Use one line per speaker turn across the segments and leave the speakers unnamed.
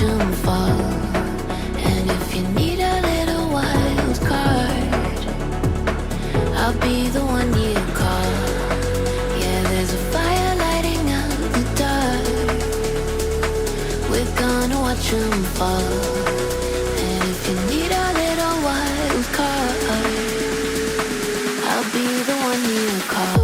'em fall. And if you need a little wild card, I'll be the one you call. Yeah, there's a fire lighting up the dark. We're gonna watch 'em fall. And if you need a little wild card, I'll be the one you call.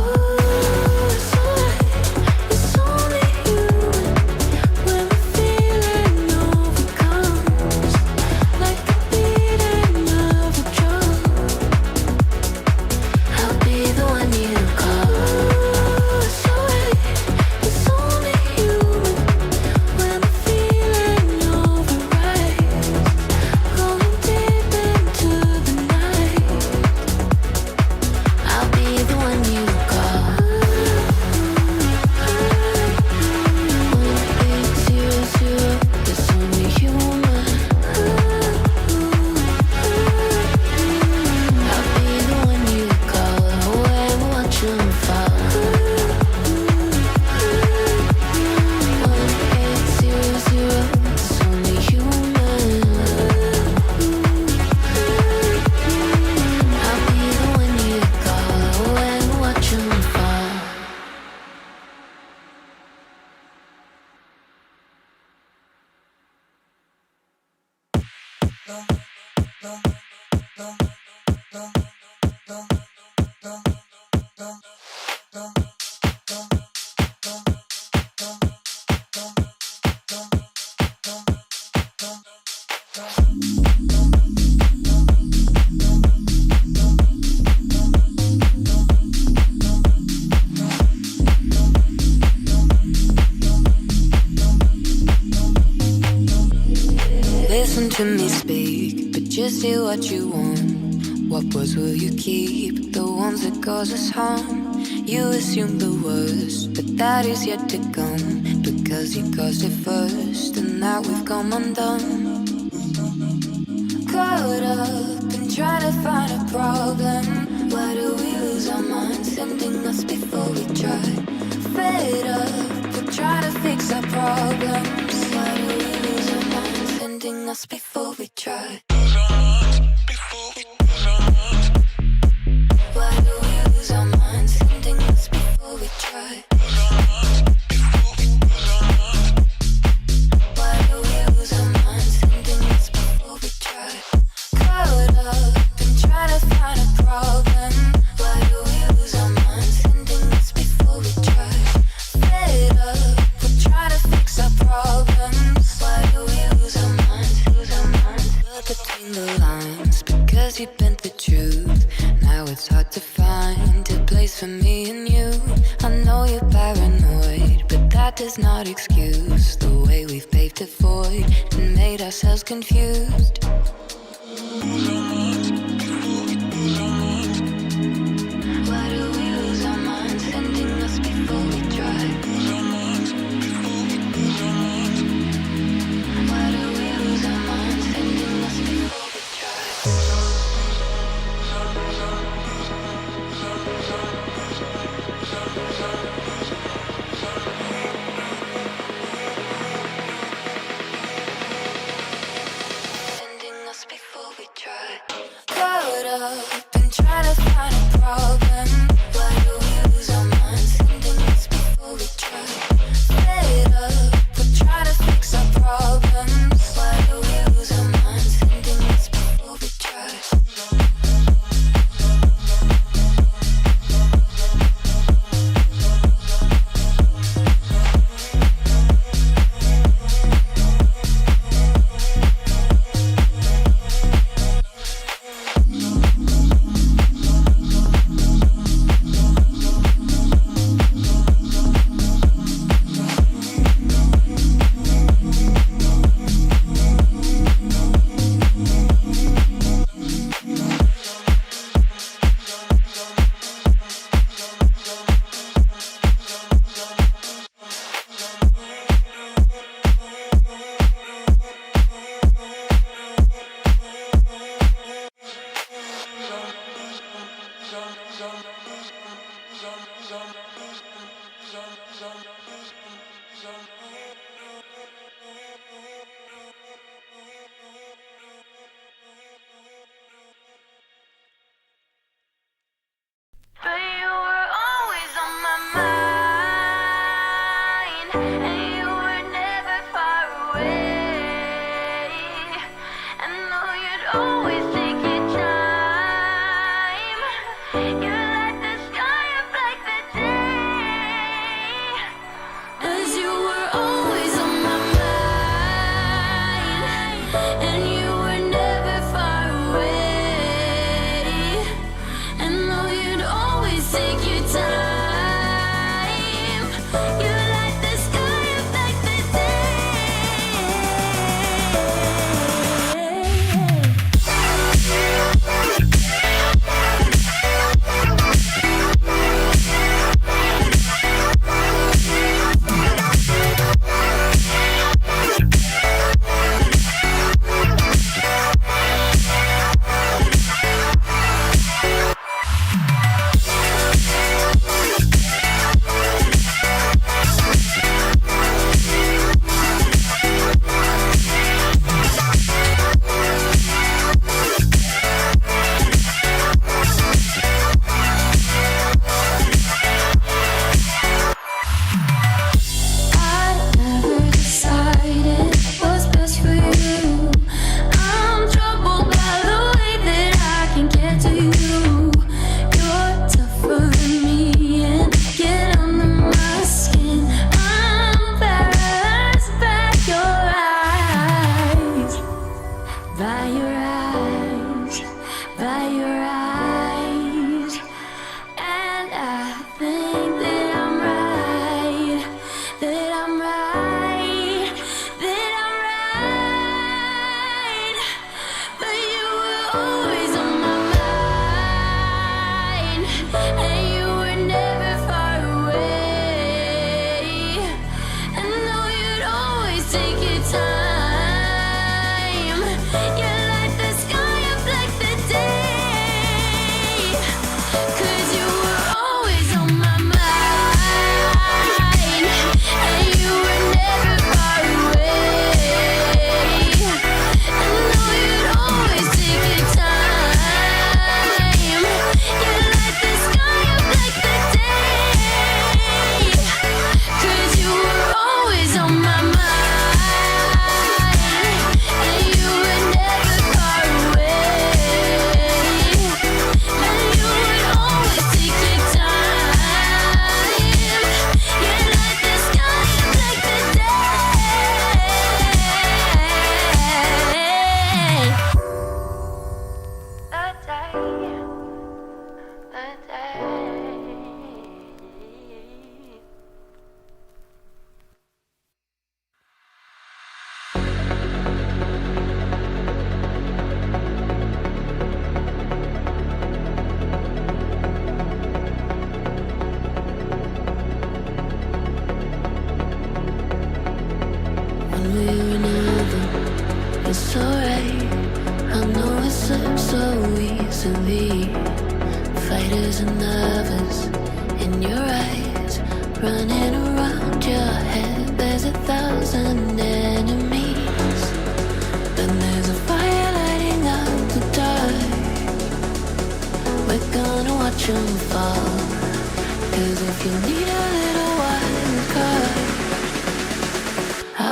Listen to me speak, but just do what you want. What words will you keep? The ones that cause us harm. You assume the worst, but that is yet to come. Because you caused it first, and now we've come undone. Caught up and trying to find a problem. Why do we lose our minds, sending us before we try? Fed up, we're trying to fix our problems. Why do we lose our minds, sending us before we try? Why do we lose our minds, sending us before we try? Why do we lose our minds, sending us before we try? Caught up and trying to find a problem. Why do we lose our minds, sending us before we try? Fed up, we're trying to fix our problems. Why do we lose our minds, lose our minds? But between the lines, because you bent the truth. Now it's hard to find a place for me and you. I know you're paranoid, but that does not excuse the way we've paved a void and made ourselves confused. Why do we lose our minds, sending us before we try? Why do we lose our minds, sending us before we try? Sending us before we try. Caught up and trying to find a problem. Why do we lose our minds, sending us before we try? Fed up, we're trying to fix our problems. Why do we lose our minds, sending us before we try?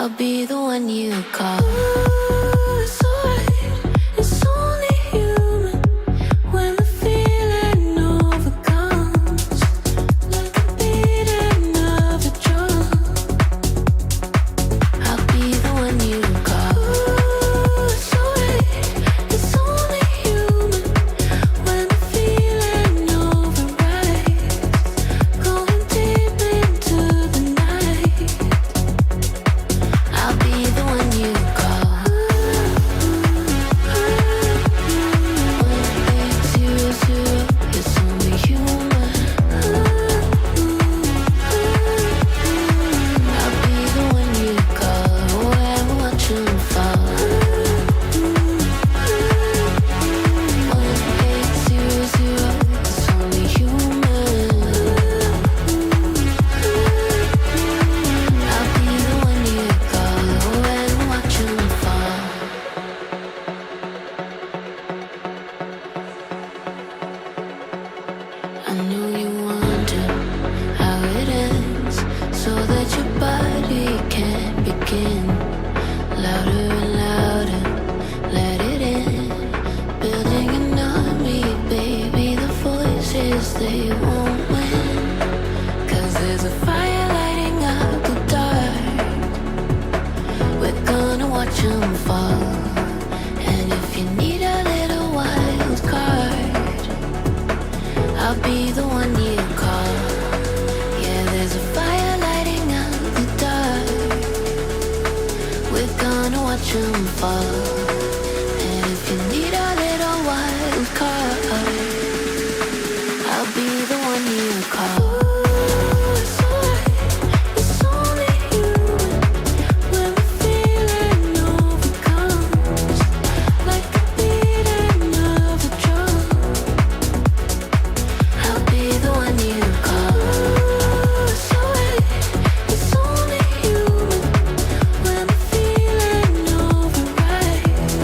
I'll be the one you call. Ooh, it's alright, it's only human when the feeling overcomes like the beating of a drum. I'll be the one you call. Ooh, it's alright, it's only human when the feeling overrides, going deep into the night. I'll be the one you call. 1800, it's only human. I'll be the one you call when watch 'em fall. 1800, it's only human. I'll be the one you call when watch 'em fall. I know you wonder how it ends, so that your body can begin. Louder and louder, let it in. Building an army, baby, the voices, they won't win. 'Cause there's a fire lighting up the dark. We're gonna watch 'em fall. And if you need a little wild card, I'll be the one you call. Yeah, there's a fire lighting up the dark. We're gonna watch 'em fall. And if you need a little wild card, I'll be the one you call. Ooh, it's alright, it's only human when the feeling overcomes like the beating of a drum. I'll be the one you call. Ooh, it's alright, it's only human when the feeling overrides,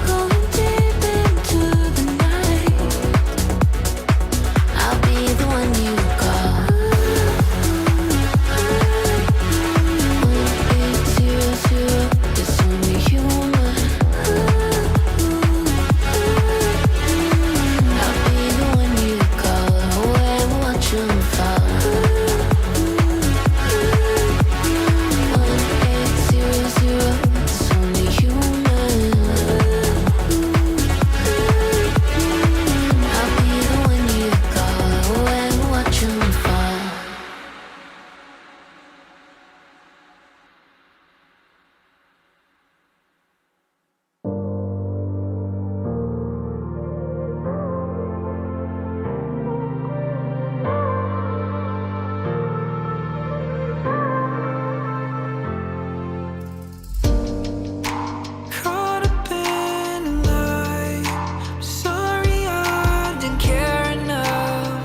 going deep into the night. I'll be the one you call. 1800, it's only human. I'll be the one you call when watch 'em fall. 1800, it's only human. I'll be the one you call when watch 'em fall.
Caught up in a lie. Sorry I didn't care enough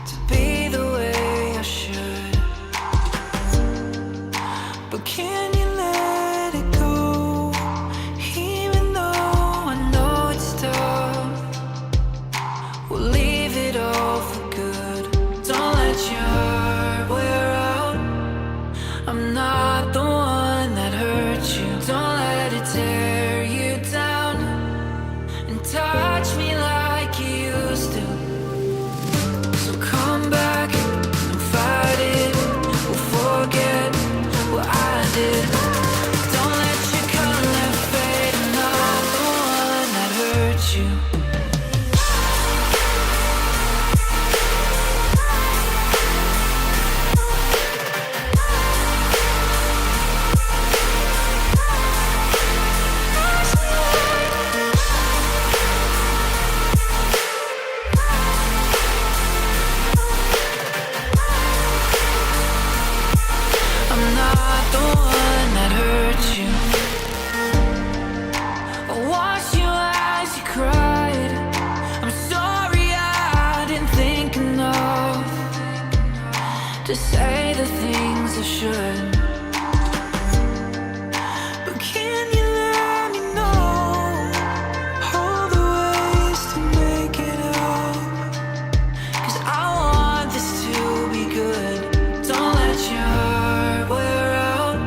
to be the way I should. But can you let it go? Even though I know it's tough, we'll leave it all for good. Don't let your heart wear out. I'm not the one that hurt you. Don't let it tear you down and touch me like you used to. So come back and fight it. We'll forget what I did. Don't let your color fade. I'm not the one that hurt you. I'm not the one that hurt you. I watched you as you cried. I'm sorry I didn't think enough to say the things I should. But can you let me know all the ways to make it up? 'Cause I want this to be good. Don't let your heart wear out.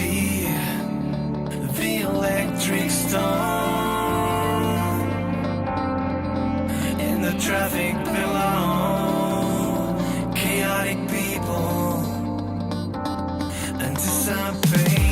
see the electric storm in the traffic below. Chaotic people anticipating.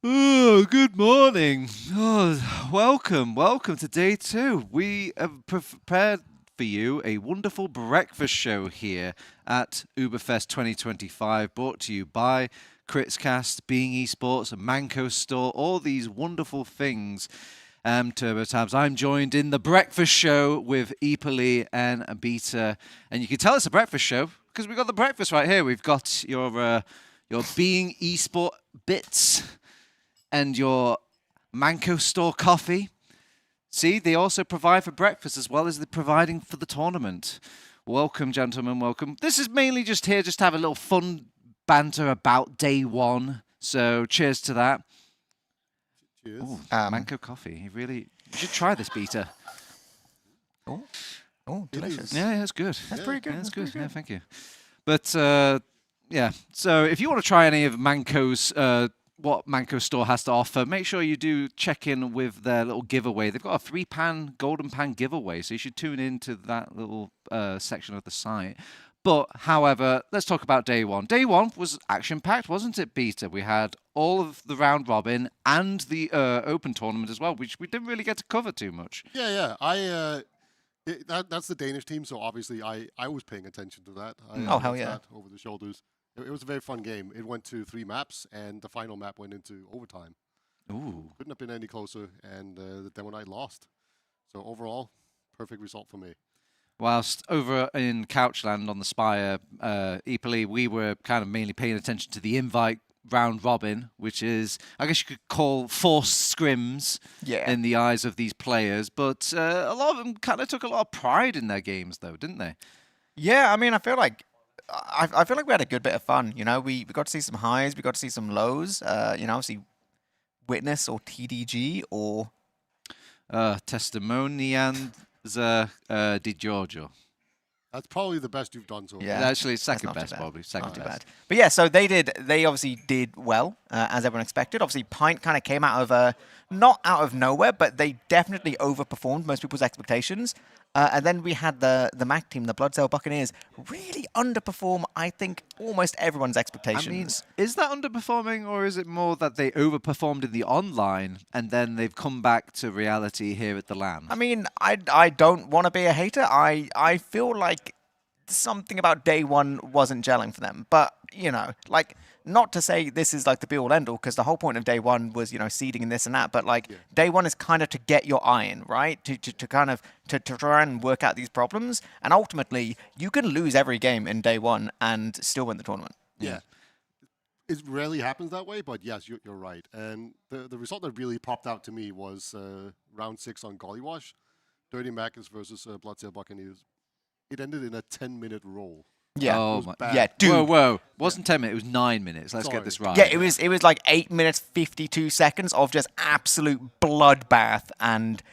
Oh, good morning. Oh, welcome to day 2. We have prepared for you a wonderful breakfast show here at UBERFEST 2025, brought to you by Critscast, Being Esports, Mannco.Store, all these wonderful things. Turbo Tabs. I'm joined in the breakfast show with Epali and Beta, and you can tell it's a breakfast show because we've got the breakfast right here. We've got your Being Esport bits and your Mannco.Store coffee. See, they also provide for breakfast as well as they're providing for the tournament. Welcome, gentlemen, welcome. This is mainly just here just to have a little fun banter about day 1. So cheers to that.
Cheers.
Ooh, Mannco coffee. You should try this, Beta.
Oh, delicious.
Yeah, it's good.
That's pretty good.
Yeah, that's good. Yeah, thank you. But yeah, so if you want to try any of Mannco's what Mannco.Store has to offer, make sure you do check in with their little giveaway. They've got a 3-pan golden pan giveaway, so you should tune into that little section of the site. But, however, let's talk about day 1. Day 1 was action-packed, wasn't it, Peter? We had all of the round robin and the open tournament as well, which we didn't really get to cover too much.
Yeah. That's the Danish team, so obviously I was paying attention to that.
Oh, hell yeah.
That over the shoulders. It was a very fun game. It went to 3 maps, and the final map went into overtime.
Ooh.
Couldn't have been any closer, and the Demo Knight lost. So overall, perfect result for me.
Whilst over in Couchland on the Spire, Epali, we were kind of mainly paying attention to the invite round robin, which is, I guess you could call forced scrims in the eyes of these players. But a lot of them kind of took a lot of pride in their games, though, didn't they?
Yeah, I mean, I feel like we had a good bit of fun. You know, we got to see some highs, we got to see some lows. You know, obviously Witness or TDG or
Testimonianza di Giorgio.
That's probably the best you've done so far.
Yeah.
Actually,
That's
second
not too
best,
bad.
probably. Second
Not too
best.
bad. But yeah, so they obviously did well, as everyone expected. Obviously, Pint kind of came out of, not out of nowhere, but they definitely overperformed most people's expectations. And then we had the MAC team, the Bloodsail Buccaneers, really underperform, I think, almost everyone's expectations.
I mean, is that underperforming, or is it more that they overperformed in the online and then they've come back to reality here at the LAN?
I mean, I don't want to be a hater. I feel like something about day 1 wasn't gelling for them. But, you know, like, not to say this is like the be-all end-all, because the whole point of day 1 was, you know, seeding and this and that. But, like, day 1 is kind of to get your eye in, right? To kind of to try and work out these problems. And ultimately, you can lose every game in day 1 and still win the tournament.
Yeah. It rarely happens that way, but yes, you're right. And the result that really popped out to me was round 6 on Gollywash, Dirty Mackers versus Bloodsail Buccaneers. It ended in a 10-minute roll.
Yeah.
Oh,
my-
my.
Yeah, dude.
Whoa. Wasn't 10 minutes, it was 9 minutes. Let's
Sorry.
get this right.
Yeah, it was like 8 minutes 52 seconds of just absolute bloodbath, and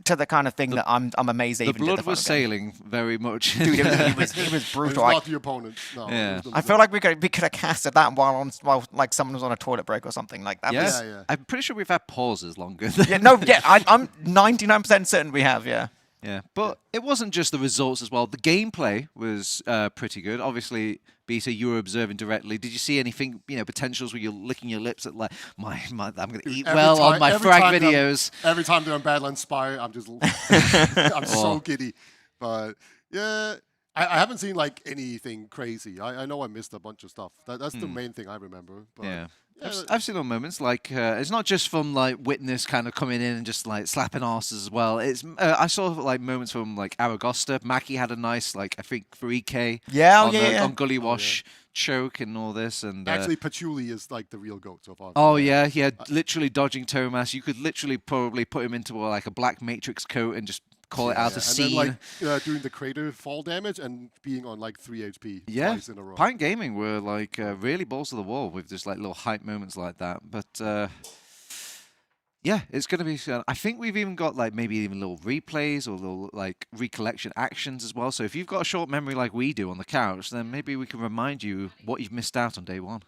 to the kind of thing that I'm amazed they
The
even did
blood
the
was
final game.
sailing very much.
Dude, it was
It's
brutal.
not the opponent. No.
Yeah.
It was
I feel like we could have casted that while like someone was on a toilet break or something like that.
Yeah,
was-
Yeah.
I'm pretty sure we've had pauses longer.
I'm 99% certain we have. Yeah.
Yeah, but it wasn't just the results as well. The gameplay was pretty good. Obviously, Beta, you were observing directly. Did you see anything, potentials where you're licking your lips at like, my I'm going to eat well on my frag videos?
Every time they're on Badlands Spire, I'm just, I'm so giddy. But yeah, I haven't seen like anything crazy. I know I missed a bunch of stuff. That's the main thing I remember. But,
Yeah. I've seen little moments like it's not just from like Witness kind of coming in and just like slapping asses as well. It's I saw like moments from like Aragosta. Mackie had a nice like I think 3K on Gully Wash choke and all this, and
actually Patchouli is like the real goat so far.
Oh yeah, literally dodging Tomas. You could literally probably put him into like a black matrix coat and just call it out of
and
scene.
then like doing the crater fall damage and being on like 3 HP twice in a row.
Pint Gaming were like really balls to the wall with just like little hype moments like that. But yeah, it's going to be. I think we've even got like maybe even little replays or little like recollection actions as well. So if you've got a short memory like we do on the couch, then maybe we can remind you what you've missed out on day 1.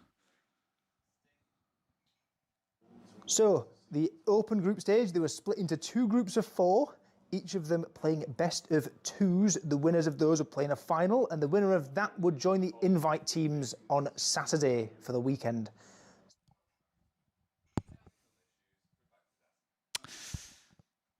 So the open group stage, they were split into 2 groups of 4. Each of them playing best of 2s. The winners of those are playing a final, and the winner of that would join the invite teams on Saturday for the weekend.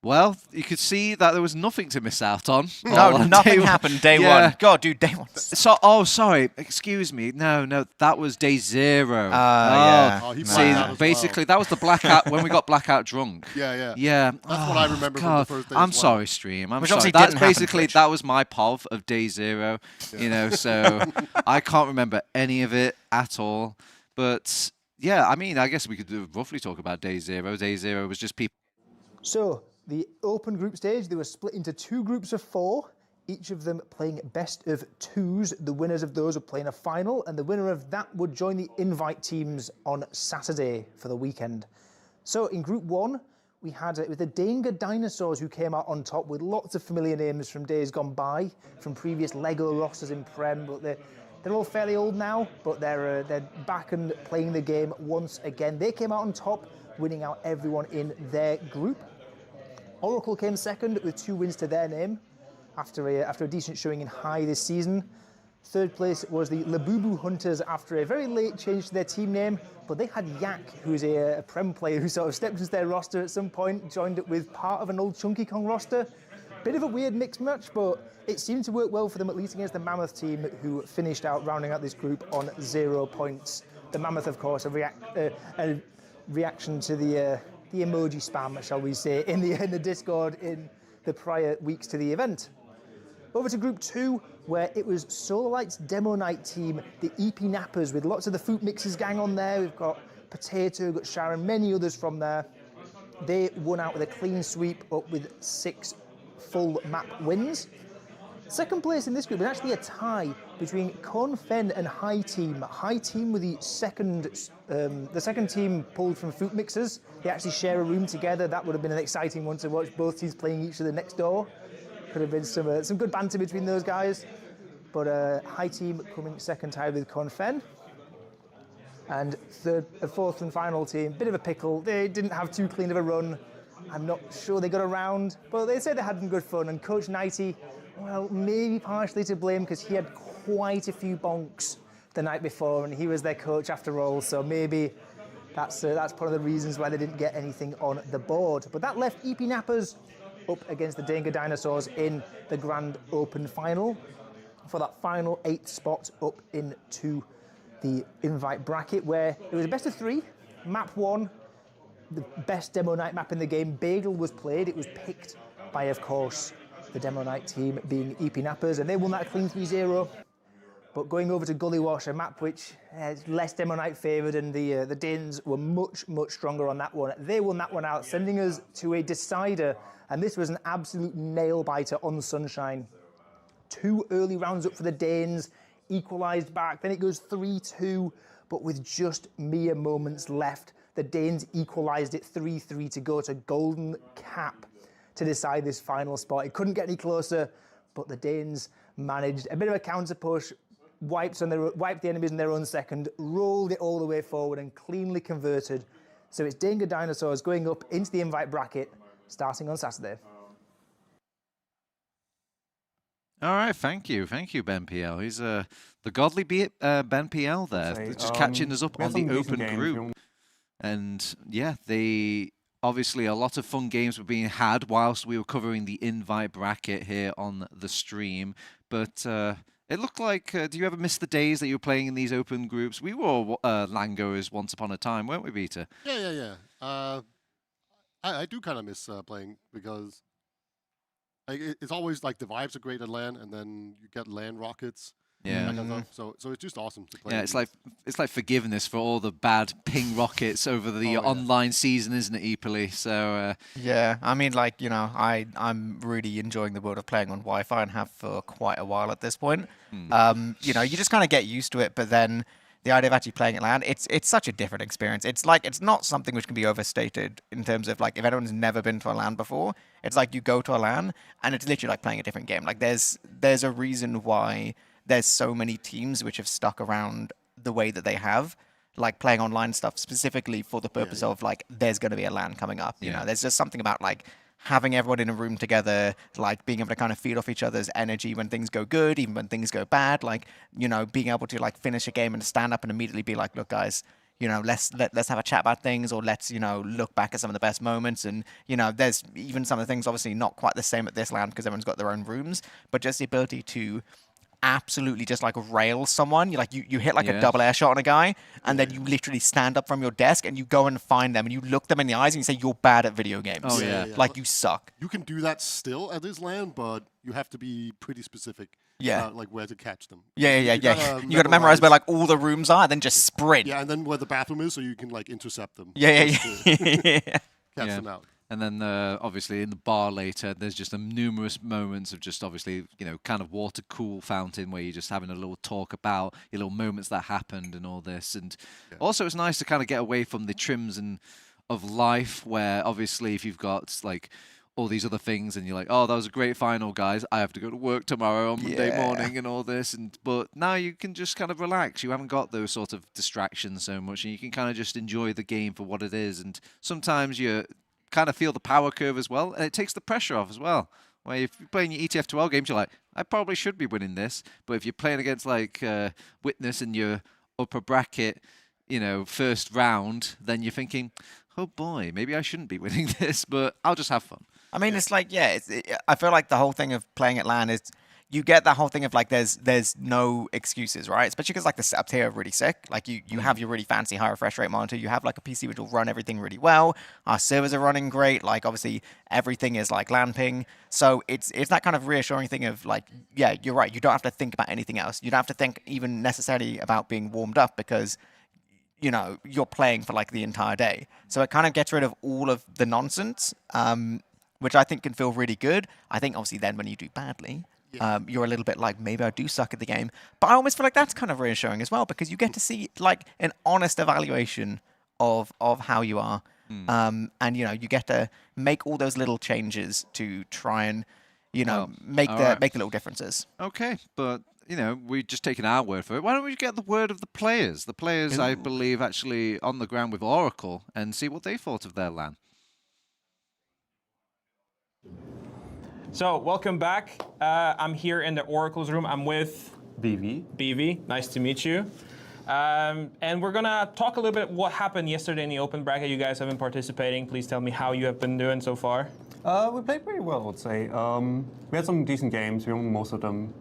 Well, you could see that there was nothing to miss out on.
No,
on
nothing
day one.
happened day
Yeah.
one. God, dude, day one.
Sorry. Excuse me. No, that was day 0.
Yeah.
Oh, he
See,
blacked out as
basically,
well.
that was the blackout when we got blackout drunk.
Yeah.
Yeah.
That's what I remember from the
God.
first day
I'm
as well.
sorry, stream. I'm
Which
sorry.
obviously
That's
didn't happen,
basically
Twitch.
that was my POV of day 0. You know, so I can't remember any of it at all. But yeah, I mean, I guess we could roughly talk about day 0. Day 0 was just people.
So, the open group stage, they were split into 2 groups of 4, each of them playing best of 2s. The winners of those would play in a final, and the winner of that would join the invite teams on Saturday for the weekend. So, in Group 1, we had it with the Danger Dinosaurs, who came out on top with lots of familiar names from days gone by, from previous Lego rosters in Prem, but they're all fairly old now, but they're back and playing the game once again. They came out on top, winning out everyone in their group. Oracle came second with 2 wins to their name after a decent showing in high this season. Third place was the Labubu Hunters after a very late change to their team name, but they had Yak, who is a Prem player who sort of stepped into their roster at some point, joined it with part of an old Chunky Kong roster. Bit of a weird mixed match, but it seemed to work well for them, at least against the Mammoth team, who finished out rounding out this group on 0 points. The Mammoth, of course, a reaction to the emoji spam, shall we say, in the Discord in the prior weeks to the event. Over to Group 2, where it was Solarlight's Demo Night team, the EP Nappers, with lots of the Fruit Mixers gang on there. We've got Potato, we've got Sharon, many others from there. They won out with a clean sweep, up with 6 full map wins. Second place in this group is actually a tie between Confen and High Team. High Team were the second team pulled from Fruit Mixers. They actually share a room together. That would have been an exciting one to watch, both teams playing each other next door. Could have been some good banter between those guys. But High Team coming second tied with Confen. And fourth and final team, bit of a pickle. They didn't have too clean of a run. I'm not sure they got around, but they said they had some good fun. And Coach Nighty, well, maybe partially to blame because he had quite a few bonks the night before, and he was their coach after all. So maybe that's part of the reasons why they didn't get anything on the board. But that left EP Nappers up against the Danger Dinosaurs in the Grand Open final for that final 8th spot up into the invite bracket, where it was a best of 3. Map 1, the best demo night map in the game, Bagel, was played. It was picked by, of course, the demo night team being EP Nappers, and they won that clean 3-0. But going over to Gully Wash, a map which is less demo night favoured, and the Danes were much stronger on that one. They won that one out, sending us to a decider, and this was an absolute nail-biter on Sunshine. 2 early rounds up for the Danes, equalised back, then it goes 3-2, but with just mere moments left, the Danes equalised it 3-3 to go to Golden Cap to decide this final spot. It couldn't get any closer, but the Danes managed a bit of a counter push, wiped the enemies in their own second, rolled it all the way forward and cleanly converted. So it's Danger Dinosaurs going up into the invite bracket, starting on Saturday.
All right, thank you, Ben PL. He's the godly Ben PL there, just catching us up on the open group. And yeah, obviously a lot of fun games were being had whilst we were covering the invite bracket here on the stream. But it looked like, do you ever miss the days that you were playing in these open groups? We were LAN-goers once upon a time, weren't we, Vita?
Yeah. I do kind of miss playing because it's always like the vibes are great at LAN, and then you get LAN rockets.
Yeah.
So it's just awesome to play.
Yeah, it's like forgiveness for all the bad ping rockets over the online season, isn't it, Eepily? So
yeah, I mean, like, you know, I'm really enjoying the world of playing on Wi-Fi and have for quite a while at this point. You know, you just kind of get used to it, but then the idea of actually playing at LAN, it's such a different experience. It's not something which can be overstated in terms of, like, if anyone's never been to a LAN before, it's like you go to a LAN and it's literally like playing a different game. Like there's a reason why there's so many teams which have stuck around the way that they have, like playing online stuff specifically for the purpose of, like, there's going to be a LAN coming up. You know, there's just something about, like, having everyone in a room together, like being able to kind of feed off each other's energy when things go good, even when things go bad, like, you know, being able to, like, finish a game and stand up and immediately be like, look, guys, let's have a chat about things, or let's look back at some of the best moments. And there's even some of the things obviously not quite the same at this LAN because everyone's got their own rooms, but just the ability to absolutely just like rail someone. You hit like a double air shot on a guy, and then you literally stand up from your desk and you go and find them and you look them in the eyes and you say, you're bad at video games.
Oh, yeah.
Like you suck.
You can do that still at this LAN, but you have to be pretty specific.
Yeah.
Like where to catch them.
Yeah. You got to memorize where like all the rooms are, and then just sprint.
Yeah, and then where the bathroom is, so you can like intercept them.
Yeah.
Catch them out.
And then obviously in the bar later, there's just numerous moments of just obviously, kind of water cool fountain where you're just having a little talk about your little moments that happened and all this. And also it's nice to kind of get away from the trims and of life where obviously if you've got like all these other things and you're like, oh, that was a great final, guys. I have to go to work tomorrow on Monday morning and all this. But now you can just kind of relax. You haven't got those sort of distractions so much, and you can kind of just enjoy the game for what it is. And sometimes you kind of feel the power curve as well, and it takes the pressure off as well. Where if you're playing your ETF12 games, you're like, I probably should be winning this. But if you're playing against like Witness in your upper bracket, first round, then you're thinking, oh boy, maybe I shouldn't be winning this, but I'll just have fun.
I mean, it's like, I feel like the whole thing of playing at LAN is you get that whole thing of like there's no excuses, right? Especially because like the setups here are really sick. Like you have your really fancy high refresh rate monitor. You have like a PC which will run everything really well. Our servers are running great. Like obviously everything is like LAN ping. So it's that kind of reassuring thing of like, yeah, you're right. You don't have to think about anything else. You don't have to think even necessarily about being warmed up because you're playing for like the entire day. So it kind of gets rid of all of the nonsense, which I think can feel really good. I think obviously then when you do badly, you're a little bit like, maybe I do suck at the game. But I almost feel like that's kind of reassuring as well because you get to see like an honest evaluation of how you are. And, you get to make all those little changes to try and, make the little differences.
Okay, but, we've just taken our word for it. Why don't we get the word of the players? The players, I believe, actually on the ground with Oracle and see what they thought of their LAN.
So, welcome back. I'm here in the Oracle's room. I'm with BV. Nice to meet you. And we're going to talk a little bit what happened yesterday in the open bracket. You guys have been participating. Please tell me how you have been doing so far.
We played pretty well, I would say. We had some decent games. We won most of them.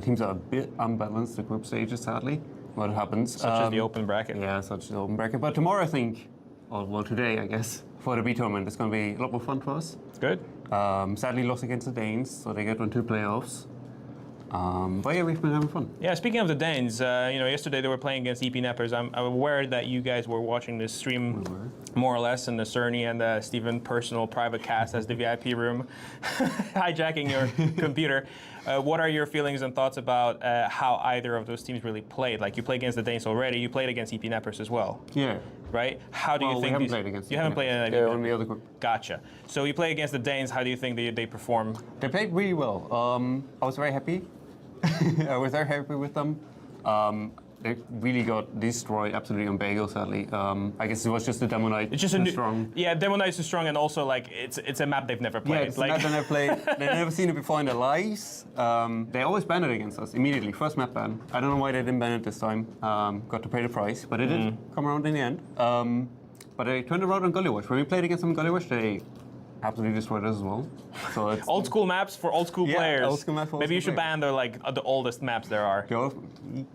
Teams are a bit unbalanced, the group stages, sadly. What happens.
Such as the open bracket.
Yeah, such as the open bracket. But tomorrow, I think, or today, I guess, for the B tournament, it's going to be a lot more fun for us.
Good.
Sadly lost against the Danes, so they get into playoffs. But yeah, we've been having fun.
Yeah, speaking of the Danes, yesterday they were playing against EP Neppers. I'm aware that you guys were watching this stream more or less in the Cerny and the Steven personal private cast as the VIP room, hijacking your computer. What are your feelings and thoughts about how either of those teams really played? Like you played against the Danes already, you played against EP Neppers as well.
Yeah.
Right? How do you think
we haven't played against
you haven't played
on the other group.
Gotcha. So you play against the Danes. How do you think they perform?
They played really well. I was very happy. I was very happy with them. They really got destroyed absolutely on Bagel, sadly. I guess it was just the Demo Knight.
It's just
strong.
Yeah, Demo Knight is strong, and also like it's a map they've never played.
Yeah, it's a map they've never played. They've never seen it before in their lives. They always banned it against us immediately. First map ban. I don't know why they didn't ban it this time. Got to pay the price, but it did come around in the end. But they turned around on Gully Wash. When we played against them in Gully Wash, they absolutely destroyed us as well. So it's
old school maps for old school players.
Old school maps for
Maybe you should ban the oldest maps there are.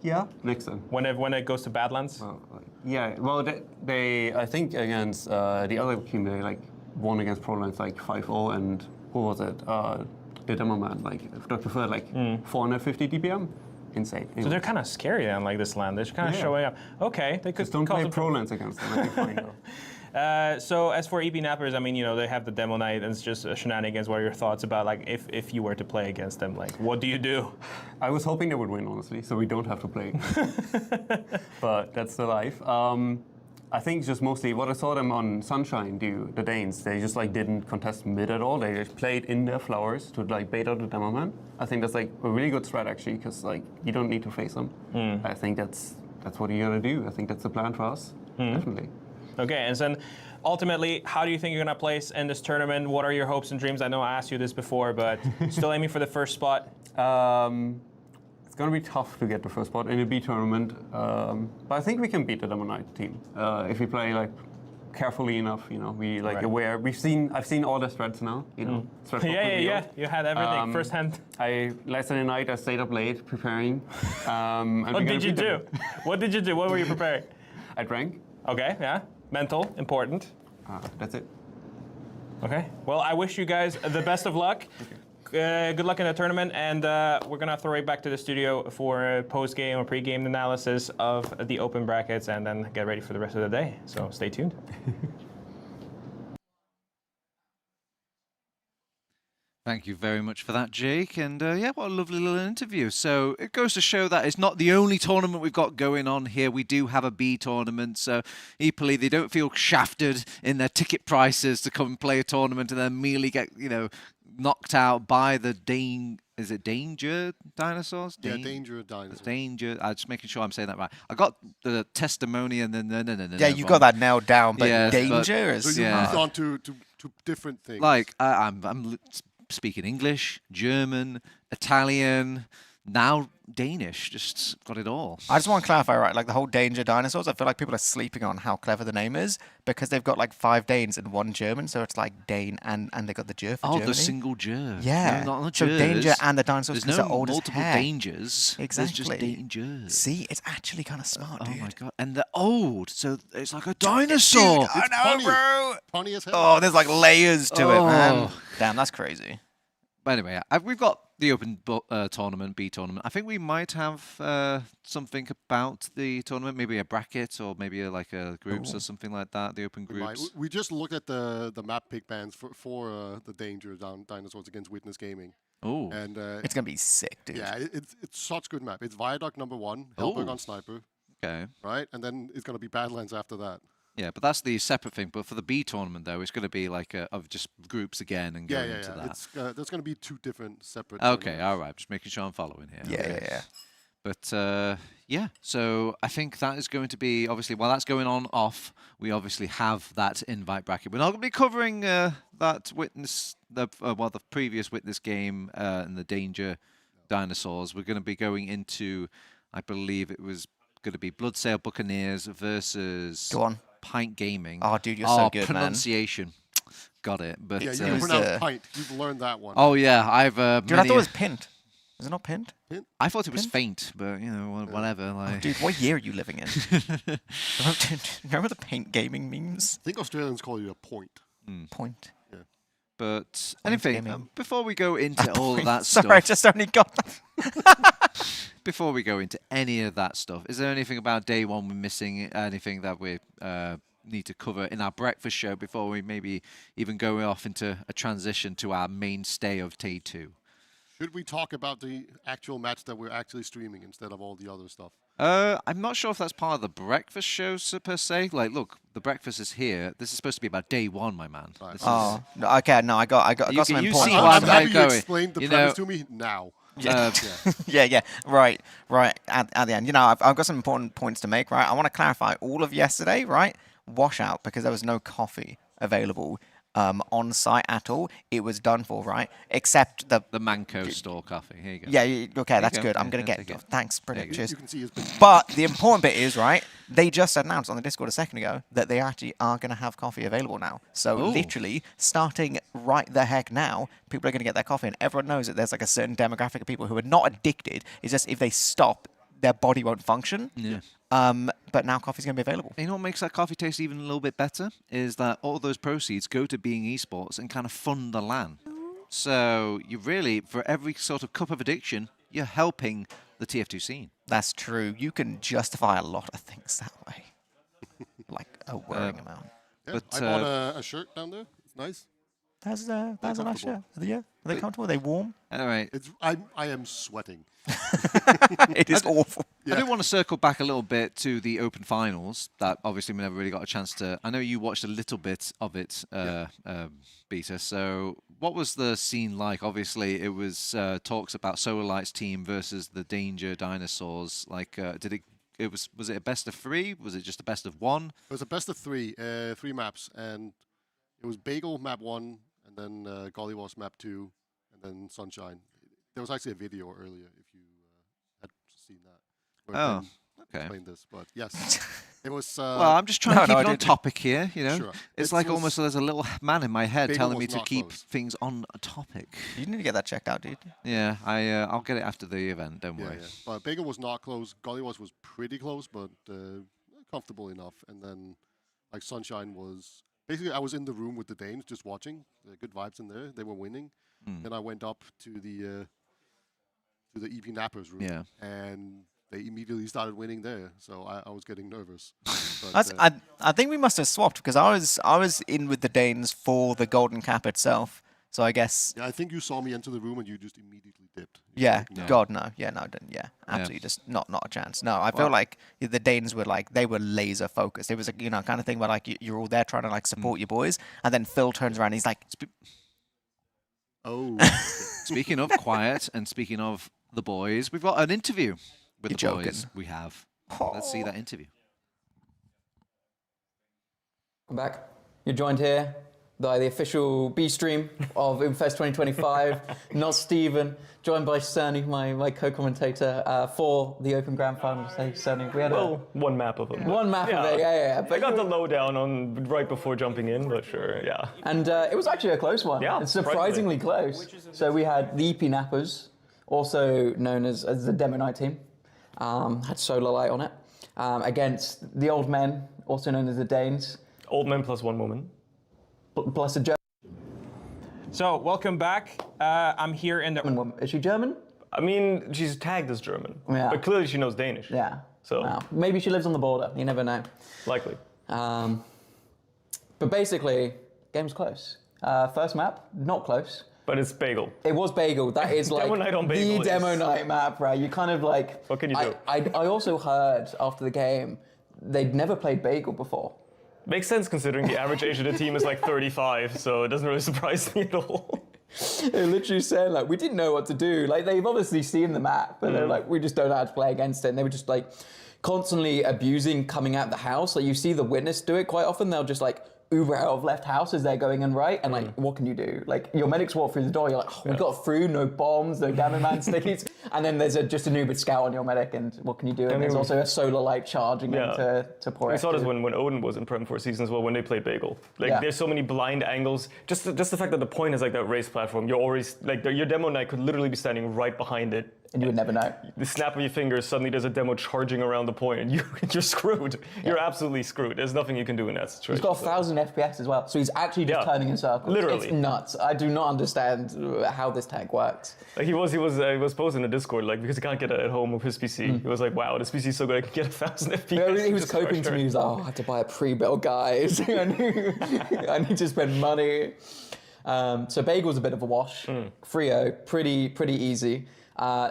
Yeah, next time.
When it goes to Badlands.
Yeah, well, they I think against the other team they like won against ProLines like 5-0, and who was it? The demo man, like Dr. Ferd, like 450 DPM. Insane.
So they're kind of scary on like this land. They're kind of showing up. Okay, they could
just don't play ProLines against them. That'd be fine though.
So as for EP Nappers, I mean, they have the Demo Night and it's just shenanigans. What are your thoughts about like if you were to play against them? Like, what do you do?
I was hoping they would win, honestly, so we don't have to play. But that's the life. I think just mostly what I saw them on Sunshine do, the Danes, they just like didn't contest mid at all. They just played in their flowers to like bait out the Demo Man. I think that's like a really good strat actually, because like you don't need to face them. I think that's what you gotta do. I think that's the plan for us, definitely.
Okay, and then ultimately, how do you think you're going to place in this tournament? What are your hopes and dreams? I know I asked you this before, but still aiming for the first spot?
It's It's going to be tough to get the first spot in a B tournament, but I think we can beat the Demo Knight team if we play like carefully enough. You know, we like
Right.
aware. I've seen all the threads now. You know, thread
Yeah, yeah, yeah. You had everything
Um,
firsthand.
Last night I stayed up late preparing. And
What
we're
did
gonna
you
beat
do?
them.
What did you do? What were you preparing?
I drank.
Okay, yeah. Mental, important.
That's it.
Okay. Well, I wish you guys the best of luck. Good luck in the tournament, and we're gonna throw it back to the studio for a post-game or pre-game analysis of the open brackets, and then get ready for the rest of the day. So stay tuned.
Thank you very much for that, Jake. And yeah, what a lovely little interview. So it goes to show that it's not the only tournament we've got going on here. We do have a B tournament. So equally, they don't feel shafted in their ticket prices to come and play a tournament and then immediately get, knocked out by the Is it Danger Dinosaurs?
Yeah, Danger Dinosaurs.
Danger. I'm just making sure I'm saying that right. I got the testimony and then no.
Yeah, you got that nailed down, but
Yes,
danger
but-
is
So you
Yeah.
moved on to different things.
Like I'm speaking English, German, Italian, now Danish. Just got it all.
I just want to clarify, right? Like the whole Danger Dinosaurs, I feel like people are sleeping on how clever the name is because they've got like 5 Danes and 1 German, so it's like Dane and they got the Ger for Germany.
The single Ger.
Yeah.
No, not the
So
Gers.
Danger and the dinosaurs
There's
because
no
they're old as
multiple
hair.
dangers. There's just
Exactly.
dangers.
See, it's actually kind of smart,
Oh
dude.
my god. And they're old, so it's like a dinosaur.
Dude, I know,
funny.
bro.
Funny as hell.
Oh, there's like layers to it, man.
Oh.
Damn, that's crazy.
But anyway, we've got the open tournament, B tournament. I think we might have something about the tournament, maybe a bracket or maybe like a groups or something like that. The open
We might.
groups.
We just looked at the map pick bands for the Danger Dinosaurs against Witness Gaming.
Oh,
And
It's gonna be sick, dude.
yeah, it's such good map. It's Viaduct number 1, Hellberg
Ooh.
on Sniper,
okay.
right? And then it's going to be Badlands after that.
Yeah, but that's the separate thing. But for the B tournament, though, it's going to be like of just groups again and
Yeah,
going into that.
It's there's going to be 2 different separate.
Okay,
tournaments.
all right. Just making sure I'm following here.
Yeah,
Okay.
yeah.
But yeah, so I think that is going to be obviously while that's going on off, we obviously have that invite bracket. We're not going to be covering that witness the previous witness game and the Danger Dinosaurs. We're going to be going into, I believe it was going to be Bloodsail Buccaneers versus
Go on.
Pint Gaming.
Oh, dude, you're so good, man.
pronunciation. Got it. But
Yeah, you
it
can
was,
pronounce pint. You've learned that one.
oh yeah, I've
Dude, I
many-
thought it was Pint. Is it not Pint?
I thought it was faint, but whatever. Like
Dude, what year are you living in? Remember the Paint Gaming memes?
I think Australians call you a point.
Point.
But anything
gaming.
before we go into all of that
Sorry, I
stuff,
just only got that.
before we go into any of that stuff, is there anything about day one we're missing? Anything that we need to cover in our breakfast show before we maybe even go off into a transition to our mainstay of day 2?
Should we talk about the actual match that we're actually streaming instead of all the other stuff?
I'm not sure if that's part of the breakfast show per se. Like, look, the breakfast is here. This is supposed to be about day 1, my man.
Right.
This is-
Oh, no, okay, no, I got some
you
important
see
I'm
why
points.
I'm
happy you
going,
explained the
you
premise
know-
to me now.
Yeah, right. At the end, I've got some important points to make, right? I want to clarify all of yesterday, right? Washout because there was no coffee available on site at all. It was done for, right? Except the
the Mannco.Store coffee. Here you go.
yeah. Okay, that's
go.
good. I'm
Yeah,
gonna
yeah,
get
take it.
thanks, brilliant.
you go.
Cheers.
You can see his picture.
But the important bit is, right, they just announced on the Discord a second ago that they actually are going to have coffee available now. So
Oh.
literally, starting right the heck now, people are going to get their coffee. And everyone knows that there's like a certain demographic of people who are not addicted. It's just if they stop, their body won't function.
Yeah.
But now coffee's going to be available.
You know what makes that coffee taste even a little bit better? Is that all those proceeds go to being esports and kind of fund the LAN. So you really, for every sort of cup of addiction, you're helping the TF2 scene.
That's true. You can justify a lot of things that way. Like a worrying amount.
Yeah,
But,
I bought a shirt down there. It's nice.
That's a nice
comfortable.
shirt. Yeah. Are they comfortable? Are they warm?
Anyway,
I am sweating.
It is awful.
I do want to circle back a little bit to the Open Finals that obviously we never really got a chance to. I know you watched a little bit of it, Beta. So what was the scene like? Obviously, it was talks about Solar Light's team versus the Danger Dinosaurs. Like, was it a best of 3? Was it just a best of 1?
It was a best of 3, 3 maps, and it was Bagel map 1, and then Gollywash map 2, and then Sunshine. There was actually a video earlier if you had
Oh, okay.
Explain this, but yes, it was.
Well, I'm just trying to keep it on topic here, you know.
Sure.
It's
It
like
was-
almost there's a little man in my head
Bagel
telling me
was
to
not
keep
close.
things on a topic.
You need to get that checked out, dude.
Yeah, I'll get it after the event. Don't
Yeah,
worry.
yeah. But Bagel was not close. Gollywash was pretty close, but comfortable enough. And then, like Sunshine was basically, I was in the room with the Danes just watching. Good vibes in there. They were winning. Then I went up to the EP Nappers room.
Yeah.
And they immediately started winning there. So I was getting nervous. But,
I think we must have swapped because I was in with the Danes for the Golden Cap itself. So I guess
yeah, I think you saw me enter the room and you just immediately dipped.
yeah,
No.
God no, yeah, no, yeah, absolutely, just not a chance. No, I feel like the Danes were like they were laser focused. It was a kind of thing where like you're all there trying to like support your boys, and then Phil turns around, and he's like,
Oh.
Speaking of quiet and speaking of the boys, we've got an interview with
You're
the boys.
joking.
We have. Let's see that interview.
Welcome back. You're joined here by the official B stream of UBERFEST 2025. Not Stephen, joined by Cerny, my co-commentator for the Open Grand Final. Hey, Cerny, we had
One map of them.
one map of it, yeah.
I
But
got the lowdown on right before jumping in, but sure, yeah.
And it was actually a close one.
Yeah,
It's surprisingly close. So we had the EP Nappers, also known as the Demo Night team, had Solar Light on it, against the Old Men, also known as the Danes,
Old men plus one woman.
plus a German
So, welcome back. I'm here in the...
woman. Is she German?
I mean, she's tagged as German,
Yeah.
but clearly she knows Danish.
Yeah.
So-
Wow. Maybe she lives on the border. You never know.
Likely.
But basically, game's close. First map, not close.
But it's bagel.
It was Bagel. That is like
Demo night on
the
Bagel is-
Demo Night map, right? You kind of like...
What can you do?
I also heard after the game, they'd never played Bagel before.
Makes sense considering the average age of the team is like 35, so it doesn't really surprise me at all.
They're literally saying like, we didn't know what to do. Like they've obviously seen the map, but they're like, we just don't know how to play against it. And they were just like constantly abusing coming out the house. Like you see the witness do it quite often. They'll just like Uber out of left house as they're going in right. And like, what can you do? Like your medics walk through the door. You're like, oh, we got through, no bombs, no Gamma Man stickies. And then there's just an Ubered scout on your medic. And what can you do? And there's also a solar light charging in to pour
We
it.
saw this when Odin was in Prem for a season as well, when they played Bagel. Like,
Yeah.
there's so many blind angles. Just the fact that the point is like that race platform, you're always, like, your demo knight could literally be standing right behind it.
And you would never know.
The snap of your fingers, suddenly there's a demo charging around the point, and you're screwed. You're absolutely screwed. There's nothing you can do in that situation.
He's got 1,000 FPS as well, so he's actually just
Yeah.
turning in circles.
Literally.
It's nuts. I do not understand how this tank works.
Like he was posting in the Discord, like, because he can't get it at home with his PC. He was like, wow, this PC is so good, I can get 1,000 FPS.
Yeah, he was
Just
coping
for
to me. He was like, oh, I had to buy a pre-built, guys. I need to spend money. So Bagel's a bit of a wash. Frio, pretty easy.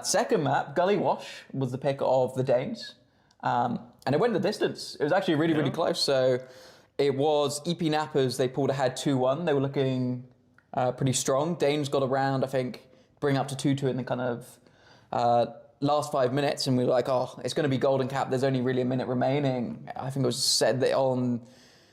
Second map, Gully Wash, was the pick of the Danes. And it went the distance. It was actually really close. So it was EP Nappers, they pulled ahead 2-1. They were looking pretty strong. Danes got around, I think, bring up to 2-2 in the kind of last 5 minutes. And we were like, oh, it's going to be Golden Cap. There's only really a minute remaining. I think it was said that on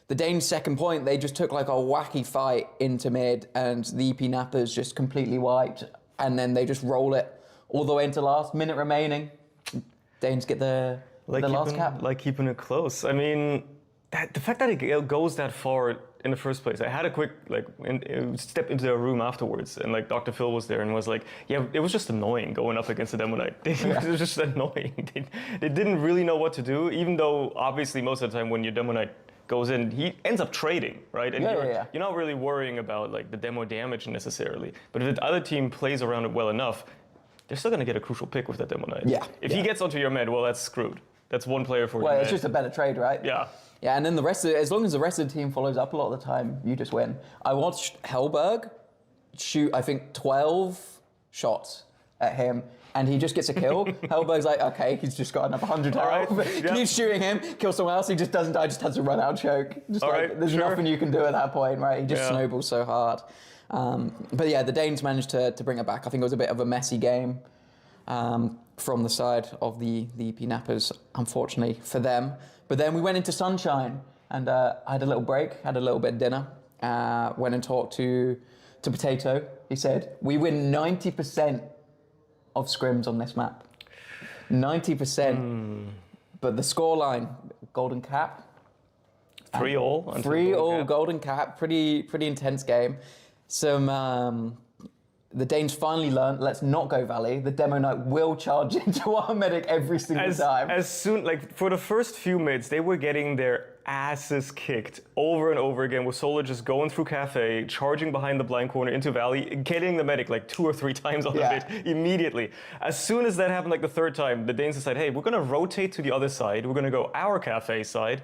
the Danes' second point, they just took like a wacky fight into mid and the EP Nappers just completely wiped. And then they just roll it all the way into last, minute remaining. Danes get the last cap.
Like keeping it close. I mean, the fact that it goes that far in the first place. I had a quick step into their room afterwards, and like Dr. Phil was there and was like, yeah, it was just annoying going up against the Demo Knight. It was just annoying. They didn't really know what to do, even though obviously most of the time when your Demo Knight goes in, he ends up trading, right? And you're not really worrying about like the demo damage necessarily. But if the other team plays around it well enough, they're still going to get a crucial pick with that Demo Knight.
Yeah.
If he gets onto your med, well, that's screwed. That's one player for
Well,
your
it's
med.
just a better trade, right?
Yeah.
Yeah, and then the rest of it, as long as the rest of the team follows up a lot of the time, you just win. I watched Hellberg shoot, I think, 12 shots at him, and he just gets a kill. Hellberg's like, okay, he's just got another 100 health.
yeah.
Keeps shooting him, kills someone else, he just doesn't die, just has a run-out choke. Just
All
like,
right,
there's
sure.
nothing you can do at that point, right? He just snowballs so hard. But yeah, the Danes managed to bring it back. I think it was a bit of a messy game from the side of the EP Nappers, unfortunately for them. But then we went into Sunshine, and I had a little break, had a little bit of dinner, went and talked to Potato. He said, we win 90% of scrims on this map. 90%. But the scoreline, golden cap.
3-all.
3-all golden cap. Pretty intense game. The Danes finally learned, let's not go Valley. The demo knight will charge into our medic every single time.
As soon, like for the first few mids, they were getting their asses kicked over and over again with Solar just going through Cafe, charging behind the blind corner into Valley, getting the medic like 2 or 3 times on the mid immediately. As soon as that happened, like the 3rd time, the Danes decided, hey, we're gonna rotate to the other side. We're gonna go our Cafe side.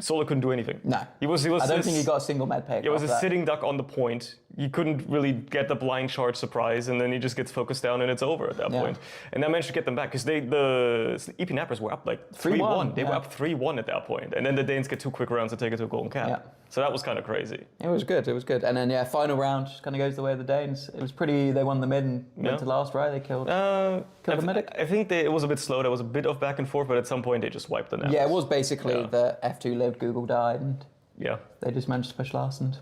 Solar couldn't do anything.
No.
He was
I don't think he got a single med pick.
It was a sitting duck on the point. You couldn't really get the blind charge surprise, and then he just gets focused down, and it's over at that point. And I managed to get them back because the EP Nappers were up like 3-1. They were up 3-1 at that point, and then the Danes get 2 quick rounds to take it to a golden cap.
Yeah.
So that was kind of crazy.
It was good. And then final round just kind of goes the way of the Danes. It was pretty. They won the mid and went to last, right? They killed the medic.
I think it was a bit slow. There was a bit of back and forth, but at some point they just wiped the Nappers.
Yeah, it was basically the F2 lived, Google died, and they just managed to push last, and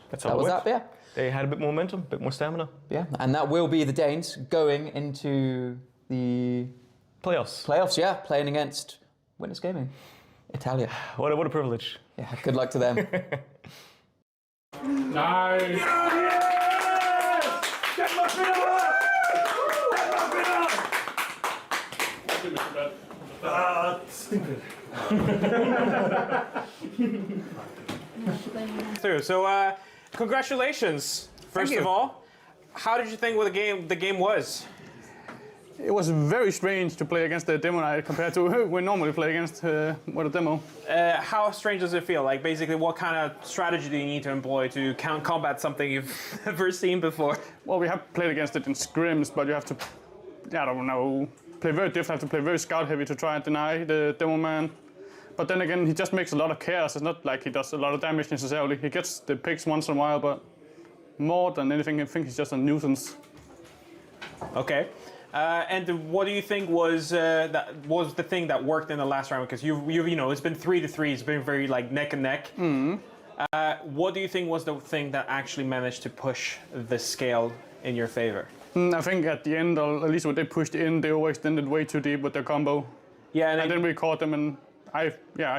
that's how
that was that. Yeah.
They had a bit more momentum, a bit more stamina.
Yeah, and that will be the Danes going into the
playoffs.
Yeah, playing against Winners Gaming, Italia.
What a privilege.
Yeah, good luck to them.
Nice. Yes! Get my fiddle up! Get my fiddle up! Stupid.
So, congratulations. First of all, how did you think the game was?
It was very strange to play against the demo knight compared to we normally play against with a demo.
How strange does it feel? Like, basically, what kind of strategy do you need to employ to combat something you've never seen before?
Well, we have played against it in scrims, but you have to, I don't know, play very different, have to play very scout heavy to try and deny the demo man. But then again, he just makes a lot of chaos. It's not like he does a lot of damage necessarily. He gets the picks once in a while, but more than anything, I think he's just a nuisance.
Okay. And what do you think was the thing that worked in the last round? Because you know, it's been 3-3. It's been very like neck and neck. What do you think was the thing that actually managed to push the scale in your favor?
I think at the end, or at least when they pushed in, they overextended way too deep with their combo.
Yeah,
and then we caught them, and I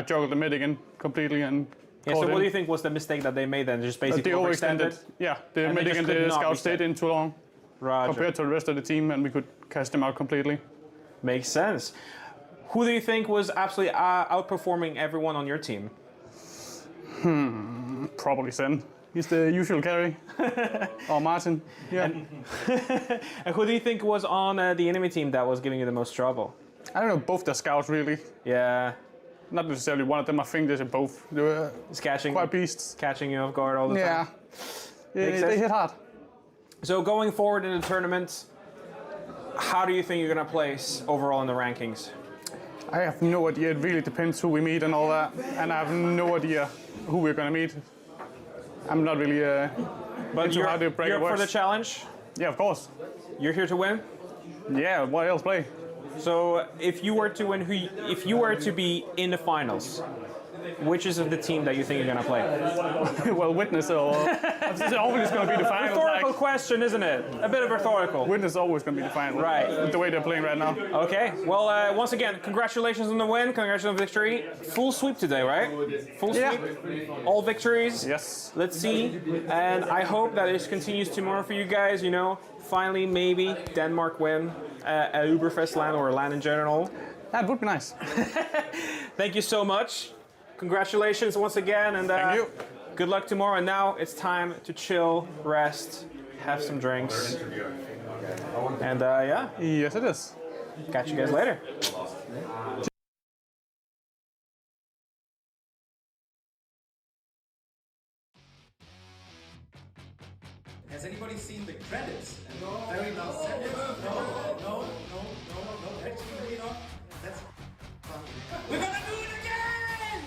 juggled the mid again completely and.
Yeah. So what do you think was the mistake that they made then? Just basically
they overextended. Yeah, the medic and the scout stayed in too long.
Roger.
Compared to the rest of the team, and we could catch them out completely.
Makes sense. Who do you think was absolutely outperforming everyone on your team?
Probably Sen. He's the usual carry. Or Martin. Yeah.
And who do you think was on the enemy team that was giving you the most trouble?
I don't know, both the scouts really.
Yeah.
Not necessarily one of them, I think they're both. They were quite beasts.
Catching you off guard all the time.
Yeah, they hit hard.
So going forward in the tournament, how do you think you're going to place overall in the rankings?
I have no idea. It really depends who we meet and all that. And I have no idea who we're going to meet. I'm not really
but
into how the bracket
you're up
works.
for the challenge?
Yeah, of course.
You're here to win?
Yeah, what else play?
So if you were to win, if you were to be in the finals, which is of the team that you think you're going to play?
Well, Witness or... It's always going to be the finals.
Rhetorical question, isn't it? A bit of rhetorical.
Witness is always going to be the finals.
Right.
With the way they're playing right now.
Okay. Well, once again, congratulations on the win. Congratulations on the victory. Full sweep today, right? Full sweep. All victories.
Yes.
Let's see. And I hope that this continues tomorrow for you guys. You know, finally, maybe Denmark win a UBERFEST LAN or a LAN in general.
That would be nice.
Thank you so much. Congratulations once again, and
thank you.
Good luck tomorrow. And now it's time to chill, rest, have some drinks, and yeah.
Yes, it is.
Catch you guys later.
Has anybody seen the credits? No. Very last sentence? No. Actually, not. That's funny. We're gonna do it again!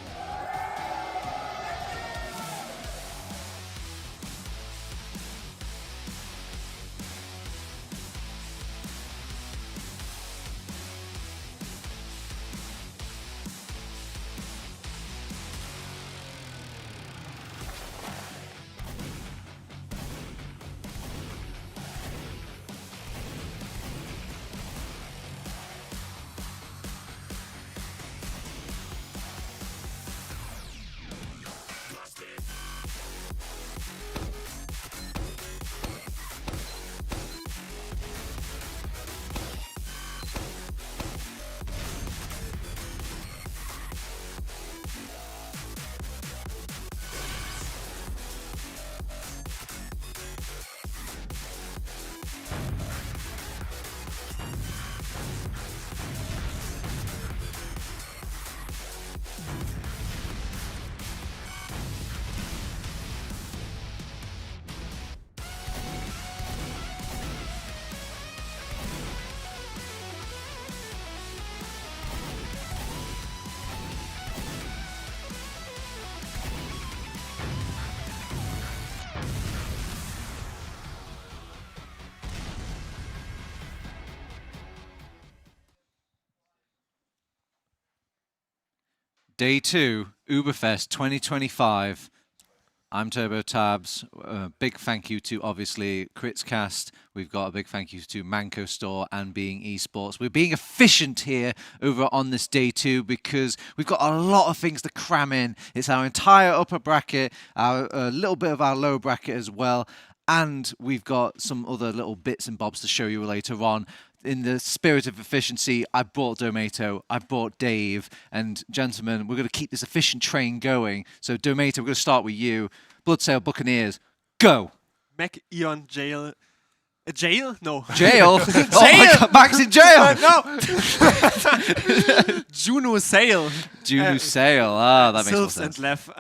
Day 2, UBERFEST 2025. I'm Turbo Tabs. Big thank you to, obviously, Kritzcast. We've got a big thank you to Mannco.Store and Being Esports. We're being efficient here over on this Day 2 because we've got a lot of things to cram in. It's our entire upper bracket, a little bit of our lower bracket as well, and we've got some other little bits and bobs to show you later on. In the spirit of efficiency, I brought Domato, I brought Dave, and gentlemen, we're going to keep this efficient train going. So Domato, we're going to start with you. Bloodsail Buccaneers, go!
Mac Eon Jail. Jail? No.
Jail?
Jail!
Oh my God, Mac's in jail!
No! Juno Sail.
Juno Sail, that makes more
Sylphs
sense.
and Lev.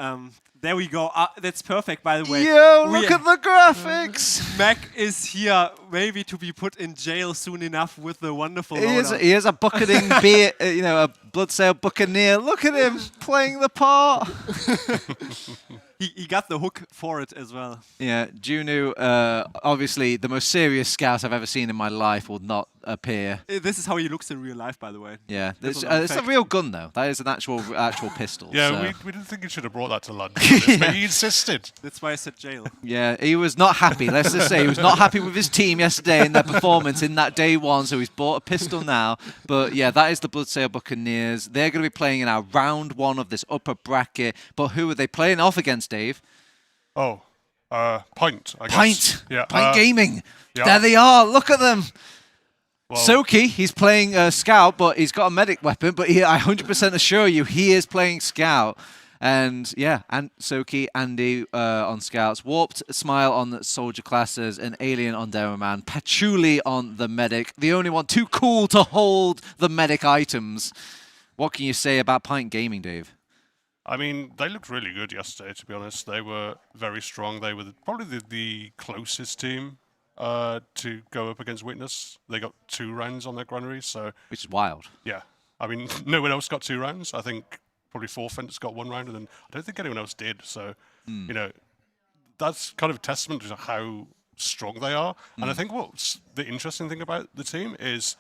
There we go. That's perfect, by the way.
Yo, look at the graphics!
Mac is here, maybe to be put in jail soon enough with the wonderful
He is a bucketing beer, a Bloodsail Buccaneer. Look at him playing the part.
He got the hook for it as well.
Yeah, Juno, obviously the most serious scout I've ever seen in my life, will not appear.
This is how he looks in real life, by the way.
Yeah, it's a real gun though. That is an actual pistol.
Yeah,
so.
we didn't think he should have brought that to London, but he insisted.
That's why I said jail.
Yeah, he was not happy. Let's just say he was not happy with his team yesterday in their performance in that Day 1, so he's bought a pistol now. But yeah, that is the Bloodsail Buccaneers. They're going to be playing in our round 1 of this upper bracket. But who are they playing off against, Dave?
Oh, Pint, I guess.
Pint.
Yeah,
Pint Gaming.
Yeah.
There they are. Look at them.
Well,
Soki, he's playing Scout, but he's got a medic weapon. But I 100% assure you, he is playing Scout. And yeah, and Soki, Andy on Scouts, Warped Smile on the Soldier classes, and Alien on Demoman, Patchouli on the medic. The only one too cool to hold the medic items. What can you say about Pint Gaming, Dave?
I mean, they looked really good yesterday, to be honest. They were very strong. They were probably the closest team to go up against Witness. They got 2 rounds on their granary, so...
Which is wild.
Yeah. I mean, no one else got 2 rounds. I think probably Forfeint's got 1 round, and then I don't think anyone else did. So, you know, that's kind of a testament to how strong they are. And I think what's the interesting thing about the team is...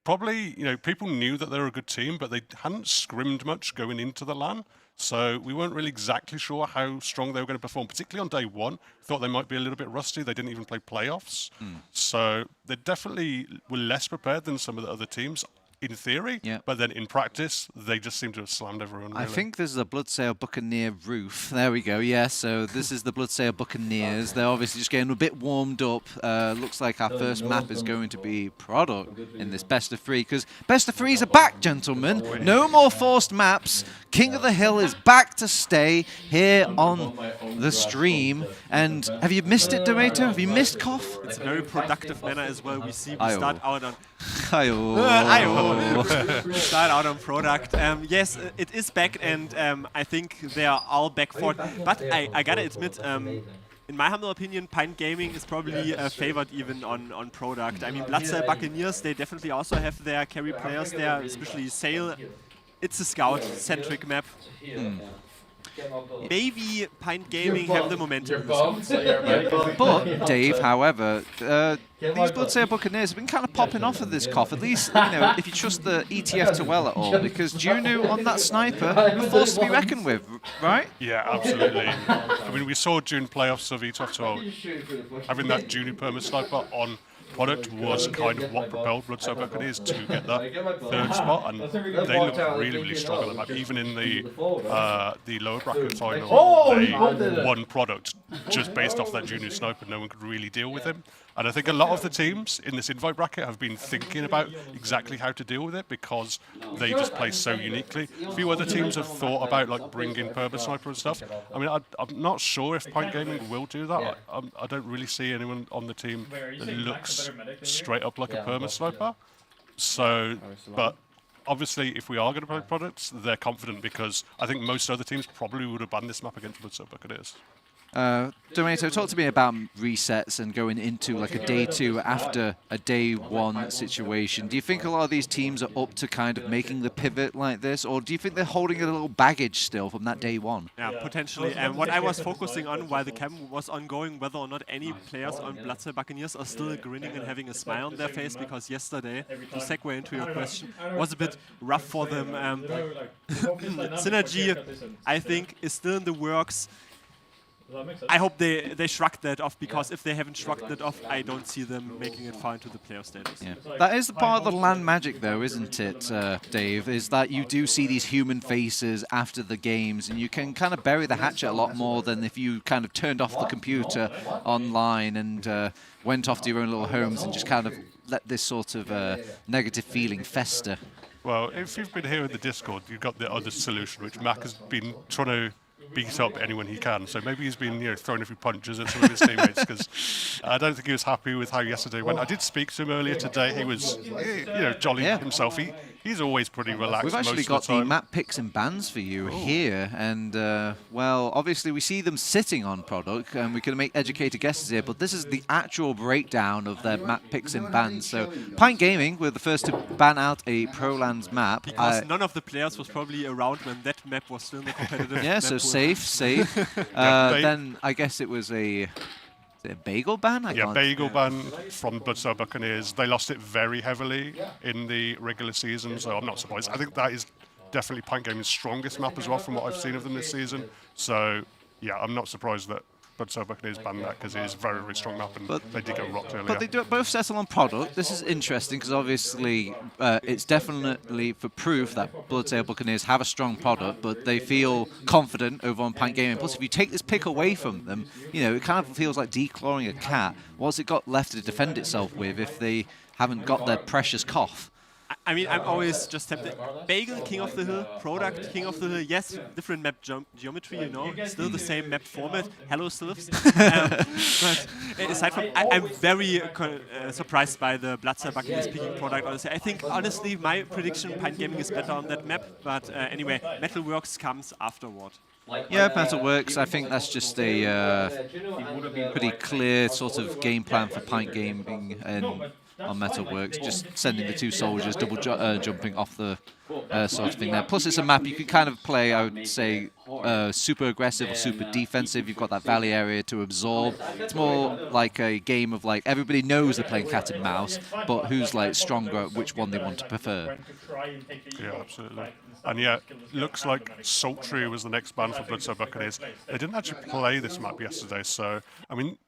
Probably, you know, people knew that they were a good team, but they hadn't scrimmed much going into the LAN. So we weren't really exactly sure how strong they were going to perform, particularly on Day 1. Thought they might be a little bit rusty. They didn't even play playoffs. So they definitely were less prepared than some of the other teams in theory.
Yeah.
But then in practice, they just seem to have slammed everyone, really.
I think this is a Bloodsail Buccaneer roof. There we go. Yeah, so this is the Bloodsail Buccaneers. They're obviously just getting a bit warmed up. Looks like our first map is going to be Product in this best of 3, because best of 3s are back, gentlemen. No more forced maps. King of the Hill is back to stay here on the stream. And have you missed it, Domato? Have you missed Koff?
It's a very productive manner as well. We see we start out on... start out on Product. Yes, it is back, and I think they are all back for it. But I gotta admit, in my humble opinion, Pint Gaming is probably favored even on Product. I mean, Bloodsail Buccaneers, they definitely also have their carry players there, especially Sail. It's a scout-centric map. Maybe Pint Gaming have the momentum.
But, Dave, however, these Bloodsail Buccaneers have been kind of popping off of this Koff, at least, you know, if you trust the ETF to well at all, because Juno on that sniper, a force to be reckoned with, right?
Yeah, absolutely. I mean, we saw June playoffs of ETF 12. Having that Juno perma sniper on Product was kind of what propelled Bloodsail Buccaneers to get that 3rd spot, and they looked really, really strong on the map. Even in the lower bracket final, they won Product just based off that junior sniper. No one could really deal with him. And I think a lot of the teams in this invite bracket have been thinking about exactly how to deal with it because they just play so uniquely. A few other teams have thought about like bringing Perma Sniper and stuff. I mean, I'm not sure if Pint Gaming will do that. I don't really see anyone on the team that looks straight up like a Perma Sniper. So, but obviously, if we are going to play products, they're confident because I think most other teams probably would have banned this map against Bloodsail Buccaneers.
Donato, talk to me about resets and going into like a day 2 after a day 1 situation. Do you think a lot of these teams are up to kind of making the pivot like this, or do you think they're holding a little baggage still from that day 1?
Yeah, potentially. And what I was focusing on while the cam was ongoing, whether or not any players on Bloodstone Buccaneers are still grinning and having a smile on their face, because yesterday, to segue into your question, was a bit rough for them. Synergy, I think, is still in the works. I hope they shrug that off, because if they haven't shrugged that off, I don't see them making it far into the playoff status.
Yeah. That is the part of the LAN magic, though, isn't it, Dave? Is that you do see these human faces after the games, and you can kind of bury the hatchet a lot more than if you kind of turned off the computer online and went off to your own little homes and just kind of let this sort of negative feeling fester.
Well, if you've been here in the Discord, you've got the other solution, which Mac has been trying to beat up anyone he can. So maybe he's been, throwing a few punches at some of his teammates, because I don't think he was happy with how yesterday went. I did speak to him earlier today. He was, jolly himself. He's always pretty relaxed.
We've actually
most
got
of the time.
map picks and bans for you here, and well, obviously we see them sitting on product, and we can make educated guesses here, but this is the actual breakdown of their map picks and bans. So Pint Gaming were the first to ban out a Pro-Lands map.
Because none of the players was probably around when that map was still in the competitive
yeah,
map
so
pool.
safe. Then I guess it was a bagel ban?
Bagel ban from Bloodstone Buccaneers. They lost it very heavily in the regular season, so I'm not surprised. I think that is definitely Pint Gaming's strongest map as well from what I've seen of them this season. So, yeah, I'm not surprised that Bloodstone Buccaneers banned that, because it is a very, very strong map, and they did get rocked earlier.
But they do both settle on product. This is interesting, because obviously it's definitely for proof that Bloodstone Buccaneers have a strong product, but they feel confident over on Pint Gaming. Plus, if you take this pick away from them, it kind of feels like declawing a cat. What's it got left to defend itself with if they haven't got their precious cough?
I mean, I'm always just tempted. Bagel, King of the Hill, Product, King of the Hill. Yes, different map geometry, still the same map format. Hello, Sylphs. But aside from, I'm very surprised by the Bloodstone Buccaneers picking Product, honestly. I think, honestly, my prediction, Pint Gaming is better on that map. But anyway, Metalworks comes afterward.
Yeah, Metalworks, I think that's just a pretty clear sort of game plan for Pint Gaming and on Metalworks, just sending the 2 soldiers, double jumping off the sort of thing there. Plus, it's a map you can kind of play, I would say, super aggressive or super defensive. You've got that valley area to absorb. It's more like a game of like everybody knows they're playing cat and mouse, but who's like stronger at which one they want to prefer.
Yeah, absolutely. And yeah, looks like Sultry was the next ban for Bloodstone Buccaneers. They didn't actually play this map yesterday, so I mean.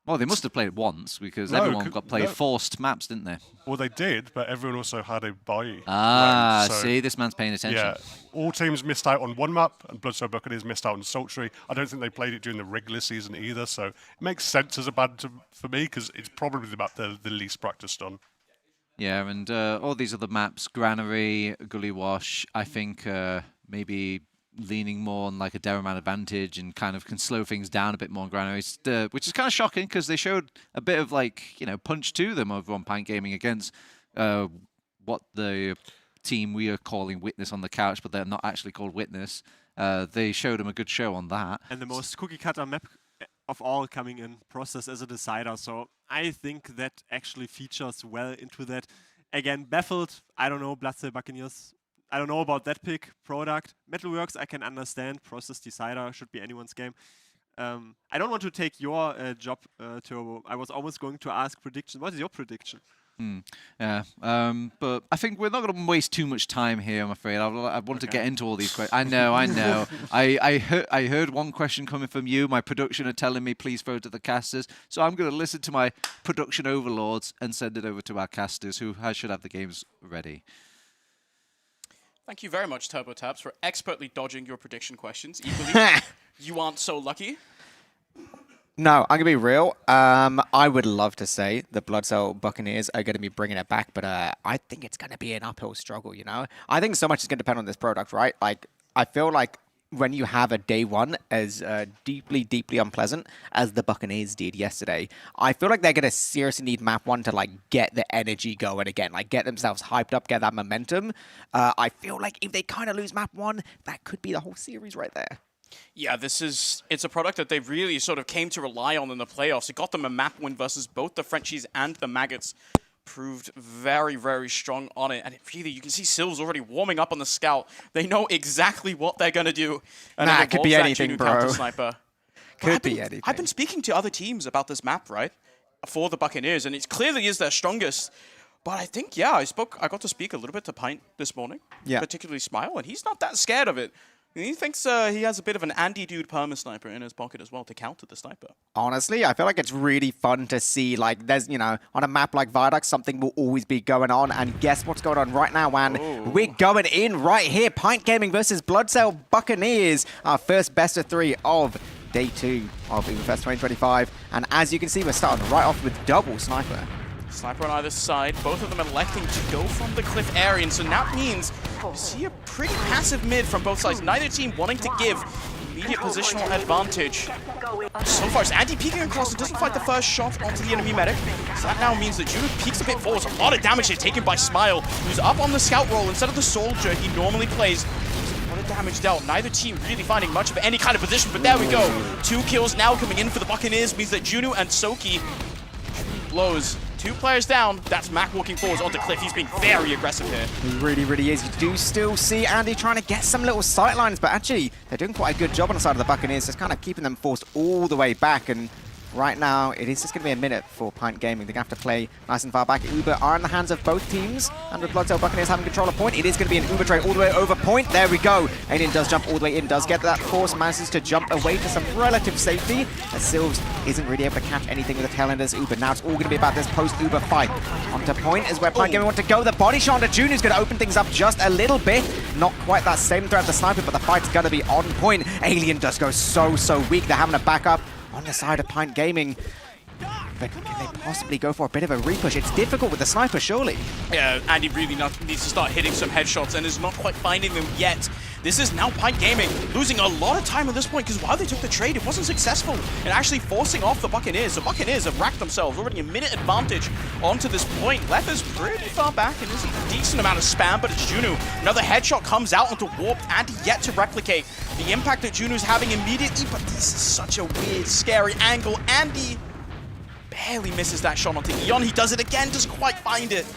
Well, they must have played it once, because everyone got played forced maps, didn't they?
Well, they did, but everyone also had a bye.
Ah, see, this man's paying attention.
Yeah, all teams missed out on one map, and Bloodstone Buccaneers missed out on Sultry. I don't think they played it during the regular season either, so it makes sense as a ban for me, because it's probably the map they're the least practiced on.
Yeah, and all these other maps, Granary, Gully Wash, I think maybe leaning more on like a Derriman advantage and kind of can slow things down a bit more on Granary, which is kind of shocking, because they showed a bit of like, punch to them over on Pint Gaming against what the team we are calling Witness on the couch, but they're not actually called Witness. They showed them a good show on that.
And the most cookie-cutter map of all coming in, Process as a decider, so I think that actually features well into that. Again, baffled, I don't know, Bloodstone Buccaneers. I don't know about that pick. Product. Metalworks, I can understand. Process Decider should be anyone's game. I don't want to take your job, Turbo. I was almost going to ask prediction. What is your prediction?
Yeah, but I think we're not going to waste too much time here, I'm afraid. I want to get into all these questions. I know. I heard one question coming from you. My production are telling me, please throw it to the casters. So I'm going to listen to my production overlords and send it over to our casters, who should have the games ready.
Thank you very much, TurboTabs, for expertly dodging your prediction questions. Equally, you aren't so lucky.
No, I'm going to be real. I would love to say the Bloodstone Buccaneers are going to be bringing it back, but I think it's going to be an uphill struggle, I think so much is going to depend on this product, right? Like, I feel like when you have a day 1 as deeply, deeply unpleasant as the Buccaneers did yesterday, I feel like they're going to seriously need map 1 to like get the energy going again, like get themselves hyped up, get that momentum. I feel like if they kind of lose map 1, that could be the whole series right there.
Yeah, it's a product that they really sort of came to rely on in the playoffs. It got them a map win versus both the Frenchies and the Maggots. Proved very, very strong on it. And it really, you can see Silv's already warming up on the scout. They know exactly what they're going to do. And
Nah, it could be anything, bro.
Sniper.
Could be anything.
I've been speaking to other teams about this map, right? For the Buccaneers, and it clearly is their strongest. But I think, yeah, I got to speak a little bit to Pint this morning.
Yeah.
Particularly Smile, and he's not that scared of it. He thinks he has a bit of an Andy Dude perma sniper in his pocket as well to counter the sniper.
Honestly, I feel like it's really fun to see, like, there's, on a map like Viaduct, something will always be going on. And guess what's going on right now, man? We're going in right here. Pint Gaming versus Bloodsail Buccaneers. Our first best of 3 of Day 2 of UBERFEST 2025. And as you can see, we're starting right off with double sniper.
Sniper on either side, both of them electing to go from the cliff area, and so that means you see a pretty passive mid from both sides. Neither team wanting to give immediate positional advantage. So far, it's Andy peeking across and doesn't fight the first shot onto the enemy medic. So that now means that Juno peeks a bit forward. A lot of damage here taken by Smile, who's up on the scout roll instead of the soldier he normally plays. A lot of damage dealt. Neither team really finding much of any kind of position, but there we go. 2 kills now coming in for the Buccaneers means that Juno and Soki blows. 2 players down. That's Mac walking forwards onto Cliff. He's being very aggressive here.
He really, really is. You do still see Andy trying to get some little sight lines, but actually, they're doing quite a good job on the side of the Buccaneers, just kind of keeping them forced all the way back. And right now, it is just going to be a minute for Pint Gaming. They're going to have to play nice and far back. Uber are in the hands of both teams, and with Bloodsail Buccaneers having control of point, it is going to be an Uber trade all the way over point. There we go. Alien does jump all the way in, does get that force, manages to jump away to some relative safety, as Silvs isn't really able to catch anything with the tail end as Uber. Now it's all going to be about this post-Uber fight. Onto point is where Pint Gaming want to go. The body shot onto June is going to open things up just a little bit. Not quite that same threat of the sniper, but the fight's going to be on point. Alien does go so weak. They're having to back up on the side of Pint Gaming. But can they possibly go for a bit of a repush? It's difficult with the sniper, surely.
Yeah, Andy really needs to start hitting some headshots and is not quite finding them yet. This is now Pint Gaming losing a lot of time at this point because while they took the trade, it wasn't successful in actually forcing off the Buccaneers. The Buccaneers have racked themselves already a minute advantage onto this point. Left is pretty far back and there's a decent amount of spam, but it's Juno. Another headshot comes out onto Warped. Andy yet to replicate the impact that Juno's having immediately, but this is such a weird, scary angle. Andy barely misses that shot onto Eon. He does it again, doesn't quite find it.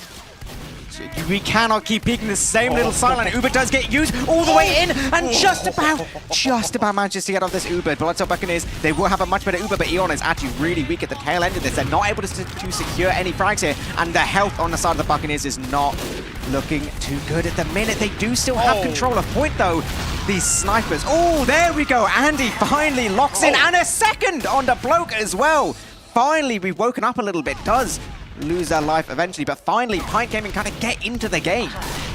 We cannot keep peeking the same little sideline. Uber does get used all the way in and just about manages to get off this Uber. Bloodsail Buccaneers, they will have a much better Uber, but Eon is actually really weak at the tail end of this. They're not able to secure any frags here, and the health on the side of the Buccaneers is not looking too good at the minute. They do still have control of point, though. These snipers. Oh, there we go. Andy finally locks in, and a second on the bloke as well. Finally, we've woken up a little bit. Does lose their life eventually, but finally Pint Gaming kind of get into the game.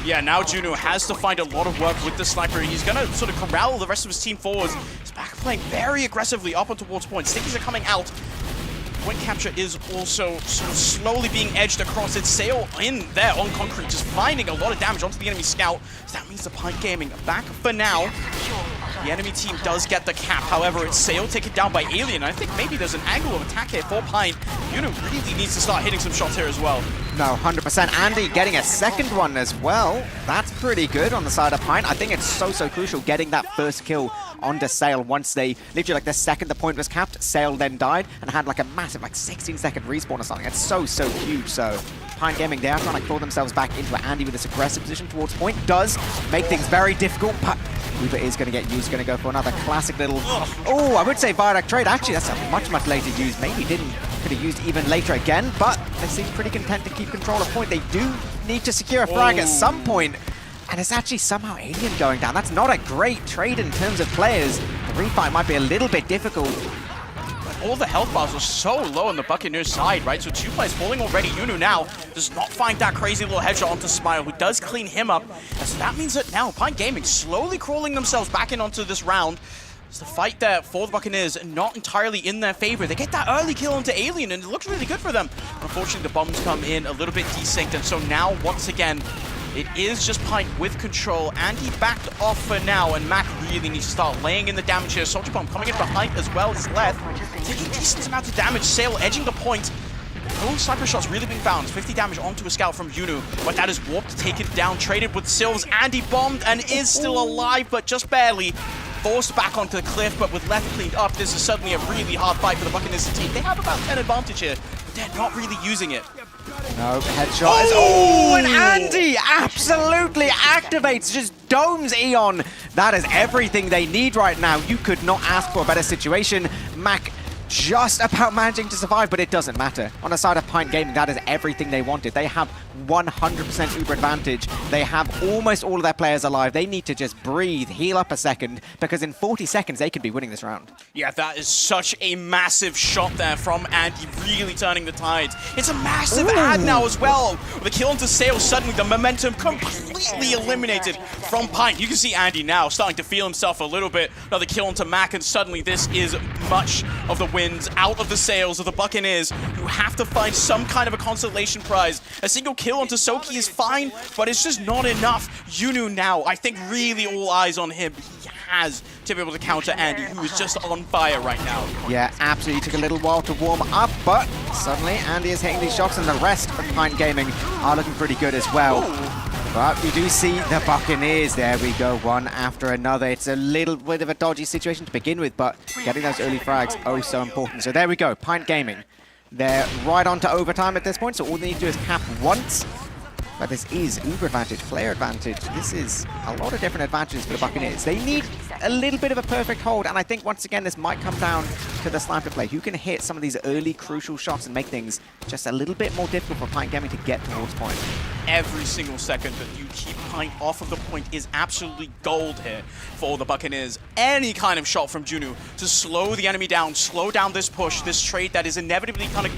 Yeah, now Juno has to find a lot of work with the sniper. He's going to sort of corral the rest of his team forwards. He's back playing very aggressively up and towards point. Stickies are coming out. Point capture is also sort of slowly being edged across. It's Sail in there on concrete, just finding a lot of damage onto the enemy scout. So that means the Pint Gaming back for now. The enemy team does get the cap. However, it's Sail taken down by Alien. I think maybe there's an angle of attack here for Pint. Juno really needs to start hitting some shots here as well.
No, 100%. Andy getting a second one as well. That's pretty good on the side of Pint. I think it's so crucial getting that first kill onto Sail once they, literally like the second the point was capped, Sail then died and had like a massive like 16-second respawn or something. It's so huge. So Pint Gaming, they are trying to claw themselves back into it. Andy with this aggressive position towards point does make things very difficult, but Uber is going to get used, going to go for another classic little, I would say Viaduct trade. Actually, that's a much later use. Maybe could have used even later again, but they seem pretty content to keep control of point. They do need to secure a frag at some point, and it's actually somehow Alien going down. That's not a great trade in terms of players. The refight might be a little bit difficult.
All the health bars are so low on the Buccaneers side, right? So 2 players falling already. Yuno now does not find that crazy little headshot onto Smile, who does clean him up. And so that means that now Pint Gaming slowly crawling themselves back in onto this round. It's the fight there for the Buccaneers not entirely in their favor. They get that early kill onto Alien, and it looks really good for them. Unfortunately, the bombs come in a little bit desynced, and so now, once again, it is just Pint with control. Andy backed off for now, and Mac really needs to start laying in the damage here. Soldier Bomb coming in behind as well as left. Taking decent amount of damage. Sail edging the point. No sniper shots really being found. 50 damage onto a scout from Yuno, but that is Warped, taken down, traded with Silvs. Andy bombed and is still alive, but just barely. forced back onto the cliff, but with left cleaned up, this is suddenly a really hard fight for the Buccaneers to take. They have about 10 advantage here, but they're not really using it.
No, headshot is... Oh, and Andy absolutely activates, just domes Eon. That is everything they need right now. You could not ask for a better situation. Mac just about managing to survive, but it doesn't matter. On the side of Pint Gaming, that is everything they wanted. They have 100% Uber advantage. They have almost all of their players alive. They need to just breathe, heal up a second, because in 40 seconds, they could be winning this round.
Yeah, that is such a massive shot there from Andy, really turning the tides. It's a massive ad now as well. With the kill onto Sales, suddenly the momentum completely eliminated from Pint. You can see Andy now starting to feel himself a little bit. Another kill onto Mac, and suddenly this is much of the wins out of the sails of the Buccaneers, who have to find some kind of a consolation prize. A single kill onto Soki is fine, but it's just not enough. Yunu now, I think really all eyes on him. He has to be able to counter Andy, who is just on fire right now.
Yeah, absolutely. Took a little while to warm up, but suddenly Andy is hitting these shots, and the rest of Pint Gaming are looking pretty good as well. But we do see the Buccaneers. There we go, one after another. It's a little bit of a dodgy situation to begin with, but getting those early frags, oh so important. So there we go, Pint Gaming. They're right on to overtime at this point, so all they need to do is cap once. But this is Uber advantage, player advantage. This is a lot of different advantages for the Buccaneers. They need a little bit of a perfect hold, and I think once again this might come down to the sniper play. Who can hit some of these early crucial shots and make things just a little bit more difficult for Pint Gaming to get towards point.
Every single second that you keep Pint off of the point is absolutely gold here for the Buccaneers. Any kind of shot from Junu to slow the enemy down, slow down this push, this trade that is inevitably kind of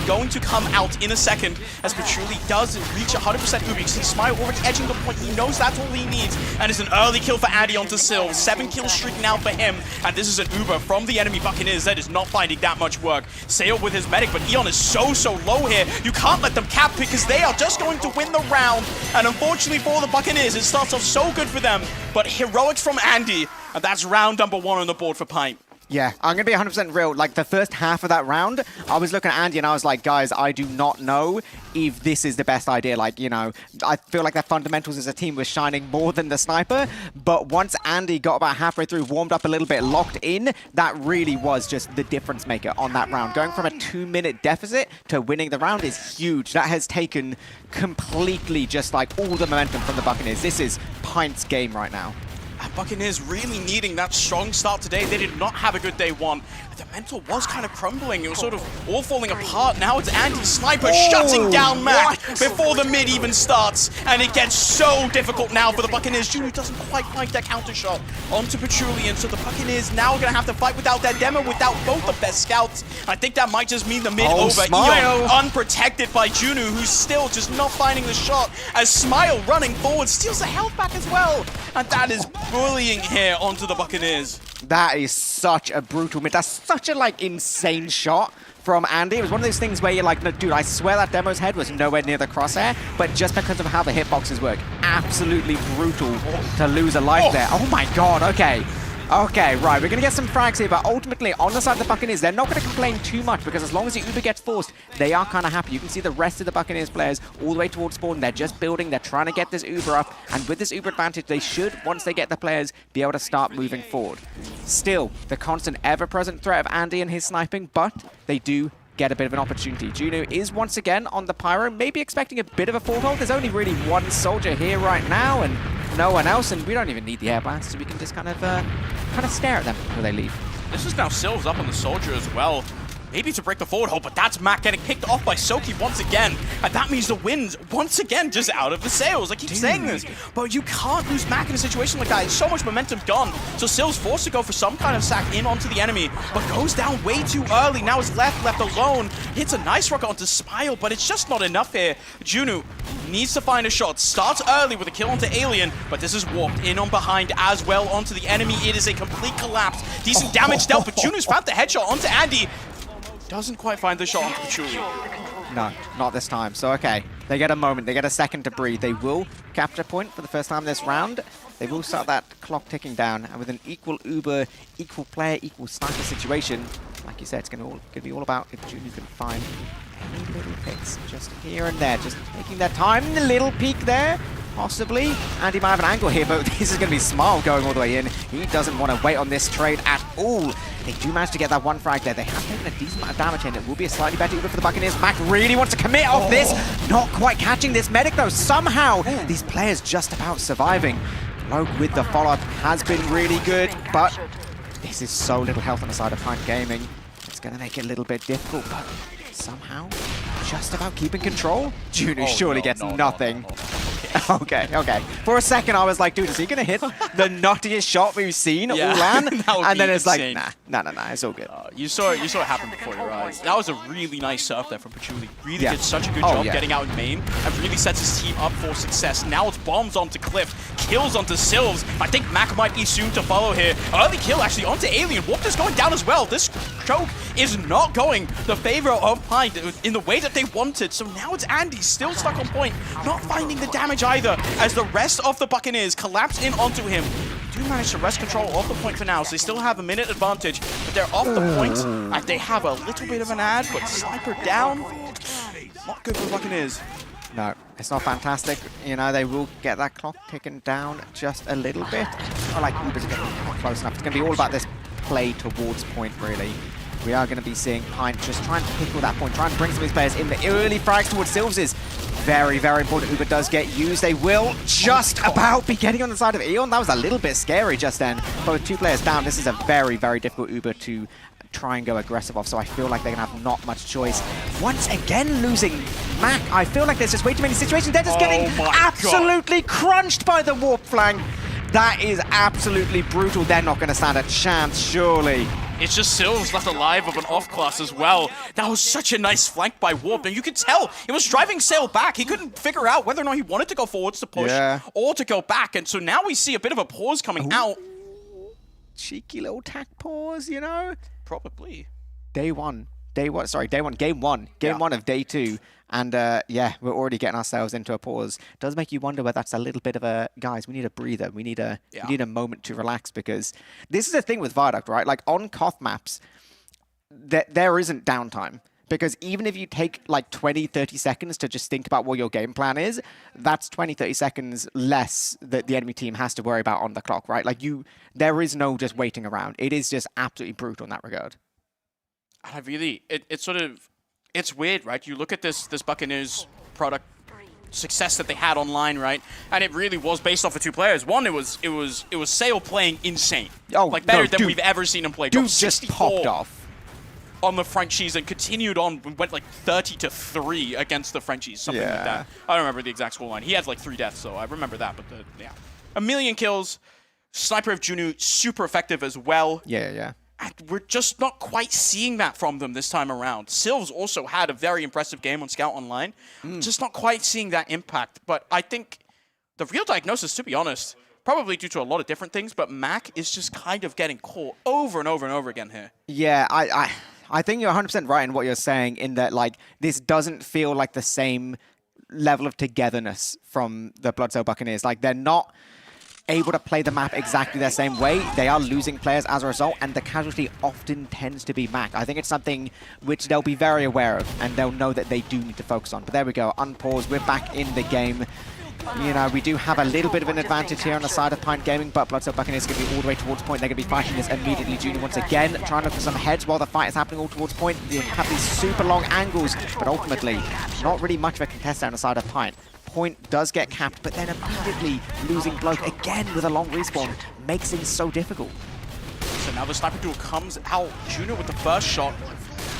going to come out in a second, as Patchouli does reach 100% Uber. You see Smile already edging the point. He knows that's all he needs, and it's an early kill for Addy onto Sil. 7-kill streak now for him, and this is an Uber from the enemy Buccaneers that is not finding that much work. Sale with his medic, but Eon is so low here. You can't let them cap because they are just going to win the round, and unfortunately for the Buccaneers, it starts off so good for them, but heroics from Andy, and that's round number 1 on the board for Pint.
Yeah, I'm going to be 100% real. Like, the first half of that round, I was looking at Andy and I was like, guys, I do not know if this is the best idea. Like, you know, I feel like their fundamentals as a team was shining more than the sniper. But once Andy got about halfway through, warmed up a little bit, locked in, that really was just the difference maker on that round. Going from a 2-minute deficit to winning the round is huge. That has taken completely just like all the momentum from the Buccaneers. This is Pint's game right now.
Buccaneers really needing that strong start today. They did not have a good day 1. The mental was kind of crumbling. It was sort of all falling apart. Now it's Andy Sniper shutting down Mac before the mid even starts. And it gets so difficult now for the Buccaneers. Junior doesn't quite find that counter shot onto Patchouli. And so the Buccaneers now are going to have to fight without their demo, without both of their scouts. I think that might just mean the mid over
Smile.
Eon, unprotected by Junu, who's still just not finding the shot. As Smile running forward steals the health back as well. And that is bullying here onto the Buccaneers.
That is such a brutal mid. That's such a, like, insane shot from Andy. It was one of those things where you're like, no, dude, I swear that demo's head was nowhere near the crosshair, but just because of how the hitboxes work, absolutely brutal to lose a life there. Oh my god, okay. Okay, right, we're going to get some frags here, but ultimately, on the side of the Buccaneers, they're not going to complain too much, because as long as the Uber gets forced, they are kind of happy. You can see the rest of the Buccaneers players all the way towards spawn. They're just building, they're trying to get this Uber up, and with this Uber advantage, they should, once they get the players, be able to start moving forward. Still, the constant, ever-present threat of Andy and his sniping, but they do get a bit of an opportunity. Juno is once again on the Pyro, maybe expecting a bit of a foothold. There's only really one soldier here right now, and no one else, and we don't even need the air blast, so we can just kind of stare at them before they leave.
This is now Sills up on the soldier as well. Maybe to break the forward hold, but that's Mac getting picked off by Soki once again. And that means the wind's once again just out of the sails. I keep saying this, but you can't lose Mac in a situation like that. It's so much momentum gone. So Sills forced to go for some kind of sack in onto the enemy, but goes down way too early. Now it's left alone. Hits a nice rocket onto Smile, but it's just not enough here. Junu needs to find a shot. Starts early with a kill onto Alien, but this is warped in on behind as well onto the enemy. It is a complete collapse. Decent damage dealt, but Junu's found the headshot onto Andy. Doesn't quite find the shot onto Patchouli.
No, not this time. So, okay, they get a moment. They get a second to breathe. They will capture point for the first time this round. They will start that clock ticking down. And with an equal Uber, equal player, equal sniper situation, like you said, it's going to be all about if Junior can find any little hits just here and there. Just taking their time. The little peek there. Possibly. Andy might have an angle here, but this is going to be Smile going all the way in. He doesn't want to wait on this trade at all. They do manage to get that one frag there. They have taken a decent amount of damage in. It will be a slightly better Uber for the Buccaneers. Mac really wants to commit off this. Not quite catching this medic, though. Somehow, these players just about surviving. Logue with the follow-up has been really good, but this is so little health on the side of Pint Gaming. It's going to make it a little bit difficult, but somehow just about keeping control. Juno surely gets nothing. Okay. For a second, I was like, dude, is he going to hit the nuttiest shot we've seen at Ulan? And then it's
insane.
like, nah, it's all good.
You saw it happen before your eyes. That was a really nice surf there from Patchouli. Really did such a good job getting out in main and really sets his team up for success. Now it's bombs onto Cliff, kills onto Sylvs. I think Mac might be soon to follow here. Early kill actually onto Alien. Warp is going down as well. This choke is not going the favor of Pint in the way that they wanted. So now it's Andy still stuck on point, not finding the damage either, as the rest of the Buccaneers collapse in onto him. They do manage to wrest control off the point for now, so they still have a minute advantage, but they're off the point. They have a little bit of an ad, but Sniper down. Not good for the Buccaneers.
No, it's not fantastic. You know, they will get that clock ticking down just a little bit. I like Uber's getting close enough. It's going to be all about this play towards point, really. We are going to be seeing Pint just trying to pickle that point, trying to bring some of these players in. The early frags towards Sylvs is very, very important. Uber does get used. They will just about be getting on the side of Eon. That was a little bit scary just then. But with 2 players down, this is a very, very difficult Uber to try and go aggressive off. So I feel like they're going to have not much choice. Once again losing Mac, I feel like there's just way too many situations. They're just getting absolutely crunched by the warp flank. That is absolutely brutal. They're not going to stand a chance, surely.
It's just Sylvs left alive of an off-class as well. That was such a nice flank by Warp, and you could tell it was driving Sail back. He couldn't figure out whether or not he wanted to go forwards to push or to go back, and so now we see a bit of a pause coming out.
Cheeky little tack pause, you know?
Probably.
Game one of day 2. And yeah, we're already getting ourselves into a pause. Does make you wonder whether that's a little bit of a, guys, we need a breather. We need a moment to relax, because this is the thing with Viaduct, right? Like on Koth maps, there isn't downtime. Because even if you take like 20, 30 seconds to just think about what your game plan is, that's 20, 30 seconds less that the enemy team has to worry about on the clock, right? Like there is no just waiting around. It is just absolutely brutal in that regard.
I really, it's weird, right? You look at this Buccaneers product success that they had online, right? And it really was based off of 2 players. One, it was Sail playing insane. Like better than we've ever seen him play.
Dude just popped off
on the Frenchies and continued on, went like 30-3 against the Frenchies, something like that. I don't remember the exact scoreline. He had like 3 deaths, so I remember that. But a million kills. Sniper of Juno super effective as well.
Yeah.
And we're just not quite seeing that from them this time around. Sylvs also had a very impressive game on Scout Online. Just not quite seeing that impact. But I think the real diagnosis, to be honest, probably due to a lot of different things, but Mac is just kind of getting caught over and over and over again here.
Yeah, I think you're 100% right in what you're saying, in that like this doesn't feel like the same level of togetherness from the Bloodsail Buccaneers. Like they're not able to play the map exactly the same way. They are losing players as a result, and the casualty often tends to be Mac. I think it's something which they'll be very aware of, and they'll know that they do need to focus on. But there we go, unpause, we're back in the game. You know, we do have a little bit of an advantage here on the side of Pint Gaming, but Bloodsail Buccaneers are going to be all the way towards point. They're going to be fighting this immediately. Junior once again trying to look for some heads while the fight is happening all towards point. You have these super long angles, but ultimately not really much of a contest on the side of Pint. Point does get capped, but then immediately losing Bloke again with a long respawn makes things so difficult.
So now the sniper duel comes out. Juno with the first shot.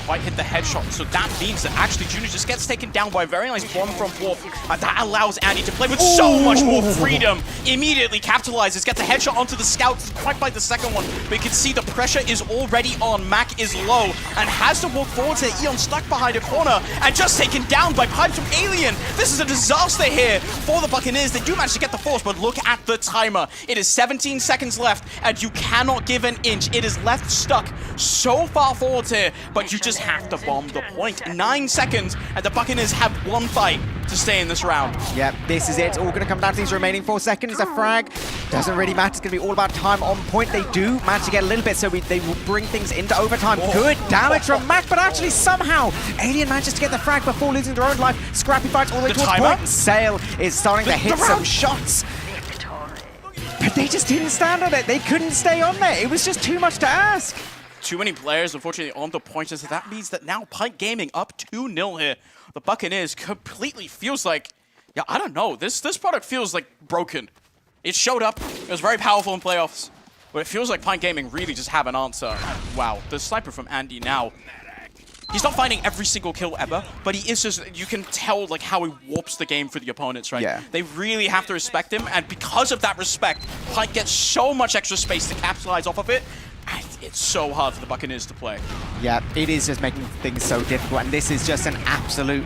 Quite hit the headshot, so that means that actually Juno just gets taken down by a very nice bomb from Warp. That allows Andy to play with so much more freedom. Immediately capitalizes, gets a headshot onto the scout, quite by the second one, but you can see the pressure is already on. Mac is low and has to walk forward to Eon, stuck behind a corner and just taken down by pipes from Alien. This is a disaster here for the Buccaneers. They do manage to get the force, but look at the timer. It is 17 seconds left and you cannot give an inch. It is left stuck so far forward here, but you just just have to bomb the point. 9 seconds, and the Buccaneers have one fight to stay in this round.
Yep, this is it. It's all going to come down to these remaining 4 seconds. The frag doesn't really matter. It's going to be all about time on point. They do manage to get a little bit, so they will bring things into overtime. Good damage from Mac, but actually somehow Alien manages to get the frag before losing their own life. Scrappy fights all the way towards point. Sail is starting to hit some shots. But they just didn't stand on it. They couldn't stay on there. It was just too much to ask.
Too many players, unfortunately, on the points, so that means that now Pint Gaming up 2-0 here. The Buccaneers completely feels like, yeah, I don't know. This product feels like broken. It showed up. It was very powerful in playoffs. But it feels like Pint Gaming really just have an answer. Wow, the sniper from Andy now. He's not finding every single kill ever, but he is just, you can tell like how he warps the game for the opponents, right?
Yeah.
They really have to respect him, and because of that respect, Pint gets so much extra space to capitalize off of it, and it's so hard for the Buccaneers to play.
Yeah, it is just making things so difficult, and this is just an absolute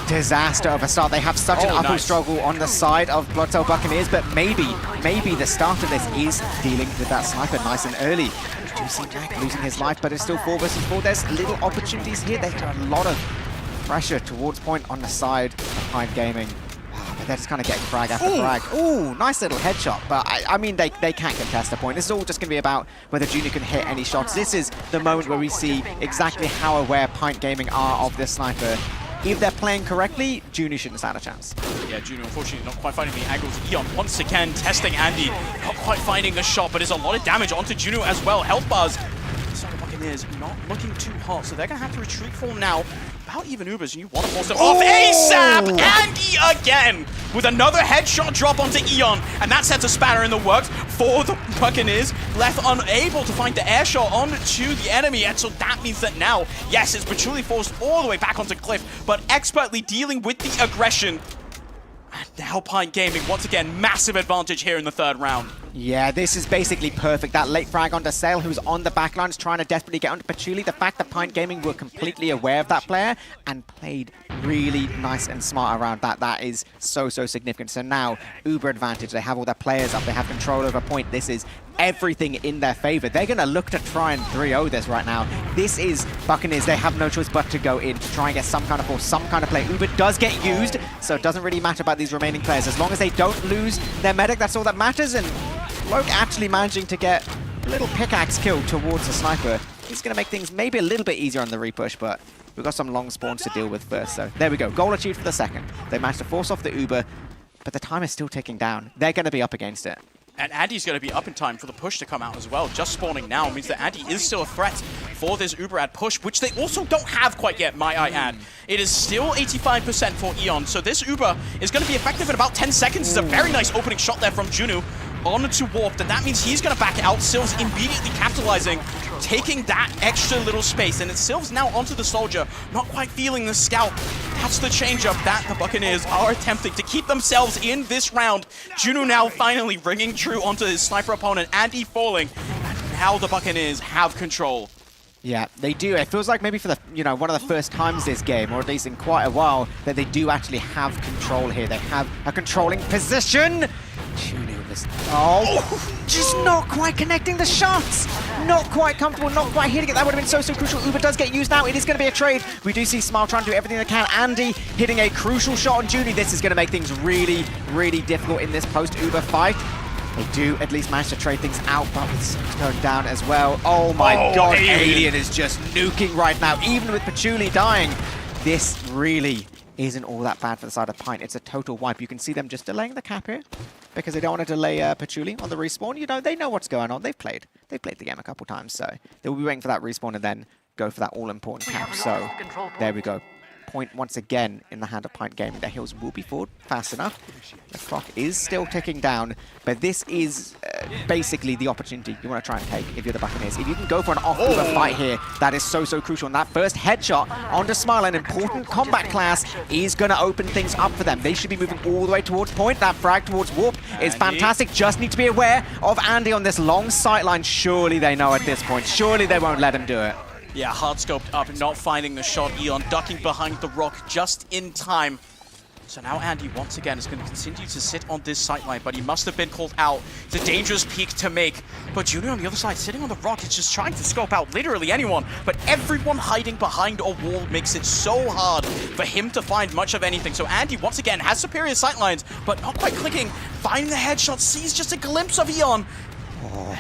disaster of a start. They have such an uphill struggle on the side of Bloodtail Buccaneers, but maybe the start of this is dealing with that sniper nice and early. We do see Jack losing his life, but it's still 4 versus 4. There's little opportunities here. There's a lot of pressure towards point on the side of Pint Gaming. But they're just kind of getting frag after frag. Ooh, nice little headshot. But I mean, they can't contest a point. This is all just going to be about whether Junior can hit any shots. This is the moment where we see exactly how aware Pint Gaming are of this sniper. If they're playing correctly, Junior shouldn't stand a chance.
Yeah, Junior unfortunately not quite finding the angles. Eon once again testing Andy. Not quite finding the shot, but there's a lot of damage onto Junior as well. Health bars. So the Buccaneers not looking too hot, so they're going to have to retreat form now. About even Ubers, and you want to force them off ASAP! Andy again with another headshot drop onto Eon, and that sets a spanner in the works for the Buccaneers, left unable to find the air shot onto the enemy, and so that means that now, yes, it's Patchouli forced all the way back onto Cliff, but expertly dealing with the aggression. And now Pint Gaming, once again, massive advantage here in the 3rd round.
Yeah, this is basically perfect. That late frag onto Sail, who's on the backlines trying to desperately get onto Patchouli. The fact that Pint Gaming were completely aware of that player and played really nice and smart around that is so significant. So now, Uber advantage. They have all their players up. They have control over point. This is everything in their favor. They're going to look to try and 3-0 this right now. This is Buccaneers. They have no choice but to go in to try and get some kind of force, some kind of play. Uber does get used, so it doesn't really matter about these remaining players. As long as they don't lose their medic, that's all that matters. And Loke actually managing to get a little pickaxe kill towards the sniper. He's going to make things maybe a little bit easier on the repush, but we've got some long spawns to deal with first. So there we go. Goal achieved for the 2nd. They managed to force off the Uber, but the time is still ticking down. They're going to be up against it.
And Andy's going to be up in time for the push to come out as well. Just spawning now means that Andy is still a threat for this Uber ad push, which they also don't have quite yet, might I add. It is still 85% for Eon, so this Uber is going to be effective in about 10 seconds. It's a very nice opening shot there from Junu onto Warp, and that means he's going to back out. Sylv's immediately capitalizing, taking that extra little space, and it's Sylv's now onto the Soldier, not quite feeling the scout. That's the change-up that the Buccaneers are attempting to keep themselves in this round. Junu now finally ringing true onto his sniper opponent, Andy falling, and now the Buccaneers have control.
Yeah, they do. It feels like maybe for the, one of the first times this game, or at least in quite a while, that they do actually have control here. They have a controlling position. Just not quite connecting the shots. Not quite comfortable, not quite hitting it. That would have been so crucial. Uber does get used now. It is going to be a trade. We do see Smile trying to do everything they can. Andy hitting a crucial shot on Junie. This is going to make things really difficult in this post-Uber fight. They do at least manage to trade things out, but with Six going down as well. Oh my god, Alien is just nuking right now. Even with Patchouli dying, this really isn't all that bad for the side of Pint. It's a total wipe. You can see them just delaying the cap here because they don't want to delay Patchouli on the respawn. They know what's going on. They've played the game a couple times, so they'll be waiting for that respawn and then go for that all-important cap. So there we go. Point once again in the hand of Pint Gaming. Their heals will be forward fast enough. The clock is still ticking down, but this is basically the opportunity you want to try and take if you're the Buccaneers. If you can go for an off-Uber fight here, that is so crucial. And that first headshot onto Smile, an important combat class, is going to open things up for them. They should be moving all the way towards point. That frag towards Warp is fantastic. Just need to be aware of Andy on this long sight line. Surely they know at this point. Surely they won't let him do it.
Yeah, hard scoped up and not finding the shot. Eon ducking behind the rock just in time. So now Andy, once again, is going to continue to sit on this sideline, but he must have been called out. It's a dangerous peek to make. But Junior on the other side, sitting on the rock, is just trying to scope out literally anyone. But everyone hiding behind a wall makes it so hard for him to find much of anything. So Andy, once again, has superior sightlines, but not quite clicking. Finding the headshot, sees just a glimpse of Eon.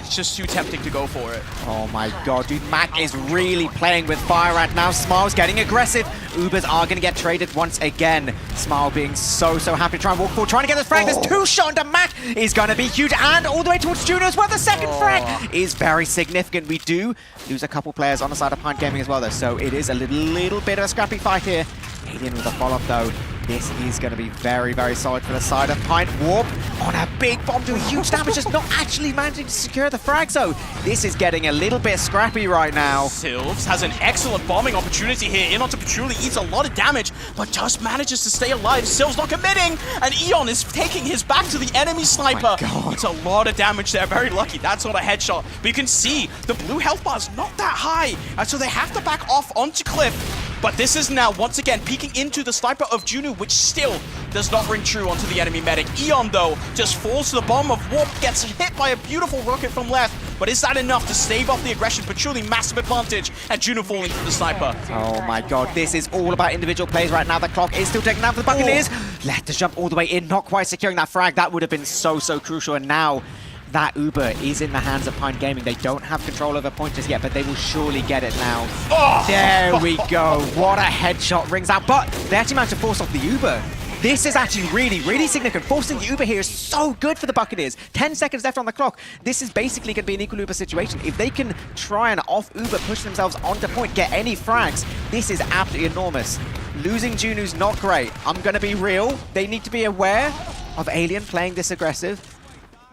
It's just too tempting to go for it.
Oh my god, dude, Mac is really playing with fire right now. Smile's getting aggressive. Ubers are going to get traded once again. Smile being so happy to try and walk forward, trying to get this frag. There's 2 shot into Mac is going to be huge, and all the way towards Juno as well. The second frag is very significant. We do lose a couple players on the side of Pint Gaming as well, though, so it is a little bit of a scrappy fight here. Alien with a follow-up, though. This is going to be very solid for the side of Pint. Warp on a big bomb, doing huge damage, just not actually managing to secure the frag. So this is getting a little bit scrappy right now.
Sylvs has an excellent bombing opportunity here. In onto Patchouli, eats a lot of damage, but just manages to stay alive. Sylvs not committing, and Eon is taking his back to the enemy sniper. It's a lot of damage there. Very lucky. That's not a headshot. But you can see the blue health bar is not that high, and so they have to back off onto Cliff. But this is now, once again, peeking into the sniper of Juno, which still does not ring true onto the enemy medic. Eon, though, just falls to the bomb of Warp, gets hit by a beautiful rocket from left. But is that enough to stave off the aggression? Patchouli, massive advantage, and Juno falling to the sniper.
Oh my god, this is all about individual plays right now. The clock is still ticking down for the Buccaneers. Let the jump all the way in, not quite securing that frag. That would have been so crucial, and now that Uber is in the hands of Pint Gaming. They don't have control over pointers yet, but they will surely get it now. There we go. What a headshot rings out, but they actually managed to force off the Uber. This is actually really significant. Forcing the Uber here is so good for the Buccaneers. 10 seconds left on the clock. This is basically going to be an equal Uber situation. If they can try and off Uber, push themselves onto point, get any frags, this is absolutely enormous. Losing Junu's not great. I'm going to be real. They need to be aware of Alien playing this aggressive.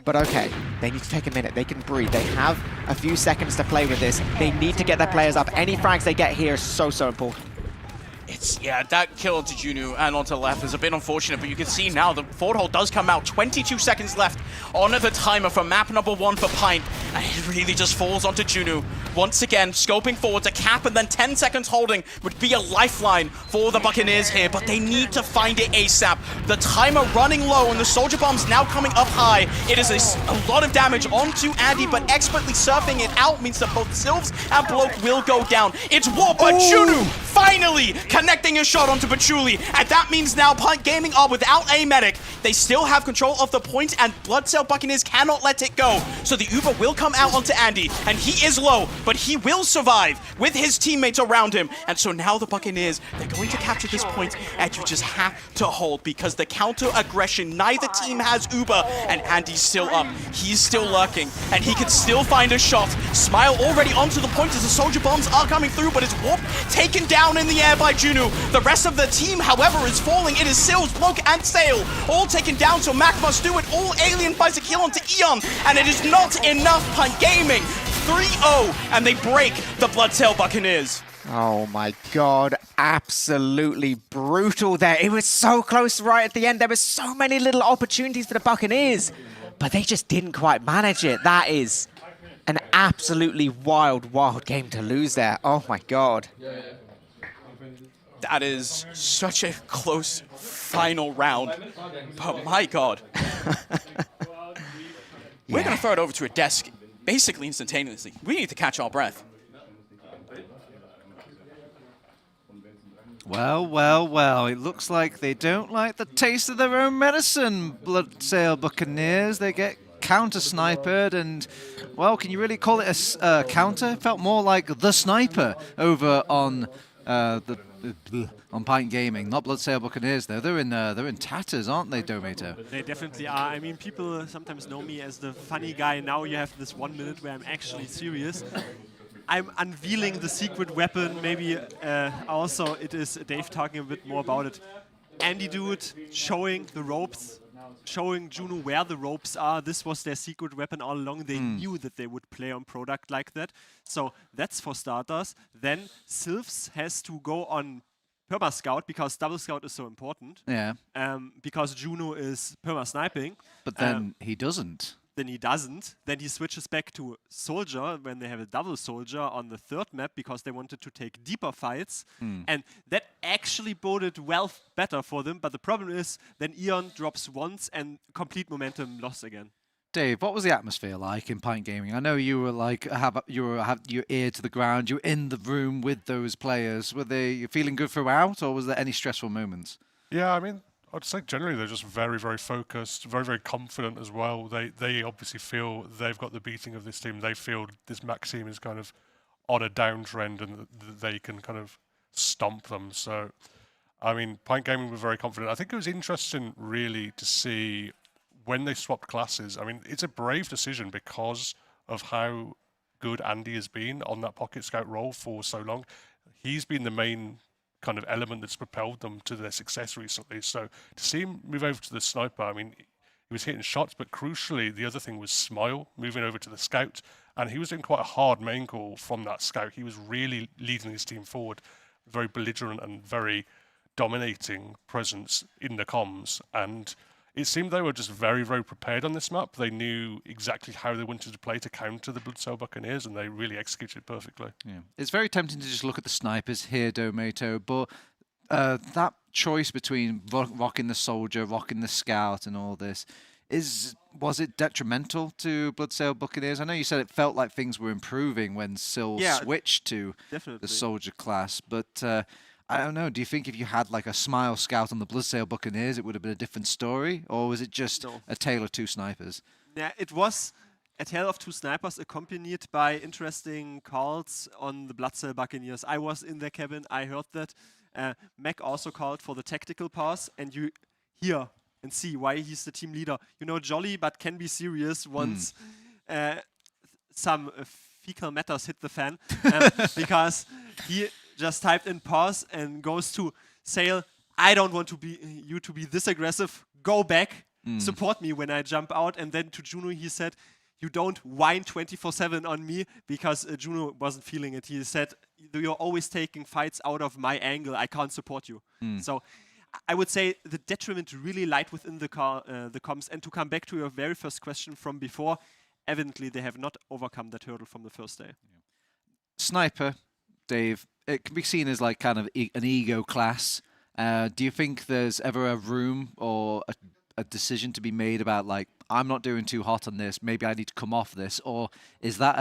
But okay, they need to take a minute. They can breathe. They have a few seconds to play with this. They need to get their players up. Any frags they get here is so important.
Yeah, that kill onto Juno and onto left is a bit unfortunate, but you can see now the forward hold does come out. 22 seconds left on the timer for map number 1 for Pint, and it really just falls onto Juno. Once again, scoping forward to cap, and then 10 seconds holding would be a lifeline for the Buccaneers here, but they need to find it ASAP. The timer running low, and the soldier bomb's now coming up high. It is a lot of damage onto Andy, but expertly surfing it out means that both Sylvs and Bloke will go down. It's Warp, but Juno finally connecting a shot onto Patchouli, and that means now Pint Gaming are without a medic. They still have control of the point, and Bloodsail Buccaneers cannot let it go. So the Uber will come out onto Andy, and he is low, but he will survive with his teammates around him. And so now the Buccaneers, they're going to capture this point, and you just have to hold, because the counter aggression, neither team has Uber, and Andy's still up. He's still lurking, and he can still find a shot. Smile already onto the point as the soldier bombs are coming through, but it's Warp taken down in the air by Juno. The rest of the team, however, is falling. It is Sylvs, Bloke, and Sail all taken down, so Mac must do it. All Alien finds a kill onto Eon, and it is not enough. Pint Gaming 3-0, and they break the Bloodsail Buccaneers.
Oh my god, absolutely brutal there. It was so close right at the end. There were so many little opportunities for the Buccaneers, but they just didn't quite manage it. That is an absolutely wild game to lose there. Oh my god.
That is such a close final round, but my god. We're going to throw it over to a desk basically instantaneously. We need to catch our breath.
Well, it looks like they don't like the taste of their own medicine, Bloodsail Buccaneers. They get counter-sniped, and, well, can you really call it a counter? It felt more like the sniper over on on Pint Gaming, not Bloodsail Buccaneers though. They're in tatters, aren't they, Domato?
They definitely are. I mean, people sometimes know me as the funny guy. Now you have this 1 minute where I'm actually serious. I'm unveiling the secret weapon. Maybe also it is Dave talking a bit more about it. Andy Dude showing the ropes, showing Juno where the ropes are. This was their secret weapon all along. They knew that they would play on product like that. So that's for starters. Then Sylvs has to go on Perma Scout because double scout is so important.
Yeah.
Because Juno is Perma sniping.
But then he doesn't.
then he doesn't. Then he switches back to Soldier when they have a double Soldier on the third map because they wanted to take deeper fights. And that actually boded well better for them. But the problem is then Eon drops once and complete momentum lost again.
Dave, what was the atmosphere like in Pint Gaming? I know you were like have your ear to the ground. You were in the room with those players. Were they feeling good throughout, or was there any stressful moments?
Yeah, I mean, I'd say generally they're just very, very focused, very, very confident as well. They obviously feel they've got the beating of this team. They feel this Max team is kind of on a downtrend and they can kind of stomp them. So, I mean, Pint Gaming were very confident. I think it was interesting really to see when they swapped classes. I mean, it's a brave decision because of how good Andy has been on that Pocket Scout role for so long. He's been the main kind of element that's propelled them to their success recently. So to see him move over to the Sniper, I mean, he was hitting shots, but crucially, the other thing was Smile, moving over to the Scout. And he was doing quite a hard main call from that Scout. He was really leading his team forward, very belligerent and very dominating presence in the comms. And it seemed they were just very, very prepared on this map. They knew exactly how they wanted to play to counter the Bloodsail Buccaneers, and they really executed perfectly.
Yeah. It's very tempting to just look at the snipers here, Domato, but that choice between rocking the Soldier, rocking the Scout, and all this, was it detrimental to Bloodsail Buccaneers? I know you said it felt like things were improving when Syl switched to the Soldier class, but I don't know. Do you think if you had like a Smile Scout on the Bloodsail Buccaneers, it would have been a different story? Or was it just a tale of two snipers?
Yeah, it was a tale of two snipers accompanied by interesting calls on the Bloodsail Buccaneers. I was in their cabin. I heard that. Mac also called for the tactical pause, and you hear and see why he's the team leader. You know, jolly but can be serious once some fecal matters hit the fan. Because he just typed in pause and goes to Sail, I don't want you to be this aggressive. Go back, support me when I jump out. And then to Juno he said, you don't whine 24/7 on me, because Juno wasn't feeling it. He said, you're always taking fights out of my angle. I can't support you. So I would say the detriment really lied within the comms. And to come back to your very first question from before, evidently they have not overcome that hurdle from the first day.
Sniper, Dave, it can be seen as like kind of an ego class. Do you think there's ever a room or a decision to be made about like, I'm not doing too hot on this, maybe I need to come off this? Or is that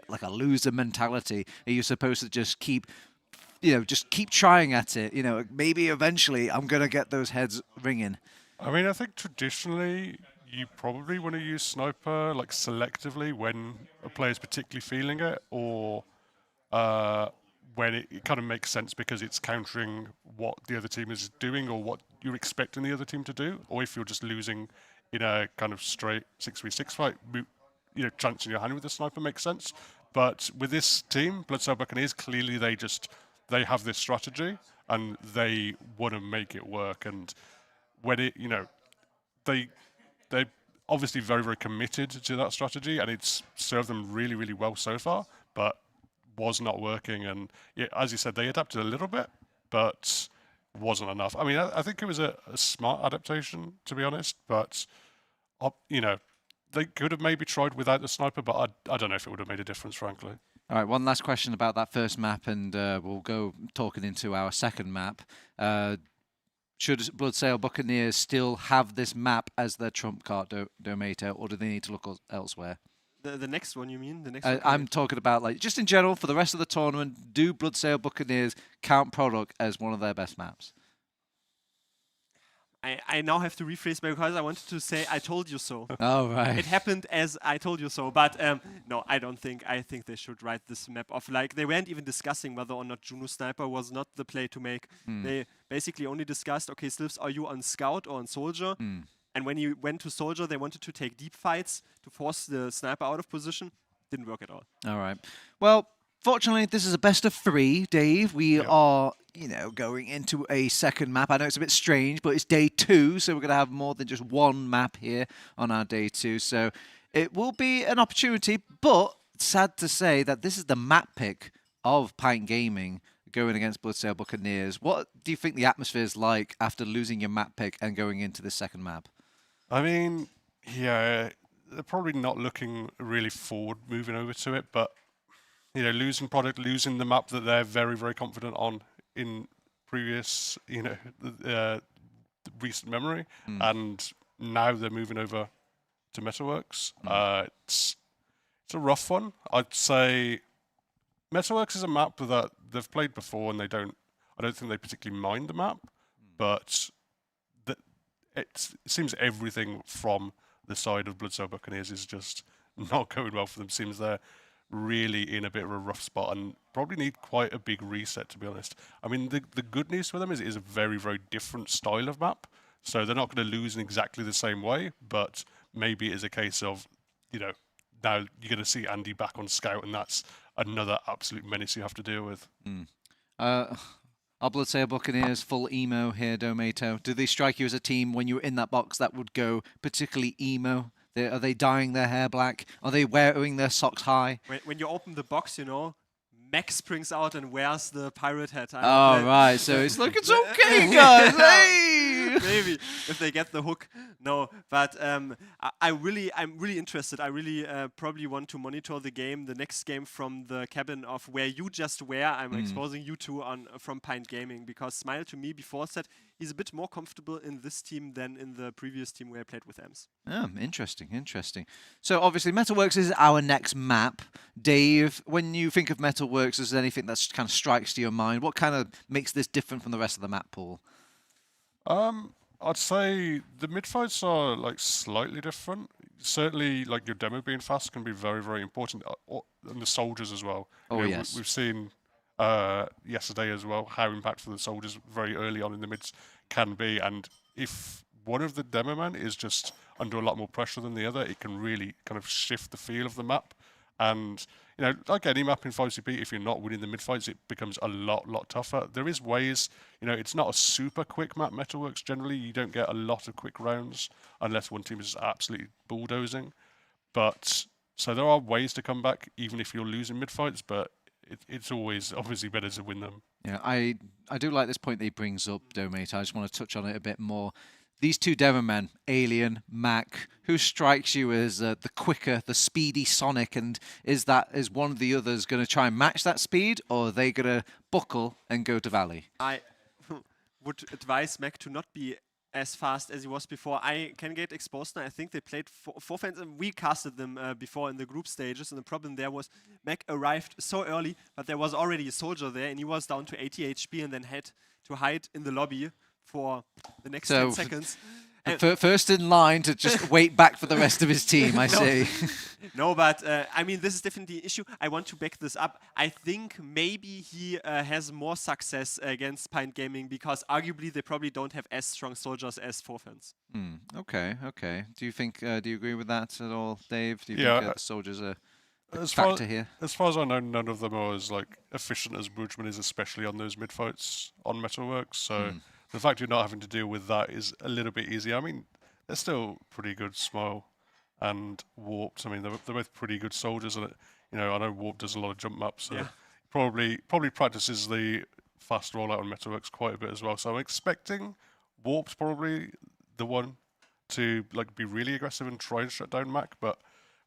like a loser mentality? Are you supposed to just keep trying at it? You know, maybe eventually I'm going to get those heads ringing.
I mean, I think traditionally you probably want to use Sniper like selectively when a player's particularly feeling it, or when it kind of makes sense because it's countering what the other team is doing or what you're expecting the other team to do, or if you're just losing in a kind of straight 6v6 fight, chancing your hand with the Sniper makes sense. But with this team, Bloodsail Buccaneers, clearly they have this strategy and they want to make it work. And when it, they're obviously very, very committed to that strategy, and it's served them really, really well so far, but was not working. And as you said, they adapted a little bit, but wasn't enough. I mean, I think it was a smart adaptation, to be honest, but they could have maybe tried without the Sniper, but I don't know if it would have made a difference, frankly.
All right, one last question about that first map, and we'll go talking into our second map. Should Bloodsail Buccaneers still have this map as their trump card, Domato, or do they need to look elsewhere?
The next one, you mean? The next
I'm talking about, like, just in general, for the rest of the tournament, do Bloodsail Buccaneers count Product as one of their best maps?
I now have to rephrase because I wanted to say I told you so.
Oh, right.
It happened as I told you so. But no, I don't think. I think they should write this map off. Like, they weren't even discussing whether or not Juno Sniper was not the play to make. They basically only discussed, okay, Slivs, are you on Scout or on Soldier? And when you went to Soldier, they wanted to take deep fights to force the Sniper out of position. Didn't work at all.
All right. Well, fortunately, this is a best of 3, Dave. We are, going into a second map. I know it's a bit strange, but it's day 2, so we're going to have more than just one map here on our day 2. So it will be an opportunity, but sad to say that this is the map pick of Pint Gaming going against Bloodsail Buccaneers. What do you think the atmosphere is like after losing your map pick and going into the second map?
I mean, Yeah, they're probably not looking really forward moving over to it, but losing product, losing the map that they're very, very confident on in previous, recent memory, and now they're moving over to Metalworks. It's a rough one. I'd say Metalworks is a map that they've played before, and I don't think they particularly mind the map, but it seems everything from the side of Bloodsoul Buccaneers is just not going well for them. Seems they're really in a bit of a rough spot and probably need quite a big reset, to be honest. I mean, the good news for them is it is a very, very different style of map, so they're not going to lose in exactly the same way, but maybe it is a case of, now you're going to see Andy back on Scout, and that's another absolute menace you have to deal with.
Our Bloodsail Buccaneers full emo here, Domato. Do they strike you as a team when you're in that box that would go particularly emo? Are they dyeing their hair black? Are they wearing their socks high?
When you open the box, Max springs out and wears the pirate hat.
Right, so it's like, it's okay, guys. Hey!
Maybe if they get the hook. No, but I'm really interested. I really probably want to monitor the next game from the cabin of where you just were. I'm exposing you two from Pint Gaming, because Smile to me before said he's a bit more comfortable in this team than in the previous team where I played with Ems.
Oh, interesting. So obviously Metalworks is our next map. Dave, when you think of Metalworks, is there anything that kind of strikes to your mind? What kind of makes this different from the rest of the map pool?
I'd say the mid-fights are slightly different. Certainly, your demo being fast can be very, very important, and the soldiers as well.
Yes.
We've seen yesterday as well how impactful the soldiers very early on in the mids can be, and if one of the demo men is just under a lot more pressure than the other, it can really kind of shift the feel of the map. And like any map in 5CP, if you're not winning the mid-fights, it becomes a lot tougher. There is ways, it's not a super quick map, Metalworks. Generally, you don't get a lot of quick rounds unless one team is absolutely bulldozing. But, so there are ways to come back, even if you're losing mid-fights, but it's always obviously better to win them.
Yeah, I do like this point that he brings up, Domate. I just want to touch on it a bit more. These two demo men, Alien, Mac, who strikes you as the quicker, the speedy Sonic, and is one of the others going to try and match that speed, or are they going to buckle and go to Valley?
I would advise Mac to not be as fast as he was before. I can get exposed now. I think they played four fans, and we casted them before in the group stages, and the problem there was Mac arrived so early, but there was already a soldier there, and he was down to 80 HP and then had to hide in the lobby for the next 10 seconds.
First in line to just wait back for the rest of his team, I see.
No, but I mean, this is definitely an issue. I want to back this up. I think maybe he has more success against Pint Gaming because arguably they probably don't have as strong soldiers as Forfans.
Okay. Do you agree with that at all, Dave? Do you think the soldiers are a factor here?
As far as I know, none of them are as efficient as Brugman is, especially on those mid-fights on Metalworks. So the fact you're not having to deal with that is a little bit easier. I mean, they're still pretty good, Smile and Warped. I mean, they're both pretty good soldiers, and I know Warped does a lot of jump maps, so probably practices the fast rollout on Metalworks quite a bit as well. So I'm expecting Warped's probably the one to be really aggressive and try and shut down Mac. But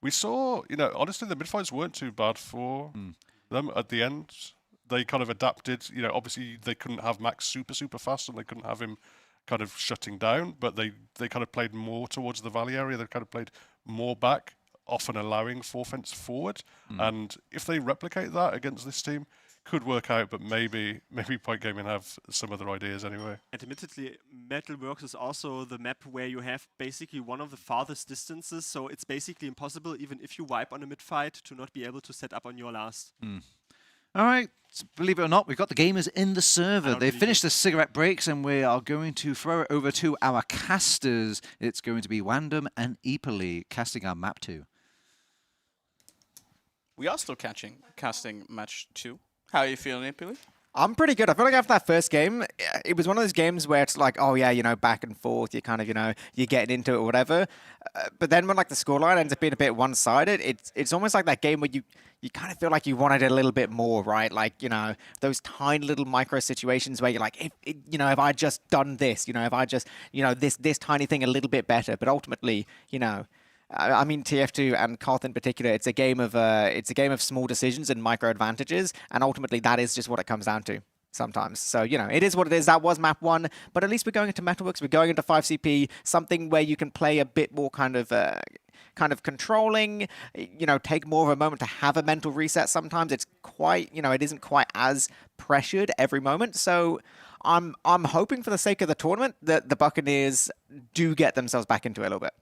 we saw, honestly, the mid-fights weren't too bad for them at the end. They kind of adapted. Obviously they couldn't have Max super fast, and they couldn't have him kind of shutting down. But they kind of played more towards the Valley area. They kind of played more back, often allowing Forfence forward. And if they replicate that against this team, could work out. But maybe Point Gaming have some other ideas anyway.
Admittedly, Metalworks is also the map where you have basically one of the farthest distances. So it's basically impossible, even if you wipe on a mid-fight, to not be able to set up on your last.
All right, believe it or not, we've got the gamers in the server. They've finished the cigarette breaks, and we are going to throw it over to our casters. It's going to be Wandom and Epoli casting our map 2.
We are still casting match 2. How are you feeling, Epoli?
I'm pretty good. I feel like after that first game, it was one of those games where it's like, oh yeah, you know, back and forth, you kind of, you know, you're getting into it or whatever. But then when like the scoreline ends up being a bit one-sided, it's almost like that game where you kind of feel like you wanted it a little bit more, right? Like, you know, those tiny little micro situations where you're like, if I just done this, you know, if I just, you know, this tiny thing a little bit better. But ultimately, you know, I mean, TF2 and Koth in particular, it's a game of small decisions and micro advantages, and ultimately that is just what it comes down to sometimes. So, you know, it is what it is. That was map 1, but at least we're going into Metalworks, we're going into 5CP, something where you can play a bit more kind of controlling, you know, take more of a moment to have a mental reset. Sometimes it's quite, you know, it isn't quite as pressured every moment. So I'm hoping for the sake of the tournament that the Buccaneers do get themselves back into it a little bit.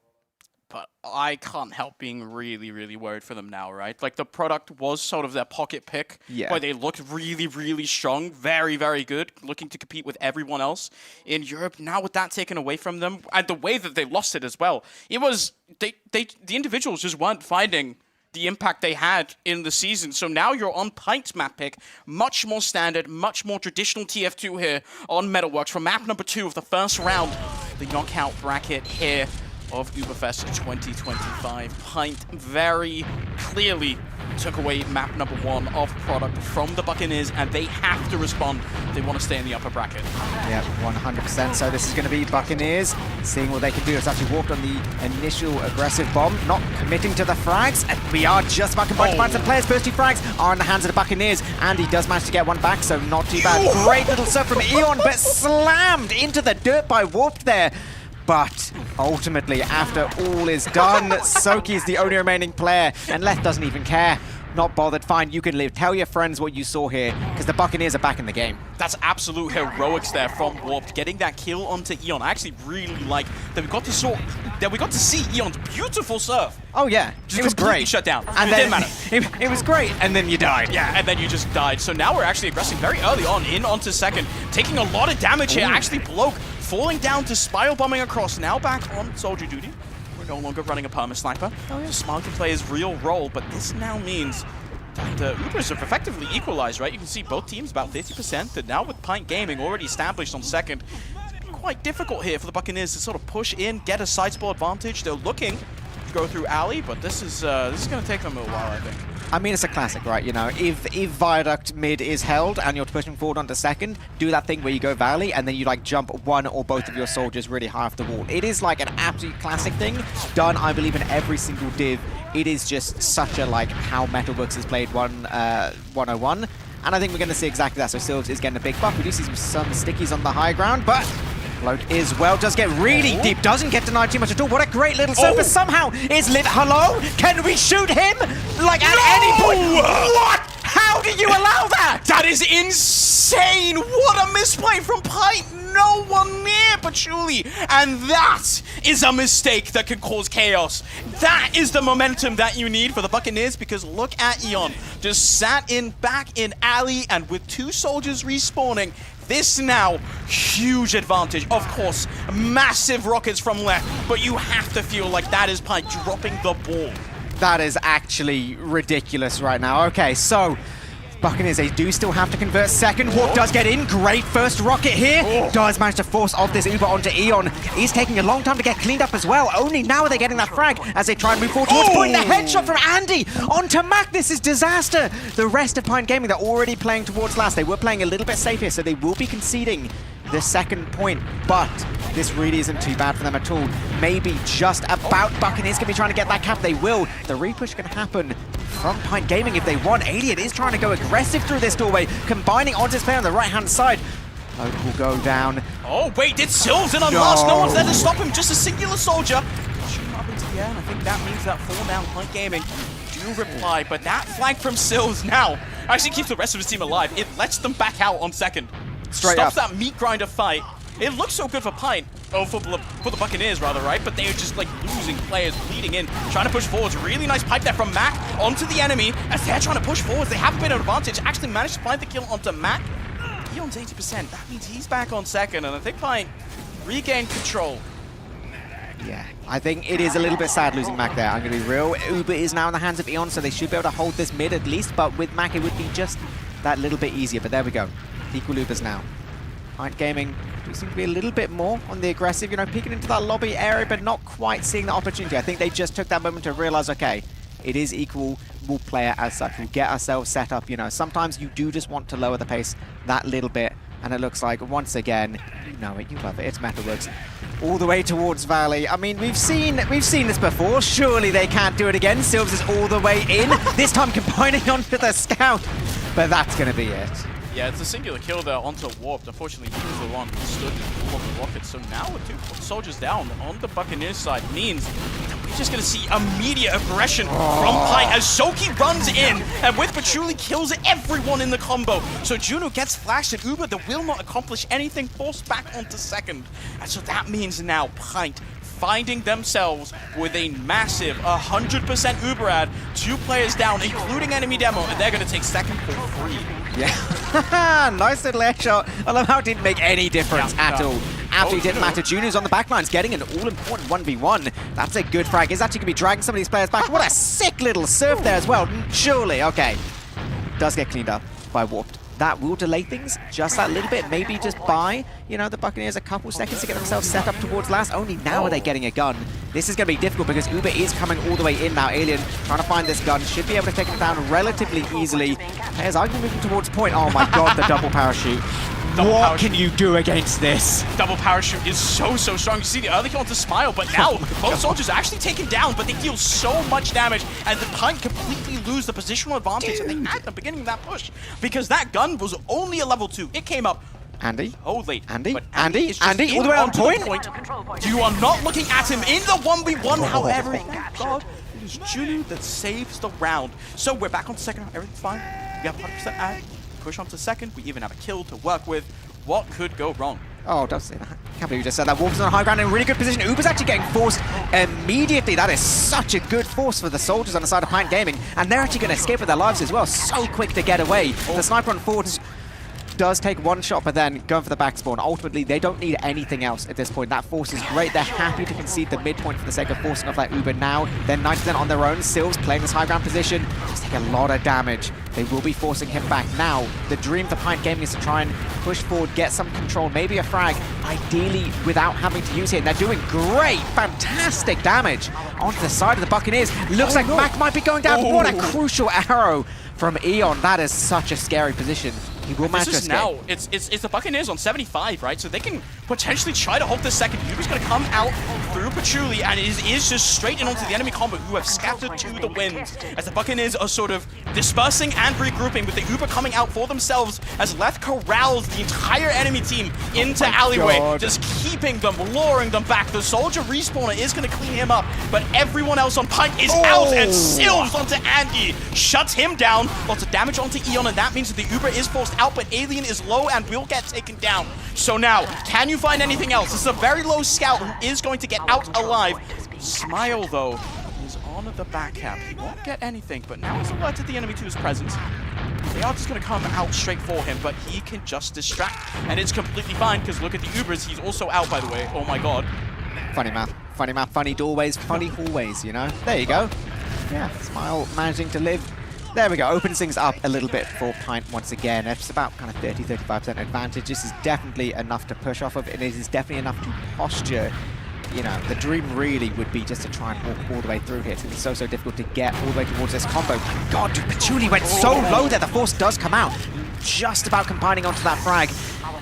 But I can't help being really, really worried for them now, right? Like, the product was sort of their pocket pick, where they looked really, really strong, very, very good, looking to compete with everyone else in Europe. Now with that taken away from them, and the way that they lost it as well, it was, the individuals just weren't finding the impact they had in the season. So now you're on Pint's map pick, much more standard, much more traditional TF2 here on Metalworks for map number 2 of the first round, the knockout bracket here of UBERFEST 2025. Pint very clearly took away map number 1 of product from the Buccaneers, and they have to respond if they want to stay in the upper bracket.
Yeah, 100%. So this is going to be Buccaneers seeing what they can do. It's actually walked on the initial aggressive bomb, not committing to the frags, and we are just about to find some players. First 2 frags are in the hands of the Buccaneers, and he does manage to get one back, so not too bad. Great little serve from Eon, but slammed into the dirt by Warped there. But ultimately, after all is done, Soki is the only remaining player, and Leth doesn't even care. Not bothered. Fine, you can live. Tell your friends what you saw here, because the Buccaneers are back in the game.
That's absolute heroics there from Warped, getting that kill onto Eon. I actually really like that we got to see Eon's beautiful serve.
Oh yeah,
Just
it was great.
Shut down.
And
it
then,
didn't matter.
It was great, and then you died.
Yeah, and then you just died. So now we're actually aggressing very early on, in onto second, taking a lot of damage here. Actually, Bloke falling down to spiral bombing across. Now back on soldier duty. We're no longer running a perma sniper. Smile can play his real role, but this now means that Ubers have effectively equalized, right? You can see both teams about 50%, and now with Pint Gaming already established on second, it's been quite difficult here for the Buccaneers to sort of push in, get a sidespot advantage. They're looking to go through alley, but this is going to take them a little while, I think.
I mean, it's a classic, right? You know, if Viaduct mid is held and you're pushing forward onto second, do that thing where you go Valley and then you like jump one or both of your soldiers really high off the wall. It is like an absolute classic thing, done, I believe, in every single div. It is just such a, like, how Metalworks has played 101. And I think we're going to see exactly that. So Silves is getting a big buff. We do see some stickies on the high ground, but Float is well, does get really deep, doesn't get denied too much at all. What a great little surface. Somehow is lit. Hello? Can we shoot him? Like, at any point? What? How do you allow that?
That is insane! What a misplay from Pint! No one near Patchouli! And that is a mistake that could cause chaos. That is the momentum that you need for the Buccaneers, because look at Eon. Just sat back in alley, and with 2 soldiers respawning, this now, huge advantage. Of course, massive rockets from left, but you have to feel like that is Pint dropping the ball.
That is actually ridiculous right now. Okay, so Buccaneers, they do still have to convert second. Warp does get in. Great first rocket here. Does manage to force off this Uber onto Eon. He's taking a long time to get cleaned up as well. Only now are they getting that frag as they try and move forward towards point. The headshot from Andy onto Mac. This is disaster. The rest of Pint Gaming, they're already playing towards last. They were playing a little bit safe here, so they will be conceding the second point, but this really isn't too bad for them at all. Maybe just about. Buccaneers can be trying to get that cap. They will. The repush can happen from Pint Gaming if they want. Alien is trying to go aggressive through this doorway, combining onto his player on the right-hand side. Load will go down.
Oh, wait, did Silves in on last? No one's there to stop him. Just a singular soldier. Shooting up into the air, and I think that means that fall down Pint Gaming do reply, but that flag from Silves now actually keeps the rest of his team alive. It lets them back out on second. Stops that meat grinder fight. It looks so good for Pint. Oh, for the Buccaneers, rather, right? But they're just, like, losing players, bleeding in, trying to push forwards. Really nice pipe there from Mac onto the enemy. As they're trying to push forwards, they have a bit of advantage. Actually managed to find the kill onto Mac. Eon's 80%. That means he's back on second, and I think Pint regained control.
Yeah, I think it is a little bit sad losing Mac there. I'm going to be real. Uber is now in the hands of Eon, so they should be able to hold this mid at least. But with Mac, it would be just that little bit easier. But there we go. Equal Ubers now. Pint Gaming do seem to be a little bit more on the aggressive, you know, peeking into that lobby area, but not quite seeing the opportunity. I think they just took that moment to realize, okay, it is equal. We'll play it as such. We'll get ourselves set up, you know. Sometimes you do just want to lower the pace that little bit, and it looks like, once again, you know it, you love it, it's Metalworks. All the way towards Valley. I mean, we've seen this before. Surely they can't do it again. Silves is all the way in, this time combining onto the Scout, but that's going to be it.
Yeah, it's a singular kill there onto Warped. Unfortunately, he was the one who stood in all of the rockets. So now with 2 soldiers down on the Buccaneers side means that we're just going to see immediate aggression from Pint as Soki runs in and with Patchouli kills everyone in the combo. So Juno gets flashed and Uber that will not accomplish anything, forced back onto second. And so that means now Pint finding themselves with a massive 100% Uber ad, 2 players down, including enemy demo, and they're going to take second for free.
Yeah, nice little headshot. I love how it didn't make any difference at all. Absolutely didn't matter. Junior's on the backlines getting an all-important 1v1. That's a good frag. Is actually going to be dragging some of these players back. What a sick little surf there as well. Surely, okay. Does get cleaned up by Warped. That will delay things just that little bit. Maybe just buy, you know, the Buccaneers a couple seconds to get themselves set up towards last. Only now are they getting a gun. This is going to be difficult because Uber is coming all the way in now. Alien trying to find this gun. Should be able to take it down relatively easily. Players are going to move towards point. Oh my god, the double parachute. What can you do against this?
Double parachute is so strong. You see the early kill onto Smile, but now both soldiers are actually taken down, but they deal so much damage, and the Pint completely lose the positional advantage that they had at the beginning of that push, because that gun was only a level 2. It came up
Andy?
Oh, late.
Andy?
But
Andy? All the way on point?
You are not looking at him in the 1v1, however, thank God, it is Juno that saves the round. So we're back on second, everything's fine. We have 100% ad. Push on to second, we even have a kill to work with. What could go wrong?
Oh, don't say that. Can't believe you just said that. Wolves on the high ground in a really good position. Uber's actually getting forced immediately. That is such a good force for the soldiers on the side of Pint Gaming. And they're actually going to escape with their lives as well. So quick to get away. The sniper on forward does take one shot, but then going for the back spawn. Ultimately, they don't need anything else at this point. That force is great. They're happy to concede the midpoint for the sake of forcing off that Uber now. They're 90% on their own. Silves playing this high ground position. Just take a lot of damage. They will be forcing him back. Now, the dream for Pint Gaming is to try and push forward, get some control, maybe a frag, ideally without having to use it. And they're doing great, fantastic damage onto the side of the Buccaneers. Looks like Mac might be going down. What a crucial arrow from Eon. That is such a scary position. He will manage to escape.
Now, it's the Buccaneers on 75, right? So they can potentially try to hold this second. Uber's going to come out through Patchouli, and it is just straight in onto the enemy combo, who have scattered to the winds. As the Buccaneers are sort of dispersing and regrouping, with the Uber coming out for themselves, as Leth corrals the entire enemy team into alleyway, just keeping them, luring them back. The soldier respawner is going to clean him up, but everyone else on Pint is out, and Silves onto Andy, shuts him down. Lots of damage onto Eon, and that means that the Uber is forced out, but Alien is low and will get taken down. So now, can you find anything else? This is a very low scout who is going to get out alive. Smile, though, is on the back cap. He won't get anything, but now he's alerted the enemy to his presence. They are just going to come out straight for him, but he can just distract, and it's completely fine, because look at the Ubers. He's also out, by the way. Oh my god.
Funny map, funny doorways, funny hallways, you know? There you go. Yeah, Smile managing to live. There we go, opens things up a little bit for Pint once again. It's about kind of 30-35% advantage. This is definitely enough to push off of, and it is definitely enough to posture. You know, the dream really would be just to try and walk all the way through here. It's going to be so difficult to get all the way towards this combo. My god, dude, Patchouli went so low there. The force does come out. Just about combining onto that frag.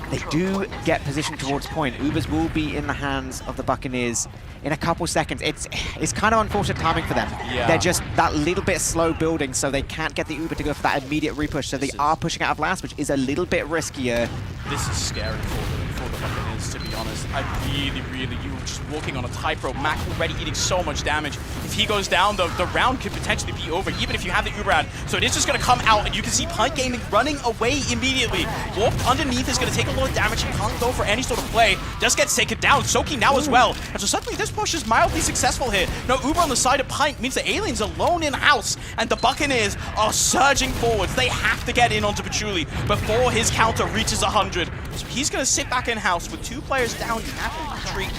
They do get positioned towards point. Ubers will be in the hands of the Buccaneers in a couple seconds. It's kind of unfortunate timing for them.
Yeah.
They're just that little bit slow building, so they can't get the Uber to go for that immediate repush. So they are pushing out of last, which is a little bit riskier.
This is scary for the Buccaneers, to be honest. You were just walking on a tightrope. Mac already eating so much damage. If he goes down, the round could potentially be over, even if you have the Uber ad. So it is just going to come out, and you can see Pint Gaming running away immediately. Warp underneath is going to take a lot of damage. He can't go for any sort of play. Just gets taken down. Soki now as well. And so suddenly this push is mildly successful here. No Uber on the side of Pint means the Alien's alone in-house, and the Buccaneers are surging forwards. They have to get in onto Patchouli before his counter reaches 100. So he's going to sit back in-house with 2 players down. You have to retreat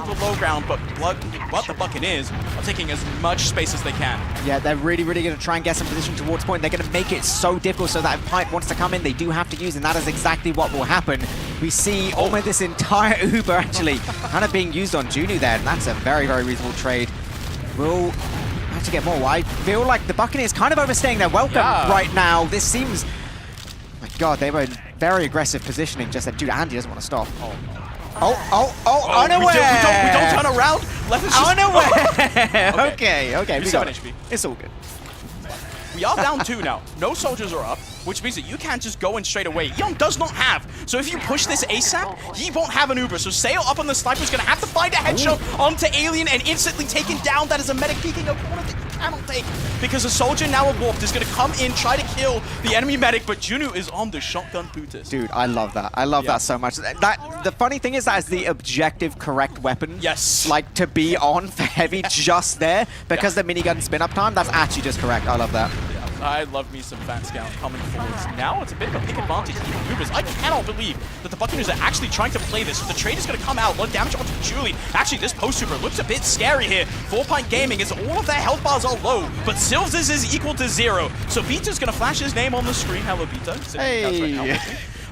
onto the low ground, but what the Buccaneers are taking as much space as they can.
Yeah, they're really going to try and get some position towards point. They're going to make it so difficult so that if Pipe wants to come in, they do have to use, and that is exactly what will happen. We see almost this entire Uber actually kind of being used on Junu there, and that's a very reasonable trade. We'll have to get more. I feel like the Buccaneers kind of overstaying their welcome right now. This seems... my God, they were in very aggressive positioning, just that dude, Andy doesn't want to stop. Unaware!
We don't turn around.
Unaware! Okay, we got
7
it.
HP.
It's all good.
We are down 2 now. No soldiers are up, which means that you can't just go in straight away. Eon does not have. So if you push this ASAP, he won't have an Uber. So Sail up on the sniper is going to have to find a headshot onto Alien and instantly taken down. That is a medic peeking a corner that you cannot take. Because a soldier now warped is going to come in, try to kill the enemy medic, but Junu is on the shotgun Putus.
Dude, I love that. I love that so much. The funny thing is that is the objective correct weapon.
Yes.
Like to be on for heavy just there because the minigun spin up time. That's actually just correct. I love that.
I love me some Fan Scout coming forwards. Now it's a bit of a big advantage for the Ubers. I cannot believe that the Buccaneers are actually trying to play this. The trade is going to come out. A lot of damage onto Julie. Actually, this post-Uber looks a bit scary here. 4-Pint Gaming is all of their health bars are low, but Sylvs is equal to 0. So Vito's going to flash his name on the screen. Hello, Vito.
Hey.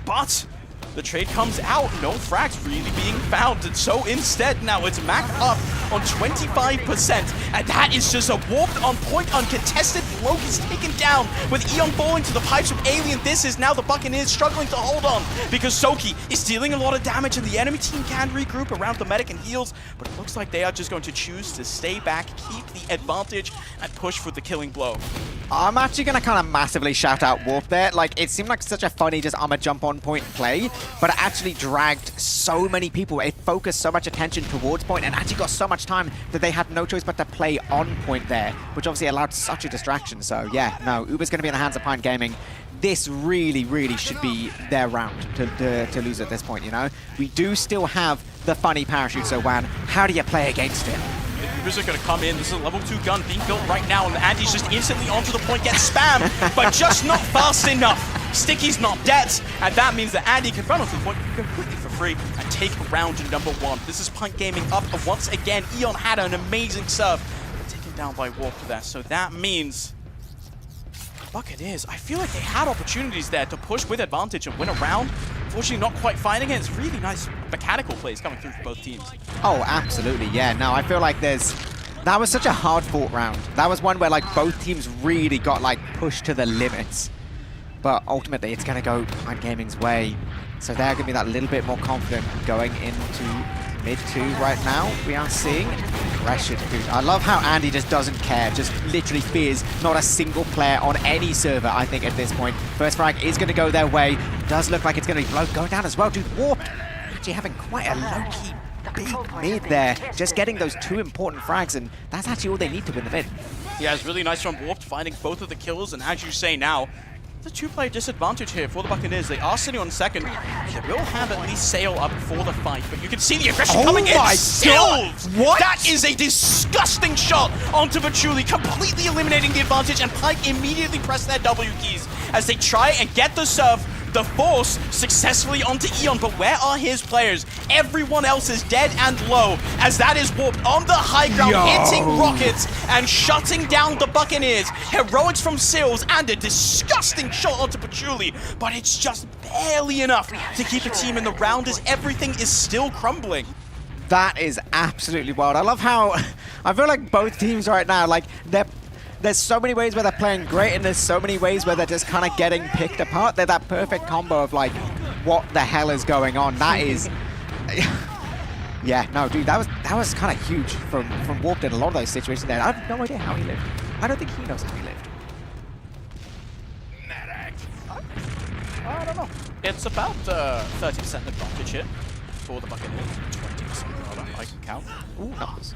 But the trade comes out, no frags really being found, and so instead now it's Mac up on 25%, and that is just a warped on point, uncontested. Bloke is taken down with Eon falling to the pipes of Alien. This is now the Buccaneers struggling to hold on because Soki is dealing a lot of damage, and the enemy team can regroup around the medic and heals, but it looks like they are just going to choose to stay back, keep the advantage, and push for the killing blow.
I'm actually going to kind of massively shout out Warp there. Like, it seemed like such a funny just I'm a jump on point play, but it actually dragged so many people. It focused so much attention towards point and actually got so much time that they had no choice but to play on point there, which obviously allowed such a distraction. So yeah, no, Uber's going to be in the hands of Pine Gaming. This really should be their round to lose at this point, you know? We do still have the funny parachute, so Wan, how do you play against it?
The Ubers are going to come in. This is a level 2 gun being built right now, and Andy's just instantly onto the point, gets spammed, but just not fast enough. Sticky's not dead, and that means that Andy can run onto the point completely for free and take round number 1. This is Pint Gaming up once again. Eon had an amazing serve, but taken down by Walker there, so that means Buccaneers, I feel like they had opportunities there to push with advantage and win a round. Unfortunately, not quite finding it. It's really nice mechanical plays coming through for both teams.
Oh, absolutely, yeah. No, I feel like that was such a hard-fought round. That was one where like both teams really got like pushed to the limits. But ultimately, it's going to go Pint Gaming's way. So they're going to be that little bit more confident going into mid-2 right now. We are seeing pressured. I love how Andy just doesn't care, just literally fears not a single player on any server, I think, at this point. First frag is going to go their way. Does look like it's going to be Bloke going down as well. Dude, Warped actually having quite a low-key big mid there. Just getting those 2 important frags, and that's actually all they need to win the mid.
Yeah, it's really nice from Warped finding both of the kills, and as you say now, the 2-player disadvantage here for the Buccaneers. They are sitting on second. They will have at least Sail up for the fight, but you can see the aggression coming in. Sylvs!
What?
That is a disgusting shot onto Vachuli, completely eliminating the advantage, and Pike immediately press their W keys as they try and get the serve, the force, successfully onto Eon. But where are his players? Everyone else is dead and low, as that is Warped on the high ground, hitting rockets and shutting down the Buccaneers. Heroics from Sylvs and a disgusting shot onto Patchouli, but it's just barely enough to keep a team in the round as everything is still crumbling.
That is absolutely wild. I love how I feel like both teams right now, like there's so many ways where they're playing great, and there's so many ways where they're just kind of getting picked apart. They're that perfect combo of like, what the hell is going on? That is, yeah, no, dude, that was kind of huge from Warped in a lot of those situations there. I have no idea how he lived. I don't think he knows how he lived.
I don't know. It's about 30% advantage here for the Buccaneers. 20%, I can count.
Ooh, numbers.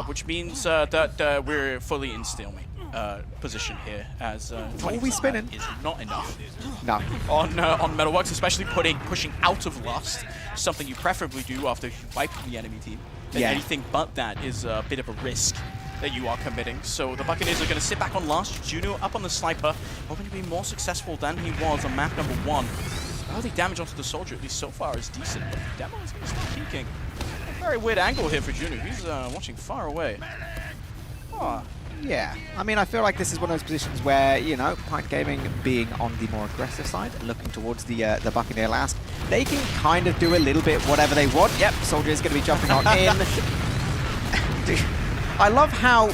Which means that we're fully in stalemate position here, as 20%
spinning
is not enough.
No.
On Metalworks, especially pushing out of Lust, something you preferably do after you wipe the enemy team. And anything but that is a bit of a risk that you are committing. So the Buccaneers are going to sit back on Last. Juno up on the sniper, hoping to be more successful than he was on map number 1. Early damage onto the soldier, at least so far, is decent, but Demo is going to start peeking. very weird angle here for Junu. He's watching far away. Oh.
Yeah, I mean, I feel like this is one of those positions where, you know, Pint Gaming being on the more aggressive side, looking towards the Buccaneer last, they can kind of do a little bit whatever they want. Yep, Soldier is going to be jumping on in. Dude, I love how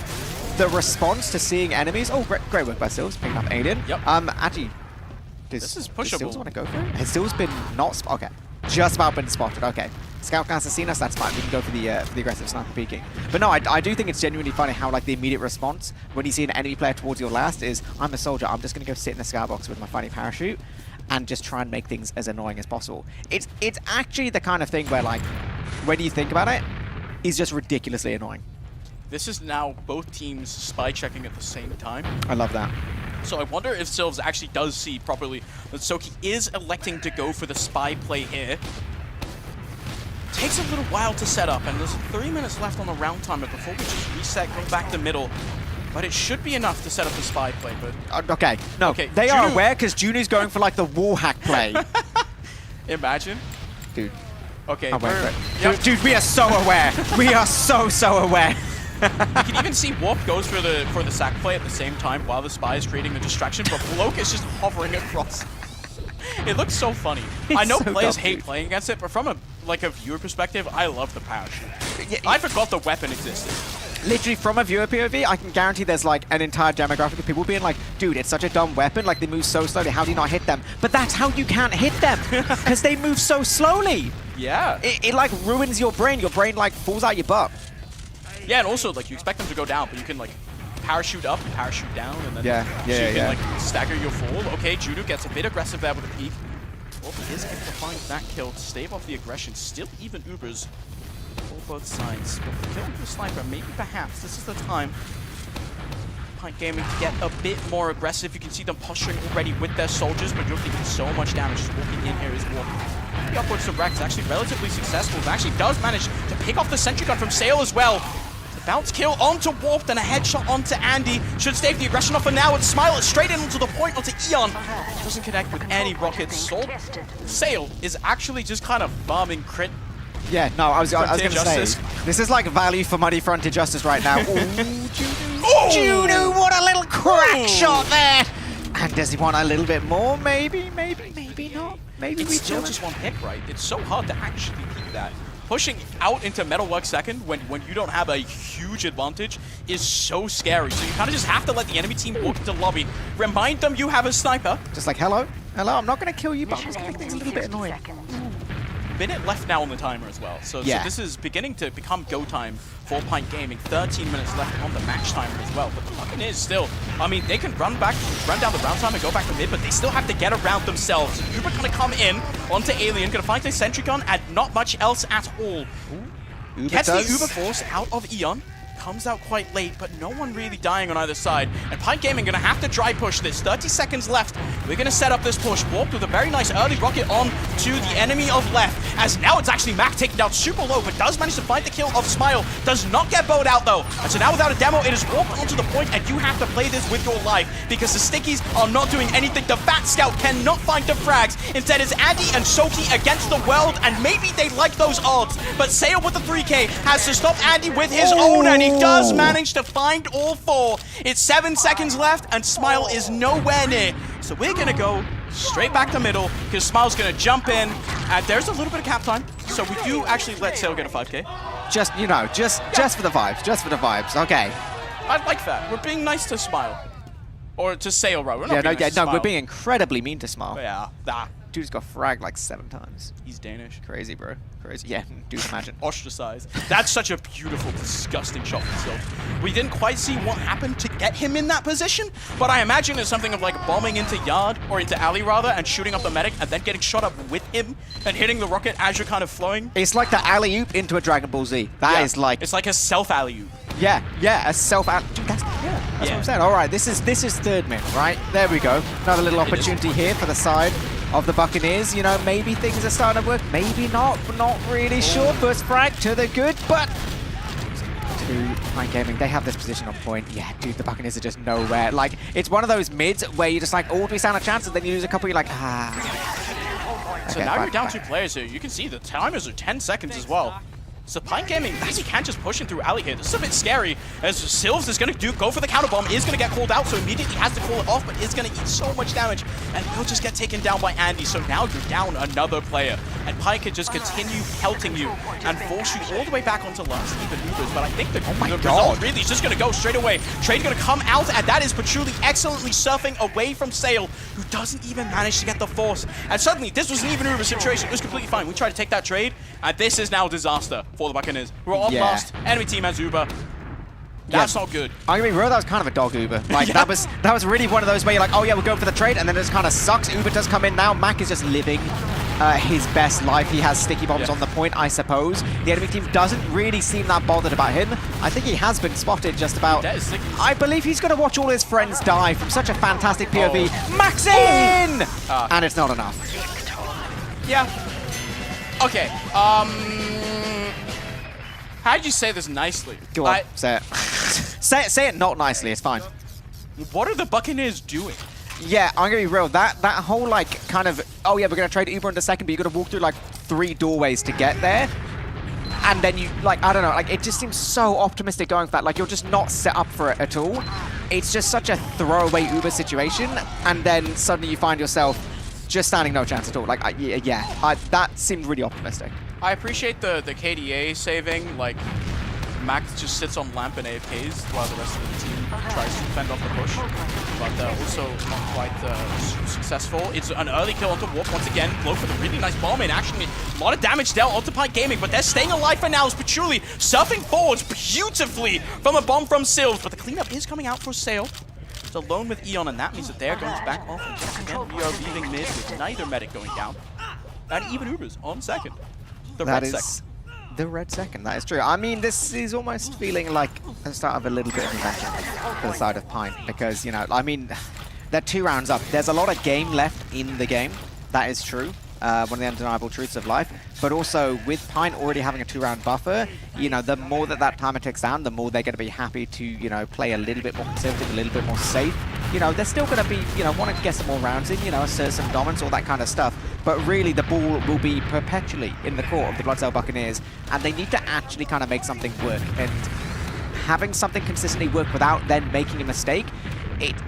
the response to seeing enemies... Oh, great work by Stills, picking up Alien.
Yep.
Actually,
this is
does
pushable.
Stills want to go for it? Has Stills been not... Okay, just about been spotted, okay. Scout class has seen us, that's fine. We can go for the aggressive sniper peeking. But no, I do think it's genuinely funny how like the immediate response when you see an enemy player towards your last is, I'm a soldier, I'm just going to go sit in the skybox with my funny parachute and just try and make things as annoying as possible. It's actually the kind of thing where like, when you think about it, is just ridiculously annoying.
This is now both teams spy checking at the same time.
I love that.
So I wonder if Sylves actually does see properly that Soki is electing to go for the spy play here. Takes a little while to set up, and there's 3 minutes left on the round timer before we just reset, go back to middle. But it should be enough to set up the spy play, but...
Okay, no,
okay,
they are aware because Junu's going for like the wall hack play.
Imagine.
Dude.
Okay,
I'm waiting for it. Yep. Dude, we are so aware. We are so aware.
You can even see Warp goes for the sack play at the same time while the spy is creating the distraction, but Bloke is just hovering across. It looks so funny. I know
so
players
dumb,
hate
dude.
playing against it, but from a viewer perspective, I love the parachute. I forgot the weapon existed.
Literally, from a viewer POV, I can guarantee there's like an entire demographic of people being like, dude, it's such a dumb weapon, like they move so slowly, how do you not hit them? But that's how you can't hit them, because they move so slowly.
Yeah.
It like ruins your brain like falls out your butt.
Yeah, and also like you expect them to go down, but you can like parachute up, parachute down, and then
you
can like stagger your fall. Okay, Judo gets a bit aggressive there with a peek. Well, he is able to find that kill to stave off the aggression. Still even Ubers for both sides. But for killing the sniper, maybe perhaps this is the time Pint Gaming to get a bit more aggressive. You can see them posturing already with their soldiers, but you're taking so much damage just walking in here as well. The upwards to Rex actually relatively successful. It actually does manage to pick off the sentry gun from Sale as well. Bounce kill onto Warped and a headshot onto Andy. Should stave the aggression off for now. And Smile is straight into the point onto Eon. Doesn't connect with any rockets. Sale is actually just kind of farming crit.
Yeah, no, I was going to say, this is like value for money Frontier Justice right now. Juno, what a little crack shot there. And does he want a little bit more? Maybe not. Maybe we
still just one hit, right? It's so hard to actually keep that. Pushing out into Metalwork second when you don't have a huge advantage is so scary. So you kind of just have to let the enemy team walk into lobby. Remind them you have a sniper.
Just like, hello, I'm not going to kill you, but I'm just going to make things a little bit annoying.
Minute left now on the timer as well. So this is beginning to become go time for Pint Gaming. 13 minutes left on the match timer as well. But the Buccaneers still, I mean, they can run down the round time and go back to mid, but they still have to get around themselves. Uber gonna come in onto Alien, gonna find a sentry gun and not much else at all. Gets the Uber Force out of Eon. Comes out quite late, but no one really dying on either side. And Pint Gaming gonna have to dry push this. 30 seconds left. We're gonna set up this push. Warped with a very nice early rocket on to the enemy of left. As now it's actually Mac taken down super low, but does manage to find the kill of Smile. Does not get bowed out though. And so now without a demo, it is Warped onto the point, and you have to play this with your life because the Stickies are not doing anything. The Fat Scout cannot find the frags. Instead, it's Andy and Soki against the world, and maybe they like those odds. But Sale with the 3K has to stop Andy with his own, and he does manage to find all four. It's 7 seconds left, and Smile is nowhere near. So we're gonna go straight back to middle, because Smile's gonna jump in. There's a little bit of cap time, so we do actually let Sale get a 5K.
Just, you know, just for the vibes, okay.
I like that. We're being nice to Smile. Or to Sale, right? We're not being nice to
we're being incredibly mean to Smile.
Yeah,
Dude's got fragged like 7 times.
He's Danish.
Crazy, bro. Crazy. Yeah, dude, imagine.
Ostracized. That's such a beautiful, disgusting shot for himself. We didn't quite see what happened to get him in that position, but I imagine it's something of like bombing into yard, or into alley rather, and shooting up the medic, and then getting shot up with him, and hitting the rocket as you're kind of flowing.
It's like the alley-oop into a Dragon Ball Z. That is like...
It's like a self-alley-oop.
Yeah, a self-alley... Dude, that's what I'm saying. All right, this is third min, right? There we go. Another little opportunity here for the side of the Buccaneers. You know, maybe things are starting to work, maybe not. We're not really sure. First frag to the good, but to Pint Gaming, they have this position on point. Yeah, dude, the Buccaneers are just nowhere. Like, it's one of those mids where you're just like, oh, we stand a chance, and then you lose a couple, you're like,
So now you're down 2 players here. You can see the timers are 10 seconds as well. So Pine Gaming actually can't just push him through alley here. This is a bit scary, as Sylvs is going to go for the counter bomb, is going to get called out, so immediately has to call it off, but is going to eat so much damage, and will just get taken down by Andy. So now you're down another player, and Pine can just continue pelting you and force you all the way back onto last even Ubers. But I think the result really is just going to go straight away. Trade going to come out, and that is Patchouli excellently surfing away from Sale, who doesn't even manage to get the force. And suddenly, this was an even Uber situation. It was completely fine. We tried to take that trade, and this is now disaster for the Buccaneers. We're all lost. Enemy team has Uber. That's not good.
I'm gonna be real, that was kind of a dog Uber. Like that was really one of those where you're like, oh yeah, we're going for the trade, and then it just kind of sucks. Uber does come in now. Mac is just living his best life. He has sticky bombs on the point, I suppose. The enemy team doesn't really seem that bothered about him. I think he has been spotted just about. I believe he's gonna watch all his friends die from such a fantastic POV. Max in! And it's not enough.
Yeah. Okay. How'd you say this nicely?
Go on, say it. say it not nicely, it's fine.
What are the Buccaneers doing?
Yeah, I'm gonna be real. That whole like kind of, oh yeah, we're gonna trade Uber in a second, but you're gonna walk through like 3 doorways to get there. And then you, like, I don't know, like it just seems so optimistic going for that. Like you're just not set up for it at all. It's just such a throwaway Uber situation. And then suddenly you find yourself just standing no chance at all. Like, that seemed really optimistic.
I appreciate the KDA saving, like Max just sits on lamp and AFKs while the rest of the team tries to fend off the push, but also not quite successful. It's an early kill onto Warp once again. Blow for the really nice bomb in. Actually, a lot of damage dealt onto Pike Gaming, but they're staying alive for now as Patchouli surfing forwards beautifully from a bomb from Sylvs, but the cleanup is coming out for Sale. It's alone with Eon, and that means that they're going to back off. And again, we are leaving mid with neither medic going down, and even Ubers on second. The red second.
The red second, that is true. I mean, this is almost feeling like the start of a little bit of invention for the side of Pine, because, you know, I mean, they're 2 rounds up. There's a lot of game left in the game. That is true. One of the undeniable truths of life. But also, with Pine already having a 2-round buffer, you know, the more that timer ticks down, the more they're going to be happy to, you know, play a little bit more conservative, a little bit more safe. You know, they're still going to be, you know, want to get some more rounds in, you know, assert some dominance, all that kind of stuff. But really, the ball will be perpetually in the court of the Bloodsail Buccaneers, and they need to actually kind of make something work. And having something consistently work without then making a mistake,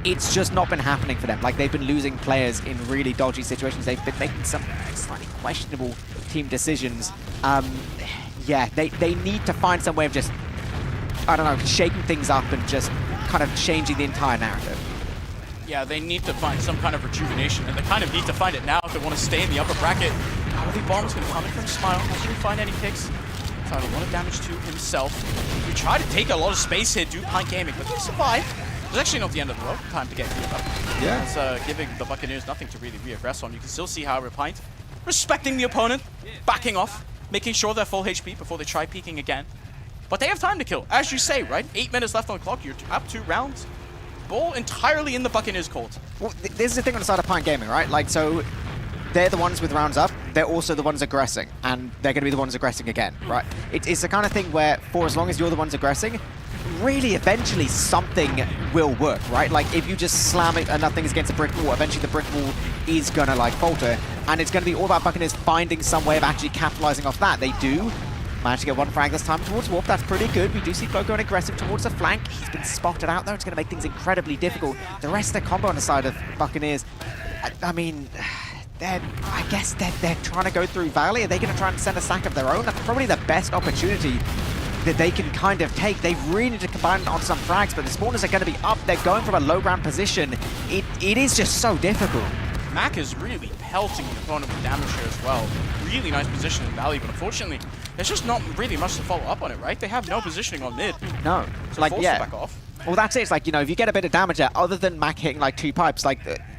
it's just not been happening for them. Like, they've been losing players in really dodgy situations. They've been making some slightly questionable team decisions. Yeah, they need to find some way of just, I don't know, shaking things up and just kind of changing the entire narrative.
Yeah, they need to find some kind of rejuvenation, and they kind of need to find it now if they want to stay in the upper bracket. Hourly Bomb's going to come in from Smile. Not going to find any picks. It's a lot of damage to himself. We try to take a lot of space here, do Pine Gaming, but they survive. It's actually not the end of the road. Time to get cleared up.
Yeah.
It's giving the Buccaneers nothing to really re-aggress on. You can still see how Pine respecting the opponent, backing off, making sure they're full HP before they try peeking again. But they have time to kill, as you say, right? 8 minutes left on the clock. You're up 2 rounds. Ball entirely in the Buccaneers' court.
Well, this is the thing on the side of Pine Gaming, right? Like, so they're the ones with rounds up. They're also the ones aggressing, and they're going to be the ones aggressing again, right? It's the kind of thing where, for as long as you're the ones aggressing, really, eventually, something will work, right? Like, if you just slam it enough things against a brick wall, eventually the brick wall is going to, like, falter, and it's going to be all about Buccaneers finding some way of actually capitalizing off that. They do manage to get 1 frag this time towards Warp. That's pretty good. We do see Flo going aggressive towards the flank. He's been spotted out, though. It's going to make things incredibly difficult. The rest of the combo on the side of Buccaneers, I mean, I guess they're trying to go through Valley. Are they going to try and send a sack of their own? That's probably the best opportunity that they can kind of take. They really need to combine on some frags, but the spawners are going to be up. They're going from a low ground position. It is just so difficult.
Mac is really pelting the opponent with damage here as well. Really nice position in Valley, but unfortunately, there's just not really much to follow up on it, right? They have no positioning on mid.
No.
So
like, yeah.
Back off.
Well, that's it. It's like, you know, if you get a bit of damage there, other than Mac hitting like 2 pipes, like,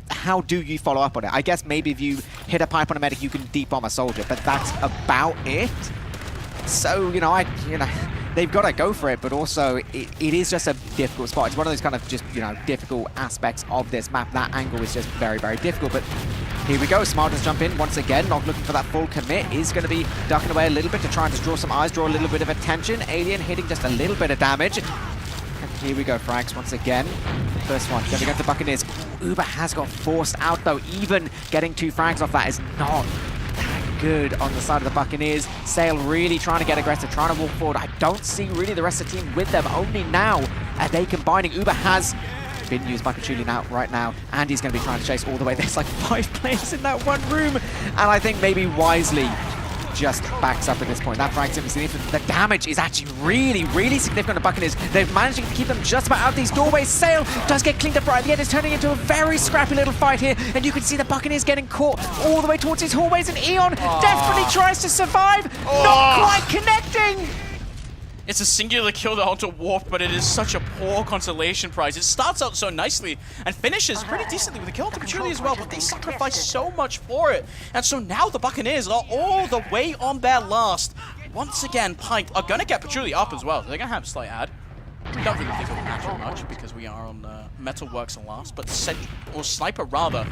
how do you follow up on it? I guess maybe if you hit a pipe on a medic, you can deep bomb a soldier, but that's about it. So, you know, they've got to go for it, but also it is just a difficult spot. It's one of those kind of just, you know, difficult aspects of this map. That angle is just very, very difficult, but here we go. Smart does jump in once again, not looking for that full commit. Is going to be ducking away a little bit to try and just draw some eyes, draw a little bit of attention. Alien hitting just a little bit of damage. And here we go, frags once again. First one, going to get the Buccaneers. Uber has got forced out, though. Even getting 2 frags off that is not that good on the side of the Buccaneers. Sale really trying to get aggressive, trying to walk forward. I don't see really the rest of the team with them. Only now are they combining. Uber has been used by Patchouli now, right now, and he's going to be trying to chase all the way. There's like 5 players in that one room, and I think maybe Wisely just backs up at this point. That frag's insignificant. The damage is actually really, really significant on the Buccaneers. They're managing to keep them just about out of these doorways. Sale does get cleaned up right at the end. It's turning into a very scrappy little fight here, and you can see the Buccaneers getting caught all the way towards these hallways, and Eon desperately tries to survive. Not quite connecting.
It's a singular kill that onto Warp, but it is such a poor consolation prize. It starts out so nicely and finishes pretty decently with a kill to Patchouli as well, but they sacrifice so much for it. And so now the Buccaneers are all the way on their last. Once again, Pint are going to get Patchouli up as well. They're going to have a slight ad. We don't really think it will matter much because we are on Metalworks and last, but Sniper rather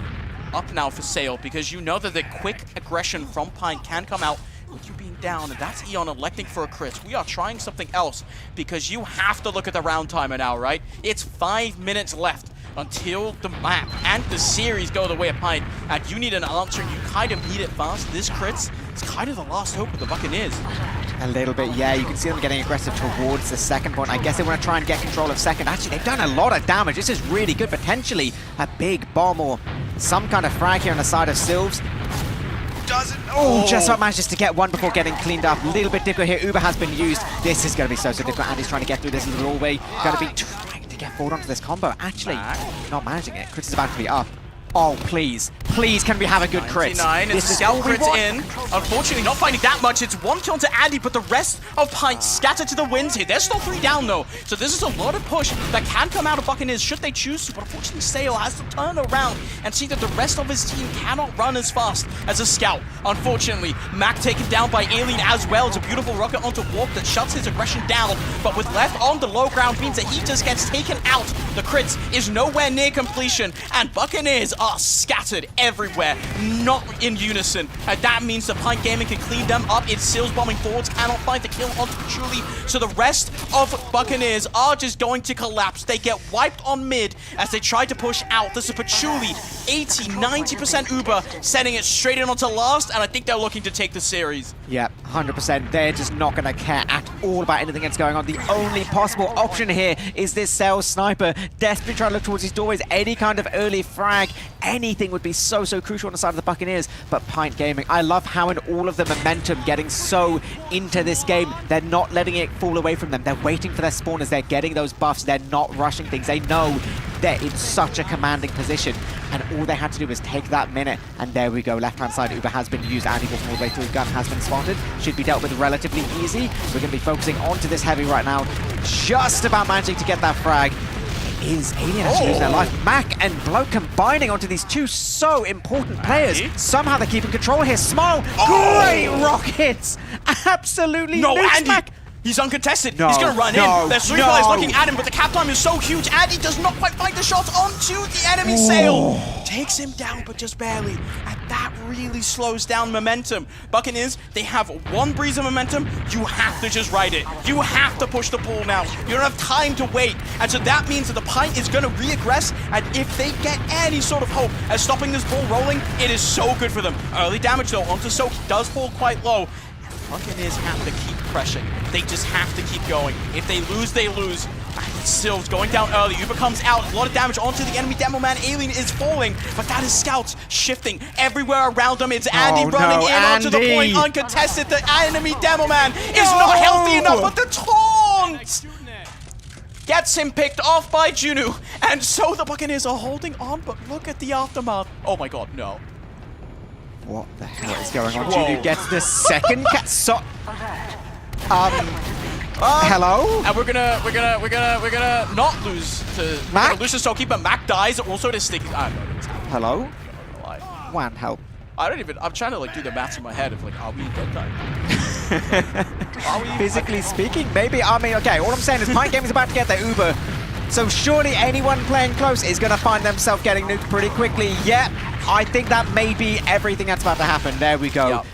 up now for Sale, because you know that the quick aggression from Pint can come out with you being down, and that's Eon electing for a crit. We are trying something else because you have to look at the round timer now, right? It's 5 minutes left until the map and the series go the way of Pint, and you need an answer, and you kind of need it fast. This crits is kind of the last hope of the Buccaneers.
A little bit, yeah. You can see them getting aggressive towards the second point. I guess they want to try and get control of second. Actually, they've done a lot of damage. This is really good. Potentially a big bomb or some kind of frag here on the side of Sylvs. Just about manages to get one before getting cleaned up. A little bit difficult here. Uber has been used. This is going to be so difficult. Andy's trying to get through this little hallway. Going to be trying to get forward onto this combo. Actually, not managing it. Chris is about to be up. Oh, please. Please, can we have a good crit?
99 is the scout crit in. Unfortunately, not finding that much. It's 1 kill to Andy, but the rest of Pint scattered to the winds here. There's still 3 down, though. So this is a lot of push that can come out of Buccaneers should they choose to. But unfortunately, Sale has to turn around and see that the rest of his team cannot run as fast as a scout. Unfortunately, Mac taken down by Alien as well. It's a beautiful rocket onto Warp that shuts his aggression down. But with left on the low ground means that he just gets taken out. The crits is nowhere near completion. And Buccaneers are scattered everywhere, not in unison. And that means the Pint Gaming can clean them up. It's Seals bombing forwards, cannot find the kill onto Patchouli. So the rest of Buccaneers are just going to collapse. They get wiped on mid as they try to push out. This is Patchouli, 80-90% Uber, sending it straight in onto last, and I think they're looking to take the series.
Yeah, 100%. They're just not going to care at all about anything that's going on. The only possible option here is this Sales Sniper, desperately trying to look towards these doorways. Any kind of early frag, anything would be so crucial on the side of the Buccaneers. But Pint Gaming, I love how in all of the momentum getting so into this game, they're not letting it fall away from them. They're waiting for their spawners. They're getting those buffs. They're not rushing things. They know they're in such a commanding position, and all they had to do was take that minute, and there we go. Left-hand side, Uber has been used. Andy walking all the way through. Gun has been spotted. Should be dealt with relatively easy. We're going to be focusing onto this heavy right now. Just about managing to get that frag. Is Alien actually losing their life? Mac and Bloke combining onto these two so important players. Somehow they're keeping control here. Smile, great rockets. Absolutely nukes Mac.
He's uncontested. He's going to run in. There's 3 players looking at him, but the cap time is so huge. Andy does not quite find the shot onto the enemy Sale. Takes him down, but just barely. And that really slows down momentum. Buccaneers, they have 1 breeze of momentum. You have to just ride it. You have to push the ball now. You don't have time to wait. And so that means that the Pint is going to re-aggress. And if they get any sort of hope at stopping this ball rolling, it is so good for them. Early damage, though, onto Soak does fall quite low. Buccaneers have to keep pressing. They just have to keep going. If they lose, they lose. Sylvs going down early. Uber comes out. A lot of damage onto the enemy demo man. Alien is falling, but that is Scouts shifting everywhere around them. It's Andy running in onto the point uncontested. The enemy demo man is not healthy enough, but the taunt gets him picked off by Junu. And so the Buccaneers are holding on, but look at the aftermath. Oh my god, no.
What the hell is going on? Junu gets the second hello?
And we're gonna not lose to Mac. Lose to Soki, but Mac dies also to Sticky.
Hello? Wan, help.
I'm trying to like do the maths in my head of like, are we dead time? Are we?
Physically speaking, maybe. I mean, okay, all I'm saying is Pint Gaming's about to get their Uber. So surely anyone playing close is going to find themselves getting nuked pretty quickly. Yeah, I think that may be everything that's about to happen. There we go. Yep.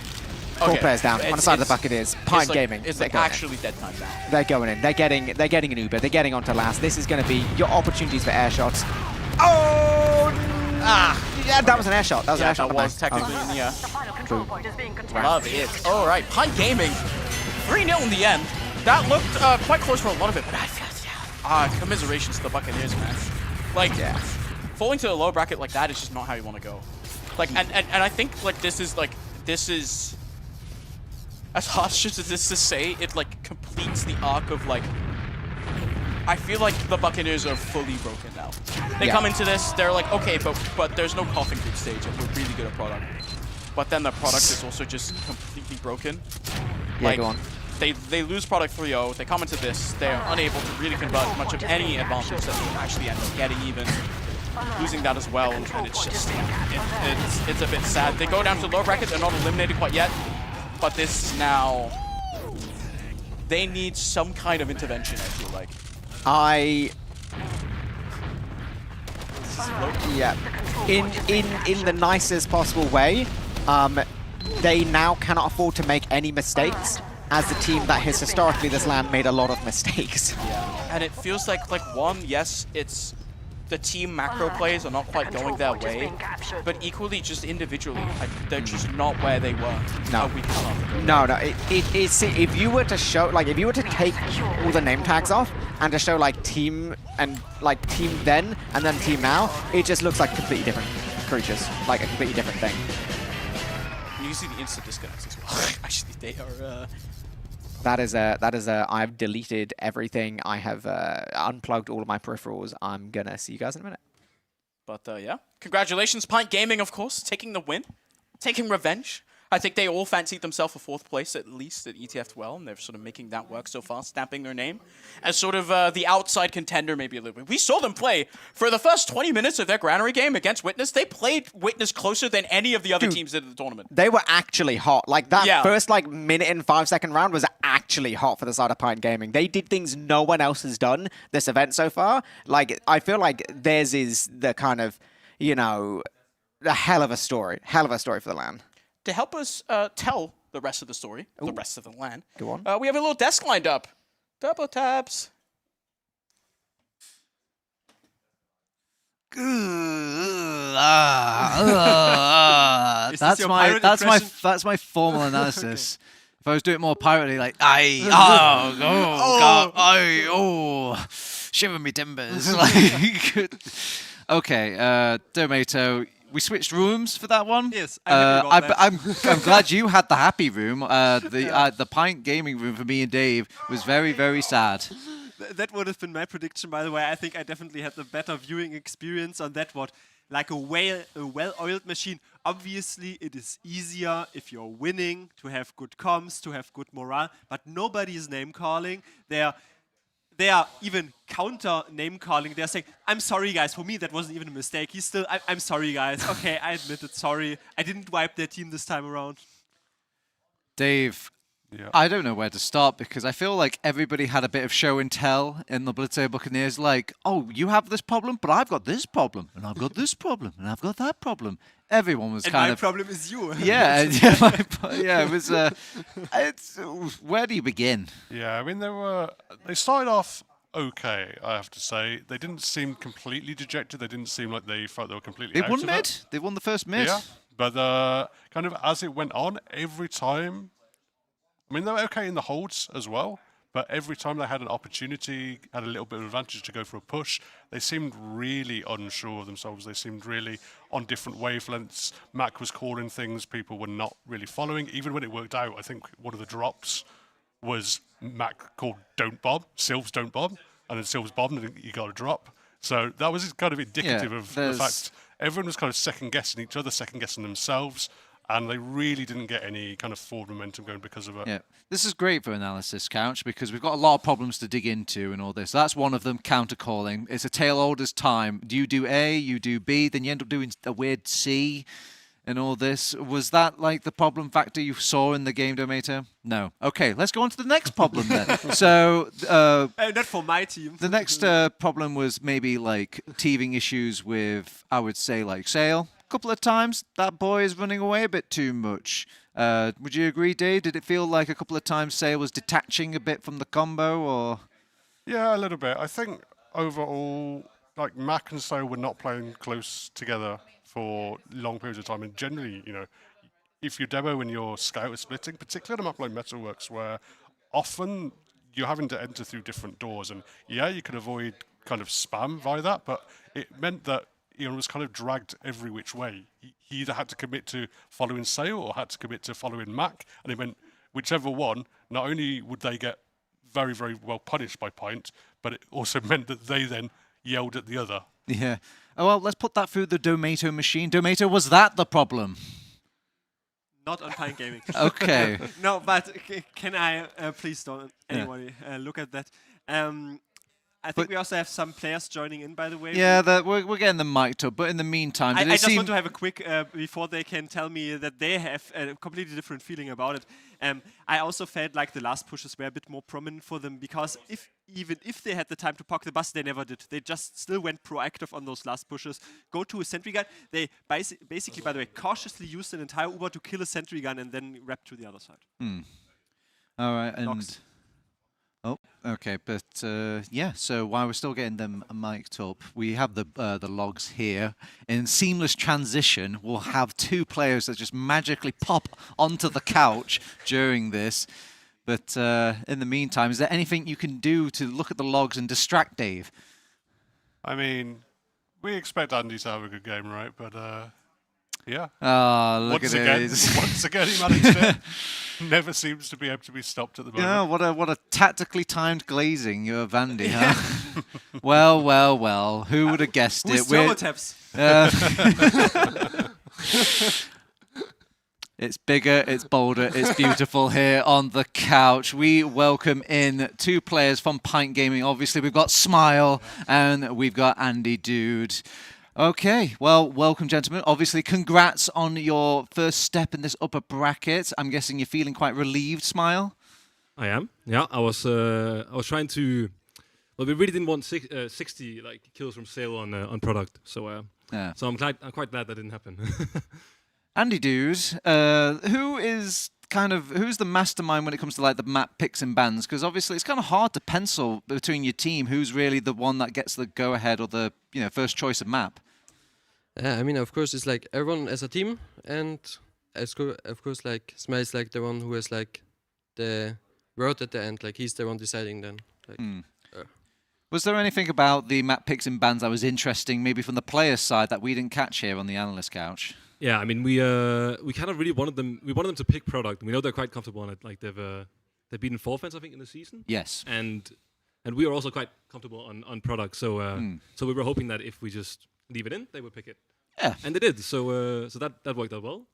4 players down on the side of the Buccaneers. Pint Gaming.
It's like actually dead time now.
They're going in. They're getting an Uber. They're getting onto last. This is going to be your opportunities for air shots. Oh! Yeah, that was an air shot. That was an
Yeah,
air shot.
that was technically in the air.
True.
Love it. All right, Pine Gaming, 3-0 in the end. That looked quite close for a lot of it, but commiserations to the Buccaneers, man. Like, falling to the low bracket like that is just not how you want to go. Like, and I think like this is as harsh as it is to say, it like completes the arc of like. I feel like the Buccaneers are fully broken now. They come into this, they're like, okay, but there's no coughing group stage, and we're really good at product. But then the product is also just completely broken.
Yeah,
Like,
go on.
They lose product 3-0, they come into this, they're unable to really convert much of any advantage that they actually end up getting even. Losing that as well, and it's just, it's a bit sad. They go down to the low bracket, they're not eliminated quite yet, but this is now, they need some kind of intervention, I feel like.
In the nicest possible way, they now cannot afford to make any mistakes as the team that has historically this LAN made a lot of mistakes.
Yeah, and it feels like one, yes, it's the team macro plays are not quite going their way, but equally just individually, like, they're just not where they were.
No. It's if you were to show, like, if you were to take all the name tags off and to show like team and like team then and then team now, it just looks like completely different creatures, like a completely different thing.
You see the instant disconnects as well. Actually, they are.
That is I've deleted everything. I have unplugged all of my peripherals. I'm gonna see you guys in a minute.
But yeah, congratulations, Pint Gaming, of course, taking the win, taking revenge. I think they all fancied themselves a 4th place at least at ETF 12, and they're sort of making that work so far, stamping their name as sort of the outside contender maybe a little bit. We saw them play for the first 20 minutes of their granary game against Witness. They played Witness closer than any of the other teams in the tournament.
They were actually hot. Like that first like minute and 5-second round was actually hot for the side of Pint Gaming. They did things no one else has done this event so far. Like I feel like theirs is the kind of, you know, a hell of a story for the LAN.
To help us tell the rest of the story, the rest of the LAN,
go on.
We have a little desk lined up. Double taps.
That's my formal analysis.
Okay.
If I was doing it more pirately, like shiver me timbers. Like, okay, Domato. We switched rooms for that one.
Yes,
I'm glad you had the happy room. The Pint Gaming room for me and Dave was very, very sad.
That would have been my prediction, by the way. I think I definitely had the better viewing experience on that one. Like a well-oiled machine. Obviously, it is easier if you're winning to have good comms, to have good morale. But nobody is name calling. They are even counter name calling. They're saying, "I'm sorry, guys. For me, that wasn't even a mistake. He's still. I'm sorry, guys. Okay, I admit it. Sorry. I didn't wipe their team this time around."
Dave, I don't know where to start because I feel like everybody had a bit of show and tell in the Blitzeo Buccaneers. Like, oh, you have this problem, but I've got this problem, and I've got this problem, and I've got that problem. Everyone was kind
my
of.
problem is you.
Yeah, it was. It's where do you begin?
Yeah, I mean they started off okay. I have to say they didn't seem completely dejected. They didn't seem like they felt they were completely.
They
out
won
of
mid.
it.
They won the first mid.
Yeah, but kind of as it went on, every time. I mean, they were okay in the holds as well, but every time they had an opportunity, had a little bit of advantage to go for a push, they seemed really unsure of themselves. They seemed really on different wavelengths. Mac was calling things people were not really following. Even when it worked out, I think one of the drops was Mac called "Don't Bob," Sylv's "Don't Bob," and then Sylv's bobbed and he got a drop. So that was kind of indicative of the fact everyone was kind of second-guessing each other, second-guessing themselves. And they really didn't get any kind of forward momentum going because of it.
Yeah, this is great for Analysis Couch because we've got a lot of problems to dig into and all this. That's one of them, counter calling. It's a tail order's time. Do you do A, you do B, then you end up doing a weird C and all this. Was that like the problem factor you saw in the game, Domato? No. Okay, let's go on to the next problem then. So,
not for my team.
The next problem was maybe like teething issues with, I would say, like Sale. Couple of times that boy is running away a bit too much. Would you agree, Dave? Did it feel like a couple of times Sale was detaching a bit from the combo, or?
Yeah, a little bit. I think overall, like Mac and Sale were not playing close together for long periods of time. And generally, if your demo and your scout are splitting, particularly on a map like Metalworks, where often you're having to enter through different doors, and you can avoid kind of spam via that, but it meant that Ian was kind of dragged every which way. He either had to commit to following Sale or had to commit to following Mac, and it meant whichever one, not only would they get very, very well punished by Pint, but it also meant that they then yelled at the other.
Yeah. Oh, well, let's put that through the Domato machine. Domato, was that the problem?
Not on Pine Gaming.
Okay.
No, but can I please don't anybody look at that? I think we also have some players joining in, by the way.
Yeah, we're getting them mic'd up, but in the meantime...
I just want to have a quick, before they can tell me that they have a completely different feeling about it. I also felt like the last pushes were a bit more prominent for them, because even if they had the time to park the bus, they never did. They just still went proactive on those last pushes. Go to a sentry gun. They basically, by the way, cautiously used an entire Uber to kill a sentry gun and then wrap to the other side.
All right, and...
Locked.
Oh, okay, but yeah, so while we're still getting them mic'd up, we have the logs here. In seamless transition, we'll have two players that just magically pop onto the couch during this. But in the meantime, is there anything you can do to look at the logs and distract Dave?
I mean, we expect Andy to have a good game, right? But yeah.
Oh, look at this.
Once again, he managed it. Never seems to be able to be stopped at the moment.
Yeah, what a tactically timed glazing you have, Andy, huh? well, who would have guessed it?
Stereotypes.
It's bigger, it's bolder, it's beautiful here on the couch. We welcome in two players from Pint Gaming. Obviously, we've got Smile and we've got Andy Dude. Okay, well, welcome, gentlemen. Obviously, congrats on your first step in this upper bracket. I'm guessing you're feeling quite relieved, Smile?
I am. Yeah, I was trying to. Well, we really didn't want 60 kills from Sale on product, so
yeah.
So I'm quite glad that didn't happen.
Andy Dude, who's the mastermind when it comes to the map picks and bans? Because obviously it's kind of hard to pencil between your team who's really the one that gets the go ahead or the first choice of map.
Yeah, I mean, of course, it's everyone as a team, and of course, Smile's the one who has the word at the end. He's the one deciding then.
Was there anything about the map picks and bans that was interesting, maybe from the players' side, that we didn't catch here on the analyst couch?
Yeah, I mean, we kind of really wanted them. We wanted them to pick product. We know they're quite comfortable on it. They've beaten 4 fans, I think, in the season.
Yes.
And we are also quite comfortable on product. So so we were hoping that if we just leave it in, they would pick it.
Yeah.
And they did. So so that worked out well.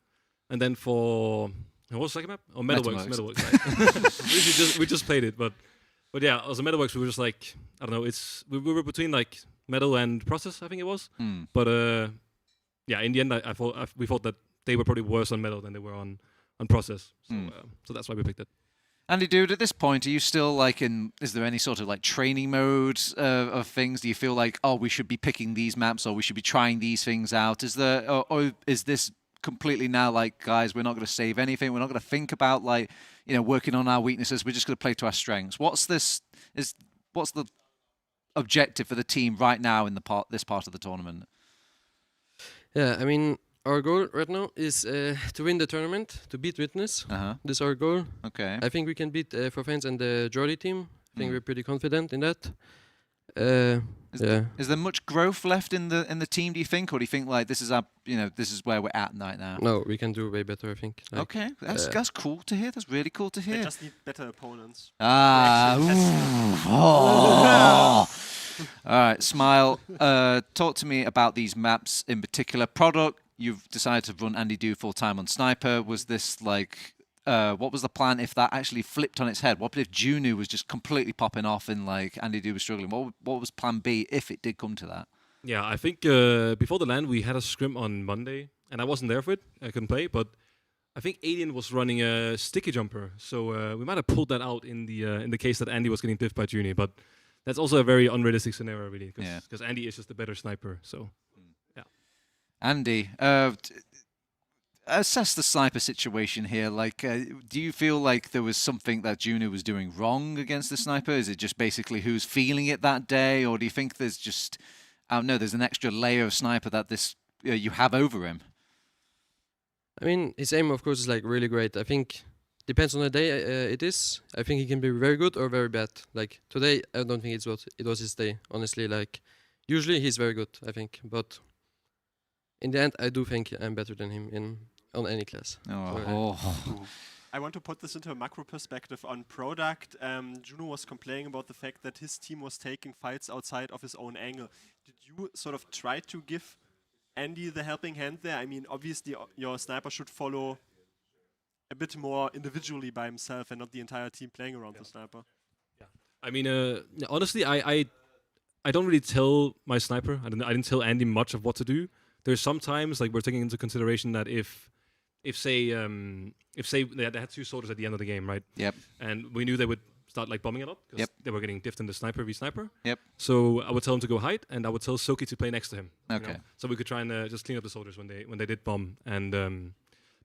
And then for what was the second map? Oh, Metalworks. Right. we just played it, but yeah, as a Metalworks, we were just I don't know. We were between metal and process, I think it was. But yeah, in the end, we thought that they were probably worse on metal than they were on process. So so that's why we picked it.
Andy Dude, at this point, are you still is there any sort of training mode of things? Do you feel we should be picking these maps or we should be trying these things out? Is there, or is this completely now guys, we're not going to save anything. We're not going to think about working on our weaknesses. We're just going to play to our strengths. What's the objective for the team right now in this part of the tournament?
Yeah, I mean, our goal right now is to win the tournament, to beat Witness. This is our goal.
Okay.
I think we can beat ForFans and the Jolly team. I think we're pretty confident in that.
Is there much growth left in the team, do you think, or do you think this is this is where we're at right now?
No, we can do way better, I think.
Okay, that's cool to hear. That's really cool to hear.
They just need better opponents.
All right, Smile. Talk to me about these maps in particular. Product. You've decided to run Andy Dude full time on Sniper. Was this what was the plan if that actually flipped on its head? What if Junu was just completely popping off and Andy Dude was struggling? What was plan B if it did come to that?
Yeah, I think before the LAN we had a scrim on Monday, and I wasn't there for it. I couldn't play, but I think Alien was running a sticky jumper, so we might have pulled that out in the case that Andy was getting diffed by Juni. But that's also a very unrealistic scenario, really, because Andy is just a better sniper. So.
Andy, assess the sniper situation here. Do you feel there was something that Junu was doing wrong against the sniper? Is it just basically who's feeling it that day? Or do you think there's just, I don't know, there's an extra layer of sniper that this
you have over him?
I mean, his aim, of course, is like really great. I think depends on the day it is. I think he can be very good or very bad. Like today, I don't think it was his day. Honestly, like usually he's very good. I think, but in the end, I do think I'm better than him on any class.
I want to put this into a macro perspective on product. Juno was complaining about the fact that his team was taking fights outside of his own angle. Did you sort of try to give Andy the helping hand there? I mean, obviously your sniper should follow a bit more individually by himself and not the entire team playing around the sniper.
Yeah. I mean, honestly, I don't really tell my sniper. I didn't tell Andy much of what to do. There's sometimes like we're taking into consideration that if say they had 2 soldiers at the end of the game, right?
Yep.
And we knew they would start like bombing a lot because
Yep.
they were getting diffed in the sniper v sniper.
Yep.
So I would tell him to go hide, and I would tell Soki to play next to him.
Okay.
So we could try and just clean up the soldiers when they did bomb. And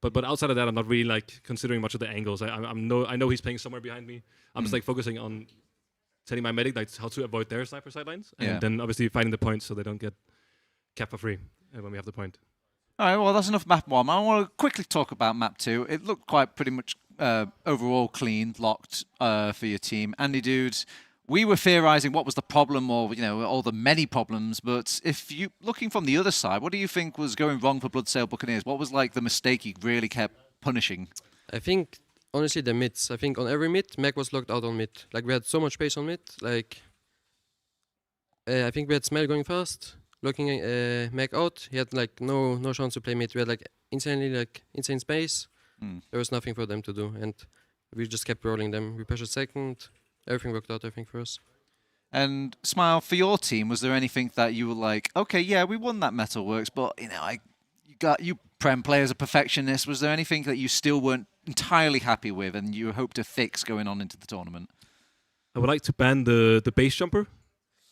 but outside of that, I'm not really like considering much of the angles. I know he's playing somewhere behind me. I'm just like focusing on telling my medic like how to avoid their sniper sidelines, and then obviously finding the points so they don't get capped for free when we have the point.
All right, well, that's enough map 1. I want to quickly talk about map 2. It looked quite pretty much overall clean, locked for your team. Andy, dude, we were theorizing what was the problem or, all the many problems, but if you looking from the other side, what do you think was going wrong for Bloodsail Buccaneers? What was like the mistake he really kept punishing?
I think, honestly, the mids. I think on every mid, Mac was locked out on mid. Like, we had so much space on mid. Like, I think we had Smell going fast, locking Mac out. He had, like, no chance to play mid. We had, like, insane space. There was nothing for them to do, and we just kept rolling them. We pressured second. Everything worked out, I think, for us.
And Smile, for your team, was there anything that you were like, okay, yeah, we won that Metalworks, but, you Prem play as a perfectionist. Was there anything that you still weren't entirely happy with and you hope to fix going on into the tournament?
I would like to ban the base jumper.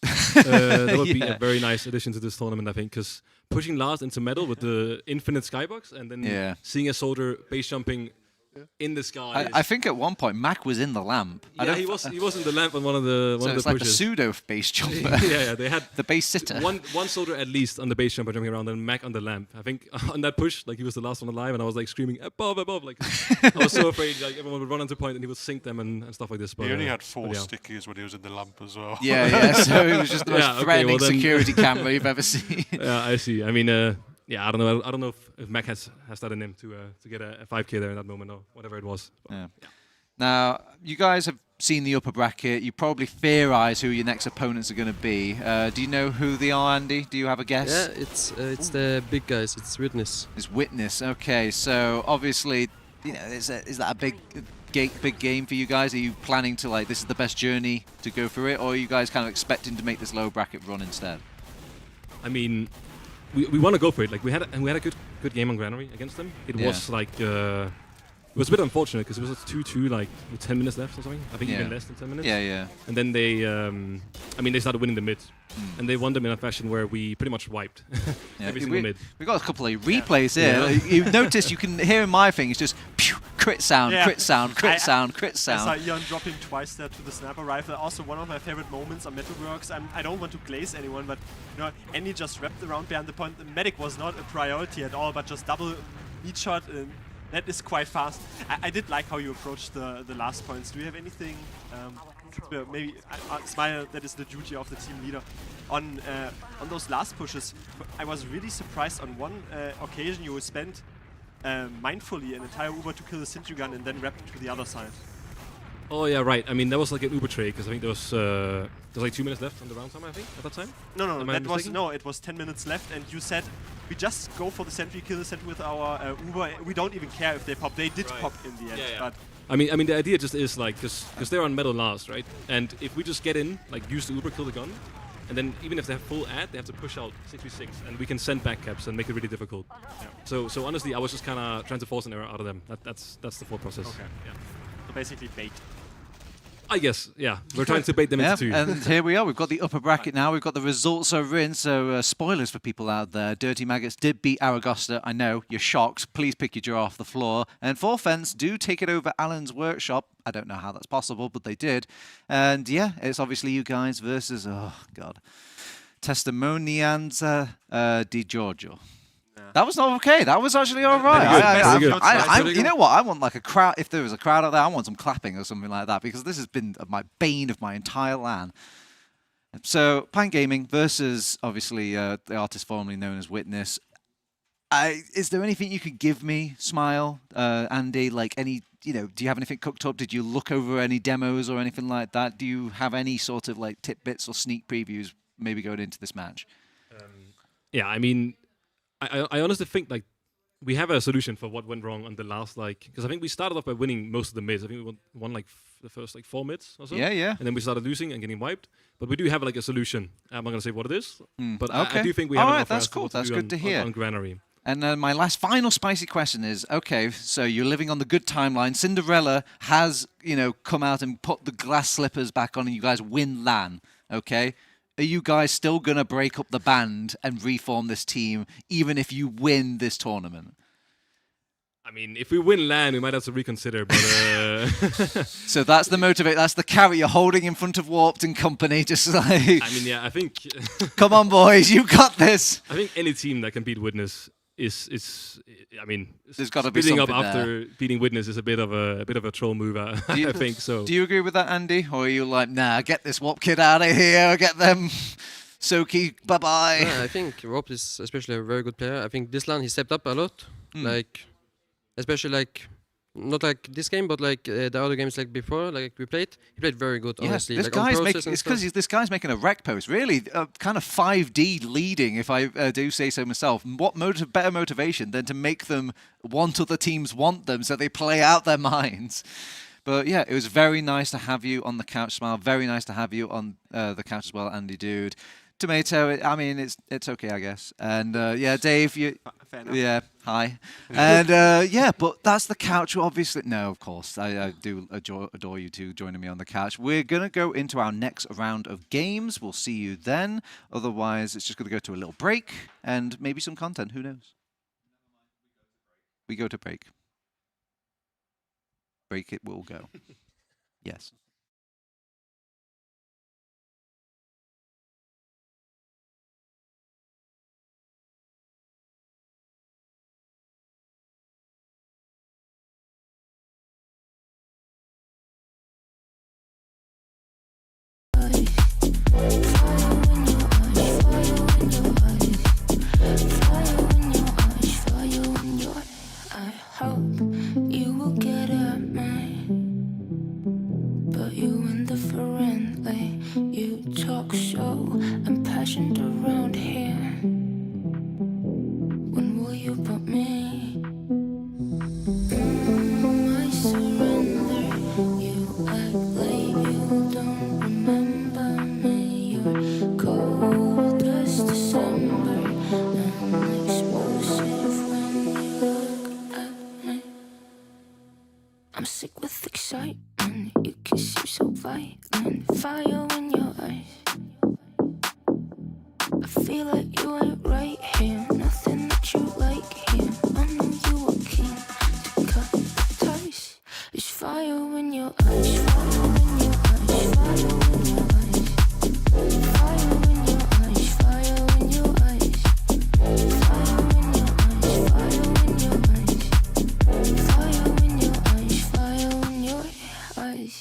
That would be a very nice addition to this tournament, I think, because pushing last into metal with the infinite skybox and then seeing a soldier base jumping in the sky.
I think at one point Mac was in the lamp.
Yeah, he was in the lamp on one of the
it's
pushes.
like the pseudo base jumper.
yeah, they had
the base sitter.
One soldier at least on the base jumper jumping around, and Mac on the lamp. I think on that push, like he was the last one alive, and I was like screaming above. Like I was so afraid like everyone would run into point and he would sink them and stuff like this. But
he only had 4 stickies when he was in the lamp as well.
Yeah. So it was just the most threatening security camera you've ever seen.
Yeah, I see. I mean. Yeah, I don't know if Mac has that in him to get a 5K there in that moment or whatever it was.
Yeah. Now, you guys have seen the upper bracket. You probably theorize who your next opponents are going to be. Do you know who they are, Andy? Do you have a guess?
Yeah, it's the big guys. It's Witness.
It's Witness. Okay, so obviously, is that a big game for you guys? Are you planning to this is the best journey to go through it, or are you guys kind of expecting to make this low bracket run instead?
I mean, we want to go for it. Like we had a good game on Granary against them. It was like it was a bit unfortunate because it was 2-2 like with 10 minutes left or something. I think even less than 10 minutes.
Yeah.
And then they they started winning the mid. And they won them in a fashion where we pretty much wiped every single mid.
We got a couple of replays here. Yeah. You've noticed, you can hear in my thing, it's just pew, crit sound, crit sound, crit sound, crit sound.
I saw Ian dropping twice there to the sniper rifle. Also one of my favorite moments on Metalworks. I don't want to glaze anyone, but Andy just wrapped around behind the point. The medic was not a priority at all, but just double meat shot. That is quite fast. I did like how you approached the last points. Do you have anything, maybe Smile, that is the duty of the team leader, on those last pushes? I was really surprised on one occasion you spent mindfully an entire Uber to kill the Sentry gun and then wrap it to the other side.
Oh yeah, right. I mean, that was like an Uber trade because I think there was like 2 minutes left on the round time. I think at that time.
No, it was 10 minutes left, and you said we just go for the sentry, kill the sentry with our Uber. We don't even care if they pop. They did pop in the end, but.
I mean, the idea just is like because they're on metal last, right? And if we just get in, like use the Uber, kill the gun, and then even if they have full ad, they have to push out 6v6, and we can send back caps and make it really difficult. Yeah. So honestly, I was just kind of trying to force an error out of them. That's the full process.
Okay. Yeah. So basically bait.
I guess, yeah. We're trying to bait them into 2.
And here we are. We've got the upper bracket now. We've got the results over in. So spoilers for people out there. Dirty Maggots did beat Aragosta. I know, you're shocked. Please pick your jaw off the floor. And For Fence do take it over Alan's workshop. I don't know how that's possible, but they did. And yeah, it's obviously you guys versus, oh God, Testimonianza di Giorgio. That was not okay. That was actually all right. You know what? I want like a crowd. If there was a crowd out there, I want some clapping or something like that because this has been my bane of my entire LAN. So, Pint Gaming versus obviously the artist formerly known as Witness. Is there anything you could give me, Smile, Andy? Like any, do you have anything cooked up? Did you look over any demos or anything like that? Do you have any sort of like tidbits or sneak previews maybe going into this match?
Yeah, I mean, I honestly think like we have a solution for what went wrong on the last because I think we started off by winning most of the mids. I think we won like the first like 4 mids or so.
Yeah.
And then we started losing and getting wiped. But we do have like a solution. I'm not gonna say what it is, but
okay.
I do think we have enough.
That's cool. That's good to hear.
On Granary.
And my last final spicy question is, okay, so you're living on the good timeline. Cinderella has, come out and put the glass slippers back on and you guys win LAN, okay? Are you guys still going to break up the band and reform this team even if you win this tournament?
I mean, if we win LAN, we might have to reconsider, but...
So that's the motivate, that's the carrot you're holding in front of Warped and company, just like...
I mean, yeah, I think...
Come on, boys, you got this!
I think any team that can beat Witness is I mean,
there's got to be
splitting
something
up after
there.
beating Witness is a bit of a troll move. I think so.
Do you agree with that, Andy? Or are you like, nah, get this Warp kid out of here, get them... Soki, bye-bye.
Yeah, I think Warp is especially a very good player. I think this LAN he stepped up a lot. Like, especially like, not like this game, but like the other games like before, like we played. He played very good, honestly.
This
like
guy's this guy's making a wreck post, really, kind of 5D leading, if I do say so myself. What better motivation than to make them want other teams want them so they play out their minds. But yeah, it was very nice to have you on the couch, Smile. Very nice to have you on the couch as well, Andy Dude. Tomato, I mean, it's okay, I guess. And yeah, Dave, yeah, hi. And yeah, but that's the couch. Obviously, no, of course, I do adore you two joining me on the couch. We're gonna go into our next round of games. We'll see you then. Otherwise, it's just gonna go to a little break and maybe some content. Who knows? We go to break. Break it will go. Yes.
You will get at me, but you indifferently. You talk so impassioned around here. When will you put me? I surrender. You act like you don't remember me. You're cold as December and explosive when you look at me. I'm sick with excitement. You can seem so violent. Fire in your eyes. I feel like you ain't right here. Nothing that you like here. I know you were keen to cut the ties. There's fire in your eyes. Fire in your eyes. Fire in your eyes. Fire in your eyes. Fire in your eyes. Fire in your eyes. Fire in your eyes. Fire in your eyes. Fire in your eyes.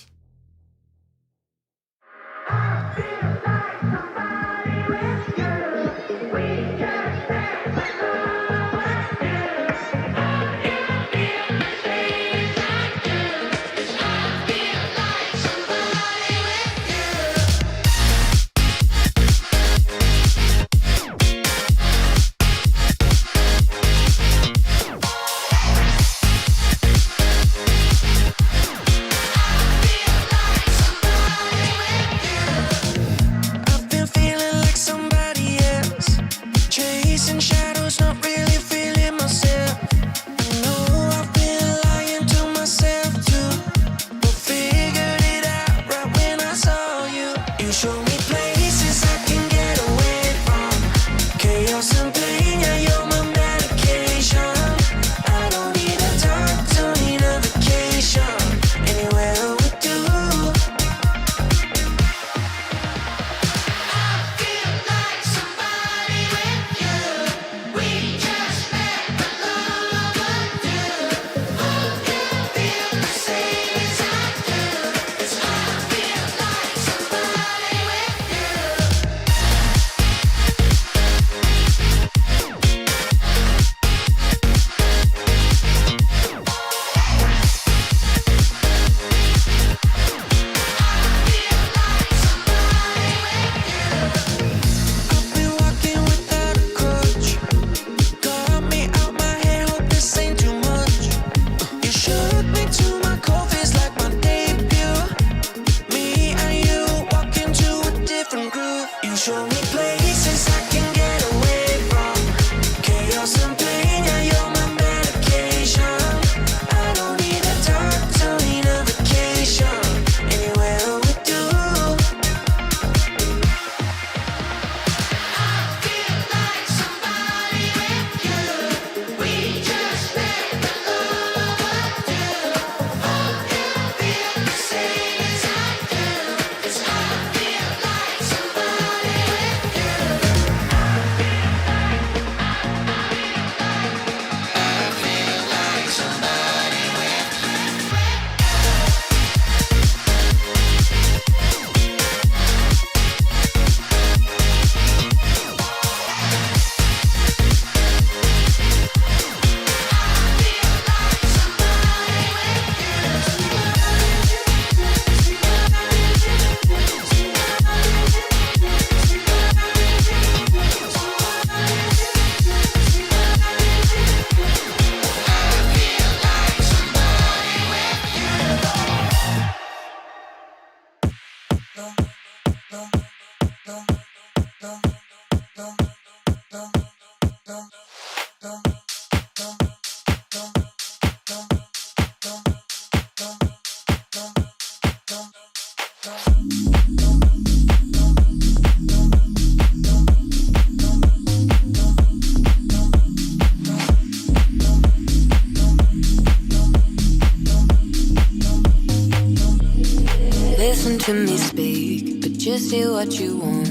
listen to me speak, but just say what you want.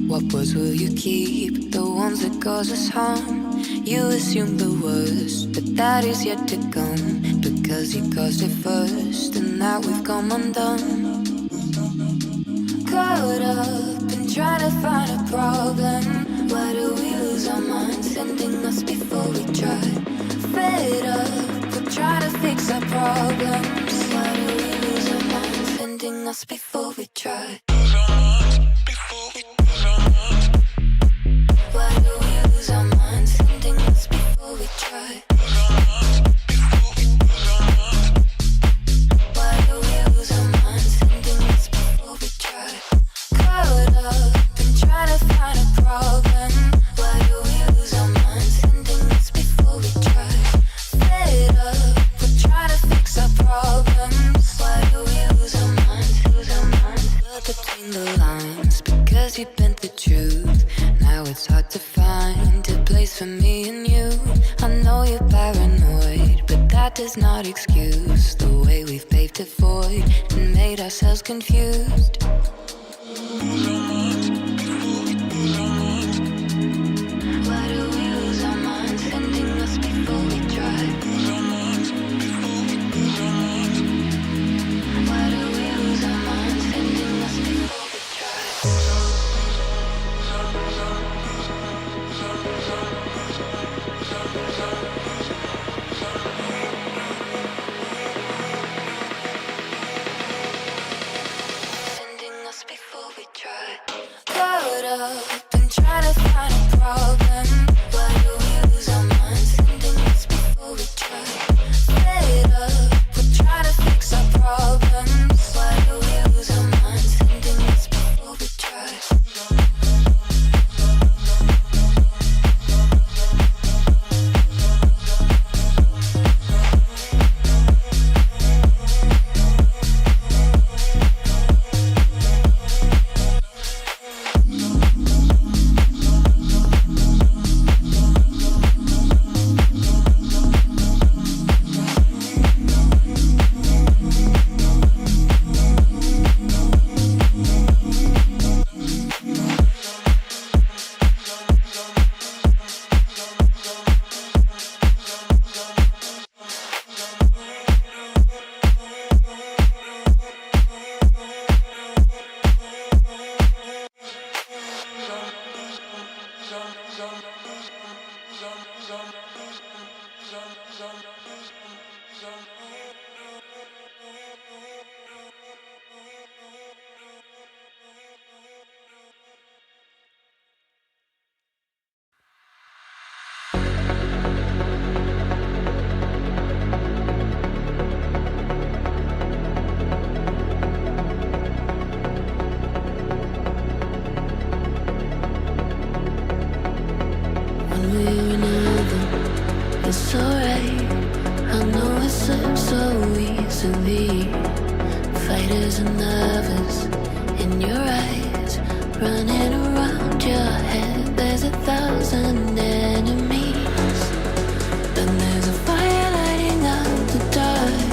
What words will you keep? The ones that cause us harm. You assume the worst, but that is yet to come. Because you caused it first, and now we've come undone. Caught up in trying to find a problem. Why do we lose our minds, sending us before we try? Fed up, we're trying to fix our problems. Why do we lose our minds, sending us before we try? Why do we lose our minds, sending us before we try? Why do we lose our minds, sending us before we try? Caught up in trying to find a problem. Why do we lose our minds, sending us before we try? Fed up, we're trying to fix our problems. Why do we lose our minds, lose our minds? Look between the lines, because you bent the truth. Now it's hard to find a place for me and you. I know you're paranoid, but that does not excuse the way we've paved a void and made ourselves confused. Why do we lose our minds, sending us before we try? Why do we lose our minds, sending us before we try? Sending us before we try. Caught up in trying to find a problem. Why do we lose our minds, sending us before we try? Fed up, we're trying to fix our problems. Why do we lose our minds, sending us before we try? It's alright, I know it slips so easily. Fighters and lovers in your eyes, running around your head. There's 1,000 enemies, and there's a fire lighting up the dark.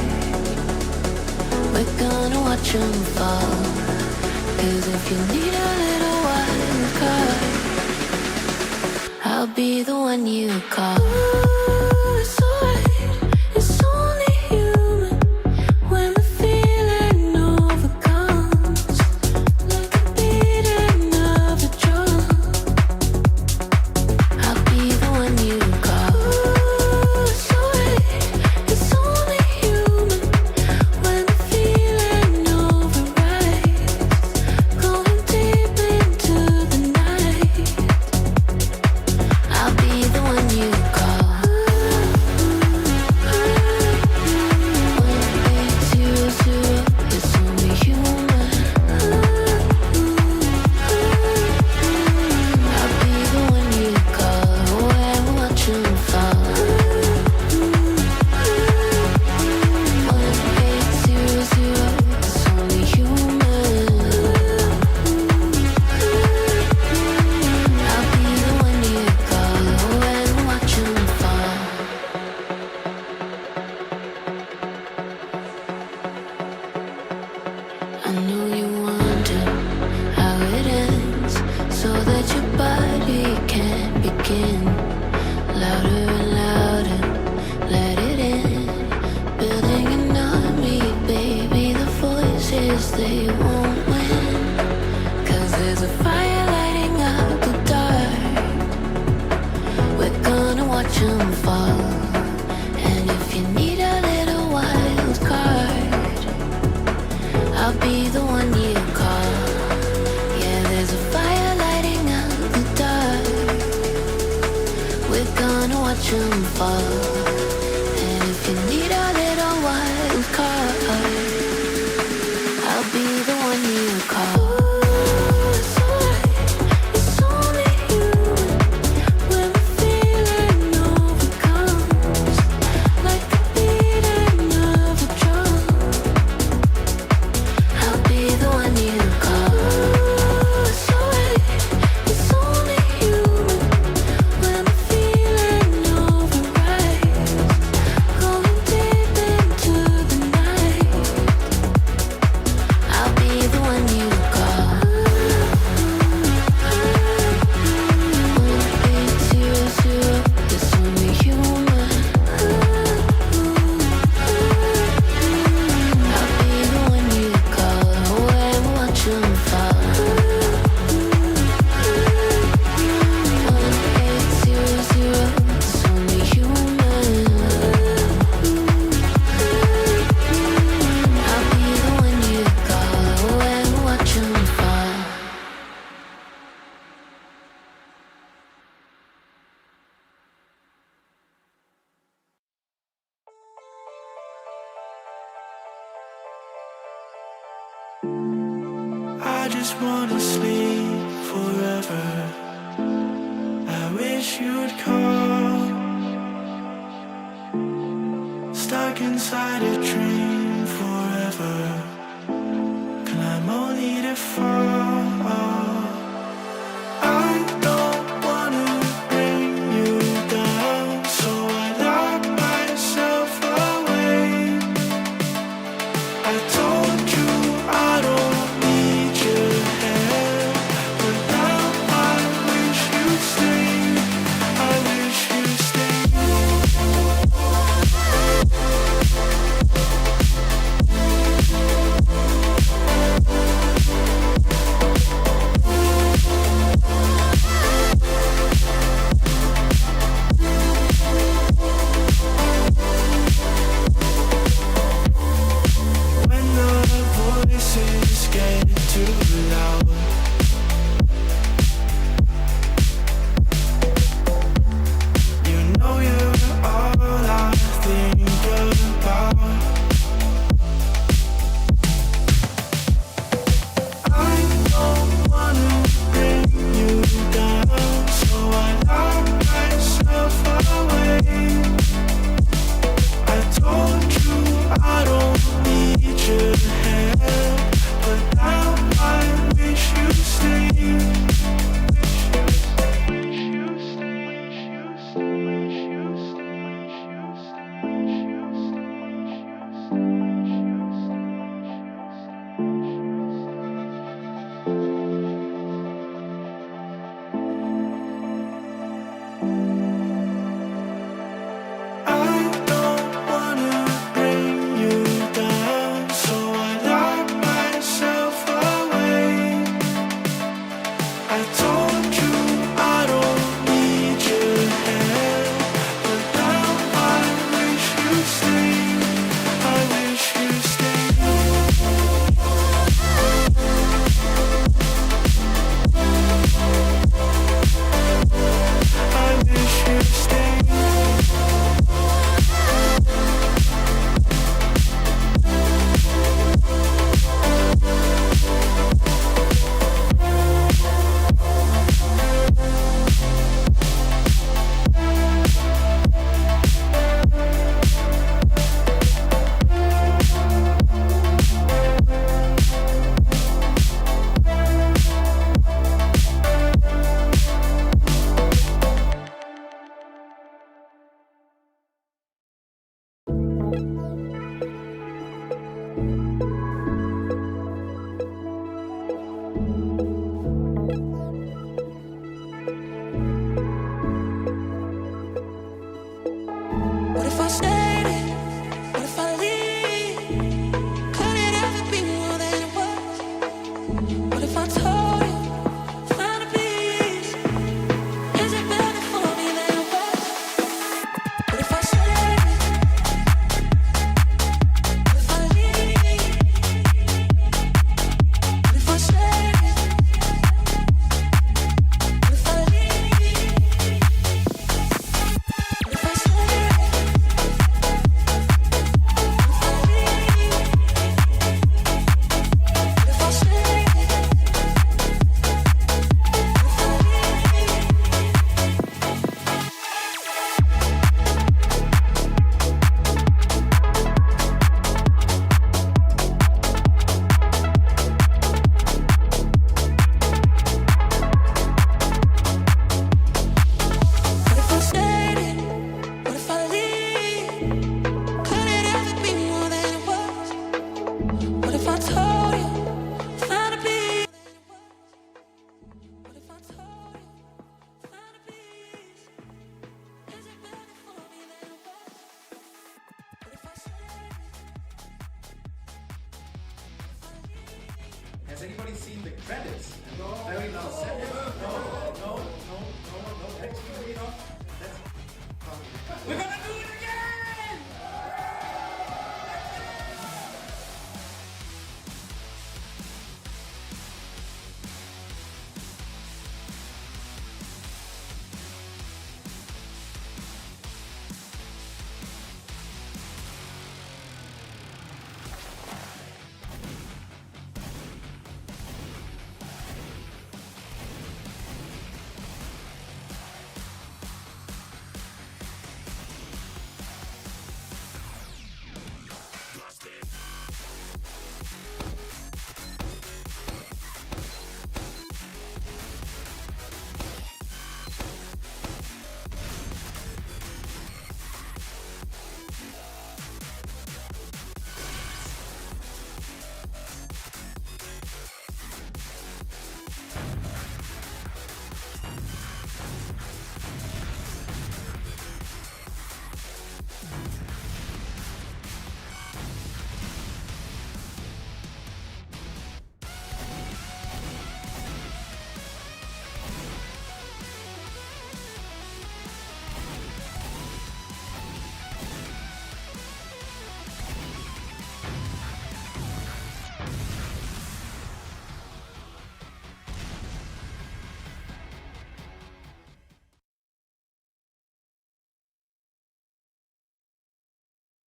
We're gonna watch them fall, 'cause if you need a little wild card, I'll be the one you call. It's alright, it's only human when the feeling overcomes, like a beating of a drum. I'll be the one you call. It's alright, it's only human when the feeling overrides, going deep into the night. I'll be the one you call. 1800, it's only human. I'll be the one you call when we watch them fall. 1800, it's only human. I'll be the one you call when we watch them fall. I know you
they won't win. 'Cause there's a fire lighting up the dark. We're gonna watch them fall. And if you need a little wild card, I'll be the one you call. Yeah, there's a fire lighting up the dark. We're gonna watch them fall. And if you need a little wild card, I'll be the one you call. It's alright, it's only human when the feeling overcomes like the beating of a drum. I'll be the one you call. It's alright, it's only human when the feeling overrides, going deep into the night. I'll be the one you call. 1800, it's only human. I'll be the one you call when we watch them fall. 1800, it's only human. I'll be the one you call when we watch them fall.
I just wanna sleep forever. I wish you'd call. Stuck inside a dream forever. Climb only to fall. I don't wanna bring you down, so I lock myself away. I told you I don't need your help, but now I wish you'd stay. I wish you'd stay. When the voices get too loud, you know you're all I think about. I don't wanna bring you down, so I lock myself away. I told you I don't need your help, but now I wish you'd stay. I don't wanna bring you down, so I lock myself away. I told you I don't need your help, but now I wish you'd stay. I wish you'd stay. I wish you'd stay.
What if I stayed? What if I leave? Could it ever be more than it was?
Has anybody seen the credits? Very loud set. No. Actually, that's. We're gonna do it again!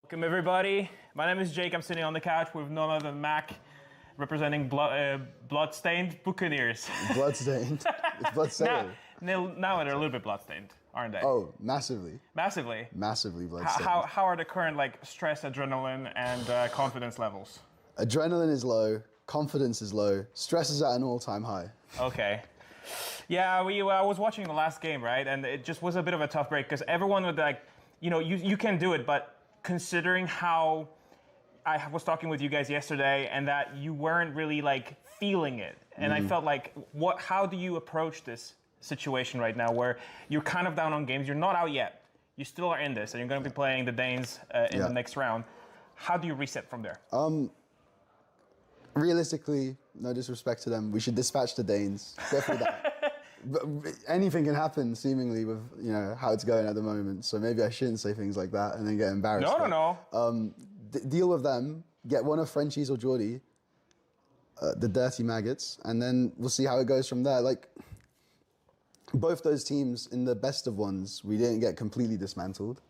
Welcome everybody. My name is Jake. I'm sitting on the couch with none other than Mac, representing bloodstained Buccaneers.
Bloodstained? It's bloodstained.
Now they're a little bit bloodstained, aren't they?
Oh, massively.
Massively?
Massively bloodstained.
How are the current stress, adrenaline, and confidence levels?
Adrenaline is low, confidence is low, stress is at an all-time high.
Okay. Yeah, I was watching the last game, right? And it just was a bit of a tough break because everyone would you can do it, but considering how I was talking with you guys yesterday and that you weren't really feeling it. And I felt how do you approach this situation right now where you're kind of down on games, you're not out yet, you still are in this and you're going to be playing the Danes in the next round. How do you reset from there?
Realistically, no disrespect to them, we should dispatch the Danes. Go for that. But anything can happen, seemingly, with how it's going at the moment. So maybe I shouldn't say things like that and then get embarrassed.
No.
Deal with them. Get one of Frenchie's or Geordie, the dirty maggots, and then we'll see how it goes from there. Both those teams, in the best of ones, we didn't get completely dismantled.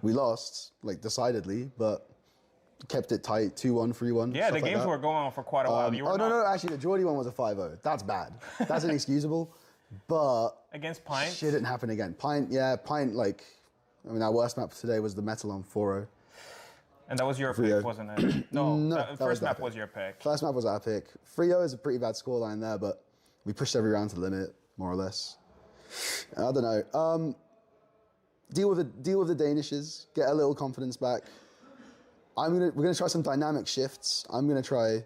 We lost, decidedly, but kept it tight, 2-1, 3-1.
Yeah, the games were going on for quite a while.
No, actually, the Geordie one was a 5-0. That's bad. That's inexcusable. But
against Pint,
shouldn't happen again. Pint, our worst map today was the Metal on 4-0.
And that was your pick, wasn't it? No, the first map was your pick.
First map was our pick. 3-0 is a pretty bad scoreline there, but we pushed every round to the limit, more or less. I don't know. Deal with the Danishes, get a little confidence back. We're gonna try some dynamic shifts. I'm gonna try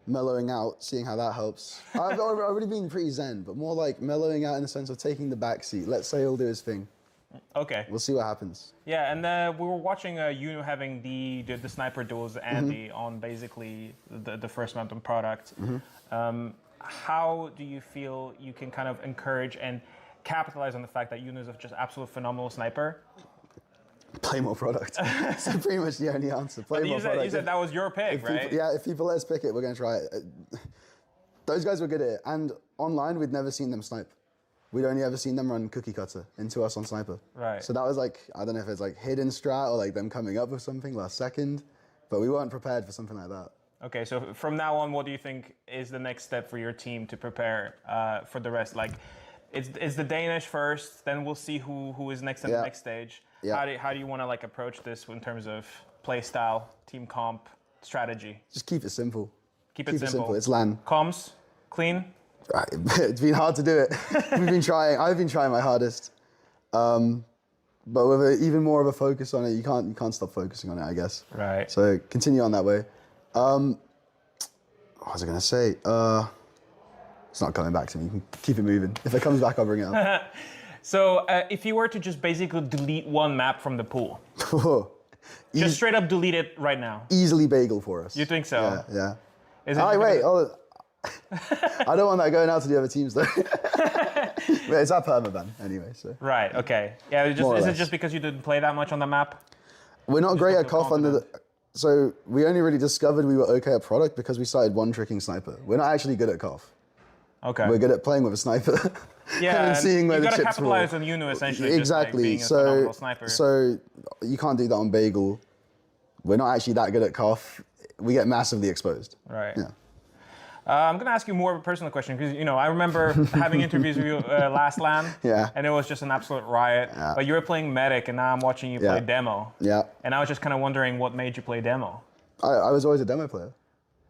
mellowing out, seeing how that helps. I've already been pretty zen, but more mellowing out in the sense of taking the back seat. Let Sale do his thing.
Okay.
We'll see what happens.
Yeah, and we were watching you having the sniper duels and on basically the first mountain product. How do you feel you can kind of encourage and capitalize on the fact that Yunus is just absolute phenomenal sniper?
Play more product. So pretty much the only answer. Play more product.
You said that was your pick, right?
If people let us pick it, we're going to try it. Those guys were good at it. And online, we'd never seen them snipe. We'd only ever seen them run cookie cutter into us on sniper.
Right.
So that was I don't know if it's hidden strat or them coming up with something last second, but we weren't prepared for something like that.
Okay, so from now on, what do you think is the next step for your team to prepare for the rest? It's the Danish first, then we'll see who is next in the next stage. Yeah. How do you want to approach this in terms of play style, team comp, strategy?
Just keep it simple.
Keep it simple.
It's LAN.
Comms, clean.
Right. It's been hard to do it. We've been trying. I've been trying my hardest, but with even more of a focus on it, you can't stop focusing on it, I guess.
Right.
So continue on that way. What was I gonna say? It's not coming back to me. You can keep it moving. If it comes back, I'll bring it up.
So if you were to just basically delete one map from the pool, just straight up delete it right now.
Easily bagel for us.
You think so?
Yeah.
Is
it? I don't want that going out to the other teams though. But it's our permaban anyway, so.
Right. Okay. Yeah. Is it just because you didn't play that much on the map?
We're not great at CoF so we only really discovered we were okay at product because we started one-tricking sniper. We're not actually good at CoF.
Okay.
We're good at playing with a sniper.
Yeah.
and seeing where
you
the
got to
chips
capitalize
fall.
on Uno essentially.
Exactly.
Just, like, being a phenomenal sniper.
So you can't do that on Bagel. We're not actually that good at CoF. We get massively exposed.
Right.
Yeah.
I'm going to ask you more of a personal question because, I remember having interviews with you last LAN.
Yeah.
And it was just an absolute riot.
Yeah.
But you were playing Medic and now I'm watching you play Demo.
Yeah.
And I was just kind of wondering what made you play Demo.
I was always a demo player.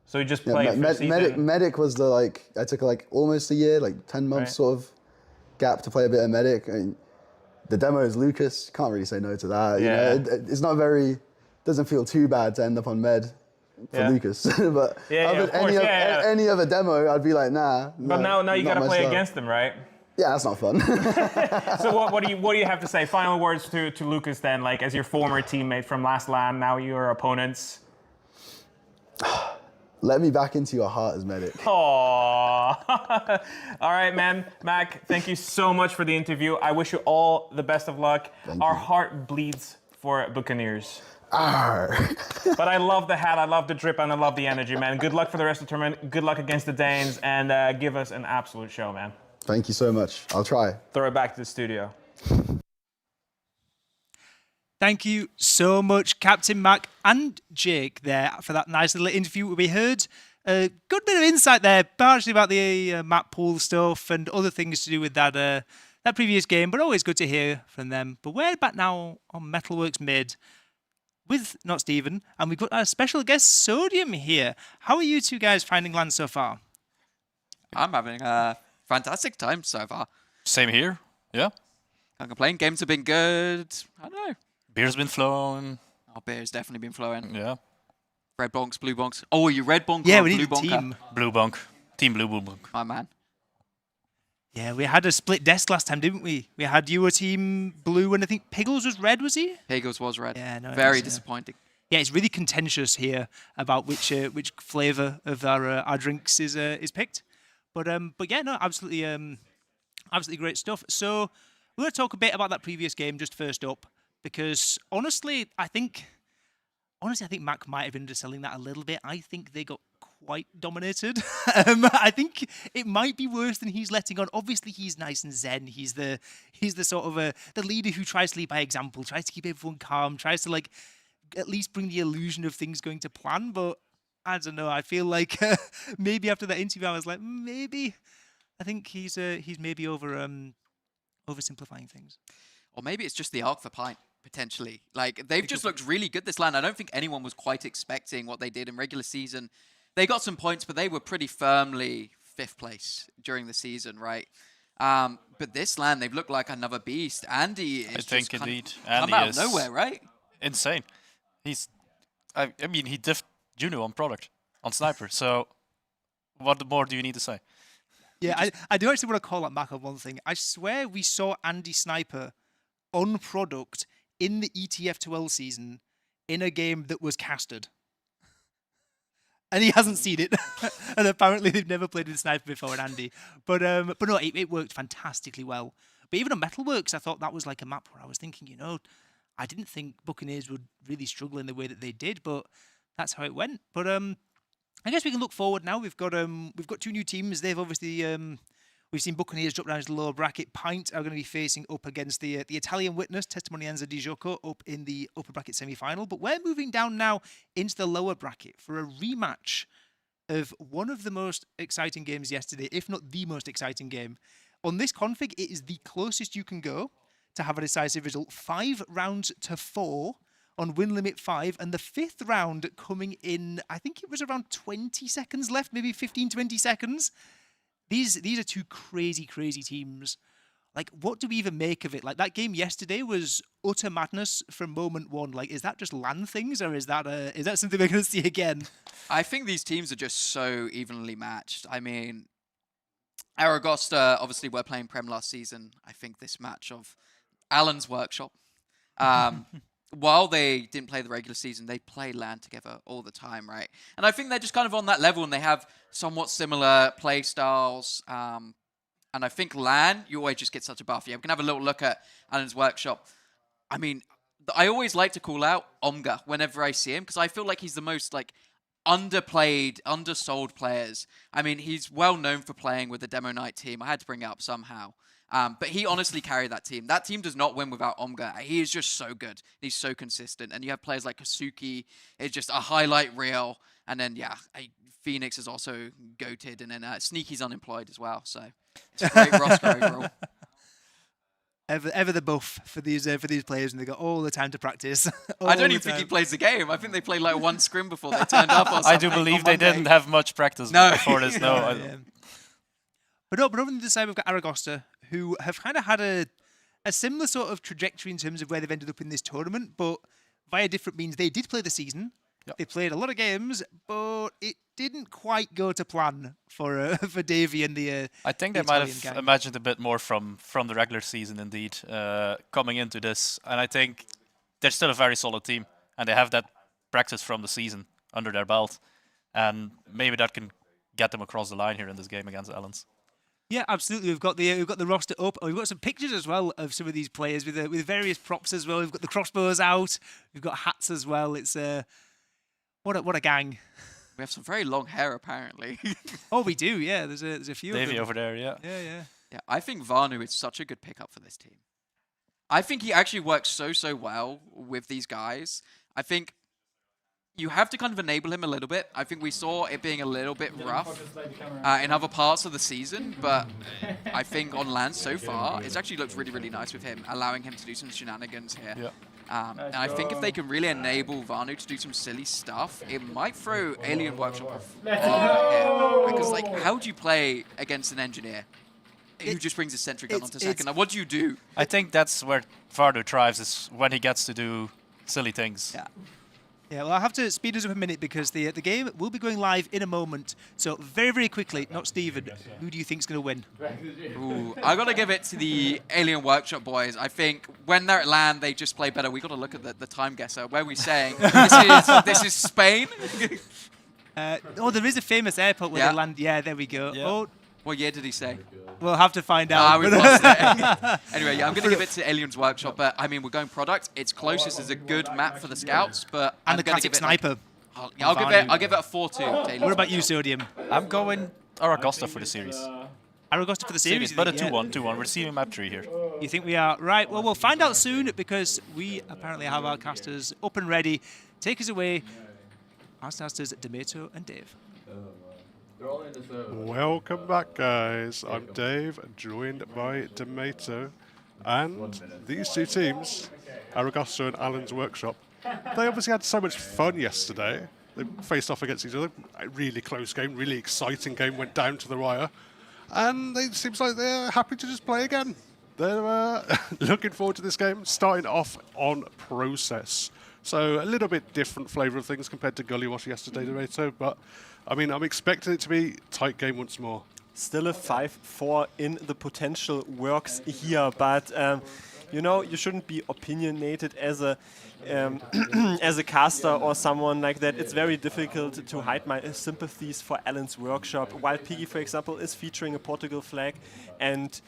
So you just played for a season?
Medic was I took almost a year, 10 months sort of gap to play a bit of Medic. I mean, the demo is Lucas, can't really say no to that.
Yeah.
You know, it's not doesn't feel too bad to end up on Med for Lucas. But any other demo, I'd be like, nah.
But now you got to play against them, right?
Yeah, that's not fun.
So what do you have to say? Final words to Lucas then, as your former teammate from last LAN, now your opponents.
Let me back into your heart as Medic.
Aww. All right, man. Mac, thank you so much for the interview. I wish you all the best of luck. Our heart bleeds for Buccaneers. But I love the hat, I love the drip, and I love the energy, man. Good luck for the rest of the tournament. Good luck against the Danes, and give us an absolute show, man.
Thank you so much. I'll try.
Throw it back to the studio.
Thank you so much, Captain Mac and Jake, there for that nice little interview. We heard a good bit of insight there, partially about the map pool stuff and other things to do with that previous game, but always good to hear from them. But we're back now on Metalworks Mid with not Stephen, and we've got our special guest Sodium here. How are you two guys finding LAN so far?
I'm having a fantastic time so far.
Same here. Yeah.
Can't complain. Games have been good. I don't know.
Beer's been flowing.
Oh, beer's definitely been flowing.
Yeah.
Red bonks, blue bonks. Oh, are you red bonk
Yeah,
or
we
blue
need a
bonker?
team.
Blue bonk. Team blue bonk.
My man.
Yeah, we had a split desk last time, didn't we? We had you a team blue, and I think Piggles was red, was he?
Piggles was red.
Yeah, no,
very disappointing.
Yeah, it's really contentious here about which flavour of our drinks is picked. But yeah, no, absolutely great stuff. So we're going to talk a bit about that previous game just first up, because honestly, I think Mac might have been underselling that a little bit. I think they got quite dominated. I think it might be worse than he's letting on. Obviously, he's nice and zen. He's the sort of the leader who tries to lead by example, tries to keep everyone calm, tries to at least bring the illusion of things going to plan. But I don't know. I feel like maybe after that interview, I was like, maybe. I think he's maybe oversimplifying things.
Or maybe it's just the arc for Pine, potentially. They've just looked really good this LAN. I don't think anyone was quite expecting what they did in regular season. They got some points, but they were pretty firmly 5th place during the season, right? But this LAN, they've looked like another beast. Andy is just
indeed.
Come out of nowhere, right?
Insane. I mean, he diffed Juno on product, on sniper. So what more do you need to say?
Yeah, I do actually want to call that back on one thing. I swear we saw Andy Sniper on product in the ETF2L season in a game that was casted. And he hasn't seen it. And apparently they've never played with Sniper before, and Andy. But no, it worked fantastically well. But even on Metalworks, I thought that was like a map where I was thinking, I didn't think Buccaneers would really struggle in the way that they did, but that's how it went. But I guess we can look forward now. We've got 2 new teams. They've obviously we've seen Buccaneers drop down into the lower bracket. Pint are going to be facing up against the Italian Witness, Testimonianza di Gioco, up in the upper bracket semi-final. But we're moving down now into the lower bracket for a rematch of one of the most exciting games yesterday, if not the most exciting game. On this config, it is the closest you can go to have a decisive result. 5 rounds to 4 on win limit 5, and the 5th round coming in, I think it was around 20 seconds left, maybe 15, 20 seconds. These are 2 crazy, crazy teams. What do we even make of it? That game yesterday was utter madness from moment 1. Is that just LAN things, or is that something we're going to see again?
I think these teams are just so evenly matched. I mean, Aragosta, obviously, were playing Prem last season. I think this match of Alan's Workshop. while they didn't play the regular season, they play LAN together all the time, right? And I think they're just kind of on that level, and they have somewhat similar play styles. And I think LAN, you always just get such a buff. Yeah, we can have a little look at Alan's workshop. I mean, I always like to call out Omga whenever I see him, because I feel like he's the most like underplayed, undersold players. I mean, he's well known for playing with the Demo Night team. I had to bring it up somehow. But he honestly carried that team. That team does not win without Omga. He is just so good. He's so consistent. And you have players like Kasuki. It's just a highlight reel. And then, yeah, Phoenix is also goated. And then Sneaky's unemployed as well. So it's a great roster overall.
Ever the buff for these players, and they got all the time to practice.
I don't even think he plays the game. I think they played like one scrim before they turned up or something.
I do believe they didn't have much practice before this. No.
Yeah. But over on the side, we've got Aragosta, who have kind of had a similar sort of trajectory in terms of where they've ended up in this tournament, but via different means. They did play the season. Yep. They played a lot of games, but it didn't quite go to plan for Davey and the
I think they might have imagined a bit more from the regular season, indeed, coming into this. And I think they're still a very solid team, and they have that practice from the season under their belt. And maybe that can get them across the line here in this game against Ellens.
Yeah, absolutely. We've got the roster up. We've got some pictures as well of some of these players with various props as well. We've got the crossbows out. We've got hats as well. It's what a gang.
We have some very long hair, apparently.
Oh, we do. Yeah, there's a few.
Davey
of them
over there. Yeah.
Yeah, I think Vanu is such a good pickup for this team. I think he actually works so well with these guys. I think you have to kind of enable him a little bit. I think we saw it being a little bit rough in other parts of the season, but I think on LAN so far, it's actually looked really, really nice with him, allowing him to do some shenanigans here.
Yeah.
And I think if they can really enable Vanu to do some silly stuff, it might throw Alien Workshop off here. Because, like, how do you play against an engineer who just brings a sentry gun onto second? Now, what do you do?
I think that's where Vanu thrives, is when he gets to do silly things.
Yeah.
Yeah, well, I have to speed us up a minute because the game will be going live in a moment. So very, very quickly, not Steven, who do you think is going to win?
Ooh, I got to give it to the Alien Workshop boys. I think when they're at LAN, they just play better. We got to look at the time guesser. Where are we saying? This is Spain?
Oh, there is a famous airport where they land. Yeah, there we go.
Yeah.
Oh.
What year did he say?
We'll have to find out.
We've lost it. Anyway, yeah, I'm going to give it to Alien's Workshop, but I mean, we're going product. It's close. This is a good map for the scouts, but
and the classic sniper.
I'll give it a 4-2.
What about you, Sodium?
I'm going Aragosta for the series.
Aragosta for the series?
But a 2-1. We're receiving map 3 here.
You think we are? Right, well, we'll find out soon because we apparently have our casters up and ready. Take us away, our casters, Demeto and Dave.
Welcome back, guys. I'm Dave, joined by Demeto, and these two teams, Aragosta and Alan's Workshop, they obviously had so much fun yesterday. They faced off against each other. A really close game, really exciting game, went down to the wire, and it seems like they're happy to just play again. They're looking forward to this game, starting off on process. So a little bit different flavour of things compared to Gullywash yesterday, Demeto, but I mean, I'm expecting it to be a tight game once more.
Still a 5-4 in the potential works here, but you know, you shouldn't be opinionated as a as a caster or someone like that. It's very difficult to hide my sympathies for Alan's Workshop. While Piggy, for example, is featuring a Portugal flag, and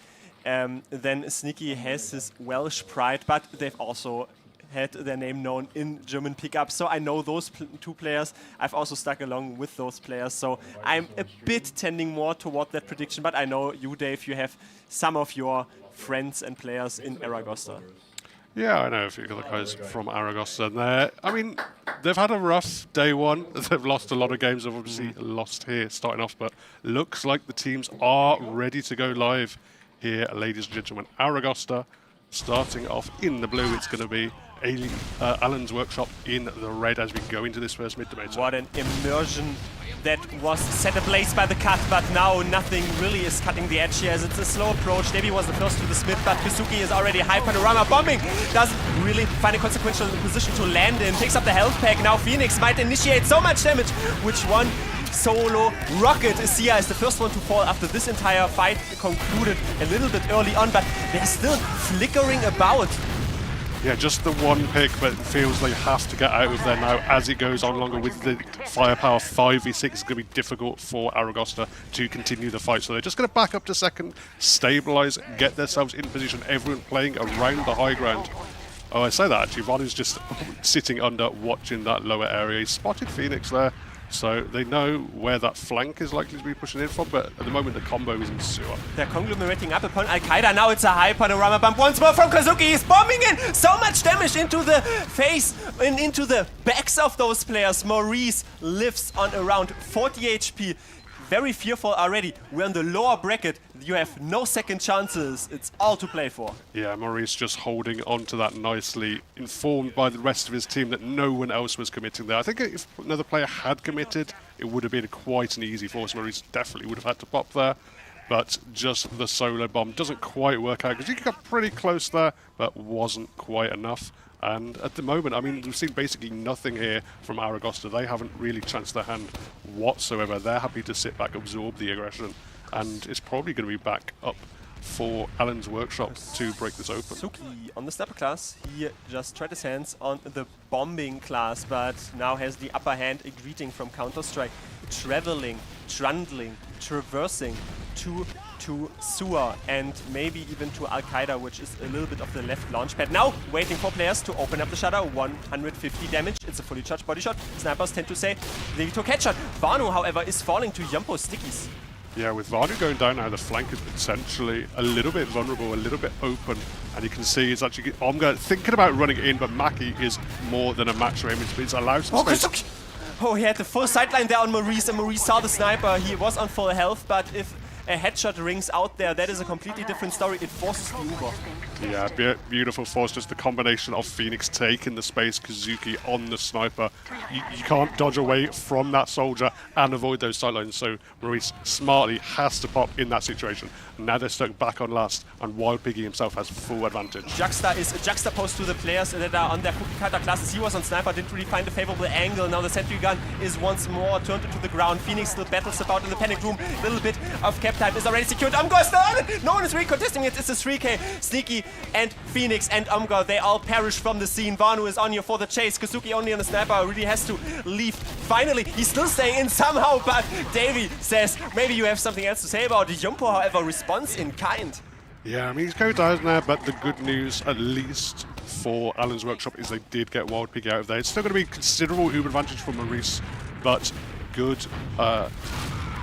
then Sneaky has his Welsh pride, but they've also had their name known in German pickups, so I know those two players. I've also stuck along with those players, so I'm a bit tending more toward that prediction, but I know you, Dave, you have some of your friends and players in Aragosta.
Yeah, I know a few of the guys from Aragosta, and I mean, they've had a rough day one. They've lost a lot of games. They've obviously lost here starting off, but looks like the teams are ready to go live here, ladies and gentlemen. Aragosta starting off in the blue. It's going to be Alan's Workshop in the red as we go into this first mid-Demeto.
What an immersion that was set ablaze by the cut, but now nothing really is cutting the edge here as it's a slow approach. Davey was the first to the Smith, but Kisuki is already high panorama bombing. Doesn't really find a consequential position to land in. Picks up the health pack. Now Phoenix might initiate so much damage. Which one? Solo Rocket. Sia is the first one to fall after this entire fight concluded a little bit early on, but they're still flickering about.
Yeah, just the one pick, but it feels they have to get out of there now as it goes on longer with the firepower. 5v6 is going to be difficult for Aragosta to continue the fight. So they're just going to back up to second, stabilize, get themselves in position. Everyone playing around the high ground. Oh, I say that actually. Vanu's just sitting under, watching that lower area. He spotted Phoenix there. So they know where that flank is likely to be pushing in from, but at the moment the combo is in sewer.
They're conglomerating up upon Al-Qaeda. Now it's a high panorama bump once more from Kazuki. He's bombing in so much damage into the face and into the backs of those players. Maurice lives on around 40 HP. Very fearful already. We're in the lower bracket. You have no second chances. It's all to play for.
Yeah, Maurice just holding on to that nicely, informed by the rest of his team that no one else was committing there. I think if another player had committed, it would have been quite an easy force. Maurice definitely would have had to pop there, but just the solo bomb doesn't quite work out because you got pretty close there, but wasn't quite enough. And at the moment, I mean, we've seen basically nothing here from Aragosta. They haven't really chanced their hand whatsoever. They're happy to sit back, absorb the aggression, and it's probably going to be back up for Alan's Workshop to break this open.
Suki on the Sniper class, he just tried his hands on the bombing class, but now has the upper hand. A greeting from Counter-Strike, traveling, trundling, traversing to Sewer and maybe even to Al-Qaeda, which is a little bit of the left launch pad. Now waiting for players to open up the shutter. 150 damage. It's a fully charged body shot. Snipers tend to say they took headshot. Vanu, however, is falling to Jumpo's stickies.
Yeah, with Vanu going down now, the flank is potentially a little bit vulnerable, a little bit open, and you can see it's actually Omga thinking about running in, but Maki is more than a match for him. It's allowed some space.
Oh, he had the full sideline there on Maurice, and Maurice saw the sniper. He was on full health, but if a headshot rings out there, that is a completely different story. It forces the Uber.
Yeah, beautiful force. Just the combination of Phoenix taking the space, Kazuki on the sniper. You can't dodge away from that soldier and avoid those sightlines. So Maurice smartly has to pop in that situation. Now they're stuck back on last, and Wild Piggy himself has full advantage.
Juxta is juxtaposed to the players that are on their cookie cutter classes. He was on sniper, didn't really find a favorable angle. Now the sentry gun is once more turned into the ground. Phoenix still battles about in the panic room. A little bit of cap time is already secured. Umgar is still on it. No one is really contesting it. It's a 3K. Sneaky and Phoenix and Umgar, they all perish from the scene. Vanu is on here for the chase. Kazuki only on the sniper, really has to leave. Finally, he's still staying in somehow, but Davey says maybe you have something else to say about it. Jumpo, however, responds in kind.
Yeah, I mean, he's going down there, but the good news, at least for Alan's Workshop, is they did get Wild Pig out of there. It's still going to be considerable Uber advantage for Maurice, but good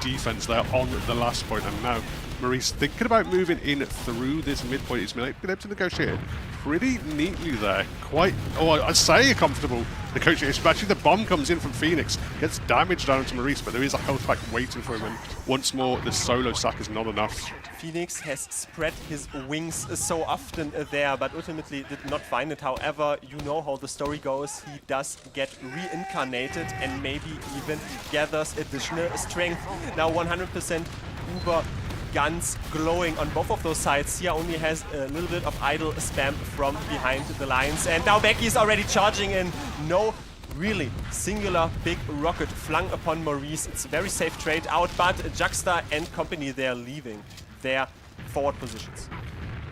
defense there on the last point. And now Maurice thinking about moving in through this midpoint. He's been able to negotiate it pretty neatly there. Quite, I'd say a comfortable negotiation. But actually the bomb comes in from Phoenix, gets damage down to Maurice, but there is a health pack waiting for him. And once more, the solo sack is not enough.
Phoenix has spread his wings so often there, but ultimately did not find it. However, you know how the story goes. He does get reincarnated and maybe even gathers additional strength. Now 100% Uber guns glowing on both of those sides. Here only has a little bit of idle spam from behind the lines. And now Becky is already charging in. No really singular big rocket flung upon Maurice. It's a very safe trade out, but Juxta and company, they're leaving their forward positions.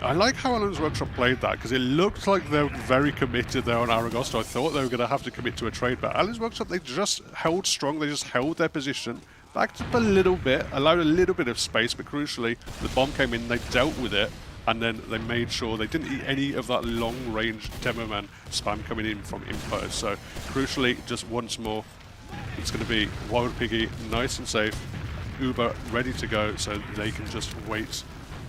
I like how Alan's Workshop played that, because it looked like they were very committed there on Aragosta. I thought they were going to have to commit to a trade, but Alan's Workshop, they just held strong. They just held their position, backed up a little bit, allowed a little bit of space, but crucially, the bomb came in, they dealt with it, and then they made sure they didn't eat any of that long-range Demo Man spam coming in from Info. So crucially, just once more, it's going to be Wild Piggy, nice and safe, Uber ready to go, so they can just wait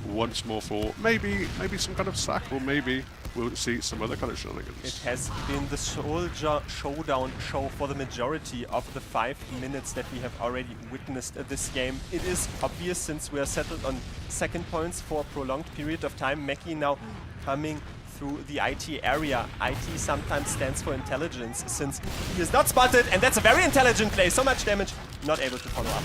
once more for maybe some kind of sack, or maybe we'll see some other kind of shenanigans.
It has been the soldier showdown show for the majority of the 5 minutes that we have already witnessed this game. It is obvious, since we are settled on second points for a prolonged period of time. Meki now coming through the IT area. IT sometimes stands for intelligence, since he is not spotted, and that's a very intelligent play. So much damage, not able to follow up.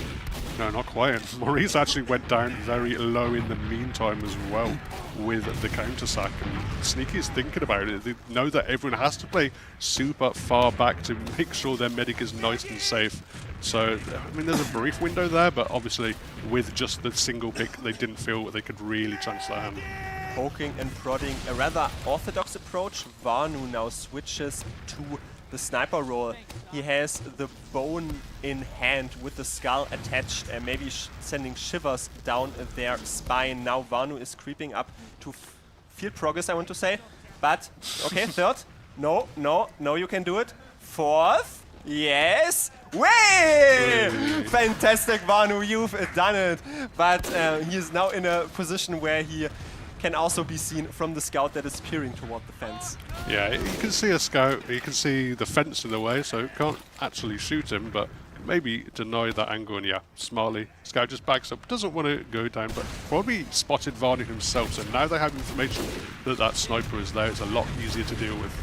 No, not quite. Maurice actually went down very low in the meantime as well with the counter sack. And Sneaky is thinking about it. They know that everyone has to play super far back to make sure their medic is nice and safe. So, I mean, there's a brief window there, but obviously with just the single pick, they didn't feel they could really chance their hand.
poking and prodding. A rather orthodox approach. Vanu now switches to the sniper role. He has the bone in hand with the skull attached and maybe sending shivers down their spine. Now Vanu is creeping up to field progress, I want to say. But, okay, third. No, you can do it. Fourth. Yes. Way! Fantastic, Vanu, you've done it. But he is now in a position where he can also be seen from the scout that is peering toward the fence.
Yeah, you can see a scout, you can see the fence in the way, so can't actually shoot him, but maybe deny that angle, and yeah, smartly, scout just backs up, doesn't want to go down, but probably spotted Vanu himself, so now they have information that that sniper is there. It's a lot easier to deal with.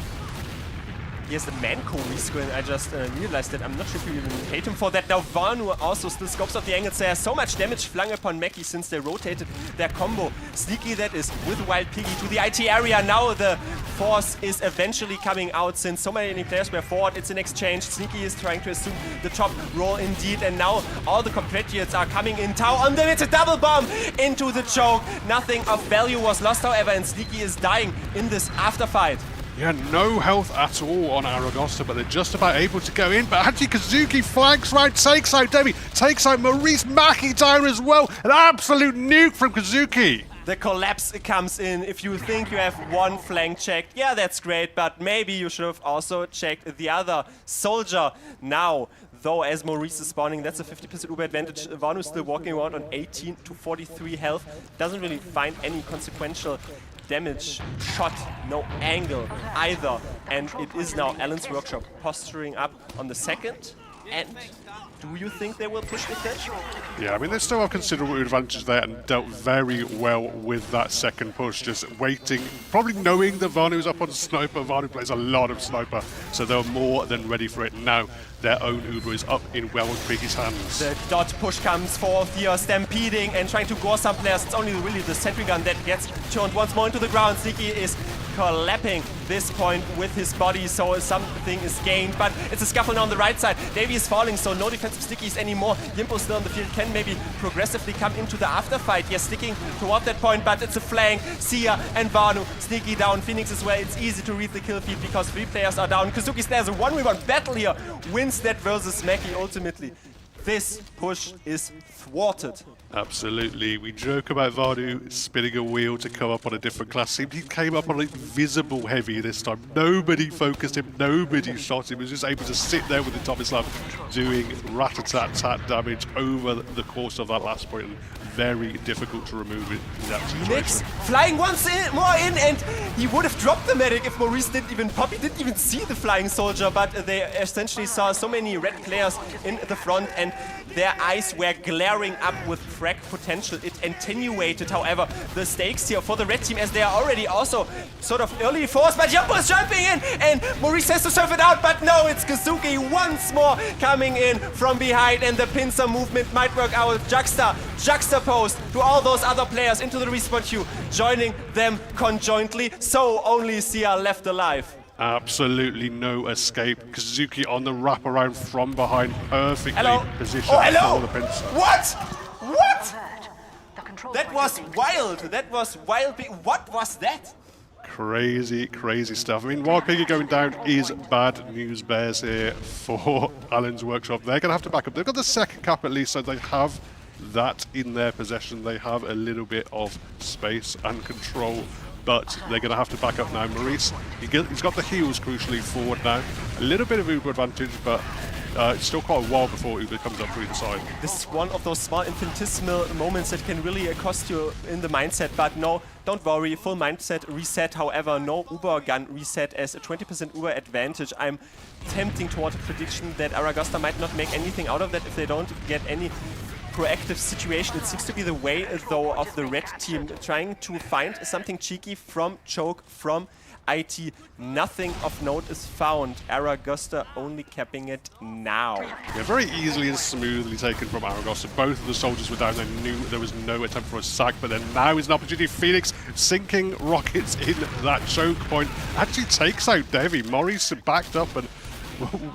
He has the Mannco reskin. I just realized that. I'm not sure if you even paid him for that. Now Vanu also still scopes out the angles there. So much damage flung upon Mackie since they rotated their combo. Sneaky that is with Wild Piggy to the IT area. Now the force is eventually coming out since so many players were forward. It's an exchange. Sneaky is trying to assume the top role indeed. And now all the compatriots are coming in. Tau on them. It's a double bomb into the choke. Nothing of value was lost, however, and Sneaky is dying in this afterfight.
Yeah, no health at all on Aragosta, but they're just about able to go in. But actually, Kazuki flanks right, takes out Debbie, takes out Maurice, Mackie down as well. An absolute nuke from Kazuki.
The collapse comes in. If you think you have one flank checked, yeah, that's great, but maybe you should have also checked the other soldier. Now, though, as Maurice is spawning, that's a 50% Uber advantage. Vanu still walking around on 18 to 43 health. Doesn't really find any consequential damage shot, no angle either. And it is now Alan's Workshop posturing up on the second. And do you think they will push with that?
Yeah, I mean, they still have considerable advantage there and dealt very well with that second push, just waiting, probably knowing that Vanu's up on Sniper. Vanu plays a lot of Sniper, so they're more than ready for it now. Their own Uber is up in Wild Piggy's hands.
The dot push comes forth here, stampeding and trying to gore some players. It's only really the sentry gun that gets turned once more into the ground. Sneaky is collapsing this point with his body, so something is gained, but it's a scuffle now on the right side. Davey is falling, so no defensive stickies anymore. Yimpo still on the field, can maybe progressively come into the afterfight. Yes, sticking toward that point, but it's a flank. Sia and Vanu, Sneaky down, Phoenix as well. It's easy to read the kill feed because 3 players are down. Kazuki there's a 1v1 battle here, wins that versus Mackie ultimately. This push is thwarted.
Absolutely. We joke about Vanu spinning a wheel to come up on a different class. He came up on a visible heavy this time. Nobody focused him, nobody shot him. He was just able to sit there with the Tomislav doing rat-a-tat-tat damage over the course of that last point. And very difficult to remove it in that situation.
Nix flying once more in, and he would have dropped the medic if Maurice didn't even pop. He didn't even see the flying soldier, but they essentially saw so many red players in the front, and their eyes were glaring up with frag potential. It attenuated, however, the stakes here for the red team, as they are already also sort of early forced. But Jumbo is jumping in, and Maurice has to surf it out, but no, it's Kazuki once more coming in from behind, and the pincer movement might work out. Juxtaposed to all those other players into the respawn queue, joining them conjointly, so only Sia left alive.
Absolutely no escape. Kazuki on the wraparound from behind, perfectly positioned
hello.
for the pincer.
What? That was wild. That was wild. What was that?
Crazy, crazy stuff. I mean, Wild Piggy going down is bad news bears here for Alan's Workshop. They're going to have to back up. They've got the second cap at least, so they have that in their possession. They have a little bit of space and control, but they're going to have to back up now. Maurice, he's got the heals crucially forward now. A little bit of Uber advantage, but it's still quite a while before Uber comes up to either side.
This is one of those small infinitesimal moments that can really cost you in the mindset, but no, don't worry, full mindset reset. However, no Uber gun reset as a 20% Uber advantage. I'm tempting toward a prediction that Aragosta might not make anything out of that if they don't get any proactive situation. It seems to be the way, though, of the red team trying to find something cheeky from Choke, from IT. Nothing of note is found. Aragosta only capping it now.
Yeah, very easily and smoothly taken from Aragosta. Both of the soldiers were down. They knew there was no attempt for a sack, but then now is an opportunity. Phoenix sinking rockets in that choke point. Actually takes out Devi. Maurice backed up and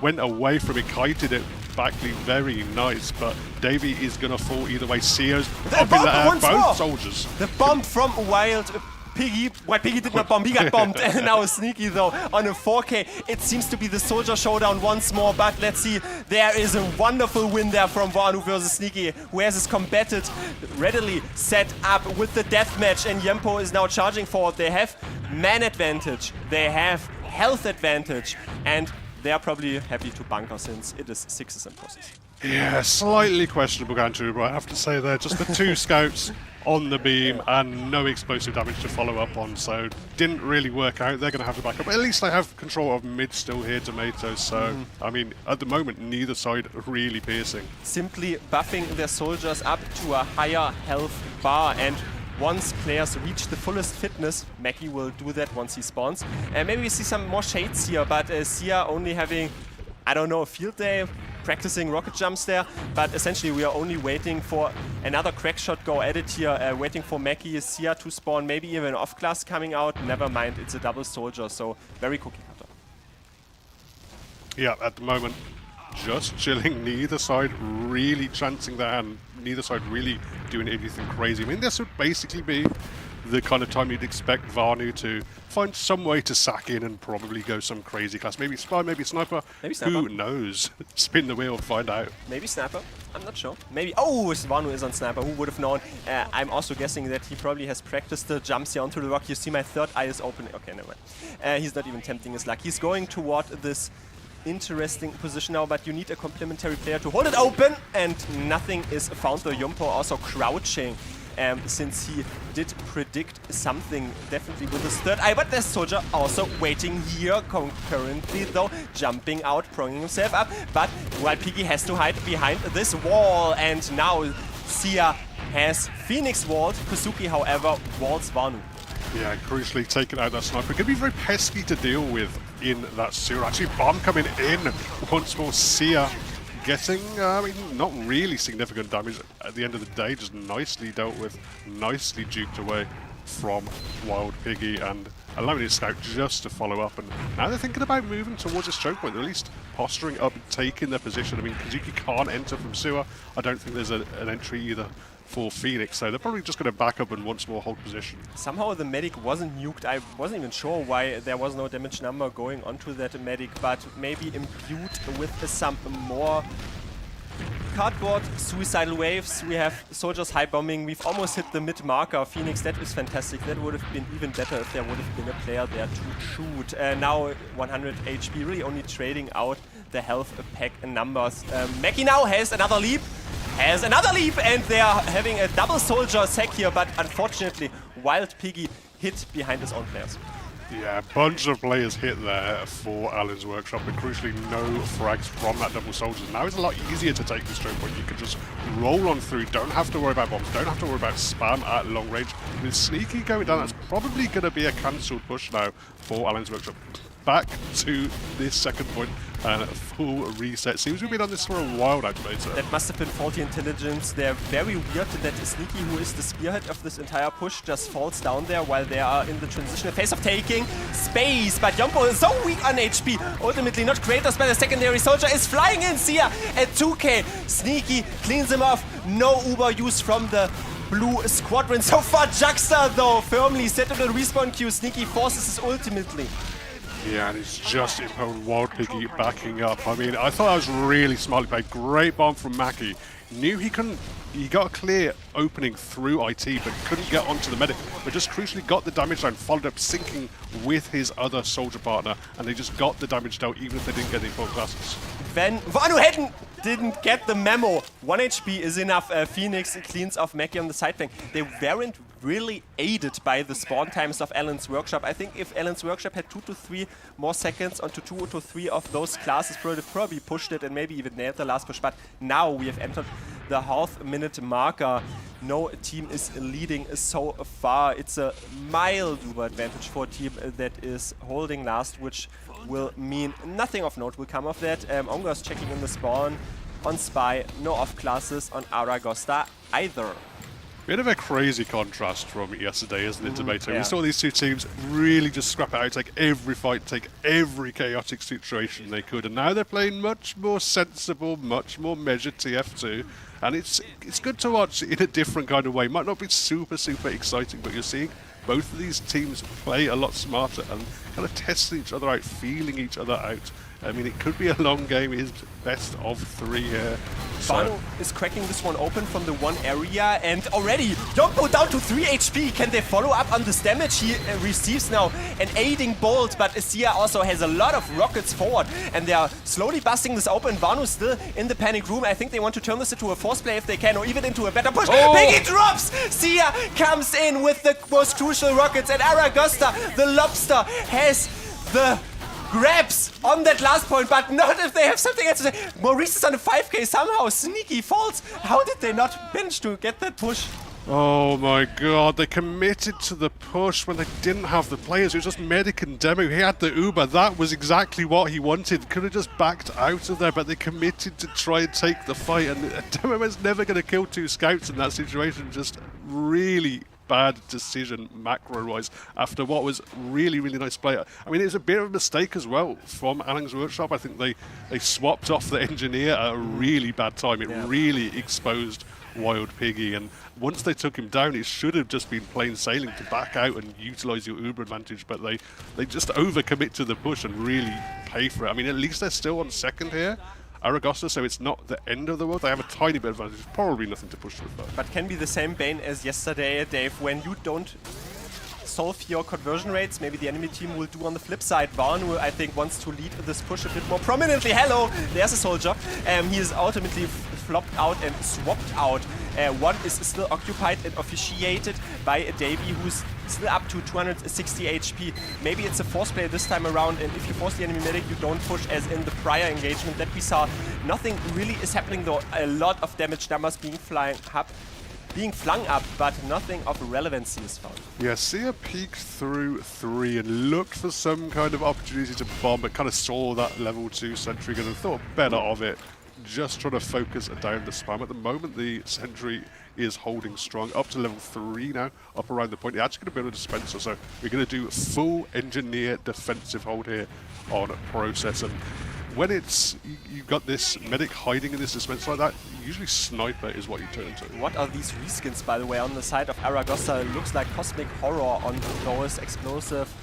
went away from it, kited it backly, very nice, but Davey is going to fall either way. Sio's up in the air, both soldiers.
The bomb from Wild Piggy. While Piggy did not bomb, he got bombed. And now Sneaky, though, on a 4K. It seems to be the Soldier Showdown once more, but let's see. There is a wonderful win there from Vanu versus Sneaky, who has his combatant readily set up with the deathmatch, and Yempo is now charging forward. They have man advantage, they have health advantage, and they are probably happy to bunker since it is 6s in process.
Yeah, slightly questionable Gantu, but I have to say they're just the 2 scouts on the beam and no explosive damage to follow up on, so didn't really work out. They're going to have to back up. At least they have control of mid still here, Tomatoes, so I mean, at the moment, neither side really piercing.
Simply buffing their soldiers up to a higher health bar, and once players reach the fullest fitness, Mackie will do that once he spawns. And maybe we see some more shades here, but Sia only having, I don't know, a field day, practicing rocket jumps there, but essentially we are only waiting for another crack shot go at it here, waiting for Mackie, Sia to spawn, maybe even off class coming out. Never mind, it's a double soldier, so very cookie cutter.
Yeah, at the moment, just chilling, neither side really chancing their hand, neither side really doing anything crazy. I mean, this would basically be the kind of time you'd expect Vanu to find some way to sack in and probably go some crazy class. Maybe Spy, maybe Sniper.
Maybe Sniper.
Who knows? Spin the wheel, find out.
Maybe Sniper. I'm not sure. Maybe. Oh, Vanu is on Sniper. Who would have known? I'm also guessing that he probably has practiced the jumps here onto the rock. You see my third eye is open. Okay, never mind. He's not even tempting his luck. He's going toward this interesting position now, but you need a complementary player to hold it open, and nothing is found. The Yumpo also crouching. Since he did predict something definitely with his third eye, but the soldier also waiting here concurrently, though, jumping out, pronging himself up, but while Piggy has to hide behind this wall, and now Sia has Phoenix walled. Kusuki, however, walls Vanu.
Yeah, crucially taking out that Sniper. It could be very pesky to deal with in that sewer. Actually, bomb coming in once more. Sia getting, I mean, not really significant damage at the end of the day, just nicely dealt with, nicely juked away from Wild Piggy, and allowing his scout just to follow up. And now they're thinking about moving towards this choke point, or at least posturing up and taking their position. I mean, Kazuki can't enter from sewer. I don't think there's an entry either for Phoenix, so they're probably just going to back up and once more hold position.
Somehow the medic wasn't nuked. I wasn't even sure why there was no damage number going onto that medic, but maybe imbued with some more cardboard suicidal waves. We have soldiers high bombing. We've almost hit the mid marker. Phoenix, that is fantastic. That would have been even better if there would have been a player there to shoot. Now 100 HP, really only trading out the health pack numbers. Mackie now has another leap. And they are having a double soldier sack here, but unfortunately, Wild Piggy hit behind his own players.
Yeah, a bunch of players hit there for Alan's Workshop, but crucially no frags from that double soldier. Now it's a lot easier to take this choke point. You can just roll on through, don't have to worry about bombs, don't have to worry about spam at long range. With Sneaky going down, that's probably going to be a cancelled push now for Alan's Workshop. Back to this second point and a full reset. Seems we've been on this for a while now, Tomato.
That must have been faulty intelligence. They're very weird that Sneaky, who is the spearhead of this entire push, just falls down there while they are in the transitional phase of taking space. But Yompo is so weak on HP. Ultimately not Kratos, but the secondary soldier is flying in. Sia at 2k. Sneaky cleans him off. No Uber use from the blue squadron. So far, Juxta, though, firmly set in the respawn queue. Sneaky forces his ultimately.
Yeah, and it's just Wild Piggy backing up. I mean, I thought that was really smartly played. Great bomb from Mackie. Knew he couldn't, he got a clear opening through IT, but couldn't get onto the medic. But just crucially got the damage down, followed up syncing with his other soldier partner, and they just got the damage dealt even if they didn't get any full classes.
Then Vanu didn't get the memo. 1 HP is enough. Phoenix cleans off Mackie on the side flank. They weren't really aided by the spawn times of Alan's Workshop. I think if Alan's Workshop had 2 to 3 more seconds onto 2 to 3 of those classes, probably pushed it and maybe even nailed the last push. But now we have entered the half-minute marker. No team is leading so far. It's a mild Uber advantage for a team that is holding last, which will mean nothing of note will come of that. Ongo's checking in the spawn on Spy. No off classes on Aragosta either.
Bit of a crazy contrast from yesterday, isn't it, Tomato?
Yeah.
We saw these two teams really just scrap it out, take every fight, take every chaotic situation they could, and now they're playing much more sensible, much more measured TF2, and it's good to watch in a different kind of way. Might not be super exciting, but you're seeing both of these teams play a lot smarter and kind of testing each other out, feeling each other out. I mean, it could be a long game. It is best of 3 here.
Banu is cracking this one open from the one area, and already Yompo down to 3 HP. Can they follow up on this damage? He receives now an aiding bolt, but Sia also has a lot of rockets forward, and they are slowly busting this open. Banu still in the panic room. I think they want to turn this into a force play if they can, or even into a better push. Piggy drops! Sia comes in with the most crucial rockets, and Aragosta, the lobster, has the grabs on that last point, but not if they have something else to say. Maurice is on a 5k, somehow Sneaky falls. How did they not manage to get that push?
Oh my god, they committed to the push when they didn't have the players. It was just Medic and Demo. He had the Uber. That was exactly what he wanted. Could have just backed out of there, but they committed to try and take the fight. And Demo is never going to kill 2 scouts in that situation. Just really bad decision macro-wise after what was really, really nice play. I mean, it was a bit of a mistake as well from Alan's Workshop. I think they swapped off the engineer at a really bad time. It really exposed Wild Piggy, and once they took him down, it should have just been plain sailing to back out and utilize your Uber advantage, but they just overcommit to the push and really pay for it. I mean, at least they're still on second here, Aragosta, so it's not the end of the world. They have a tiny bit of advantage, probably nothing to push through.
But can be the same bane as yesterday, Dave, when you don't solve your conversion rates, maybe the enemy team will do on the flip side. Vanu, I think, wants to lead this push a bit more prominently. Hello, there's a soldier. He is ultimately flopped out and swapped out. One is still occupied and officiated by Davey, who's still up to 260 HP. Maybe it's a force play this time around, and if you force the enemy medic, you don't push as in the prior engagement that we saw. Nothing really is happening though. A lot of damage numbers being flung up, but nothing of relevancy is found.
Yeah, Sia peeked through 3 and looked for some kind of opportunity to bomb, but kind of saw that level 2 sentry gun and thought better of it. Just trying to focus down the spam. At the moment, the sentry is holding strong, up to level 3 now, up around the point. They're actually going to build a dispenser, so we're going to do full engineer defensive hold here on Process. And when it's you've got this medic hiding in this dispenser like that, usually sniper is what you turn to.
What are these reskins, by the way, on the side of Aragosta? It looks like Cosmic Horror on those explosive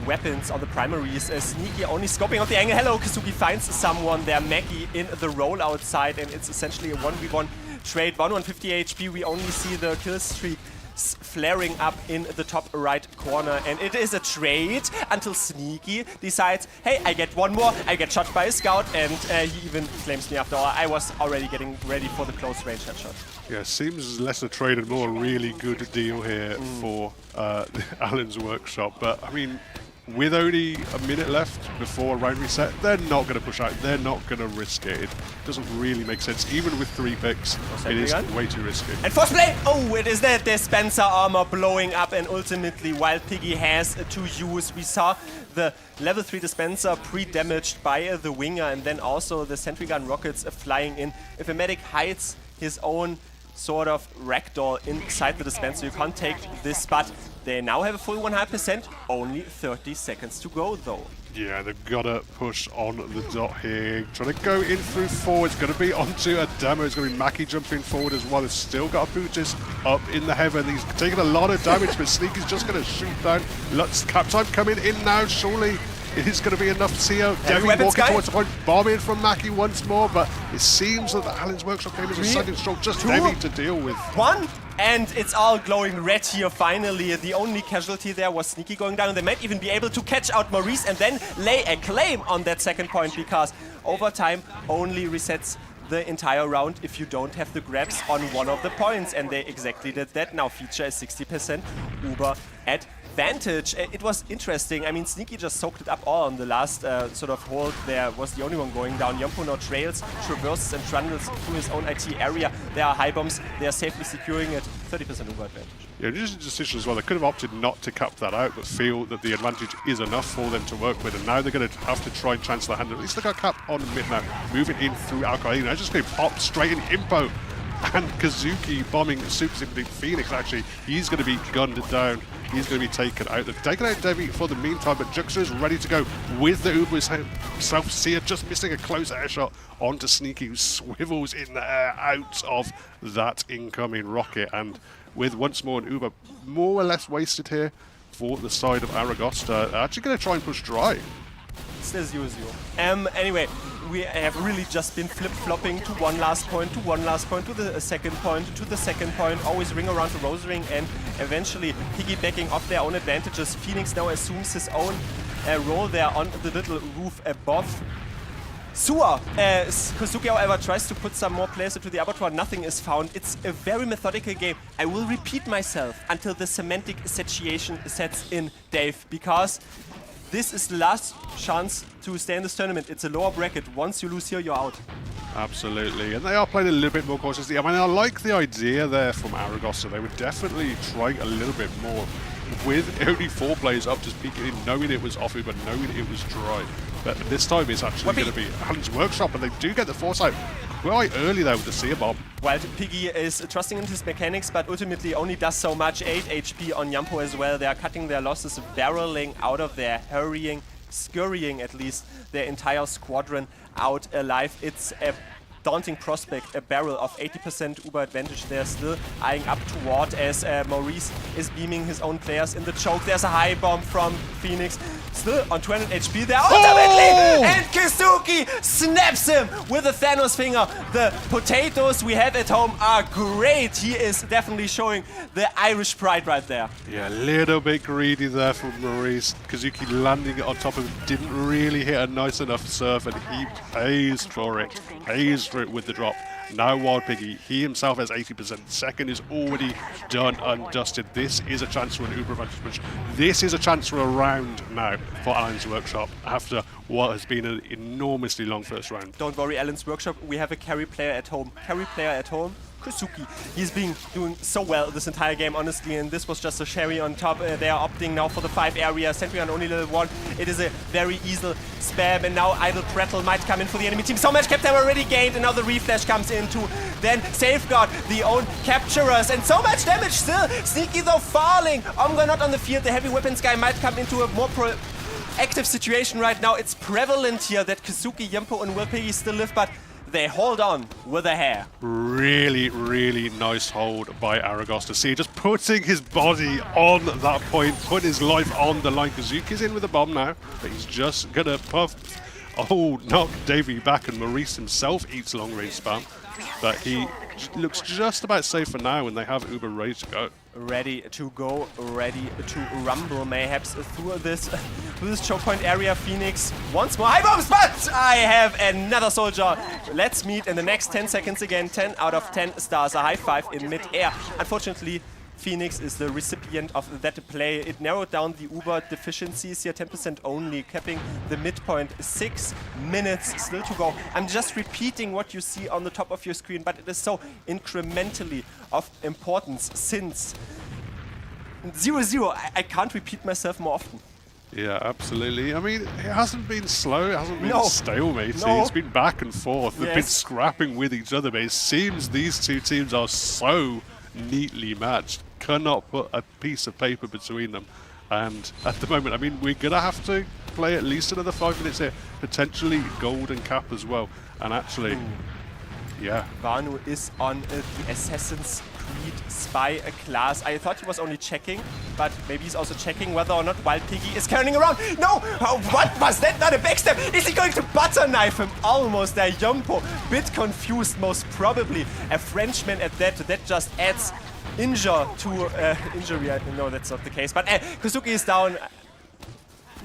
weapons on the primaries. Sneaky only scoping out the angle. Hello, Kazuki finds someone there. Maggie in the rollout side, and it's essentially a 1v1 trade. 150 HP. We only see the kill streak flaring up in the top right corner, and it is a trade until Sneaky decides, hey, I get one more, I get shot by a scout, and he even claims me after all. I was already getting ready for the close range headshot.
Yeah, seems less a trade and more a really good deal here for Alan's Workshop, but I mean, with only a minute left before a round reset, they're not going to push out. They're not going to risk it. It doesn't really make sense. Even with 3 picks, it is way too risky.
And force play! Oh, it is the dispenser armor blowing up, and ultimately Wild Piggy has to use. We saw the level 3 dispenser pre-damaged by the winger, and then also the sentry gun rockets flying in. If a medic hides his own sort of ragdoll inside the dispenser, you can't take this, but they now have a full 100%, only 30 seconds to go though.
Yeah, they've got to push on the dot here. Trying to go in through 4. It's going to be onto a demo. It's going to be Mackie jumping forward as well. They've still got Bootis up in the heaven. He's taking a lot of damage, but Sneaky's just going to shoot down. Let's cap time coming in now, surely. It is going to be enough to see out. Devi walking towards the point, bombing from Mackie once more, but it seems that Alan's Workshop game is a second stroke, just Devi to deal with.
1, and it's all glowing red here finally. The only casualty there was Sneaky going down, and they might even be able to catch out Maurice and then lay a claim on that second point, because overtime only resets the entire round if you don't have the grabs on one of the points, and they exactly did that. Now Feature is 60%, Uber at advantage. It was interesting. I mean, Sneaky just soaked it up all on the last sort of hold there. Was the only one going down. Yompo now trails, traverses and trundles through his own IT area. There are high bombs. They are safely securing it. 30% Uber advantage.
Yeah, it is a decision as well. They could have opted not to cap that out, but feel that the advantage is enough for them to work with. And now they're going to have to try and transfer the hand. At least they got cap on mid now. Moving in through Alcohol. Now just going to pop straight in Impo. And Kazuki bombing Super Simply Phoenix, actually. He's going to be gunned down. He's going to be taken out. They've taken out Devi for the meantime, but Juxer is ready to go with the Uber himself. Sia just missing a close air shot onto Sneaky, who swivels in the air out of that incoming rocket. And with once more an Uber more or less wasted here for the side of Aragosta. Actually going to try and push dry.
Still 0-0. Anyway, we have really just been flip-flopping to one last point, to one last point, to the second point, to the second point, always ring around the rose ring and eventually piggybacking off their own advantages. Phoenix now assumes his own role there on the little roof above. Sua, Kosuke, however, tries to put some more players into the abattoir. Nothing is found. It's a very methodical game. I will repeat myself until the semantic satiation sets in, Dave, because this is the last chance to stay in this tournament. It's a lower bracket. Once you lose here, you're out.
Absolutely, and they are playing a little bit more cautiously. I mean, I like the idea there from Aragosta. They were definitely trying a little bit more with only 4 players up, just peeking in, knowing it was off, but knowing it was dry. But this time it's actually going to be Alan's Workshop, and they do get the foresight quite early there with the Seer Bomb.
While Piggy is trusting in his mechanics, but ultimately only does so much. 8 HP on Yampo as well. They are cutting their losses, barreling out of there, hurrying, scurrying at least their entire squadron out alive. It's a daunting prospect, a barrel of 80% Uber advantage there, still eyeing up toward as Maurice is beaming his own players in the choke. There's a high bomb from Phoenix, still on 200 HP there, ultimately! And Kizuki snaps him with a Thanos finger. The potatoes we have at home are great. He is definitely showing the Irish pride right there.
Yeah, a little bit greedy there from Maurice. Kizuki landing it on top of him, didn't really hit a nice enough surf, and he pays for it with the drop. Now Wild Piggy, he himself has 80%. Second is already done and dusted. This is a chance for an Uber advantage push. This is a chance for a round now for Alan's Workshop after what has been an enormously long first round.
Don't worry, Alan's Workshop, we have a carry player at home. Kosuke. He's been doing so well this entire game, honestly, and this was just a cherry on top. They are opting now for the 5 area. Sentry on only level 1. It is a very easy spam, and now Idle Prattle might come in for the enemy team. So much cap time already gained, and now the reflash comes in to then safeguard the own capturers, and so much damage still. Sneaky though falling. Omga not on the field. The heavy weapons guy might come into a more active situation right now. It's prevalent here that Kizuki, Yampo, and Will Piggy still live, but they hold on with a hair.
Really, really nice hold by Aragosta. See, just putting his body on that point, putting his life on the line. Kazuki's in with a bomb now, but he's just gonna puff. Oh, knock Davey back, and Maurice himself eats long range spam. But he looks just about safe for now, and they have Uber ready to go.
Ready to go, ready to rumble mayhaps through this choke point area. Phoenix once more high bombs, but I have another soldier. Let's meet in the next 10 seconds again. 10 out of 10 stars, a high five in mid-air. Unfortunately, Phoenix is the recipient of that play. It narrowed down the Uber deficiencies here, 10% only, capping the midpoint. 6 minutes still to go. I'm just repeating what you see on the top of your screen, but it is so incrementally of importance since 0-0. I can't repeat myself more often.
Yeah, absolutely. I mean, it hasn't been slow, it hasn't been stalemate.
No.
It's been back and forth. They've been scrapping with each other, but it seems these two teams are so neatly matched. Cannot put a piece of paper between them. And at the moment, I mean, we're going to have to play at least another 5 minutes here. Potentially golden cap as well. And actually, yeah.
Vanu is on the Assassin's Creed spy class. I thought he was only checking, but maybe he's also checking whether or not Wild Piggy is turning around. No! Oh, what was that? Not a backstab! Is he going to butter knife him? Almost there. Yampo, bit confused, most probably. A Frenchman at that. That just adds injury. No, that's not the case. But Kosuke is down.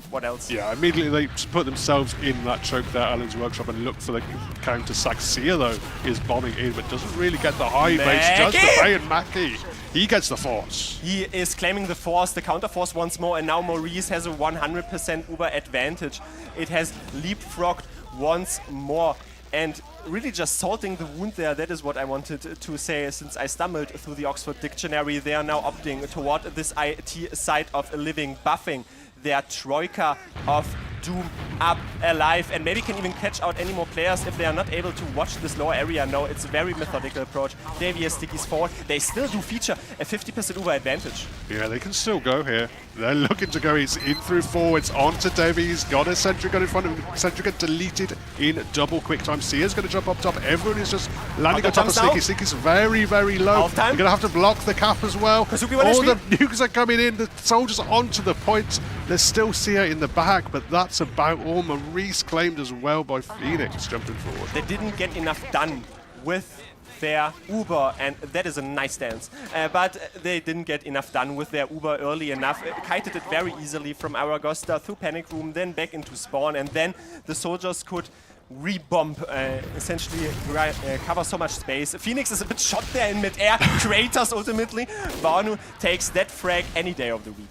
What else?
Yeah, immediately they put themselves in that choke there, Alan's Workshop, and look for the counter. Saxia, though, is bombing in, but doesn't really get the high base. Just the Bay and Mackie. He gets the force.
He is claiming the force, the counter force once more, and now Maurice has a 100% Uber advantage. It has leapfrogged once more. And really just salting the wound there, that is what I wanted to say since I stumbled through the Oxford Dictionary. They are now opting toward this IT side of living, buffing their troika of Doom up alive and maybe can even catch out any more players if they are not able to watch this lower area. No, it's a very methodical approach. Davey has stickies forward. They still do feature a 50% Uber advantage.
Yeah, they can still go here. They're looking to go. He's in through forwards onto Davey. He's got a Sentry Gun in front of him. Sentry Gun deleted in double quick time. Sia's going to jump up top. Everyone is just landing on top of Sticky. Sticky's very, very low. You're going to have to block the cap as well. All the nukes are coming in. The soldiers are onto the point. There's still Sia in the back, but that's about all. Maurice claimed as well by Phoenix jumping forward.
They didn't get enough done with their Uber, and that is a nice dance. But they didn't get enough done with their Uber early enough. Kited it very easily from Aragosta through Panic Room, then back into spawn, and then the soldiers could re-bomb, essentially cover so much space. Phoenix is a bit shot there in mid-air. Kratos ultimately. Vanu takes that frag any day of the week.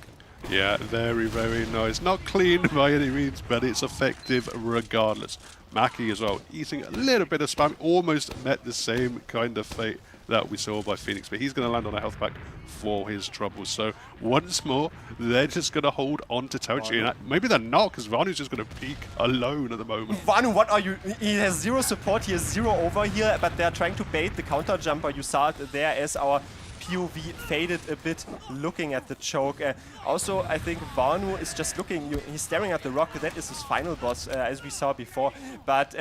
Yeah, very, very nice. Not clean by any means, but it's effective regardless. Mackie as well, eating a little bit of spam, almost met the same kind of fate that we saw by Phoenix, but he's going to land on a health pack for his troubles. So once more, they're just going to hold on to territory. And maybe they're not, because Vanu's just going to peek alone at the moment.
Vanu, what are you? He has zero support, he has zero over here, but they're trying to bait the counter jumper. You saw it there as our POV faded a bit looking at the choke. Also, I think Vanu is just looking, he's staring at the rock. That is his final boss, as we saw before. But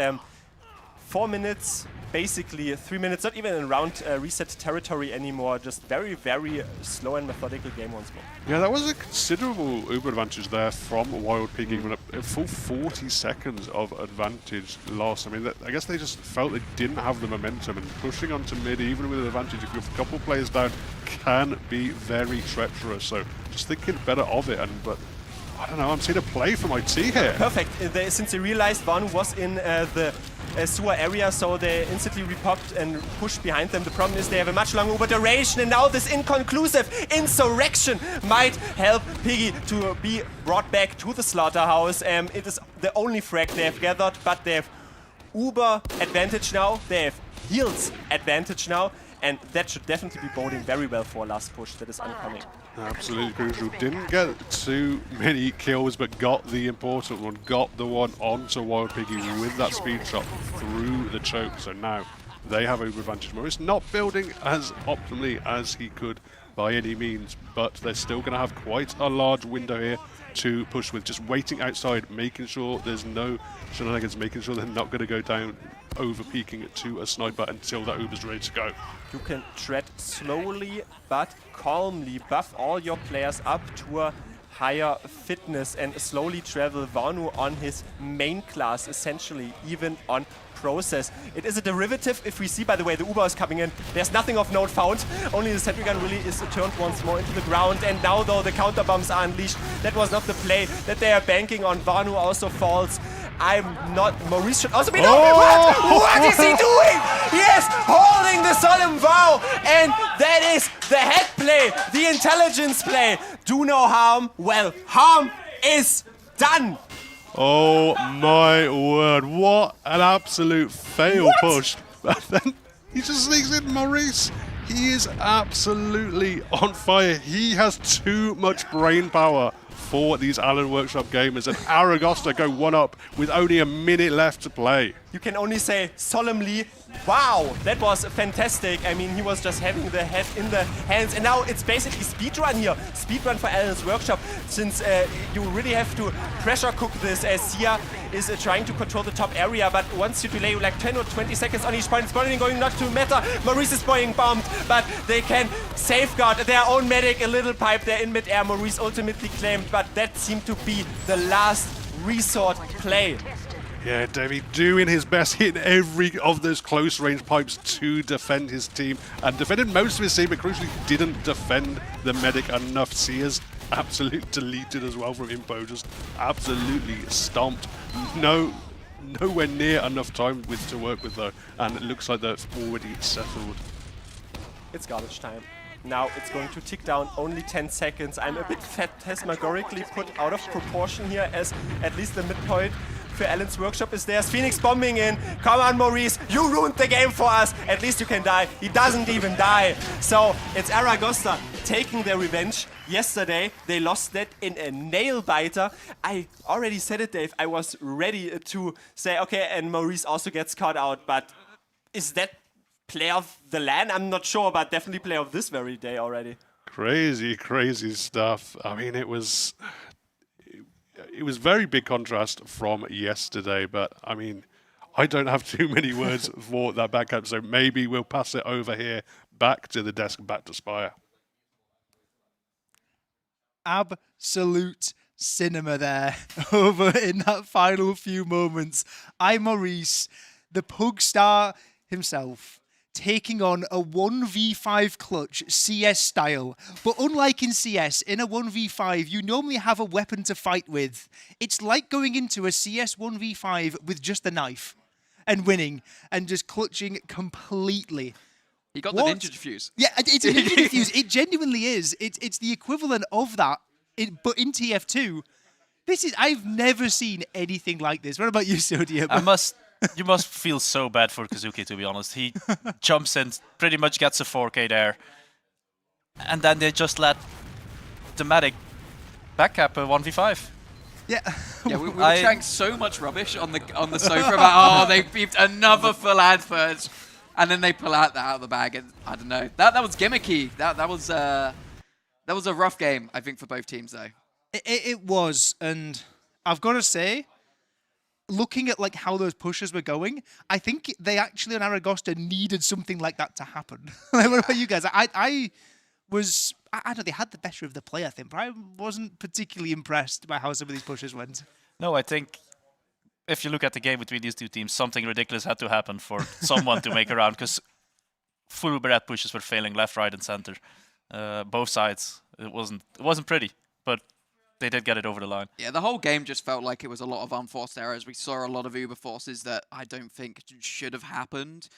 4 minutes, basically 3 minutes, not even in round reset territory anymore. Just very, very slow and methodical game once more.
Yeah, that was a considerable Uber advantage there from Wild Pig, even a full 40 seconds of advantage lost. I mean, I guess they just felt they didn't have the momentum, and pushing onto mid, even with an advantage, if you have a couple players down, can be very treacherous. So just thinking better of it, but I don't know, I'm seeing a play from IT here.
Perfect. Since they realized Vanu was in the sewer area, so they instantly repopped and pushed behind them. The problem is they have a much longer Uber duration, and now this inconclusive insurrection might help Piggy to be brought back to the slaughterhouse. It is the only frag they have gathered, but they have Uber advantage now, they have heals advantage now, and that should definitely be boding very well for last push that is oncoming.
Absolutely crucial. Didn't get too many kills, but got the important one. Got the one onto Wild Piggy with that speed shot through the choke. So now they have over advantage. Maurice not building as optimally as he could by any means, but they're still going to have quite a large window here to push with. Just waiting outside, making sure there's no shenanigans, making sure they're not going to go down over peeking to a sniper until that Uber's ready to go.
You can tread slowly but calmly, buff all your players up to a higher fitness and slowly travel Vanu on his main class, essentially, even on process. It is a derivative. If we see, by the way, the Uber is coming in, there's nothing of note found. Only the sentry gun really is turned once more into the ground, and now though the counter bombs are unleashed, that was not the play that they are banking on. Vanu also falls. I'm not. Maurice should also be. What is he doing? Yes, holding the solemn vow, and that is the head play, the intelligence play. Do no harm. Well, harm is done.
Oh my word! What an absolute fail push! But then he just sneaks in Maurice. He is absolutely on fire. He has too much brain power for these Allen Workshop gamers, and Aragosta go one up with only a minute left to play.
You can only say solemnly, wow, that was fantastic. I mean, he was just having the head in the hands, and now it's basically speedrun here. Speedrun for Allen's Workshop, since you really have to pressure cook this, as Sia is trying to control the top area, but once you delay like 10 or 20 seconds on each point, it's probably going not to matter. Maurice is being bombed, but they can safeguard their own medic, a little pipe there in mid-air. Maurice ultimately claimed, but that seemed to be the last resort play.
Yeah, Davey doing his best, hitting every of those close range pipes to defend his team, and defended most of his team, but crucially didn't defend the medic enough. Sia's absolutely deleted as well from Impo, just absolutely stomped. Nowhere near enough time to work with though, and it looks like that's already settled.
It's garbage time. Now it's going to tick down only 10 seconds. I'm a bit phantasmagorically put out of proportion here, as at least the midpoint for Alan's workshop is there. Phoenix bombing in. Come on, Maurice. You ruined the game for us. At least you can die. He doesn't even die. So it's Aragosta taking their revenge. Yesterday, they lost that in a nail biter. I already said it, Dave. I was ready to say, okay, and Maurice also gets caught out. But is that player of the LAN? I'm not sure, but definitely player of this very day already.
Crazy, crazy stuff. I mean, it was very big contrast from yesterday, but I mean, I don't have too many words for that backup, so maybe we'll pass it over here, back to the desk, back to Spire.
Absolute cinema there over in that final few moments. Maurice, the pug star himself, taking on a 1v5 clutch CS style. But unlike in CS, in a 1v5, you normally have a weapon to fight with. It's like going into a CS 1v5 with just a knife and winning and just clutching completely.
He got the ninja defuse.
Yeah, it's a ninja defuse. It genuinely is. It's the equivalent of that, but in TF2. I've never seen anything like this. What about you, Sodia?
You must feel so bad for Kazuki, to be honest. He jumps in, pretty much gets a 4K there. And then they just let the medic back-cap a 1v5.
Yeah.
Yeah, we were chatting so much rubbish on the sofa about, they beeped another full ad purge. And then they pull that out of the bag, and I don't know. That was gimmicky. That was a rough game, I think, for both teams, though.
It was, and I've got to say, looking at like how those pushes were going, I think they actually on Aragosta needed something like that to happen. What about you guys? I don't know, they had the better of the play, I think, but I wasn't particularly impressed by how some of these pushes went.
No, I think if you look at the game between these two teams, something ridiculous had to happen for someone to make a round, because full Barrett pushes were failing left, right, and center. Both sides. It wasn't pretty, but they did get it over the line.
Yeah, the whole game just felt like it was a lot of unforced errors. We saw a lot of Uber forces that I don't think should have happened,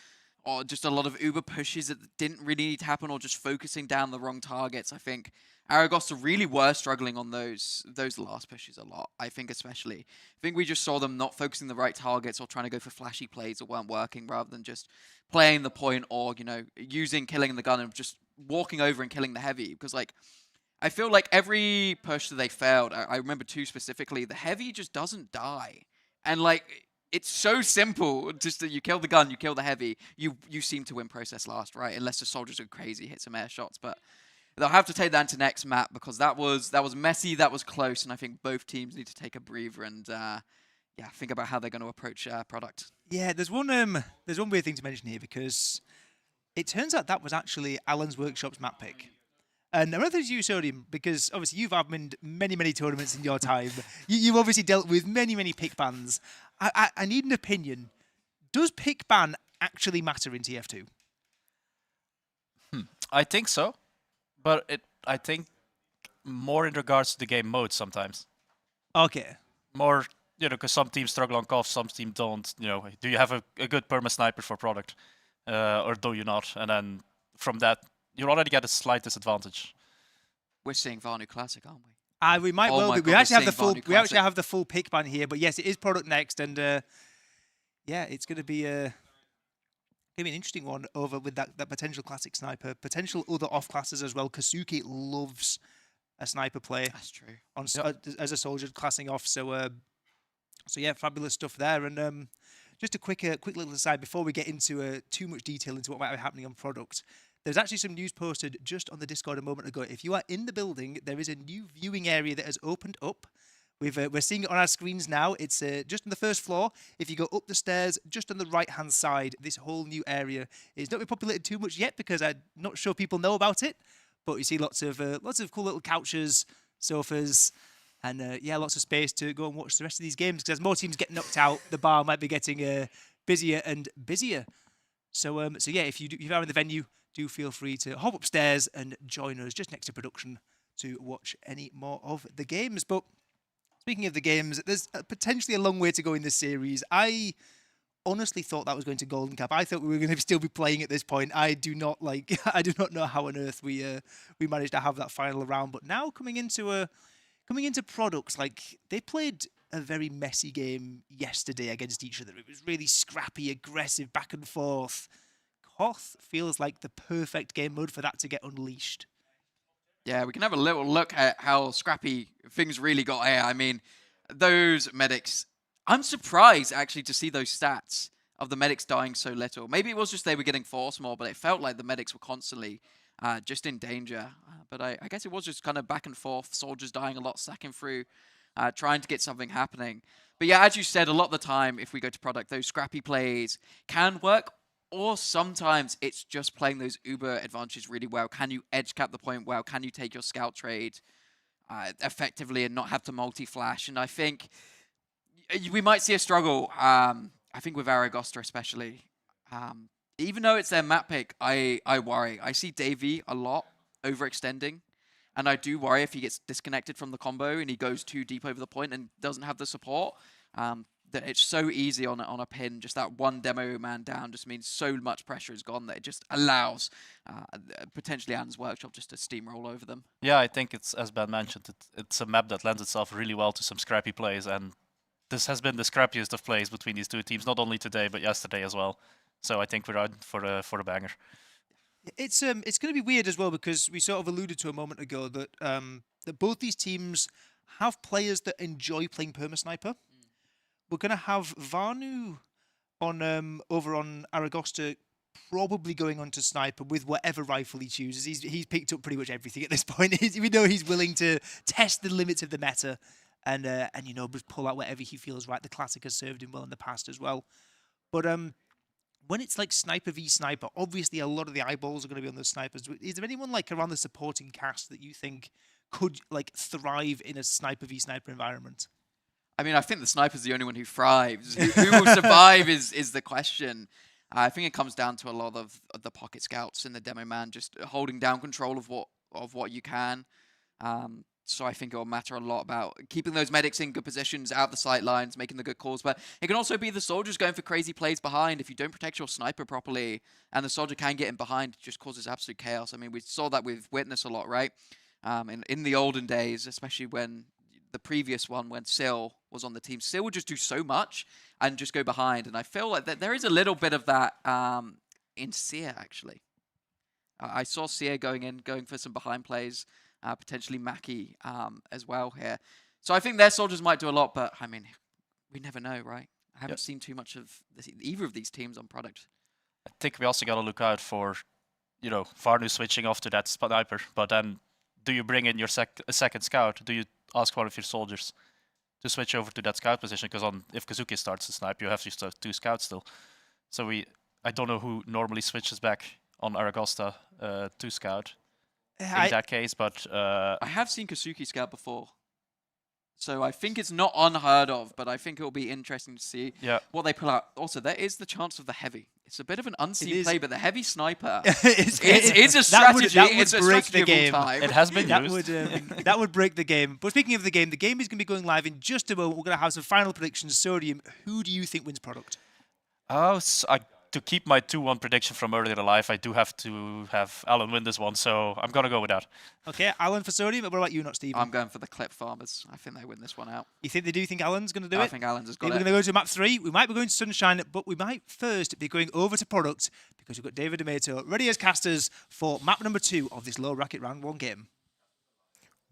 or just a lot of Uber pushes that didn't really need to happen, or just focusing down the wrong targets. I think Aragosta really were struggling on those last pushes a lot, I think especially. I think we just saw them not focusing the right targets or trying to go for flashy plays that weren't working, rather than just playing the point or, killing the gun and just walking over and killing the heavy. Because, I feel like every push that they failed, I remember two specifically, the heavy just doesn't die. And, it's so simple. Just that you kill the gun, you kill the heavy, you seem to win process last, right? Unless the soldiers are crazy, hit some air shots. But they'll have to take that into next map, because that was messy, that was close, and I think both teams need to take a breather and think about how they're going to approach product.
Yeah, there's one weird thing to mention here, because it turns out that was actually Alan's Workshop's map pick. And I'm not going to use Sodium, because obviously you've adminned many, many tournaments in your time. You've obviously dealt with many, many pick bans. I need an opinion. Does pick ban actually matter in TF2?
I think so, but I think more in regards to the game mode sometimes.
Okay.
More, because some teams struggle on COF, some teams don't. Do you have a good perma sniper for product, or do you not? And then from that, you already get a slight disadvantage.
We're seeing Vanu Classic, aren't we?
We might well be. We actually have the full pick ban here, but yes, it is product next, and it's going to be an interesting one over with that potential classic sniper, potential other off classes as well. Kazuki loves a sniper play.
That's true.
As a soldier classing off, so yeah, fabulous stuff there. And just a quick little aside before we get into too much detail into what might be happening on product. There's actually some news posted just on the Discord a moment ago. If you are in the building, there is a new viewing area that has opened up. We're seeing it on our screens now. It's just on the first floor. If you go up the stairs, just on the right-hand side, this whole new area is not been populated too much yet, because I'm not sure people know about it. But you see lots of cool little couches, sofas, and lots of space to go and watch the rest of these games. Because as more teams get knocked out, the bar might be getting busier and busier. So yeah, if you are in the venue, do feel free to hop upstairs and join us just next to production to watch any more of the games. But speaking of the games, there's potentially a long way to go in this series. I honestly thought that was going to Golden Cap. I thought we were going to still be playing at this point. I do not know how on earth we managed to have that final round. But now coming into products, they played a very messy game yesterday against each other. It was really scrappy, aggressive, back and forth. Koth feels like the perfect game mode for that to get unleashed.
Yeah, we can have a little look at how scrappy things really got here. I mean, those medics, I'm surprised actually to see those stats of the medics dying so little. Maybe it was just they were getting forced more, but it felt like the medics were constantly just in danger. But I guess it was just kind of back and forth, soldiers dying a lot, sacking through, trying to get something happening. But yeah, as you said, a lot of the time, if we go to product, those scrappy plays can work, or sometimes it's just playing those Uber advantages really well. Can you edge cap the point well? Can you take your scout trade effectively and not have to multi-flash? And I think we might see a struggle, I think with Aragosta especially. Even though it's their map pick, I worry. I see Davey a lot overextending, and I do worry if he gets disconnected from the combo and he goes too deep over the point and doesn't have the support. That it's so easy on a pin, just that one demo man down just means so much pressure is gone that it just allows potentially Anne's Workshop just to steamroll over them.
Yeah, I think it's, as Ben mentioned, it's a map that lends itself really well to some scrappy plays, and this has been the scrappiest of plays between these two teams, not only today, but yesterday as well. So I think we're on for a banger.
It's going to be weird as well, because we sort of alluded to a moment ago that that both these teams have players that enjoy playing Perma-Sniper. We're going to have Vanu on over on Aragosta, probably going on to Sniper with whatever rifle he chooses. He's picked up pretty much everything at this point. We know he's willing to test the limits of the meta and you know, just pull out whatever he feels right. The Classic has served him well in the past as well. But when it's like Sniper v Sniper, obviously a lot of the eyeballs are going to be on the snipers. Is there anyone like around the supporting cast that you think could like thrive in a Sniper v Sniper environment?
I mean, I think the sniper's the only one who thrives. Who will survive is the question. I think it comes down to a lot of the pocket scouts and the demo man just holding down control of what you can. So I think it will matter a lot about keeping those medics in good positions, out the sight lines, making the good calls. But it can also be the soldiers going for crazy plays behind. If you don't protect your sniper properly and the soldier can get in behind, it just causes absolute chaos. I mean, we saw that with Witness a lot, right? In the olden days, especially when the previous one, when Sil was on the team, Sil would just do so much and just go behind. And I feel like that there is a little bit of that in Seer, actually. I saw Seer going for some behind plays, potentially Mackie as well here. So I think their soldiers might do a lot, but I mean, we never know, right? I haven't seen too much of either of these teams on product.
I think we also got to look out for, you know, Varnu switching off to that sniper, but then do you bring in your second scout? Do you ask one of your soldiers to switch over to that scout position? Because if Kazuki starts to snipe, you have to have two scouts still. So I don't know who normally switches back on Aragosta to scout in that case, but
I have seen Kazuki scout before, so I think it's not unheard of. But I think it will be interesting to see what they pull out. Also, there is the chance of the heavy. It's a bit of an unseen play, but the heavy sniper it's a strategy. It's a
break the game.
Time.
It has been
used. That would break the game. But speaking of the game is going to be going live in just a moment. We're going to have some final predictions. Sodium, who do you think wins product?
To keep my 2-1 prediction from earlier in life, I do have to have Alan win this one, so I'm going to go with that.
Okay, Alan for Sodium. What about you, not Steven?
I'm going for the Clip Farmers. I think they win this one out.
You think Alan's going to do it?
I think Alan's has got it.
We're going to go to map 3. We might be going to Sunshine, but we might first be going over to product because we've got David D'Amato ready as casters for map number 2 of this low bracket round 1 game.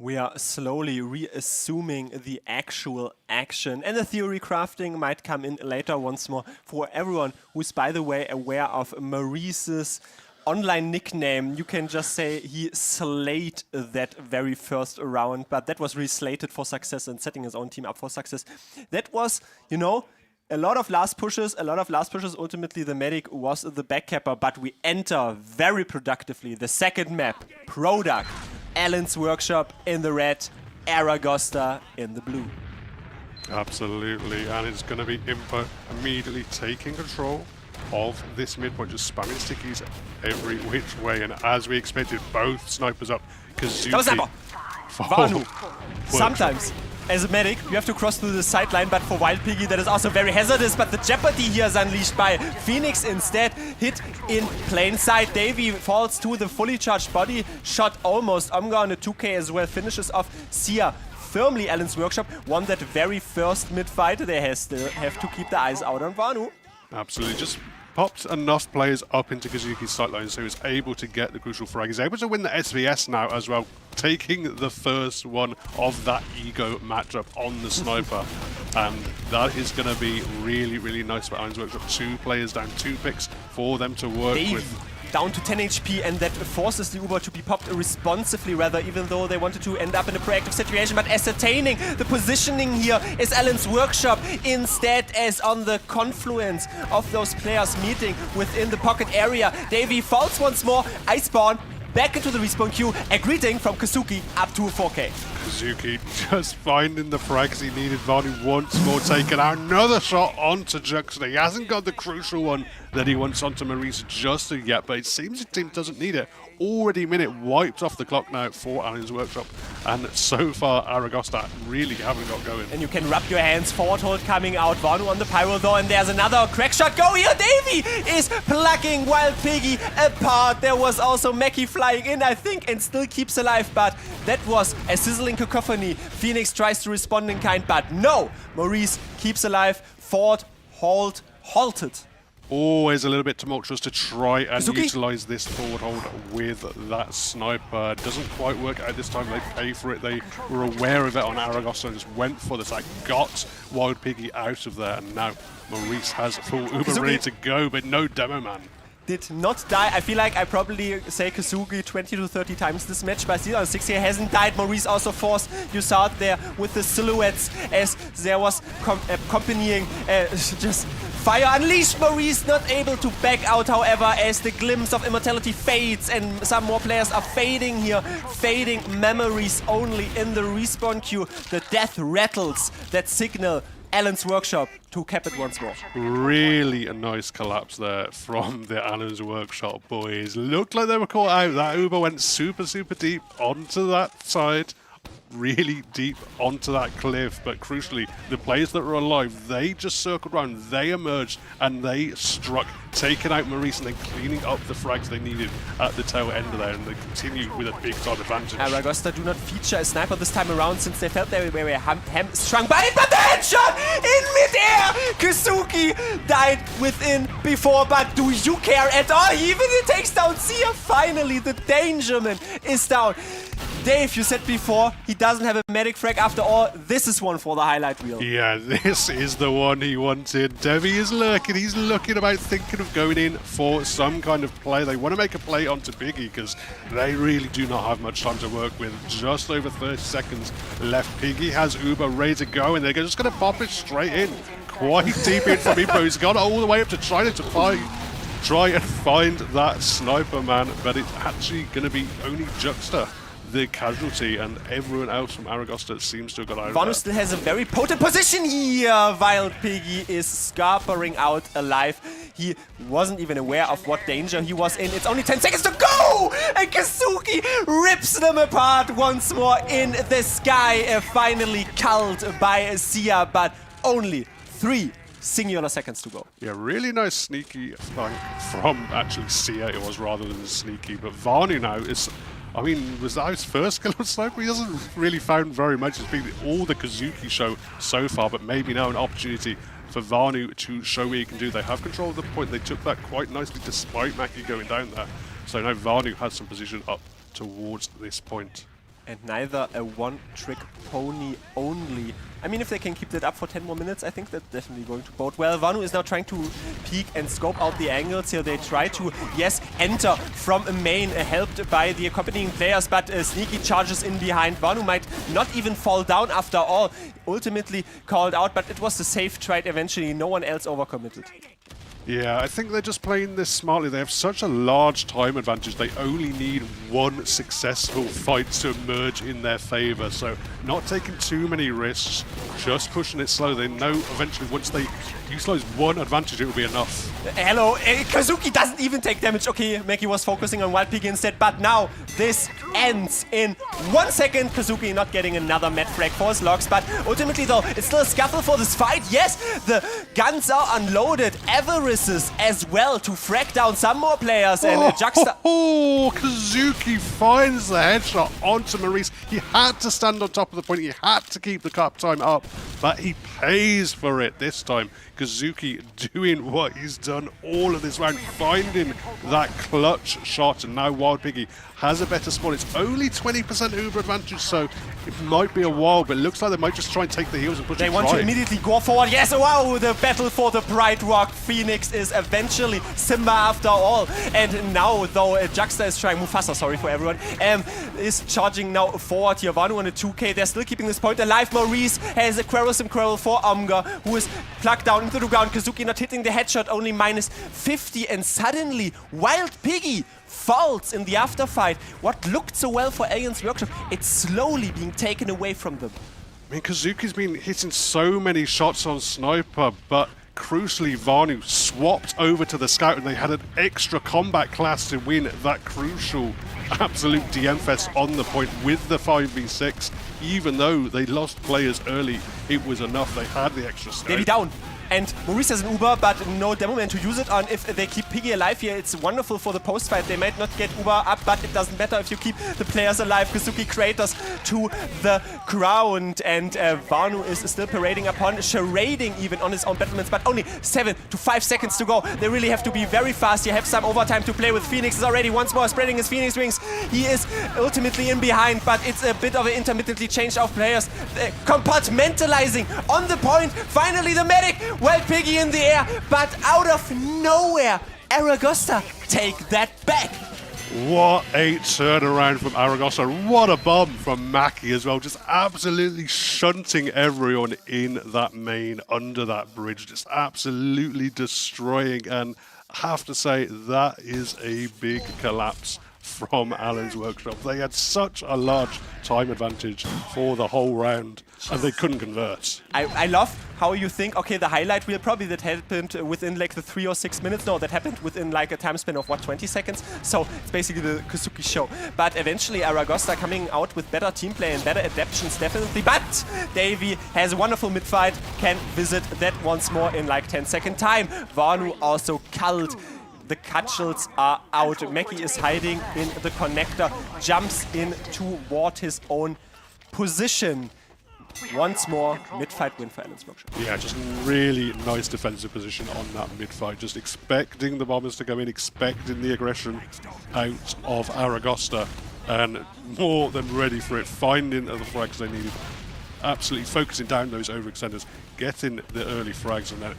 We are slowly reassuming the actual action, and the theory crafting might come in later once more for everyone who's, by the way, aware of Maurice's online nickname. You can just say he slayed that very first round, but that was really slated for success and setting his own team up for success. That was, you know, a lot of last pushes. Ultimately, the medic was the backcapper, but we enter very productively the second map, product. Alan's Workshop in the red, Aragosta in the blue.
Absolutely, and it's going to be Impa immediately taking control of this midpoint, just spamming stickies every which way, and as we expected, both snipers up. Kazuki.
Vanu. Sometimes, as a medic, you have to cross through the sideline, but for Wild Piggy that is also very hazardous, but the jeopardy here is unleashed by Phoenix instead, hit in plain sight. Davey falls to the fully charged body, shot almost. Omga on a 2K as well, finishes off Sia firmly. Alan's Workshop won that very first mid-fight. They still have to keep the eyes out on Vanu.
Absolutely. Just popped enough players up into Kazuki's sightlines so he was able to get the crucial frag. He's able to win the SVS now as well, taking the first one of that ego matchup on the sniper. And that is going to be really, really nice for Alan's Workshop. 2 players down, 2 picks for them to work with.
Down to 10 HP, and that forces the Uber to be popped responsively rather, even though they wanted to end up in a proactive situation. But ascertaining the positioning here is Alan's Workshop instead, as on the confluence of those players meeting within the pocket area. Davey falls once more, Iceborne back into the respawn queue, a greeting from Kazuki up to 4K.
Kazuki just finding the frags he needed. Vanu once more taking out another shot onto Juxta. He hasn't got the crucial one that he wants onto Maurice just yet, but it seems the team doesn't need it. Already minute wiped off the clock now for Alan's Workshop, and so far Aragosta really haven't got going.
And you can rub your hands, forward hold coming out, Vanu on the pyro though, and there's another crack shot go here. Davey is plucking Wild Piggy apart. There was also Mackie flying in, I think, and still keeps alive, but that was a sizzling cacophony. Phoenix tries to respond in kind, but no, Maurice keeps alive. Forward hold halted.
Always a little bit tumultuous to try and
Kazuki?
utilize this forward hold with that sniper. Doesn't quite work out this time. They pay for it. They were aware of it on Aragosta and just went for this. Got Wild Piggy out of there, and now Maurice has full Uber
Kazuki?
ready to go, but no Demo Man.
Did not die. I feel like I probably say Kazuki 20 to 30 times this match, but still on 6 here hasn't died. Maurice also forced Usart there with the silhouettes as there was accompanying just fire unleashed. Maurice not able to back out, however, as the glimpse of immortality fades and some more players are fading here. Fading memories only in the respawn queue. The death rattles that signal Alan's Workshop to cap it once more.
Really a nice collapse there from the Alan's Workshop boys. Looked like they were caught out. That Uber went super, super deep onto that side. Really deep onto that cliff, but crucially, the players that were alive, they just circled around, they emerged, and they struck, taking out Maurice and then cleaning up the frags they needed at the tail end of there, and they continued with a big time advantage.
Aragosta do not feature a sniper this time around since they felt they were hamstrung by it, but the headshot in midair! Kazuki died within before, but do you care at all? Even it takes down Sia. Finally, the Dangerman is down. Dave, you said before, he doesn't have a medic frag after all. This is one for the highlight reel.
Yeah, this is the one he wanted. Devi is lurking. He's looking about thinking of going in for some kind of play. They want to make a play onto Piggy because they really do not have much time to work with. Just over 30 seconds left. Piggy has Uber ready to go, and they're just going to pop it straight in. Quite deep in from Ipo. He's gone all the way up to try and find that sniper man, but it's actually going to be only Juxta, the casualty, and everyone else from Aragosta seems to have got out of
Vanu
that.
still has a very potent position here. Wild Piggy is scarpering out alive. He wasn't even aware of what danger he was in. It's only 10 seconds to go! And Kazuki rips them apart once more in the sky. Finally culled by Sia, but only 3 singular seconds to go.
Yeah, really nice sneaky flank from actually Sia it was rather than sneaky, but Vanu now is... I mean, was that his first kill on Sniper? He hasn't really found very much. It's been all the Kazuki show so far, but maybe now an opportunity for Vanu to show what he can do. They have control of the point. They took that quite nicely despite Mackie going down there. So now Vanu has some position up towards this point.
And neither a one-trick pony only. I mean, if they can keep that up for 10 more minutes, I think that's definitely going to bode well. Vanu is now trying to peek and scope out the angles here. They try to, yes, enter from a main, helped by the accompanying players, but sneaky charges in behind. Vanu might not even fall down after all. Ultimately called out, but it was a safe trade eventually. No one else overcommitted.
Yeah, I think they're just playing this smartly. They have such a large time advantage. They only need one successful fight to emerge in their favor. So not taking too many risks, just pushing it slow. They know eventually once they utilize one advantage, it will be enough.
Hello, Kazuki doesn't even take damage. Okay, Mackie was focusing on Wild Piggy instead, but now this ends in 1 second. Kazuki not getting another med frag for his logs, but ultimately though, it's still a scuffle for this fight. Yes, the guns are unloaded. Everest misses as well to frag down some more players. And Juxta.
Kazuki finds the headshot onto Maurice. He had to stand on top of the point. He had to keep the cap time up, but he pays for it this time. Kazuki doing what he's done all of this round, finding that clutch shot, and now Wild Piggy has a better spawn. It's only 20% Uber advantage, so it might be a while, but it looks like they might just try and take the heels and push it.
They want to immediately go forward. Yes, wow, the battle for the Bright Rock Phoenix is eventually Simba after all. And now, though, Juxta is trying, Mufasa, sorry for everyone, is charging now forward here. Vanu on a 2K, they're still keeping this point alive. Maurice has a Quarrelsome Quarrel for Omga, who is plugged down into the ground. Kazuki not hitting the headshot, only minus 50, and suddenly Wild Piggy falls in the afterfight. What looked so well for Alien's Workshop, it's slowly being taken away from them.
I mean, Kazuki's been hitting so many shots on Sniper, but crucially, Vanu swapped over to the Scout, and they had an extra combat class to win that crucial absolute DM fest on the point with the 5v6. Even though they lost players early, it was enough. They had the extra strength.
Davey down. And Maurice has an Uber, but no demo man to use it on. If they keep Piggy alive here, it's wonderful for the post-fight. They might not get Uber up, but it doesn't matter if you keep the players alive. Kazuki Kratos to the ground, and Vanu is still parading upon, charading even on his own battlements, but only 7 to 5 seconds to go. They really have to be very fast. You have some overtime to play with. Phoenix is already once more spreading his Phoenix wings. He is ultimately in behind, but it's a bit of an intermittently change of players. Compartmentalizing on the point. Finally the medic. Wild Piggy in the air, but out of nowhere, Aragosta take that back.
What a turnaround from Aragosta. What a bomb from Mackie as well. Just absolutely shunting everyone in that main, under that bridge. Just absolutely destroying. And I have to say, that is a big collapse from Alan's Workshop. They had such a large time advantage for the whole round, and they couldn't convert.
I love how you think, okay, the highlight reel probably that happened within like the 3 or 6 minutes. No, that happened within like a time span of what, 20 seconds? So it's basically the Kazuki show. But eventually Aragosta coming out with better team play and better adaptations, definitely. But Davey has a wonderful mid-fight, can visit that once more in like 10-second time. Vanu also culled. The Cutchels are out. Mackie is hiding in the connector, jumps in toward his own position. Once more, mid-fight win for Alan's Workshop.
Yeah, just really nice defensive position on that mid-fight. Just expecting the bombers to go in, expecting the aggression out of Aragosta, and more than ready for it, finding the frags they needed. Absolutely focusing down those overextenders, getting the early frags, and then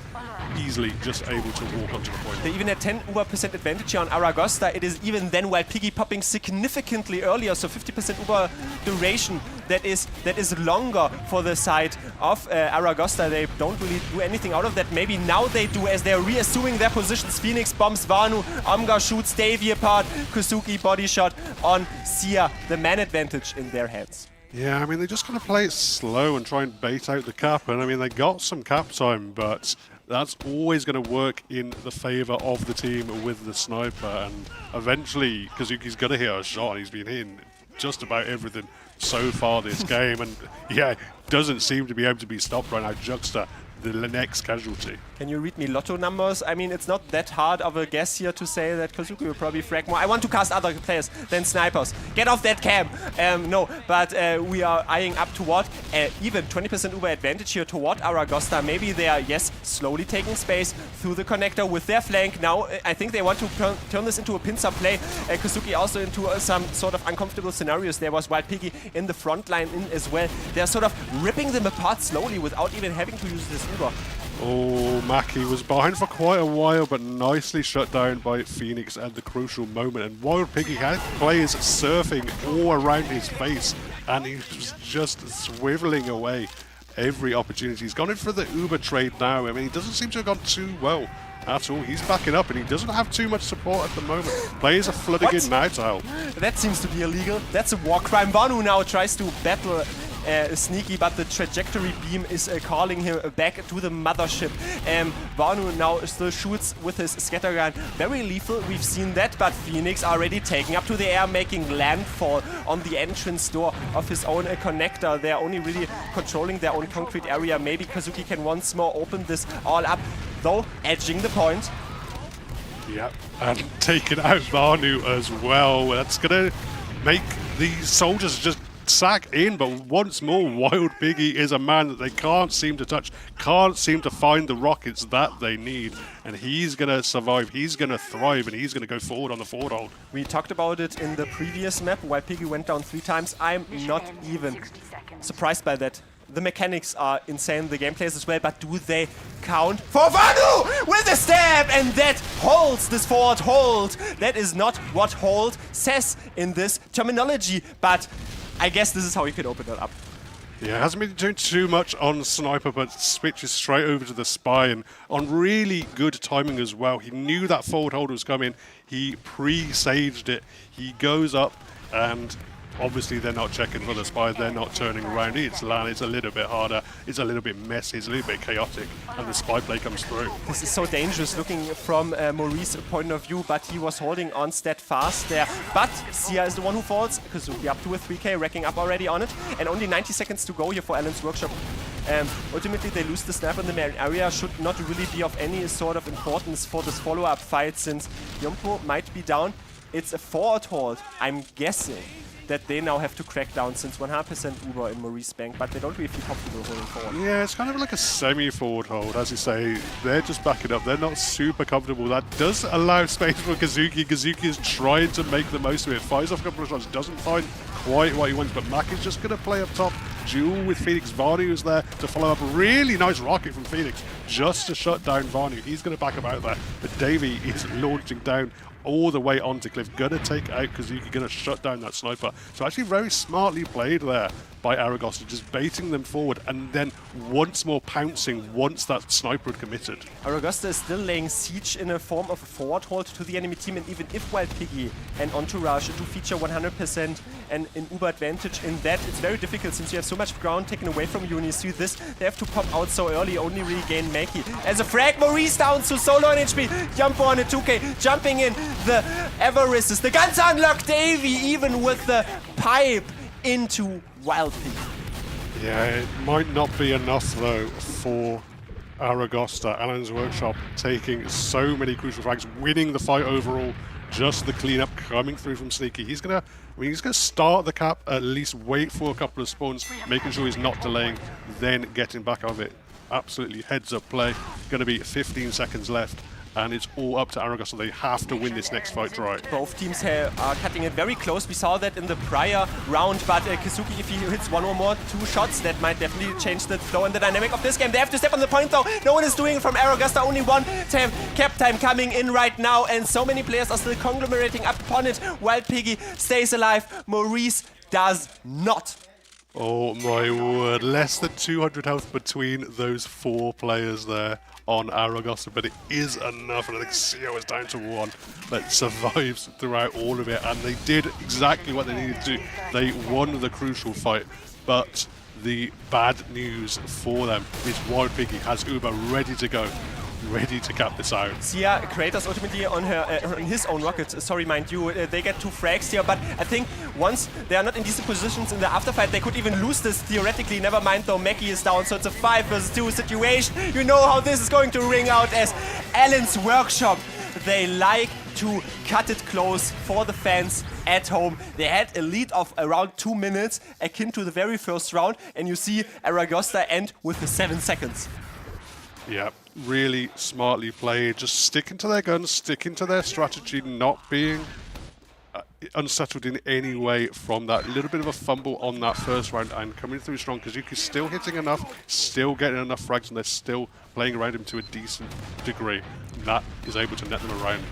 easily just able to walk onto the point.
They even had 10% advantage here on Aragosta. It is even then Wild Piggy popping significantly earlier, so 50% Uber duration. That is longer for the side of Aragosta. They don't really do anything out of that. Maybe now they do, as they're reassuming their positions. Phoenix bombs Vanu, Omga shoots Davey apart, Kazuki body shot on Sia. The man advantage in their hands.
Yeah, I mean, they're just going to play it slow and try and bait out the cap. And I mean, they got some cap time, but that's always going to work in the favor of the team with the sniper. And eventually, Kazuki's going to hit a shot. He's been hitting just about everything so far this game. And yeah, doesn't seem to be able to be stopped right now. Juxta, the next casualty.
Can you read me lotto numbers? I mean, it's not that hard of a guess here to say that Kazuki will probably frag more. I want to cast other players than snipers. Get off that cam! No, but we are eyeing up toward even 20% Uber advantage here toward Aragosta. Maybe they are, yes, slowly taking space through the connector with their flank. Now, I think they want to turn this into a pincer play. Kazuki also into some sort of uncomfortable scenarios. There was Wild Piggy in the front line as well. They're sort of ripping them apart slowly without even having to use this Uber.
Oh, Mackie was behind for quite a while, but nicely shut down by Phoenix at the crucial moment. And Wild Piggy had players surfing all around his face, and he was just swiveling away every opportunity. He's gone in for the Uber trade now. I mean, he doesn't seem to have gone too well at all. He's backing up, and he doesn't have too much support at the moment. Players are flooding in now to help.
That seems to be illegal. That's a war crime. Vanu now tries to battle Sneaky, but the trajectory beam is calling him back to the mothership. Vanu now still shoots with his scattergun. Very lethal, we've seen that, but Phoenix already taking up to the air, making landfall on the entrance door of his own connector. They're only really controlling their own concrete area. Maybe Kazuki can once more open this all up, though edging the point.
Yep, and taking out Vanu as well. That's going to make these soldiers just sack in, but once more, Wild Piggy is a man that they can't seem to touch, can't seem to find the rockets that they need, and he's going to survive, he's going to thrive, and he's going to go forward on the forward hold.
We talked about it in the previous map. Wild Piggy went down 3 times. I'm not even surprised by that. The mechanics are insane, the gameplays as well, but do they count for Vanu with a stab? And that holds this forward hold. That is not what hold says in this terminology, but I guess this is how you could open it up.
Yeah, hasn't been doing too much on Sniper, but switches straight over to the Spy, and on really good timing as well. He knew that forward hold was coming. He pre-saged it. He goes up, and obviously they're not checking for the Spy. They're not turning around. It's land. It's a little bit harder. It's a little bit messy. It's a little bit chaotic, and the Spy play comes through.
This is so dangerous looking from Maurice's point of view, but he was holding on steadfast there. But Sia is the one who falls. Kazuki up to a 3k, racking up already on it, and only 90 seconds to go here for Alan's workshop. Ultimately, they lose the snap in the main area. Should not really be of any sort of importance for this follow-up fight, since Yompo might be down. It's a forward hold, I'm guessing, that they now have to crack down, since 100% Uber in Maurice Bank, but they don't really feel comfortable holding forward.
Yeah, it's kind of like a semi-forward hold, as you say. They're just backing up. They're not super comfortable. That does allow space for Kazuki. Kazuki is trying to make the most of it. Fires off a couple of shots, doesn't find quite what he wants, but Mac is just going to play up top. Duel with Phoenix. Vanu is there to follow up. A really nice rocket from Phoenix just to shut down Vanu. He's going to back him out there, but Davey is launching down all the way onto Cliff. Gonna take out Kazuki, gonna shut down that sniper. So actually very smartly played there by Aragosta, just baiting them forward and then once more pouncing once that sniper had committed.
Aragosta is still laying siege in a form of a forward hold to the enemy team, and even if Wild Piggy and Entourage do feature 100% and an Uber advantage in that, it's very difficult since you have so much ground taken away from you, and you see this, they have to pop out so early, only regain Maki. As a frag, Maurice down to solo on HP, jump on a 2k, jumping in, the Everest, the guns unlock Davey, even with the pipe into Wild Pig.
Yeah, it might not be enough though for Aragosta. Alan's Workshop taking so many crucial frags, winning the fight overall. Just the cleanup coming through from Sneaky. He's gonna start the cap, at least wait for a couple of spawns, making sure he's not delaying, then getting back of it. Absolutely heads up play. Gonna be 15 seconds left. And it's all up to Aragosta. They have to win this next fight right.
Both teams are cutting it very close. We saw that in the prior round, but Kazuki, if he hits one or more 2 shots, that might definitely change the flow and the dynamic of this game. They have to step on the point though. No one is doing it from Aragosta. Only one cap time coming in right now, and so many players are still conglomerating upon it. Wild Piggy stays alive. Maurice does not.
Oh my word, less than 200 health between those 4 players there on Aragosta, but it is enough, and I think Sia is down to 1, but survives throughout all of it, and they did exactly what they needed to do. They won the crucial fight, but the bad news for them is Wild Piggy has Uber ready to go, ready to cap this out.
Sia Kratos ultimately on his own rocket. Sorry, mind you, they get 2 frags here, but I think once they are not in decent positions in the afterfight, they could even lose this theoretically. Never mind though, Maki is down, so it's a 5 versus 2 situation. You know how this is going to ring out as Alan's Workshop. They like to cut it close for the fans at home. They had a lead of around 2 minutes, akin to the very first round, and you see Aragosta end with the 7 seconds.
Yeah, really smartly played, just sticking to their guns, sticking to their strategy, not being unsettled in any way from that little bit of a fumble on that first round, and coming through strong. Kazuki's still hitting enough, still getting enough frags, and they're still playing around him to a decent degree. And that is able to net them around.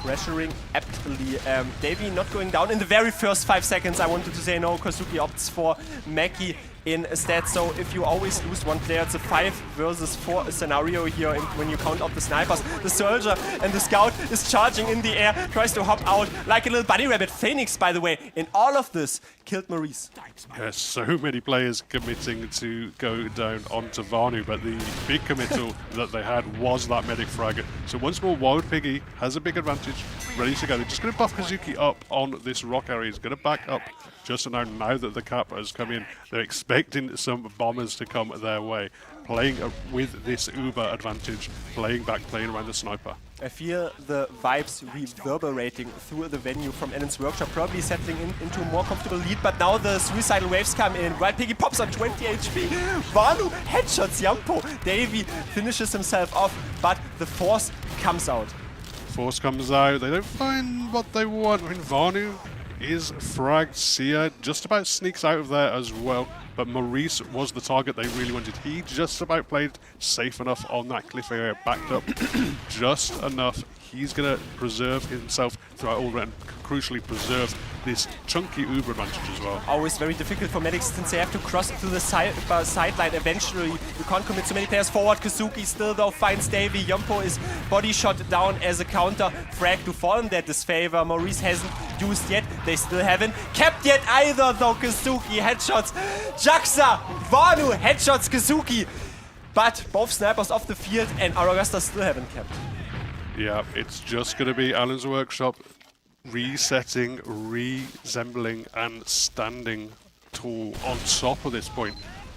Pressuring aptly. Davey not going down in the very first 5 seconds. I wanted to say no, Kazuki opts for Maki instead. So if you always lose one player, it's a 5 versus 4 scenario here. And when you count out the snipers, the soldier and the scout is charging in the air, tries to hop out like a little bunny rabbit. Phoenix, by the way, in all of this, killed Maurice.
Yeah, so many players committing to go down onto Vanu, but the big committal that they had was that medic frag. So once more, Wild Piggy has a big advantage, ready to go. They're just going to buff Kazuki up on this rock area. He's going to back up just now that the cap has come in. They're expecting expecting some bombers to come their way, playing with this Uber advantage, playing back, playing around the sniper.
I feel the vibes reverberating through the venue from Allen's Workshop, probably settling into a more comfortable lead, but now the suicidal waves come in. Wild Piggy pops on 20 HP. Vanu headshots Yampo. Davey finishes himself off, but the Force comes out.
Force comes out, they don't find what they want. I mean, Vanu is fragged, Sia just about sneaks out of there as well, but Maurice was the target they really wanted. He just about played safe enough on that cliff area, backed up just enough. He's going to preserve himself throughout all and crucially preserve this chunky Uber advantage as well.
Always very difficult for medics since they have to cross through the sideline eventually. You can't commit so many players forward. Kazuki still though finds Davey. Yompo is body shot down as a counter frag to fall in their disfavor. Maurice hasn't used yet. They still haven't capped yet either though. Kazuki headshots Jaxa. Vanu headshots Kazuki. But both snipers off the field and Aragasta still haven't capped.
Yeah, it's just going to be Allen's Workshop resetting, resembling, and standing tall on top of this point.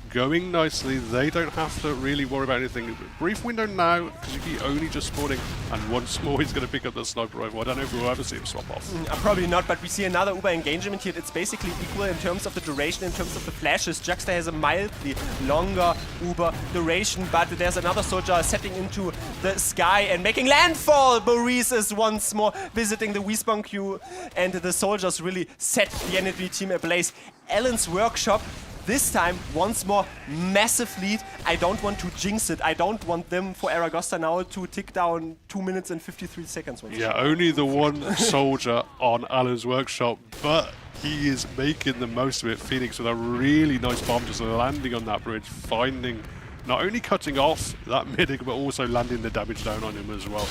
Going nicely, they don't have to really worry about anything. Brief window now, Kazuki only just spawning, and once more he's going to pick up the sniper rifle. I don't know if we'll ever see him swap off.
Probably not, but we see another Uber engagement here. It's basically equal in terms of the duration, in terms of the flashes. Juxta has a mildly longer Uber duration, but there's another soldier setting into the sky and making landfall. Maurice is once more visiting the respawn queue, and the soldiers really set the enemy team ablaze. Allen's Workshop this time, once more, massive lead. I don't want to jinx it. I don't want them for Aragosta now to tick down 2 minutes and 53 seconds.
Yeah, only the one soldier on Allen's Workshop, but he is making the most of it. Phoenix with a really nice bomb just landing on that bridge, finding, not only cutting off that medic, but also landing the damage down on him as well.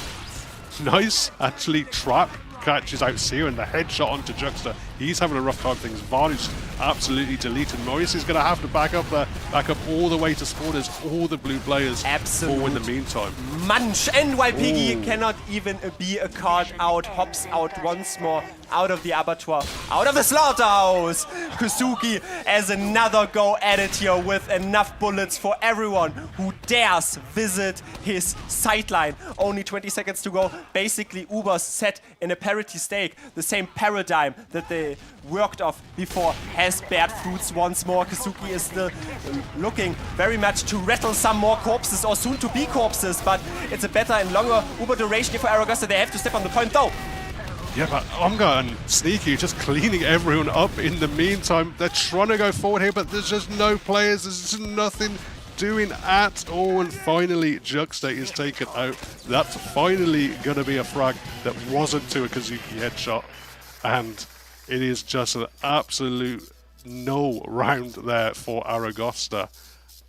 Nice, actually, trap catches out Sia and the headshot onto Juxta. He's having a rough time with things. Varnish absolutely deleted. Maurice is going to have to back up there, back up all the way to spawners, all the blue players fall in the meantime.
Munch and YPiggy cannot even be a card out, hops out once more out of the abattoir, out of the slaughterhouse. Kusuki has another go at it here with enough bullets for everyone who dares visit his sideline. Only 20 seconds to go. Basically, Uber's set in a parity stake. The same paradigm that they worked off before has bared fruits once more. Kazuki is still looking very much to rattle some more corpses or soon to be corpses, but it's a better and longer Uber duration here for Aragosta. They have to step on the point though.
Yeah, but Omga and Sneaky just cleaning everyone up in the meantime. They're trying to go forward here, but there's just no players. There's just nothing doing at all. And finally, Juxta is taken out. That's finally going to be a frag that wasn't to a Kazuki headshot. And it is just an absolute no round there for Aragosta.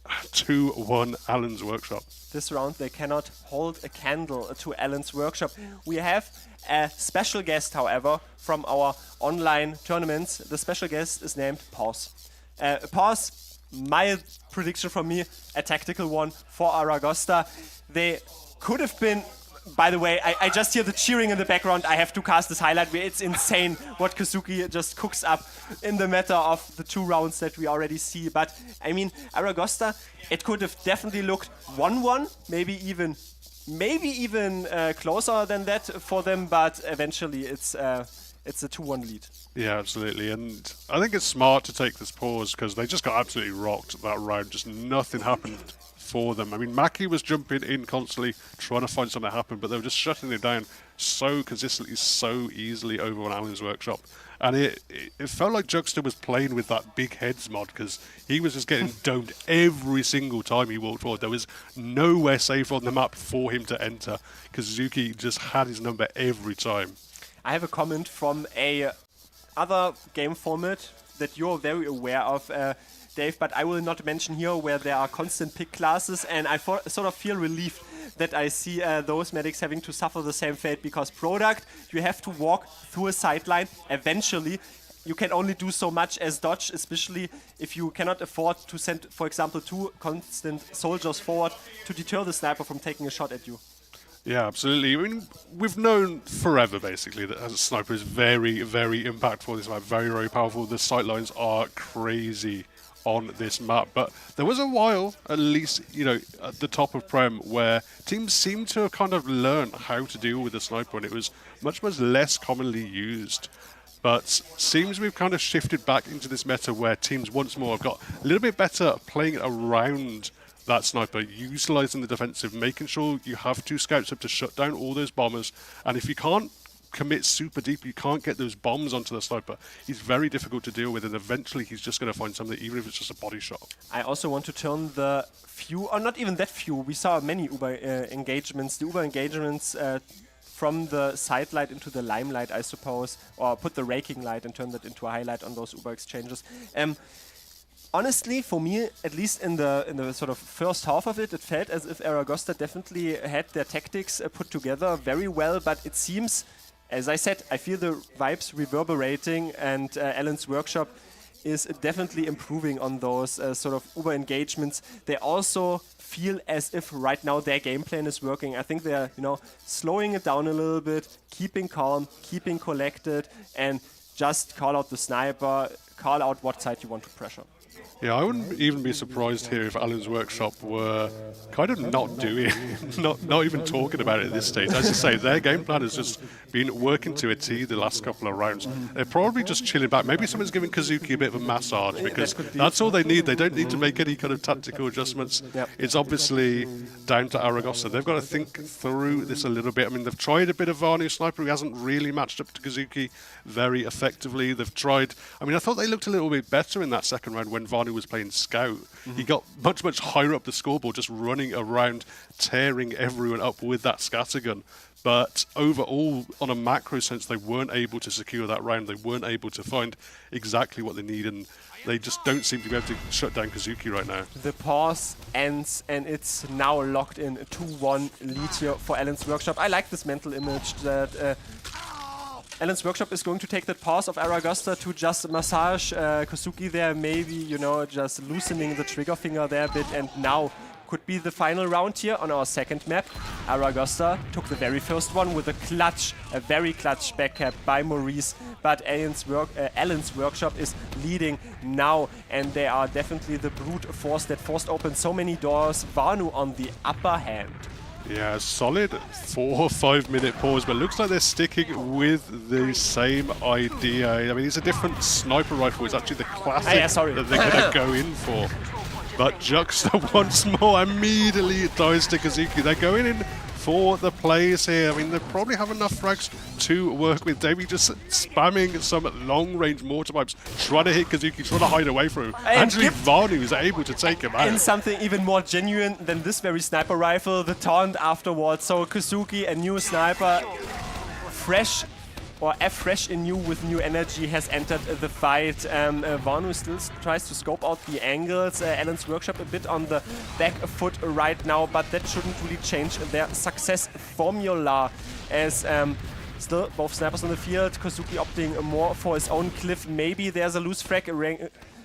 2-1 Allen's Workshop.
This round they cannot hold a candle to Allen's Workshop. We have a special guest, however, from our online tournaments. The special guest is named Pause. Pause, my prediction from me, a tactical one for Aragosta. They could have been... By the way, I just hear the cheering in the background. I have to cast this highlight. It's insane what Kazuki just cooks up in the matter of the 2 rounds that we already see. But, I mean, Aragosta, it could have definitely looked 1-1, maybe even closer than that for them. But eventually, it's a 2-1 lead.
Yeah, absolutely. And I think it's smart to take this pause because they just got absolutely rocked that round. Just nothing happened for them. I mean, Maki was jumping in constantly, trying to find something to happen, but they were just shutting it down so consistently, so easily over on Allen's Workshop. And it felt like Juxta was playing with that big heads mod because he was just getting domed every single time he walked forward. There was nowhere safe on the map for him to enter. Kazuki just had his number every time.
I have a comment from a other game format that you're very aware of, Dave, but I will not mention here, where there are constant pick classes, and I sort of feel relieved that I see those medics having to suffer the same fate, because product, you have to walk through a sideline eventually. You can only do so much as dodge, especially if you cannot afford to send, for example, 2 constant soldiers forward to deter the sniper from taking a shot at you.
Yeah, absolutely. I mean, we've known forever, basically, that as a sniper is very, very impactful. This map, very, very powerful. The sightlines are crazy on this map. But there was a while, at least, you know, at the top of Prem, where teams seemed to have kind of learned how to deal with the sniper, and it was much less commonly used. But seems we've kind of shifted back into this meta where teams once more have got a little bit better at playing around that sniper, utilizing the defensive, making sure you have 2 scouts up to shut down all those bombers. And if you can't commit super deep, you can't get those bombs onto the sniper, he's very difficult to deal with, and eventually he's just going to find something, even if it's just a body shot.
I also want to turn the few, or not even that few, we saw many Uber engagements, the Uber engagements from the side light into the limelight, I suppose, or put the raking light and turn that into a highlight on those Uber exchanges. Honestly, for me, at least in the sort of first half of it, it felt as if Aragosta definitely had their tactics put together very well, but it seems, as I said, I feel the vibes reverberating, and Alan's workshop is definitely improving on those sort of Uber engagements. They also feel as if right now their game plan is working. I think they're, you know, slowing it down a little bit, keeping calm, keeping collected, and just call out the sniper, call out what side you want to pressure.
Yeah, I wouldn't even be surprised here if Alan's workshop were kind of not doing, not even talking about it at this stage. As you say, their game plan has just been working to a T the last couple of rounds. They're probably just chilling back. Maybe someone's giving Kazuki a bit of a massage, because that's all they need. They don't need to make any kind of tactical adjustments. Yep. It's obviously down to Aragosta. They've got to think through this a little bit. I mean, they've tried a bit of Vanu Sniper, who hasn't really matched up to Kazuki very effectively. They've tried, I mean, I thought they looked a little bit better in that second round when Vanu was playing Scout. He got much higher up the scoreboard, just running around, tearing everyone up with that scattergun. But overall, on a macro sense, they weren't able to secure that round. They weren't able to find exactly what they need, and they just don't seem to be able to shut down Kazuki right now.
The pause ends, and it's now locked in a 2-1 lead here for Alan's workshop. I like this mental image that Alan's workshop is going to take that pause of Aragosta to just massage Kazuki there, maybe, you know, just loosening the trigger finger there a bit, and now could be the final round here on our second map. Aragosta took the very first one with a very clutch backcap by Maurice, but Alan's workshop is leading now, and they are definitely the brute force that forced open so many doors. Vanu on the upper hand.
Yeah, solid 4 or 5 minute pause, but looks like they're sticking with the same idea. I mean, it's a different sniper rifle. It's actually the classic that they're going to go in for. But Juxta once more immediately dies to Kazuki. They're going in for the plays here. I mean, they probably have enough frags to work with. Davey just spamming some long-range mortar pipes, trying to hit Kazuki, trying to hide away from him. Actually, Vanu is able to take him out.
And something even more genuine than this very sniper rifle, the taunt afterwards. So Kazuki, a new sniper, fresh in new with new energy, has entered the fight. Vanu still tries to scope out the angles. Alan's workshop a bit on the back foot right now, but that shouldn't really change their success formula, as still both snipers on the field. Kazuki opting more for his own cliff. Maybe there's a loose frag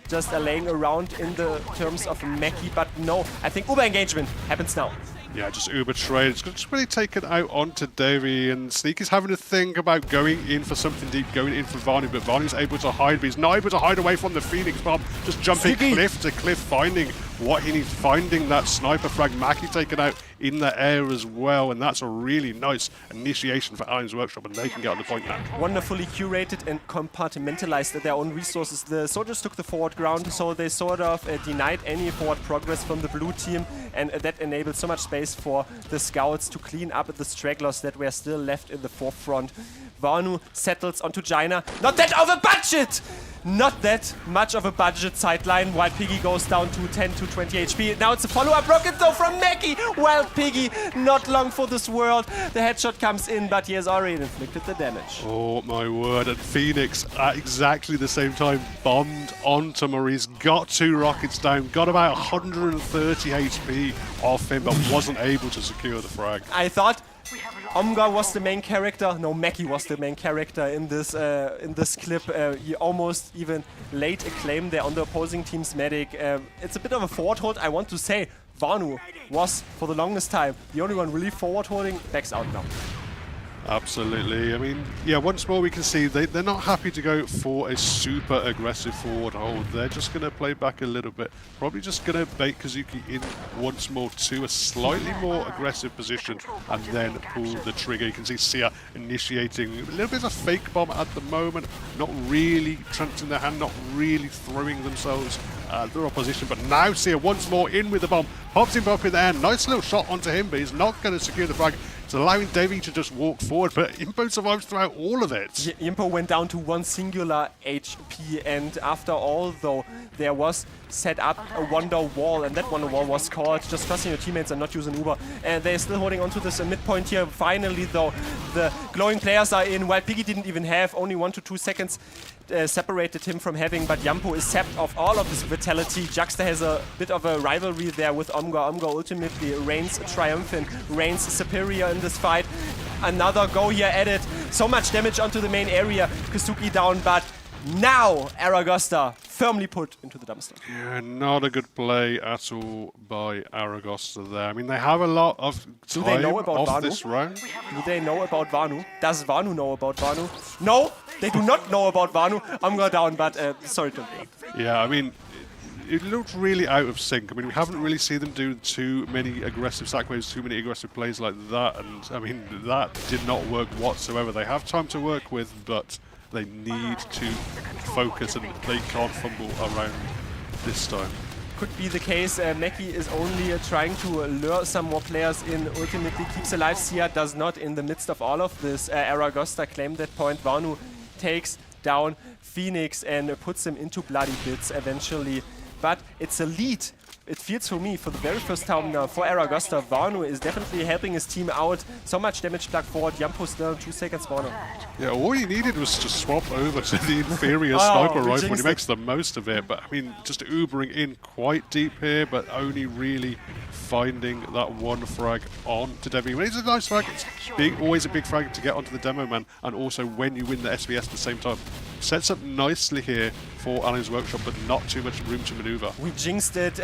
just laying around in the terms of Mackie, but no, I think Uber engagement happens now.
Yeah, just Uber trade. It's just really taken out onto Davey, and Sneaky's having to think about going in for something deep, going in for Vanu, but Vanu's able to hide, but he's not able to hide away from the Phoenix bomb. Just jumping cliff to cliff, finding what he needs, finding that sniper frag. Mackie taken out in the air as well, and that's a really nice initiation for Alan's workshop, and they can get on the point now.
Wonderfully curated and compartmentalized their own resources. The soldiers took the forward ground, so they sort of denied any forward progress from the blue team, and that enabled so much space for the scouts to clean up the stragglers that were still left in the forefront. Vanu settles onto Jaina. Not that of a budget! Not that much of a budget sideline. Wild Piggy goes down to 10 to 20 HP. Now it's a follow-up rocket though from Mackie. Wild Piggy, not long for this world. The headshot comes in, but he has already inflicted the damage.
Oh my word, and Phoenix at exactly the same time bombed onto Maurice, got 2 rockets down, got about 130 HP off him, but wasn't able to secure the frag.
I thought Omgar was the main character. No, Mackie was the main character in this clip. He almost even laid a claim there on the opposing team's medic. It's a bit of a forward hold. I want to say Vanu was, for the longest time, the only one really forward holding. Backs out now.
Absolutely. I mean, yeah, once more we can see they're not happy to go for a super aggressive forward hold. They're just going to play back a little bit. Probably just going to bait Kazuki in once more to a slightly more aggressive position and then pull the trigger. You can see Sia initiating a little bit of a fake bomb at the moment, not really transferring their hand, not really throwing themselves at their opposition. But now Sia once more in with the bomb, pops him up in the air. Nice little shot onto him, but he's not going to secure the frag. It's allowing Davey to just walk forward, but Impo survives throughout all of it.
Impo went down to 1 singular HP, and after all, though, there was set up a wonder wall, and that wonder wall was called just trusting your teammates and not using Uber. And they're still holding on to this midpoint here. Finally, though, the glowing players are in, while Piggy didn't even have, only 1 to 2 seconds separated him from having, but Yampo is sapped of all of this vitality. Juxta has a bit of a rivalry there with Omga. Omga ultimately reigns triumphant, reigns superior in this fight. Another go here at it. So much damage onto the main area. Kazuki down, but now Aragosta firmly put into the dumpster.
Yeah, not a good play at all by Aragosta there. I mean, they have a lot of time
Do they know about
off
Vanu?
this round.
Do they know about Vanu? Does Vanu know about Vanu? No, they do not know about Vanu. I'm going down, but sorry to interrupt.
Yeah, I mean, it looked really out of sync. I mean, we haven't really seen them do too many aggressive sack waves, too many aggressive plays like that, and I mean, that did not work whatsoever. They have time to work with, but they need to focus and they can't fumble around this time.
Could be the case. Meki is only trying to lure some more players in. Ultimately keeps alive. Sia does not in the midst of all of this. Aragosta claimed that point. Vanu takes down Phoenix and puts him into bloody bits eventually. But it's a lead. It feels for me, for the very first time now, for Aragosta, Vanu is definitely helping his team out. So much damage plugged forward. Yampo still 2 seconds spawner.
Yeah, all he needed was to swap over to the inferior sniper rifle and he makes the most of it. But I mean, just Ubering in quite deep here, but only really finding that one frag on to Devi. It's a nice frag. It's always a big frag to get onto the demo man, and also when you win the SBS at the same time. Sets up nicely here for Alan's Workshop, but not too much room to maneuver.
We jinxed it.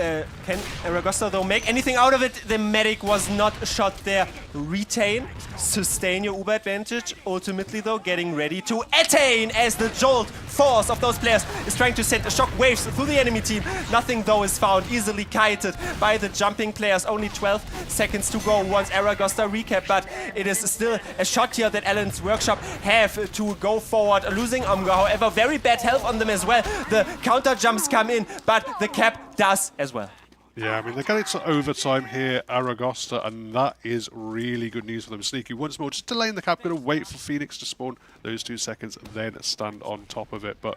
Can Aragosta though make anything out of it? The medic was not shot there. Retain, sustain your Uber advantage. Ultimately though, getting ready to attain as the jolt force of those players is trying to send shock waves through the enemy team. Nothing though is found, easily kited by the jumping players. Only 12 seconds to go once Aragosta recap, but it is still a shot here that Alan's Workshop have to go forward. Losing Omga, however, very bad health on them as well. The counter jumps come in, but the cap does as well.
Yeah, I mean, they're getting to overtime here, Aragosta, and that is really good news for them. Sneaky once more, just delaying the cap, going to wait for Phoenix to spawn those 2 seconds, then stand on top of it. But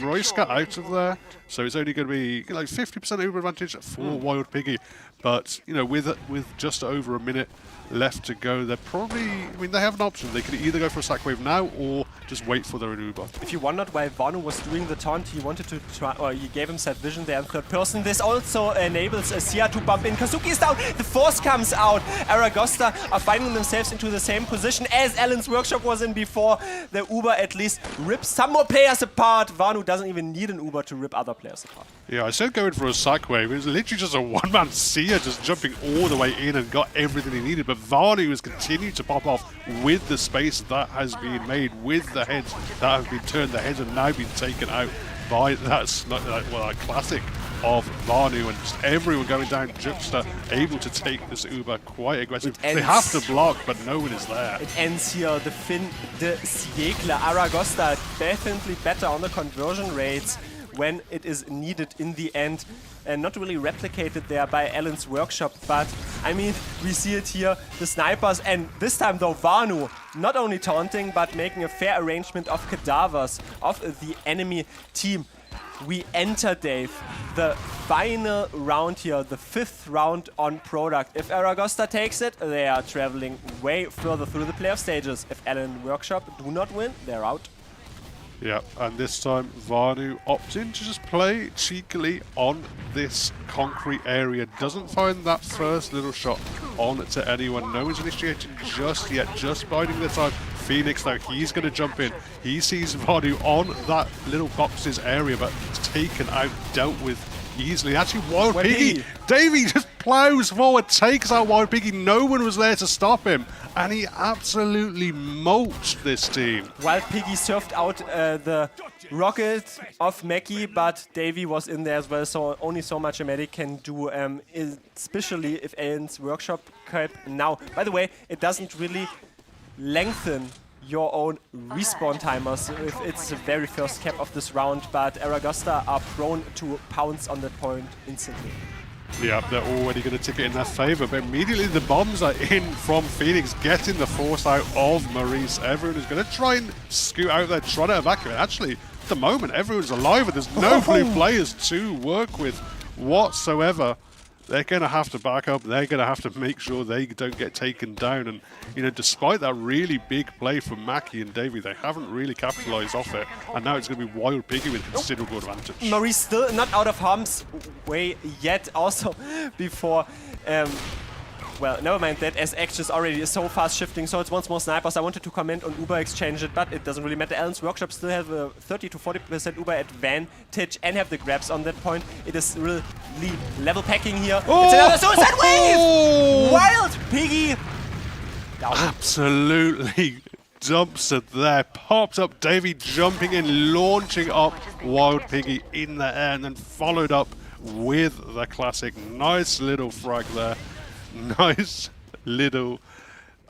Royska out of there, so it's only going to be like 50% Uber advantage for Wild Piggy. But, you know, with just over a minute left to go, they're probably, I mean, they have an option. They could either go for a sack wave now or just wait for their own Uber.
If you wondered why Vanu was doing the taunt, he wanted to try, or he gave himself vision there in third person. This also enables Sia to bump in. Kazuki is down, the force comes out. Aragosta are finding themselves into the same position as Alan's Workshop was in before. The Uber at least rips some more players apart. Vanu doesn't even need an Uber to rip other players apart.
Yeah, I said going for a sack wave. It was literally just a one-man Sia just jumping all the way in and got everything he needed. But Vanu has continued to pop off with the space that has been made, with the heads that have been turned. The heads have now been taken out by that classic of Vanu, and just everyone going down. Juxta able to take this Uber quite aggressive. They have to block, but no one is there.
It ends here. The Finn, the Siegler, Aragosta definitely better on the conversion rates when it is needed in the end, and not really replicated there by Alan's Workshop. But I mean, we see it here, the snipers, and this time though Vanu not only taunting but making a fair arrangement of cadavers of the enemy team. We enter, Dave, the final round here, the 5th round on product. If Aragosta takes it, they are traveling way further through the playoff stages. If Alan Workshop do not win, they're out.
Yeah, and this time Vanu opts in to just play cheekily on this concrete area. Doesn't find that first little shot on to anyone. No one's initiating just yet, just biding their time. Phoenix, though, he's going to jump in. He sees Vanu on that little boxes area, but it's taken out, dealt with easily. Actually, Wild Piggy, Davey just plows forward, takes out Wild Piggy. No one was there to stop him, and he absolutely mulched this team.
Wild Piggy surfed out the rocket of Mackie, but Davey was in there as well, so only so much a medic can do, especially if Alan's workshop cap now. By the way, it doesn't really lengthen your own respawn timers if it's the very first cap of this round, but Aragosta are prone to pounce on that point instantly.
Yeah, they're already going to tick it in their favor, but immediately the bombs are in from Phoenix, getting the force out of Maurice. Everyone is going to try and scoot out there, try to evacuate. Actually, at the moment, everyone's alive, and there's no blue players to work with whatsoever. They're going to have to back up. They're going to have to make sure they don't get taken down. And, you know, despite that really big play from Mackie and Davey, they haven't really capitalized off it. And now it's going to be Wild Piggy with considerable advantage.
Maurice still not out of harm's way yet. Also, before... well, never mind that, as actions already is so fast shifting, so it's once more snipers. I wanted to comment on Uber exchange it, but it doesn't really matter. Alan's workshop still have a 30 to 40% Uber advantage and have the grabs on that point. It is really level packing here.
Oh!
It's another suicide wave! Wild Piggy down.
Absolutely dumps it there. Pops up Davey jumping in, launching up Wild Piggy in the air, and then followed up with the classic. Nice little frag there. Nice little,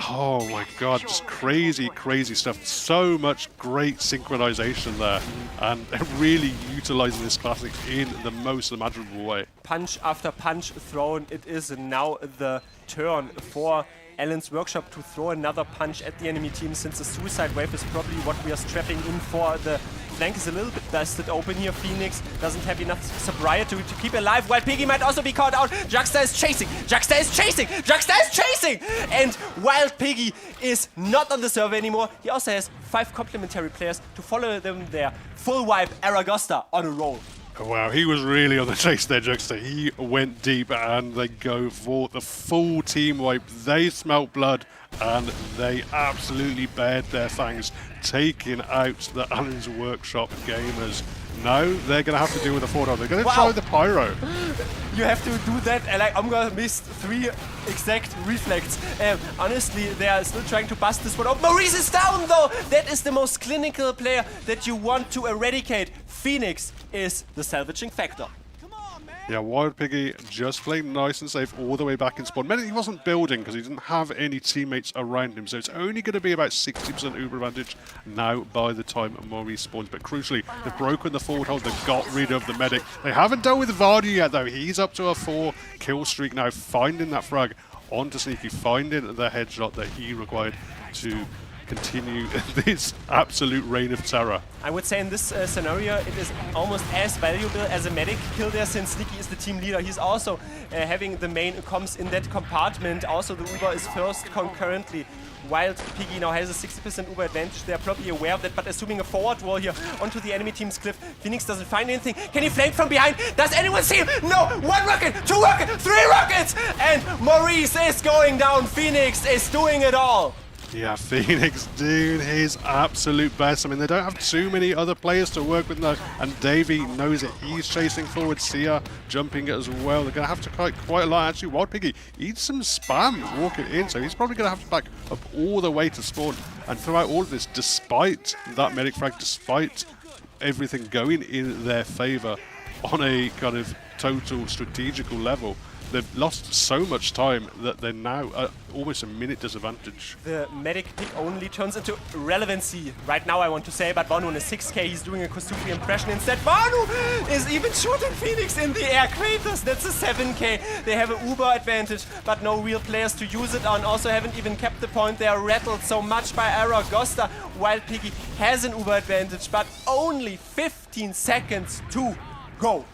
oh my god, just crazy, crazy stuff. So much great synchronization there, and really utilizing this classic in the most imaginable way.
Punch after punch thrown. It is now the turn for Alan's workshop to throw another punch at the enemy team, since the suicide wave is probably what we are strapping in for. The flank is a little bit busted open here. Phoenix doesn't have enough sobriety to keep alive. Wild Piggy might also be caught out. Juxta is chasing. Juxta is chasing. Juxta is chasing. And Wild Piggy is not on the server anymore. He also has 5 complementary players to follow them there. Full wipe Aragosta on a roll.
Wow, he was really on the chase there, Juxta. He went deep, and they go for the full team wipe. They smelt blood, and they absolutely bared their fangs, taking out the Alan's Workshop gamers. Now they're going to have to deal with the 4-0. They're going to try the Pyro.
You have to do that, and like, I'm going to miss 3 exact reflects. Honestly, they are still trying to bust this one up. Maurice is down, though! That is the most clinical player that you want to eradicate. Phoenix is the salvaging factor.
Yeah, Wild Piggy just playing nice and safe all the way back in spawn. He wasn't building because he didn't have any teammates around him, so it's only going to be about 60% Uber advantage now by the time Maurice spawns. But crucially, they've broken the forward hold, they've got rid of the medic. They haven't dealt with Vardy yet, though. He's up to a 4 kill streak now, finding that frag onto Sneaky, finding the headshot that he required to continue this absolute reign of terror.
I would say in this scenario it is almost as valuable as a medic kill there, since Sneaky is the team leader. He's also having the main comms in that compartment. Also the Uber is first concurrently. Wild Piggy now has a 60% Uber advantage. They're probably aware of that, but assuming a forward wall here onto the enemy team's cliff, Phoenix doesn't find anything. Can he flank from behind? Does anyone see him? No! 1 rocket, 2 rockets, 3 rockets! And Maurice is going down. Phoenix is doing it all.
Yeah, Phoenix doing his absolute best. I mean, they don't have too many other players to work with now, and Davey knows it. He's chasing forward. Sia jumping as well. They're going to have to fight quite a lot. Actually, Wild Piggy eats some spam walking in, so he's probably going to have to back up all the way to spawn. And throughout all of this, despite that medic frag, despite everything going in their favor on a kind of total strategical level, they've lost so much time that they're now at almost a minute disadvantage.
The medic pick only turns into relevancy right now, I want to say, but Vanu in a 6k, he's doing a Kosufi impression instead. Vanu is even shooting Phoenix in the air. Kratos, that's a 7k. They have an Uber advantage, but no real players to use it on. Also haven't even kept the point. They are rattled so much by Aragosta. Wild Piggy has an Uber advantage, but only 15 seconds to go.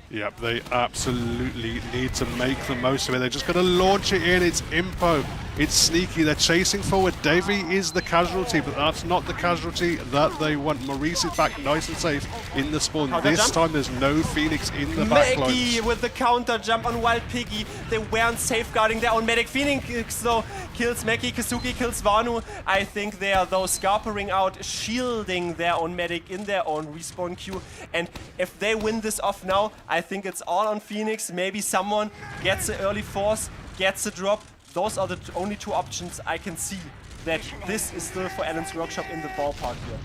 Yep, they absolutely need to make the most of it. They're just going to launch it in. It's Impo It's sneaky. They're chasing forward. Davy is the casualty, but that's not the casualty that they want. Maurice is back nice and safe in the spawn.
Counter
This
jump.
time there's no Phoenix in the back
Maggie
lines.
with the counter jump on Wild Piggy. They weren't safeguarding their own medic. Phoenix though kills Maggie. Kazuki kills Vanu. I think they are though scarpering out, shielding their own medic in their own respawn queue. And if they win this off now, I think it's all on Phoenix. Maybe someone gets the early force, gets the drop. Those are the only two options I can see that this is still for Alan's Workshop in the ballpark here.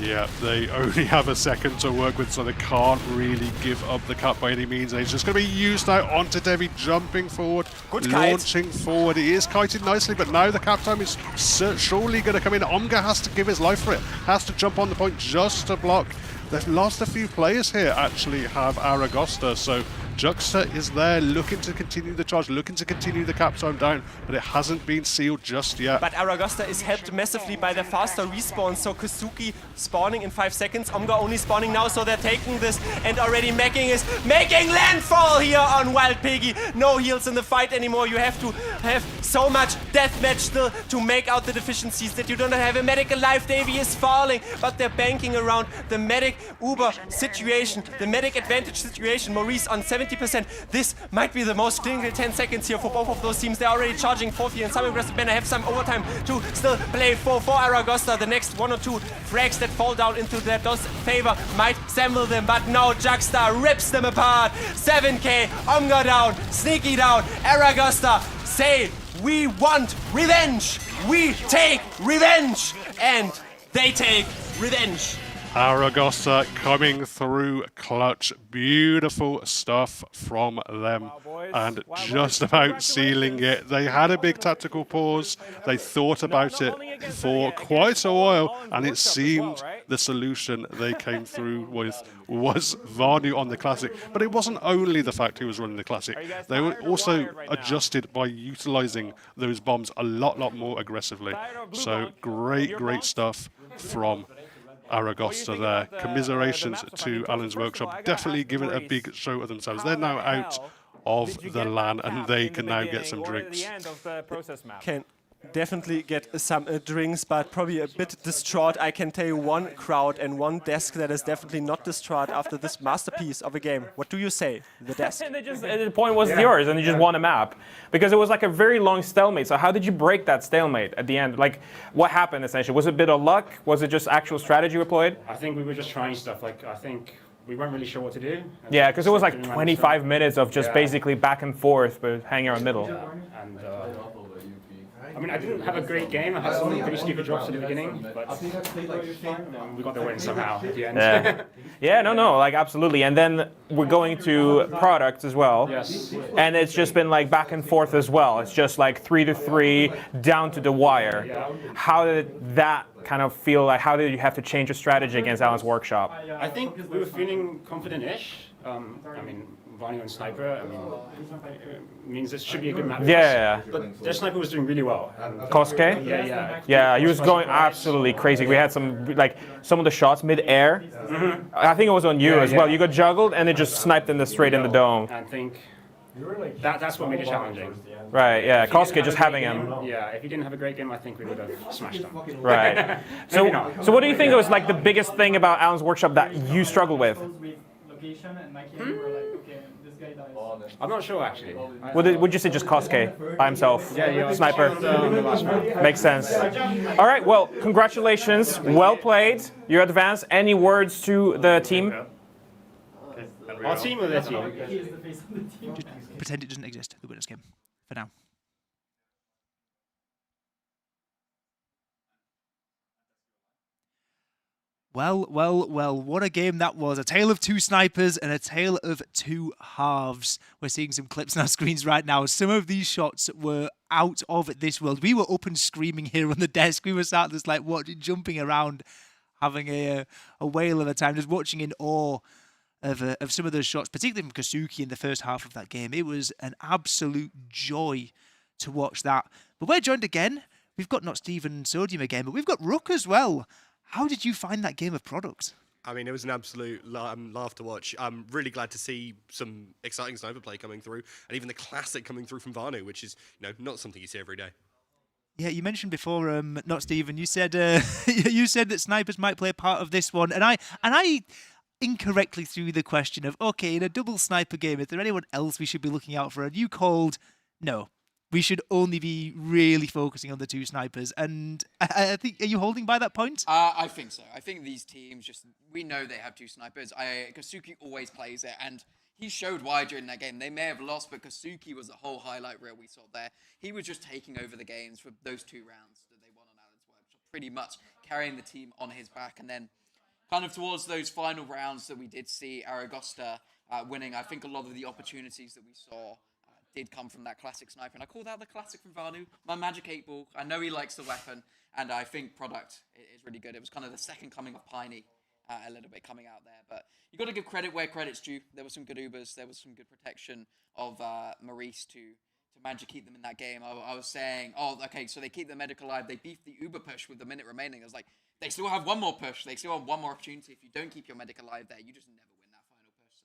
Yeah, they only have a second to work with, so they can't really give up the cut by any means. And it's just going to be used now onto Devi, jumping forward,
Good kite.
launching forward. He is kited nicely, but now the cap time is surely going to come in. Omga has to give his life for it, has to jump on the point just to block. They've lost a few players here, actually, have Aragosta, so Juxta is there looking to continue the charge, looking to continue the cap time down, but it hasn't been sealed just yet.
But Aragosta is helped massively by the faster respawn, so Kazuki spawning in 5 seconds, Omga only spawning now, so they're taking this, and already Macking is making landfall here on Wild Piggy. No heals in the fight anymore. You have to have so much deathmatch still to make out the deficiencies that you don't have a medic alive. Davy is falling, but they're banking around the medic Uber situation, the medic advantage situation. Maurice on 70%. This might be the most clinical 10 seconds here for both of those teams. They're already charging 4th in some aggressive manner, have some overtime to still play for Aragosta. The next 1 or 2 frags that fall down into their DOS favor might sample them, but no, Juxta rips them apart. 7k, Omga down, Sneaky down, Aragosta say, we want revenge, we take revenge, and they take revenge.
Aragosta coming through clutch. Beautiful stuff from them. And just about sealing it. They had a big tactical pause. They thought about it for quite a while. And it seemed the solution they came through with was Vanu on the Classic. But it wasn't only the fact he was running the Classic. They were also adjusted by utilizing those bombs a lot more aggressively. So great stuff from Aragosta there. Commiserations to Alan's Workshop. Definitely giving a big show of themselves. They're now out of the LAN and they can now get some drinks.
Can definitely get some drinks, but probably a bit distraught. I can tell you one crowd and one desk that is definitely not distraught after this masterpiece of a game. What do you say, the desk?
And the point was yours, and you just won a map. Because it was like a very long stalemate. So how did you break that stalemate at the end? Like, what happened essentially? Was it a bit of luck? Was it just actual strategy employed?
I think we were just trying stuff. Like, I think we weren't really sure what to do.
Yeah, because it was like 25 minutes of just basically back and forth, but hanging around middle.
And I mean, I didn't have a great game. I had some pretty stupid drops at the beginning, but we got the win somehow at the end.
Yeah, yeah, no, like absolutely. And then we're going to product as well.
Yes.
And it's just been like back and forth as well. It's just like 3-3 down to the wire.
Yeah.
How did that kind of feel like? How did you have to change your strategy against Alan's Workshop?
I think we were feeling confident-ish. I mean, Vanu and Sniper, I mean, means this should be a good map for
Yeah.
us. But their Sniper was doing really well.
Kosuke? Yeah, he was going absolutely crazy. We had some of the shots mid-air. I think it was on you as well. You got juggled and it just sniped straight in the dome.
I think that's what made it challenging.
Right, yeah, Kosuke just having him.
Yeah, if he didn't have a great game, I think we would have smashed him.
Right. So what do you think was like the biggest thing about Alan's Workshop that you struggled with?
I'm not sure actually.
Would you say just Kosuke by himself?
Yeah.
Sniper. Makes sense. All right, well, congratulations. Well played. You advanced. Any words to the team?
Our team or their team?
Just pretend it doesn't exist, the winners game, for now. Well, what a game that was. A tale of two snipers and a tale of two halves. We're seeing some clips on our screens right now. Some of these shots were out of this world. We were up and screaming here on the desk. We were sat just like jumping around, having a whale of a time, just watching in awe of some of those shots, particularly from Kazuki in the first half of that game. It was an absolute joy to watch that. But we're joined again. We've got not Steven Sodium again, but we've got Rook as well. How did you find that game of product?
I mean, it was an absolute laugh to watch. I'm really glad to see some exciting sniper play coming through, and even the classic coming through from Vanu, which is not something you see every day.
Yeah, you mentioned before, not Stephen. You said you said that snipers might play a part of this one, and I incorrectly threw the question of, okay, in a double sniper game, is there anyone else we should be looking out for? And you called no. We should only be really focusing on the two snipers, and I think, are you holding by that point?
I think so. I think these teams we know they have two snipers. Kasuki always plays it, and he showed why during that game. They may have lost, but Kasuki was the whole highlight reel we saw there. He was just taking over the games for those 2 rounds that they won on Alan's Workshop, pretty much carrying the team on his back. And then kind of towards those final rounds that we did see Aragosta winning, I think a lot of the opportunities that we saw did come from that classic sniper. And I call that the classic from Vanu, my magic 8 ball. I know he likes the weapon, and I think product is really good. It was kind of the second coming of Piney. A little bit coming out there, but you got to give credit where credit's due. There were some good Ubers, there was some good protection of Maurice to manage to keep them in that game. I was saying, oh, okay, so they keep the medic alive, they beef the Uber push with the minute remaining. I was like, they still have one more push, they still have one more opportunity. If you don't keep your medic alive there, you just never win that final push. So.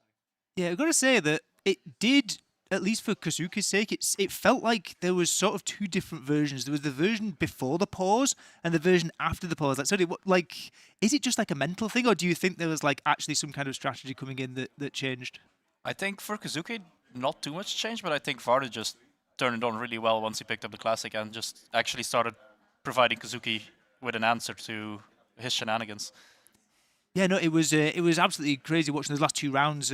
Yeah, I've got to say that it did, at least for Kazuki's sake, it felt like there was sort of 2 different versions. There was the version before the pause and the version after the pause. Is it just like a mental thing, or do you think there was like actually some kind of strategy coming in that changed?
I think for Kazuki, not too much change, but I think Varda just turned it on really well once he picked up the classic and just actually started providing Kazuki with an answer to his shenanigans.
Yeah, no, it was absolutely crazy watching those last 2 rounds.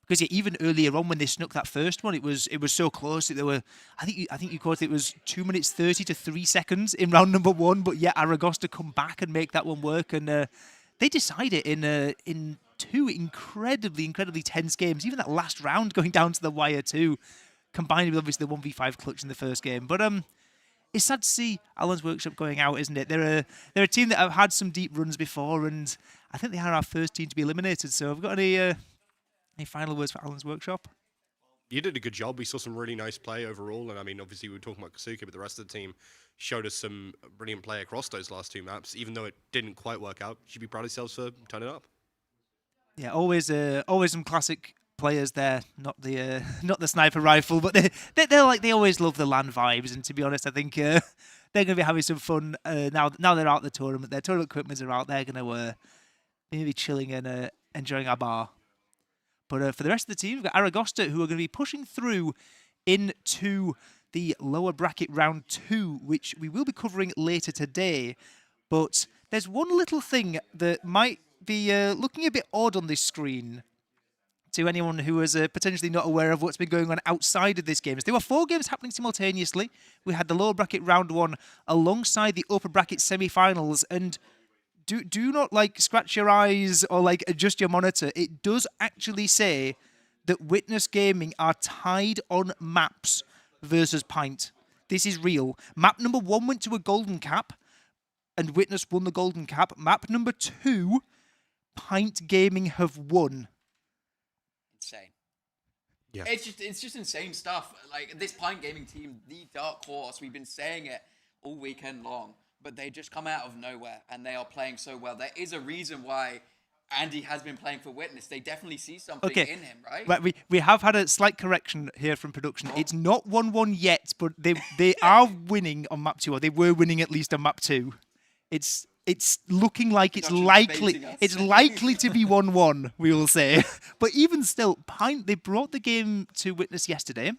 Because yeah, even earlier on when they snuck that first one, it was so close that there were. I think you quoted it was 2 minutes 30 to 3 seconds in round number 1. But yeah, Aragosta come back and make that one work, and they decide it in 2 incredibly tense games. Even that last round going down to the wire too, combined with obviously the 1v5 clutch in the first game. But it's sad to see Alan's Workshop going out, isn't it? They're a team that have had some deep runs before, and I think they are our first team to be eliminated. So have we got any final words for Alan's Workshop?
You did a good job. We saw some really nice play overall. And I mean, obviously, we were talking about Kasuki, but the rest of the team showed us some brilliant play across those last 2 maps. Even though it didn't quite work out, you should be proud of yourselves for turning up.
Yeah, always some classic players there. Not the sniper rifle, but they always love the LAN vibes. And to be honest, I think they're going to be having some fun now they're out the tournament. Their tournament equipments are out. They're going to maybe chilling and enjoying our bar. But for the rest of the team, we've got Aragosta, who are going to be pushing through into the lower bracket round 2, which we will be covering later today. But there's one little thing that might be looking a bit odd on this screen to anyone who is potentially not aware of what's been going on outside of this game. There were 4 games happening simultaneously. We had the lower bracket round 1 alongside the upper bracket semi-finals, and do not scratch your eyes or adjust your monitor. It does actually say that Witness Gaming are tied on maps versus Pint. This is real. Map number 1 went to a golden cap, and Witness won the golden cap. Map number 2, Pint Gaming have won.
Insane.
Yeah.
It's just insane stuff. Like, this Pint Gaming team, the dark horse, we've been saying it all weekend long. But they just come out of nowhere, and they are playing so well. There is a reason why Andy has been playing for Witness. They definitely see something in him, right?
Right, we have had a slight correction here from production. It's not 1-1 yet, but they are winning on map 2, or they were winning at least on map 2. It's looking like it's likely to be 1-1, we will say. But even still, Pint, they brought the game to Witness yesterday,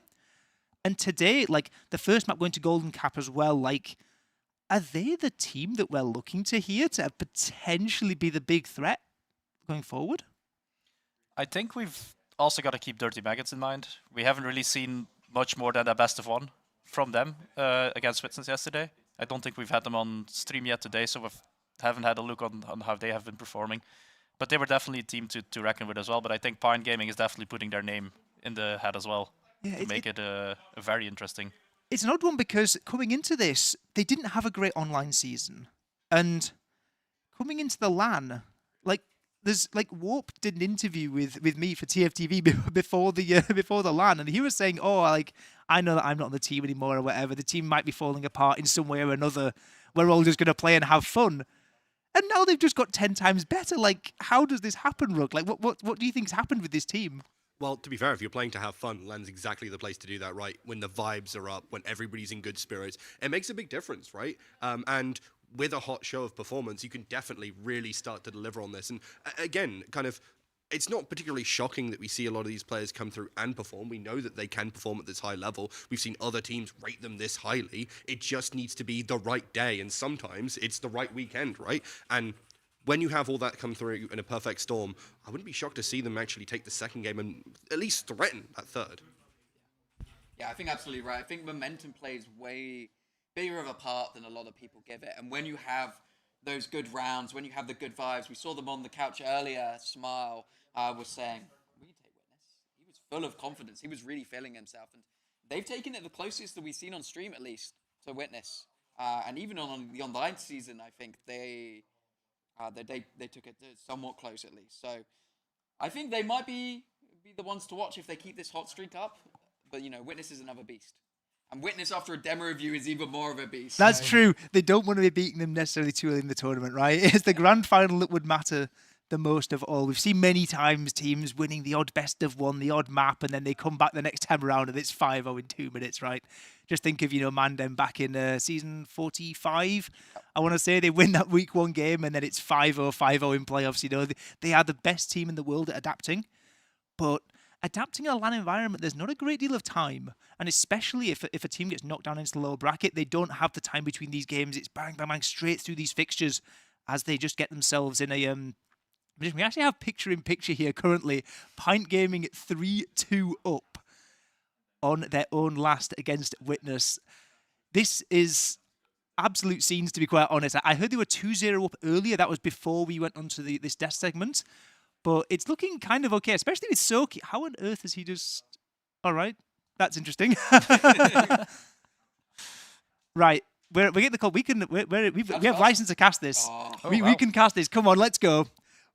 and today, the first map going to Golden Cap as well, are they the team that we're looking to here to potentially be the big threat going forward?
I think we've also got to keep Dirty Maggots in mind. We haven't really seen much more than a best of 1 from them against Witness yesterday. I don't think we've had them on stream yet today, so we haven't had a look on how they have been performing. But they were definitely a team to reckon with as well. But I think Pine Gaming is definitely putting their name in the hat as well to make it a very interesting.
It's an odd one because coming into this, they didn't have a great online season. And coming into the LAN, Warp did an interview with me for TFTV before the LAN, and he was saying, I know that I'm not on the team anymore or whatever. The team might be falling apart in some way or another. We're all just going to play and have fun. And now they've just got 10 times better. How does this happen, Rook? What do you think's happened with this team?
Well, to be fair, if you're playing to have fun, LAN's exactly the place to do that, right? When the vibes are up, when everybody's in good spirits, it makes a big difference, right? And with a hot show of performance, you can definitely really start to deliver on this. And again, kind of, it's not particularly shocking that we see a lot of these players come through and perform. We know that they can perform at this high level. We've seen other teams rate them this highly. It just needs to be the right day, and sometimes it's the right weekend, right? And when you have all that come through in a perfect storm, I wouldn't be shocked to see them actually take the second game and at least threaten that third.
Yeah, I think absolutely right. I think momentum plays way bigger of a part than a lot of people give it. And when you have those good rounds, when you have the good vibes, we saw them on the couch earlier, Smile was saying, we can take Witness. He was full of confidence. He was really feeling himself. And they've taken it the closest that we've seen on stream, at least, to Witness. And even on the online season, I think they took it somewhat close at least. So I think they might be the ones to watch if they keep this hot streak up. But, you know, Witness is another beast. And Witness after a demo review is even more of a beast.
That's true. They don't want to be beating them necessarily too early in the tournament, right? It's the grand final that would matter the most of all. We've seen many times teams winning the odd best of one, the odd map, and then they come back the next time around and it's 5-0 in 2 minutes, right? Just think of, you know, Mandem back in season 45. I want to say they win that week 1 game and then it's 5-0 in playoffs. You know, they are the best team in the world at adapting, but adapting in a LAN environment, there's not a great deal of time. And especially if a team gets knocked down into the lower bracket, they don't have the time between these games. It's bang, bang, bang, straight through these fixtures as they just get themselves in a... We actually have picture-in-picture here currently. Pint Gaming 3-2 up on their own last against Witness. This is absolute scenes, to be quite honest. I heard they were 2-0 up earlier. That was before we went on to this death segment. But it's looking kind of okay, especially with Soki. How on earth is he just... All right, that's interesting. Right, we're getting the call. We have license to cast this. We can cast this. Come on, let's go.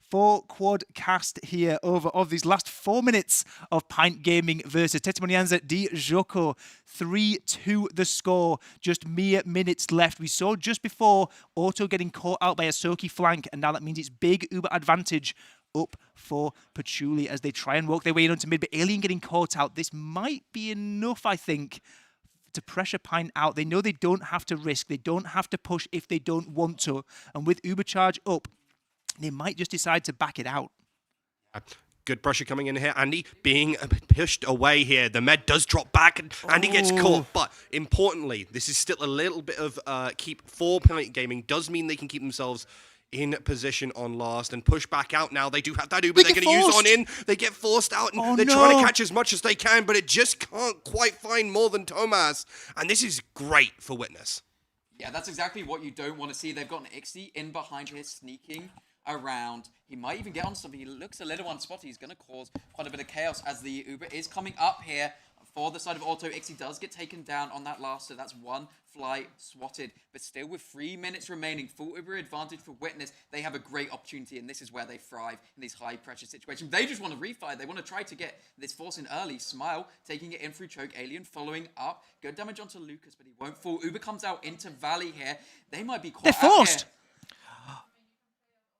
4 quad cast here of these last 4 minutes of Pint Gaming versus Testimonianza di Gioco. 3-2 the score. Just mere minutes left. We saw just before Auto getting caught out by a Soki flank, and now that means it's big Uber advantage up for Patchouli as they try and work their way into mid, but Alien getting caught out. This might be enough, I think, to pressure Pint out. They know they don't have to risk. They don't have to push if they don't want to. And with Uber charge up, they might just decide to back it out.
Good pressure coming in here. Andy being pushed away here. The med does drop back and Andy gets caught. But importantly, this is still a little bit of keep for Pint Gaming. Does mean they can keep themselves in position on last and push back out now. They do have that Uber they're going to use on in. They get forced out and they're trying to catch as much as they can, but it just can't quite find more than Tomas. And this is great for Witness.
Yeah, that's exactly what you don't want to see. They've got an Ixie in behind here sneaking around. He might even get on something. He looks a little unspotty. He's going to cause quite a bit of chaos as the Uber is coming up here for the side of Auto. Ixie does get taken down on that last, so that's 1 fly swatted. But still with 3 minutes remaining, full Uber advantage for Witness. They have a great opportunity, and this is where they thrive in these high-pressure situations. They just want to refire. They want to try to get this force in early. Smile taking it in through choke. Alien following up. Good damage onto Lucas, but he won't fall. Uber comes out into Valley here. They might be caught
They're forced!
Out here.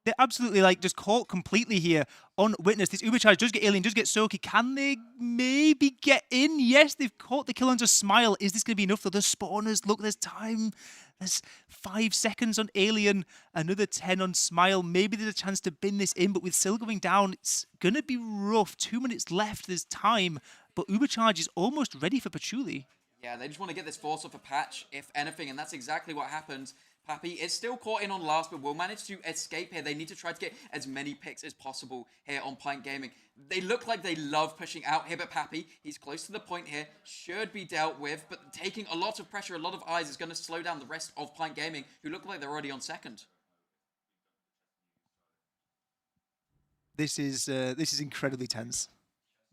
They're absolutely like just caught completely here on Witness. This Uber charge does get Alien, does get Soki. Can they maybe get in? Yes, they've caught the kill onto Smile. Is this going to be enough though? The spawners, look, there's time. There's 5 seconds on Alien, another 10 on Smile. Maybe there's a chance to bin this in, but with Sil going down, it's going to be rough. 2 minutes left, there's time. But Uber charge is almost ready for Patchouli.
Yeah, they just want to get this force off a patch, if anything, and that's exactly what happens. Pappy is still caught in on last, but will manage to escape here. They need to try to get as many picks as possible here on Pint Gaming. They look like they love pushing out here, but Pappy, he's close to the point here, should be dealt with, but taking a lot of pressure, a lot of eyes is going to slow down the rest of Pint Gaming, who look like they're already on second.
This is incredibly tense.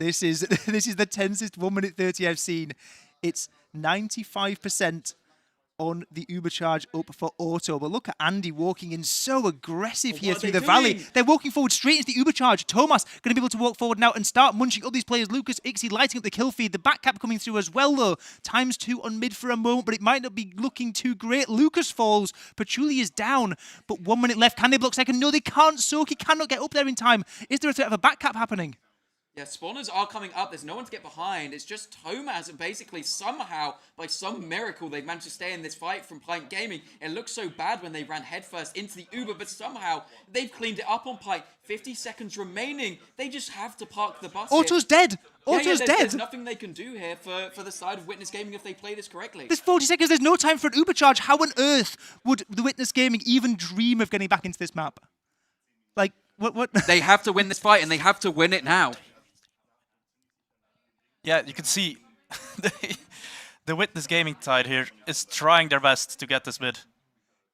This is the tensest 1 minute 30 I've seen. It's 95% on the Uber charge up for Auto. But look at Andy walking in so aggressive here through the valley. They're walking forward straight into the Uber charge. Tomas going to be able to walk forward now and start munching all these players. Lucas, Ixie lighting up the kill feed. The back cap coming through as well though. ×2 on mid for a moment, but it might not be looking too great. Lucas falls. Patchouli is down, but 1 minute left. Can they block second? No, they can't. Soki cannot get up there in time. Is there a threat of a back cap happening?
Yeah, spawners are coming up. There's no one to get behind. It's just Thomas, and basically somehow, by some miracle, they've managed to stay in this fight from Pint Gaming. It looked so bad when they ran headfirst into the Uber, but somehow they've cleaned it up on Pint. 50 seconds remaining. They just have to park the bus.
Auto's dead. Auto's dead.
There's nothing they can do here for the side of Witness Gaming if they play this correctly.
There's 40 seconds. There's no time for an Uber charge. How on earth would the Witness Gaming even dream of getting back into this map? Like, what?
They have to win this fight, and they have to win it now.
Yeah, you can see the Witness Gaming side here is trying their best to get this mid.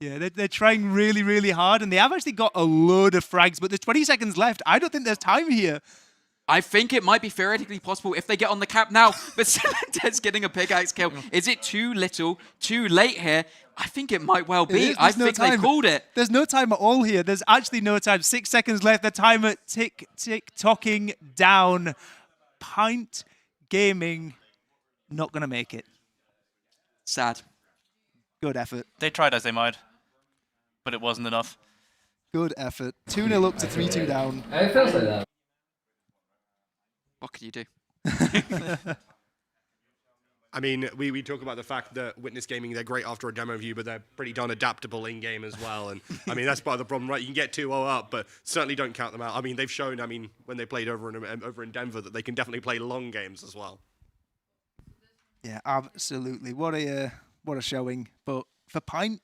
Yeah, they're trying really, really hard, and they have actually got a load of frags, but there's 20 seconds left. I don't think there's time here.
I think it might be theoretically possible if they get on the cap now, but Celentez getting a pickaxe kill. Is it too little, too late here? I think it might well be. I think they called it.
There's no time at all here. There's actually no time. 6 seconds left. The timer tick-tocking down. Pint Gaming not going to make it.
Sad.
Good effort.
They tried as they might, but it wasn't enough.
Good effort. 2-0 up to 3-2 down.
It feels like that.
What can you do?
I mean, we talk about the fact that Witness Gaming, they're great after a demo view, but they're pretty darn adaptable in-game as well. And, I mean, that's part of the problem, right? You can get 2-0 up, but certainly don't count them out. I mean, they've shown, when they played over in Denver, that they can definitely play long games as well.
Yeah, absolutely. What a showing. But for Pint,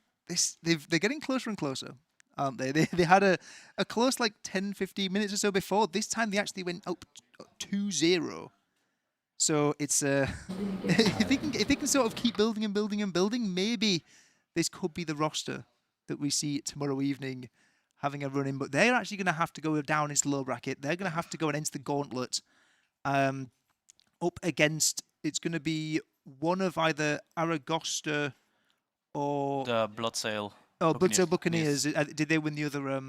they're getting closer and closer, aren't they? They had a close, 10-15 minutes or so before. This time they actually went up 2-0. So it's if they can sort of keep building and building and building, maybe this could be the roster that we see tomorrow evening having a run in. But they're actually going to have to go down into the low bracket. They're going to have to go against the gauntlet, up against. It's going to be one of either Aragosta or
the Bloodsail.
Oh, Bloodsail Buccaneers. Did they win the other?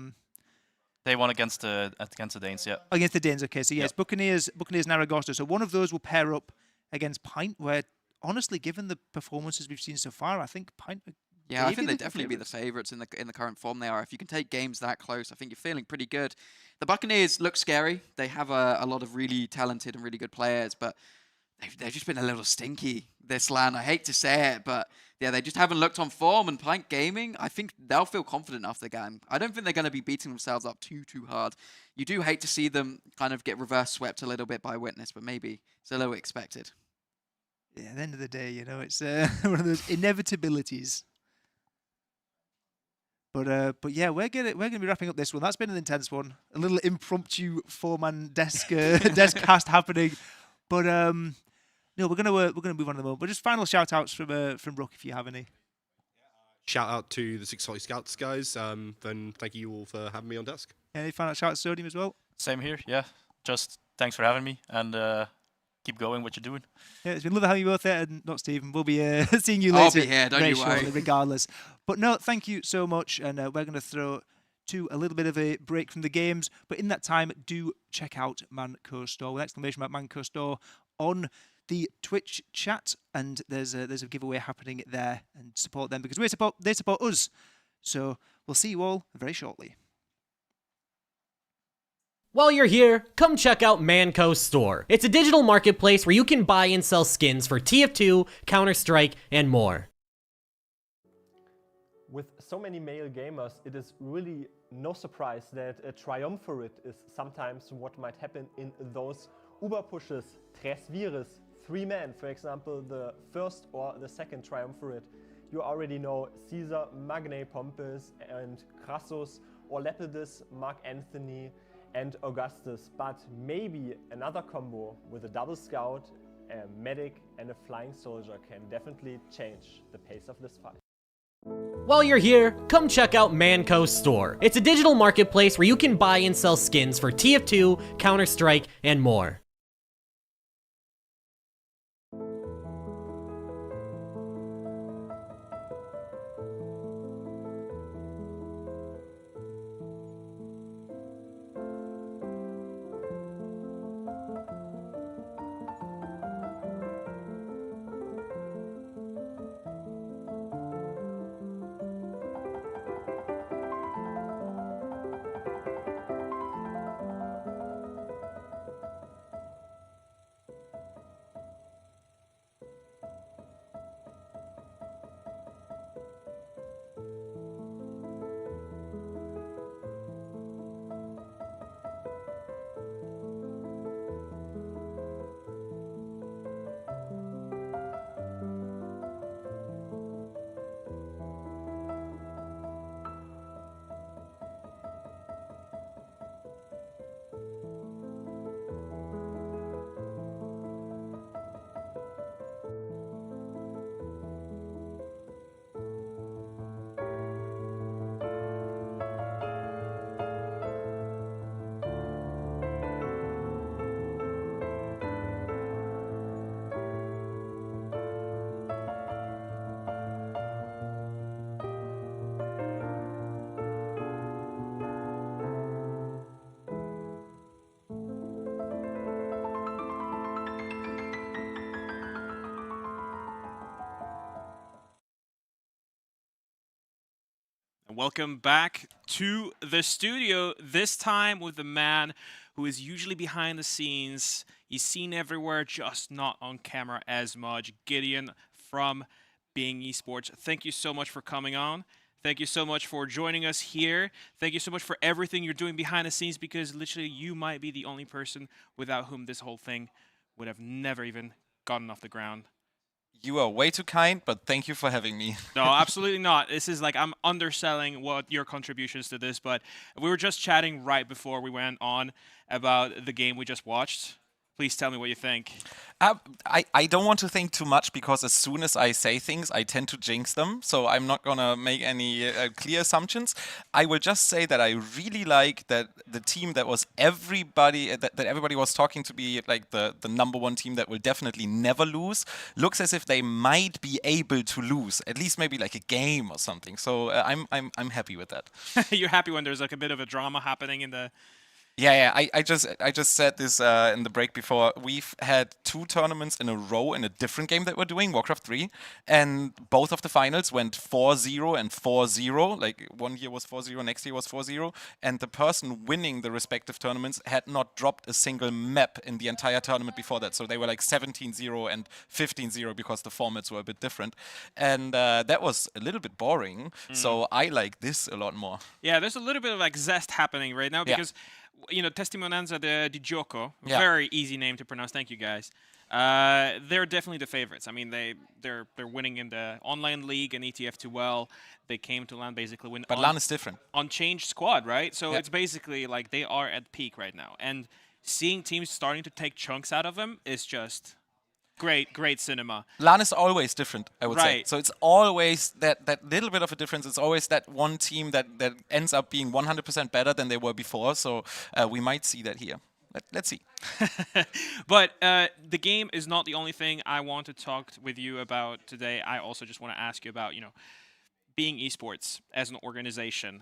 They won against the Danes, yeah.
Against the Danes, okay. So yes, yep. Buccaneers and Aragosta. So one of those will pair up against Pint, where honestly, given the performances we've seen so far, I think Pint.
Yeah, I think they'd definitely be the favourites in the current form they are. If you can take games that close, I think you're feeling pretty good. The Buccaneers look scary. They have a lot of really talented and really good players, but they've just been a little stinky this LAN. I hate to say it, but yeah, they just haven't looked on form. And Pint Gaming, I think they'll feel confident after the game. I don't think they're going to be beating themselves up too hard. You do hate to see them kind of get reverse swept a little bit by Witness, but maybe it's a little expected.
Yeah, at the end of the day, it's one of those inevitabilities. But yeah, we're gonna be wrapping up this one. That's been an intense one. A little impromptu 4-man desk cast happening. But no, we're gonna move on to the moment. But just final shout outs from Rook if you have any.
Shout out to the 640 Scouts guys. Then thank you all for having me on desk.
Any final shout outs to Sodium as well?
Same here, yeah. Just thanks for having me and keep going what you're doing.
Yeah, it's been lovely having you both there, and not Stephen. We'll be seeing you later.
I'll be here, don't you worry.
Regardless. But no, thank you so much, and we're going to throw to a little bit of a break from the games. But in that time, do check out Mannco.Store with exclamation mark Mannco.Store on the Twitch chat, and there's a giveaway happening there, and support them because they support us. So we'll see you all very shortly.
While you're here, come check out Mannco.Store. It's a digital marketplace where you can buy and sell skins for TF2, Counter-Strike, and more.
With so many male gamers, it is really no surprise that a triumvirate is sometimes what might happen in those Uber pushes, Tres Vires, 3 men, for example, the first or the second triumvirate. You already know Caesar, Magne Pompous, and Crassus, or Lepidus, Mark Anthony, and Augustus, but maybe another combo with a double scout, a medic, and a flying soldier can definitely change the pace of this fight.
While you're here, come check out Mannco.Store. It's a digital marketplace where you can buy and sell skins for TF2, Counter-Strike, and more.
welcome back to the studio, this time with the man who is usually behind the scenes. He's seen everywhere, just not on camera as much. Gideon from Being Esports. Thank you so much for coming on. Thank you so much for joining us here. Thank you so much for everything you're doing behind the scenes, because literally you might be the only person without whom this whole thing would have never even gotten off the ground.
You are way too kind, but thank you for having me.
No, absolutely not. This is like, I'm underselling what your contributions to this, but we were just chatting right before we went on about the game we just watched. Please tell me what you think.
I don't want to think too much, because as soon as I say things, I tend to jinx them. So I'm not going to make any clear assumptions. I will just say that I really like that the team that was everybody was talking to be like the number one team that will definitely never lose, looks as if they might be able to lose, at least maybe like a game or something. So I'm happy with that.
You're happy when there's like a bit of a drama happening in the...
Yeah. I just said this in the break before. We've had 2 tournaments in a row in a different game that we're doing, Warcraft 3, and both of the finals went 4-0 and 4-0. Like, one year was 4-0, next year was 4-0, and the person winning the respective tournaments had not dropped a single map in the entire tournament before that. So they were like 17-0 and 15-0 because the formats were a bit different, and that was a little bit boring. So I like this a lot more.
Yeah, there's a little bit of like zest happening right now, because you know, Testimonianza di Gioco,
Yeah.
very easy name to pronounce. Thank you, guys. They're definitely the favorites. I mean, they're winning in the online league and ETF too well. They came to LAN basically when.
But LAN is different.
Unchanged squad, right? So
Yeah.
it's basically like they are at peak right now, and seeing teams starting to take chunks out of them is just great cinema.
LAN is always different, I would say.
Right.
So it's always that little bit of a difference. It's always that one team that ends up being 100% better than they were before. So we might see that here. Let's see.
But the game is not the only thing I want to talk with you about today. I also just want to ask you about, you know, Being Esports as an organization.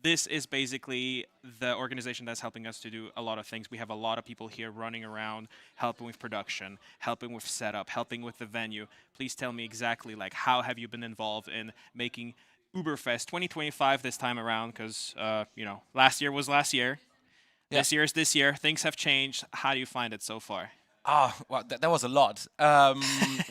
This is basically the organization that's helping us to do a lot of things. We have a lot of people here running around, helping with production, helping with setup, helping with the venue. Please tell me exactly, like, how have you been involved in making UBERFEST 2025 this time around? Because, you know, last year was last year.
Yeah.
This year is this year. Things have changed. How do you find it so far?
Well, that was a lot.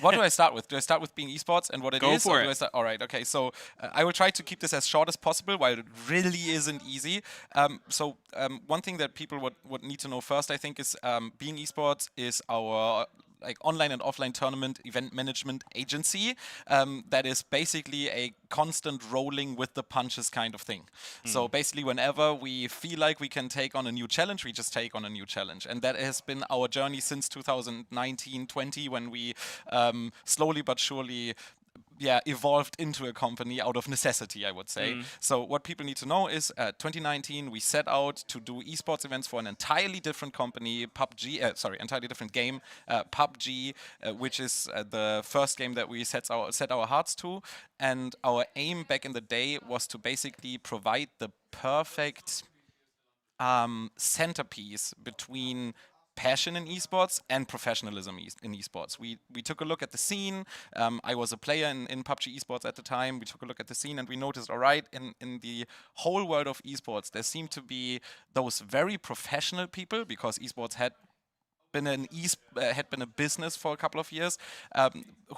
What do I start with? Do I start with Being Esports and what it is?
Go for
or do
it.
I start? All right, okay. So I will try to keep this as short as possible, while it really isn't easy. One thing that people would need to know first, I think, is Being Esports is our like online and offline tournament event management agency that is basically a constant rolling with the punches kind of thing. So basically, whenever we feel like we can take on a new challenge, we just take on a new challenge. And that has been our journey since 2019-20, when we slowly but surely evolved into a company out of necessity, I would say. So what people need to know is 2019, we set out to do esports events for an entirely different company, entirely different game, PUBG, which is the first game that we set our hearts to. And our aim back in the day was to basically provide the perfect centerpiece between passion in esports and professionalism in esports. We took a look at the scene. I was a player in PUBG esports at the time. We took a look at the scene and we noticed, all right, in the whole world of esports, there seemed to be those very professional people, because esports had been a business for a couple of years,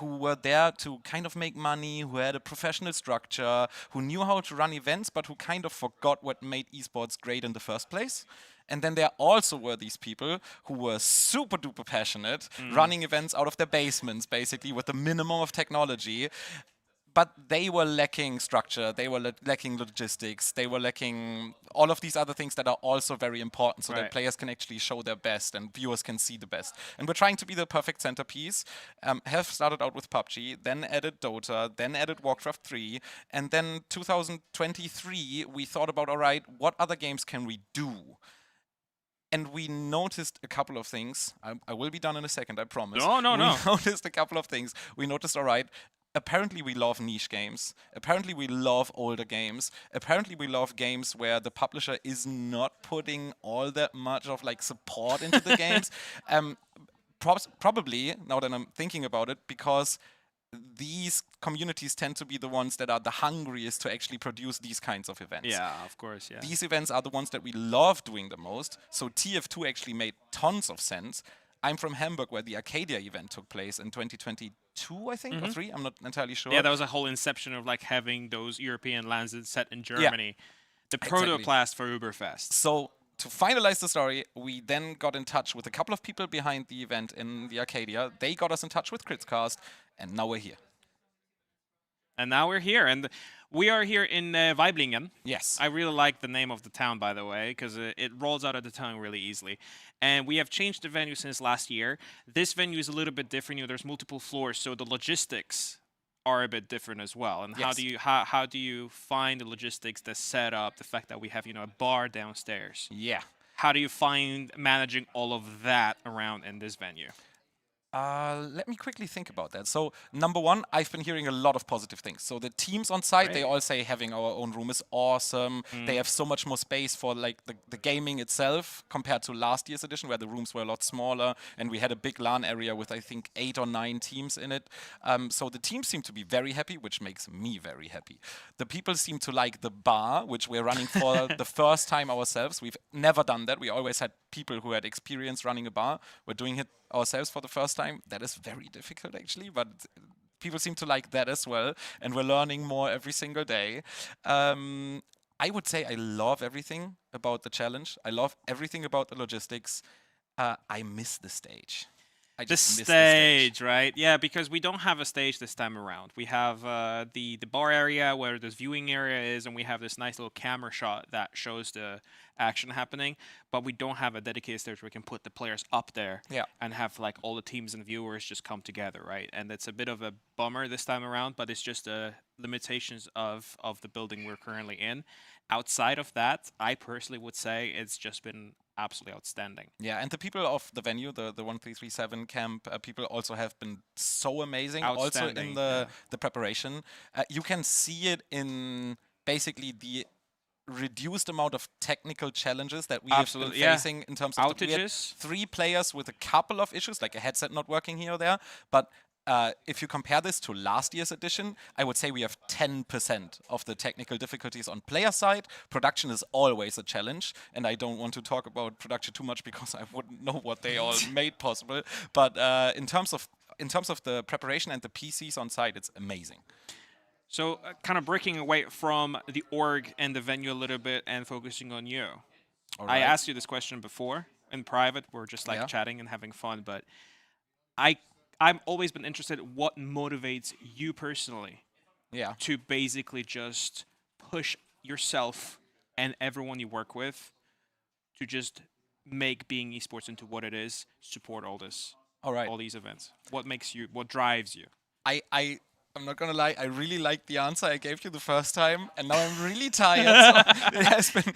who were there to kind of make money, who had a professional structure, who knew how to run events, but who kind of forgot what made esports great in the first place. And then there also were these people who were super duper passionate, running events out of their basements, basically, with the minimum of technology. But they were lacking structure, they were lacking logistics, they were lacking all of these other things that are also very important, so that players can actually show their best and viewers can see the best. And we're trying to be the perfect centerpiece. Have started out with PUBG, then added Dota, then added Warcraft 3, and then 2023 we thought about, all right, what other games can we do? And we noticed a couple of things. I will be done in a second, I promise.
No.
We noticed a couple of things. We noticed, all right, apparently we love niche games. Apparently we love older games. Apparently we love games where the publisher is not putting all that much of like support into the games. Probably, now that I'm thinking about it, because these communities tend to be the ones that are the hungriest to actually produce these kinds of events.
Yeah, of course, yeah.
These events are the ones that we love doing the most. So TF2 actually made tons of sense. I'm from Hamburg, where the Arcadia event took place in 2022, I think, or 3. I'm not entirely sure.
Yeah, that was a whole inception of like having those European lands set in Germany. The
Exactly.
protoplast for UBERFEST.
So to finalize the story, we then got in touch with a couple of people behind the event in the Arcadia. They got us in touch with Kritzcast, and now we're here.
And now we're here, and we are here in Weiblingen.
Yes.
I really like the name of the town, by the way, because it rolls out of the tongue really easily. And we have changed the venue since last year. This venue is a little bit different. You know, there's multiple floors, so the logistics are a bit different as well. And
Yes.
how do you find the logistics, the setup, the fact that we have, you know, a bar downstairs?
Yeah.
How do you find managing all of that around in this venue?
Let me quickly think about that. So, number one, I've been hearing a lot of positive things. So the teams on site, they all say having our own room is awesome. They have so much more space for like the gaming itself compared to last year's edition, where the rooms were a lot smaller and we had a big LAN area with I think 8 or 9 teams in it. So the teams seem to be very happy, which makes me very happy. The people seem to like the bar, which we're running for the first time ourselves. We've never done that. We always had people who had experience running a bar. We're doing it ourselves for the first time. That is very difficult actually, but people seem to like that as well, and we're learning more every single day. I would say I love everything about the challenge. I love everything about the logistics. I miss the stage. I
The
just miss
stage, right? Yeah, because we don't have a stage this time around. We have the bar area where this viewing area is, and we have this nice little camera shot that shows the action happening, but we don't have a dedicated stage where we can put the players up there and have like all the teams and viewers just come together, right? And it's a bit of a bummer this time around, but it's just the limitations of the building we're currently in. Outside of that, I personally would say it's just been absolutely outstanding.
Yeah, and the people of the venue, the 1337 camp, people also have been so amazing. Also in the preparation. You can see it in basically the reduced amount of technical challenges that we have been facing in terms of
outages.
3 players with a couple of issues, like a headset not working here or there. But if you compare this to last year's edition, I would say we have 10% of the technical difficulties on player side. Production is always a challenge, and I don't want to talk about production too much because I wouldn't know what they all made possible. But in terms of the preparation and the PCs on site, it's amazing.
So kind of breaking away from the org and the venue a little bit and focusing on you.
All
I
right.
asked you this question before in private. We're just like chatting and having fun, but I've always been interested in what motivates you personally to basically just push yourself and everyone you work with to just make being esports into what it is, support all this, all these events. What makes you, what drives you?
I'm not gonna lie, I really liked the answer I gave you the first time, and now I'm really tired. So it has been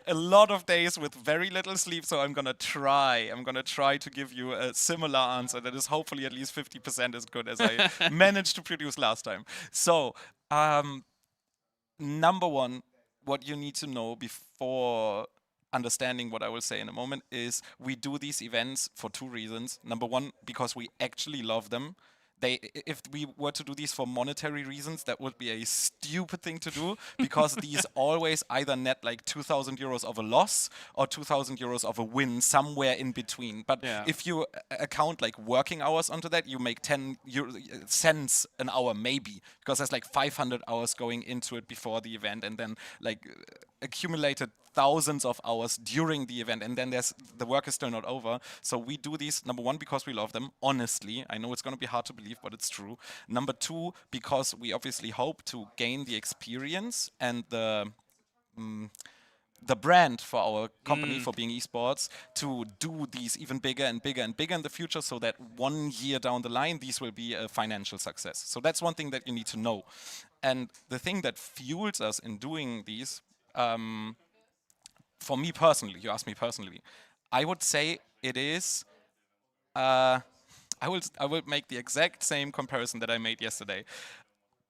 a lot of days with very little sleep, so I'm gonna try to give you a similar answer that is hopefully at least 50% as good as I managed to produce last time. So, number one, what you need to know before understanding what I will say in a moment is we do these events for 2 reasons. Number one, because we actually love them. If we were to do these for monetary reasons, that would be a stupid thing to do, because these always either net like 2,000 euros of a loss or 2,000 euros of a win, somewhere in between. But if you account like working hours onto that, you make 10 cents an hour maybe, because there's like 500 hours going into it before the event, and then like accumulated thousands of hours during the event, and then the work is still not over. So we do these, number one, because we love them, honestly. I know it's going to be hard to believe, but it's true. Number two, because we obviously hope to gain the experience and the brand for our company, for being esports, to do these even bigger and bigger and bigger in the future, so that 1 year down the line, these will be a financial success. So that's one thing that you need to know. And the thing that fuels us in doing these, for me personally, you asked me personally, I would say it is, I will make the exact same comparison that I made yesterday.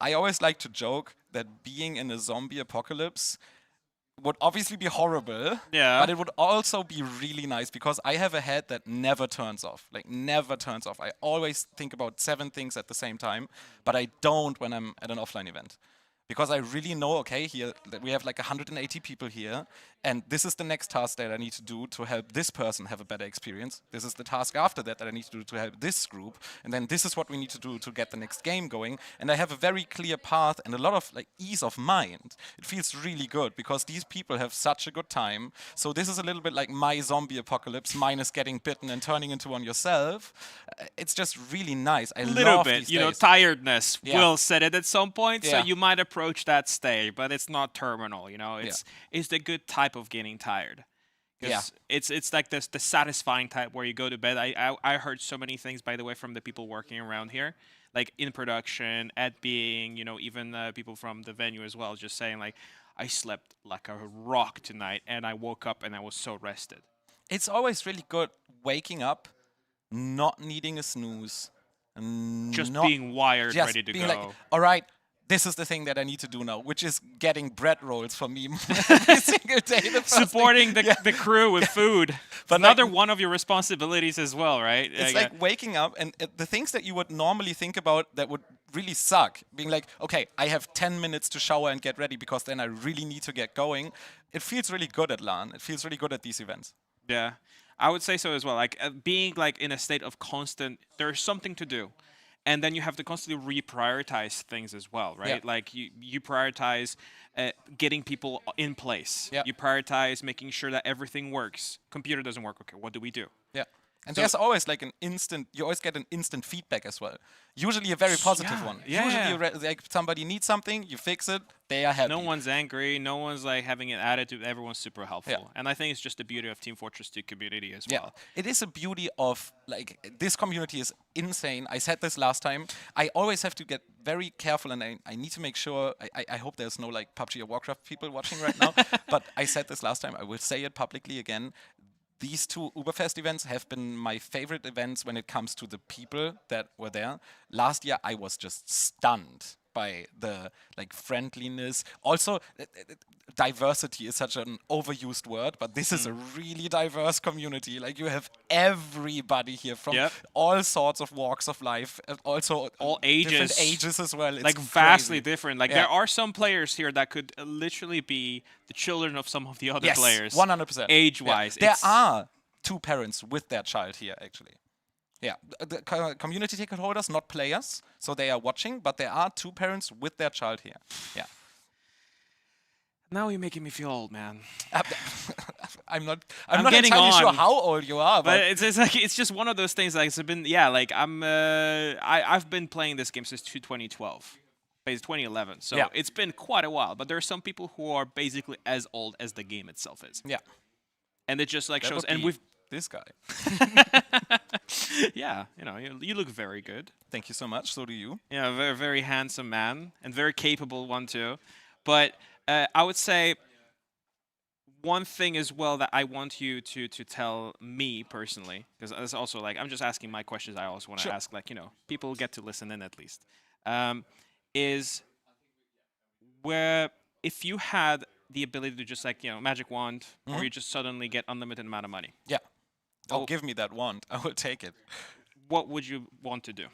I always like to joke that being in a zombie apocalypse, would obviously be horrible.
Yeah.
But it would also be really nice because I have a head that never turns off. Like never turns off. I always think about 7 things at the same time, but I don't when I'm at an offline event. Because I really know, okay, here that we have like 180 people here, and this is the next task that I need to do to help this person have a better experience. This is the task after that I need to do to help this group, and then this is what we need to do to get the next game going. And I have a very clear path and a lot of like ease of mind. It feels really good because these people have such a good time. So this is a little bit like my zombie apocalypse minus getting bitten and turning into one yourself. It's just really nice. I
Little
love
bit,
these
you know,
days.
tiredness
Yeah.
will set it at some point, so
Yeah.
you might approach that stage, but it's not terminal. You know, it's the good type of getting tired. 'Cause
Yeah.
it's like this the satisfying type where you go to bed. I heard so many things, by the way, from the people working around here, like in production, at being, you know, even people from the venue as well, just saying like, I slept like a rock tonight, and I woke up and I was so rested.
It's always really good waking up, not needing a snooze, and
Just
not-
being wired,
just
ready to
being
go.
Like, all right, this is the thing that I need to do now, which is getting bread rolls for me every single day. The first
Supporting
thing.
the crew with food.
But
Another one of your responsibilities as well, right?
It's like waking up and the things that you would normally think about that would really suck. Being like, okay, I have 10 minutes to shower and get ready because then I really need to get going. It feels really good at LAN. It feels really good at these events.
Yeah, I would say so as well. Like being like in a state of constant, there's something to do. And then you have to constantly reprioritize things as well, right?
Yeah.
Like you prioritize getting people in place.
Yeah.
You prioritize making sure that everything works. Computer doesn't work. Okay, what do we do?
Yeah. And
So-
there's always like you always get an instant feedback as well. Usually a very positive one.
Yeah.
Usually like somebody needs something, you fix it, they are happy.
No one's angry. No one's like having an attitude. Everyone's super helpful.
Yeah.
And I think it's just the beauty of Team Fortress 2 community as
Yeah,
well.
it is a beauty of like this community is insane. I said this last time. I always have to get very careful, and I need to make sure. I hope there's no like PUBG or Warcraft people watching right now. But I said this last time. I will say it publicly again. These 2 UBERFEST events have been my favorite events when it comes to the people that were there. Last year, I was just stunned by the like friendliness. Also, diversity is such an overused word, but this is a really diverse community. Like you have everybody here from all sorts of walks of life, and also
all ages,
different ages as well. It's
like vastly
crazy.
different. Like
Yeah.
there are some players here that could literally be the children of some of the other
Yes,
players.
100%.
Age-wise,
There
it's-
are 2 parents with their child here, actually. Yeah, the community ticket holders, not players, so they are watching, but there are 2 parents with their child here. Yeah.
Now you're making me feel old, man.
I'm not
getting
entirely
on.
sure how old you are,
But
but
it's like it's just one of those things. Like it's been like I've been playing this game since 2012, basically 2011. So
Yeah.
it's been quite a while. But there are some people who are basically as old as the game itself is.
Yeah.
And it just like
That
shows.
would
And
be
we've
this guy.
yeah, you know, you look very good.
Thank you so much. So do you.
Yeah, a very very handsome man and very capable one too. But I would say one thing as well that I want you to tell me personally, because it's also like I'm just asking my questions. I also want to
Sure.
ask, like, you know, people get to listen in at least. Is where if you had the ability to just like, you know, magic wand, or
Mhm.
you just suddenly get unlimited amount of money.
Yeah. Oh, give me that wand. I will take it.
What would you want to do?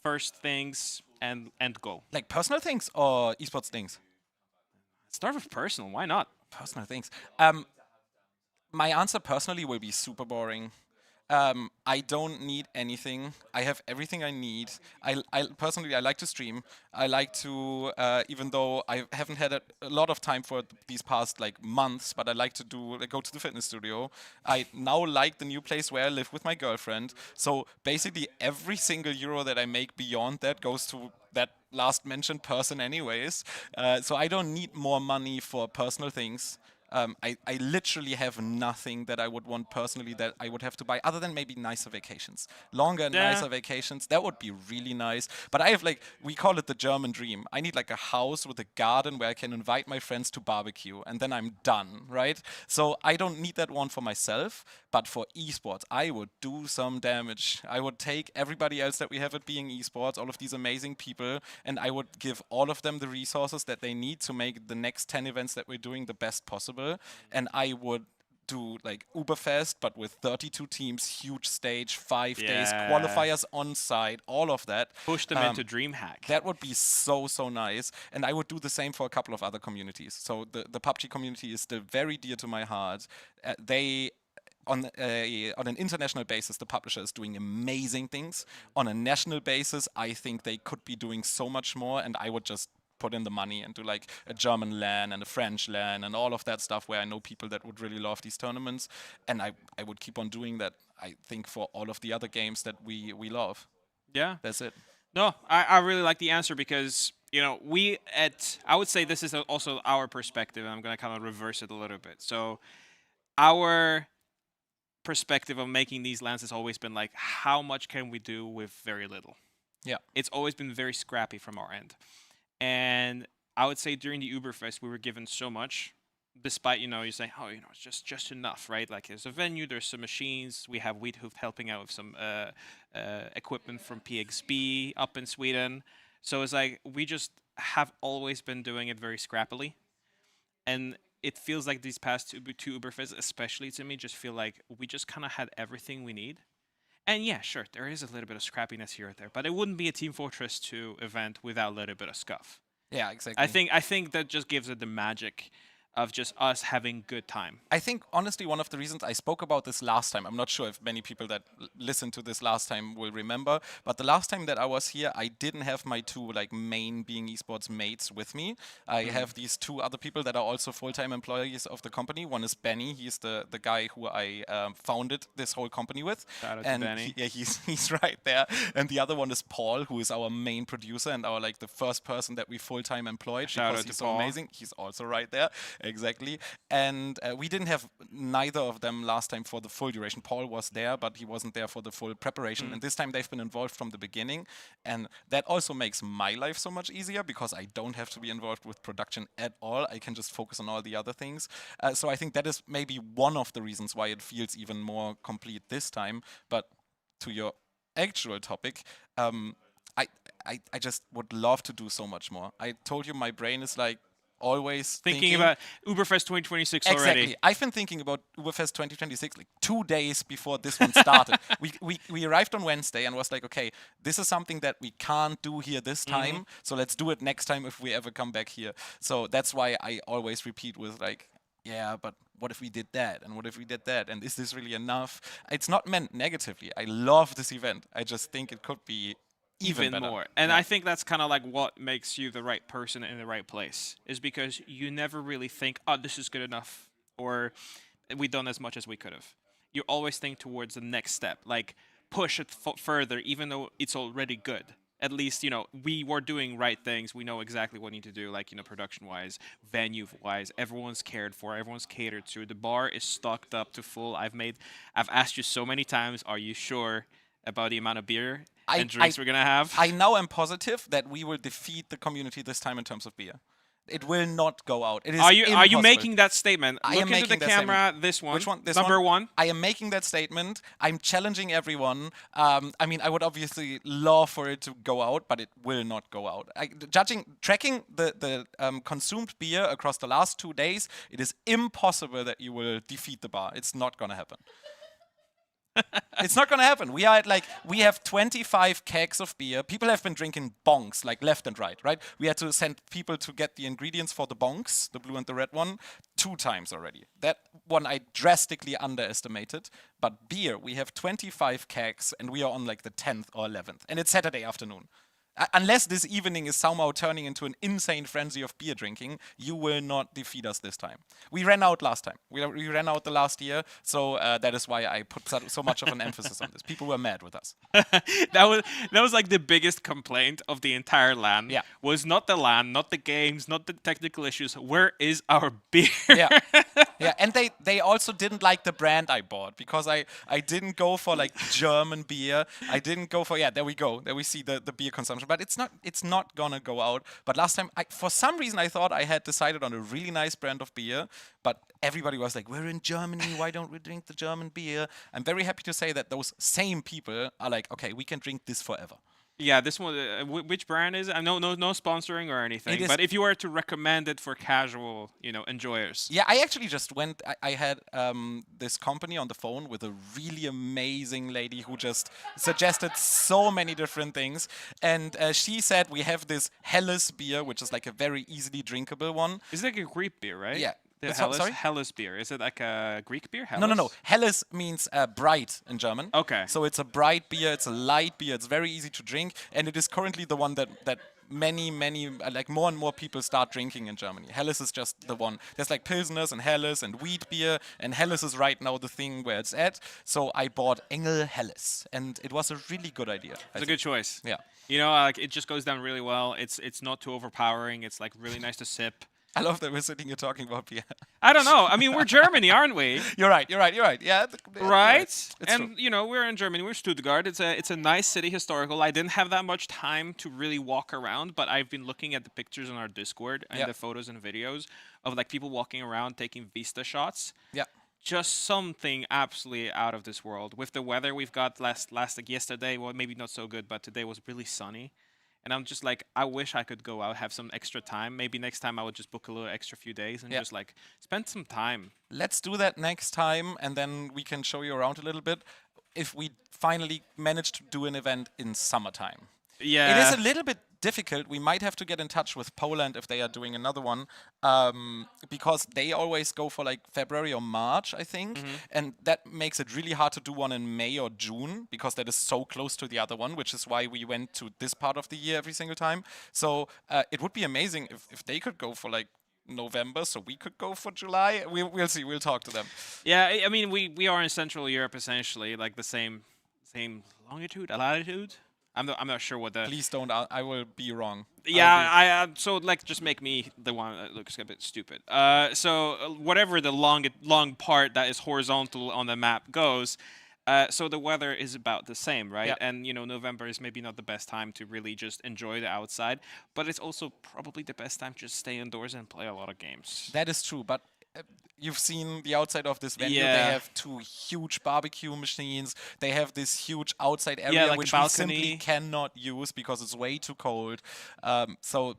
First things and go.
Like personal things or esports things?
Start with personal. Why not?
Personal things. My answer personally will be super boring. I don't need anything. I have everything I need. I personally, I like to stream. I like to, even though I haven't had a lot of time for these past like months, but I like to go to the fitness studio. I now like the new place where I live with my girlfriend. So basically every single euro that I make beyond that goes to that last mentioned person anyways. So I don't need more money for personal things. I literally have nothing that I would want personally that I would have to buy, other than maybe nicer vacations. Longer and
Yeah.
nicer vacations, that would be really nice. But I have we call it the German dream. I need a house with a garden where I can invite my friends to barbecue, and then I'm done, right? So I don't need that one for myself, but for esports, I would do some damage. I would take everybody else that we have at Being Esports, all of these amazing people, and I would give all of them the resources that they need to make the next 10 events that we're doing the best possible. And I would do UBERFEST, but with 32 teams, huge stage, 5 days,
Yeah.
qualifiers on site, all of that.
Push them into DreamHack.
That would be so nice. And I would do the same for a couple of other communities. So the PUBG community is still very dear to my heart. On an international basis, the publisher is doing amazing things. On a national basis, I think they could be doing so much more, and I would just put in the money and do a German LAN and a French LAN and all of that stuff where I know people that would really love these tournaments. And I would keep on doing that, I think, for all of the other games that we love.
Yeah.
That's it.
No, I really like the answer because, I would say this is also our perspective, and I'm going to kind of reverse it a little bit. So our perspective of making these LANs has always been how much can we do with very little?
Yeah.
It's always been very scrappy from our end. And I would say during the UBERFEST, we were given so much, despite, you're saying, it's just enough, right? There's a venue, there's some machines. We have Wheathoof helping out with some equipment from PXB up in Sweden. So it's we just have always been doing it very scrappily. And it feels like these past two UBERFEST, especially to me, just feel like we just kind of had everything we need. And yeah, sure, there is a little bit of scrappiness here or there, but it wouldn't be a Team Fortress 2 event without a little bit of scuff.
Yeah, exactly.
I think that just gives it the magic of just us having good time.
I think, honestly, one of the reasons I spoke about this last time, I'm not sure if many people that listened to this last time will remember, but the last time that I was here, I didn't have my two main Being Esports mates with me. I have these two other people that are also full-time employees of the company. One is Benny. He's the guy who I founded this whole company with.
Shout out to
and
Benny.
He's right there. And the other one is Paul, who is our main producer and our the first person that we full-time employed.
Shout
because
out to
he's so
Paul.
amazing. He's also right there. Exactly. And we didn't have neither of them last time for the full duration. Paul was there, but he wasn't there for the full preparation. And this time they've been involved from the beginning. And that also makes my life so much easier because I don't have to be involved with production at all. I can just focus on all the other things. So I think that is maybe one of the reasons why it feels even more complete this time. But to your actual topic, I just would love to do so much more. I told you my brain is always
Thinking about UBERFEST 2026 already.
Exactly. I've been thinking about UBERFEST 2026 2 days before this one started. we arrived on Wednesday and was okay, this is something that we can't do here this time, so let's do it next time if we ever come back here. So that's why I always repeat with yeah, but what if we did that? And what if we did that? And is this really enough? It's not meant negatively. I love this event. I just think it could be even better.
More. And I think that's kind of what makes you the right person in the right place, is because you never really think, oh, this is good enough, or we've done as much as we could have. You always think towards the next step, push it further, even though it's already good. At least, we were doing right things. We know exactly what we need to do, production-wise, venue-wise. Everyone's cared for. Everyone's catered to. The bar is stocked up to full. I've asked you so many times, are you sure about the amount of beer and drinks we're going to have?
I now am positive that we will defeat the community this time in terms of beer. It will not go out. It is
Are you
impossible.
making that statement?
I
Look
am
into
making
the
that
camera.
statement.
This one.
Which one? This
Number one.
I am making that statement. I'm challenging everyone. I mean, I would obviously love for it to go out, but it will not go out. Tracking the consumed beer across the last 2 days, it is impossible that you will defeat the bar. It's not going to happen. It's not going to happen. We have 25 kegs of beer. People have been drinking bongs, left and right? We had to send people to get the ingredients for the bongs, the blue and the red one, 2 times already. That one I drastically underestimated. But beer, we have 25 kegs, and we are on the 10th or 11th. And it's Saturday afternoon. unless this evening is somehow turning into an insane frenzy of beer drinking, you will not defeat us this time. We ran out last time. We ran out the last year, so that is why I put so much of an emphasis on this. People were mad with us.
that was like the biggest complaint of the entire LAN.
Yeah.
Was not the LAN, not the games, not the technical issues. Where is our beer?
Yeah. Yeah, and they also didn't like the brand I bought because I didn't go for like German beer. I didn't go for there we go. There we see the beer consumption. But it's not gonna go out. But last time for some reason I thought I had decided on a really nice brand of beer, but everybody was like, we're in Germany, why don't we drink the German beer? I'm very happy to say that those same people are like, okay, we can drink this forever.
Yeah, this one. Which brand is it? No sponsoring or anything. But if you were to recommend it for casual, enjoyers.
Yeah, I actually just went. I had this company on the phone with a really amazing lady who just suggested so many different things, and she said we have this Helles beer, which is like a very easily drinkable one.
It's like a Greek beer, right?
Yeah.
Sorry? Helles beer. Is it like a Greek beer?
Helles? No. Helles means bright in German.
Okay.
So it's a bright beer, it's a light beer, it's very easy to drink, and it is currently the one that many, like more and more people start drinking in Germany. Helles is just the one. There's like Pilsners and Helles and wheat beer, and Helles is right now the thing where it's at. So I bought Engel Helles, and it was a really good idea.
It's a good choice.
Yeah.
Like it just goes down really well. It's not too overpowering. It's like really nice to sip.
I love that we're sitting here talking about beer.
I don't know. I mean, we're Germany, aren't we?
You're right. Yeah.
Right?
It's
and
true.
We're in Germany. We're Stuttgart. It's a nice city, historical. I didn't have that much time to really walk around, but I've been looking at the pictures on our Discord and the photos and videos of like people walking around taking Vista shots.
Yeah.
Just something absolutely out of this world. With the weather we've got like yesterday, well, maybe not so good, but today was really sunny. And I'm just like, I wish I could go out, have some extra time. Maybe next time I would just book a little extra few days and just like spend some time.
Let's do that next time, and then we can show you around a little bit if we finally manage to do an event in summertime.
Yeah.
It is a little bit difficult. We might have to get in touch with Poland if they are doing another one, because they always go for like February or March, I think, and that makes it really hard to do one in May or June because that is so close to the other one, which is why we went to this part of the year every single time. So it would be amazing if they could go for like November, so we could go for July. We'll see. We'll talk to them.
Yeah, I mean, we are in Central Europe essentially, like the same longitude, latitude. I'm not sure what the.
Please don't. I will be wrong.
Yeah, so like just make me the one that looks a bit stupid. So whatever the long part that is horizontal on the map goes. So the weather is about the same, right?
Yeah.
And November is maybe not the best time to really just enjoy the outside, but it's also probably the best time to just stay indoors and play a lot of games.
That is true, but you've seen the outside of this venue.
Yeah.
They have 2 huge barbecue machines. They have this huge outside area,
like
which
a
we
balcony.
simply cannot use because it's way too cold. So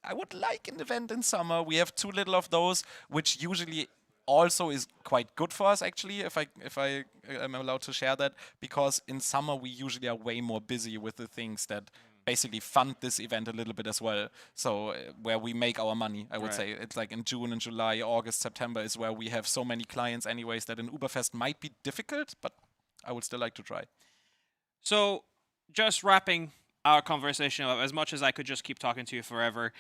I would like an event in summer. We have too little of those, which usually also is quite good for us, actually, if I am allowed to share that, because in summer we usually are way more busy with the things that basically fund this event a little bit as well. So where we make our money, I would say. It's like in June and July, August, September is where we have so many clients anyways that an UBERFEST might be difficult, but I would still like to try.
So just wrapping our conversation up, as much as I could just keep talking to you forever,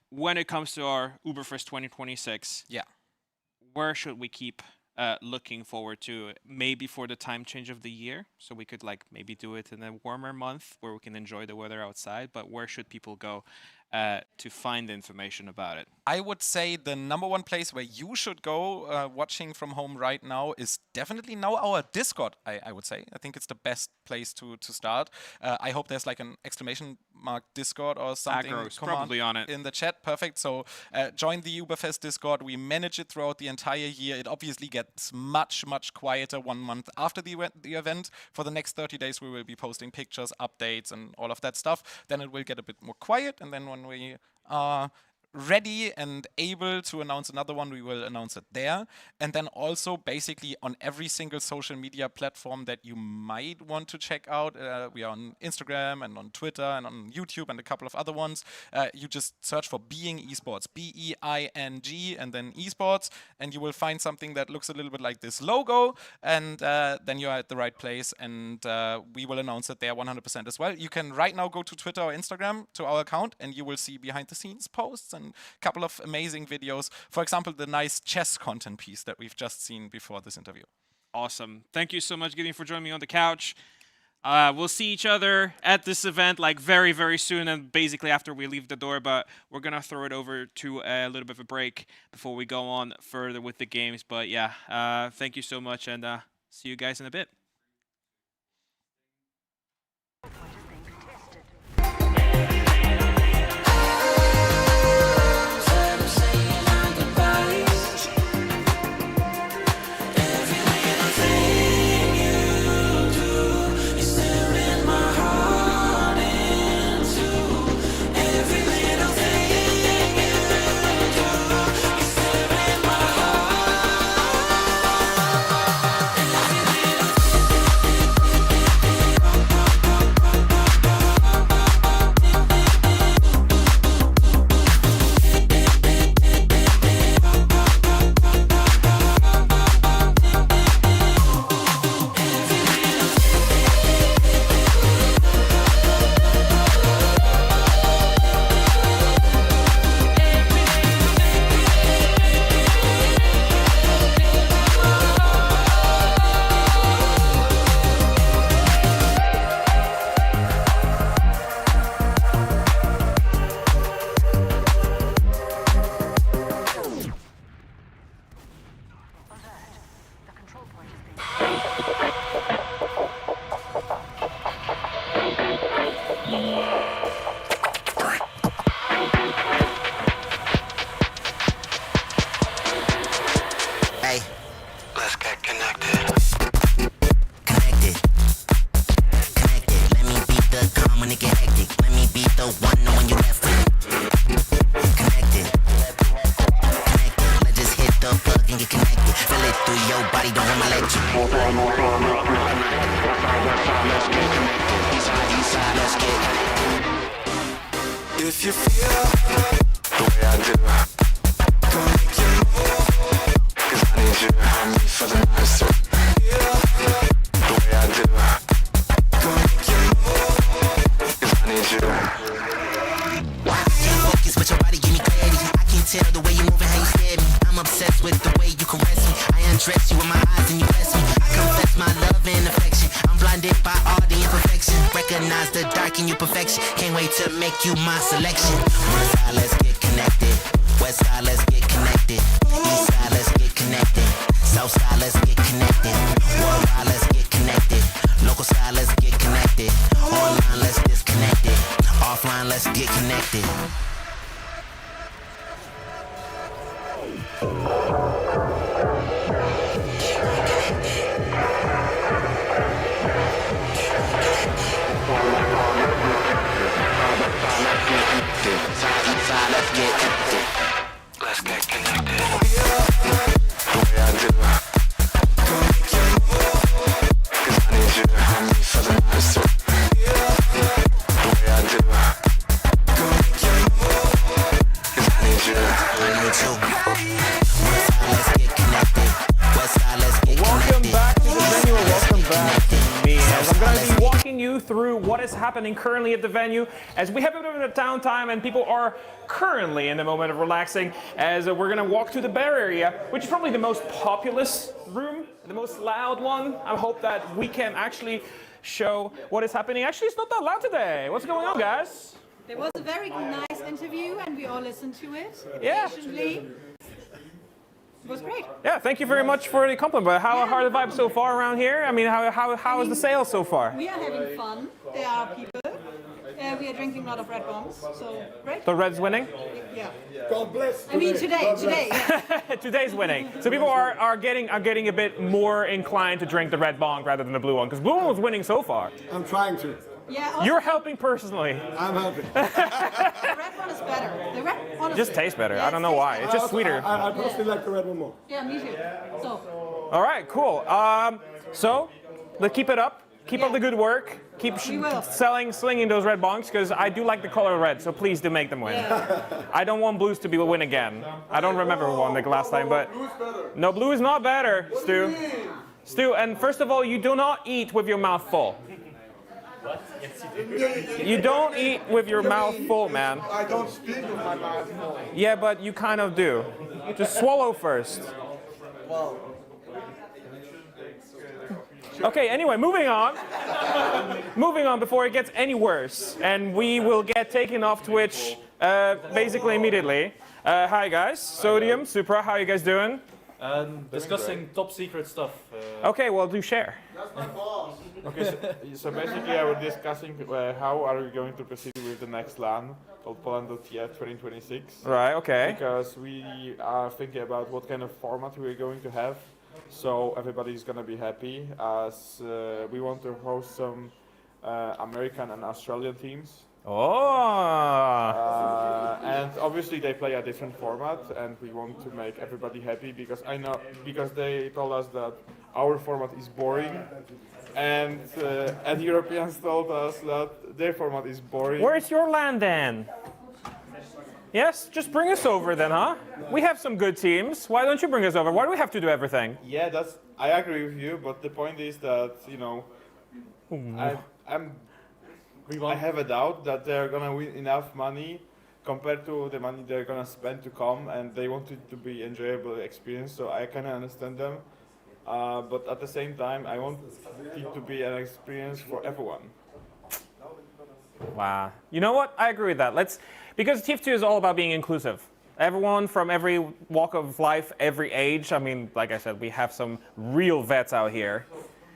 when it comes to our UBERFEST 2026, where should we keep looking forward to? Maybe for the time change of the year, so we could like maybe do it in a warmer month where we can enjoy the weather outside. But where should people go to find information about it?
I would say the #1 place where you should go watching from home right now is definitely now our Discord, I would say. I think it's the best place to start. I hope there's like an exclamation mark Discord or something.
Agro's probably on it.
In the chat. Perfect. So join the UBERFEST Discord. We manage it throughout the entire year. It obviously gets much, much quieter 1 month after the event. For the next 30 days, we will be posting pictures, updates, and all of that stuff. Then it will get a bit more quiet. And then when we are ready and able to announce another one, we will announce it there. And then also basically on every single social media platform that you might want to check out. We are on Instagram and on Twitter and on YouTube and a couple of other ones. You just search for Being Esports, B-E-I-N-G, and then Esports, and you will find something that looks a little bit like this logo, and then you're at the right place, and we will announce it there 100% as well. You can right now go to Twitter or Instagram to our account, and you will see behind the scenes posts and a couple of amazing videos. For example, the nice chess content piece that we've just seen before this interview.
Awesome. Thank you so much, Gideon, for joining me on the couch. We'll see each other at this event like very, very soon, and basically after we leave the door, but we're going to throw it over to a little bit of a break before we go on further with the games. But yeah, thank you so much, and see you guys in a bit.
If you feel the way I do, gonna make you move, 'cause I need you and me for the night. So feel the way I do, gonna make you move, 'cause I need you.
Can't focus, but your body give me clarity. I can tell the way you move and how you stare me. I'm obsessed with the way you caress me. I undress you with my eyes and you bless me. I confess my love and affection. I'm blinded by all the imperfection. Recognize the dark in your perfection. Can't wait to make you my selection. North side, let's get connected. West side, let's get connected. East side, let's get connected. South side, let's get connected. Worldwide, let's get connected. Local side, let's get connected. Online, let's disconnect it. Offline, let's get connected.
Let's get connected. The way I do, gonna make you move, 'cause I need you and me for the night. So the way I do, gonna make you move, 'cause I need you.
I need you. West side, let's get connected. West side, let's get
Welcome
connected.
back to the venue, and welcome back to me. As I'm going to be
Let's
walking you through what is happening currently at the venue, as we have a bit of a downtime and people are currently in the moment of relaxing, as we're going to walk to the bar area, which is probably the most populous room, the most loud one. I hope that we can actually show what is happening. Actually, it's not that loud today. What's going on, guys?
There was a very nice interview and we all listened to it
Yeah.
patiently. It was great.
Yeah, thank you very much for the compliment. How are the vibes so far around here? I mean, how is the sales so far?
We are having fun. There are people. We are drinking a lot of red bombs, so great.
The Reds winning?
Yeah. God bless. I mean today.
Today's winning. So people are getting a bit more inclined to drink the red bong rather than the blue one, because blue one was winning so far.
I'm trying to.
Yeah. Also,
You're helping personally.
I'm helping.
the red one is better. The red,
It
honestly.
just tastes better.
Yeah,
I don't know why. It's just sweeter.
I personally like the red one more.
Yeah, me too. So.
All right, cool. So let's keep it up. Keep up the good work. Keep slinging those red bongs, because I do like the color red, so please do make them win. I don't want blues to win again. I don't remember who won the last time, but no, blue is not better, Stu. Stu, and first of all, you do not eat with your mouth full. You don't eat with your mouth full, man.
I don't speak with my mouth full.
Yeah, but you kind of do. Just swallow first. Okay, anyway, moving on. Moving on before it gets any worse. And we will get taken off Twitch basically immediately. Hi guys, Sodium, Supra, how are you guys doing?
Discussing top secret stuff.
Okay, well, do share.
Okay, so basically I was discussing how are we going to proceed with the next LAN called Poland.TF 2026.
Right, okay.
Because we are thinking about what kind of format we're going to have. So everybody's going to be happy, as we want to host some American and Australian teams.
Oh!
And obviously they play a different format, and we want to make everybody happy, because they told us that our format is boring, and Europeans told us that their format is boring.
Where's your LAN then? Yes, just bring us over then, huh? We have some good teams. Why don't you bring us over? Why do we have to do everything?
Yeah, I agree with you, but the point is that, I have a doubt that they're gonna win enough money compared to the money they're gonna spend to come, and they want it to be enjoyable experience, so I kinda understand them. But at the same time, I want it to be an experience for everyone.
Wow. You know what? I agree with that. Because TF2 is all about being inclusive. Everyone from every walk of life, every age. I mean, like I said, we have some real vets out here.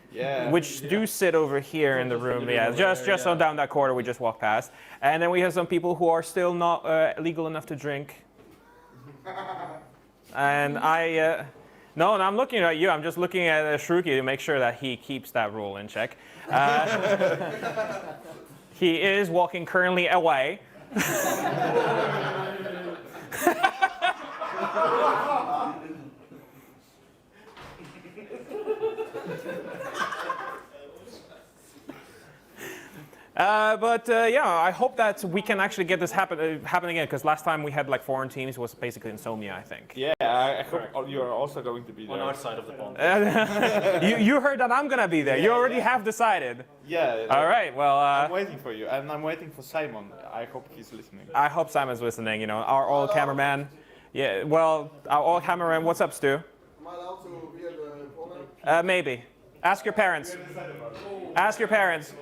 Yeah.
Which do sit over here in the room. Yeah, just on down that corridor we just walked past. And then we have some people who are still not legal enough to drink. And no, I'm looking at you. I'm just looking at Shruki to make sure that he keeps that rule in check. He is walking currently away. Yeah, I hope that we can actually get this happen again, because last time we had like foreign teams was basically insomnia, I think.
Yeah, I hope you're also going to be there. On our side of the pond.
You heard that I'm gonna be there. You already have decided.
Yeah.
All right. Well.
I'm waiting for you, and I'm waiting for Simon. I hope he's listening.
I hope Simon's listening. Our old cameraman. Yeah. Well, our old cameraman. What's up, Stu?
Am I allowed to be at the corner?
Maybe. Ask your parents. Ask your parents.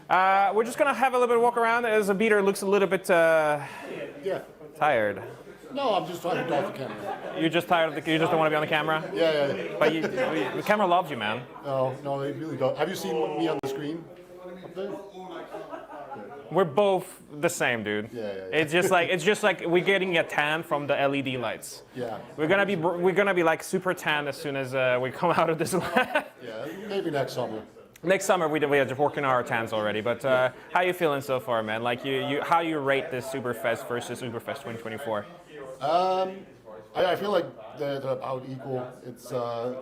We're just gonna have a little bit of walk around as a beater looks a little bit tired.
No, I'm just trying to talk the camera.
You're just tired of you just don't want to be on the camera?
Yeah.
But the camera loves you, man.
No, they really don't. Have you seen me on the screen up there?
We're both the same, dude.
Yeah.
It's just like we're getting a tan from the LED lights.
Yeah.
We're gonna be like super tan as soon as we come out of this.
Yeah, maybe next summer.
Next summer we are just working on our tans already. But how you feeling so far, man? Like how you rate this UBERFEST versus UBERFEST 2024?
I feel like they're about equal. It's a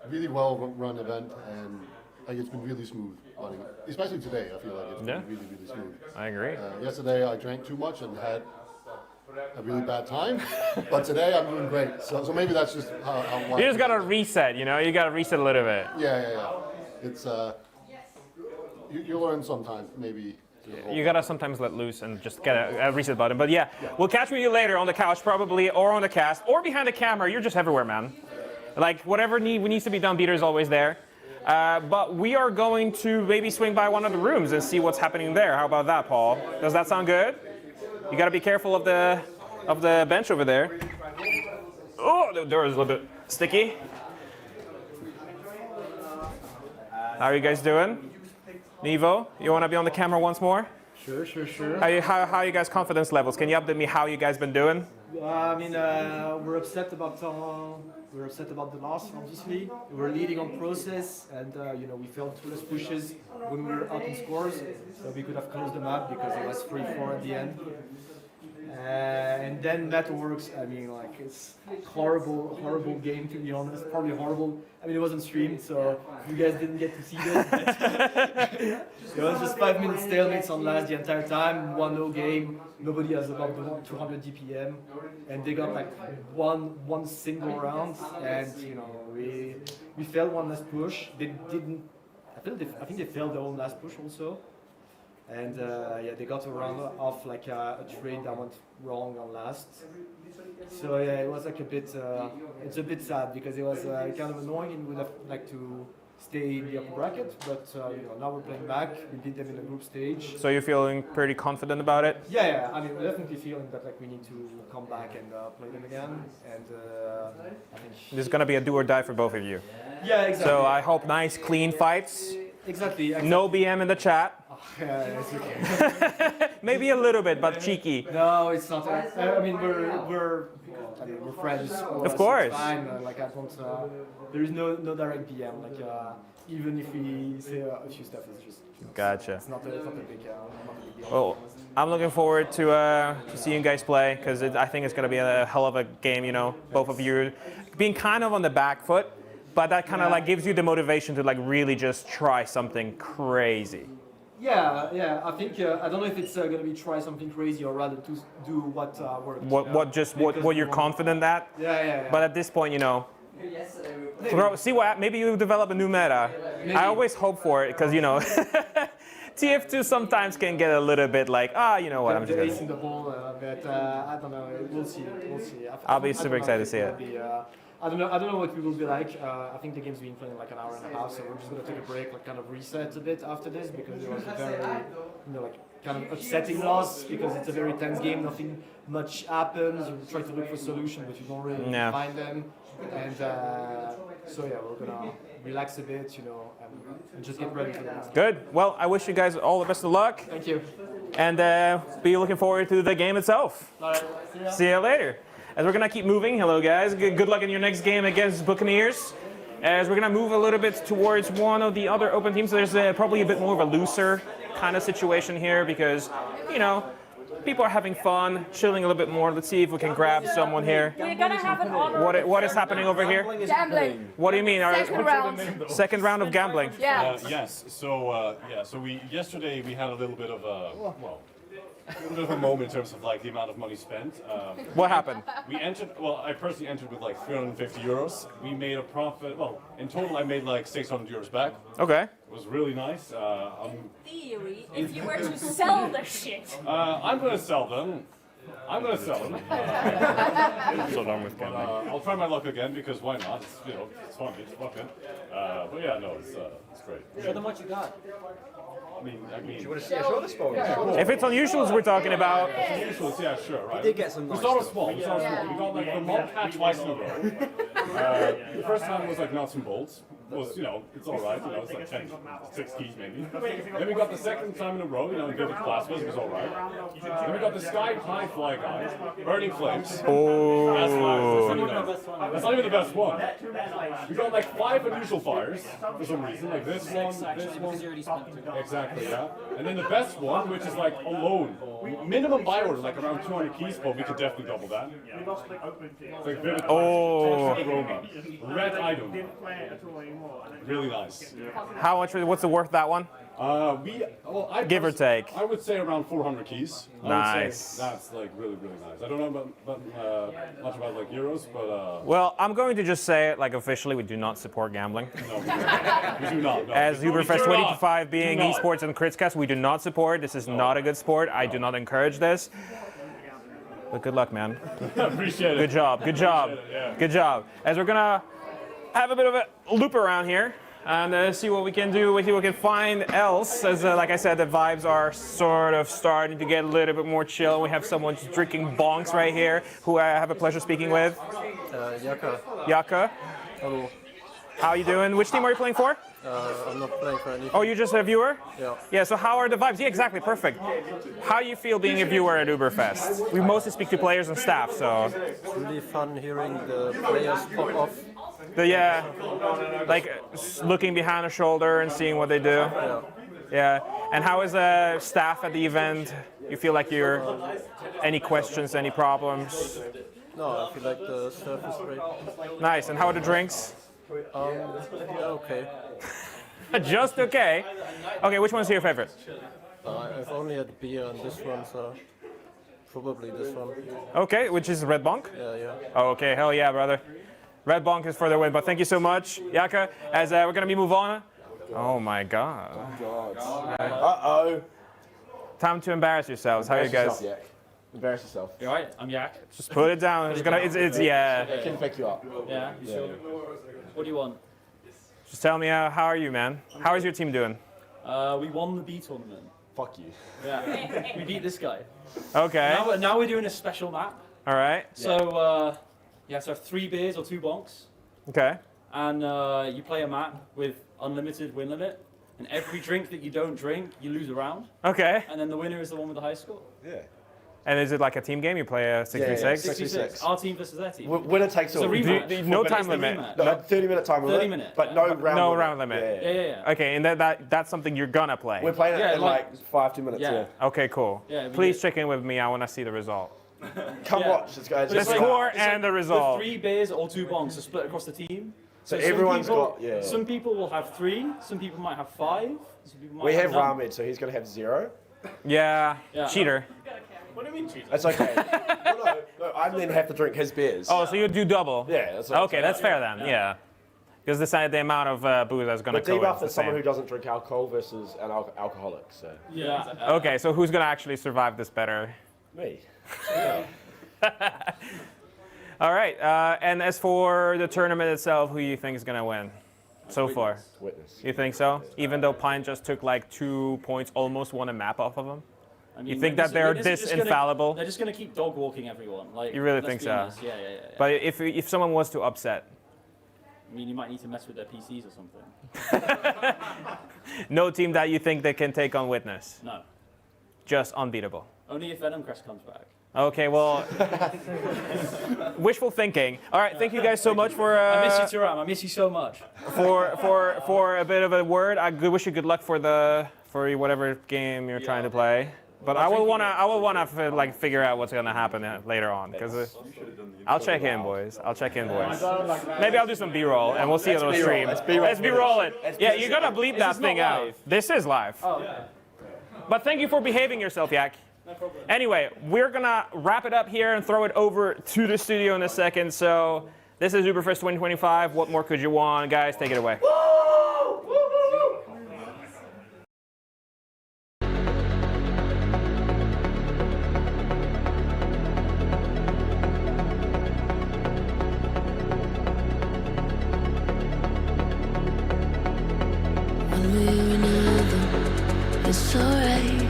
really well run event, and like it's been really smooth running. Especially today, I feel like it's been really smooth.
I agree.
Yesterday I drank too much and had a really bad time, but today I'm doing great. So maybe that's just how
you just gotta reset. You gotta reset a little bit.
Yeah. It's you learn sometimes maybe.
You gotta sometimes let loose and just get a reset button. But yeah, we'll catch you later on the couch probably, or on the cast, or behind the camera. You're just everywhere, man. Like whatever needs to be done, Beater is always there. But we are going to maybe swing by one of the rooms and see what's happening there. How about that, Paul? Does that sound good? You gotta be careful of the bench over there. Oh, the door is a little bit sticky. How are you guys doing? Nevo, you want to be on the camera once more?
Sure.
How are you guys' confidence levels? Can you update me how you guys been doing?
We're upset about
we were upset about the loss, obviously. We were leading on process, and you know, we failed 2 less pushes when we were up in scores, so we could have closed them up because it was 3-4 at the end. And then Networks, I mean, like, it's horrible game, to be honest. Probably horrible. I mean, it wasn't streamed, so you guys didn't get to see this. It was just 5 minute stalemates on last the entire time, 1-0 game. Nobody has about 200 DPM, and they got like one single round, and you know, we failed 1 last push. They didn't. I think they failed their own last push also. And yeah, they got a round off like a trade that went wrong on last. So yeah, it was like a bit, it's a bit sad because it was kind of annoying and we'd have liked to stay in the upper bracket, but you know, now we're playing back. We beat them in the group stage.
So you're feeling pretty confident about it?
Yeah, I mean, we're definitely feeling that like we need to come back and play them again. And I think
This is going to be a do or die for both of you.
Yeah, exactly.
So I hope nice, clean fights.
Exactly.
No BM in the chat.
Yeah, it's okay.
Maybe a little bit, but cheeky.
No, it's not. I mean, we're friends.
Of course.
It's fine. Like I don't. There is no direct BM. Like even if we say a few stuff, it's just.
Gotcha.
It's not a big deal.
Well, I'm looking forward to seeing you guys play because I think it's going to be a hell of a game. You know, both of you being kind of on the back foot, but that kind of like gives you the motivation to like really just try something crazy.
Yeah. I think I don't know if it's going to be try something crazy or rather to do what works.
What you're confident at.
Yeah.
But at this point, you know, see what maybe you develop a new meta.
Maybe.
I always hope for it because you know, TF2 sometimes can get a little bit like you know what, I'm just
the
gonna.
ace in the ball, but I don't know. We'll see.
I'll be super excited to see it.
I don't know what we will be like. I think the game's been playing like an hour and a half, so we're just gonna take a break, like kind of reset a bit after this because it was a very, you know, like kind of upsetting loss because it's a very tense game. Nothing much happens. You try to look for solutions, but you don't really find them. And so yeah, we're gonna relax a bit, you know, and just get ready for the next game.
Good. Well, I wish you guys all the best of luck.
Thank you.
And be looking forward to the game itself.
All right.
See you later. As we're gonna keep moving, hello guys, good luck in your next game against Buccaneers. As we're gonna move a little bit towards one of the other open teams, there's probably a bit more of a looser kind of situation here because, you know, people are having fun, chilling a little bit more. Let's see if we can grab someone here.
We're gonna have an honor.
What is happening over here?
Gambling.
What do you mean?
Second round.
Second round of gambling?
Yeah.
Yes. So yesterday we had a little bit of a moment in terms of like the amount of money spent.
What happened?
We entered. Well, I personally entered with like 350 euros. We made a profit. Well, in total, I made like 600 euros back.
Okay.
It was really nice.
Theory, if you were to sell the shit.
I'm gonna sell them.
So done with gambling.
I'll try my luck again because why not? It's, you know, it's fun. It's fucking. But yeah, no, it's great.
Show them what you got.
I mean,
do you want to see a show this for?
If it's unusuals we're talking about.
Unusuals, yeah, sure, right.
We did get some nice
We started
stuff.
small. We got like the mob patch twice in a row. The first time was like nuts and bolts. Was, you know, it's alright, you know, it's like 6 keys maybe. Then we got the second time in a row, you know, Vivid Plasmas was alright. Then we got the Sky High Fly guy, Burning Flames.
Oh.
That's not even the best one. We got like 5 unusual fires for some reason, like this one. Exactly, yeah. And then the best one, which is like alone. Minimum buy order, like around 200 keys, but we could definitely double that. It's like Vivid Plasmas, Aroma, Red Item. Really nice.
How much? What's the worth that one? Give or take.
I would say around 400 keys.
Nice.
That's like really nice. I don't know much about like euros, but.
Well, I'm going to just say it like officially, we do not support gambling.
No, we do not. No.
As UBERFEST 2025 being
Do not.
esports and Critzcast, we do not support. This is not a good sport. I do not encourage this. But good luck, man.
Appreciate it.
Good job. Good job.
Appreciate it, yeah.
Good job. As we're gonna have a bit of a loop around here and see what we can do, see what we can find else. As like I said, the vibes are sort of starting to get a little bit more chill. We have someone just drinking bonks right here, who I have a pleasure speaking with.
Yaka.
Yaka.
Hello.
How you doing? Which team are you playing for?
I'm not playing for anything.
Oh, you're just a viewer?
Yeah.
Yeah, so how are the vibes? Yeah, exactly, perfect. How do you feel being a viewer at UBERFEST? We mostly speak to players and staff, so...
It's really fun hearing the players pop off.
Yeah, like looking behind the shoulder and seeing what they do. Yeah. And how is the staff at the event? You feel like you're... Any questions, any problems?
No, I feel like the surf is great.
Nice, and how are the drinks?
Okay.
Just okay? Okay, which one's your favorite?
I've only had beer on this one, so probably this one.
Okay, which is Red Bonk?
Yeah.
Okay, hell yeah, brother. Red Bonk is for the win, but thank you so much, Jaka. As we're gonna move on. Oh my god.
Uh-oh.
Time to embarrass yourselves. How are you guys?
Embarrass yourself.
You alright? I'm Yak.
Just put it down. It's yeah.
I can pick you up.
Yeah, you sure? What do you want?
Just tell me how are you, man? How is your team doing?
We won the B tournament.
Fuck you.
Yeah, we beat this guy.
Okay.
Now we're doing a special map.
All right.
So you have to have 3 beers or 2 bonks.
Okay.
And you play a map with unlimited win limit. And every drink that you don't drink, you lose a round.
Okay.
And then the winner is the one with the highest score.
Yeah.
And is it like a team game? You play a 6v6?
Yeah, 6v6. Our team versus their team.
Winner takes all.
No time limit.
No, 30-minute time limit.
30 minute.
But no round limit.
No round limit.
Yeah.
Okay, and that's something you're gonna play.
We're playing it in like 5-2 minutes.
Yeah.
Okay, cool.
Yeah,
Please check in with me. I want to see the result.
Come watch.
The score and the result.
The 3 beers or 2 bonks are split across the team.
So everyone's got. Yeah.
Some people will have 3. Some people might have 5. Some people might
We have
none.
Ramid, so he's gonna have 0.
Yeah. Cheater.
What do you mean cheater?
That's okay. no, I then have to drink his beers.
Oh, so you do double?
Yeah. That's
Okay, that's fair then. Yeah. Because the amount of booze that's gonna
The
go
debuff
is the
is someone
same.
who doesn't drink alcohol versus an alcoholic. So.
Yeah.
Okay, so who's gonna actually survive this better?
Me.
All right, and as for the tournament itself, who do you think is gonna win so far?
Witness.
You think so? Even though Pine just took like 2 points, almost won a map off of him?
I mean,
You think that they're this infallible?
They're just going to keep dog walking everyone. Like,
You really
let's
think
be
so?
honest. Yeah.
But if someone was to upset,
I mean, you might need to mess with their PCs or something.
no team that you think they can take on Witness?
No.
Just unbeatable.
Only if Venom Crest comes back.
Okay, well, wishful thinking. All right, thank you guys so much for.
I miss you, Turam. I miss you so much.
For a bit of a word. I wish you good luck for whatever game you're trying to play. But I will wanna like figure out what's gonna happen later on because I'll check in, boys. Maybe I'll do some B-roll and we'll see it on the stream. Let's B-roll it. Yeah, you gotta bleep that thing out. This is live.
Oh, yeah.
But thank you for behaving yourself, Yak. Anyway, we're gonna wrap it up here and throw it over to the studio in a second. So this is UBERFEST 2025. What more could you want, guys? Take it away.
It's alright,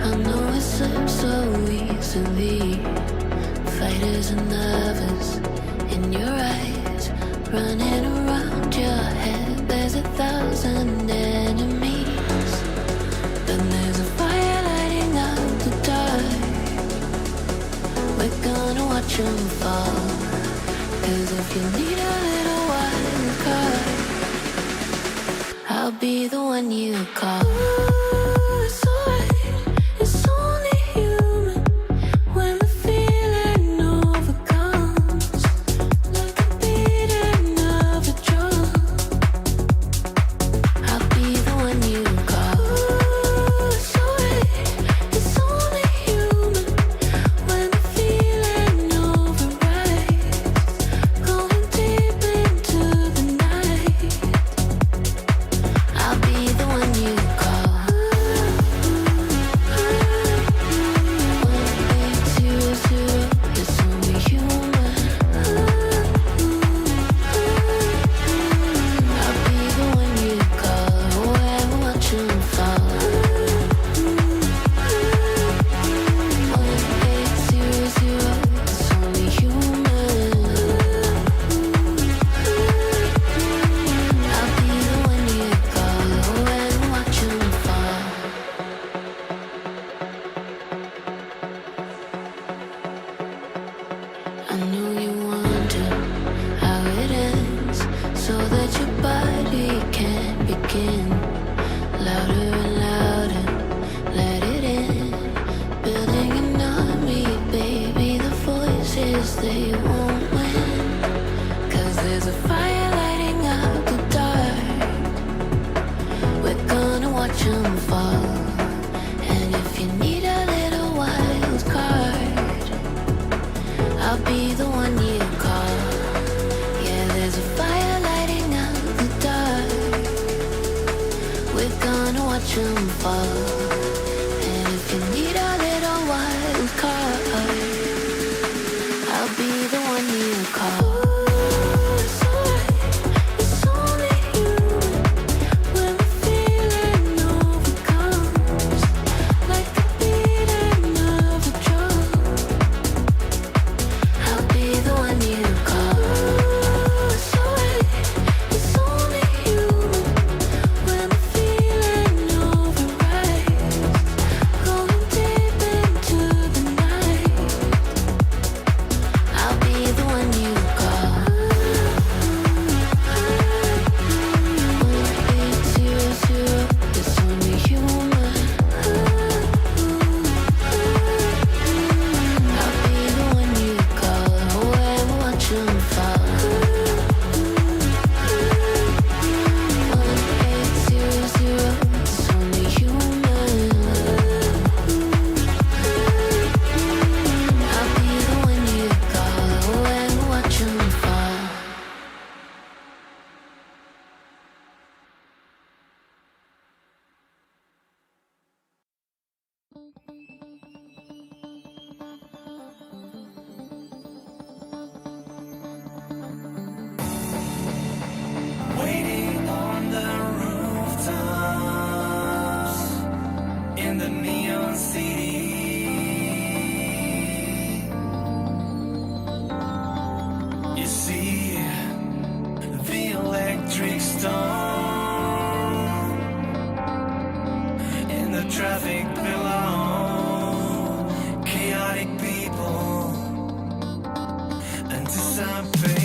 I know it slips so easily. Fighters and lovers in your eyes, running around your head. There's 1,000 enemies, then there's a fire lighting up the dark. We're gonna watch them fall, 'cause if you need a little wild card, I'll be the one you call. It's alright, it's only human when the feeling overcomes, like the beating of a drum. I'll be the one you call. It's alright, it's only human when the feeling overrides, going deep into the night. I'll be the one you call. watch 'em fall. And if you need a little wild card, I'll be the one you call. Yeah, there's a fire lighting up the dark. We're gonna watch 'em fall. And if you need a little wild card, I'll be the one you call.
Waiting on the rooftops in the neon city. You see the electric storm in the traffic below. Chaotic people anticipating.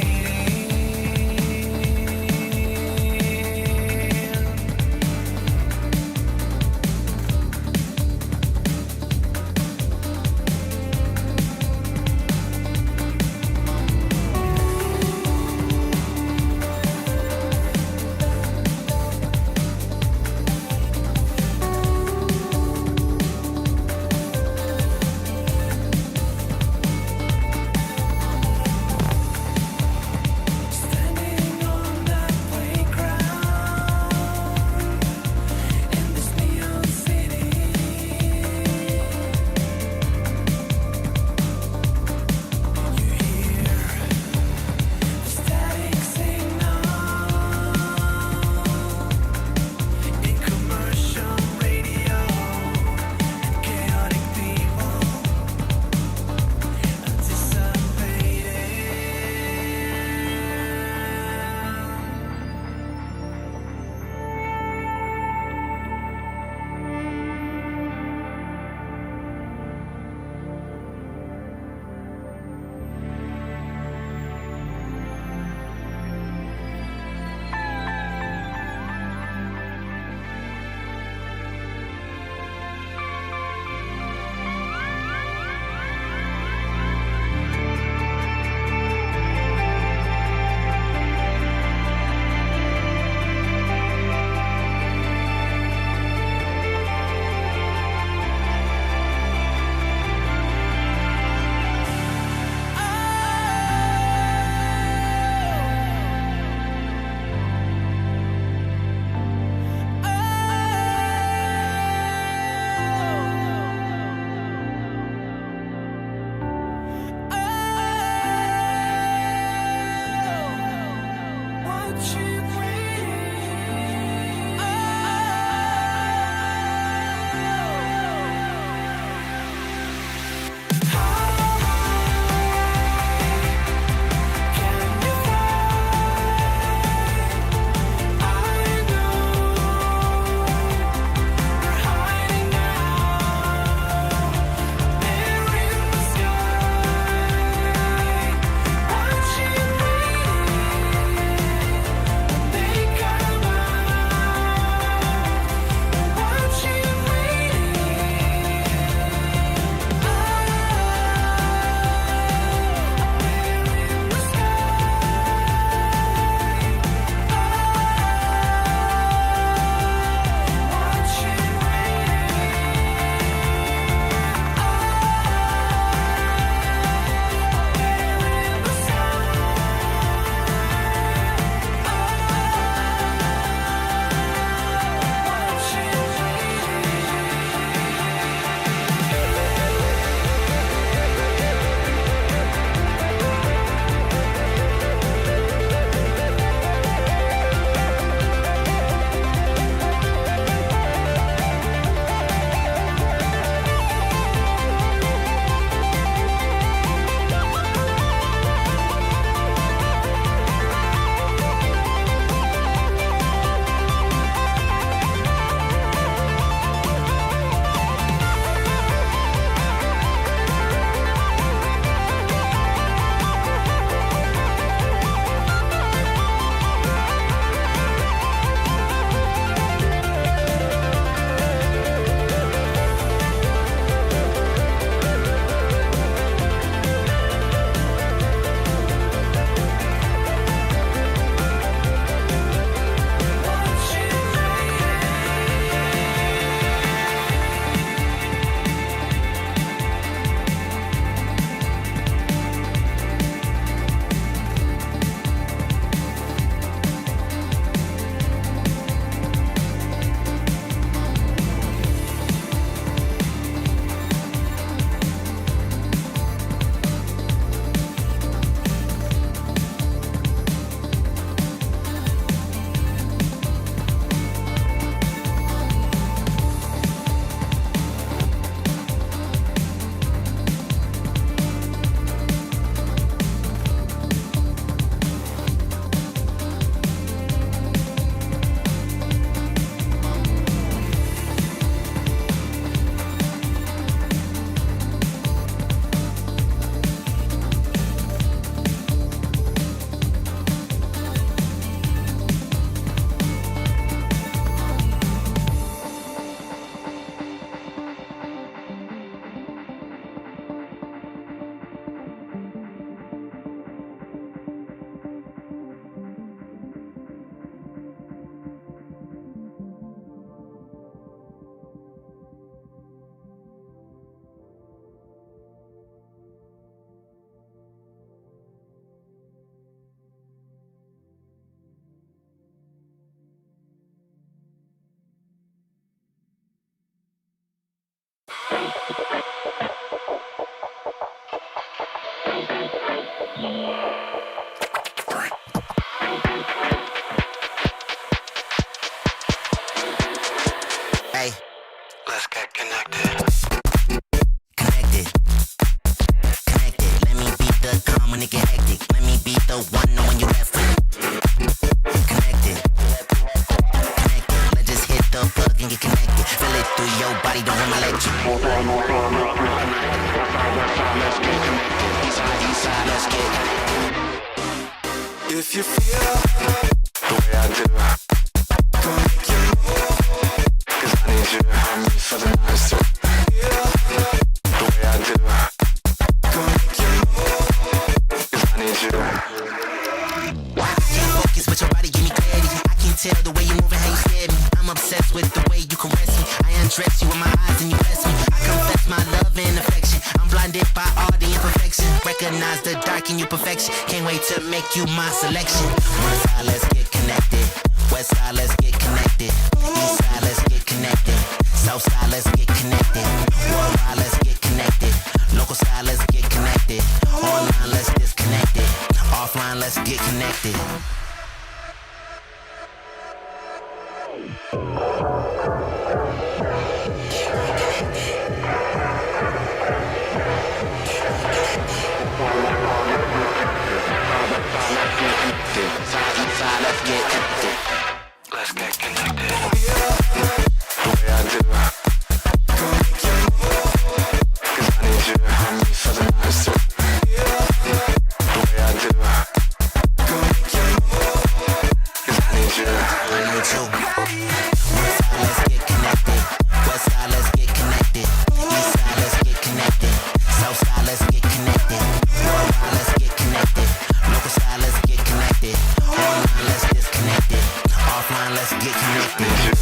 Hey, let's get connected. Connected. Connected. Let me be the calm when it get hectic. Let me be the one knowing you left with. Connected. Connected. Let's just hit the plug and get connected. Feel it through your body, don't want my electric. Let's get connected. Eastside, let's get connected. If you feel the way I do, gonna make you move. Cause I need you to help me for the night. So feel the way I do, gonna make you move. Cause I need you. Can't focus, but your body give me clarity. I can tell the way you move and how you scare me. I'm obsessed with the way you caress me. I undress you with my eyes and you bless me. I confess my love and affection. I'm blinded by all the imperfection. Recognize the dark in you perfection. Can't wait to make you my selection. One side, let's get connected. West side, let's get connected. East side, let's get connected. South side, let's get connected. Worldwide, let's get connected. Local side, let's get connected. Online, let's disconnect it. Offline, let's get connected. Let's get connected. The way I do, gonna make you move. Cause I need you to help me for the night. So the way I do, gonna make you move. Cause I need you. I need you. One side, let's get connected. West side, let's get connected. East side, let's get connected. South side, let's get connected. Worldwide, let's get connected. Local side, let's get connected. Online, let's disconnect it. Offline, let's get connected.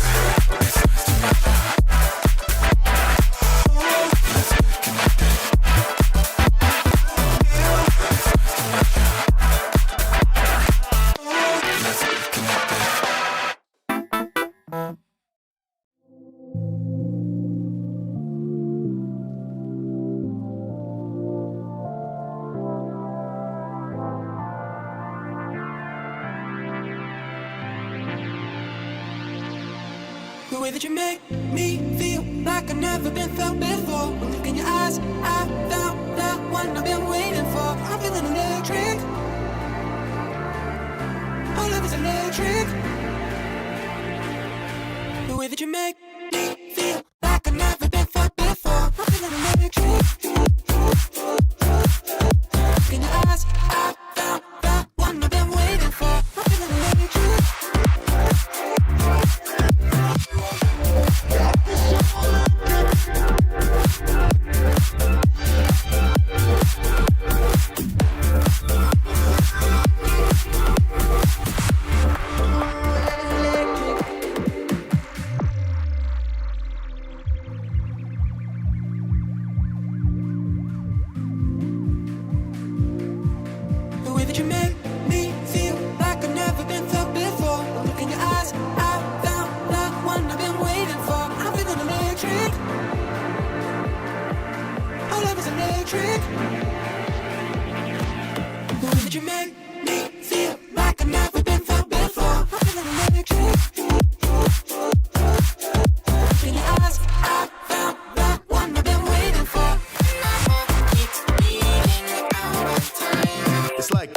The way that you make me feel like I've never been felt before. When look in your eyes, I found the one I've been waiting for. I'm feeling electric. Our love is electric. The way that you make me feel like I've never been felt before. I'm feeling electric. Look in your eyes, I found the one I've been waiting for. I'm feeling electric. The way that you make me feel like I've never been felt before. Look in your eyes, I found the one I've been waiting for. I'm feeling electric. Our love is electric. The way that you make me feel like I've never been felt before. I'm feeling electric. Look in your eyes, I found the one I've been waiting for.
It's like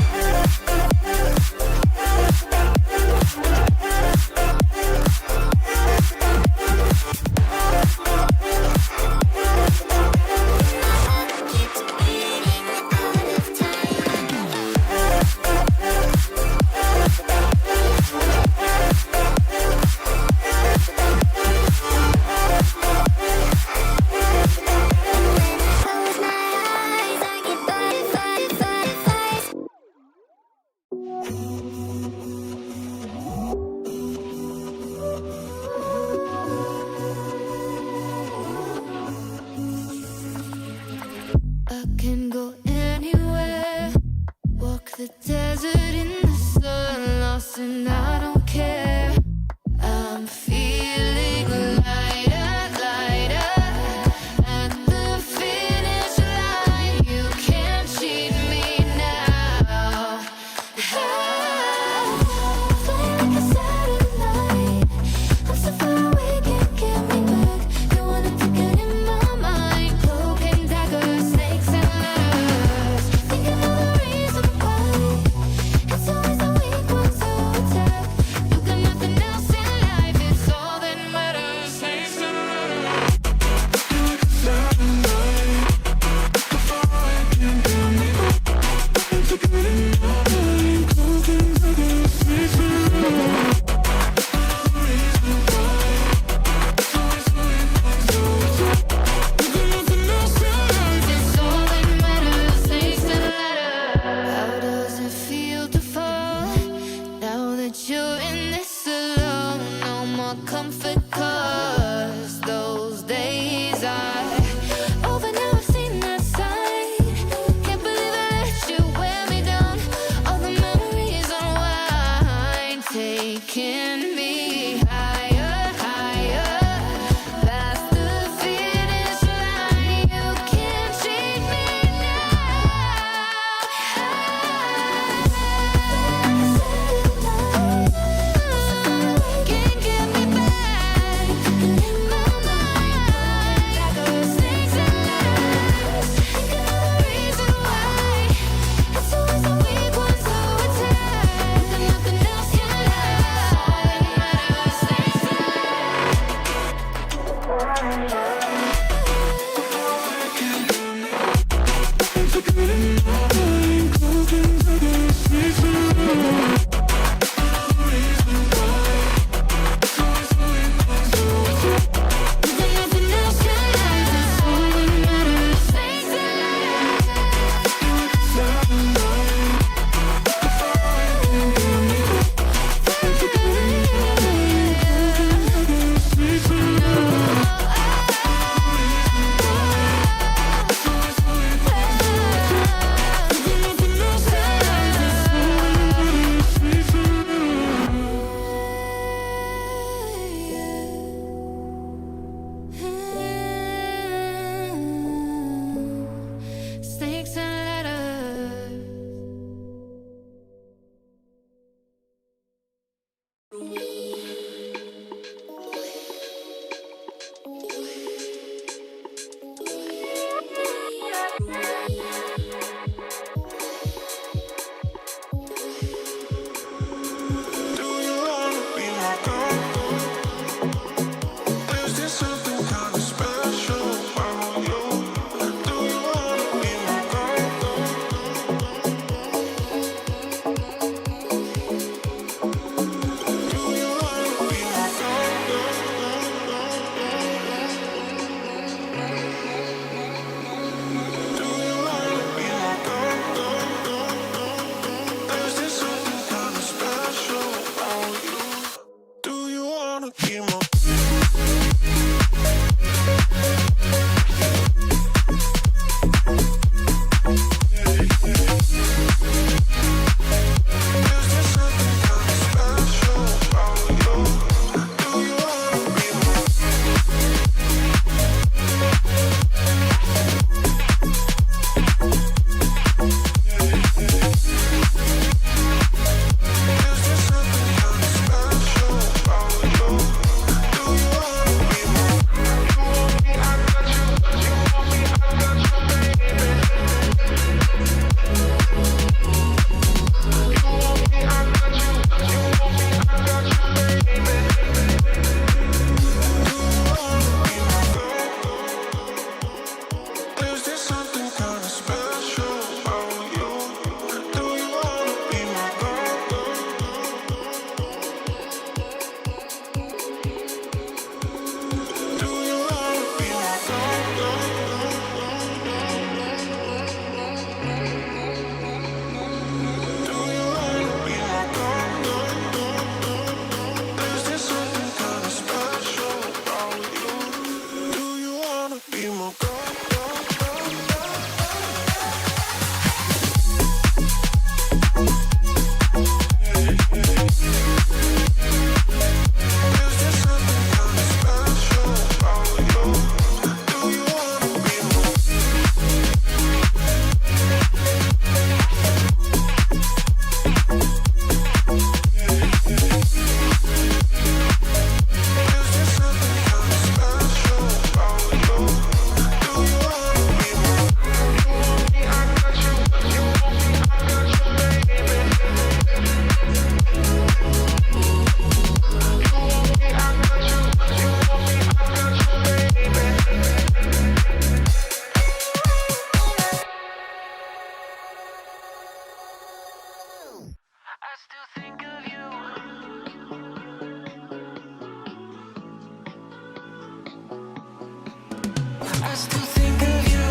still think of you.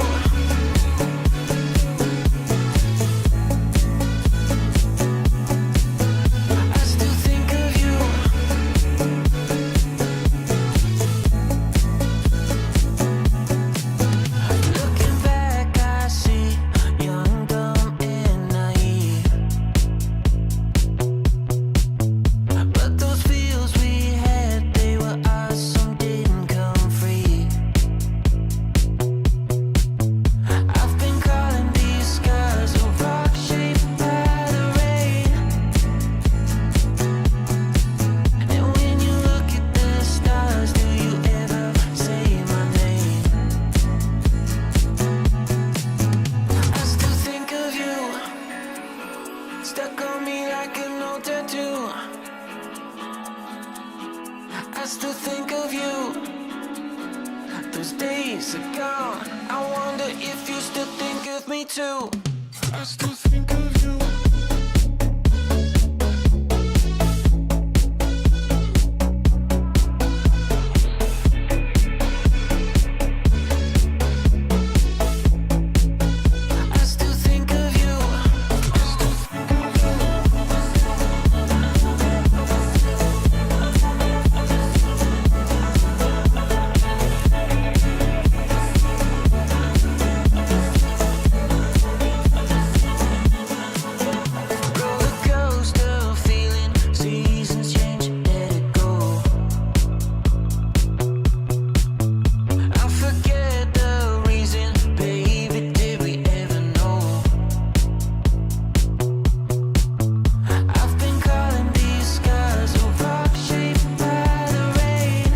I still think of you. Looking back, I see young, dumb, and naive. But those feels we had, they were ours, some didn't come free. I've been calling these skies a rock shaped by the rain. And when you look at the stars, do you ever say my name? I still think of you, stuck on me like an old tattoo. I still think of you. Those days are gone. I wonder if you still think of me too. I still think of you. I still think of you. Roller coaster feeling, seasons change, let it go. I forget the reason, baby, did we ever know? I've been calling these skies a rock shaped by the rain.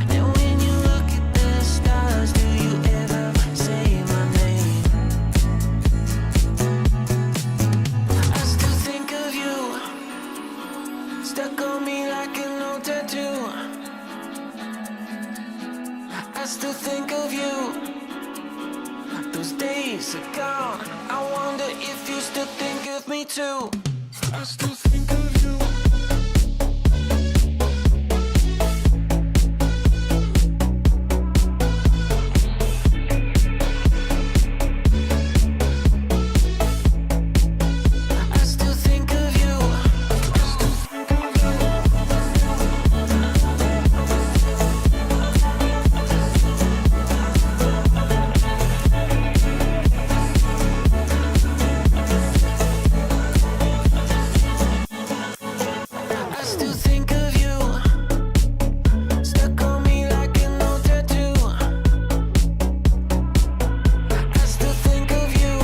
And when you look at the stars, do you ever say my name? I still think of you, stuck on me like an old tattoo. I still think of you. Those days are gone. I wonder if you still think of me too. I still think of you. I still think of you. I still think of you, stuck on me like an old tattoo. I still think of you.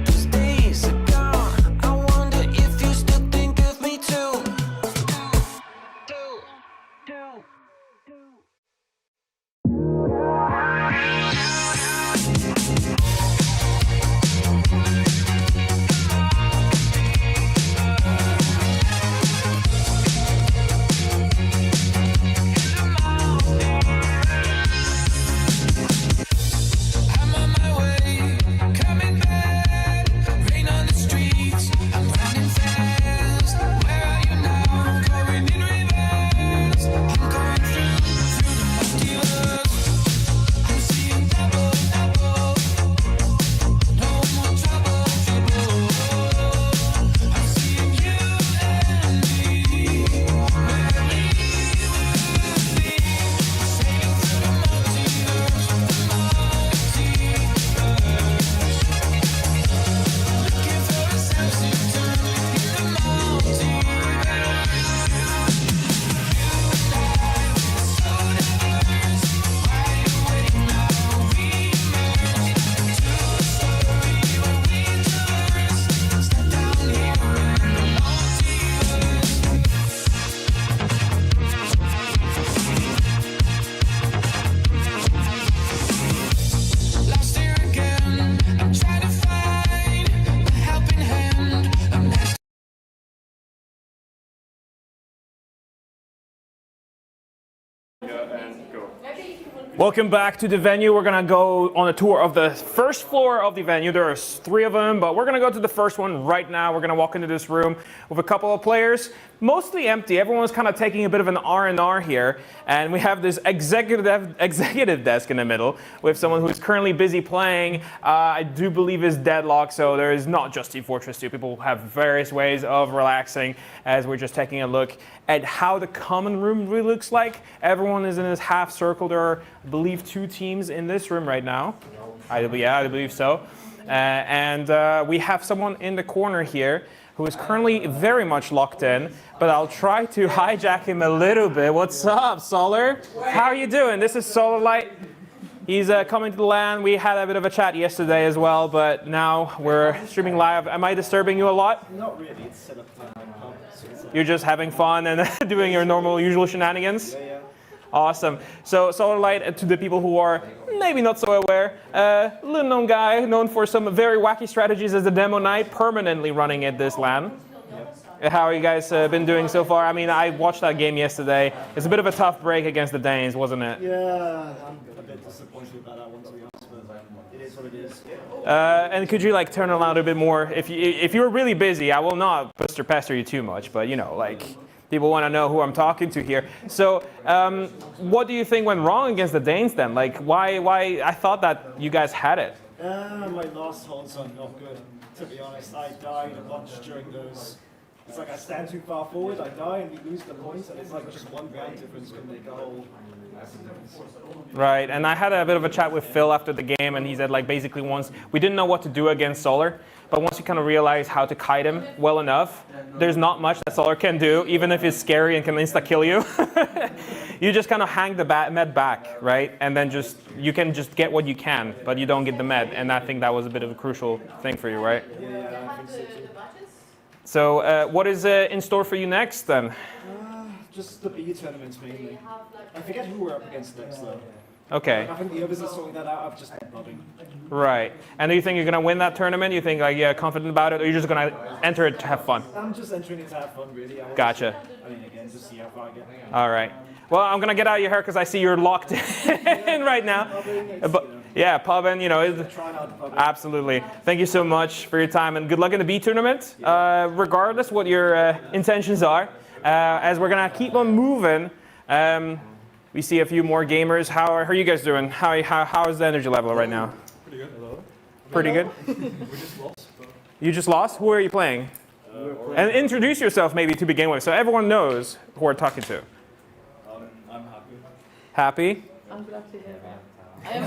Those days are gone. I wonder if you still think of me too. I'm on my way, coming back. Rain on the streets, I'm running fast. Where are you now? Going in reverse. I'm going through the multiverse. I'm seeing double, double. No more trouble, trouble. I'm seeing you and me. Where we will be. Sailing through the multiverse, looking for a sense of time in the multiverse. You and I, so diverse. Why you waiting now? We emerge to a story where we traverse. Step down here in the multiverse. Lost here again. I'm trying to find a helping hand. A master.
Welcome back to the venue. We're gonna go on a tour of the first floor of the venue. There's 3 of them, but we're gonna go to the first one right now. We're gonna walk into this room with a couple of players. mostly empty. Everyone's kind of taking a bit of an R&R here, and we have this executive desk in the middle with someone who's currently busy playing. I do believe is deadlock, so there is not just Team Fortress 2. People have various ways of relaxing as we're just taking a look at how the common room really looks like. Everyone is in this half circle. There are, I believe, 2 teams in this room right now. I believe so. We have someone in the corner here who is currently very much locked in, but I'll try to hijack him a little bit. What's up, Solar? How are you doing? This is Solar Light. He's coming to the LAN. We had a bit of a chat yesterday as well, but now we're streaming live. Am I disturbing you a lot?
Not really, it's set up
You're just having fun and doing your normal, usual shenanigans?
Yeah.
Awesome. So Solar Light, to the people who are maybe not so aware, little known guy, known for some very wacky strategies as the Demo Knight, permanently running at this LAN. How are you guys been doing so far? I mean, I watched that game yesterday. It's a bit of a tough break against the Danes, wasn't it?
Yeah, I'm a bit disappointed about that one, to be honest, but it is what it is.
And could you like turn around a bit more? If you're really busy, I will not pester you too much, but you know, like, people want to know who I'm talking to here. So, what do you think went wrong against the Danes then? Like, why? I thought that you guys had it.
My last holds are not good, to be honest. I died a bunch during those. It's like I stand too far forward, I die, and we lose the points, and it's like just one ground difference can make a whole massive difference.
Right, and I had a bit of a chat with Phil after the game, and he said like basically once we didn't know what to do against Solar, but once you kind of realize how to kite him well enough, there's not much that Solar can do, even if it's scary and can insta-kill you. You just kind of hang the med back, right? And then you can just get what you can, but you don't get the med, and I think that was a bit of a crucial thing for you, right?
Yeah, I think so too.
So what is in store for you next then?
Just the B tournaments mainly. I forget who we're up against next though.
Okay.
I think the others are sorting that out. I've just been bubbing.
Right. And do you think you're gonna win that tournament? You think like you're confident about it, or you're just gonna enter it to have fun?
I'm just entering it to have fun, really.
Gotcha.
I mean, again, just see how far I get.
All right. Well, I'm gonna get out of your hair because I see you're locked in right now. But yeah, pub and absolutely. Thank you so much for your time and good luck in the B tournament. Regardless what your intentions are, as we're gonna keep on moving. We see a few more gamers. How are you guys doing? How is the energy level right now?
Pretty good. Hello.
Pretty good.
We just lost.
You just lost? Who are you playing? And introduce yourself maybe to begin with, so everyone knows who we're talking to.
I'm happy.
Happy?
I'm glad to hear that. I'm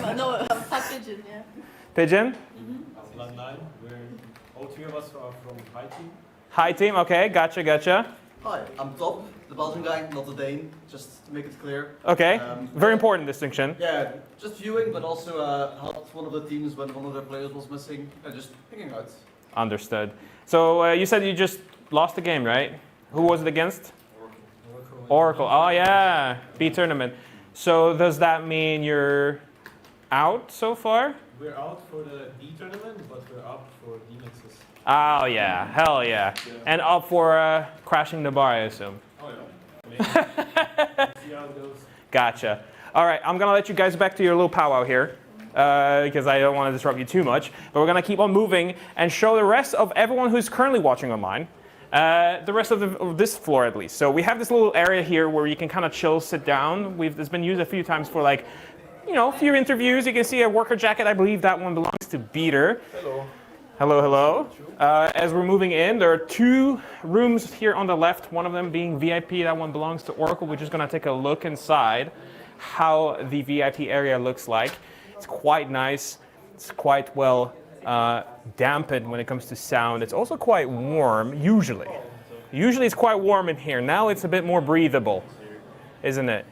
Pigeon, yeah.
Pigeon?
Plan 9. All 3 of us are from High Team.
High Team, okay, gotcha.
Hi, I'm Top, the Belgian guy, not the Dane, just to make it clear.
Okay, very important distinction.
Yeah, just viewing, but also helped one of the teams when one of their players was missing, and just picking out.
Understood. So you said you just lost the game, right? Who was it against? Oracle. Oh yeah, B tournament. So does that mean you're out so far?
We're out for the B tournament, but we're up for D-Mixes.
Oh yeah, hell yeah. And up for crashing the bar, I assume.
Oh yeah. See how it goes.
Gotcha. All right, I'm gonna let you guys back to your little powwow here. Because I don't want to disrupt you too much. But we're going to keep on moving and show the rest of everyone who's currently watching online. The rest of this floor at least. So we have this little area here where you can kind of chill, sit down. It's been used a few times for like, you know, a few interviews. You can see a worker jacket. I believe that one belongs to Beater. Hello. As we're moving in, there are 2 rooms here on the left. One of them being VIP. That one belongs to Oracle. We're just going to take a look inside how the VIP area looks like. It's quite nice. It's quite well dampened when it comes to sound. It's also quite warm, usually. Usually it's quite warm in here. Now it's a bit more breathable, isn't it?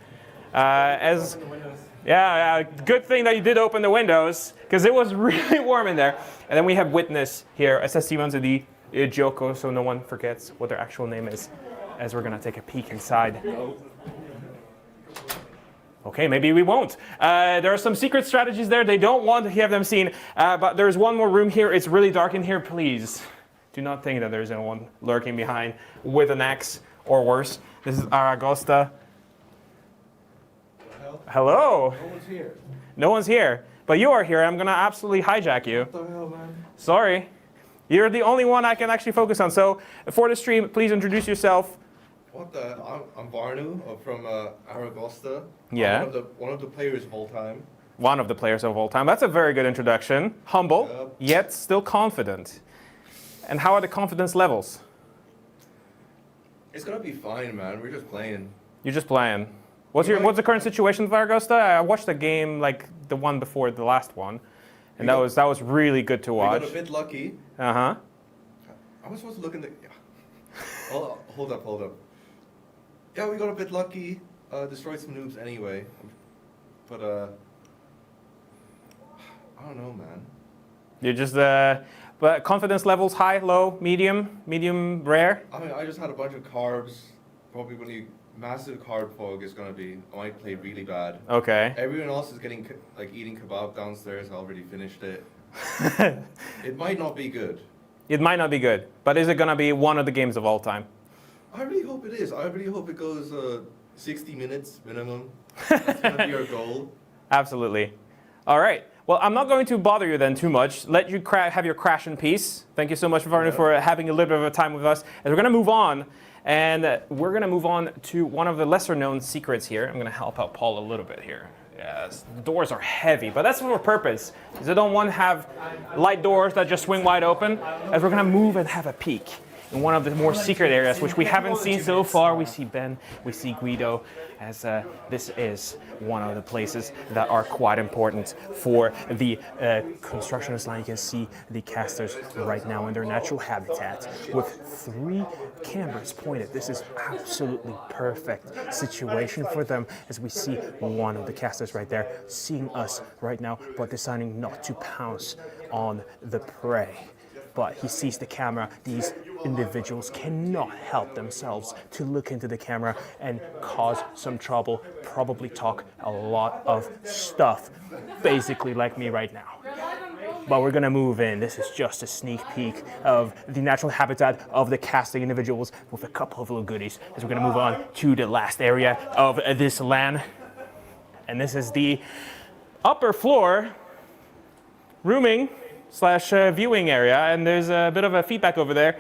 Yeah, good thing that you did open the windows, because it was really warm in there. And then we have Witness here, SSC the Joko, so no one forgets what their actual name is, as we're going to take a peek inside. Okay, maybe we won't. There are some secret strategies there. They don't want to have them seen. But there's one more room here. It's really dark in here. Please do not think that there's anyone lurking behind with an axe or worse. This is Aragosta. Hello.
No one's here.
No one's here. But you are here. I'm going to absolutely hijack you.
What the hell, man?
Sorry. You're the only one I can actually focus on. So for the stream, please introduce yourself.
What the? I'm Varnu from Aragosta.
Yeah.
I'm one of the players of all time.
One of the players of all time. That's a very good introduction. Humble, yet still confident. And how are the confidence levels?
It's gonna be fine, man. We're just playing.
You're just playing. What's the current situation with Aragosta? I watched the game like the one before the last one, and that was really good to watch.
We got a bit lucky.
Uh-huh.
I was supposed to look in the. Yeah. Hold up. Yeah, we got a bit lucky. Destroyed some noobs anyway. But I don't know, man.
You're just but confidence levels high, low, medium, rare.
I mean, I just had a bunch of carbs. Probably when you massive carb fog is gonna be. I might play really bad.
Okay.
Everyone else is getting like eating kebab downstairs. I already finished it. It might not be good.
It might not be good, but is it gonna be one of the games of all time?
I really hope it is. I really hope it goes 60 minutes minimum. That's gonna be our goal.
Absolutely. All right. Well, I'm not going to bother you then too much. Let you have your crash in peace. Thank you so much, Varnu, for having a little bit of a time with us. And we're going to move on. And we're going to move on to one of the lesser-known secrets here. I'm going to help out Paul a little bit here. Yes, the doors are heavy, but that's for a purpose. Because I don't want to have light doors that just swing wide open. As we're going to move and have a peek in one of the more secret areas, which we haven't seen so far. We see Ben, we see Guido, as this is one of the places that are quite important for the constructionist line. You can see the casters right now in their natural habitat with 3 cameras pointed. This is absolutely perfect situation for them, as we see one of the casters right there seeing us right now, but deciding not to pounce on the prey. But he sees the camera. These individuals cannot help themselves to look into the camera and cause some trouble, probably talk a lot of stuff, basically like me right now. But we're gonna move in. This is just a sneak peek of the natural habitat of the casting individuals with a couple of little goodies, as we're gonna move on to the last area of this LAN. And this is the upper floor rooming / viewing area, and there's a bit of a feedback over there,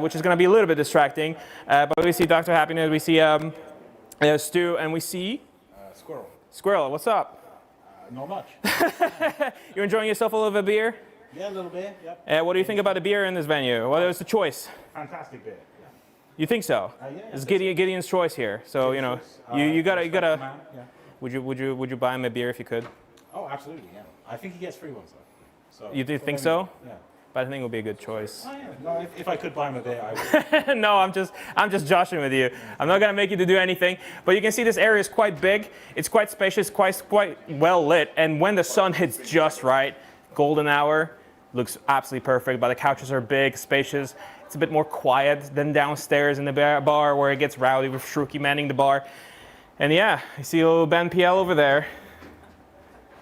which is going to be a little bit distracting. But we see Dr. Happiness, we see Stu, and we see
Squirrel.
Squirrel. What's up?
Not much.
You're enjoying yourself a little bit of beer?
Yeah, a little bit. Yep.
What do you think about the beer in this venue? What was the choice?
Fantastic beer. Yeah.
You think so?
Yeah.
It's Gideon's choice here, so you know you gotta.
Yeah.
Would you buy him a beer if you could?
Oh, absolutely. Yeah. I think he gets free ones though. So
You do think so?
Yeah.
But I think it would be a good choice.
Oh, yeah. No, if I could buy him a beer, I would.
No, I'm just joshing with you. I'm not gonna make you to do anything. But you can see this area is quite big. It's quite spacious, quite well lit. And when the sun hits just right, golden hour, looks absolutely perfect. But the couches are big, spacious. It's a bit more quiet than downstairs in the bar where it gets rowdy with Shruki manning the bar. And yeah, you see a little Ben PL over there,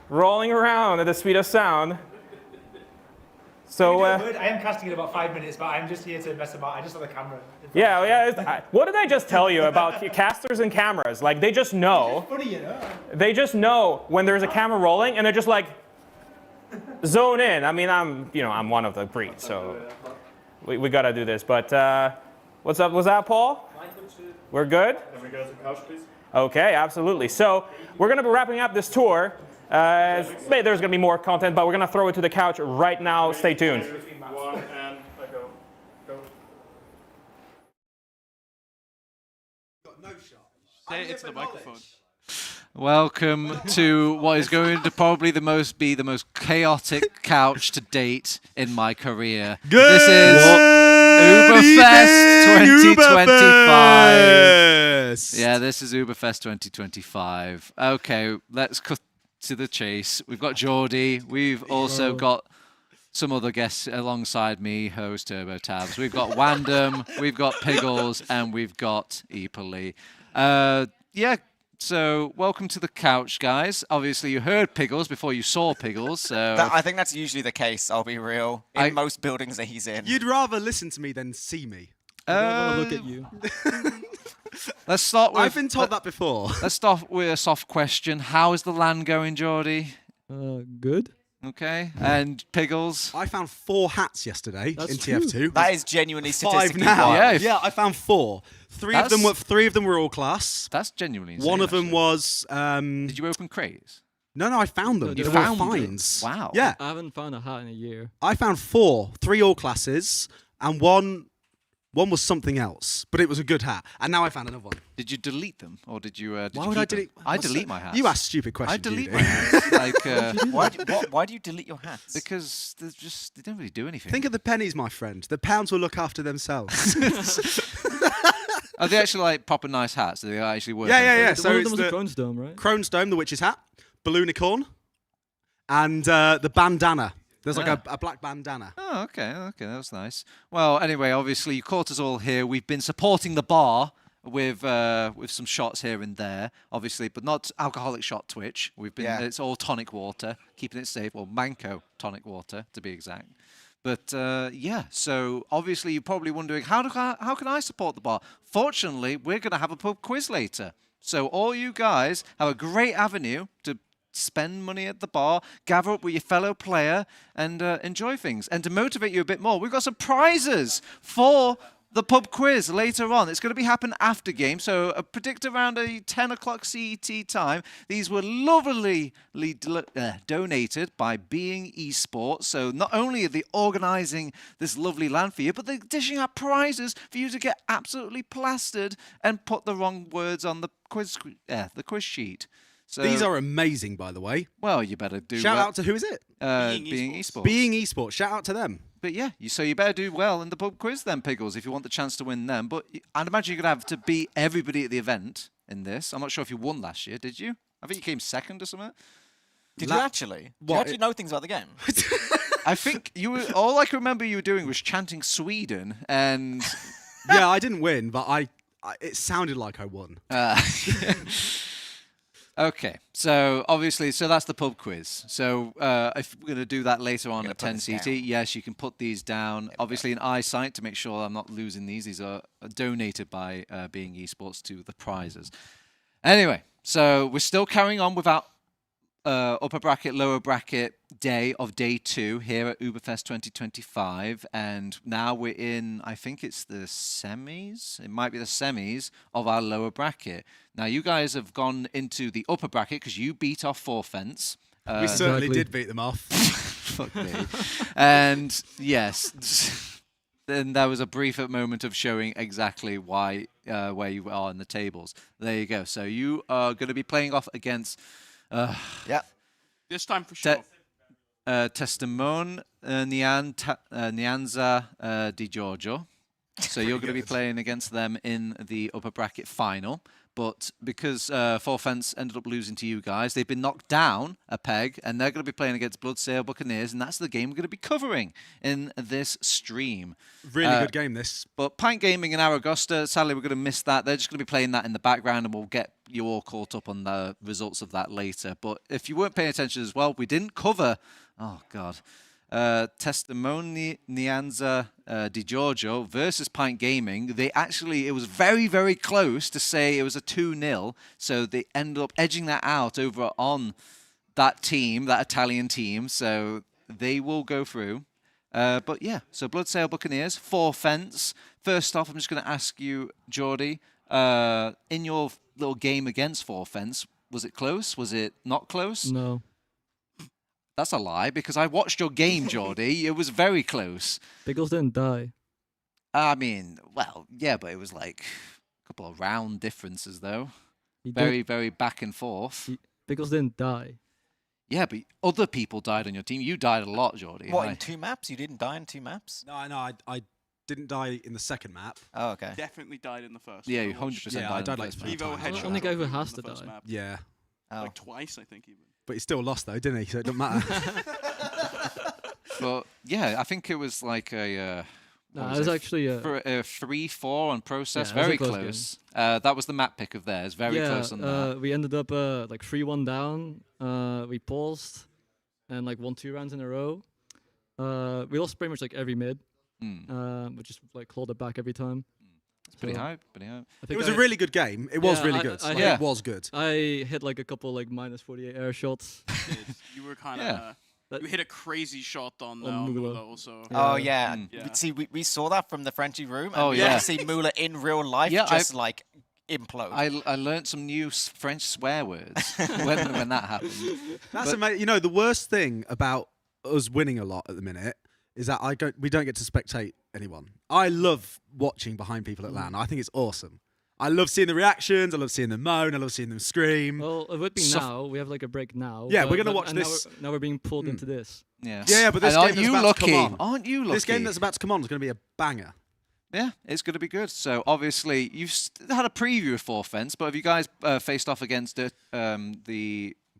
rolling around at the speed of sound. So
I am casting in about 5 minutes, but I'm just here to mess about. I just have the camera.
Yeah. What did I just tell you about casters and cameras? Like they just know.
It's funny, you know.
They just know when there's a camera rolling, and they're just like zone in. I mean, I'm one of the breed, so we gotta do this. But what's up? Was that Paul? We're good.
Can we go to the couch, please?
Okay, absolutely. So we're gonna be wrapping up this tour. There's going to be more content, but we're going to throw it to the couch right now. Stay tuned.
1 and go.
Say it into the microphone. Welcome to what is going to probably be the most chaotic couch to date in my career.
Good
this is UBERFEST 2025. Yeah, this is UBERFEST 2025. Okay, let's cut to the chase. We've got Geordie. We've also got some other guests alongside me, host Turbo Tabs. We've got Wandom, we've got Piggles, and we've got Eepoli. Yeah, so welcome to the couch, guys. Obviously, you heard Piggles before you saw Piggles. So
I think that's usually the case, I'll be real, in most buildings that he's in.
You'd rather listen to me than see me. I don't want to look at you.
Let's start with...
I've been told that before.
Let's start with a soft question. How is the LAN going, Geordie?
Good.
Okay, and Piggles.
I found 4 hats yesterday That's in true.
That
TF2.
is genuinely
5
statistically
now.
wild.
Yeah, I found 4. 3 of them were all class.
That's genuinely insane.
One of them
actually.
was.
Did you open crates?
No, I found them.
You
They
found
were
them?
finds.
Wow.
Yeah.
I haven't found a hat in a year.
I found 4, 3 all classes, and one was something else, but it was a good hat. And now I found another one.
Did you delete them, or did you? Did
Why
you
would I
keep them?
delete?
I delete my hats.
You ask stupid questions.
I delete
you
my
do.
hats.
Why do you delete your hats?
Because they don't really do anything.
Think of the pennies, my friend. The pounds will look after themselves.
Are they actually like proper nice hats? Do they actually work?
Yeah.
So one of them was a Crohn's Dome, right?
Crohn's Dome, the witch's hat, Balloonicorn, and the bandana. There's like a black bandana.
Oh, okay, that was nice. Well, anyway, obviously you caught us all here. We've been supporting the bar with some shots here and there, obviously, but not alcoholic shot Twitch. We've been it's all tonic water, keeping it safe. Well, Mannco tonic water to be exact. But so obviously you're probably wondering how can I support the bar? Fortunately, we're going to have a pub quiz later. So all you guys have a great avenue to spend money at the bar, gather up with your fellow player, and enjoy things. And to motivate you a bit more, we've got some prizes for the pub quiz later on. It's going to be happen after game, so predict around a 10 o'clock CET time. These were lovely donated by Being Esports. So not only are they organising this lovely LAN for you, but they're dishing out prizes for you to get absolutely plastered and put the wrong words on the quiz sheet. So,
These are amazing, by the way.
Well, you better do
Shout out to who is it?
Being Esports.
Being Esports. Shout out to them.
But yeah, so you better do well in the pub quiz then, Piggles, if you want the chance to win them. But I'd imagine you're going to have to beat everybody at the event in this. I'm not sure if you won last year, did you? I think you came second or something.
Did you actually? Do you actually know things about the game?
I think all I can remember you were doing was chanting Sweden and...
Yeah, I didn't win, but it sounded like I won.
Okay, so obviously, that's the pub quiz. So if we're going to do that later on at 10 CT, yes, you can put these down. Obviously, in eyesight to make sure I'm not losing these. These are donated by Being Esports to the prizes. Anyway, so we're still carrying on with our upper bracket, lower bracket day 2 here at UBERFEST 2025. And now we're in, I think it's the semis. It might be the semis of our lower bracket. Now, you guys have gone into the upper bracket because you beat off Forfence.
We certainly did beat them off.
Fuck me. And yes, then there was a brief moment of showing exactly why where you are in the tables. There you go. So you are going to be playing off against...
This time for sure.
Testimone
Nianza Di Giorgio. So you're going to be playing against them in the upper bracket final. But because Forfence ended up losing to you guys, they've been knocked down a peg, and they're going to be playing against Bloodsail Buccaneers, and that's the game we're going to be covering in this stream.
Really good game, this.
But Pint Gaming and Aragosta, sadly, we're going to miss that. They're just going to be playing that in the background, and we'll get you all caught up on the results of that later. But if you weren't paying attention as well, we didn't cover... Oh, God. Testimone Nianza Di Giorgio versus Pint Gaming. It was very, very close to say it was a 2-0. So they ended up edging that out over on that team, that Italian team. So they will go through. But yeah, so Bloodsail Buccaneers, Forfence. First off, I'm just going to ask you, Geordie, in your little game against Forfence, was it close? Was it not close?
No.
That's a lie, because I watched your game, Geordie. It was very close.
Pickles didn't die.
I mean, well, yeah, but it was like a couple of round differences, though. Very, very back and forth.
Pickles didn't die.
Yeah, but other people died on your team. You died a lot, Geordie.
What, in 2 maps? You didn't die in 2 maps?
No, I didn't die in the second map.
Oh, okay.
Definitely died in the first.
Yeah, you 100% died.
I died like
Evo
3 times.
headshot.
Only guy who has to die.
Map.
Yeah.
Like twice, I think, even.
But he still lost, though, didn't he? So it doesn't matter.
But yeah, I think it was like a...
No, it was actually a
3-4 on process.
Yeah,
very close. That was the map pick of theirs. Very close on that.
We ended up like 3-1 down. We paused and like won 2 rounds in a row. We lost pretty much like every mid. But just like clawed it back every time.
It's pretty high. Pretty high.
It was a really good game. It was really good. It was good.
I hit like a couple like -48 air shots.
You were kind of... You hit a crazy shot on
On Mula.
Mula also.
Oh yeah.
Yeah.
See, we saw that from the Frenchy room. And
Oh,
we
yeah.
got to see Mula in real life just like implode.
I learned some new French swear words when that happened.
That's amazing. You know, the worst thing about us winning a lot at the minute is that we don't get to spectate anyone. I love watching behind people at LAN. I think it's awesome. I love seeing the reactions. I love seeing them moan. I love seeing them scream.
Well, it would be now. We have like a break now.
Yeah,
but-
we're gonna
but-
watch
and
this.
Now we're being pulled into this.
Yeah.
Yeah, but this
And
game that's about to come on.
Aren't you lucky?
This game that's about to come on is going to be a banger.
Yeah, it's going to be good. So obviously you've had a preview of Forfence, but have you guys faced off against the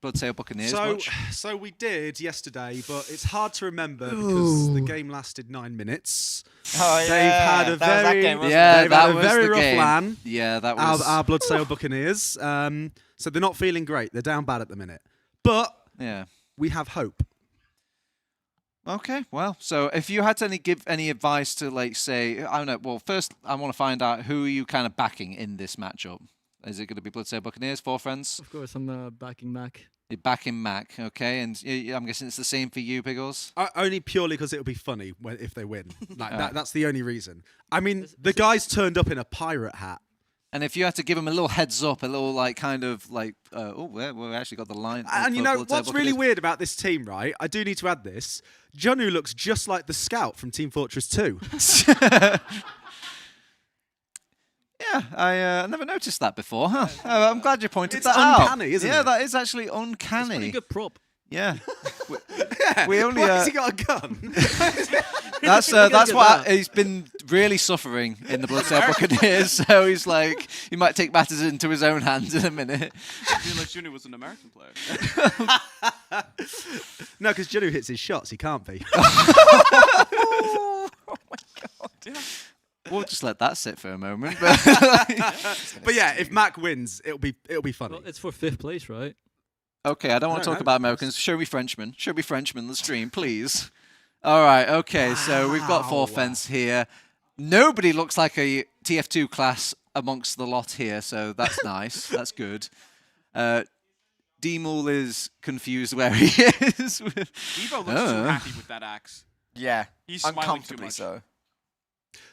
Bloodsail Buccaneers much?
So we did yesterday, but it's hard to remember because the game lasted 9 minutes.
Oh yeah,
They've had a
that was that game, wasn't it?
Yeah,
they've
that
had a
was
very
the
rough
game.
LAN.
Yeah, that was
our Bloodsail Buccaneers. So they're not feeling great. They're down bad at the minute, but
yeah,
we have hope.
Okay, well, so if you had to give any advice to, like, say, I don't know, well, first I want to find out who are you kind of backing in this matchup? Is it going to be Bloodsail Buccaneers, Forfence?
Of course, I'm backing Mac.
You're backing Mac, okay, and I'm guessing it's the same for you, Piggles?
Only purely because it'll be funny if they win. Like that's the only reason. I mean, the guys turned up in a pirate hat.
And if you had to give them a little heads up, a little like kind of like, we actually got the line.
And you know what's really weird about this team, right? I do need to add this. Jonu looks just like the scout from Team Fortress 2.
Yeah, I never noticed that before. Huh? I'm glad you pointed
It's
that out.
uncanny, isn't it?
Yeah, that is actually uncanny.
Pretty good prop.
Yeah.
Yeah.
We only.
Why has he got a gun?
That's what he's been really suffering in the Bloodsail Buccaneers. So he's like, he might take matters into his own hands in a minute.
I realized Junior was an American player.
No, because Jonu hits his shots. He can't be.
Oh my god! Yeah.
We'll just let that sit for a moment.
But yeah, if Mac wins, it'll be funny.
Well, it's for 5th place, right?
Okay, I don't want to talk about Americans. Show me Frenchmen. Show me Frenchmen on the stream, please. All right, okay, so we've got Forfence here. Nobody looks like a TF2 class amongst the lot here, so that's nice. That's good. D-Mool is confused where he is.
Evo looks too happy with that axe.
Yeah,
He's smiling too
uncomfortably
much.
so.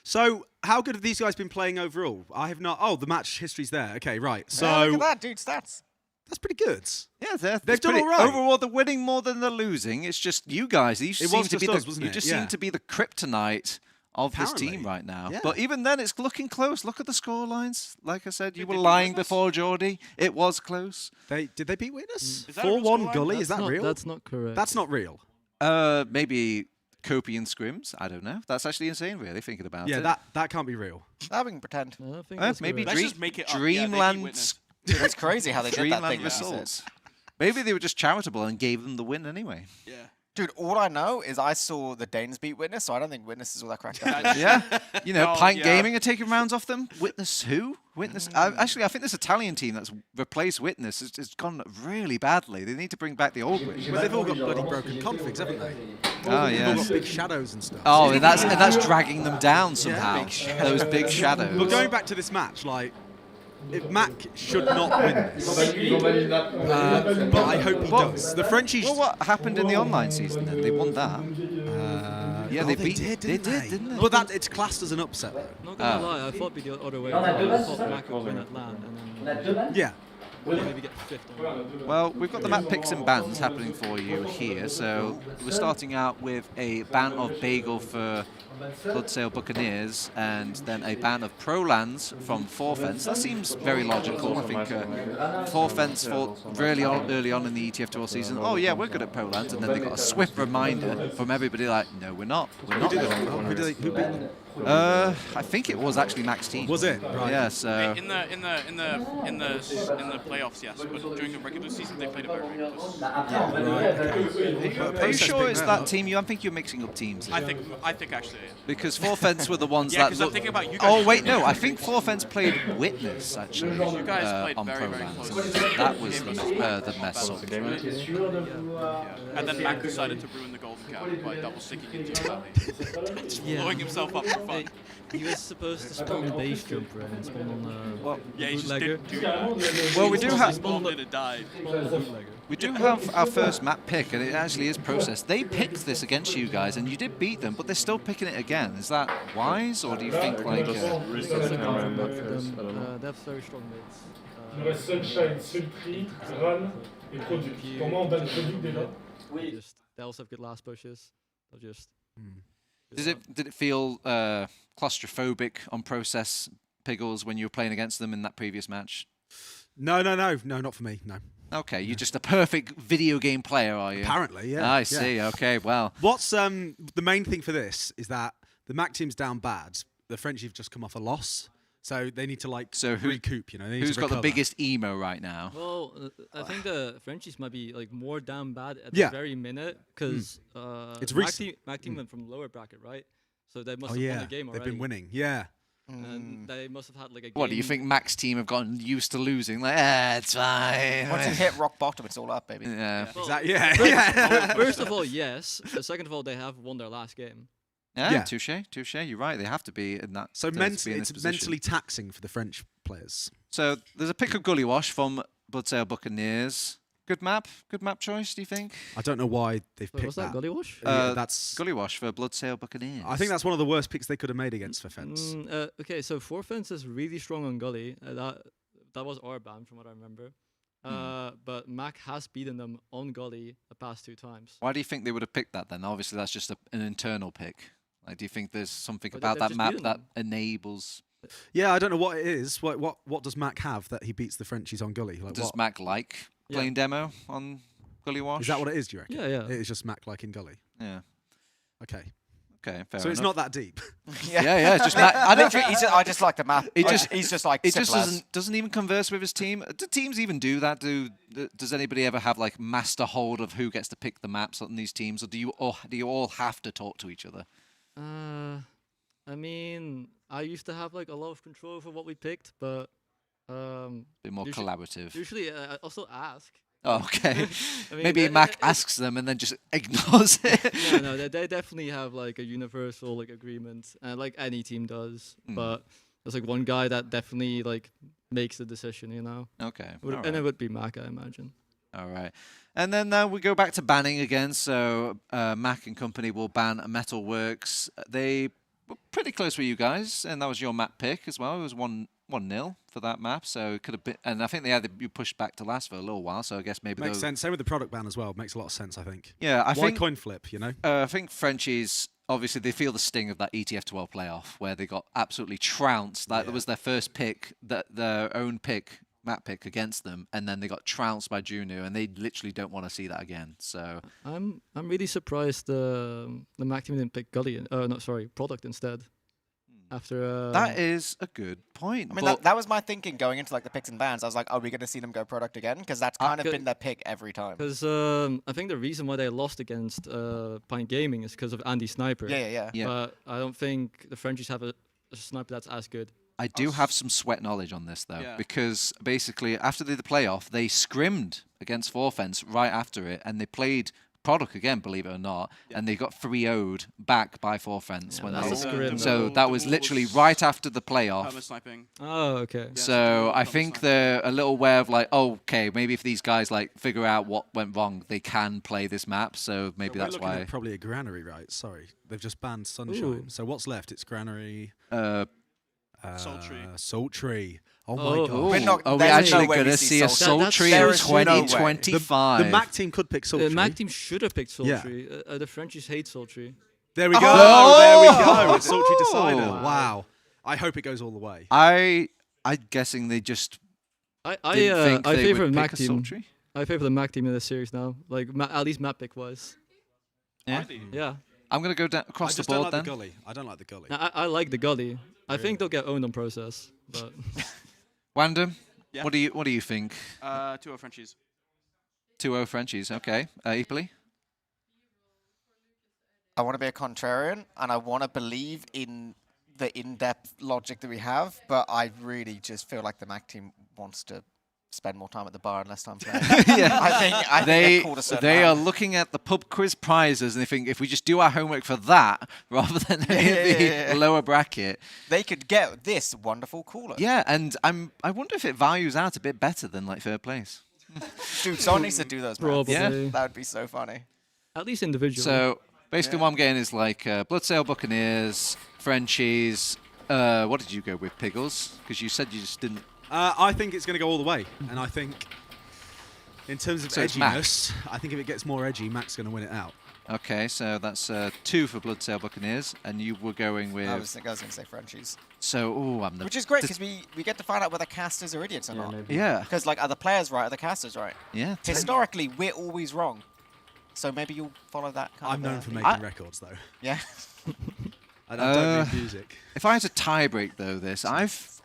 So, how good have these guys been playing overall? I have not. Oh, the match history's there. Okay, right. So
Yeah, look at that, dude. Stats.
that's pretty good.
Yeah,
They've done all right.
Overall, they're winning more than they're losing. It's just you guys. You seem
was
to be
just us,
the,
wasn't
you
it?
just
Yeah.
seem to be the kryptonite of this
Apparently.
team right now.
Yeah.
But even then, it's looking close. Look at the score lines. Like I said, you
Did
were
they beat
lying
Witness?
before, Geordie. It was close.
Did they beat Witness?
Is that a real
4-1
scoreline?
Gully. Is that real?
That's not correct.
That's not real.
Maybe Copian scrims. I don't know. That's actually insane, really, thinking about
Yeah,
it.
that can't be real.
That we can pretend.
I don't think that's
Maybe
correct.
Let's just make it up. Yeah, they beat
Dreamland.
Witness.
Dude, it's crazy how they did that
Dreamland
thing. Like you said.
results. Maybe they were just charitable and gave them the win anyway.
Yeah.
Dude, all I know is I saw the Danes beat Witness, so I don't think Witness is all that cracked up.
Yeah, you know,
Oh,
Pint
yeah.
Gaming are taking rounds off them. Witness who? Witness. Actually, I think this Italian team that's replaced Witness has gone really badly. They need to bring back the old Witness.
But they've all got bloody broken configs, haven't they?
Oh
They've all
yes.
got big shadows and stuff.
Oh, and that's dragging them down somehow. Those big shadows.
But going back to this match, like, if Mac should not win this, but I hope he does. The Frenchies.
Well, what happened in the online season then? They won that. Yeah, they beat.
They did,
didn't they?
But it's classed as an upset, though.
Not gonna lie, I thought it'd be the other way around. I thought Mac would win at LAN and then
Yeah.
maybe get 5th.
Well, we've got the map picks and bans happening for you here. So we're starting out with a ban of Bagel for Bloodsail Buccaneers, and then a ban of Prolans from Forfence. That seems very logical. I think Forfence thought really early on in the ETF2 all season, oh yeah, we're good at Prolans, and then they got a swift reminder from everybody like, no, we're not. We're not good at Prolans.
Who beat them?
I think it was actually Max team.
Was it? Right.
Yeah. So.
In the playoffs, yes, but during the regular season they played it very close.
Are you sure it's that team? I think you're mixing up teams.
I think actually. Yeah.
Because Forfence were the ones
Yeah,
that.
'cause I'm
look-
thinking about you guys.
Oh wait, no. I think Forfence played Witness actually.
You guys played
on
very, very
Prolans.
close.
That was the mess up.
And then Mac decided to ruin the golden cow by double sticking into your belly. Just blowing himself up. fun.
He was supposed to spawn the base jumper and spawn on
Yeah, he just
bootlegger.
didn't do that.
Well, we do have
Spawned it and died.
we do have our first map pick, and it actually is processed. They picked this against you guys, and you did beat them, but they're still picking it again. Is that wise, or do you think like?
They have very strong mids.
Il nous reste Sunshine, Sultry, Ral et Product. Pour moi, on bat le Product déjà.
They also have good last pushes. They'll just.
Did it feel claustrophobic on process Piggles when you were playing against them in that previous match?
No, not for me. No.
Okay, you're just a perfect video game player, are you?
Apparently, yeah.
I see. Okay, well.
What's the main thing for this is that the MAC team's down bad. The French have just come off a loss. So they need to recoup, you know.
Who's got the biggest emo right now?
Well, I think the Frenchies might be like more down bad at the very minute because
it's
MAC team went from lower bracket, right? So they must have won the game already.
They've been winning, yeah.
And they must have had like a game.
What do you think? Mac's team have gotten used to losing? Like, it's fine.
Once you hit rock bottom, it's all up, baby.
Yeah.
Well, first of all, yes. Second of all, they have won their last game.
Yeah, touche. You're right. They have to be in that.
So it's mentally taxing for the French players.
So there's a pick of Gully Wash from Bloodsail Buccaneers. Good map choice, do you think?
I don't know why they've picked
what's that. Gully Wash?
That's
Gully Wash for Bloodsail Buccaneers.
I think that's one of the worst picks they could have made against Forfence.
Okay, so Forfence is really strong on Gully. That was our ban from what I remember. But Mac has beaten them on Gully the past 2 times.
Why do you think they would have picked that then? Obviously, that's just an internal pick. Like, do you think there's something about that map that enables?
Yeah, I don't know what it is. What does Mac have that he beats the Frenchies on Gully? Like,
does Mac like playing demo on Gully Wash?
Is that what it is, do you reckon?
Yeah.
It is just Mac like in Gully.
Yeah.
Okay,
fair
so
enough.
it's not that deep.
Yeah. It's just Mac.
I just like the map. He's just like.
It just doesn't even converse with his team. Do teams even do that? Does anybody ever have like master hold of who gets to pick the maps on these teams, or do you all have to talk to each other?
I mean, I used to have like a lot of control over what we picked, but
a bit more collaborative.
Usually, I also ask.
Oh, okay.
I mean,
Maybe Mac asks them and then just ignores it.
No, they definitely have like a universal like agreement, like any team does. But there's like one guy that definitely like makes the decision, you know.
Okay.
And it would be Mac, I imagine.
All right. And then we go back to banning again. So Mac and company will ban Metalworks. They were pretty close with you guys, and that was your map pick as well. It was 1-0 for that map, so it could have been. And I think they had you pushed back to last for a little while. So I guess maybe
makes sense. Same with the product ban as well. Makes a lot of sense, I think.
Yeah, I think
coin flip. You know.
I think Frenchies obviously they feel the sting of that ETF 12 playoff where they got absolutely trounced. That was their first pick, their own pick. Map pick against them, and then they got trounced by Juno, and they literally don't want to see that again. So
I'm really surprised the Mac team didn't pick Gully. Product instead. After
that is a good point.
I mean, that was my thinking going into like the picks and bans. I was like, are we going to see them go Product again? Because that's kind of been their pick every time.
Because I think the reason why they lost against Pine Gaming is because of Andy Sniper.
Yeah.
But I don't think the Frenchies have a sniper that's as good.
I do have some sweat knowledge on this, though, because basically after the playoff, they scrimmed against Forfence right after it, and they played Product again, believe it or not, and they got 3-0'd back by Forfence. So that was literally right after the playoff.
Sniping.
Oh, okay.
So I think they're a little aware of like, oh, okay, maybe if these guys like figure out what went wrong, they can play this map. So maybe that's why.
At probably a Granary, right? Sorry, they've just banned Sunshine.
Ooh.
So what's left? It's Granary.
Sultry.
Oh my god.
Are we actually going to see a Sultry in 2025?
The Mac team could pick Sultry.
The Mac team should have picked Sultry. The Frenchies hate Sultry.
There we go. There we go. It's Sultry decider. Wow. I hope it goes all the way.
I'm guessing they just.
I favor the Mac team. I favor the Mac team in this series now. Like at least map pick wise.
Yeah. I'm going to go down across the board then.
I don't like the Gully.
I like the Gully. I think they'll get owned on process, but.
Wandem, what do you think?
2-0 Frenchies.
2-0 Frenchies. Okay. Eeply?
I want to be a contrarian, and I want to believe in the in-depth logic that we have, but I really just feel like the Mac team wants to spend more time at the bar and less time playing.
Yeah.
I think they're called a certain
they are
amount.
looking at the pub quiz prizes and they think if we just do our homework for that rather than the lower bracket,
they could get this wonderful cooler.
Yeah, and I wonder if it values out a bit better than like third place.
Dude, someone needs to do those.
Probably.
Yeah.
That would be so funny.
At least individually.
So basically, what I'm getting is like Bloodsail Buccaneers, Frenchies. What did you go with, Piggles? Because you said you just didn't.
I think it's going to go all the way, and I think in terms of
So it's Mac.
edginess, I think if it gets more edgy, Mac's going to win it out.
Okay, so that's 2 for Bloodsail Buccaneers, and you were going with.
I was going to say Frenchies.
So, I'm the.
Which is great because we get to find out whether casters are idiots or not.
maybe.
Yeah.
Because like, are the players right? Are the casters right?
Yeah.
Historically, we're always wrong. So maybe you'll follow that kind
I'm
of.
known for making records, though.
Yeah.
I don't make music.
If I had to tie break though,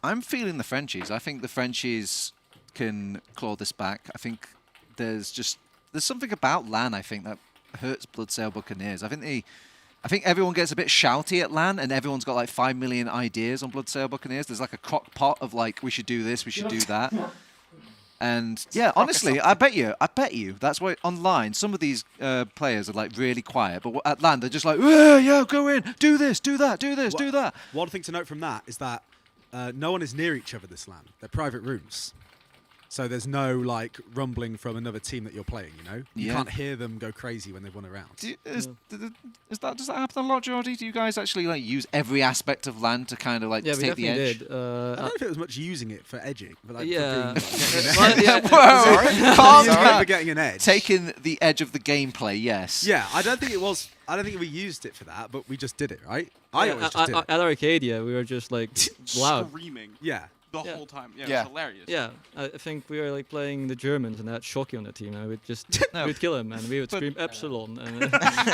I'm feeling the Frenchies. I think the Frenchies can claw this back. I think there's something about LAN. I think that hurts Bloodsail Buccaneers. I think everyone gets a bit shouty at LAN, and everyone's got like 5 million ideas on Bloodsail Buccaneers. There's like a crock pot of like, we should do this, we should do that. And yeah, honestly, I bet you that's why online some of these players are like really quiet, but at LAN they're just like, yeah, go in, do this, do that, do this, do that.
One thing to note from that is that no one is near each other this LAN. They're private rooms. So there's no like rumbling from another team that you're playing, you know? You can't hear them go crazy when they run around.
Does that happen a lot, Jordy? Do you guys actually like use every aspect of LAN to kind of like take the edge?
I don't know if it was much using it for edging, but like
Yeah.
for getting an edge.
Taking the edge of the gameplay, yes.
Yeah, I don't think it was. I don't think we used it for that, but we just did it, right? I always just did it.
At Arcadia, we were just like loud.
Screaming.
Yeah.
The whole time. Yeah, it's hilarious.
Yeah, I think we were like playing the Germans and they had Shocky on the team, and we'd just we'd kill him and we would scream Epsilon. And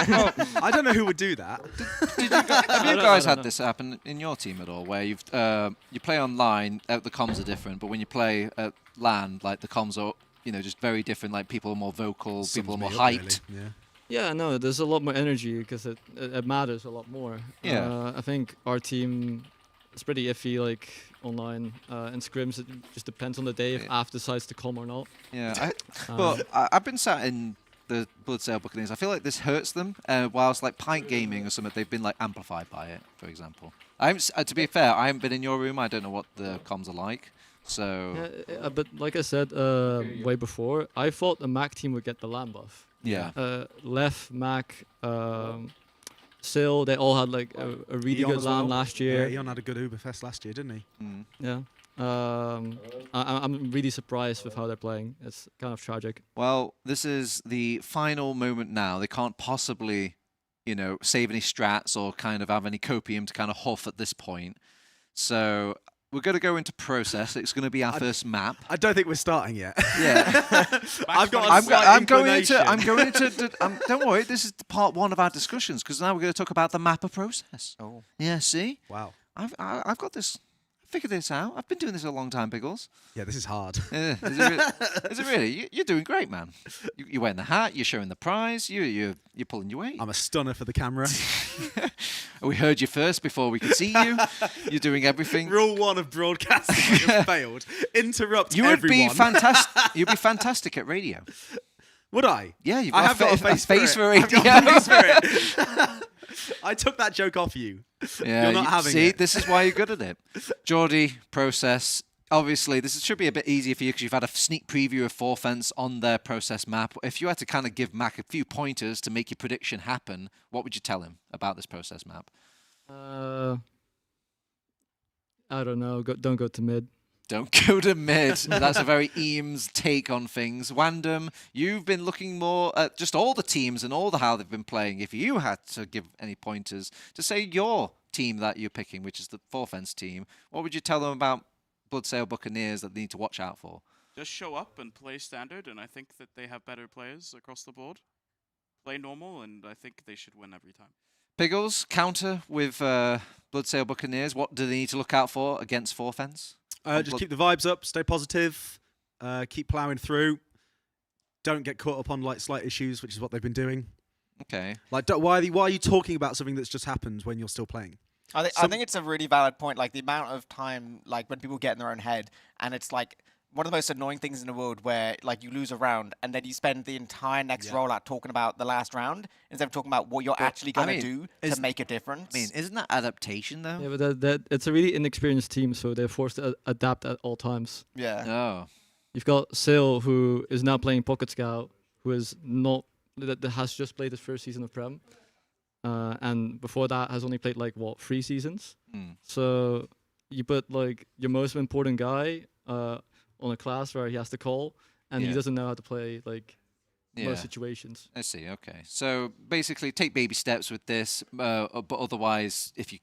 well, I don't know who would do that.
Have you guys had this happen in your team at all, where you play online, the comms are different, but when you play at LAN, like the comms are just very different. Like people are more vocal, people are more hyped.
Really.
yeah, no, there's a lot more energy because it matters a lot more.
Yeah.
I think our team is pretty iffy, like online and scrims. It just depends on the day if AF decides to come or not.
Yeah, I've been sat in the Bloodsail Buccaneers. I feel like this hurts them, whilst like Pint Gaming or something, they've been like amplified by it, for example. To be fair, I haven't been in your room. I don't know what the comms are like. So,
but like I said way before, I thought the Mac team would get the LAN buff.
Yeah.
Lef, Mac, Sil, they all had like a really
Eon
good
as
LAN
well.
last year.
Yeah, Eon had a good UBERFEST last year, didn't he?
Mm.
Yeah. I'm really surprised with how they're playing. It's kind of tragic.
Well, this is the final moment now. They can't possibly, save any strats or kind of have any copium to kind of huff at this point. So we're going to go into process. It's going to be our first map.
I don't think we're starting yet.
Yeah. I'm going into. Don't worry. This is part 1 of our discussions because now we're going to talk about the mapper process.
Oh.
Yeah. See.
Wow.
I've got this. Figured this out. I've been doing this a long time, Piggles.
Yeah, this is hard.
Is it really? You're doing great, man. You're wearing the hat. You're showing the prize. You're pulling your weight.
I'm a stunner for the camera.
We heard you first before we could see you. You're doing everything.
Rule 1 of broadcasting has failed. Interrupt
You would
everyone.
be fantastic. You'd be fantastic at radio.
Would I?
Yeah, you've
I
got
have got a face for
radio.
it. I've got a face for it. I took that joke off you.
Yeah,
You're not having
see,
it.
this is why you're good at it. Geordie, process. Obviously, this should be a bit easier for you because you've had a sneak preview of Forfence on their process map. If you had to kind of give Mac a few pointers to make your prediction happen, what would you tell him about this process map?
I don't know. Don't go to mid.
Don't go to mid. That's a very Eames take on things. Wandom, you've been looking more at just all the teams and how they've been playing. If you had to give any pointers to say your team that you're picking, which is the Forfence team, what would you tell them about Bloodsail Buccaneers that they need to watch out for?
Just show up and play standard, and I think that they have better players across the board. Play normal, and I think they should win every time.
Piggles, counter with Bloodsail Buccaneers. What do they need to look out for against Forfence?
Just keep the vibes up, stay positive, keep ploughing through. Don't get caught up on like slight issues, which is what they've been doing.
Okay.
Like, why are you talking about something that's just happened when you're still playing?
I think it's a really valid point. Like the amount of time, like when people get in their own head, and it's like one of the most annoying things in the world where like you lose a round and then you spend the entire next rollout talking about the last round instead of talking about what you're actually going to do to make a difference.
I mean, isn't that adaptation though?
Yeah, but that it's a really inexperienced team, so they're forced to adapt at all times.
Yeah.
Oh.
You've got Sil, who is now playing Pocket Scout, who is not that has just played his first season of Prem, and before that has only played like 3 seasons. So you put like your most important guy on a class where he has to call, and he doesn't know how to play like most situations.
I see. Okay, so basically, take baby steps with this, but otherwise, if you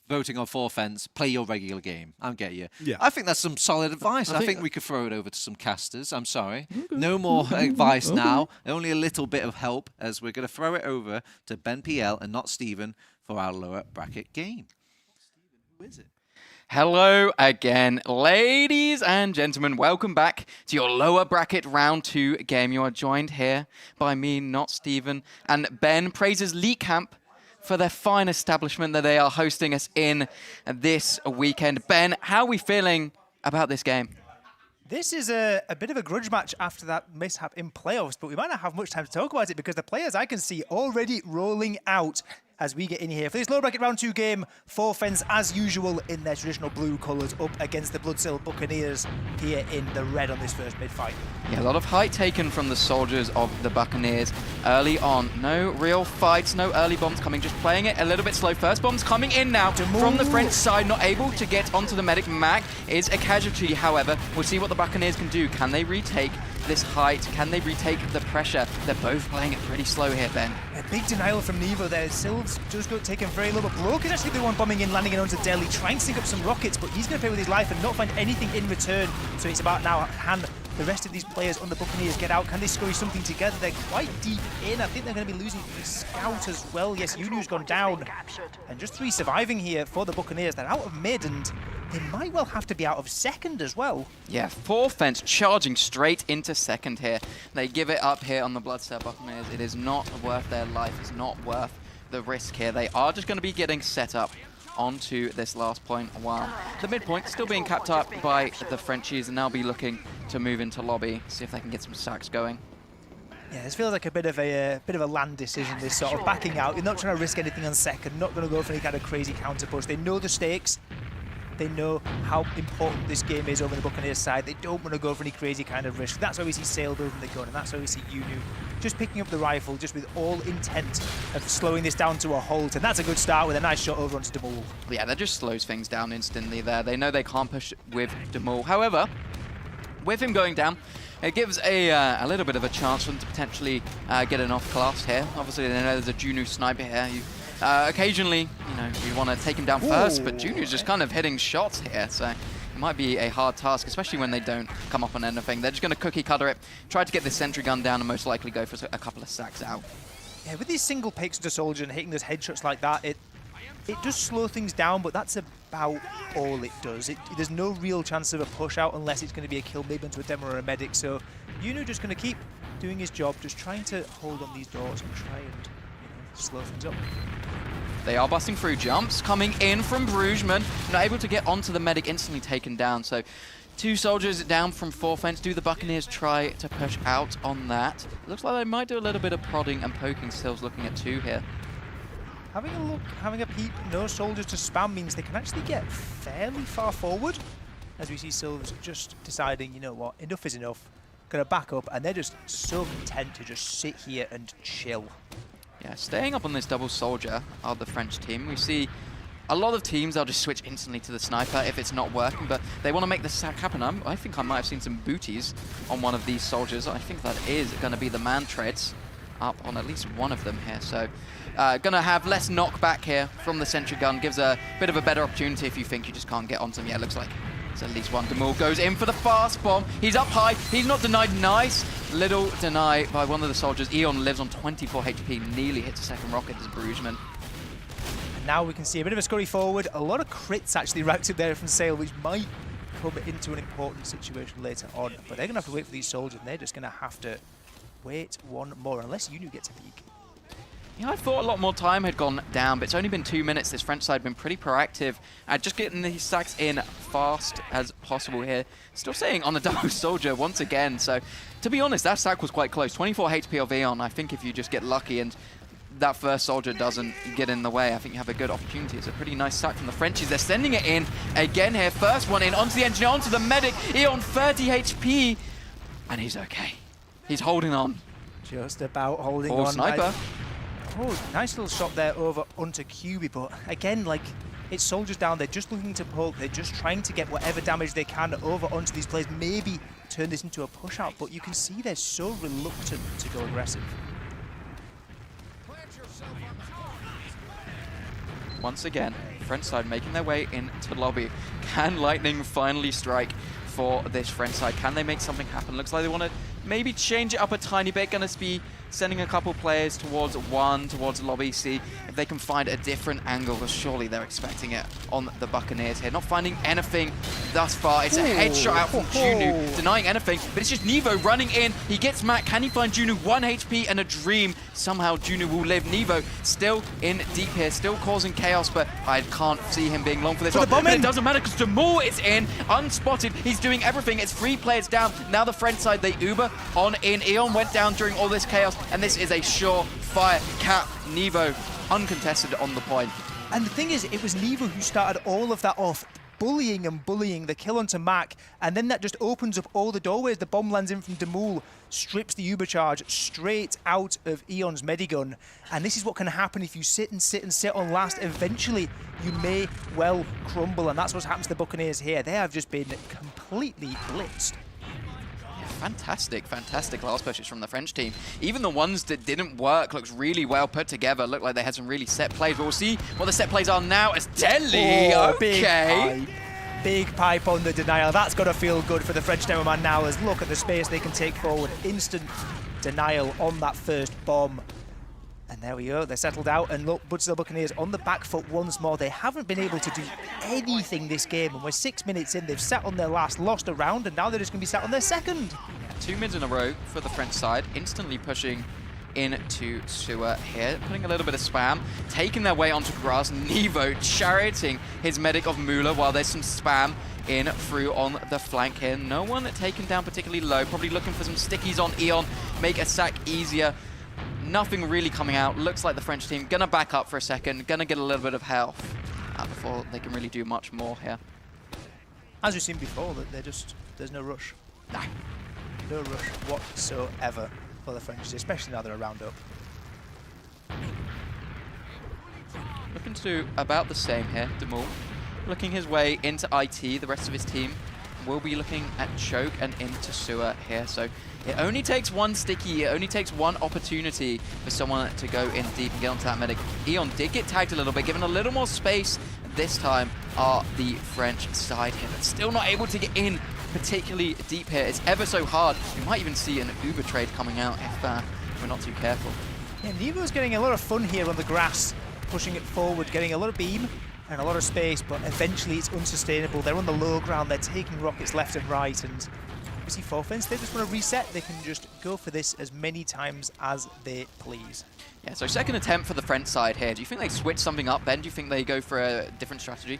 voting on 4 fence, play your regular game. I get you.
Yeah.
I think that's some solid advice. I think we could throw it over to some casters. I'm sorry. No more advice now. Only a little bit of help, as we're going to throw it over to Ben PL and not Stephen for our lower bracket game. Who is it?
Hello again, ladies and gentlemen. Welcome back to your lower bracket round 2 game. You are joined here by me, not Stephen, and Ben praises League Camp for their fine establishment that they are hosting us in this weekend. Ben, how are we feeling about this game?
This is a bit of a grudge match after that mishap in playoffs, but we might not have much time to talk about it because the players I can see already rolling out as we get in here. For this low bracket round 2 game, 4 fence as usual in their traditional blue colours up against the Bloodsil Buccaneers here in the red on this first mid fight.
Yeah, a lot of height taken from the soldiers of the Buccaneers early on. No real fights, no early bombs coming, just playing it a little bit slow. First bomb's coming in now from the French side, not able to get onto the medic. Mac is a casualty, however. We'll see what the Buccaneers can do. Can they retake this height? Can they retake the pressure? They're both playing it pretty slow here, Ben.
A big denial from Nevo there. Sylv's just got taken very low, but Broke is actually the one bombing in, landing it onto Delhi, trying to sink up some rockets, but he's going to play with his life and not find anything in return. So it's about now, can the rest of these players on the Buccaneers get out? Can they scurry something together? They're quite deep in. I think they're going to be losing the scout as well. Yes, Yunu's gone down. And just 3 surviving here for the Buccaneers. They're out of mid, and they might well have to be out of second as well.
Yeah, 4 fence charging straight into second here. They give it up here on the Bloodstone Buccaneers. It is not worth their life. It's not worth the risk here. They are just going to be getting set up onto this last point, while the midpoint still being capped up by the Frenchies, and now be looking to move into lobby, see if they can get some sacks going.
Yeah, this feels like a bit of a land decision, this sort of backing out. You're not trying to risk anything on second, not going to go for any kind of crazy counter push. They know the stakes. They know how important this game is over the Buccaneers side. They don't want to go for any crazy kind of risk. That's why we see Sale building the gun, and that's why we see Yunu just picking up the rifle, just with all intent of slowing this down to a halt. And that's a good start with a nice shot over onto Demul.
Yeah, that just slows things down instantly there. They know they can't push with Demul. However, with him going down, it gives a little bit of a chance for them to potentially get an off-class here. Obviously, they know there's a Junu sniper here. Occasionally, you want to take him down first, but Junu's just kind of hitting shots here, so it might be a hard task, especially when they don't come up on anything. They're just going to cookie cutter it, try to get this sentry gun down, and most likely go for a couple of sacks out.
Yeah, with these single picks to Soldier and hitting those headshots like that, it does slow things down, but that's about all it does. There's no real chance of a push out unless it's going to be a kill maybe into a demo or a medic, so Yunu just going to keep doing his job, just trying to hold on these doors and try and slow things up.
They are busting through jumps, coming in from Brugesman, not able to get onto the medic, instantly taken down. So 2 soldiers down from 4 fence. Do the Buccaneers try to push out on that? Looks like they might do a little bit of prodding and poking. Stills looking at 2 here.
Having a look, having a peep, no soldiers to spam means they can actually get fairly far forward. As we see Silvers just deciding, you know what, enough is enough. Gonna back up, and they're just so content to just sit here and chill.
Yeah, staying up on this double soldier of the French team. We see a lot of teams, they'll just switch instantly to the sniper if it's not working, but they want to make the sack happen. I think I might have seen some booties on one of these soldiers. I think that is going to be the man treads up on at least one of them here. So going to have less knockback here from the sentry gun. Gives a bit of a better opportunity if you think you just can't get onto them. Yeah, it looks like it's at least one. Demul goes in for the fast bomb. He's up high. He's not denied. Nice little deny by one of the soldiers. Eon lives on 24 HP. Nearly hits a second rocket as Brugesman.
And now we can see a bit of a scurry forward. A lot of crits actually racked up there from Sale, which might come into an important situation later on. But they're going to have to wait for these soldiers, and they're just going to have to wait one more, unless Yunu gets a peek.
Yeah, I thought a lot more time had gone down, but it's only been 2 minutes. This French side has been pretty proactive at just getting these stacks in fast as possible here. Still staying on the double soldier once again. So, to be honest, that stack was quite close. 24 HP of Eon. I think if you just get lucky and that first soldier doesn't get in the way, I think you have a good opportunity. It's a pretty nice stack from the Frenchies. They're sending it in again here. First one in onto the engineer, onto the medic. Eon 30 HP, and he's okay. He's holding on.
Just about holding
on. Sniper.
Oh, nice little shot there over onto QB, but again, like, it's soldiers down. They're just looking to poke. They're just trying to get whatever damage they can over onto these players. Maybe turn this into a push out, but you can see they're so reluctant to go aggressive.
Once again, French side making their way into lobby. Can Lightning finally strike for this French side? Can they make something happen? Looks like they want to maybe change it up a tiny bit. Going to be sending a couple players towards lobby C. If they can find a different angle, because surely they're expecting it on the Buccaneers here. Not finding anything thus far. It's a headshot out from Junu, denying anything, but it's just Nevo running in. He gets Matt. Can he find Junu? 1 HP and a dream. Somehow Junu will live. Nevo still in deep here, still causing chaos, but I can't see him being long for this one. But it doesn't matter because Demul is in, unspotted. He's doing everything. It's 3 players down. Now the French side, they Uber on in. Eon went down during all this chaos, and this is a surefire cap. Nevo uncontested on the point.
And the thing is, it was Nevo who started all of that off, bullying the kill onto Mac, and then that just opens up all the doorways. The bomb lands in from Demul, strips the Uber charge straight out of Eon's Medigun, and this is what can happen if you sit on last. Eventually, you may well crumble, and that's what's happened to the Buccaneers here. They have just been completely blitzed.
Fantastic last pushes from the French team. Even the ones that didn't work looks really well put together. Looked like they had some really set plays. But we'll see what the set plays are now as Deli. Okay.
Big pipe on the denial. That's got to feel good for the French demo man now, as look at the space they can take forward. Instant denial on that first bomb. And there we go, they're settled out, and look, Butzel Buccaneers on the back foot once more. They haven't been able to do anything this game, and we're 6 minutes in. They've sat on their last, lost a round, and now they're just going to be sat on their second.
2 mids in a row for the French side, instantly pushing into sewer here, putting a little bit of spam, taking their way onto grass. Nevo charioting his medic of Mula while there's some spam in through on the flank here. No one taken down particularly low, probably looking for some stickies on Eon, make a sack easier. Nothing really coming out. Looks like the French team gonna back up for a second, gonna get a little bit of health before they can really do much more here.
As we've seen before, that there's no rush. Nah, no rush whatsoever for the French, especially now they're a round up.
Looking to do about the same here, Demul. Looking his way into IT, the rest of his team will be looking at choke and into sewer here. So it only takes one sticky, it only takes one opportunity for someone to go in deep and get onto that medic. Eon did get tagged a little bit, given a little more space. This time are the French side here, but still not able to get in particularly deep here. It's ever so hard. We might even see an Uber trade coming out if we're not too careful.
Yeah, Nevo's getting a lot of fun here on the grass, pushing it forward, getting a lot of beam and a lot of space, but eventually it's unsustainable. They're on the low ground, they're taking rockets left and right, and we see Forfence, they just want to reset. They can just go for this as many times as they please.
Yeah, so second attempt for the French side here. Do you think they switch something up, Ben? Do you think they go for a different strategy?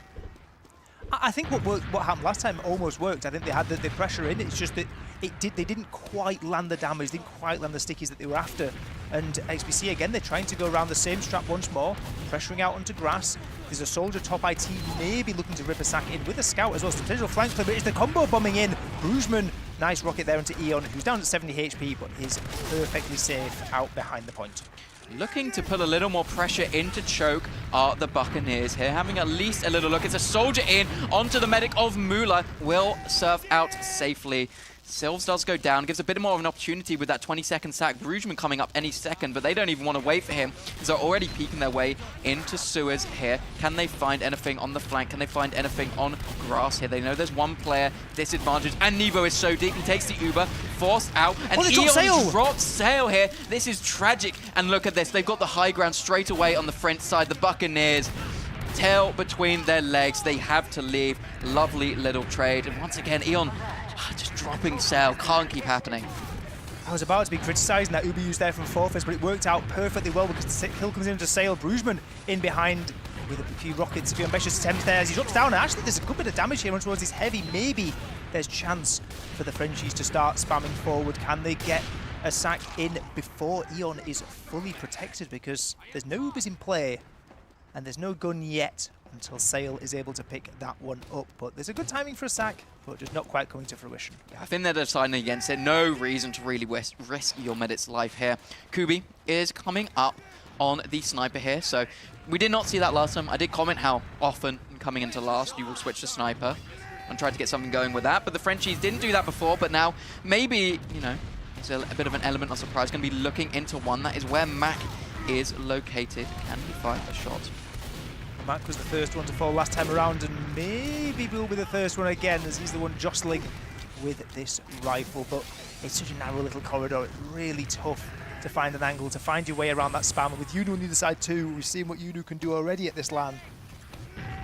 I think what happened last time almost worked. I think they had the pressure in. It's just that they didn't quite land the damage, didn't quite land the stickies that they were after. And XBC, again, they're trying to go around the same strat once more, pressuring out onto grass. There's a soldier top IT, maybe looking to rip a sack in with a scout as well. So potential flank play, but it's the combo bombing in. Brugman, nice rocket there into Eon, who's down at 70 HP, but is perfectly safe out behind the point.
Looking to put a little more pressure into choke are the Buccaneers here, having at least a little look. It's a soldier in onto the medic of Mula, will surf out safely. Silves does go down, gives a bit more of an opportunity with that 20-second sack. Brugman coming up any second, but they don't even want to wait for him, because they're already peeking their way into sewers here. Can they find anything on the flank? Can they find anything on grass here? They know there's one player disadvantaged, and Nevo is so deep. He takes the Uber, forced out, and Eon drops sail here. This is tragic, and look at this. They've got the high ground straight away on the French side. The Buccaneers, tail between their legs. They have to leave. Lovely little trade, and once again, Eon just dropping sail, can't keep happening.
I was about to be criticising that Uber used there from Forfest, but it worked out perfectly well because the kill comes in to Sale. Brugman in behind with a few rockets, a few ambitious attempts there as he drops down. And actually, there's a good bit of damage here towards this heavy. Maybe there's chance for the Frenchies to start spamming forward. Can they get a sack in before Eon is fully protected? Because there's no Ubers in play and there's no gun yet until Sale is able to pick that one up. But there's a good timing for a sack, but just not quite coming to fruition.
I think they're deciding against it. No reason to really risk your Medit's life here. Kubi is coming up on the sniper here, so we did not see that last time. I did comment how often coming into last you will switch to sniper and try to get something going with that, but the Frenchies didn't do that before, but now maybe, you know, it's a bit of an element of surprise. Going to be looking into one. That is where Mac is located. Can he find a shot?
Mac was the first one to fall last time around, and maybe will be the first one again as he's the one jostling with this rifle. But it's such a narrow little corridor. It's really tough to find an angle, to find your way around that spam. And with Yudu on the other side too, we've seen what Yudu can do already at this LAN.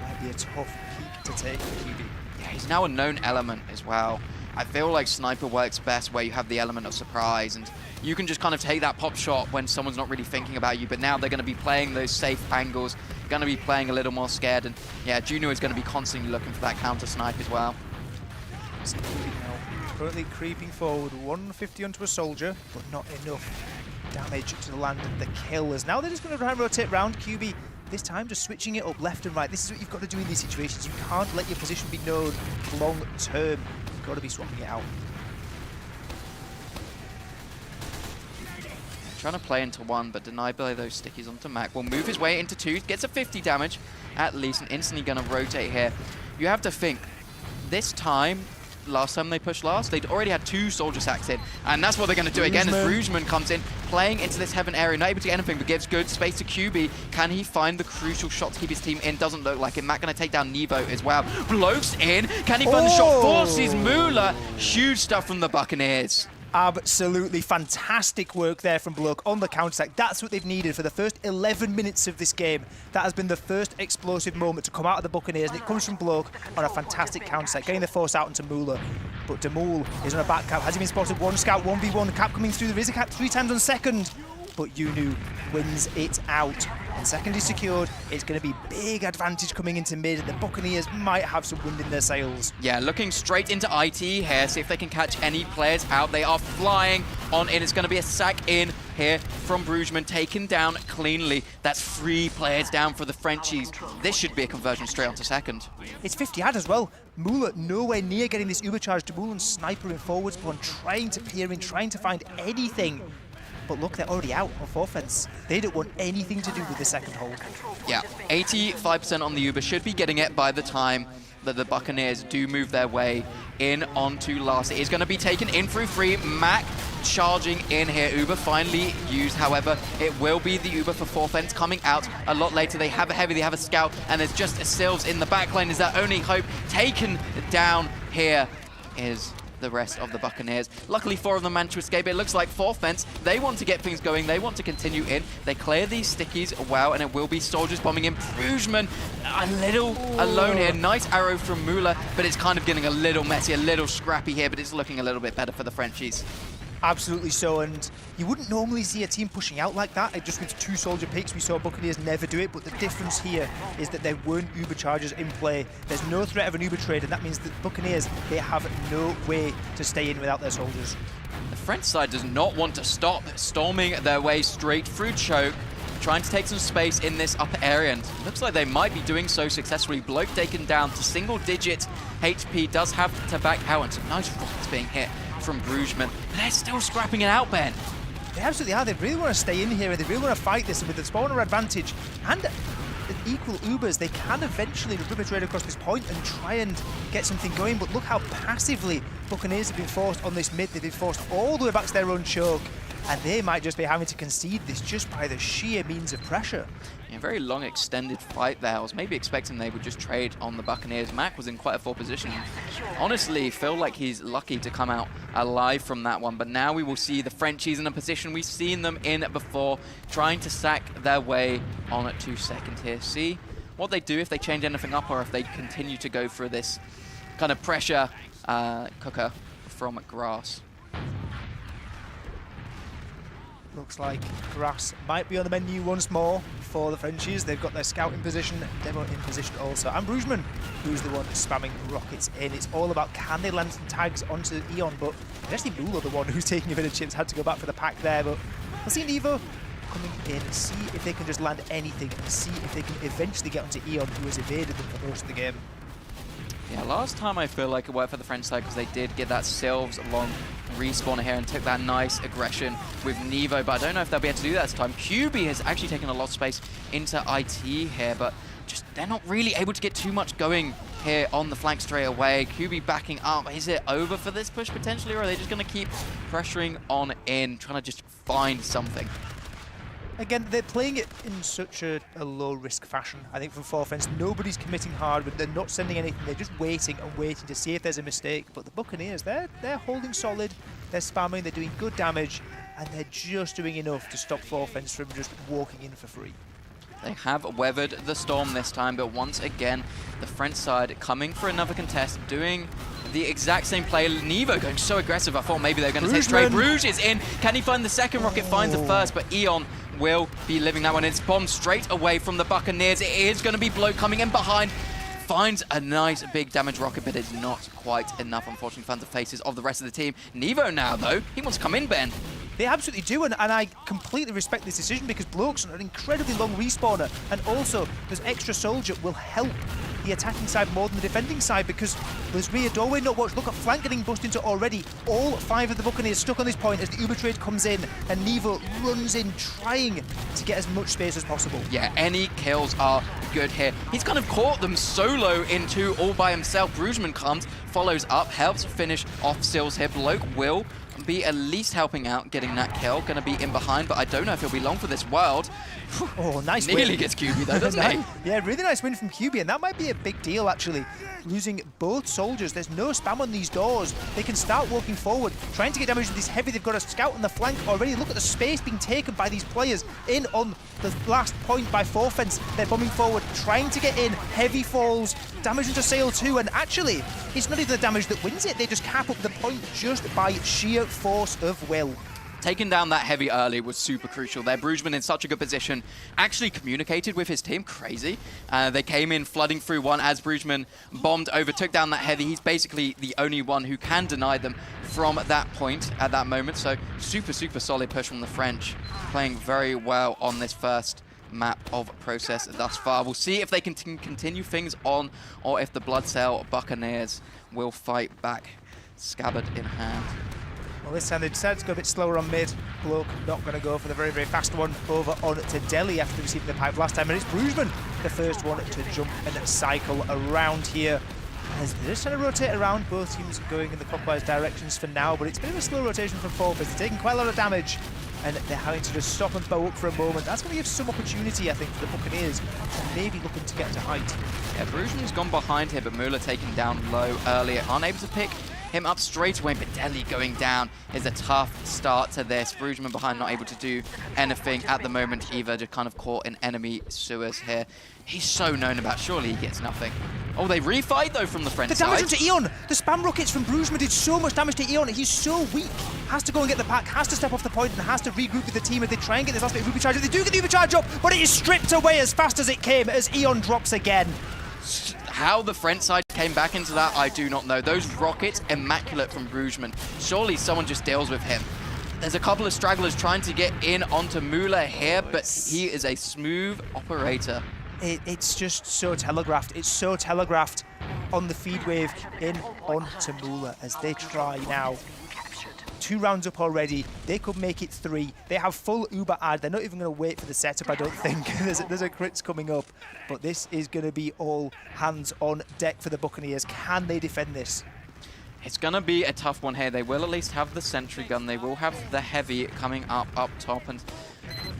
Might be a tough peak to take for QB.
Yeah, he's now a known element as well. I feel like sniper works best where you have the element of surprise and you can just kind of take that pop shot when someone's not really thinking about you, but now they're going to be playing those safe angles, going to be playing a little more scared, and yeah, Juno is going to be constantly looking for that counter snipe as well.
Currently creeping forward, 150 onto a soldier, but not enough damage to land the kill. As now they're just going to try and rotate round. QB this time just switching it up left and right. This is what you've got to do in these situations. You can't let your position be known long term. You've got to be swapping it out.
Trying to play into one, but denied by those stickies onto Mac. Will move his way into two, gets a 50 damage at least, and instantly going to rotate here. You have to think, this time, last time they pushed last, they'd already had 2 soldier sacks in, and that's what they're going to do again as Brugman comes in, playing into this heaven area, not able to get anything, but gives good space to QB. Can he find the crucial shot to keep his team in? Doesn't look like it. Mac going to take down Nevo as well. Blows in. Can he find the shot? Forces Moolah. Huge stuff from the Buccaneers.
Absolutely fantastic work there from Bloke on the counter-attack. That's what they've needed for the first 11 minutes of this game. That has been the first explosive moment to come out of the Buccaneers, and it comes from Bloke on a fantastic counter-attack, getting the force out into Moolah. But Demul is on a back cap. Has he been spotted? One scout, 1v1. Cap coming through. There is a cap 3 times on second. But Yunu wins it out. And second is secured. It's going to be big advantage coming into mid. The Buccaneers might have some wind in their sails.
Yeah, looking straight into IT here. See if they can catch any players out. They are flying on in. It's going to be a sack in here from Brugman, taken down cleanly. That's 3 players down for the Frenchies. This should be a conversion straight onto second.
It's 50 ad as well. Moolah nowhere near getting this uber charge. Demul and snipering forwards, but trying to peer in, trying to find anything. But look, they're already out of offense. They don't want anything to do with the second hold.
Yeah, 85% on the Uber. Should be getting it by the time that the Buccaneers do move their way in onto last. It is going to be taken in through 3. Mac charging in here. Uber finally used. However, it will be the Uber for Forfence coming out a lot later. They have a heavy, they have a scout, and there's just a Sylves in the backline. Is their only hope. Taken down here is the rest of the Buccaneers. Luckily, 4 of them managed to escape. It looks like Forfence, they want to get things going. They want to continue in. They clear these stickies well, and it will be soldiers bombing in. Brugman a little alone here. Nice arrow from Moolah, but it's kind of getting a little messy, a little scrappy here, but it's looking a little bit better for the Frenchies.
Absolutely so, and you wouldn't normally see a team pushing out like that. It just with 2 soldier picks, we saw Buccaneers never do it, but the difference here is that there weren't Uber charges in play. There's no threat of an Uber trade, and that means that Buccaneers, they have no way to stay in without their soldiers.
The French side does not want to stop, storming their way straight through choke, trying to take some space in this upper area, and looks like they might be doing so successfully. Bloke taken down to single-digit HP, does have to back out, and some nice rockets being hit from Brugman. But they're still scrapping it out, Ben.
They absolutely are. They really want to stay in here, and they really want to fight this, and with the spawner advantage and equal Ubers, they can eventually rip a trade across this point and try and get something going. But look how passively Buccaneers have been forced on this mid. They've been forced all the way back to their own choke, and they might just be having to concede this just by the sheer means of pressure.
Yeah, very long extended fight there. I was maybe expecting they would just trade on the Buccaneers. Mac was in quite a poor position. Honestly, feel like he's lucky to come out alive from that one, but now we will see the Frenchies in a position we've seen them in before, trying to sack their way on at 2 seconds here. See what they do, if they change anything up or if they continue to go for this kind of pressure cooker from Grass.
looks like grass might be on the menu once more for the Frenchies. They've got their scout in position, Demo in position also, and Brugman, who's the one spamming rockets in. It's all about can they land some tags onto Eon, but actually Mula, the one who's taking a bit of chips, had to go back for the pack there, but we'll see Nevo coming in, see if they can just land anything, and see if they can eventually get onto Eon, who has evaded them for most of the game.
Yeah, last time I feel like it worked for the French side because they did get that Sylves long respawn here and took that nice aggression with Nevo, but I don't know if they'll be able to do that this time. QB has actually taken a lot of space into IT here, but just they're not really able to get too much going here on the flank straight away. QB backing up. Is it over for this push potentially, or are they just going to keep pressuring on in, trying to just find something?
Again, they're playing it in such a low-risk fashion. I think from Forfence, nobody's committing hard, but they're not sending anything. They're just waiting and waiting to see if there's a mistake. But the Buccaneers, they're holding solid. They're spamming. They're doing good damage, and they're just doing enough to stop Forfence from just walking in for free.
They have weathered the storm this time, but once again, the French side coming for another contest, doing the exact same play. Nevo going so aggressive, I thought maybe they were going to take straight. Bruges is in. Can he find the second rocket? Finds the first, but Eon will be living that one. It's bombed straight away from the Buccaneers. It is going to be Bloke coming in behind. Finds a nice big damage rocket, but it's not quite enough, unfortunately, finds the faces of the rest of the team. Nevo now, though, he wants to come in, Ben.
They absolutely do, and I completely respect this decision because Bloke's an incredibly long respawner, and also this extra soldier will help the attacking side more than the defending side because there's rear doorway not watched. Look at flank getting busted into already. All 5 of the Buccaneers stuck on this point as the Uber trade comes in, and Nevo runs in trying to get as much space as possible.
Yeah, any kills are good here. He's kind of caught them solo into all by himself. Brugman comes, follows up, helps finish off Sills here. Bloke will be at least helping out, getting that kill. Going to be in behind, but I don't know if he'll be long for this world.
Oh, nice
Nearly
win.
Gets QB though, doesn't he?
Yeah, really nice win from QB, and that might be a big deal, actually. Losing both soldiers. There's no spam on these doors. They can start walking forward, trying to get damage with this heavy. They've got a scout on the flank already. Look at the space being taken by these players in on the last point by Forfence. They're bombing forward, trying to get in. Heavy falls, damage into Sail 2, and actually, it's not even the damage that wins it. They just cap up the point just by sheer force of will.
Taking down that heavy early was super crucial there. Brugman in such a good position, actually communicated with his team, crazy. They came in flooding through one as Brugman bombed over, took down that heavy. He's basically the only one who can deny them from that point at that moment. So super, super solid push from the French, playing very well on this first map of Process thus far. We'll see if they can continue things on or if the Bloodsail Buccaneers will fight back, scabbard in hand.
Well, this time they decided to go a bit slower on mid. Bloke not going to go for the very, very fast one over on to Delhi after receiving the pipe last time. And it's Brugman, the first one to jump and cycle around here. As they're just trying to rotate around, both teams going in the clockwise directions for now, but it's a bit of a slow rotation from Forfence. They're taking quite a lot of damage, and they're having to just stop and bow up for a moment. That's going to give some opportunity, I think, for the Buccaneers, and maybe looking to get to height.
Yeah, Brugman's gone behind here, but Müller taken down low earlier. Unable to pick him up straight away, but Delhi going down is a tough start to this. Brugman behind, not able to do anything at the moment either, just kind of caught in enemy sewers here. He's so known about, surely he gets nothing. Oh, they refight though from the French side.
The damage onto Eon! The spam rockets from Brugman did so much damage to Eon. He's so weak. Has to go and get the pack, has to step off the point, and has to regroup with the team as they try and get this last bit of Ruby Charge. They do get the Ruby Charge up, but it is stripped away as fast as it came as Eon drops again.
How the French side came back into that, I do not know. Those rockets, immaculate from Brugman. Surely someone just deals with him. There's a couple of stragglers trying to get in onto Müller here, but he is a smooth operator.
It's just so telegraphed. It's so telegraphed on the feed wave in onto Müller as they try now. 2 rounds up already. They could make it 3. They have full Uber ad. They're not even going to wait for the setup, I don't think. there's a crits coming up. But this is going to be all hands on deck for the Buccaneers. Can they defend this?
It's going to be a tough one here. They will at least have the sentry gun. They will have the heavy coming up top. And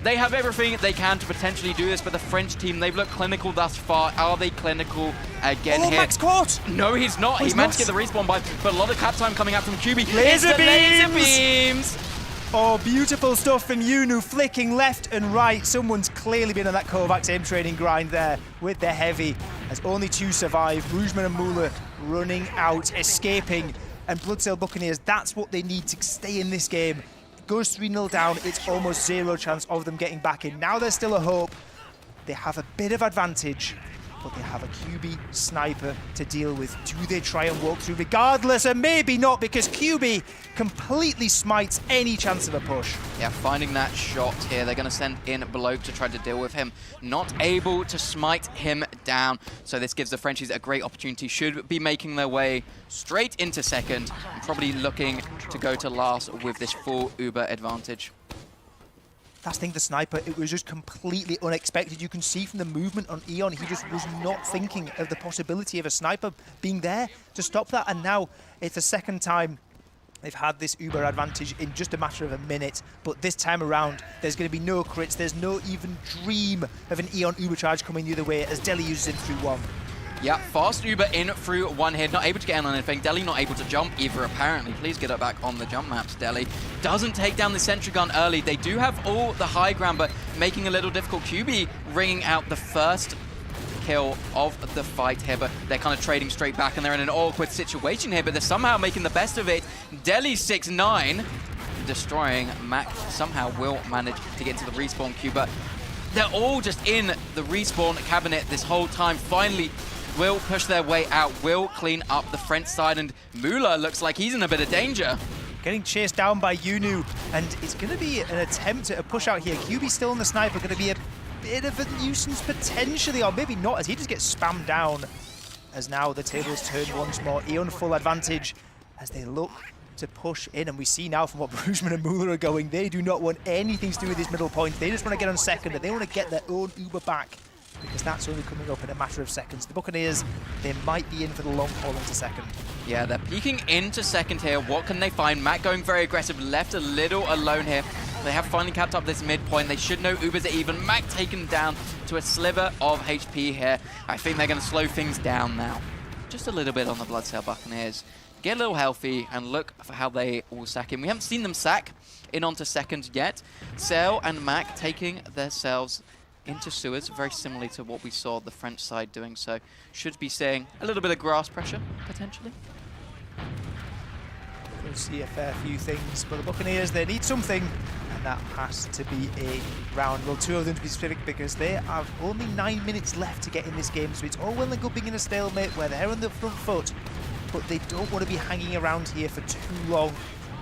they have everything they can to potentially do this, but the French team, they've looked clinical thus far. Are they clinical again here?
Max caught!
No, he's not. He managed to get the respawn by, but a lot of cap time coming out from QB.
Laser beams!
Laser beams!
Oh, beautiful stuff from Yunu, flicking left and right. Someone's clearly been on that Kovacs aim training grind there with the heavy, as only 2 survive. Brugman and Müller running out, escaping, and Bloodsail Buccaneers, that's what they need to stay in this game. goes 3-0 down, it's almost zero chance of them getting back in. Now there's still a hope. They have a bit of advantage, but they have a QB sniper to deal with. Do they try and walk through regardless? And maybe not, because QB completely smites any chance of a push.
Yeah, finding that shot here. They're going to send in Bloke to try to deal with him. Not able to smite him down. So this gives the Frenchies a great opportunity. Should be making their way straight into second. And probably looking to go to last with this full Uber advantage.
That's the thing, the sniper, it was just completely unexpected. You can see from the movement on Eon, he just was not thinking of the possibility of a sniper being there to stop that. And now it's the second time they've had this Uber advantage in just a matter of a minute. But this time around, there's going to be no crits. There's no even dream of an Eon Uber charge coming the other way as Deli uses it through one.
Yeah, fast Uber in through one hit, not able to get in on anything. Deli not able to jump either, apparently. Please get it back on the jump maps, Deli. Doesn't take down the sentry gun early. They do have all the high ground, but making it a little difficult. QB ringing out the first kill of the fight here, but they're kind of trading straight back, and they're in an awkward situation here, but they're somehow making the best of it. Deli 6-9, destroying. Mac somehow will manage to get into the respawn queue, but they're all just in the respawn cabinet this whole time. Finally, will push their way out, will clean up the French side, and Müller looks like he's in a bit of danger.
Getting chased down by Yunu, and it's going to be an attempt at a push out here. QB still on the sniper, going to be a bit of a nuisance potentially, or maybe not, as he just gets spammed down. As now the tables turn once more. Eon full advantage as they look to push in, and we see now from what Brugman and Müller are going, they do not want anything to do with this middle point. They just want to get on second, and they want to get their own Uber back, because that's only coming up in a matter of seconds. The Buccaneers, they might be in for the long haul into second.
Yeah, they're peeking into second here. What can they find? Matt going very aggressive, left a little alone here. They have finally capped up this midpoint. They should know Ubers are even. Mac taken down to a sliver of HP here. I think they're going to slow things down now. Just a little bit on the Bloodsail Buccaneers. Get a little healthy and look for how they will sack in. We haven't seen them sack in onto second yet. Sail and Mac taking themselves into sewers, very similarly to what we saw the French side doing, so should be seeing a little bit of grass pressure, potentially.
We'll see a fair few things, but the Buccaneers, they need something, and that has to be a round. Well, two of them to be specific, because they have only 9 minutes left to get in this game, so it's all well and good being in a stalemate where they're on the front foot, but they don't want to be hanging around here for too long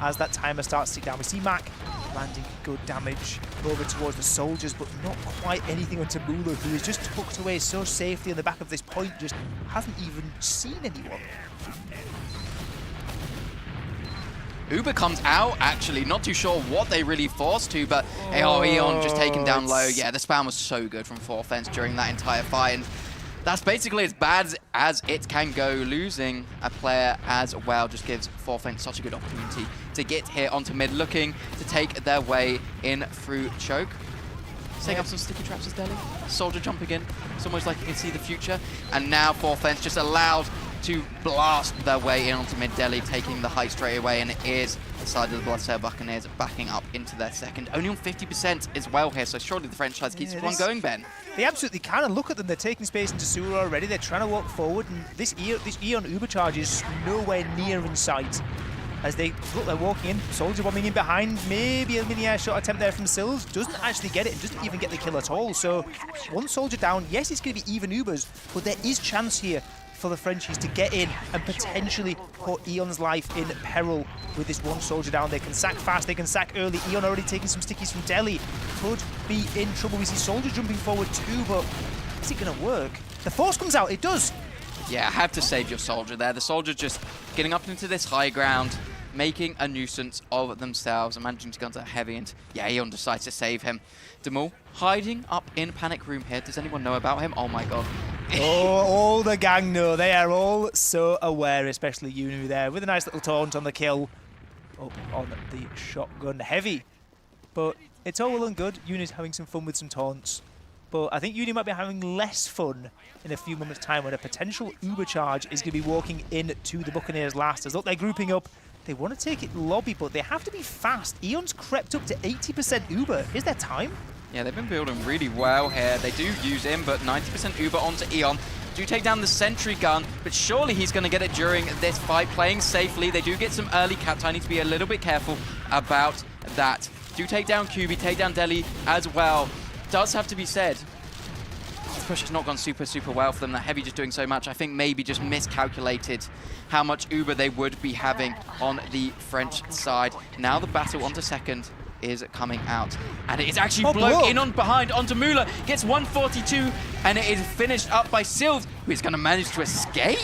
as that timer starts to tick down. We see Mac landing good damage over towards the soldiers, but not quite anything onto Müller, who is just tucked away so safely in the back of this point, just hasn't even seen anyone.
Uber comes out, actually. Not too sure what they really forced to, but Eon just taken down low. Yeah, the spam was so good from Forfence during that entire fight, and that's basically as bad as it can go. Losing a player as well just gives Forfence such a good opportunity to get here onto mid, looking to take their way in through choke. Setting up some sticky traps as Deli. Soldier jumping in. It's almost like you can see the future. And now Forfence just allowed to blast their way in onto mid. Deli taking the height straight away, and it is the side of the Bloodsail Buccaneers backing up into their second. Only on 50% as well here, so surely the French side keeps this one going, Ben.
They absolutely can, and look at them, they're taking space into sewer already, they're trying to walk forward, and this Eon Uber charge is nowhere near in sight. As they look, they're walking in, Soldier bombing in behind, maybe a mini air shot attempt there from Sills, doesn't actually get it, and doesn't even get the kill at all. So one Soldier down, yes, it's going to be even Ubers, but there is chance here for the Frenchies to get in and potentially put Eon's life in peril with this one Soldier down. They can sack fast, they can sack early. Eon already taking some stickies from Deli, could be in trouble. We see Soldier jumping forward too, but is it going to work? The force comes out, it does.
Yeah, have to save your Soldier there. The Soldier just getting up into this high ground, making a nuisance of themselves and managing to go into heavy, and yeah, Eon decides to save him. Demul hiding up in Panic Room here. Does anyone know about him? Oh my god.
Oh, all the gang know. They are all so aware, especially Yunu there, with a nice little taunt on the kill. Up on the shotgun. Heavy. But it's all well and good. Yunu's having some fun with some taunts. But I think Yunu might be having less fun in a few moments' time when a potential Uber charge is going to be walking into the Buccaneers last. As look, they're grouping up. They want to take it lobby, but they have to be fast. Eon's crept up to 80% Uber. Is there time?
Yeah, they've been building really well here. They do use him, but 90% Uber onto Eon. Do take down the sentry gun, but surely he's going to get it during this fight, playing safely. They do get some early cap time. Need to be a little bit careful about that. Do take down QB, take down Deli as well. Does have to be said, the push has not gone super well for them. That Heavy just doing so much. I think maybe just miscalculated how much Uber they would be having on the French side. Now the battle onto second is coming out. And it is actually Bloke in on behind onto Müller. Gets 142, and it is finished up by Sylvs, who is going to manage to escape.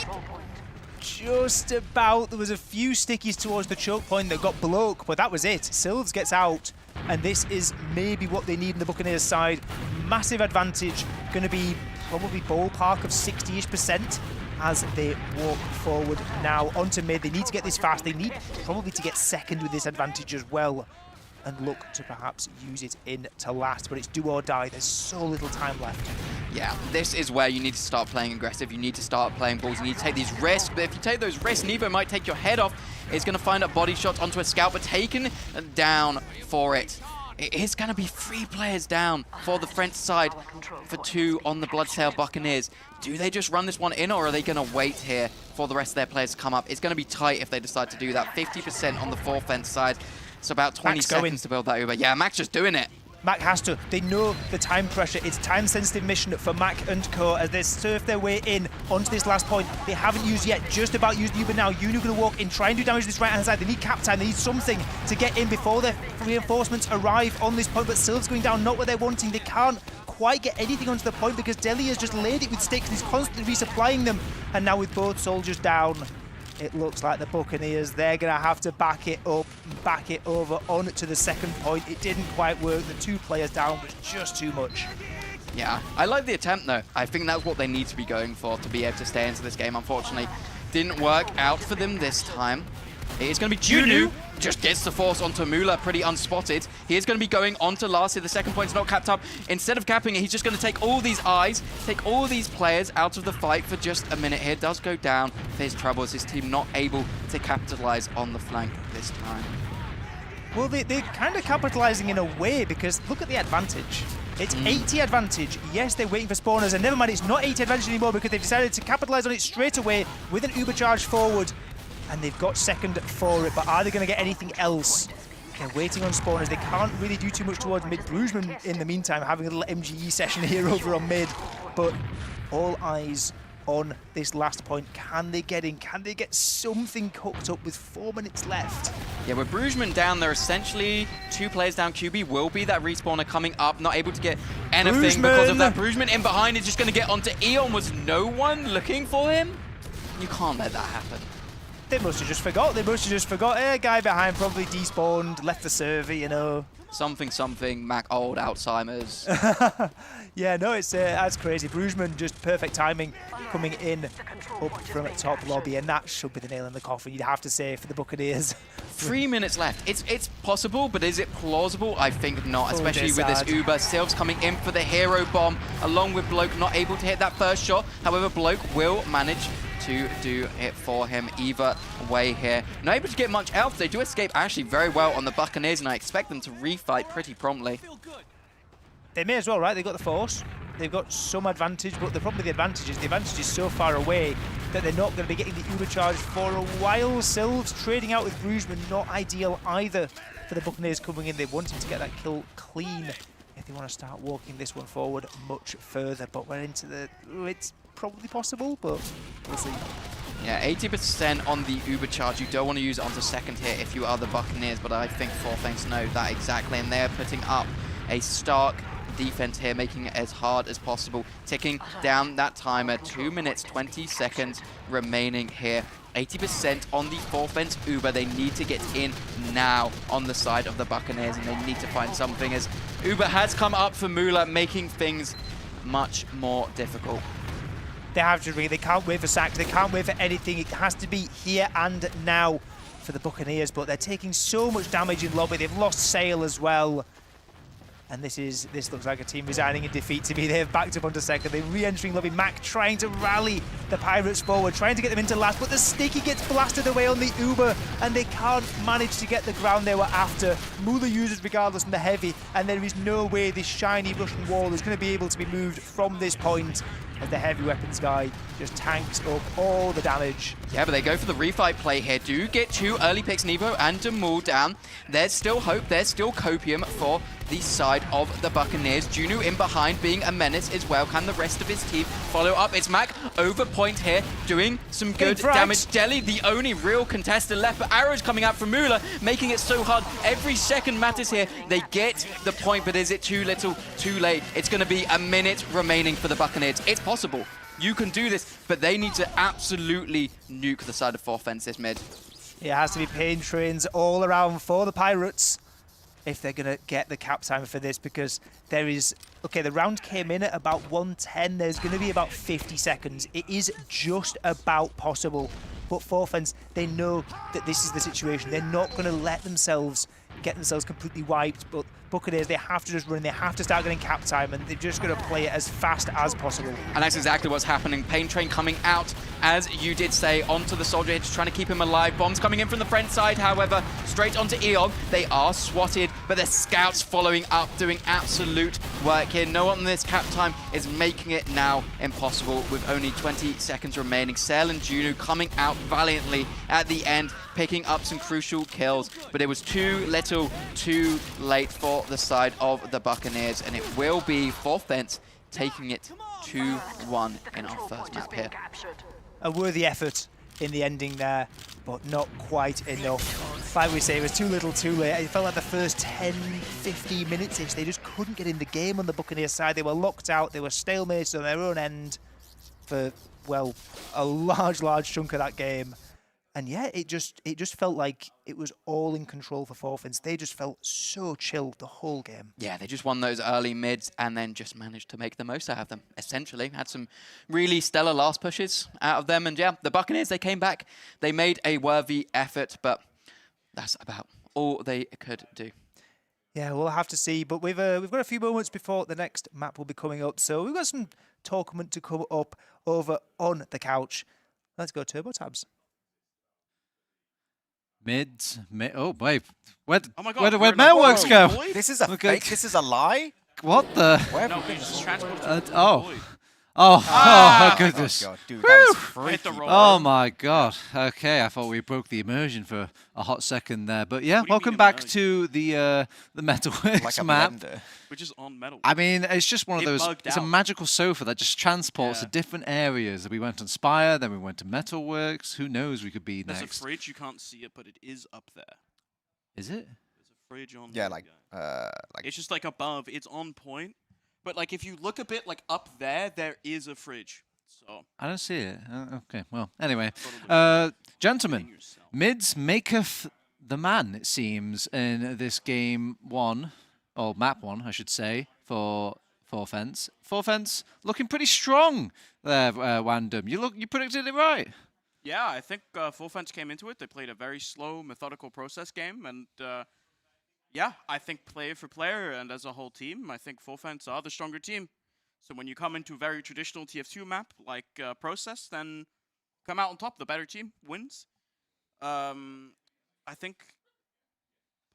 Just about. There was a few stickies towards the choke point that got Bloke, but that was it. Sylvs gets out, and this is maybe what they need in the Buccaneers side. Massive advantage, going to be probably ballpark of 60-ish% as they walk forward now onto mid. They need to get this fast. They need probably to get second with this advantage as well, and look to perhaps use it into last, but it's do or die. There's so little time left.
Yeah, this is where you need to start playing aggressive. You need to start playing balls. You need to take these risks, but if you take those risks, Nevo might take your head off. It's going to find a body shot onto a scout, but taken down for it. It is going to be 3 players down for the French side for 2 on the Bloodsail Buccaneers. Do they just run this one in, or are they going to wait here for the rest of their players to come up? It's going to be tight if they decide to do that. 50% on the 4 fence side. It's about 20 seconds to build that Uber. Yeah, Mac's just doing it.
Mac has to. They know the time pressure. It's time-sensitive mission for Mac and co as they surf their way in onto this last point. They haven't used yet, just about used Uber now. Unu going to walk in, try and do damage to this right-hand side. They need cap time. They need something to get in before their reinforcements arrive on this point, but Sylvs going down, not what they're wanting. They can't quite get anything onto the point because Deli has just laid it with sticks and he's constantly resupplying them. And now with both soldiers down, it looks like the Buccaneers, they're going to have to back it up, back it over on to the second point. It didn't quite work. The 2 players down was just too much.
Yeah, I like the attempt though. I think that's what they need to be going for to be able to stay into this game. Unfortunately, didn't work out for them this time. It is going to be Junu. Just gets the force onto Müller, pretty unspotted. He is going to be going onto last here. The second point's not capped up. Instead of capping it, he's just going to take all these eyes, take all these players out of the fight for just a minute here. Does go down for his troubles. His team not able to capitalize on the flank this time.
Well, they're kind of capitalizing in a way because look at the advantage. It's 80 advantage. Yes, they're waiting for spawners, and never mind, it's not 80 advantage anymore because they've decided to capitalize on it straight away with an Uber charge forward. And they've got second for it, but are they going to get anything else? They're waiting on spawners. They can't really do too much towards mid. Brugman, in the meantime, having a little MGE session here over on mid. But all eyes on this last point. Can they get in? Can they get something cooked up with 4 minutes left?
Yeah, with Brugman down, they're essentially 2 players down. QB will be that respawner coming up, not able to get anything because of that. Brugman in behind is just going to get onto Eon. Was no one looking for him? You can't let that happen.
They must have just forgot. They must have just forgot. A guy behind probably despawned, left the server, you know.
Something, Mac old Alzheimer's.
Yeah, no, it's that's crazy. Brugman, just perfect timing, coming in up from top lobby, and that should be the nail in the coffin, you'd have to say, for the Buccaneers.
3 minutes left. It's possible, but is it plausible? I think not, especially with this Uber. Sylvs coming in for the hero bomb, along with Bloke not able to hit that first shot. However, Bloke will manage to do it for him either way here. Not able to get much else. They do escape actually very well on the Buccaneers, and I expect them to refight pretty promptly.
They may as well, right? They've got the force. They've got some advantage, but the problem with the advantage is so far away that they're not going to be getting the Uber charge for a while. Sylvs trading out with Brugman, not ideal either for the Buccaneers coming in. They wanted to get that kill clean if they want to start walking this one forward much further, but we're into the... It's probably possible, but we'll see.
Yeah, 80% on the Uber charge. You don't want to use it onto second here if you are the Buccaneers, but I think 4Fangs know that exactly, and they're putting up a stark defense here, making it as hard as possible. Ticking down that timer, 2 minutes, 20 seconds remaining here. 80% on the 4Fence Uber. They need to get in now on the side of the Buccaneers, and they need to find something as Uber has come up for Müller, making things much more difficult.
They have to they can't wait for sacks, they can't wait for anything. It has to be here and now for the Buccaneers, but they're taking so much damage in lobby. They've lost Sail as well. And this looks like a team resigning in defeat to me. They've backed up onto second. They're re-entering lobby. Mac trying to rally the Pirates forward, trying to get them into last, but the sticky gets blasted away on the Uber, and they can't manage to get the ground they were after. Müller uses regardless from the heavy, and there is no way this shiny Russian wall is going to be able to be moved from this point. as the heavy weapons guy just tanks up all the damage.
Yeah, but they go for the refight play here. Do get 2 early picks, Nevo and Demul down. There's still hope. There's still copium for the side of the Buccaneers. Juno in behind, being a menace as well. Can the rest of his team follow up? It's Mac over point here, doing some good damage. Deli, the only real contestant left, but arrows coming out from Mula, making it so hard. Every second matters here. They get the point, but is it too little, too late? It's going to be a minute remaining for the Buccaneers. It's possible. You can do this, but they need to absolutely nuke the side of Forfence this mid.
It has to be pain trains all around for the Pirates if they're going to get the cap time for this, because there is... Okay, the round came in at about 110. There's going to be about 50 seconds. It is just about possible. But Forfence, they know that this is the situation. They're not going to let themselves get themselves completely wiped, but Buccaneers, they have to just run, they have to start getting cap time, and they're just going to play it as fast as possible.
And that's exactly what's happening. Pain Train coming out, as you did say, onto the Soldier Hitch, trying to keep him alive. Bombs coming in from the French side, however, straight onto Eon. They are swatted, but their scouts following up, doing absolute work here. No one on this cap time is making it now impossible with only 20 seconds remaining. Cell and Juno coming out valiantly at the end, picking up some crucial kills, but it was too little, too late for the side of the Buccaneers, and it will be Forfence taking it 2-1 in our first map here.
A worthy effort in the ending there, but not quite enough. Like we say, it was too little, too late. It felt like the first 10, 15 minutes-ish, they just couldn't get in the game on the Buccaneers side. They were locked out, they were stalemated on their own end for, well, a large chunk of that game. And yeah, it just felt like it was all in control for Forfence. They just felt so chilled the whole game.
Yeah, they just won those early mids and then just managed to make the most out of them, essentially. Had some really stellar last pushes out of them. And yeah, the Buccaneers, they came back. They made a worthy effort, but that's about all they could do.
Yeah, we'll have to see. But we've got a few moments before the next map will be coming up. So we've got some talkment to come up over on the couch. Let's go Turbo Tabs.
Mids, oh wait, where'd
Metalworks
go?
This is a fake. This is a lie.
What the?
No, we just transported
oh goodness!
God, dude, that was freaky.
Oh my god. Okay, I thought we broke the immersion for a hot second there, but yeah, welcome back to the Metalworks map.
Which is on Metal.
I mean, it's just one of those. It's a magical sofa that just transports to different areas. We went on Spire, then we went to Metalworks. Who knows? We could be next.
There's a fridge. You can't see it, but it is up there.
Is it?
There's a fridge on.
Yeah,
like it's just like above. It's on point. But like if you look a bit like up there, there is a fridge. So
I don't see it. Okay, well, anyway, gentlemen, mids maketh the man. It seems in this game one, or map one, I should say, for Forfence. Forfence looking pretty strong there, Wandom. You predicted it right.
yeah, I think Forfence came into it. They played a very slow, methodical process game, and yeah, I think player for player and as a whole team, I think Forfence are the stronger team. So when you come into a very traditional TF2 map like process, then come out on top. The better team wins. I think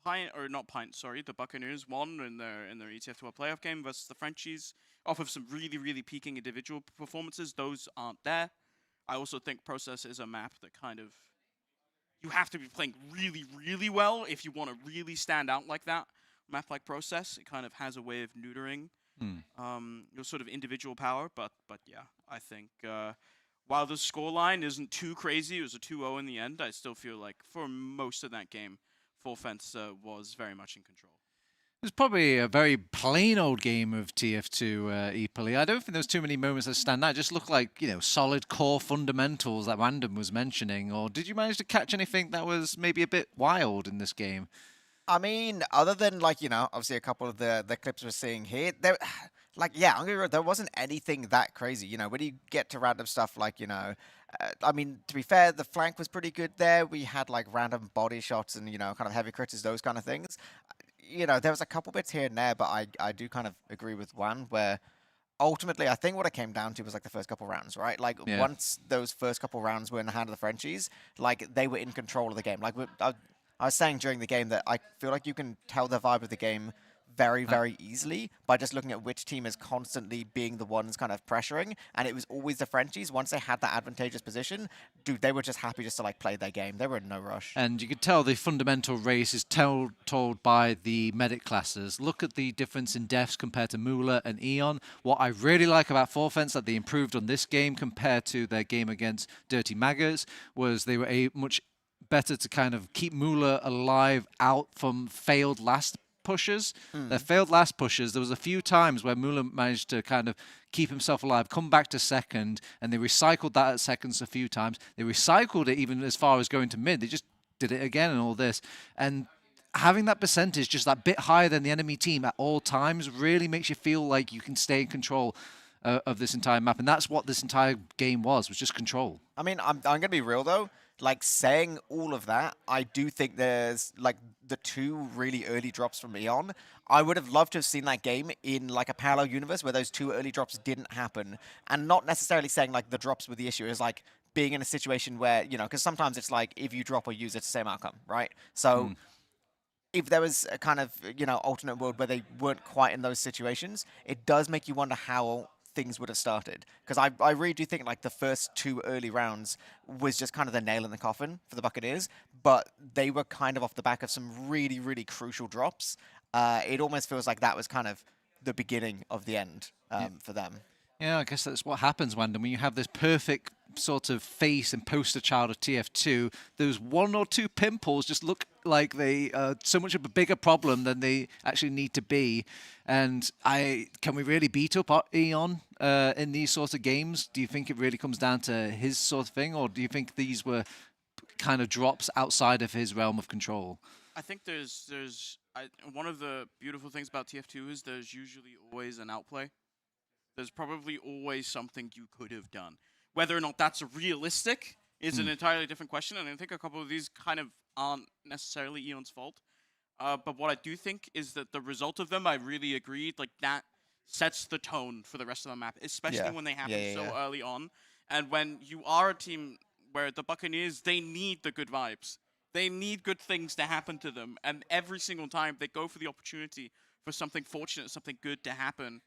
the Buccaneers won in their ETF2 playoff game versus the Frenchies off of some really peaking individual performances. Those aren't there. I also think process is a map that kind of you have to be playing really well if you want to really stand out like that. A map like process, it kind of has a way of neutering your sort of individual power. But yeah, I think while the scoreline isn't too crazy, it was a 2-0 in the end. I still feel like for most of that game, Forfence was very much in control.
It was probably a very plain old game of TF2 equally. I don't think there's too many moments that stand out. It just looked like, solid core fundamentals that Random was mentioning. Or did you manage to catch anything that was maybe a bit wild in this game?
I mean, other than obviously a couple of the clips we're seeing here, there wasn't anything that crazy. When you get to random stuff I mean, to be fair, the flank was pretty good there. We had random body shots and kind of heavy critters, those kind of things. There was a couple bits here and there, but I do kind of agree with Juan where ultimately I think what it came down to was the first couple rounds, right? Once those first couple rounds were in the hand of the Frenchies, they were in control of the game. I was saying during the game that I feel like you can tell the vibe of the game very, very easily by just looking at which team is constantly being the ones kind of pressuring. And it was always the Frenchies. Once they had that advantageous position, dude, they were just happy just to like play their game. They were in no rush.
And you could tell the fundamental race is told by the medic classes. Look at the difference in deaths compared to Mula and Eon. What I really like about Forfence that they improved on this game compared to their game against Dirty Maggots was they were much better to kind of keep Mula alive out from failed last pushes. Their failed last pushes, there was a few times where Mula managed to kind of keep himself alive, come back to second, and they recycled that at seconds a few times. They recycled it even as far as going to mid. They just did it again and all this. And having that percentage just that bit higher than the enemy team at all times really makes you feel like you can stay in control of this entire map. And that's what this entire game was just control.
I mean, I'm going to be real, though. Like, saying all of that, I do think there's, like, the 2 really early drops from Eon. I would have loved to have seen that game in, like, a parallel universe where those 2 early drops didn't happen. And not necessarily saying, like, the drops were the issue. It's, like, being in a situation where, you know, because sometimes it's, like, if you drop or use, it's the same outcome, right? So if there was a kind of, you know, alternate world where they weren't quite in those situations, it does make you wonder how things would have started, because I really do think like the first 2 early rounds was just kind of the nail in the coffin for the Buccaneers, but they were kind of off the back of some really, really crucial drops. It almost feels like that was kind of the beginning of the end for them.
Yeah, I guess that's what happens, Wandon, when you have this perfect sort of face and poster child of TF2. Those 1 or 2 pimples just look like they are so much of a bigger problem than they actually need to be. And can we really beat up Eon in these sort of games? Do you think it really comes down to his sort of thing, or do you think these were kind of drops outside of his realm of control?
I think one of the beautiful things about TF2 is there's usually always an outplay. There's probably always something you could have done. Whether or not that's realistic is an entirely different question, and I think a couple of these kind of aren't necessarily Eon's fault. But what I do think is that the result of them, I really agreed, like that sets the tone for the rest of the map, especially when they happen so early on. And when you are a team where the Buccaneers, they need the good vibes. They need good things to happen to them. And every single time they go for the opportunity for something fortunate, something good to happen,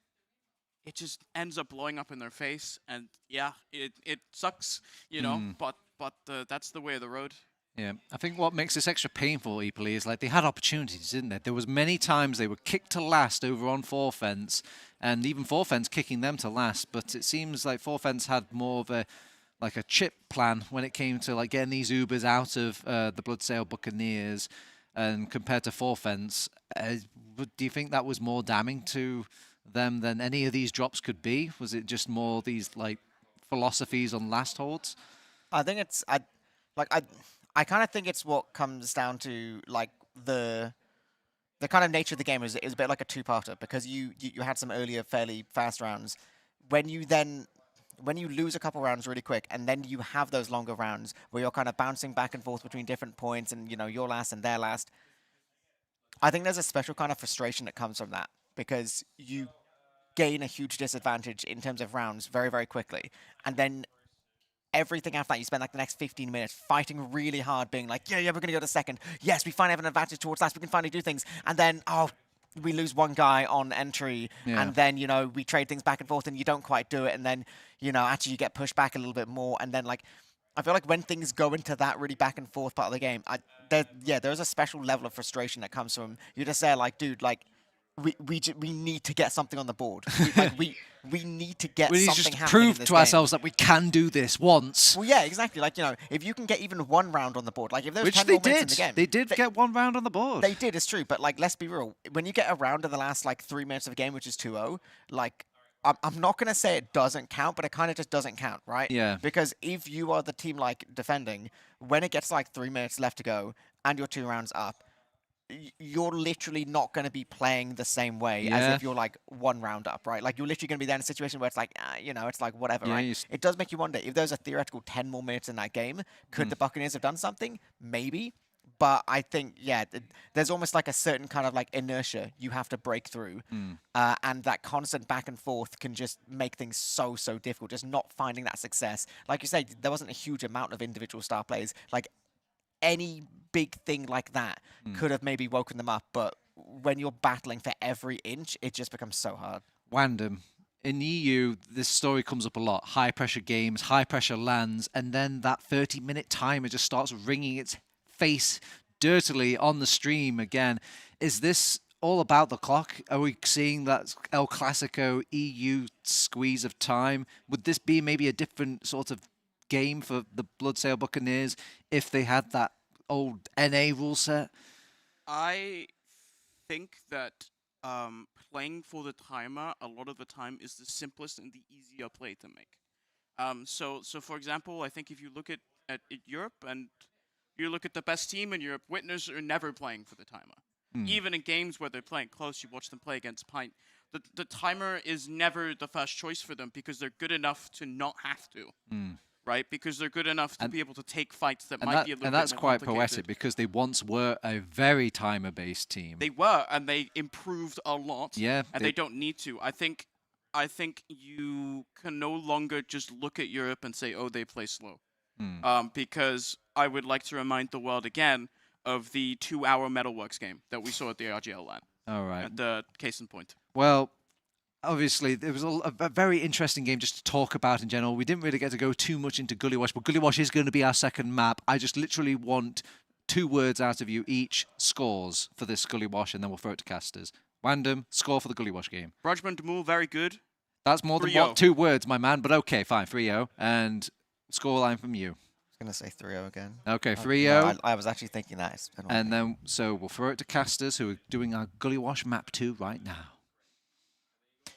it just ends up blowing up in their face. And yeah, it sucks, you know, but that's the way of the road.
Yeah, I think what makes this extra painful, equally, is like they had opportunities, didn't they? There was many times they were kicked to last over on Forfence, and even Forfence kicking them to last. But it seems like Forfence had more of a chip plan when it came to like getting these Ubers out of the Bloodsail Buccaneers, and compared to Forfence, do you think that was more damning to them than any of these drops could be? Was it just more these like philosophies on last holds?
I think it's I kind of think it's what comes down to like the kind of nature of the game is a bit like a 2-parter, because you had some earlier fairly fast rounds. When you lose a couple rounds really quick, and then you have those longer rounds where you're kind of bouncing back and forth between different points, and you know you're last and they're last. I think there's a special kind of frustration that comes from that, because you gain a huge disadvantage in terms of rounds very, very quickly. And then everything after that, you spend like the next 15 minutes fighting really hard, being like, yeah, we're going to go to second. Yes, we finally have an advantage towards last. We can finally do things. And then, we lose one guy on entry.
Yeah.
And then, you know, we trade things back and forth and you don't quite do it. And then, you know, actually you get pushed back a little bit more. And then, like, I feel like when things go into that really back and forth part of the game, there's a special level of frustration that comes from, you just say, like, dude, like, we need to get something on the board. We need to get
we need
something
to just
happening
prove to ourselves that we can do this once.
Well, yeah, exactly. Like, you know, if you can get even 1 round on the board, like if there's 10
they
more minutes in
did.
the game,
They did get 1 round on the board.
They did, it's true. But like, let's be real. When you get a round in the last like 3 minutes of a game, which is 2-0, like, I'm not gonna say it doesn't count, but it kind of just doesn't count, right?
Yeah.
Because if you are the team like defending, when it gets like 3 minutes left to go and you're 2 rounds up, you're literally not going to be playing the same way as if you're like 1 round up, right? Like you're literally going to be there in a situation where it's like, you know, it's like whatever, right? It does make you wonder, if there's a theoretical 10 more minutes in that game, could the Buccaneers have done something? Maybe. But I think, there's almost like a certain kind of like inertia you have to break through. And that constant back and forth can just make things so difficult, just not finding that success. Like you said, there wasn't a huge amount of individual star players. Like any big thing like that could have maybe woken them up, but when you're battling for every inch, it just becomes so hard.
Wandom. In EU, this story comes up a lot. High-pressure games, high-pressure lands, and then that 30-minute timer just starts wringing its face dirtily on the stream again. Is this all about the clock? Are we seeing that El Clasico EU squeeze of time? Would this be maybe a different sort of game for the Bloodsail Buccaneers if they had that old NA rule set?
I think that playing for the timer a lot of the time is the simplest and the easier play to make. So for example, I think if you look at Europe and you look at the best team in Europe, Witness are never playing for the timer. Even in games where they're playing close, you watch them play against Pint. The timer is never the first choice for them because they're good enough to not have to. Right? Because they're good enough to be able to take fights that might be a little bit more
And that's quite
complicated.
poetic because they once were a very timer-based team.
They were, and they improved a lot.
Yeah,
and they don't need to. I think you can no longer just look at Europe and say, oh, they play slow. Because I would like to remind the world again of the 2-hour Metalworks game that we saw at the RGL LAN.
All right.
At the case in point.
Well, obviously, there was a very interesting game just to talk about in general. We didn't really get to go too much into Gully Wash, but Gully Wash is going to be our second map. I just literally want 2 words out of you each, scores for this Gully Wash, and then we'll throw it to casters. Wandom, score for the Gully Wash game.
Rajman Demul, very good.
That's more than 2 words, my man, but okay, fine, 3-0. And scoreline from you.
I was going to say 3-0 again.
Okay, 3-0.
No, I was actually thinking that. It's been
and then, so we'll throw it to casters who are doing our Gully Wash map 2 right now.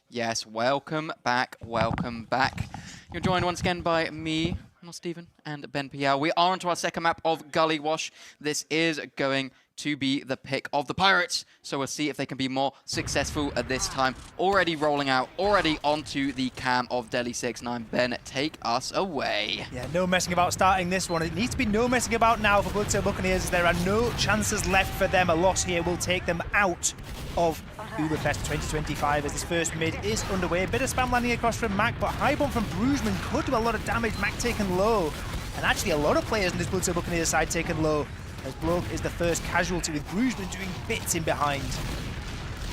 Yes, welcome back, welcome back. You're joined once again by me, not Stephen, and Ben PL. We are onto our second map of Gully Wash. This is going to be the pick of the Pirates, so we'll see if they can be more successful at this time. Already rolling out, already onto the cam of Deli69. Ben, take us away.
Yeah, no messing about starting this one. It needs to be no messing about now for Bloodsail Buccaneers. There are no chances left for them. A loss here will take them out of UBERFEST 2025 as this first mid is underway. A bit of spam landing across from Mac, but high bomb from Bruisman could do a lot of damage. Mac taken low, and actually a lot of players in this Bloodsail Buccaneers side taken low, as Bloke is the first casualty with Bruisman doing bits in behind.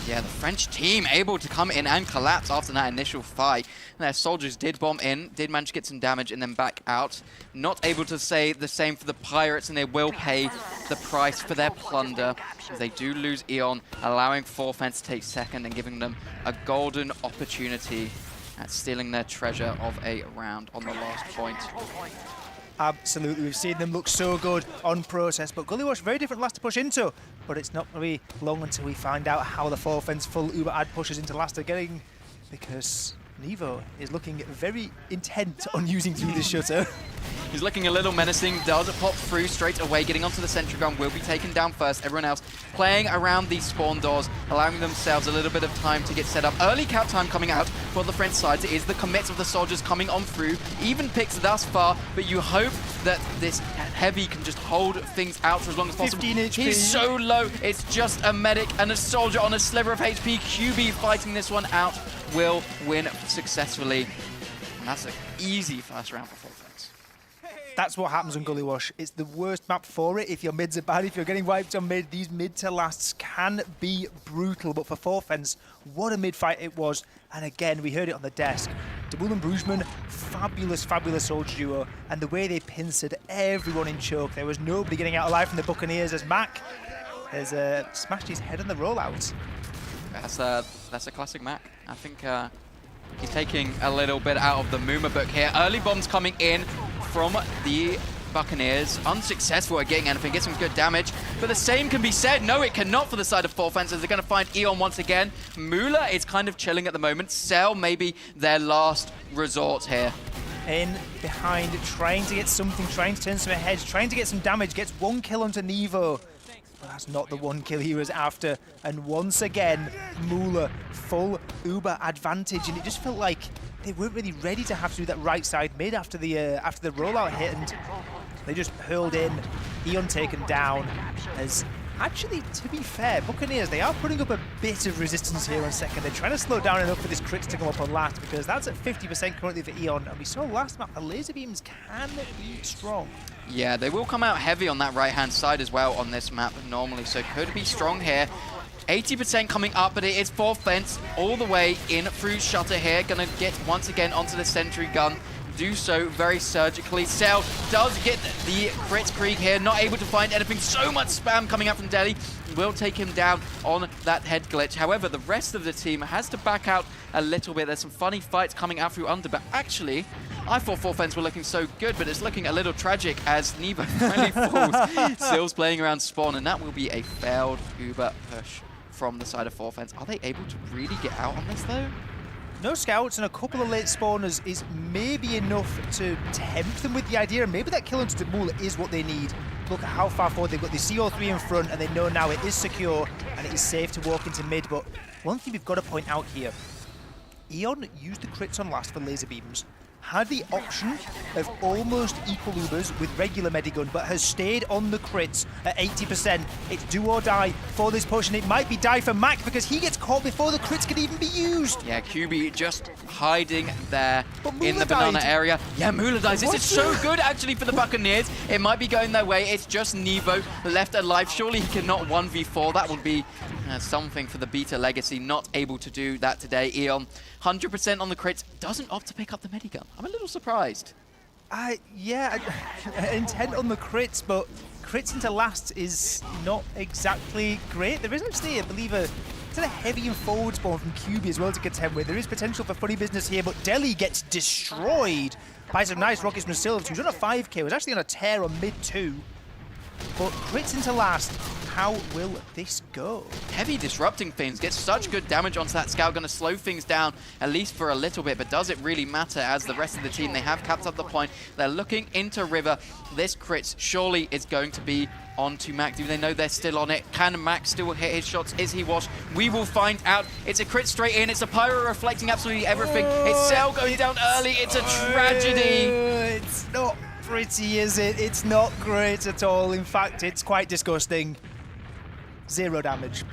Yeah, the French team able to come in and collapse after that initial fight. Their soldiers did bomb in, did manage to get some damage and then back out. Not able to say the same for the Pirates, and they will pay the price for their plunder. They do lose Eon, allowing Forfence to take second and giving them a golden opportunity at stealing their treasure of a round on the last point.
Absolutely, we've seen them look so good on process, but Gully Wash, very different last to push into, but it's not going to be long until we find out how the Forfence full Uber ad pushes into last again, because Nevo is looking very intent on using through this shutter.
He's looking a little menacing, does pop through straight away, getting onto the sentry gun, will be taken down first. Everyone else playing around these spawn doors, allowing themselves a little bit of time to get set up. Early cap time coming out for the French side. It is the commits of the soldiers coming on through. Even picks thus far, but you hope that this heavy can just hold things out for as long as possible.
15 HP.
He's so low, it's just a medic and a soldier on a sliver of HP. QB fighting this one out will win successfully. And that's an easy first round for Forfence.
That's what happens on Gully Wash. It's the worst map for it. If your mids are bad, if you're getting wiped on mid, these mid to lasts can be brutal. But for Forfence, what a mid fight it was. And again, we heard it on the desk. Demul and Bruisman, fabulous, fabulous soldier duo. And the way they pincered everyone in choke. There was nobody getting out alive from the Buccaneers as Mac has smashed his head on the rollout.
That's a classic Mac. I think he's taking a little bit out of the Muma book here. Early bombs coming in from the Buccaneers. Unsuccessful at getting anything, get some good damage. But the same can be said. No, it cannot for the side of Forfence, as they're going to find Eon once again. Mula is kind of chilling at the moment. Cell maybe their last resort here.
In behind, trying to get something, trying to turn some heads, trying to get some damage, gets 1 kill onto Nevo. But that's not the 1 kill he was after. And once again, Mula, full Uber advantage. And it just felt like they weren't really ready to have to do that right side mid after the rollout hit. And they just hurled in. Eon taken down. As actually, to be fair, Buccaneers, they are putting up a bit of resistance here on second. They're trying to slow down enough for this crit to come up on last, because that's at 50% currently for Eon. And we saw last map, the laser beams can be strong.
Yeah, they will come out heavy on that right-hand side as well on this map normally, so could be strong here. 80% coming up, but it is for Fence all the way in through Shutter here. Gonna get once again onto the sentry gun. Do so very surgically. Cell does get the crit Krieg here, not able to find anything. So much spam coming out from Deli. Will take him down on that head glitch. However, the rest of the team has to back out a little bit. There's some funny fights coming out through under, but actually, I thought 4Fence were looking so good, but it's looking a little tragic as Nevo finally falls. Sill's playing around spawn, and that will be a failed Uber push from the side of 4Fence. Are they able to really get out on this, though?
No scouts and a couple of late spawners is maybe enough to tempt them with the idea, and maybe that kill onto Demul is what they need. Look at how far forward they've got the CO3 in front, and they know now it is secure and it is safe to walk into mid. But one thing we've got to point out here, Eon used the crits on last for laser beams, had the option of almost equal Ubers with regular Medigun, but has stayed on the crits at 80%. It's do or die for this push, and it might be die for Mac because he gets caught before the crits can even be used.
Yeah, QB just hiding there in the banana area. Yeah, Mula dies. This is so good actually for the Buccaneers. It might be going their way. It's just Nevo left alive. Surely he cannot 1v4. That would be something for the Beta Legacy. Not able to do that today. Eon 100% on the crits. Doesn't opt to pick up the Medigun. I'm a little surprised.
Yeah, intent on the crits, but crits into last is not exactly great. There is actually, I believe, a heavy and forward spawn from QB as well to contend with. There is potential for funny business here, but Delhi gets destroyed by some nice rockets from Silv, who's on a 5k, was actually on a tear on mid 2. But crits into last, how will this go?
Heavy disrupting things, gets such good damage onto that scout, going to slow things down at least for a little bit, but does it really matter as the rest of the team, they have capped up the point. They're looking into River. This crits surely is going to be onto Mac. Do they know they're still on it? Can Mac still hit his shots? Is he washed? We will find out. It's a crit straight in. It's a pyro reflecting absolutely everything. It's Cell going down early. It's a tragedy.
It's not pretty, is it? It's not great at all. In fact, it's quite disgusting. 0 damage.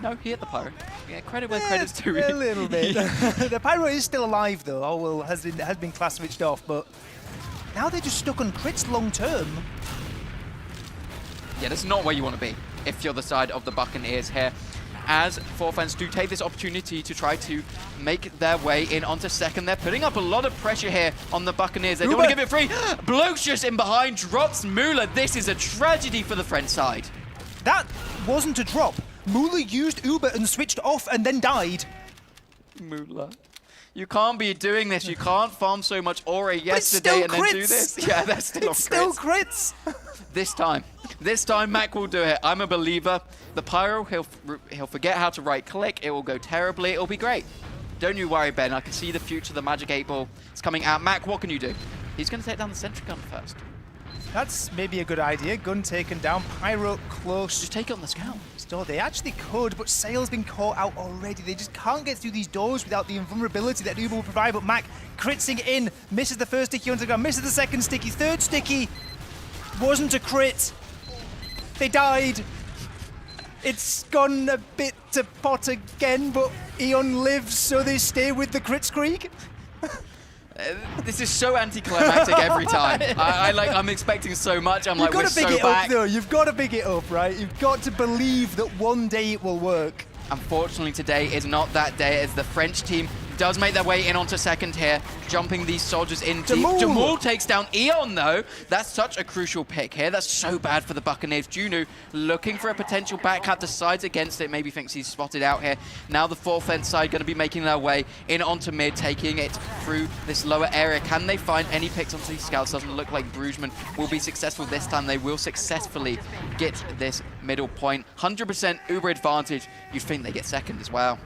No, he hit the pyro. Yeah, credit where credit's due.
A little bit. The pyro is still alive though. Oh well, has been class switched off, but now they're just stuck on crits long term.
Yeah, that's not where you want to be if you're the side of the Buccaneers here. As 4Fence do take this opportunity to try to make their way in onto second. They're putting up a lot of pressure here on the Buccaneers. They don't want to give it free. Bloke's just in behind, drops Mula. This is a tragedy for the French side.
That wasn't a drop. Mula used Uber and switched off and then died.
Mula. You can't be doing this. You can't farm so much aura yesterday and then do this. Yeah, that's still
it's still crits.
This time Mac will do it. I'm a believer. The pyro, he'll forget how to right click. It will go terribly. It'll be great. Don't you worry, Ben. I can see the future. The magic 8 ball is coming out. Mac, what can you do? He's going to take down the sentry gun first.
That's maybe a good idea. Gun taken down. Pyro close.
Just take it on the scout.
So they actually could, but Sale's been caught out already. They just can't get through these doors without the invulnerability that Uber will provide. But Mac critsing in. Misses the first sticky onto the ground. Misses the second sticky. Third sticky. Wasn't a crit. They died. It's gone a bit to pot again, but Eon lives, so they stay with the crits Krieg.
This is so anticlimactic every time. I'm expecting so much. I'm like, we're so back.
You've got to big it up, though. You've got to big it up, right? You've got to believe that one day it will work.
Unfortunately, today is not that day as the French team does make their way in onto second here, jumping these soldiers in deep. Jamul takes down Eon, though. That's such a crucial pick here. That's so bad for the Buccaneers. Junu looking for a potential backhand, decides against it, maybe thinks he's spotted out here. Now the 4Fence side going to be making their way in onto mid, taking it through this lower area. Can they find any picks onto these scouts? Doesn't look like Brugeman will be successful this time. They will successfully get this middle point. 100% Uber advantage. You'd think they get second as well.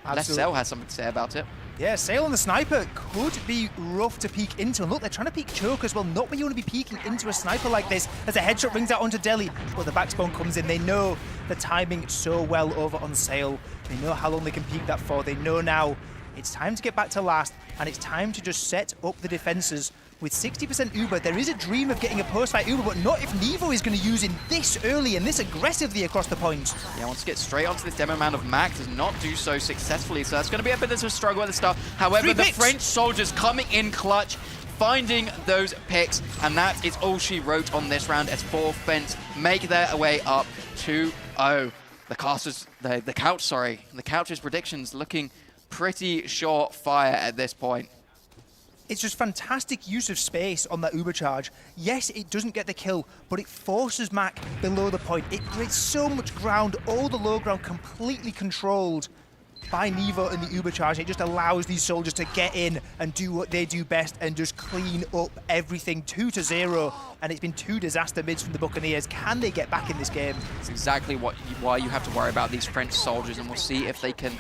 Unless Sale has something to say about it.
Yeah, Sale and the sniper could be rough to peek into. And look, they're trying to peek choke as well. Not when you want to be peeking into a sniper like this. As a headshot rings out onto Delhi. But the backspawn comes in. They know the timing so well over on Sale. They know how long they can peek that for. They know now it's time to get back to last. And it's time to just set up the defenses. With 60% Uber, there is a dream of getting a post-fight Uber, but not if Nevo is going to use it this early and this aggressively across the point.
Yeah, wants to get straight onto this demo man of Mac, does not do so successfully, so that's going to be a bit of a struggle at the start. However, the French soldiers coming in clutch, finding those picks, and that is all she wrote on this round as 4Fence make their way up 2-0. the casters, the couch's predictions looking pretty short fire at this point.
It's just fantastic use of space on that Uber charge. Yes, it doesn't get the kill, but it forces Mac below the point. It creates so much ground, all the low ground completely controlled by Nevo and the Uber charge. It just allows these soldiers to get in and do what they do best and just clean up everything 2-0. And it's been 2 disaster mids from the Buccaneers. Can they get back in this game?
It's exactly why you have to worry about these French soldiers, and we'll see if they can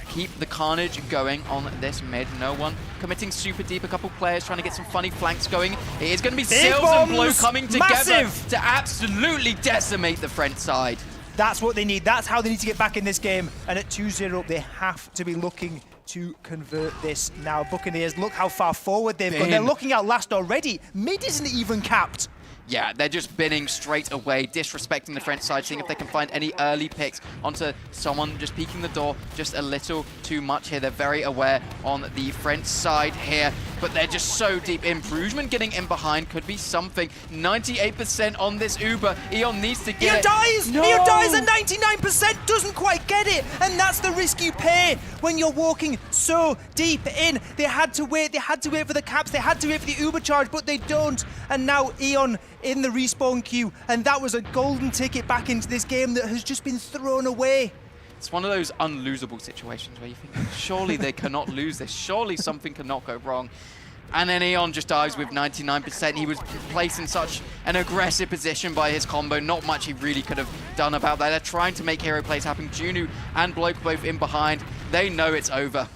keep the carnage going on this mid. No one committing super deep. A couple players trying to get some funny flanks going. It is going to be Sills and Blow coming together to absolutely decimate the French side.
That's what they need. That's how they need to get back in this game. And at 2-0, they have to be looking to convert this now. Buccaneers, look how far forward they've gone. They're looking out last already. Mid isn't even capped.
Yeah, they're just binning straight away, disrespecting the French side, seeing if they can find any early picks onto someone just peeking the door just a little too much here. They're very aware on the French side here, but they're just so deep in. Brugman getting in behind could be something. 98% on this Uber. Eon needs to get
it.
Dies!
No! Eon dies at 99%, doesn't quite get it, and that's the risk you pay when you're walking so deep in. They had to wait for the caps, they had to wait for the Uber charge, but they don't. And now Eon in the respawn queue, and that was a golden ticket back into this game that has just been thrown away.
It's one of those unlosable situations where you think, surely they cannot lose this, surely something cannot go wrong. And then Eon just dies with 99%. He was placed in such an aggressive position by his combo, not much he really could have done about that. They're trying to make hero plays happen. Junu and Bloke both in behind. They know it's over.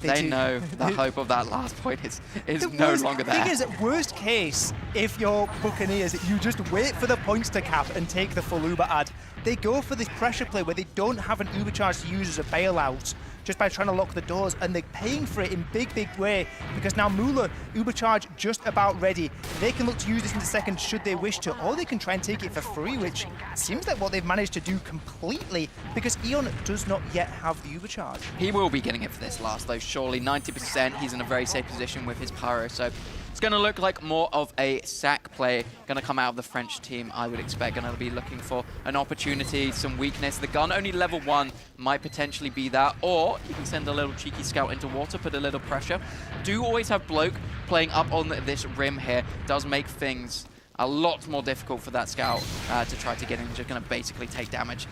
They know the hope of that last point is no longer there.
The thing is, worst case, if you're Buccaneers, you just wait for the points to cap and take the full Uber ad. They go for this pressure play where they don't have an Uber charge to use as a bailout, just by trying to lock the doors, and they're paying for it in big way, because now Mula, Uber charge just about ready. They can look to use this in the second should they wish to, or they can try and take it for free, which seems like what they've managed to do completely, because Eon does not yet have the Uber charge.
He will be getting it for this last though, surely. 90%, he's in a very safe position with his pyro, so it's going to look like more of a sack play going to come out of the French team, I would expect. Going to be looking for an opportunity, some weakness. The gun only level 1 might potentially be that, or you can send a little cheeky scout into water, put a little pressure. Do always have Bloke playing up on this rim here. Does make things a lot more difficult for that scout to try to get in. Just going to basically take damage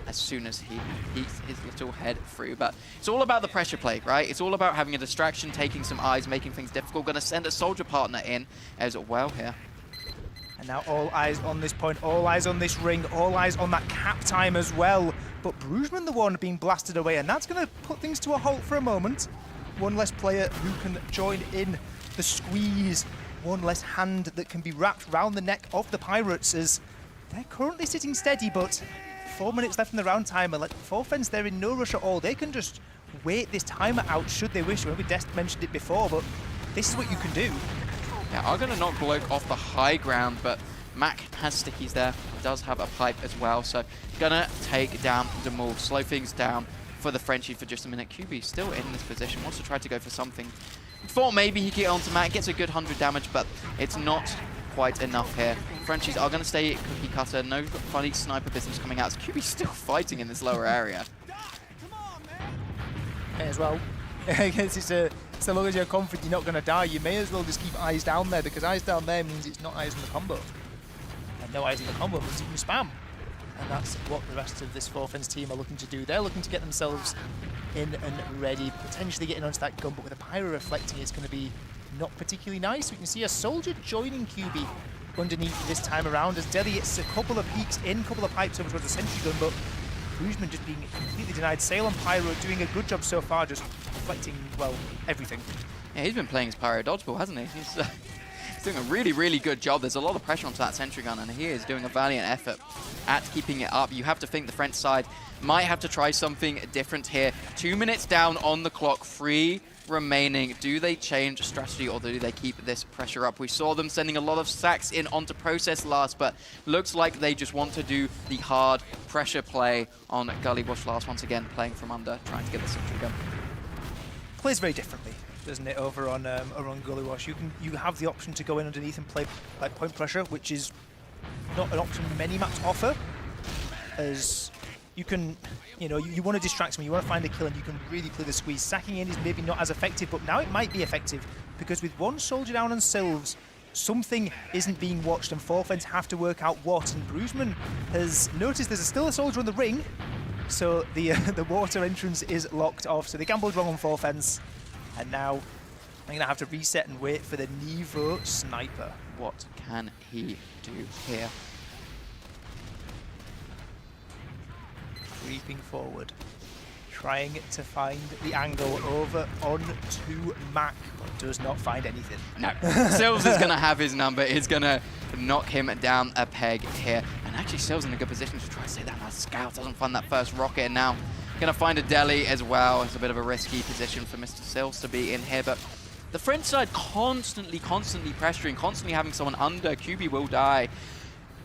as soon as he peeks his little head through. But it's all about the pressure play, right? It's all about having a distraction, taking some eyes, making things difficult. Going to send a soldier partner in as well here.
And now all eyes on this point, all eyes on this ring, all eyes on that cap time as well. But Brugman the one being blasted away, and that's going to put things to a halt for a moment. One less player who can join in the squeeze. One less hand that can be wrapped around the neck of the Pirates, as they're currently sitting steady, but 4 minutes left in the round timer. Like, Forfens, they're in no rush at all. They can just wait this timer out should they wish. Maybe Dest mentioned it before, but this is what you can do.
Yeah, I'm going to knock Bloke off the high ground, but Mac has stickies there. He does have a pipe as well, so going to take down the move, slow things down for the Frenchie for just a minute. QB still in this position, wants to try to go for something. Thought maybe he could get onto Mac, gets a good 100 damage, but it's not quite enough here. Frenchies are going to stay cookie cutter. No funny sniper business coming out. QB's still fighting in this lower area.
May as well. I guess it's so long as you're confident you're not going to die, you may as well just keep eyes down there, because eyes down there means it's not eyes in the combo. And no eyes in the combo means you can spam. And that's what the rest of this Forfens team are looking to do. They're looking to get themselves in and ready, potentially getting onto that gun, but with a pyro reflecting, it's going to be not particularly nice. We can see a soldier joining QB underneath this time around, as Deli gets a couple of peeks in, a couple of pipes over towards the sentry gun, but Brugman just being completely denied. Sail on pyro doing a good job so far, just reflecting, well, everything.
Yeah, he's been playing his pyro dodgeball, hasn't he? He's doing a really good job. There's a lot of pressure onto that sentry gun, and he is doing a valiant effort at keeping it up. You have to think the French side might have to try something different here. 2 minutes down on the clock, 3 remaining. Do they change strategy, or do they keep this pressure up? We saw them sending a lot of sacks in onto Process last, but looks like they just want to do the hard pressure play on Gully Bush last, once again playing from under, trying to get the sentry gun.
Plays very differently, doesn't it, over on Gully Wash. You have the option to go in underneath and play like point pressure, which is not an option many maps offer, as you can, you want to distract someone, you want to find a kill, and you can really play the squeeze. Sacking in is maybe not as effective, but now it might be effective, because with one soldier down on Sylves, something isn't being watched, and Forfens have to work out what. And Bruisman has noticed there's still a soldier on the ring, so the water entrance is locked off. So they gambled wrong on Forfens, and now I'm gonna have to reset and wait for the Nevo sniper.
What can he do here?
Creeping forward, trying to find the angle over onto Mac, but does not find anything.
No, Sills is going to have his number. He's going to knock him down a peg here. And actually, Sills in a good position to try to stay that last scout. Doesn't find that first rocket, and now going to find a deli as well. It's a bit of a risky position for Mr. Sills to be in here, but the French side constantly pressuring, constantly having someone under. QB will die.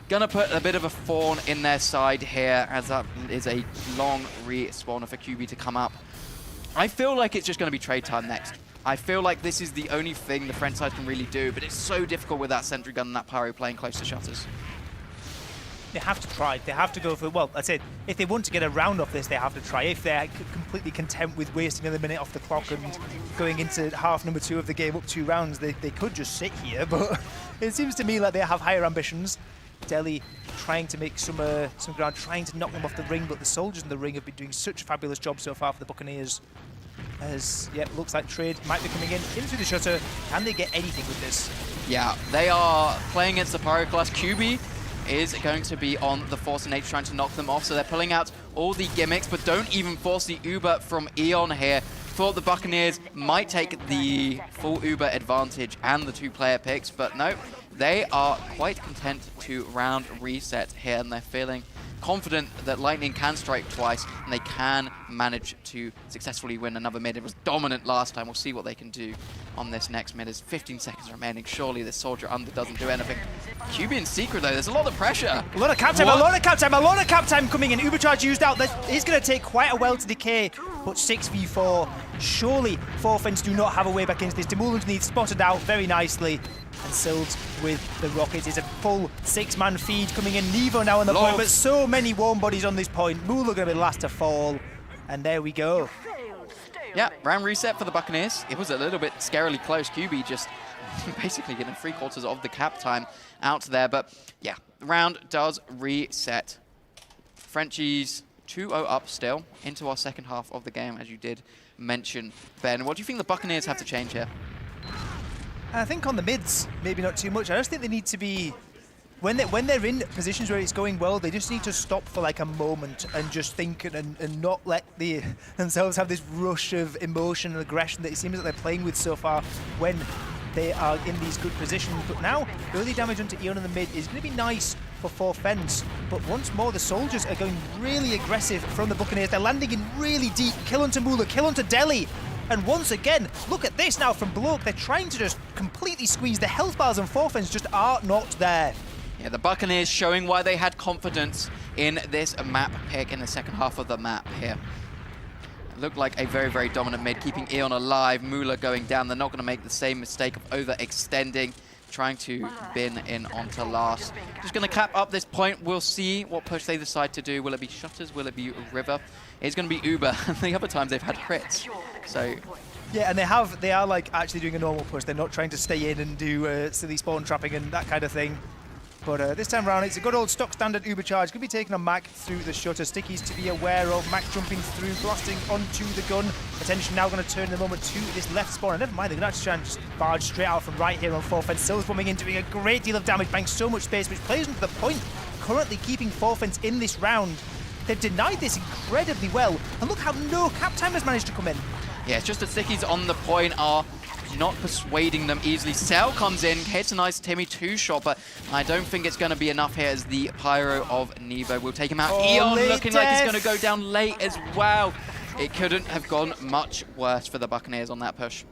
Gonna put a bit of a fawn in their side here, as that is a long respawner for QB to come up. I feel like it's just gonna be trade time next. I feel like this is the only thing the French side can really do, but it's so difficult with that sentry gun and that pyro playing close to shutters.
They have to try. They have to go for, well, that's it. If they want to get a round off this, they have to try. If they're completely content with wasting another minute off the clock and going into half number 2 of the game up 2 rounds, they could just sit here, but it seems to me like they have higher ambitions. Delhi trying to make some ground, trying to knock them off the ring, but the soldiers in the ring have been doing such a fabulous job so far for the Buccaneers. As, yeah, looks like trade might be coming in through the shutter. Can they get anything with this?
Yeah, they are playing against the Pyro class. QB is going to be on the Force and H trying to knock them off, so they're pulling out all the gimmicks, but don't even force the Uber from Eon here. Thought the Buccaneers might take the full Uber advantage and the 2-player picks, but no, they are quite content to round reset here, and they're feeling confident that Lightning can strike twice and they can manage to successfully win another mid. It was dominant last time. We'll see what they can do on this next mid. There's 15 seconds remaining. Surely this soldier under doesn't do anything. QB in secret though, there's a lot of pressure.
A lot of cap time, a lot of cap time coming in. Ubercharge used out. It's going to take quite a while to decay, but 6v4. Surely Forfens do not have a way back into this. Demulans needs spotted out very nicely. And Silds with the rockets. It's a full 6-man feed coming in. Nevo now on the point, but so many warm bodies on this point. Moolah going to be the last to fall. And there we go.
Yeah, round reset for the Buccaneers. It was a little bit scarily close. QB just basically getting 3/4 of the cap time out there. But yeah, the round does reset. Frenchies 2-0 up still into our second half of the game, as you did mention, Ben. What do you think the Buccaneers have to change here?
I think on the mids, maybe not too much. I just think they need to be, when they're in positions where it's going well, they just need to stop for like a moment and just think and not let themselves have this rush of emotion and aggression that it seems that they're playing with so far when they are in these good positions. But now, early damage onto Eon in the mid is going to be nice for Forfens. But once more, the soldiers are going really aggressive from the Buccaneers. They're landing in really deep. Kill onto Moolah, kill onto Delhi. And once again, look at this now from Bloke. They're trying to just completely squeeze. The health bars on Forfens just are not there.
Yeah, the Buccaneers showing why they had confidence in this map pick in the second half of the map here. It looked like a very, very dominant mid, keeping Eon alive. Moolah going down. They're not going to make the same mistake of overextending, trying to bin in onto last. Just going to cap up this point. We'll see what push they decide to do. Will it be Shutters? Will it be River? It's going to be Uber. The other times they've had crits. So
yeah, and they are like actually doing a normal push. They're not trying to stay in and do silly spawn trapping and that kind of thing. But this time around, it's a good old stock standard Uber charge. Could be taken on Mac through the shutter. Stickies to be aware of. Mac jumping through, blasting onto the gun. Attention now going to turn in a moment to this left spawn. And never mind, they're going to actually try and just barge straight out from right here on Forfens. Sills bombing in, doing a great deal of damage, buying so much space, which plays into the point. Currently keeping Forfens in this round. They've denied this incredibly well. And look how no cap time has managed to come in.
Yeah, it's just the Stickies on the point are not persuading them easily. Cell comes in, hits a nice Timmy 2-shot, but I don't think it's going to be enough here as the Pyro of Nevo will take him out. Eon looking like he's going to go down late as well. It couldn't have gone much worse for the Buccaneers on that push.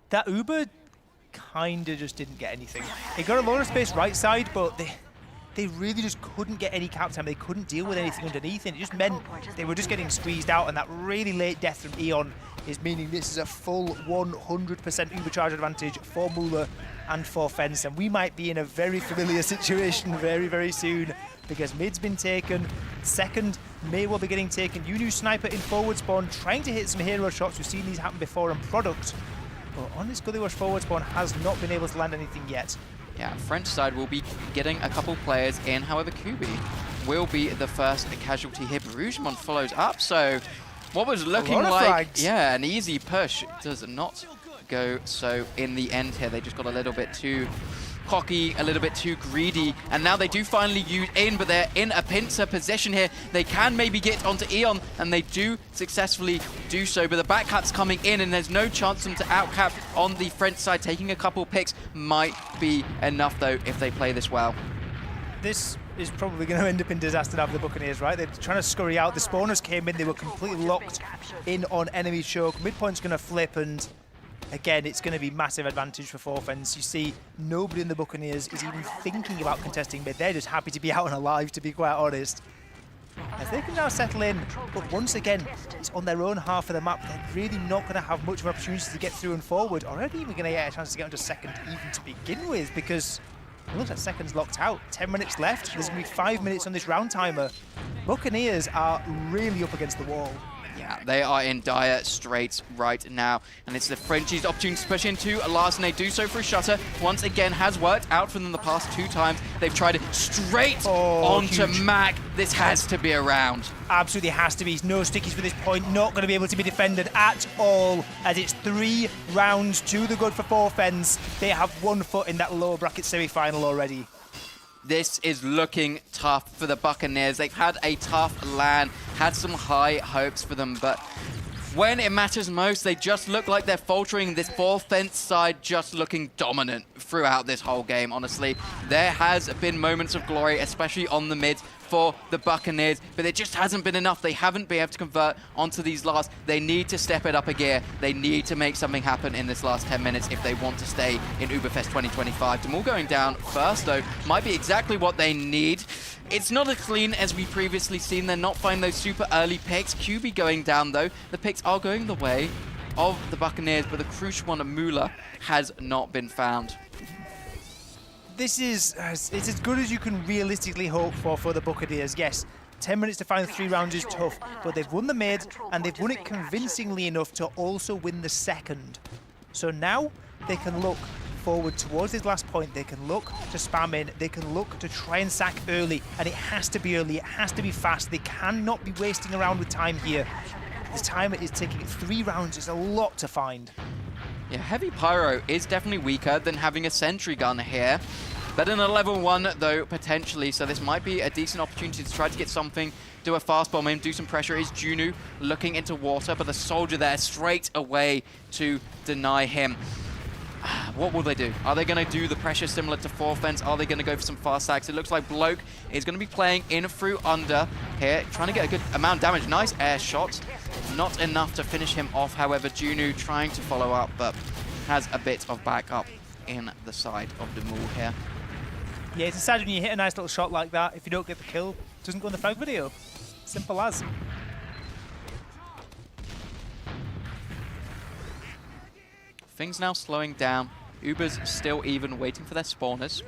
That Uber kind of just didn't get anything. It got a lot of space right side, but they really just couldn't get any cap time. They couldn't deal with anything underneath, and it just meant they were just getting squeezed out, and that really late death from Eon is meaning this is a full 100% Ubercharge advantage for Moolah and for Fence, and we might be in a very familiar situation very, very soon because mid's been taken. Second may well be getting taken. UNU Sniper in forward spawn, trying to hit some hero shots. We've seen these happen before on Product. But on this Gully Rush forward spawn has not been able to land anything yet.
Yeah, French side will be getting a couple players in. However, Kubi will be the first casualty here. Rougemont follows up, so what was looking like an easy push does not go so in the end here. They just got a little bit too cocky, a little bit too greedy, and now they do finally use in, but they're in a pincer position here. They can maybe get onto Eon, and they do successfully do so, but the backcap's coming in, and there's no chance for them to outcap on the French side. Taking a couple picks might be enough, though, if they play this well.
This is probably going to end up in disaster now for the Buccaneers, right? They're trying to scurry out. The spawners came in, they were completely locked in on enemy choke. Midpoint's going to flip, and again, it's going to be massive advantage for Forfens. You see, nobody in the Buccaneers is even thinking about contesting mid. They're just happy to be out and alive, to be quite honest. As they can now settle in, but once again, it's on their own half of the map. They're really not going to have much of an opportunity to get through and forward, or not even going to get a chance to get onto second even to begin with, because it looks like second's locked out. 10 minutes left. There's going to be 5 minutes on this round timer. Buccaneers are really up against the wall.
Yeah, they are in dire straits right now, and it's the Frenchies' opportunity to push into last, and they do so through Shutter. Once again, has worked out for them the past 2 times. They've tried it straight onto
huge.
Mac. This has to be a round.
Absolutely has to be. No stickies for this point. Not going to be able to be defended at all, as it's 3 rounds to the good for Forfens. They have 1 foot in that lower bracket semi-final already.
This is looking tough for the Buccaneers. They've had a tough LAN, had some high hopes for them, but when it matters most, they just look like they're faltering. This Forfens side just looking dominant throughout this whole game, honestly. There has been moments of glory, especially on the mids for the Buccaneers, but it just hasn't been enough. They haven't been able to convert onto these last. They need to step it up a gear. They need to make something happen in this last 10 minutes if they want to stay in UBERFEST 2025. Demul going down first, though, might be exactly what they need. It's not as clean as we previously seen. They're not finding those super early picks. QB going down, though. The picks are going the way of the Buccaneers, but the crucial one of Mula has not been found.
This is it's as good as you can realistically hope for the Buccaneers. Yes, 10 minutes to find 3 rounds is tough, but they've won the mid, and they've won it convincingly enough to also win the second. So now they can look forward towards this last point. They can look to spam in. They can look to try and sack early, and it has to be early. It has to be fast. They cannot be wasting around with time here. This timer is ticking. 3 rounds is a lot to find.
Yeah, Heavy Pyro is definitely weaker than having a Sentry Gun here. Better than a level 1, though, potentially, so this might be a decent opportunity to try to get something, do a fast bomb in, do some pressure. Is Junu looking into water, but the soldier there straight away to deny him. What will they do? Are they going to do the pressure similar to Forfens? Are they going to go for some fast sacks? It looks like Bloke is going to be playing in through under here, trying to get a good amount of damage. Nice air shot. Not enough to finish him off, however. Junu trying to follow up, but has a bit of backup in the side of Demul here.
Yeah, it's sad when you hit a nice little shot like that. If you don't get the kill, it doesn't go in the frag video. Simple as.
Things now slowing down. Uber's still even, waiting for their spawners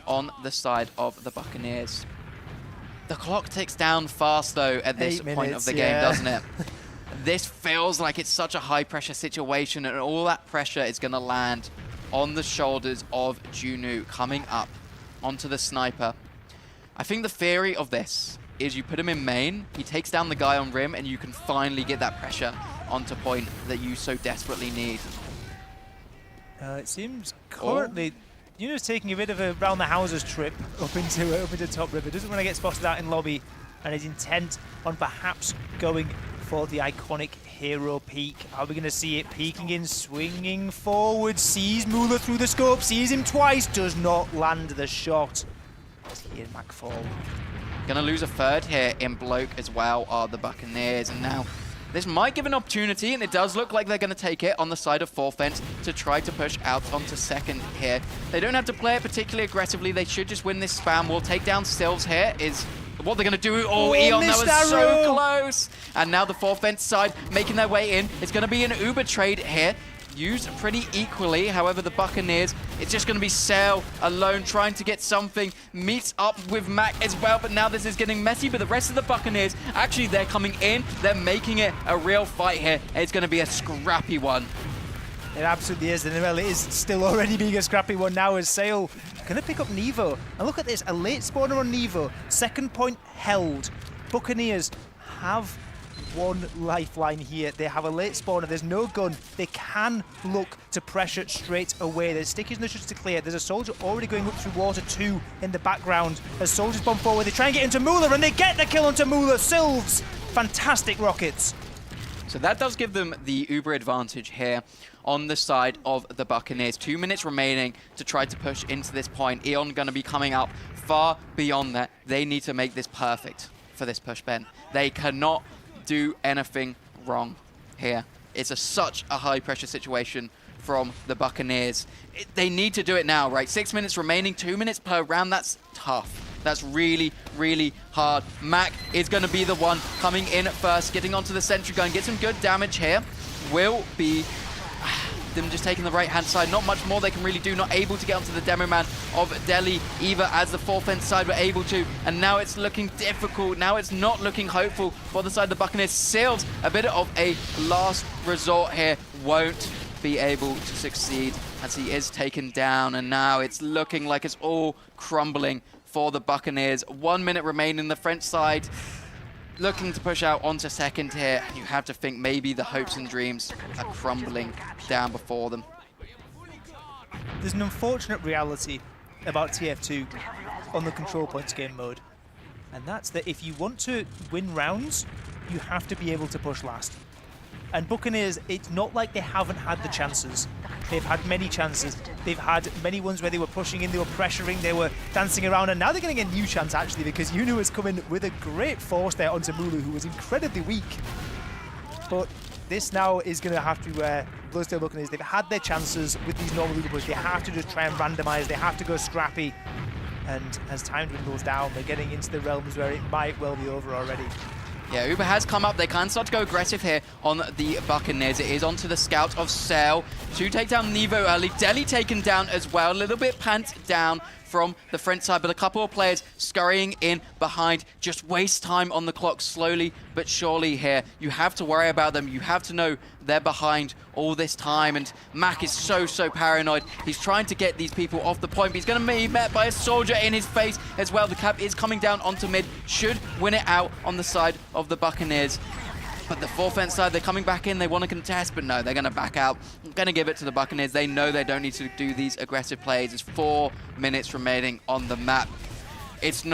on the side of the Buccaneers. The clock ticks down fast, though, at this point of the game, doesn't it? This feels like it's such a high-pressure situation, and all that pressure is going to land on the shoulders of Junu coming up onto the sniper. I think the theory of this is you put him in main, he takes down the guy on rim, and you can finally get that pressure onto point that you so desperately need.
It seems currently Uno's taking a bit of a round the houses trip up into top river. Doesn't want to get spotted out in lobby, and is intent on perhaps going for the iconic hero peek. Are we going to see it peeking in, swinging forward, sees Mula through the scope, sees him twice, does not land the shot. Here, Mac fall.
Gonna lose a third here in Bloke as well are the Buccaneers, and now this might give an opportunity, and it does look like they're going to take it on the side of Forfens to try to push out onto second here. They don't have to play it particularly aggressively. They should just win this spam. We'll take down Stills here is what they're going to do. Oh, Eon, that was so close. And now the Forfens side making their way in. It's going to be an Uber trade here. used pretty equally. However, the Buccaneers, it's just going to be Sale alone trying to get something. Meets up with Mac as well, but now this is getting messy. But the rest of the Buccaneers, actually, they're coming in. They're making it a real fight here. It's going to be a scrappy one.
It absolutely is, and it is still already being a scrappy one now as Sale going to pick up Nevo. And look at this, a late spawner on Nevo. Second point held. Buccaneers have one lifeline here. They have a late spawner. There's no gun. They can look to pressure straight away. There's stickies and to clear. There's a soldier already going up through water 2 in the background. As soldiers bomb forward, they try and get into Moolah, and they get the kill onto Moolah. Sylves, fantastic rockets.
So that does give them the Uber advantage here on the side of the Buccaneers. 2 minutes remaining to try to push into this point. Eon going to be coming up far beyond that. They need to make this perfect for this push, Ben. They cannot do anything wrong here. It's such a high pressure situation from the Buccaneers. They need to do it now, right? 6 minutes remaining, 2 minutes per round. That's tough. That's really, really hard. Mac is going to be the one coming in first, getting onto the sentry gun, get some good damage here. Will be them just taking the right-hand side. Not much more they can really do. Not able to get onto the demo man of Delhi, either as the 4th fence side were able to. And now it's looking difficult. Now it's not looking hopeful for the side of the Buccaneers. Sealed a bit of a last resort here. Won't be able to succeed as he is taken down. And now it's looking like it's all crumbling for the Buccaneers. 1 minute remaining. The French side looking to push out onto second here. You have to think maybe the hopes and dreams are crumbling down before them.
There's an unfortunate reality about TF2 on the control points game mode, and that's that if you want to win rounds, you have to be able to push last. And Buccaneers, it's not like they haven't had the chances. They've had many chances. They've had many ones where they were pushing in, they were pressuring, they were dancing around, and now they're getting a new chance actually, because Yunu has come in with a great force there onto Mulu, who was incredibly weak. But this now is going to have to, Bloodstone Buccaneers, they've had their chances with these normal Luga pushes. They have to just try and randomize, they have to go scrappy. And as time dwindles down, they're getting into the realms where it might well be over already.
Yeah, Uber has come up. They can start to go aggressive here on the Buccaneers. It is onto the scout of Sale to take down Nevo early. Delhi taken down as well. A little bit pant down from the French side, but a couple of players scurrying in behind. Just waste time on the clock slowly but surely here. You have to worry about them. You have to know they're behind all this time, and Mac is so paranoid. He's trying to get these people off the point, but he's going to be met by a soldier in his face as well. The cap is coming down onto mid. Should win it out on the side of the Buccaneers. But the 4th fence side, they're coming back in. They want to contest, but no, they're going to back out. I'm going to give it to the Buccaneers. They know they don't need to do these aggressive plays. It's 4 minutes remaining on the map. It's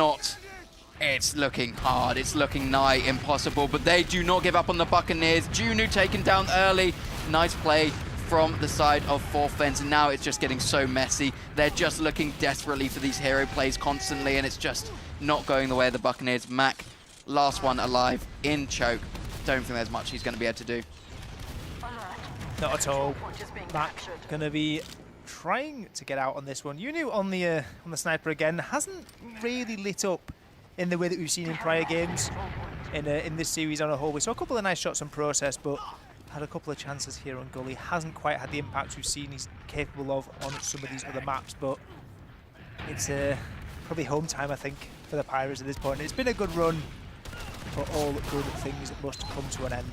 looking hard. It's looking nigh impossible, but they do not give up on the Buccaneers. Junu taken down early. Nice play from the side of 4th fence, and now it's just getting so messy. They're just looking desperately for these hero plays constantly, and it's just not going the way of the Buccaneers. Mac, last one alive in choke. Don't think there's much he's going to be able to do.
Not at all. Mac going to be trying to get out on this one. Yunu on the sniper again hasn't really lit up in the way that we've seen in prior games in this series on a whole. We saw a couple of nice shots on Process, but had a couple of chances here on Gully. Hasn't quite had the impact we've seen he's capable of on some of these other maps, but it's probably home time, I think, for the Pirates at this point. It's been a good run, but all good things must come to an end.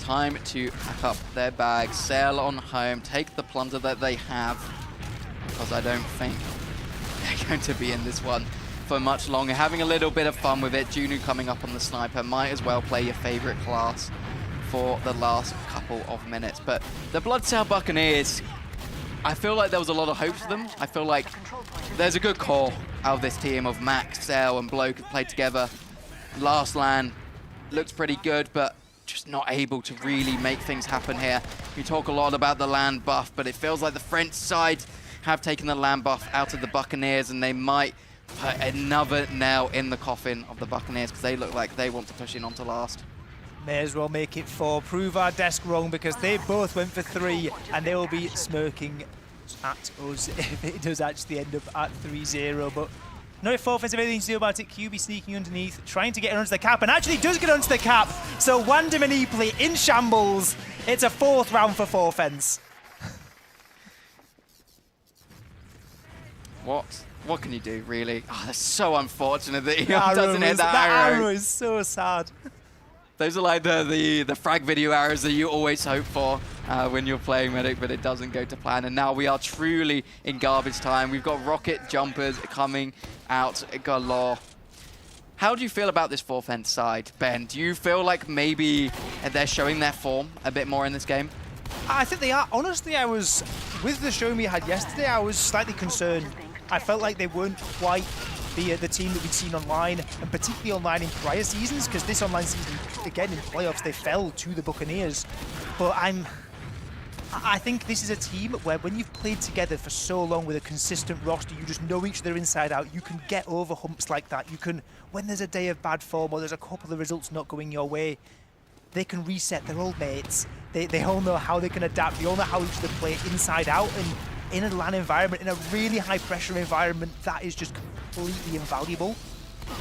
Time to pack up their bags, sail on home, take the plunder that they have, because I don't think they're going to be in this one for much longer. Having a little bit of fun with it. Junu coming up on the sniper. Might as well play your favorite class for the last couple of minutes. But the Bloodsail Buccaneers, I feel like there was a lot of hope for them. I feel like there's a good core out of this team of Max, Sail, and Bloke have played together. Last LAN looks pretty good, but just not able to really make things happen here. You talk a lot about the LAN buff, but it feels like the French side have taken the LAN buff out of the Buccaneers, and they might put another nail in the coffin of the Buccaneers, because they look like they want to push in onto last.
May as well make it 4. Prove our desk wrong, because they both went for 3, and they will be smirking at us if it does actually end up at 3-0. But no 4th has anything to do about it. QB sneaking underneath, trying to get onto the cap, and actually does get onto the cap. So Wandem and Epley in shambles. It's a 4th round for 4th fence.
What can you do, really? Oh, that's so unfortunate that he
That
doesn't hit that arrow.
arrow is so sad.
Those are like the frag video arrows that you always hope for when you're playing Medic, but it doesn't go to plan. And now we are truly in garbage time. We've got rocket jumpers coming out galore. How do you feel about this 4th side, Ben? Do you feel like maybe they're showing their form a bit more in this game?
I think they are. Honestly, with the show we had yesterday, I was slightly concerned. I felt like they weren't quite the team that we'd seen online, and particularly online in prior seasons, because this online season, again, in playoffs, they fell to the Buccaneers. But I think this is a team where when you've played together for so long with a consistent roster, you just know each other inside out, you can get over humps like that. You can, when there's a day of bad form or there's a couple of results not going your way, they can reset. They're old mates. They all know how they can adapt. They all know how each other play inside out. And in a LAN environment, in a really high pressure environment, that is just completely invaluable.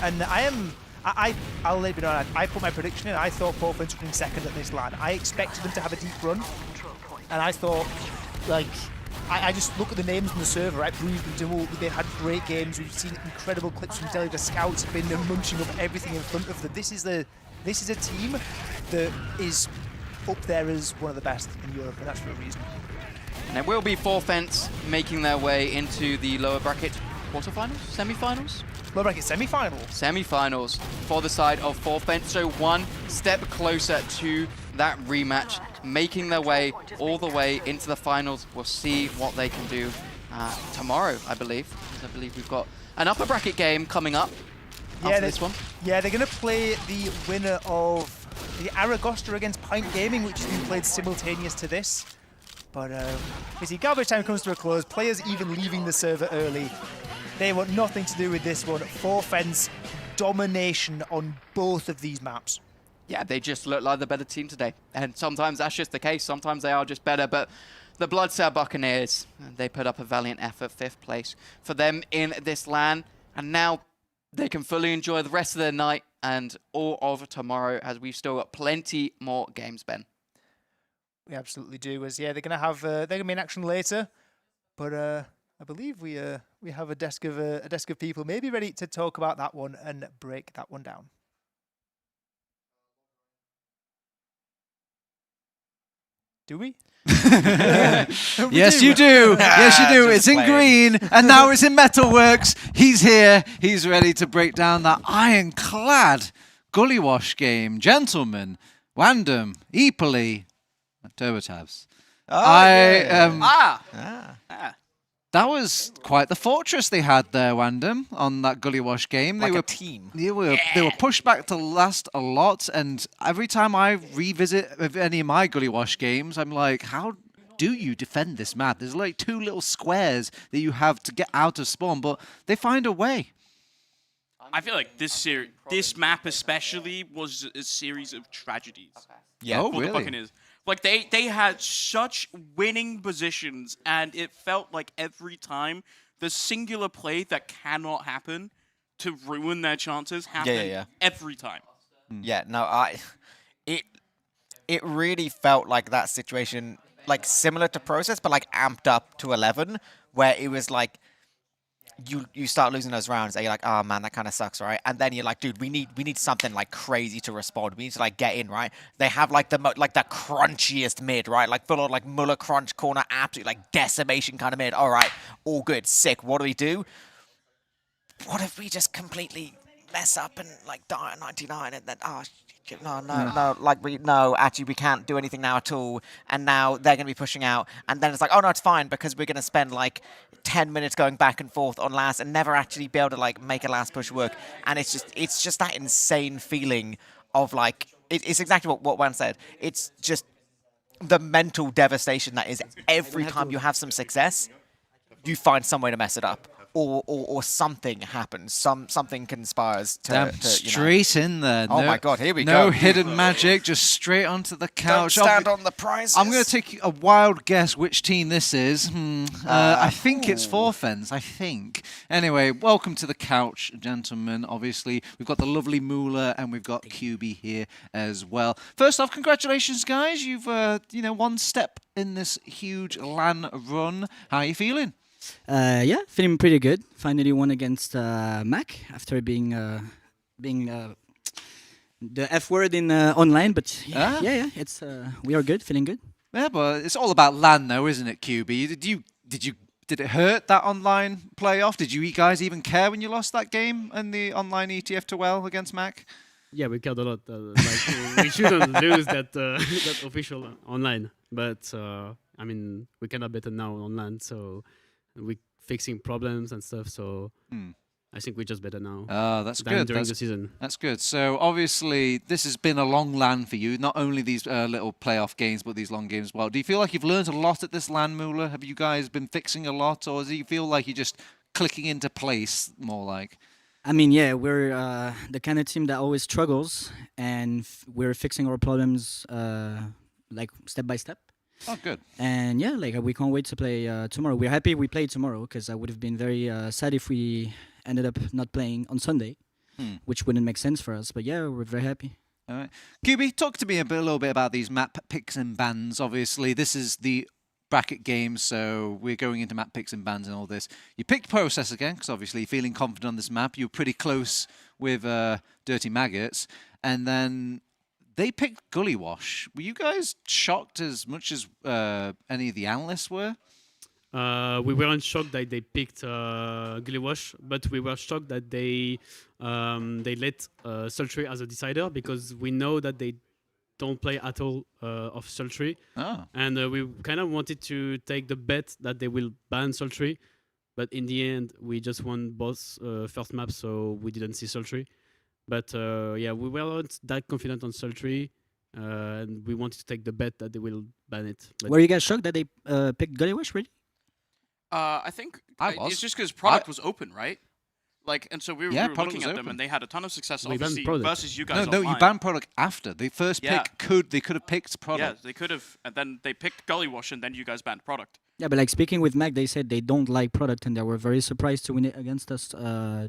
And I'll let you know, I put my prediction in. I thought 4th would come second at this LAN. I expected them to have a deep run. And I thought, like, I just look at the names on the server, right? Bruised and Dummel, they've had great games. We've seen incredible clips from Delhi. The scouts have been munching up everything in front of them. This is a team that is up there as one of the best in Europe, and that's for a reason.
And there will be 4th making their way into the lower bracket quarterfinals, semi-finals?
Lower bracket semi-finals.
Semi-finals for the side of 4th. So one step closer to that rematch, making their way all the way into the finals. We'll see what they can do tomorrow, I believe. Because I believe we've got an upper bracket game coming up after this one.
Yeah, they're going to play the winner of the Aragosta against Pint Gaming, which has been played simultaneous to this. But you see, garbage time comes to a close. Players even leaving the server early. They want nothing to do with this one. 4th domination on both of these maps.
Yeah, they just look like the better team today. And sometimes that's just the case. Sometimes they are just better. But the Bloodsail Buccaneers, they put up a valiant effort, 5th place for them in this LAN. And now they can fully enjoy the rest of their night and all of tomorrow, as we've still got plenty more games, Ben.
We absolutely do. As they're gonna be in action later, but I believe we have a desk of people maybe ready to talk about that one and break that one down. Do we?
Yes, you do. Yes, you do. It's in green, and now it's in Metalworks. He's here. He's ready to break down that ironclad Gully Wash game. Gentlemen, Wandom, Eepoli, TurboTabs. That was quite the fortress they had there, Wandom, on that Gully Wash game. They
Like
were
a team.
They were pushed back to last a lot, and every time I revisit any of my Gully Wash games, I'm like, how do you defend this map? There's like 2 little squares that you have to get out of spawn, but they find a way.
I feel like this map especially was a series of tragedies.
Yeah,
for the Buccaneers. Like they had such winning positions, and it felt like every time the singular play that cannot happen to ruin their chances happened every time.
Yeah, no, it really felt like that situation, like similar to Process, but like amped up to 11, where it was like you start losing those rounds and you're like, oh man, that kind of sucks, right? And then you're like, dude, we need something like crazy to respond. We need to like get in, right? They have like the crunchiest mid, right? Like full on like Muller crunch corner, absolute like decimation kind of mid. All right, all good, sick. What do? What if we just completely mess up and like die at 99 and then no, actually we can't do anything now at all, and now they're going to be pushing out, and then it's like, oh no, it's fine because we're going to spend like 10 minutes going back and forth on last and never actually be able to like make a last push work. And it's just that insane feeling of like it's exactly what Wan said. It's just the mental devastation that is every time you have some success, you find some way to mess it up. Or something happens. Something conspires to
straight in there.
Oh my God, here we go.
No hidden magic, just straight onto the couch.
Don't stand on the prizes.
I'm going to take a wild guess which team this is. I think it's 4th. I think. Anyway, welcome to the couch, gentlemen. Obviously, we've got the lovely Moolah and we've got QB here as well. First off, congratulations, guys. You've one step in this huge LAN run. How are you feeling?
Yeah, feeling pretty good. Finally won against Mac after being the F word in online, but yeah, it's we are good, feeling good.
Yeah, but it's all about LAN, though, isn't it, QB? Did it hurt that online playoff? Did you guys even care when you lost that game in the online ETF to well against Mac?
Yeah, we cared a lot. We shouldn't lose that that official online, but I mean we cannot better now online, so we fixing problems and stuff. So I think we're just better now.
That's
than
good.
during the season.
That's good. So obviously this has been a long LAN for you. Not only these little playoff games, but these long games as well. Do you feel like you've learned a lot at this LAN, Moolah? Have you guys been fixing a lot, or do you feel like you're just clicking into place more like?
I mean, yeah, we're the kind of team that always struggles, and we're fixing our problems like step by step.
Oh, good.
And yeah, like we can't wait to play tomorrow. We're happy we played tomorrow because I would have been very sad if we ended up not playing on Sunday, which wouldn't make sense for us. But yeah, we're very happy.
All right. QB, talk to me a little bit about these map picks and bans. Obviously, this is the bracket game, so we're going into map picks and bans and all this. You picked Process again, because obviously you're feeling confident on this map. You're pretty close with Dirty Maggots. And then they picked Gully Wash. Were you guys shocked as much as any of the analysts were?
We weren't shocked that they picked Gully Wash, but we were shocked that they let Sultry as a decider, because we know that they don't play at all of Sultry.
Oh.
And we kind of wanted to take the bet that they will ban Sultry, but in the end we just won both first maps, so we didn't see Sultry. But yeah, we weren't that confident on Sultry, and we wanted to take the bet that they will ban it. But
Were you guys shocked that they picked Gully Wash, really?
I think
I was.
it's just because product was open, right? Like, and so we were
Product
looking
was
at
open.
them, and they had a ton of success,
We banned
obviously,
product.
versus you guys.
No, you
online.
banned product after. The first pick they could have picked product.
Yeah, they could have, and then they picked Gully Wash, and then you guys banned product.
Yeah, but like speaking with Mac, they said they don't like product, and they were very surprised to win it against us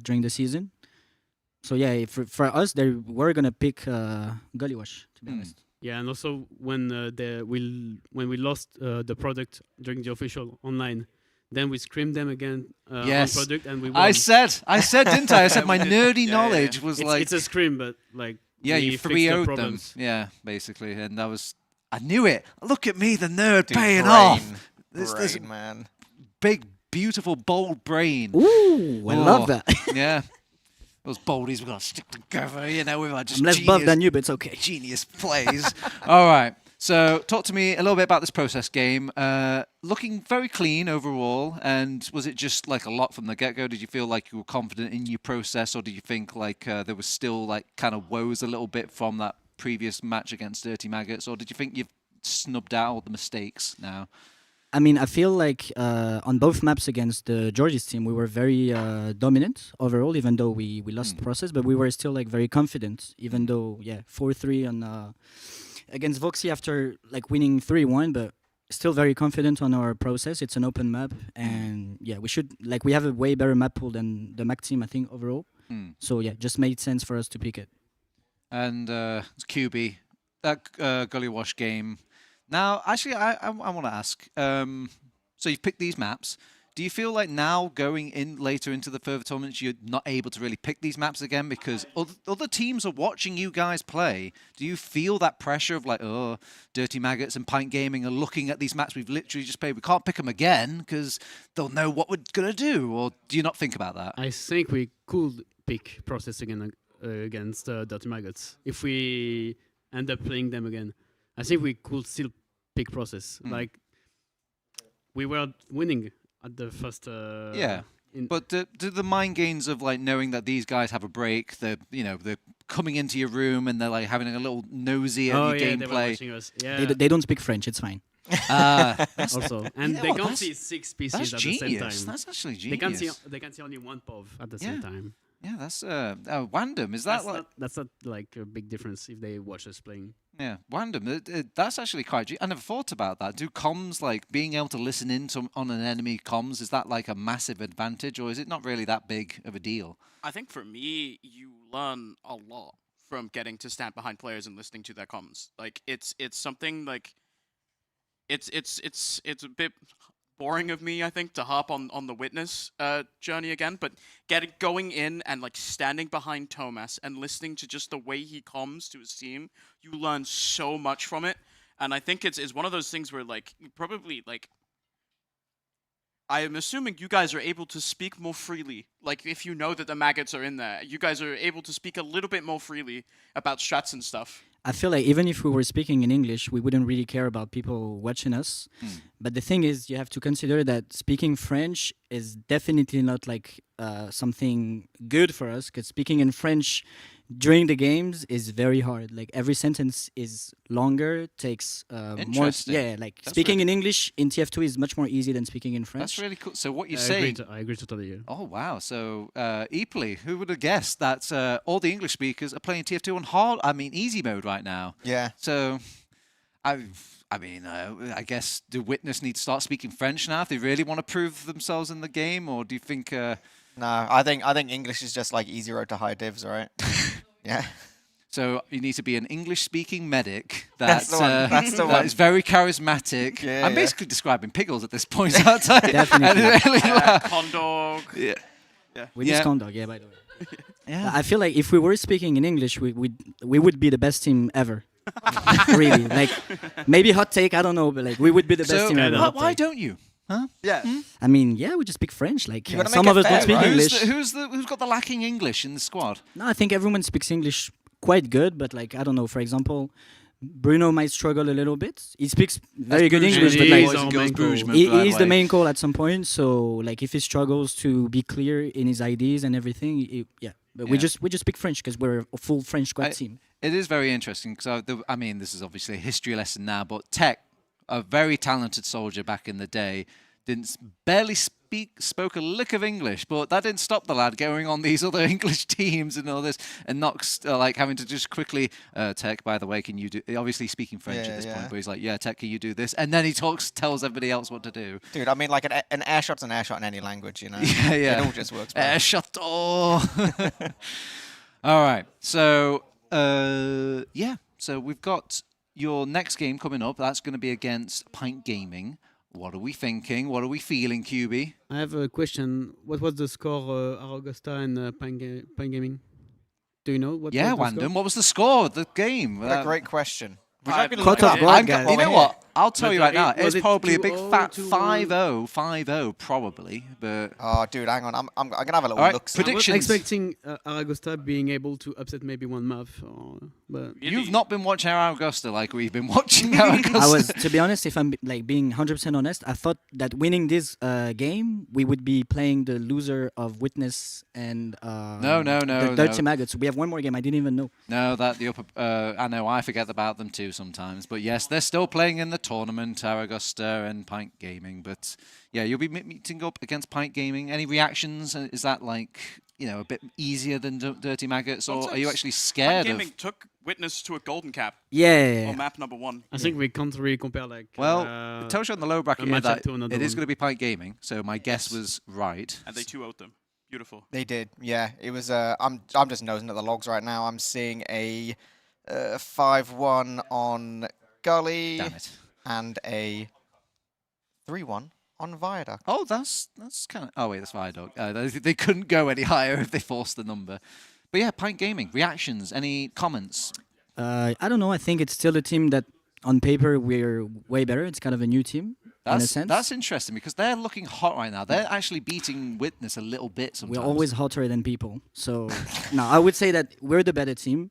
during the season. So yeah, for us, they were gonna pick Gully Wash, to be honest.
yeah, and also when we lost the product during the official online, then we screamed them again on product, and we won.
I said, didn't I? I said my nerdy knowledge was
it's,
like
it's a scream, but like
yeah,
we
you
fixed the
3-0'd them.
problems.
Yeah, basically, and I knew it. Look at me, the nerd,
Dude,
paying
brain.
off. This
Brain, man.
big, beautiful, bold brain.
Ooh, I love that.
Yeah. Those boldies, we're going to stick together, you know, we're just
I'm less buff than you, but it's okay.
Genius plays. All right. So talk to me a little bit about this Process game. Looking very clean overall, and was it just like a lot from the get-go? Did you feel like you were confident in your process, or did you think like there was still like kind of woes a little bit from that previous match against Dirty Maggots, or did you think you've snubbed out all the mistakes now?
I mean, I feel like on both maps against the Georgie's team, we were very dominant overall, even though we lost Process, but we were still like very confident, even though, 4-3 on against Voxy after like winning 3-1, but still very confident on our Process. It's an open map, and yeah, we have a way better map pool than the Mac team, I think, overall. So yeah, just made sense for us to pick it.
And QB, that Gully Wash game. Now, actually, I want to ask. So you've picked these maps. Do you feel like now going in later into the further tournaments, you're not able to really pick these maps again because other teams are watching you guys play? Do you feel that pressure of like, oh, Dirty Maggots and Pint Gaming are looking at these maps we've literally just played? We can't pick them again because they'll know what we're gonna do. Or do you not think about that?
I think we could pick Process again against Dirty Maggots if we end up playing them again. I think we could still pick Process. Like we were winning at the first.
But do the mind gains of like knowing that these guys have a break, they're coming into your room and they're like having a little nosy at your gameplay.
They were watching us. Yeah.
They don't speak French. It's fine.
Also, and they can't see 6 PCs at the same time.
That's actually genius.
They can see only one POV at the same time.
Yeah, that's Wandom. Is that
that's not like a big difference if they watch us playing.
Yeah, Wandom. That's actually quite. I never thought about that. Do comms, like being able to listen in on an enemy comms, is that like a massive advantage, or is it not really that big of a deal?
I think for me, you learn a lot from getting to stand behind players and listening to their comms. Like it's something like it's a bit boring of me, I think, to harp on the witness journey again, but going in and like standing behind Thomas and listening to just the way he comes to his team, you learn so much from it. And I think it's one of those things where like probably like I am assuming you guys are able to speak more freely. Like if you know that the maggots are in there, you guys are able to speak a little bit more freely about strats and stuff.
I feel like even if we were speaking in English, we wouldn't really care about people watching us. But the thing is, you have to consider that speaking French is definitely not like something good for us, because speaking in French during the games is very hard. Like every sentence is longer, takes more.
Interesting.
Yeah, like
That's
speaking
really
in English in TF2 is much more easy than speaking in French.
That's really cool. So what you're
I
saying?
agree totally. Yeah.
Oh wow! So Eeply, who would have guessed that all the English speakers are playing TF2 on hard? I mean, easy mode right now.
Yeah.
So, I guess do Witness need to start speaking French now if they really want to prove themselves in the game, or do you think?
No, I think English is just like easy road to high divs, right? Yeah.
So you need to be an English-speaking medic
That's the one. That's the
that
one.
is very charismatic.
Yeah,
I'm
yeah.
basically describing Pickles at this point, aren't I?
Definitely.
And really,
Condog.
Yeah.
Yeah.
We need Condog, yeah, by the way. Yeah. I feel like if we were speaking in English, we would be the best team ever. Really. Like, maybe hot take, I don't know, but like we would be the best team ever.
Why don't you? Huh?
Yeah.
I mean, yeah, we just speak French. Like
You gotta
some
make
of
it
us don't
fair,
speak
right?
English.
Who's got the lacking English in the squad?
No, I think everyone speaks English quite good, but like I don't know. For example, Bruno might struggle a little bit. He speaks very good English, but like he's the main call at some point. So like if he struggles to be clear in his ideas and everything, But we just speak French because we're a full French squad team.
It is very interesting because I mean this is obviously a history lesson now, but Tech, a very talented soldier back in the day, barely spoke a lick of English, but that didn't stop the lad going on these other English teams and all this, and not like having to just quickly, Tech, by the way, can you do? Obviously speaking French at this point, but he's like, yeah, Tech, can you do this? And then he tells everybody else what to do.
Dude, I mean, like an air shot's an air shot in any language, you know.
Yeah.
It all just works.
Air shot. Oh. All right. So so we've got your next game coming up. That's going to be against Pint Gaming. What are we thinking? What are we feeling, QB?
I have a question. What was the score, Aragosta and Pine Gaming? Do you know what?
Yeah,
was the
Wandon.
score?
What was the score of the game?
What a great question.
You know what? I'll tell you right now. It's probably a big fat 5-0, 5-0 probably. But
dude, hang on. I'm gonna have a little look.
Predictions.
I was expecting Aragosta being able to upset maybe one map, but
you've not been watching Aragosta like we've been watching Aragosta.
I was, to be honest, if I'm like being 100% honest, I thought that winning this game, we would be playing the loser of Witness and the Dirty Maggots. We have one more game. I didn't even know.
No, that the upper. I know. I forget about them too sometimes. But yes, they're still playing in the tournament, Aragosta and Pint Gaming. But yeah, you'll be meeting up against Pint Gaming. Any reactions? Is that like a bit easier than Dirty Maggots, or are you actually scared
Pint
of?
Gaming took Witness to a golden cap.
Yeah.
On map number 1.
I think we can't really compare like.
Well, it tells you on the low bracket here that it is going to be Pint Gaming. So my guess was right.
And they 2-0'd them. Beautiful.
They did. Yeah, it was. I'm just nosing at the logs right now. I'm seeing a 5-1 on Gully.
Damn it.
And a 3-1 on Viaduct.
Oh, that's kind of. Oh wait, that's Viaduct. They couldn't go any higher if they forced the number. But yeah, Pint Gaming reactions. Any comments?
I don't know. I think it's still a team that, on paper, we're way better. It's kind of a new team in a sense.
That's interesting because they're looking hot right now. They're actually beating Witness a little bit sometimes.
We're always hotter than people. So, no, I would say that we're the better team.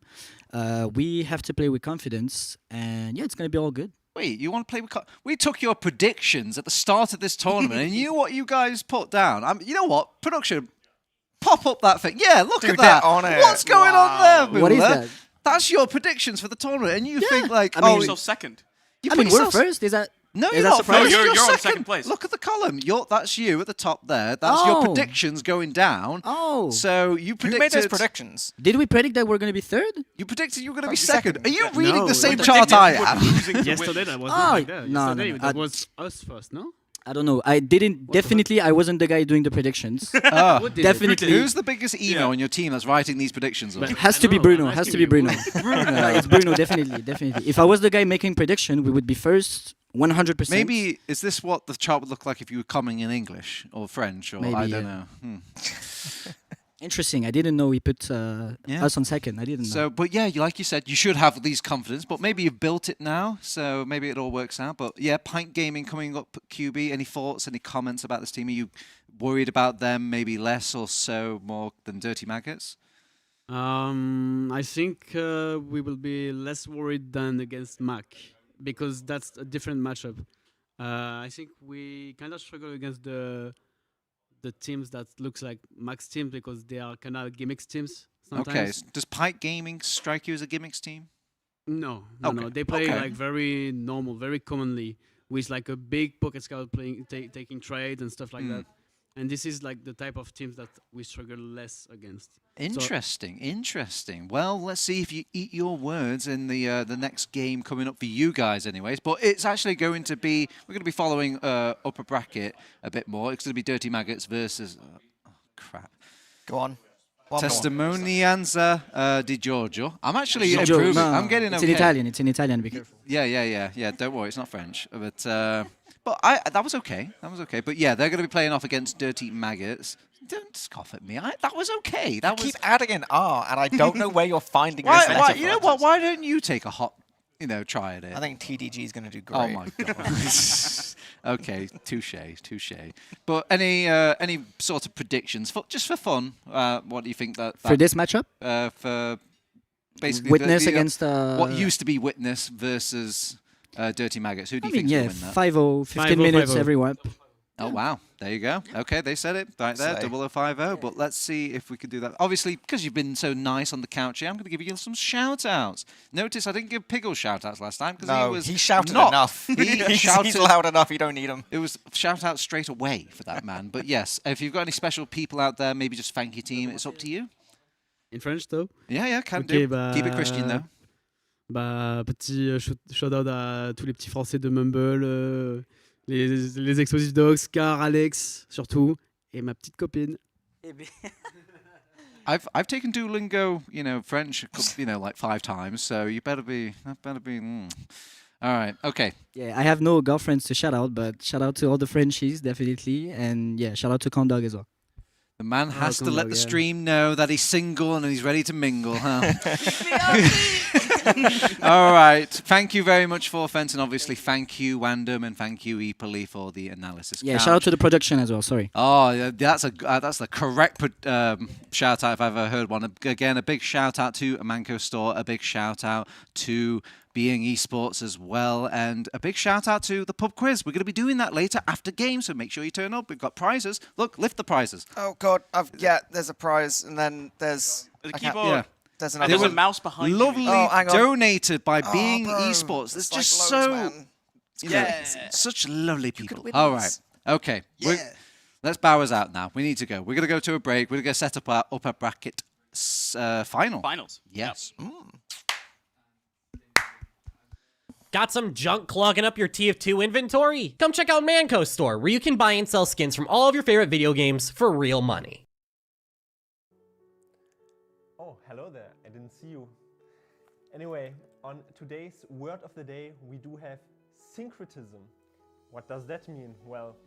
We have to play with confidence, and yeah, it's going to be all good.
Wait, you want to play with... We took your predictions at the start of this tournament, and you know what you guys put down? You know what? Production, pop up that thing. Yeah, look at that.
On it.
What's going on there, Bula?
What is that?
That's your predictions for the tournament, and you think like...
I mean, yourself second.
We're first. Is that...
No,
is
you're
that
not
surprising?
first.
You're
second.
on second place.
Look at the column. That's you at the top there. That's your predictions going down.
Oh.
So you predicted...
Who made those predictions?
Did we predict that we're going to be third?
You predicted you were going to be second. Are you
No,
reading the
we
same
predicted
chart I
we were
am?
Yesterday that was not like that.
No,
Yesterday
no.
that was us first, no?
I don't know. I didn't. Definitely, I wasn't the guy doing the predictions. Definitely.
Who's the biggest emo on your team that's writing these predictions?
Has to be Bruno. Has to be Bruno. No, it's Bruno. Definitely. If I was the guy making prediction, we would be first 100%.
Maybe, is this what the chart would look like if you were coming in English or French? Or
Maybe,
I don't
yeah.
know.
Interesting. I didn't know we put us on second. I didn't know.
So, but yeah, like you said, you should have these confidence, but maybe you've built it now, so maybe it all works out. But yeah, Pint Gaming coming up at QB. Any thoughts, any comments about this team? Are you worried about them maybe less or so more than Dirty Maggots?
I think we will be less worried than against Mac because that's a different matchup. I think we kind of struggle against the teams that looks like Mac's teams because they are kind of gimmicks teams sometimes.
Okay, does Pike Gaming strike you as a gimmicks team?
No.
Okay.
They play
Okay.
like very normal, very commonly with like a big pocket scout playing, taking trades and stuff like that. And this is like the type of teams that we struggle less against.
Interesting. Well, let's see if you eat your words in the next game coming up for you guys, anyways. But it's actually going to be we're going to be following upper bracket a bit more. It's going to be Dirty Maggots versus crap.
Go on.
Testimonianza di Giorgio. I'm actually improving.
No,
I'm getting
it's
okay.
in Italian. It's in Italian. Be careful.
Yeah. Don't worry, it's not French. But that was okay. But yeah, they're going to be playing off against Dirty Maggots. Don't scoff at me. That was okay. That was.
Keep adding an R, and I don't know where you're finding this
Why,
metaphor.
you know what? Why don't you take a hot, try at it?
I think TDG is going to do great.
Oh my god. Okay, touche. But any sort of predictions just for fun? What do you think that
For this matchup?
For basically
Witness against
what used to be Witness versus Dirty Maggots. Who do you think will win that?
5-0, 15 minutes everyone.
Oh, wow. There you go. Okay, they said it right there, 0050. But let's see if we can do that. Obviously, because you've been so nice on the couch here, I'm going to give you some shout-outs. Notice I didn't give Piggle shout-outs last time.
No, he shouted enough. He's loud enough, you don't need him.
It was shout-out straight away for that man. But yes, if you've got any special people out there, maybe just thank your team. It's up to you.
In French, though?
Yeah, can do. Keep it Christian, though.
Petit shout-out à tous les petits Français de Mumble, les Explosive Dogs, Car, Alex, surtout, et ma petite copine.
I've taken Duolingo, French, like 5 times. So you better be. All right. Okay.
Yeah, I have no girlfriends to shout out, but shout out to all the Frenchies, definitely, and yeah, shout out to Condog as well.
The man has to let the stream know that he's single and he's ready to mingle, huh? All right. Thank you very much for Fenton. Obviously, thank you, Wandom, and thank you, Epoli, for the analysis.
Yeah, shout out to the production as well. Sorry.
Oh, that's the correct shout out if I've ever heard one. Again, a big shout out to Mannco.Store. A big shout out to Being Esports as well, and a big shout out to the pub quiz. We're going to be doing that later after game, so make sure you turn up. We've got prizes. Look, lift the prizes.
Oh God, there's a prize, and then there's
the keyboard.
There's
another. There's a mouse behind
lovely
you.
donated by Being Esports. There's just
loads,
such lovely people. All right, okay. Yeah. Let's bow us out now. We need to go. We're going to go to a break. We're going to set up our upper bracket final.
Finals.
Yes.
Yep.
Got some junk clogging up your TF2 inventory? Come check out Mannco.Store, where you can buy and sell skins from all of your favorite video games for real money.
Oh, hello there. I didn't see you. Anyway, on today's word of the day, we do have syncretism. What does that mean? Well,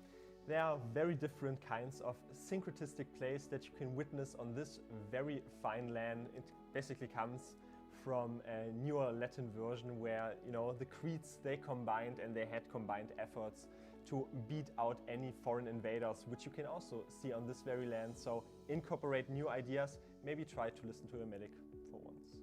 there are very different kinds of syncretistic plays that you can witness on this very fine LAN. It basically comes from a newer Latin version where, the creeds, they combined and they had combined efforts to beat out any foreign invaders, which you can also see on this very land. So incorporate new ideas, maybe try to listen to a medic for once.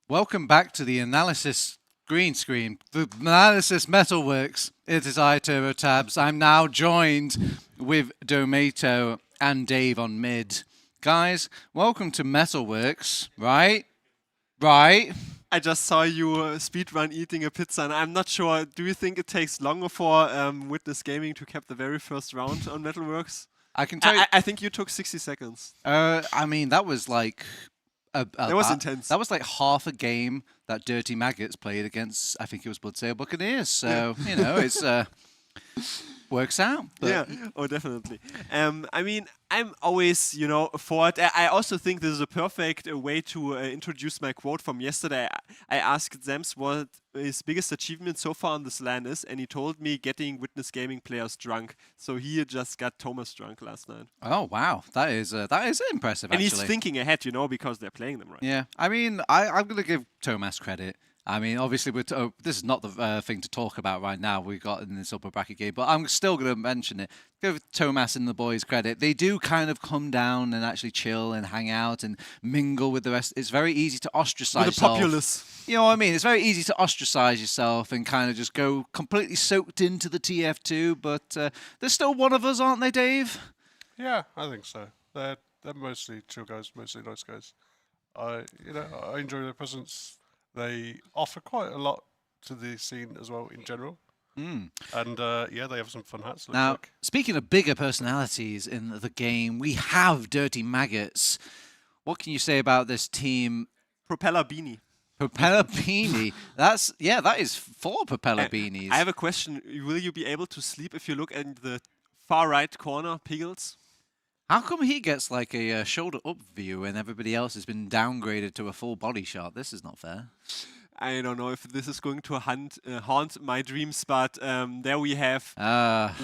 Welcome back to the analysis green screen, the analysis metalworks. It is I, Turbo Tabs. I'm now joined with Domato and Dave on mid. Guys, welcome to Metalworks, right? Right?
I just saw you speedrun eating a pizza, and I'm not sure. Do you think it takes longer for Witness Gaming to cap the very first round on Metalworks?
I can tell you.
I think you took 60 seconds.
I mean, that was like.
That was intense.
That was like half a game that Dirty Maggots played against, I think it was Bloodsail Buccaneers. So, you know, it's works out. But
yeah, oh, definitely. I mean, I'm always, for it. I also think this is a perfect way to introduce my quote from yesterday. I asked Zems what his biggest achievement so far on this LAN is, and he told me getting Witness Gaming players drunk. So he just got Thomas drunk last night.
Oh, wow. That is impressive,
and
actually.
he's thinking ahead, because they're playing them right.
Yeah. I mean, I'm going to give Thomas credit. I mean, obviously, this is not the thing to talk about right now. We've got in this upper bracket game, but I'm still going to mention it. Give Thomas and the boys credit. They do kind of come down and actually chill and hang out and mingle with the rest. It's very easy to ostracize
with the
yourself.
populace.
You know what I mean? It's very easy to ostracize yourself and kind of just go completely soaked into the TF2. But they're still one of us, aren't they, Dave?
Yeah, I think so. They're mostly chill guys, mostly nice guys. I enjoy their presence. They offer quite a lot to the scene as well in general. And they have some fun hats.
Now, speaking of bigger personalities in the game, we have Dirty Maggots. What can you say about this team?
Propeller Beanie.
Propeller Beanie. That is 4 Propeller Beanies.
I have a question. Will you be able to sleep if you look at the far right corner, Piggles?
How come he gets like a shoulder-up view and everybody else has been downgraded to a full body shot? This is not fair.
I don't know if this is going to haunt my dreams, but there we have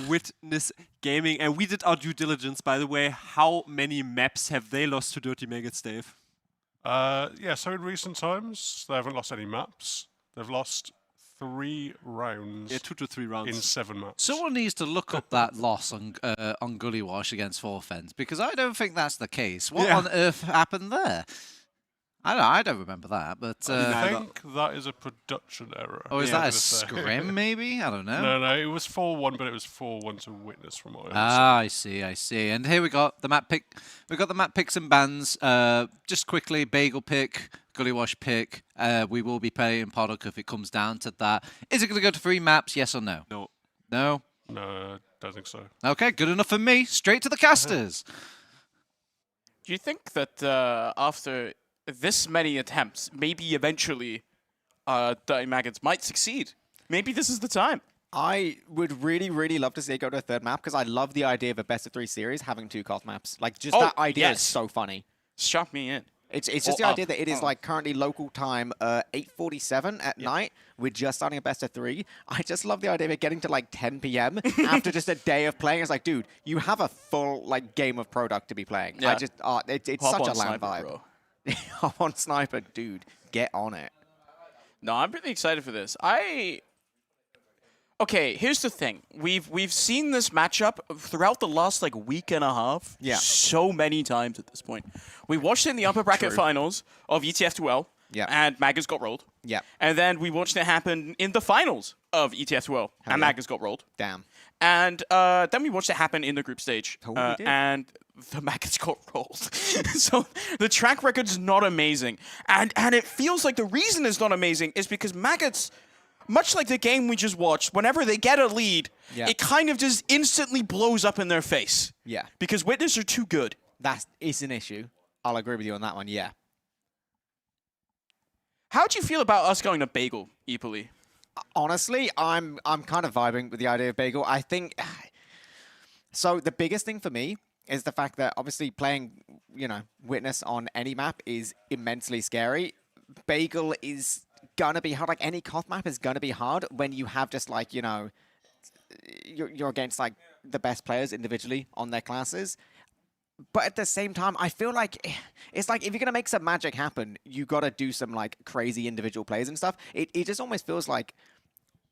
Witness Gaming. And we did our due diligence, by the way. How many maps have they lost to Dirty Maggots, Dave?
So in recent times, they haven't lost any maps. They've lost 3 rounds.
Yeah, 2 to 3 rounds.
In 7 maps.
Someone needs to look up that loss on Gully Wash against Forfens, because I don't think that's the case. What on earth happened there? I don't remember that, but
I think that is a production error.
Oh, is that a scrim, maybe? I don't know.
No, it was 4-1, but it was 4-1 to Witness from what
I see. And here we got the map pick. We've got the map picks and bans. Just quickly, Bagel pick, Gully Wash pick. We will be playing Poddock if it comes down to that. Is it going to go to 3 maps? Yes or no?
No.
No, I don't think so.
Okay, good enough for me. Straight to the casters.
Do you think that after this many attempts, maybe eventually Dirty Maggots might succeed? Maybe this is the time.
I would really, really love to see it go to a 3rd map because I love the idea of a best-of-3 series having 2 COF maps. Like, just that idea is so funny.
Shut me in.
It's just the idea that it is like currently local time 8:47 at night. We're just starting a best-of-3. I just love the idea of it getting to like 10 p.m. after just a day of playing. It's like, dude, you have a full like game of product to be playing.
Yeah.
It's such a LAN vibe.
Bro.
Hop on Sniper, dude. Get on it.
No, I'm really excited for this. Okay, here's the thing. We've seen this matchup throughout the last like week and a half.
Yeah.
So many times at this point. We watched it in the upper bracket finals of ETF2L.
Yeah.
And Maggers got rolled.
Yeah.
And then we watched it happen in the finals of ETF2L. And Maggers got rolled.
Damn.
And then we watched it happen in the group stage.
We did.
And the Maggots got rolled. So the track record's not amazing. And it feels like the reason it's not amazing is because Maggots, much like the game we just watched, whenever they get a lead, it kind of just instantly blows up in their face.
Yeah.
Because Witness are too good.
That is an issue. I'll agree with you on that one, yeah.
How do you feel about us going to Bagel, Epoli?
Honestly, I'm kind of vibing with the idea of Bagel. I think... So the biggest thing for me is the fact that obviously playing, Witness on any map is immensely scary. Bagel is gonna be hard. Like any COF map is gonna be hard when you have just like, you're against like the best players individually on their classes. But at the same time, I feel like it's like if you're gonna make some magic happen, you gotta do some like crazy individual plays and stuff. It just almost feels like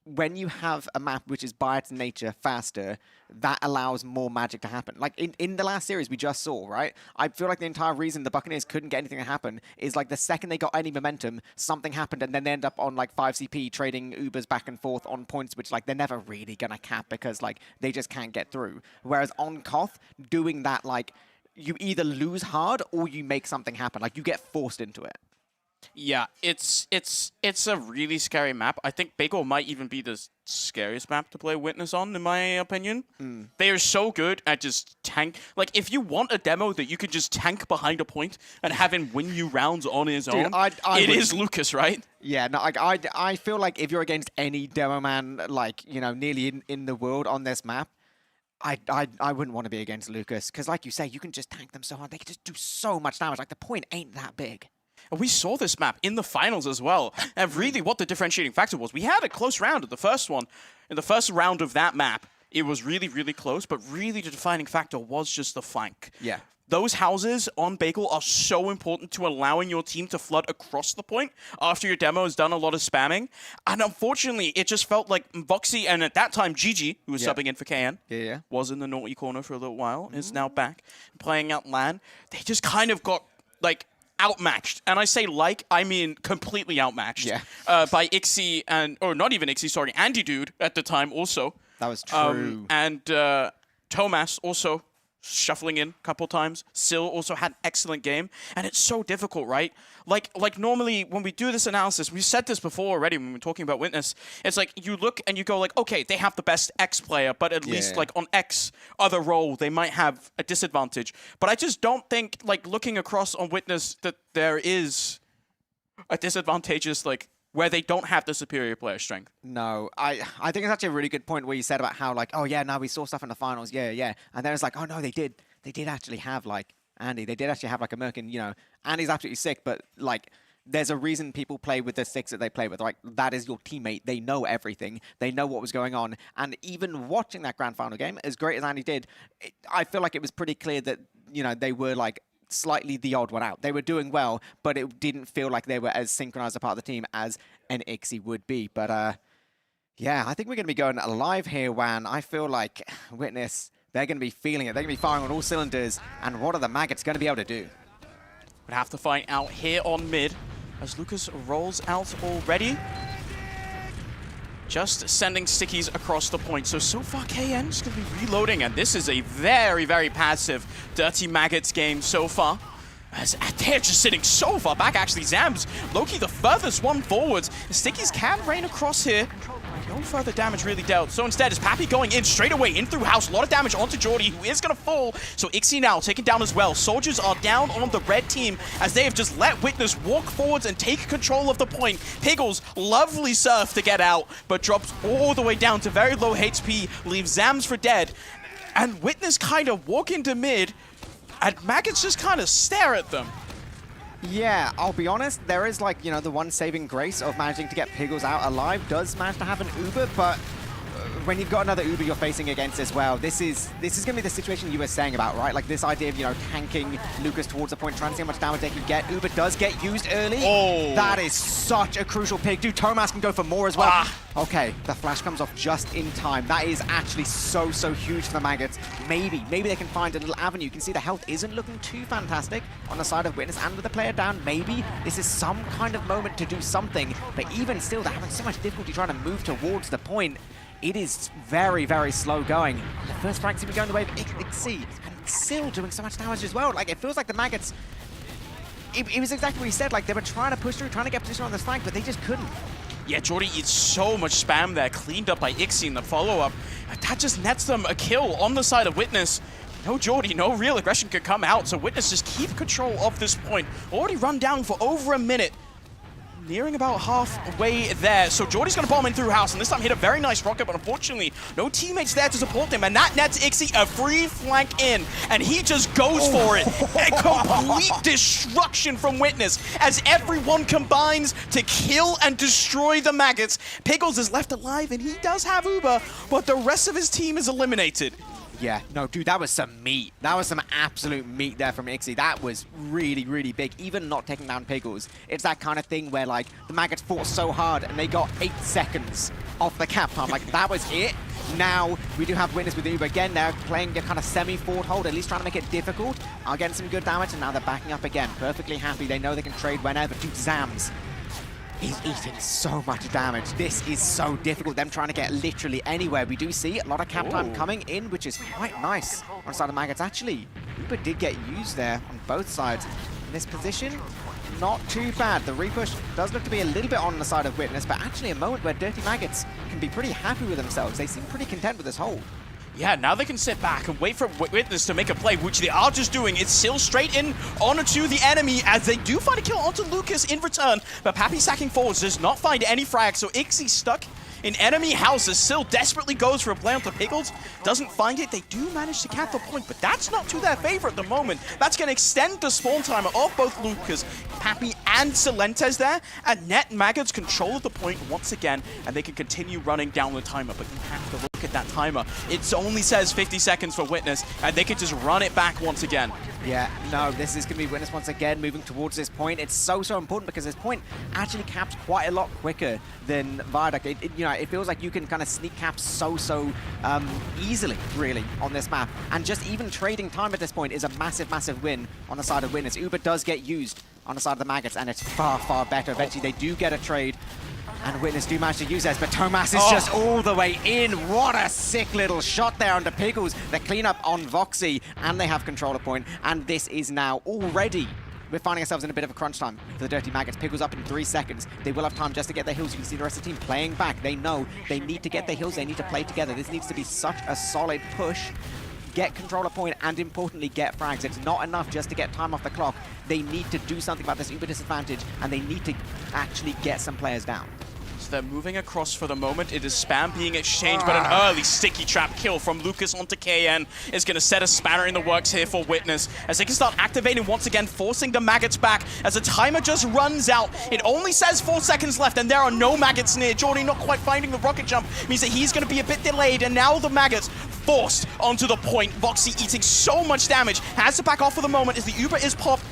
when you have a map which is by its nature faster, that allows more magic to happen. Like in the last series we just saw, right? I feel like the entire reason the Buccaneers couldn't get anything to happen is like the second they got any momentum, something happened and then they end up on like 5 CP trading Ubers back and forth on points which like they're never really gonna cap because like they just can't get through. Whereas on Koth, doing that, like you either lose hard or you make something happen. Like you get forced into it.
Yeah, it's a really scary map. I think Bagel might even be the scariest map to play Witness on, in my opinion. They are so good at just tank. Like, if you want a demo that you can just tank behind a point and have him win you rounds on his own, it is Lucas, right?
Yeah, no, I feel like if you're against any demo man, like, you know, nearly in the world on this map, I wouldn't want to be against Lucas. Because like you say, you can just tank them so hard. They can just do so much damage. Like, the point ain't that big.
And we saw this map in the finals as well. And really what the differentiating factor was, we had a close round at the first one. In the first round of that map, it was really, really close, but really the defining factor was just the flank.
Yeah.
Those houses on Bagel are so important to allowing your team to flood across the point after your demo has done a lot of spamming. And unfortunately, it just felt like Voxy and at that time Gigi, who was subbing in for KN, was in the naughty corner for a little while, is now back playing out LAN. They just kind of got like outmatched. And I say like, I mean completely outmatched by Ixie and, or not even Ixie, sorry, Andy Dude at the time also.
That was true.
And Tomas also shuffling in a couple times. Sil also had an excellent game. And it's so difficult, right? Like normally when we do this analysis, we've said this before already when we're talking about Witness, it's like you look and you go like, okay, they have the best X player, but at least like on X other role, they might have a disadvantage. But I just don't think like looking across on Witness that there is a disadvantageous like where they don't have the superior player strength.
No, I think it's actually a really good point where you said about how like, oh yeah, now we saw stuff in the finals, yeah. And then it's like, oh no, they did actually have like Andy. They did actually have like a Merkin, you know, Andy's absolutely sick, but like there's a reason people play with the six that they play with. Like that is your teammate. They know everything. They know what was going on. And even watching that grand final game, as great as Andy did, I feel like it was pretty clear that, you know, they were like slightly the odd one out. They were doing well, but it didn't feel like they were as synchronized a part of the team as an Ixie would be. But yeah, I think we're going to be going live here, Wan. I feel like Witness, they're going to be feeling it. They're going to be firing on all cylinders. And what are the Maggots going to be able to do?
We'd have to find out here on mid as Lucas rolls out already. Just sending stickies across the point. So far, KN is going to be reloading, and this is a very, very passive Dirty Maggots game so far. As they're just sitting so far back, actually. Zams, Loki the furthest one forwards. The stickies can rain across here. No further damage really dealt. So instead, is Pappy going in straight away, in through house. A lot of damage onto Geordie, who is going to fall. So Ixie now taken down as well. Soldiers are down on the red team as they have just let Witness walk forwards and take control of the point. Piggles, lovely surf to get out, but drops all the way down to very low HP, leaves Zams for dead. And Witness kind of walk into mid, and Maggots just kind of stare at them.
Yeah, I'll be honest, there is like, you know, the one saving grace of managing to get Piggles out alive does manage to have an Uber, but when you've got another Uber you're facing against as well, this is going to be the situation you were saying about, right? Like this idea of, you know, tanking Lucas towards the point, trying to see how much damage they can get. Uber does get used early.
Oh.
That is such a crucial pick. Dude, Tomas can go for more as well. Okay, the flash comes off just in time. That is actually so huge for the Maggots. Maybe they can find a little avenue. You can see the health isn't looking too fantastic on the side of Witness, and with the player down, maybe this is some kind of moment to do something. But even still, they're having so much difficulty trying to move towards the point. It is very, very slow going. The first frag's even going the way of Ixie, and still doing so much damage as well. Like, it feels like the Maggots, it was exactly what he said. Like, they were trying to push through, trying to get position on this flank, but they just couldn't.
Yeah, Geordie eats so much spam there, cleaned up by Ixie in the follow-up. That just nets them a kill on the side of Witness. No Geordie, no real aggression could come out, so Witness just keep control of this point. Already run down for over a minute. Nearing about halfway there. So Geordie's going to bomb in through house, and this time hit a very nice rocket, but unfortunately, no teammates there to support him, and that nets Ixie a free flank in, and he just goes for it. A complete destruction from Witness as everyone combines to kill and destroy the Maggots. Piggles is left alive, and he does have Uber, but the rest of his team is eliminated.
Yeah, no, dude, that was some meat. That was some absolute meat there from Ixie. That was really, really big, even not taking down Piggles. It's that kind of thing where, like, the Maggots fought so hard and they got 8 seconds off the cap time. Like, that was it. Now, we do have Witness with Uber again. They're playing a kind of semi-forward hold, at least trying to make it difficult. Are getting some good damage, and now they're backing up again. Perfectly happy. They know they can trade whenever to Zams. He's eating so much damage. This is so difficult, them trying to get literally anywhere. We do see a lot of cap time coming in, which is quite nice on the side of Maggots. Actually, Uber did get used there on both sides. In this position, not too bad. The repush does look to be a little bit on the side of Witness, but actually a moment where Dirty Maggots can be pretty happy with themselves. They seem pretty content with this hold.
Yeah, now they can sit back and wait for Witness to make a play, which they are just doing. It's still straight in onto the enemy as they do find a kill onto Lucas in return. But Pappy sacking forwards does not find any frags, so Ixie stuck in enemy houses. Still desperately goes for a play onto Pickles. Doesn't find it. They do manage to cap the point, but that's not to their favor at the moment. That's going to extend the spawn timer of both Lucas, Pappy, and Silentes there. And Net Maggots control of the point once again, and they can continue running down the timer, but you have to look at that timer. It only says 50 seconds for Witness, and they can just run it back once again.
Yeah, no, this is going to be Witness once again, moving towards this point. It's so important because this point actually caps quite a lot quicker than Viaduct. It feels like you can kind of sneak cap so easily, really, on this map. And just even trading time at this point is a massive win on the side of Witness. Uber does get used on the side of the Maggots, and it's far better. Eventually, they do get a trade. And Witness do manage to use this, but Tomas is just all the way in. What a sick little shot there onto Pickles. The cleanup on Voxy, and they have controller point. And this is now already, we're finding ourselves in a bit of a crunch time for the Dirty Maggots. Pickles up in 3 seconds. They will have time just to get their heals. You can see the rest of the team playing back. They know they need to get their heals. They need to play together. This needs to be such a solid push. Get controller point and, importantly, get frags. It's not enough just to get time off the clock. They need to do something about this Uber disadvantage, and they need to actually get some players down.
So they're moving across for the moment. It is spam being exchanged, but an early sticky trap kill from Lucas onto KN is going to set a spanner in the works here for Witness, as they can start activating once again, forcing the Maggots back as the timer just runs out. It only says 4 seconds left, and there are no Maggots near. Jordy not quite finding the rocket jump means that he's going to be a bit delayed, and now the Maggots forced onto the point. Voxy eating so much damage, has to back off for the moment as the Uber is popped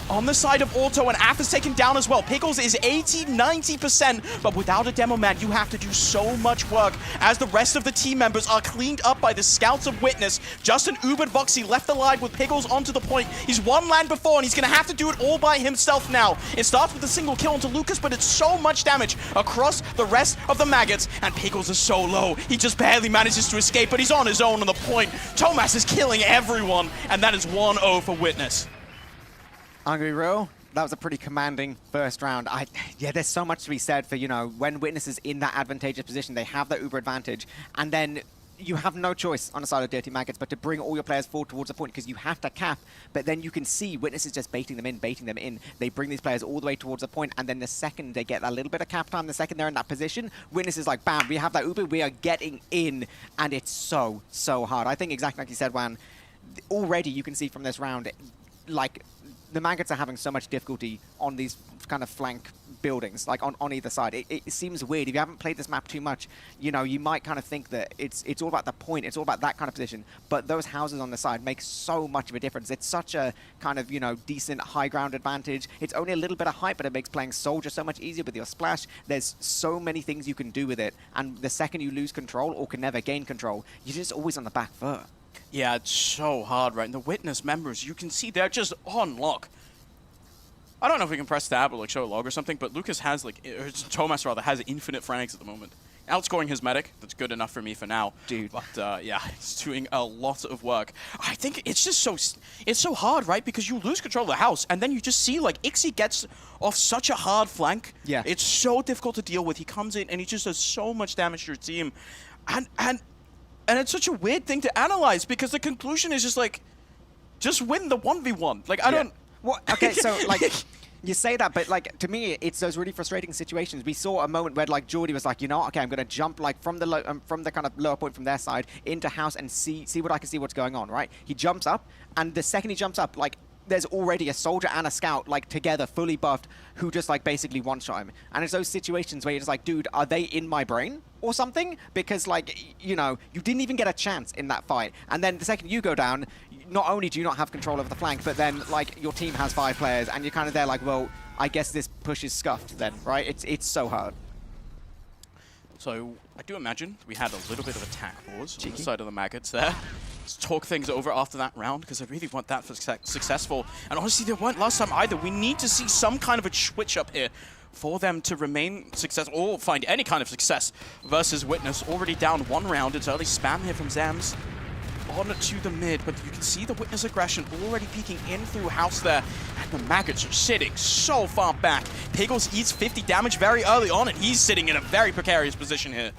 on the side of Auto, and Af is taken down as well. Pickles is 80-90%, but without a demo man, you have to do so much work as the rest of the team members are cleaned up by the scouts of Witness. Just an Ubered Voxy left alive with Pickles onto the point. He's one land before, and he's going to have to do it all by himself now. It starts with a single kill onto Lucas, but it's so much damage across the rest of the Maggots, and Pickles is so low. He just barely manages to escape, but he's on his own on the point. Tomas is killing everyone, and that is 1-0 for Witness.
I'm going to be real. That was a pretty commanding first round. Yeah, there's so much to be said for, when Witness is in that advantageous position, they have that Uber advantage, and then you have no choice on the side of Dirty Maggots but to bring all your players forward towards the point because you have to cap, but then you can see Witness is just baiting them in. They bring these players all the way towards the point, and then the second they get a little bit of cap time, the second they're in that position, Witness is like, bam, we have that Uber, we are getting in, and it's so hard. I think exactly like you said, Juan, already you can see from this round, like, the Maggots are having so much difficulty on these kind of flank buildings, like on either side. It seems weird. If you haven't played this map too much, you might kind of think that it's all about the point, it's all about that kind of position, but those houses on the side make so much of a difference. It's such a kind of, decent high ground advantage. It's only a little bit of height, but it makes playing Soldier so much easier with your splash. There's so many things you can do with it, and the second you lose control or can never gain control, you're just always on the back foot.
Yeah, it's so hard, right? And the Witness members, you can see they're just on lock. I don't know if we can press tab or like show a log or something, but Lucas has Tomas rather has infinite frags at the moment. Outscoring his medic, that's good enough for me for now.
Dude.
But yeah, he's doing a lot of work. I think it's just so hard, right? Because you lose control of the house, and then you just see like Ixie gets off such a hard flank.
Yeah.
It's so difficult to deal with. He comes in and he just does so much damage to your team. And it's such a weird thing to analyze because the conclusion is just like, just win the 1v1. Like, I don't...
What? Okay, so, like, you say that, but, like, to me, it's those really frustrating situations. We saw a moment where, like, Jordy was like, okay, I'm going to jump, like, from the kind of lower point from their side into house and see what I can see what's going on, right? He jumps up, and the second he jumps up, like, there's already a soldier and a scout, like, together, fully buffed, who just, like, basically one-shot him. And it's those situations where you're just like, dude, are they in my brain or something? Because, like, you didn't even get a chance in that fight. And then the second you go down, not only do you not have control over the flank, but then, like, your team has 5 players, and you're kind of there like, well, I guess this push is scuffed then, right? It's so hard.
So I do imagine we had a little bit of attack pause on the side of the Maggots there. Let's talk things over after that round, because I really want that for successful. And honestly, they weren't last time either. We need to see some kind of a switch up here for them to remain successful or find any kind of success versus Witness. Already down 1 round. It's early spam here from Zams on to the mid, but you can see the Witness aggression already peeking in through house there. And the Maggots are sitting so far back. Piggles eats 50 damage very early on, and he's sitting in a very precarious position here.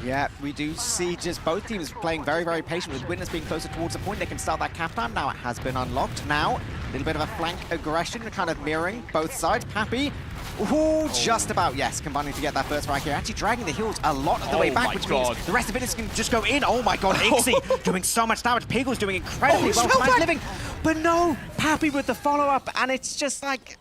Yeah, we do see just both teams playing very, very patient, with Witness being closer towards the point. They can start that cap time. Now it has been unlocked. Now, a little bit of a flank aggression, kind of mirroring both sides. Pappy, ooh, just about, yes, combining to get that first frag here. Actually dragging the heals a lot of the way back, which means the rest of Witness can just go in. Oh my god, Ixie doing so much damage. Piggles doing incredibly well. Flash living, but no, Pappy with the follow-up, and it's just like,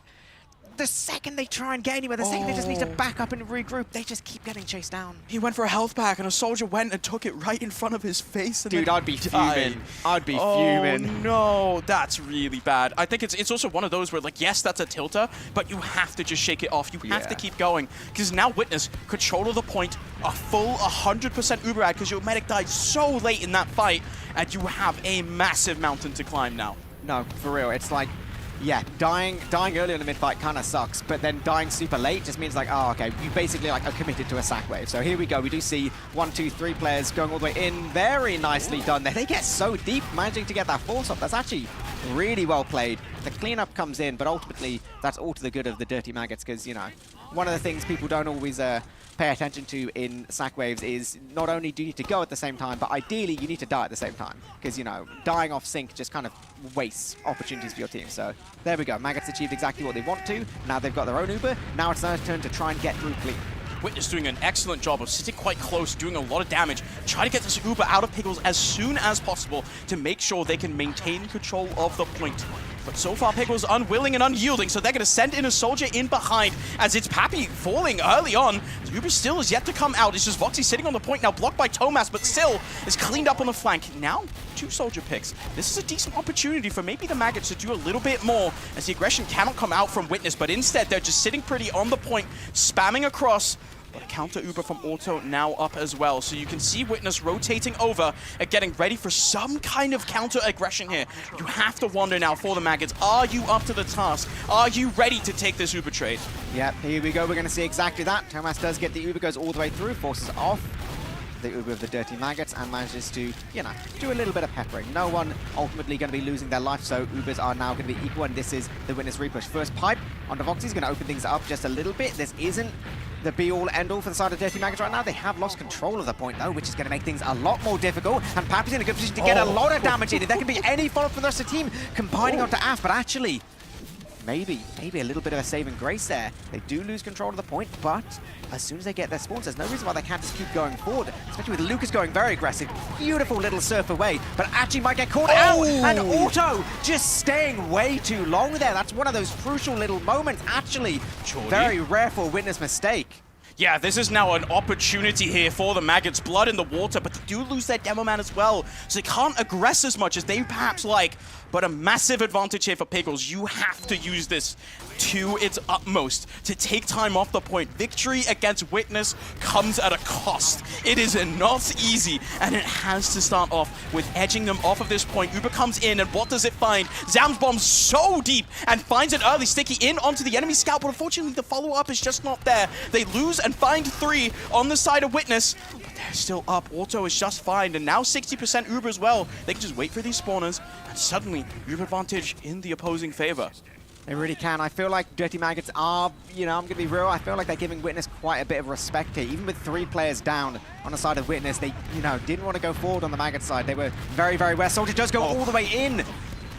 the second they try and get anywhere, the second they just need to back up and regroup, they just keep getting chased down.
He went for a health pack, and a soldier went and took it right in front of his face. And
dude, I'd be fuming. I'd be fuming.
Oh no, that's really bad. I think it's also one of those where, like, yes, that's a tilter, but you have to just shake it off. You have to keep going, because now Witness control of the point, a full 100% Uber ad, because your medic died so late in that fight, and you have a massive mountain to climb now.
No, for real, it's like, yeah, dying early in the mid-fight kind of sucks, but then dying super late just means like, oh, okay, you basically like are committed to a sack wave. So here we go. We do see 1, 2, 3 players going all the way in. Very nicely done there. They get so deep, managing to get that force off. That's actually really well played. The cleanup comes in, but ultimately that's all to the good of the Dirty Maggots, because, you know, one of the things people don't always pay attention to in sack waves is not only do you need to go at the same time, but ideally you need to die at the same time, because, you know, dying off sync just kind of wastes opportunities for your team. So there we go. Maggots achieved exactly what they want to. Now they've got their own Uber. Now it's their turn to try and get through clean.
Witness doing an excellent job of sitting quite close, doing a lot of damage, trying to get this Uber out of Piggles as soon as possible to make sure they can maintain control of the point. But so far, Piggles unwilling and unyielding, so they're going to send in a soldier in behind, as it's Pappy falling early on. Uber still is yet to come out. It's just Voxy sitting on the point now, blocked by Tomas, but still is cleaned up on the flank. Now, 2 soldier picks. This is a decent opportunity for maybe the Maggots to do a little bit more, as the aggression cannot come out from Witness, but instead they're just sitting pretty on the point, spamming across. But a counter Uber from Auto now up as well. So you can see Witness rotating over and getting ready for some kind of counter aggression here. You have to wonder now for the Maggots, are you up to the task? Are you ready to take this Uber trade?
Yep, here we go. We're going to see exactly that. Tomas does get the Uber, goes all the way through, forces off the Uber of the Dirty Maggots, and manages to, you know, do a little bit of peppering. No one ultimately going to be losing their life, so Ubers are now going to be equal, and this is the Witness repush. First pipe onto Voxy is going to open things up just a little bit. This isn't the be-all, end-all for the side of Dirty Maggots right now. They have lost control of the point, though, which is going to make things a lot more difficult, and Pappy's in a good position to get a lot of damage in. If there can be any follow-up from the rest of the team, combining onto Af, but actually, maybe a little bit of a saving grace there. They do lose control of the point, but as soon as they get their spawns, there's no reason why they can't just keep going forward, especially with Lucas going very aggressive. Beautiful little surf away, but actually might get caught out, and Auto just staying way too long there. That's one of those crucial little moments, actually. Very rare for a Witness mistake.
Yeah, this is now an opportunity here for the Maggots. Blood in the water, but they do lose their demo man as well, so they can't aggress as much as they perhaps like. But a massive advantage here for Piggles. You have to use this to its utmost to take time off the point. Victory against Witness comes at a cost. It is not easy, and it has to start off with edging them off of this point. Uber comes in, and what does it find? Zam's bomb so deep and finds an early sticky in onto the enemy scout, but unfortunately the follow-up is just not there. They lose and find 3 on the side of Witness, but they're still up. Auto is just fine, and now 60% Uber as well. They can just wait for these spawners, and suddenly Uber advantage in the opposing favor.
They really can. I feel like Dirty Maggots are, you know, I'm going to be real, I feel like they're giving Witness quite a bit of respect here. Even with 3 players down on the side of Witness, they, you know, didn't want to go forward on the Maggot side. They were very, very well. Soldier does go all the way in.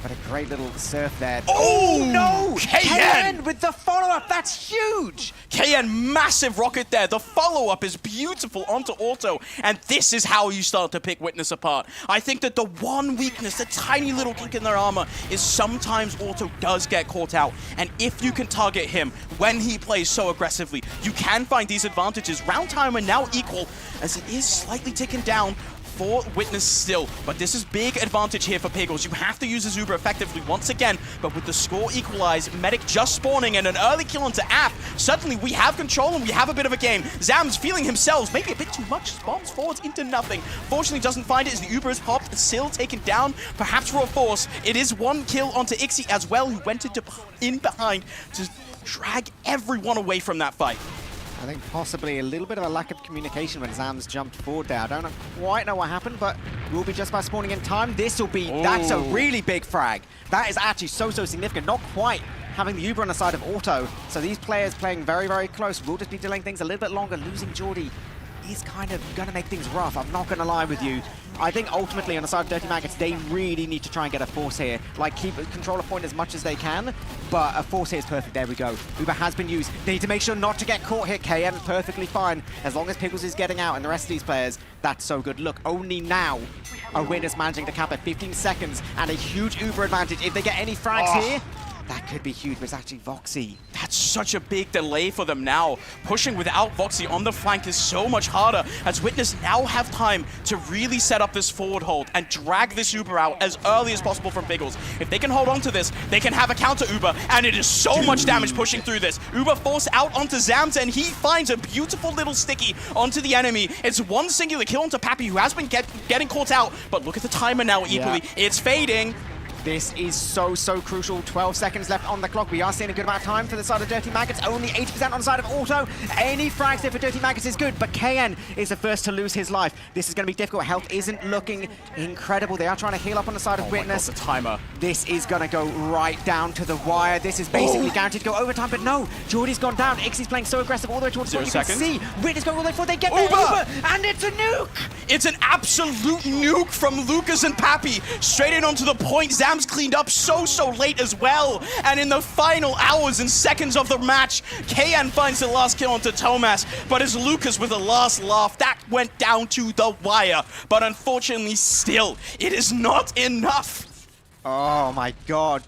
But a great little surf there. Oh, no! KN with the follow-up. That's huge!
KN, massive rocket there. The follow-up is beautiful onto Auto. And this is how you start to pick Witness apart. I think that the one weakness, the tiny little kink in their armor, is sometimes Auto does get caught out. And if you can target him when he plays so aggressively, you can find these advantages. Round timer now equal, as it is slightly ticking down for Witness still, but this is big advantage here for Pickles. You have to use his Uber effectively once again, but with the score equalized, Medic just spawning and an early kill onto App, suddenly we have control and we have a bit of a game. Zams feeling himself, maybe a bit too much, bombs forwards into nothing. Fortunately doesn't find it as the Uber is popped, still taken down, perhaps for a force. It is one kill onto Ixie as well, who went in behind to drag everyone away from that fight.
I think possibly a little bit of a lack of communication when Zams jumped forward there. I don't quite know what happened, but we'll be just by spawning in time. This will be, that's a really big frag. That is actually so significant. Not quite having the Uber on the side of Auto. So these players playing very, very close will just be delaying things a little bit longer. Losing Jordy is kind of going to make things rough. I'm not going to lie with you. I think ultimately on the side of Dirty Maggots, they really need to try and get a force here. Like, keep control a point as much as they can, but a force here is perfect. There we go. Uber has been used. They need to make sure not to get caught here. KM is perfectly fine. As long as Pickles is getting out and the rest of these players, that's so good. Look, only now are Winners managing to cap at 15 seconds and a huge Uber advantage. If they get any frags here, that could be huge, but it's actually Voxy.
That's such a big delay for them now. Pushing without Voxy on the flank is so much harder, as Witness now have time to really set up this forward hold and drag this Uber out as early as possible from Pickles. If they can hold on to this, they can have a counter Uber, and it is so much damage pushing through this. Uber forced out onto Zams, and he finds a beautiful little sticky onto the enemy. It's one singular kill onto Pappy, who has been getting caught out, but look at the timer now equally. Yeah. It's fading.
This is so crucial. 12 seconds left on the clock. We are seeing a good amount of time for the side of Dirty Maggots. Only 80% on the side of Auto. Any frags here for Dirty Maggots is good, but KN is the first to lose his life. This is going to be difficult. Health isn't looking incredible. They are trying to heal up on the side of Witness.
My God, the timer.
This is going to go right down to the wire. This is basically guaranteed to go overtime, but no. Jordy's gone down. Ixie's playing so aggressive all the way towards the point. You can see Witness going all the way forward. They get their Uber, and it's a nuke.
It's an absolute nuke from Lucas and Pappy. Straight in onto the point. Zam's cleaned up so late as well. And in the final hours and seconds of the match, KN finds the last kill onto Tomas, but it's Lucas with the last laugh. That went down to the wire. But unfortunately still, it is not enough.
Oh my God.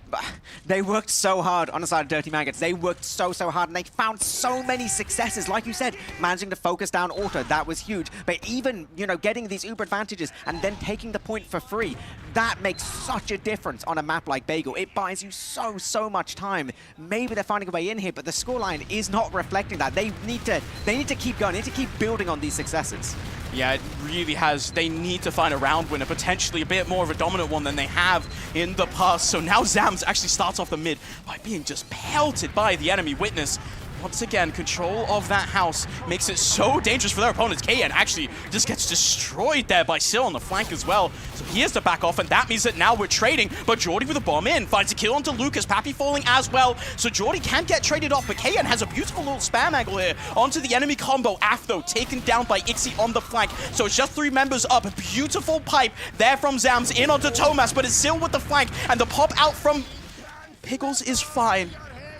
They worked so hard on the side of Dirty Maggots. They worked so hard, and they found so many successes. Like you said, managing to focus down Auto, that was huge. But even, you know, getting these Uber advantages and then taking the point for free, that makes such a difference on a map like Bagel. It buys you so much time. Maybe they're finding a way in here, but the scoreline is not reflecting that. They need to keep going. They need to keep building on these successes.
Yeah, it really has. They need to find a round winner, potentially a bit more of a dominant one than they have in the past. So now Zams actually starts off the mid by being just pelted by the enemy Witness. Once again, control of that house makes it so dangerous for their opponents. KN actually just gets destroyed there by Syl on the flank as well. So he has to back off, and that means that now we're trading. But Jordy with a bomb in, finds a kill onto Lucas. Pappy falling as well. So Jordy can get traded off, but KN has a beautiful little spam angle here onto the enemy combo. Afto taken down by Ixie on the flank. So it's just 3 members up. A beautiful pipe there from Zams in onto Tomas, but it's Syl with the flank, and the pop out from Pickles is fine.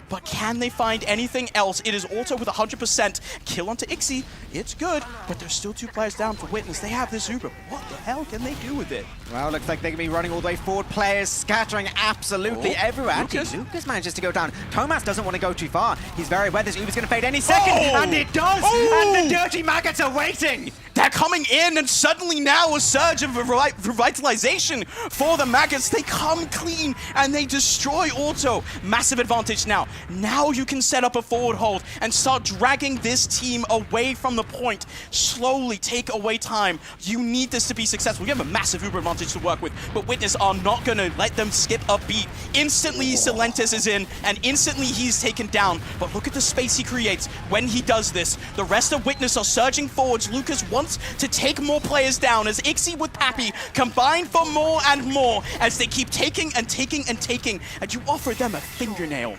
But can they find anything else? It is Auto with 100%. Kill onto Ixie. It's good, but there's still 2 players down for Witness. They have this Uber. What the hell can they do with it?
Well, looks like they're going to be running all the way forward. Players scattering absolutely everywhere. Lucas manages to go down. Tomas doesn't want to go too far. He's very aware this Uber's going to fade any second, and it does! And the Dirty Maggots are waiting!
They're coming in, and suddenly now a surge of revitalization for the Maggots. They come clean, and they destroy Auto. Massive advantage now. Now you can set up a forward hold and start dragging this team away from the point. Slowly take away time. You need this to be successful. You have a massive Uber advantage to work with, but Witness are not going to let them skip a beat. Instantly, Silentes is in, and instantly he's taken down. But look at the space he creates when he does this. The rest of Witness are surging forwards. Lucas wants to take more players down as Ixie with Pappy combine for more and more as they keep taking and taking and taking, and you offer them a fingernail.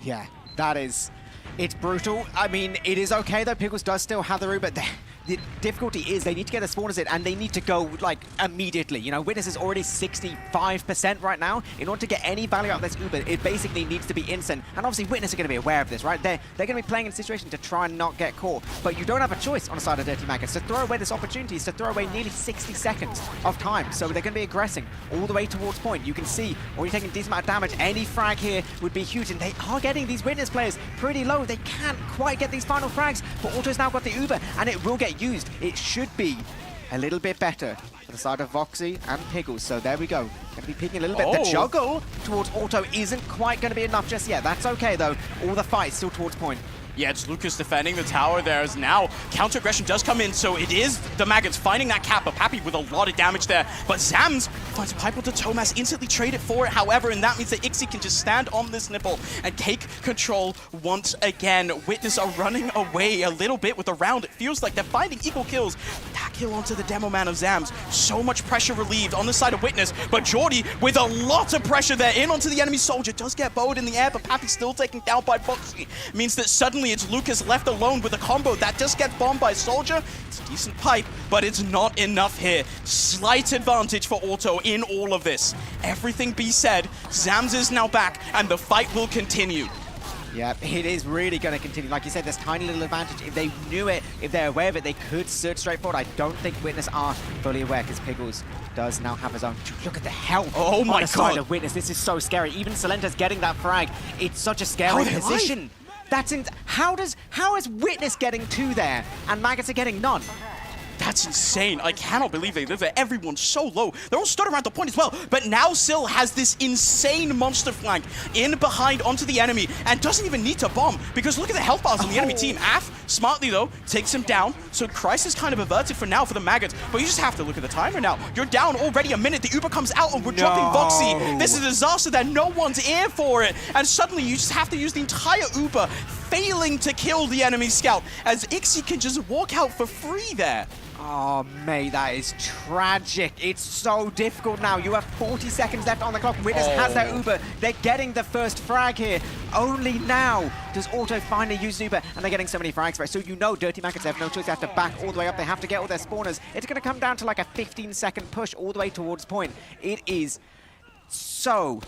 Yeah, it's brutal. I mean, it is okay though. Pickles does still have the root, but the difficulty is they need to get the spawners in, and they need to go, like, immediately. You know, Witness is already 65% right now. In order to get any value out of this Uber, it basically needs to be instant. And obviously, Witness are going to be aware of this, right? They're going to be playing in a situation to try and not get caught. But you don't have a choice on the side of Dirty Maggots. To throw away this opportunity is to throw away nearly 60 seconds of time. So they're going to be aggressing all the way towards point. You can see, already taking a decent amount of damage. Any frag here would be huge, and they are getting these Witness players pretty low. They can't quite get these final frags, but Auto's now got the Uber, and it will get used. It should be
a little bit better for the side of Voxy and Piggles. So there we go. Going to be peeking a little bit. The juggle towards Auto isn't quite going to be enough just yet. That's okay, though. All the fight still towards point.
Yeah, it's Lucas defending the tower. There's now counter-aggression does come in, so it is the Maggots finding that Kappa. Pappy with a lot of damage there, but Zams finds a pipe onto Tomas, instantly traded for it, however, and that means that Ixie can just stand on this nipple and take control once again. Witness are running away a little bit with the round. It feels like they're finding equal kills. That kill onto the demo man of Zams. So much pressure relieved on the side of Witness, but Jordy with a lot of pressure there in onto the enemy soldier. Does get bowed in the air, but Pappy's still taken down by Foxy. Means that suddenly it's Lucas left alone with a combo that just gets bombed by Soldier. It's a decent pipe, but it's not enough here. Slight advantage for Auto in all of this. Everything be said, Zams is now back, and the fight will continue.
Yeah, it is really going to continue. Like you said, this tiny little advantage. If they knew it, if they're aware of it, they could surge straight forward. I don't think Witness are fully aware, because Piggles does now have his own. Look at the health
oh my
on the side of Witness. This is so scary. Even Salenta's getting that frag. It's such a scary position. That's how is Witness getting 2 there and Maggots are getting none?
That's insane. I cannot believe they live there. Everyone's so low. They're all stood around the point as well. But now Syl has this insane monster flank in behind onto the enemy and doesn't even need to bomb, because look at the health bars on the enemy team. Af, smartly though, takes him down. So Christ is kind of averted for now for the Maggots. But you just have to look at the timer now. You're down already a minute. The Uber comes out and we're dropping Voxy. This is a disaster that no one's here for it. And suddenly you just have to use the entire Uber, failing to kill the enemy scout, as Ixie can just walk out for free there.
Oh, mate, that is tragic. It's so difficult now. You have 40 seconds left on the clock. Witness has their Uber. They're getting the first frag here. Only now does Auto finally use Uber, and they're getting so many frags. Right? So you know Dirty Maggots have no choice. They have to back all the way up. They have to get all their spawners. It's going to come down to like a 15-second push all the way towards point. It is so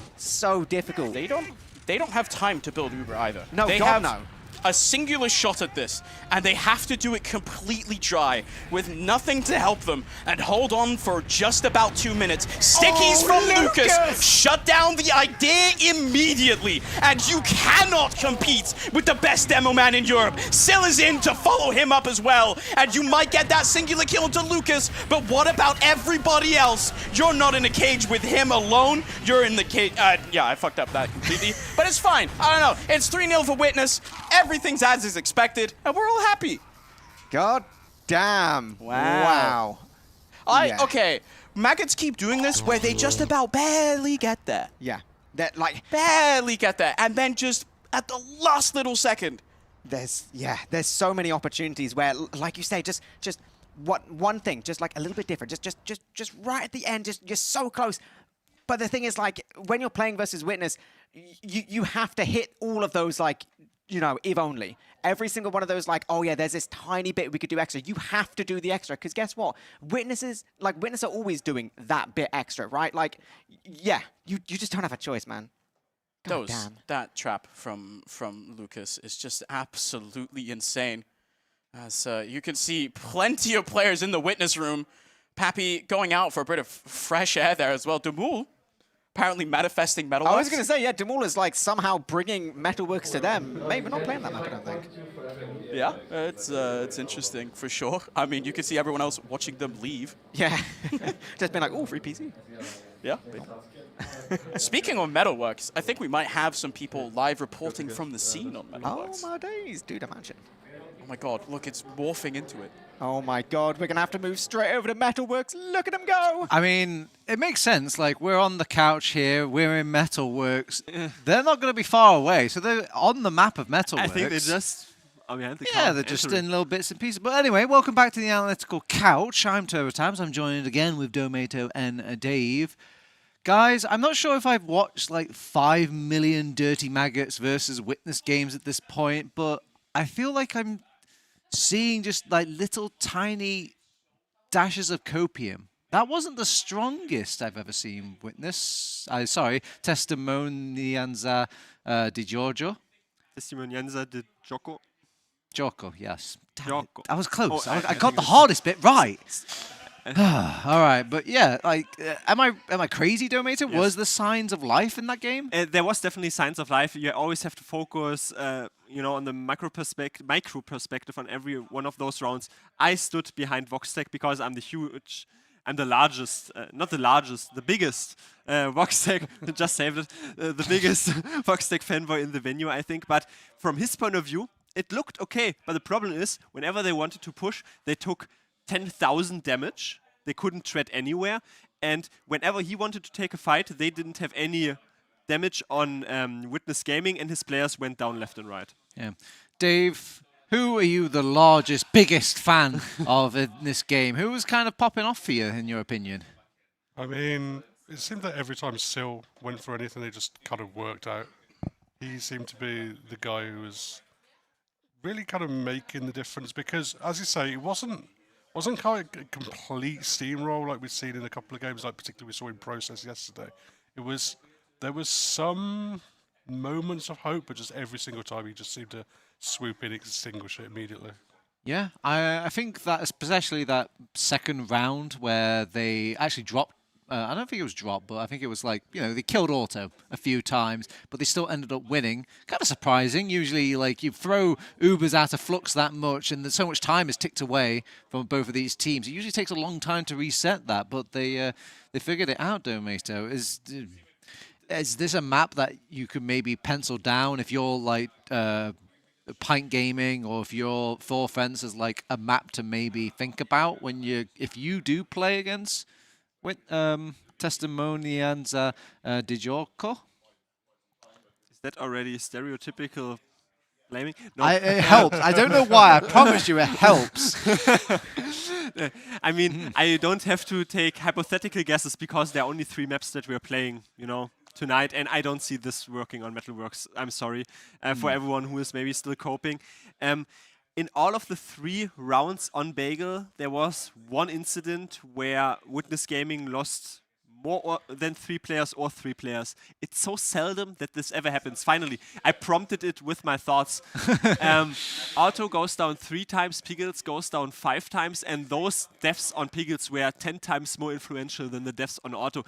difficult.
They don't have time to build Uber either.
No,
they
God,
have
no.
a singular shot at this, and they have to do it completely dry with nothing to help them and hold on for just about 2 minutes. Stickies from Lucas shut down the idea immediately, and you cannot compete with the best demo man in Europe. Syl is in to follow him up as well, and you might get that singular kill into Lucas, but what about everybody else? You're not in a cage with him alone. You're in the cage. Yeah, I fucked up that completely, but it's fine. I don't know. It's 3-0 for Witness. Everything's as is expected, and we're all happy.
God damn. Wow.
Okay, Maggots keep doing this where they just about barely get there.
Yeah. That like
barely get there, and then just at the last little second.
There's so many opportunities where, like you say, just one thing, just like a little bit different, just right at the end, just so close. But the thing is, like, when you're playing versus Witness, you have to hit all of those, like, you know, if only. Every single one of those, like, oh yeah, there's this tiny bit we could do extra. You have to do the extra, because guess what? Witness are always doing that bit extra, right? Like, yeah, you just don't have a choice, man.
That trap from Lucas is just absolutely insane. As you can see, plenty of players in the Witness room. Pappy going out for a bit of fresh air there as well. Demul apparently manifesting Metalworks.
I was going to say, yeah, Demul is like somehow bringing Metalworks to them. Maybe not playing that map, I don't think.
Yeah, it's interesting for sure. I mean, you can see everyone else watching them leave.
Yeah, just being like, oh, free PC.
Yeah. Speaking of Metalworks, I think we might have some people live reporting from the scene on Metalworks.
Oh my days, dude, imagine.
Oh my god, look, it's morphing into it.
Oh my god, we're going to have to move straight over to Metalworks. Look at them go!
I mean, it makes sense. Like, we're on the couch here, we're in Metalworks. They're not going to be far away, so they're on the map of Metalworks.
I think they just...
they're just in little bits and pieces. But anyway, welcome back to the Analytical Couch. I'm TurboTimes. I'm joined again with Domato and Dave. Guys, I'm not sure if I've watched like 5 million Dirty Maggots versus Witness games at this point, but I feel like I'm seeing just like little tiny dashes of copium. That wasn't the strongest I've ever seen Witness. Sorry, Testimonianza di Giorgio.
Testimonianza di Gioco.
Gioco, yes.
Gioco.
I was close.
Oh,
I got the hardest bit right. All right, but yeah, like, am I crazy, Domator?
Yes.
Was there signs of life in that game?
There was definitely signs of life. You always have to focus, on the micro perspective on every one of those rounds. I stood behind Voxtech because I'm the largest, not the largest, the biggest Voxtech, just saved it, the biggest Voxtech fanboy in the venue, I think. But from his point of view, it looked okay. But the problem is, whenever they wanted to push, they took 10,000 damage. They couldn't tread anywhere. And whenever he wanted to take a fight, they didn't have any damage on Witness Gaming, and his players went down left and right.
Yeah. Dave, who are you the largest, biggest fan of in this game? Who was kind of popping off for you, in your opinion?
I mean, it seemed that every time Sil went for anything, they just kind of worked out. He seemed to be the guy who was really kind of making the difference because, as you say, it wasn't kind of a complete steamroll like we've seen in a couple of games, like particularly we saw in Process yesterday. There was some moments of hope, but just every single time he just seemed to swoop in and extinguish it immediately.
Yeah, I think that especially that second round where they actually dropped. I don't think it was dropped, but I think it was like, they killed Auto a few times, but they still ended up winning. Kind of surprising. Usually, like, you throw Ubers out of flux that much, and so much time is ticked away from both of these teams. It usually takes a long time to reset that, but they figured it out, Domato. Is this a map that you could maybe pencil down if you're like Pint Gaming, or if you're Thor Fence as like a map to maybe think about if you do play against with Testimonianza di Gioco?
Is that already stereotypical blaming? No.
It helps. I don't know why. I promise you it helps.
I mean, I don't have to take hypothetical guesses because there are only 3 maps that we're playing, tonight, and I don't see this working on Metalworks. I'm sorry for everyone who is maybe still coping. In all of the 3 rounds on Bagel, there was one incident where Witness Gaming lost more than 3 players or 3 players. It's so seldom that this ever happens. Finally, I prompted it with my thoughts. Auto goes down 3 times, Piggles goes down 5 times, and those deaths on Piggles were 10 times more influential than the deaths on Auto.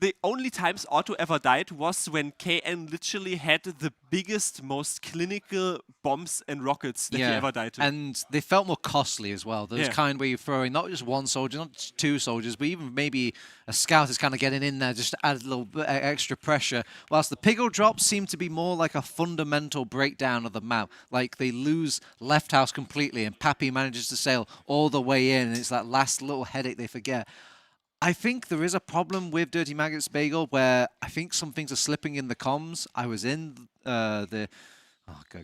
The only times Auto ever died was when KN literally had the biggest, most clinical bombs and rockets that he ever died to.
And they felt more costly as well. Those kind where you're throwing not just 1 soldier, not just 2 soldiers, but even maybe a scout is kind of getting in there just to add a little bit extra pressure. Whilst the Piggle drops seem to be more like a fundamental breakdown of the map. Like they lose left house completely and Pappy manages to sail all the way in, and it's that last little headache they forget. I think there is a problem with Dirty Maggots Bagel where I think some things are slipping in the comms. I was in good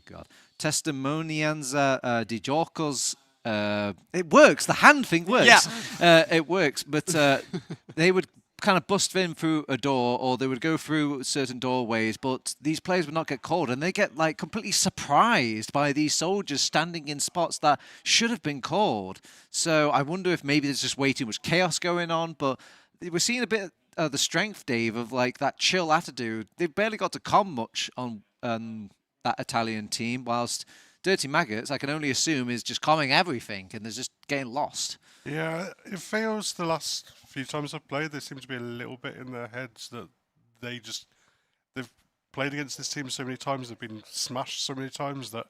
God, Testimonianza di Gioco's. It works. The hand thing works. Yeah. It works, but they would kind of bust in through a door, or they would go through certain doorways, but these players would not get called, and they get like completely surprised by these soldiers standing in spots that should have been called. So I wonder if maybe there's just way too much chaos going on, but we're seeing a bit of the strength, Dave, of like that chill attitude. They've barely got to com much on that Italian team, whilst Dirty Maggots, I can only assume, is just comming everything, and they're just getting lost.
Yeah, it feels the last few times I've played, they seem to be a little bit in their heads that they've played against this team so many times, they've been smashed so many times that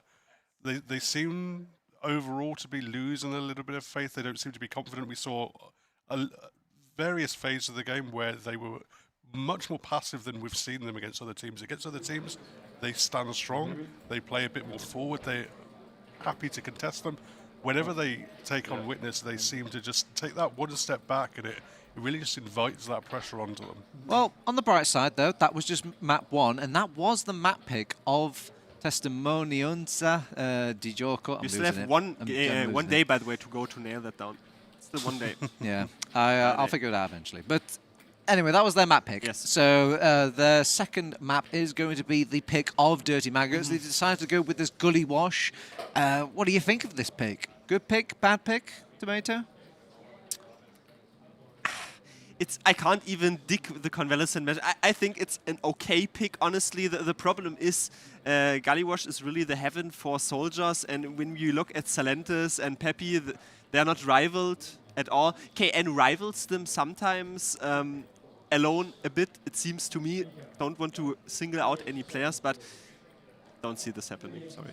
they seem overall to be losing a little bit of faith. They don't seem to be confident. We saw various phases of the game where they were much more passive than we've seen them against other teams. Against other teams, they stand strong, they play a bit more forward, they're happy to contest them. Whenever they take on Witness, they seem to just take that one step back, and it really just invites that pressure onto them.
Well, on the bright side, though, that was just map 1, and that was the map pick of Testimonianza di Gioco.
You still have one day, by the way, to go to nail that down. Still 1 day.
Yeah, I'll figure it out eventually. But anyway, that was their map pick.
Yes.
So their second map is going to be the pick of Dirty Maggots. They decided to go with this Gully Wash. What do you think of this pick? Good pick, bad pick, Tomato?
I can't even dig the convalescent measure. I think it's an okay pick, honestly. The problem is Gully Wash is really the heaven for soldiers, and when you look at Salentis and Peppy, they're not rivaled at all. KN rivals them sometimes alone a bit, it seems to me. Don't want to single out any players, but don't see this happening, sorry.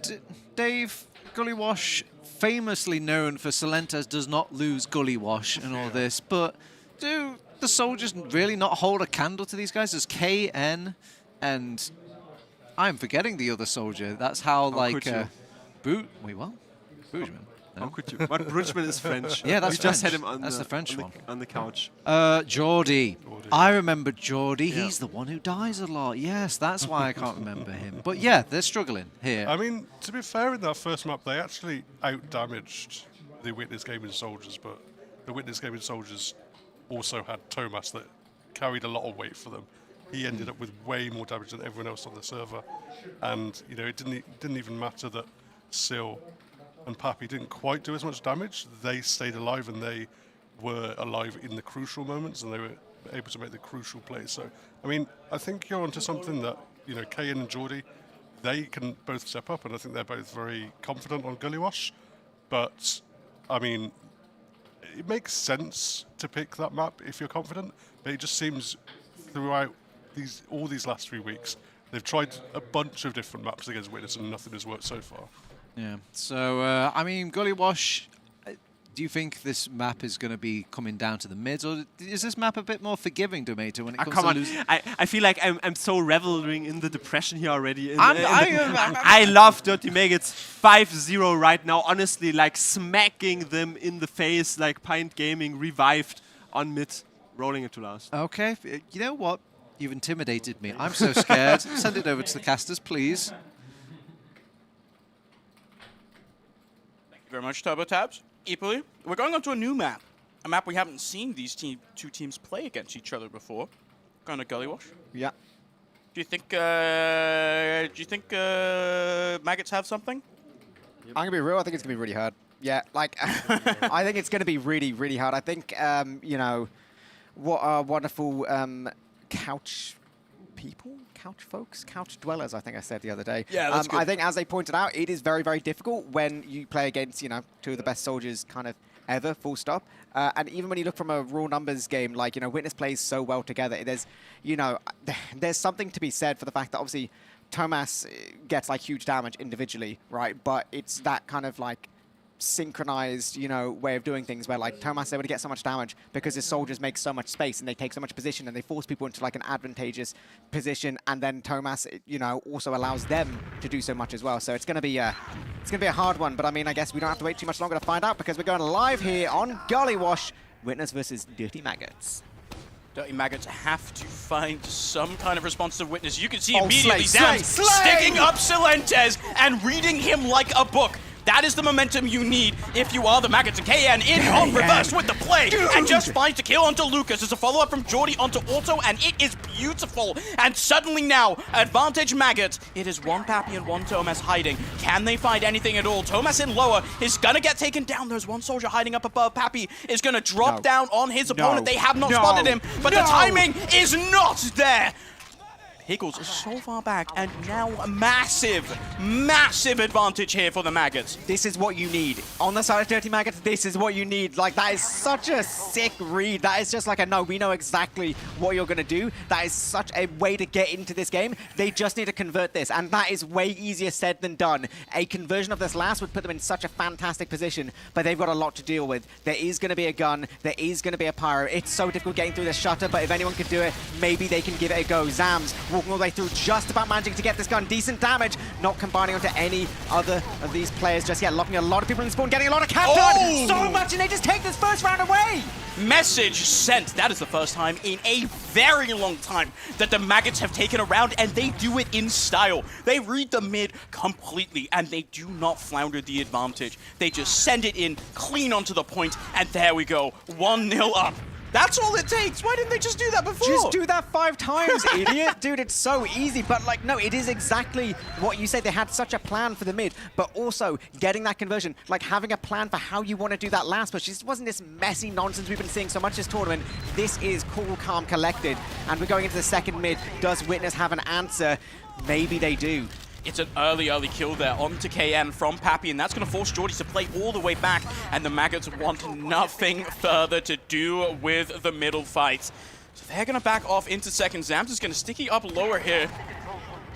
Dave, Gullywash, famously known for Salentes does not lose Gullywash and all this, but do the soldiers really not hold a candle to these guys? There's KN and I'm forgetting the other soldier. That's how like wait, what? Boojman. No.
How could you? But Bridgman is French.
Yeah, that's
we just
French.
had him on
that's the French one.
On the couch.
Geordie. I remember Geordie. Yeah. He's the one who dies a lot. Yes, that's why I can't remember him. But yeah, they're struggling here.
I mean, to be fair, in that first map, they actually out-damaged the Witness Gaming soldiers, but the Witness Gaming soldiers also had Thomas that carried a lot of weight for them. He ended up with way more damage than everyone else on the server, and you know it didn't even matter that Sil and Pappy didn't quite do as much damage. They stayed alive, and they were alive in the crucial moments, and they were able to make the crucial plays. So, I mean, I think you're onto something that, you know, Kayan and Geordie, they can both step up, and I think they're both very confident on Gullywash. But, I mean, it makes sense to pick that map if you're confident, but it just seems throughout all these last 3 weeks, they've tried a bunch of different maps against Witness, and nothing has worked so far.
Yeah. So, I mean, Gullywash, do you think this map is going to be coming down to the mids, or is this map a bit more forgiving, Domato, when it comes to losing?
I feel like I'm so reveling in the depression here already. I love Dirty Maggots 5-0 right now. Honestly, like smacking them in the face, like Pint Gaming revived on mid, rolling it to last.
Okay. You know what? You've intimidated me. I'm so scared. Send it over to the casters, please.
Thank you very much, Turbo Tabs. Equally, we're going on to a new map. A map we haven't seen these two teams play against each other before. Going to Gullywash.
Yeah.
Do you think Maggots have something?
I'm going to be real. I think it's going to be really hard. Yeah, like, I think it's going to be really, really hard. I think, you know, what a wonderful couch folks, couch dwellers, I think I said the other day.
Yeah, that's good.
I think, as they pointed out, it is very, very difficult when you play against, you know, two of the best soldiers kind of ever, full stop. And even when you look from a raw numbers game, like, you know, Witness plays so well together. There's, you know, there's something to be said for the fact that obviously Thomas gets like huge damage individually, right? But it's that kind of like synchronized, you know, way of doing things where like Thomas is able to get so much damage because his soldiers make so much space and they take so much position and they force people into like an advantageous position, and then Thomas, you know, also allows them to do so much as well. So it's gonna be a hard one, but I mean, I guess we don't have to wait too much longer to find out because we're going live here on Gullywash, Witness versus Dirty Maggots.
Dirty Maggots have to find some kind of responsive Witness. You can see
Oh,
immediately
Slay,
Zams
Slay!
sticking up Salentes and reading him like a book. That is the momentum you need if you are the Maggots. And KN in on reverse with the play and just finds the kill onto Lucas. There's a follow-up from Geordie onto Auto, and it is beautiful. And suddenly now, advantage Maggots. It is one Pappy and one Thomas hiding. Can they find anything at all? Thomas in lower is gonna get taken down. There's one soldier hiding up above. Pappy is gonna drop down on his opponent. They have not spotted him, but the timing is not there. Higgles is so far back, and now a massive, massive advantage here for the Maggots.
This is what you need. On the side of Dirty Maggots, this is what you need. Like, that is such a sick read. That is just like a, no, we know exactly what you're going to do. That is such a way to get into this game. They just need to convert this, and that is way easier said than done. A conversion of this last would put them in such a fantastic position, but they've got a lot to deal with. There is going to be a gun. There is going to be a pyro. It's so difficult getting through this shutter, but if anyone can do it, maybe they can give it a go. Zams walking all the way through, just about managing to get this gun. Decent damage, not combining onto any other of these players just yet. Locking a lot of people in spawn, getting a lot of cap done. So much, and they just take this first round away.
Message sent. That is the first time in a very long time that the Maggots have taken a round, and they do it in style. They read the mid completely, and they do not flounder the advantage. They just send it in clean onto the point, and there we go. 1-0 up. That's all it takes. Why didn't they just do that before?
Just do that 5 times, idiot. Dude, it's so easy. But, like, no, it is exactly what you said. They had such a plan for the mid, but also getting that conversion, like having a plan for how you want to do that last push. This wasn't this messy nonsense we've been seeing so much this tournament. This is cool, calm, collected. And we're going into the second mid. Does Witness have an answer? Maybe they do.
It's an early kill there onto KN from Pappy, and that's going to force Geordie to play all the way back, and the Maggots want nothing further to do with the middle fight. So they're going to back off into second. Zams is going to sticky up lower here.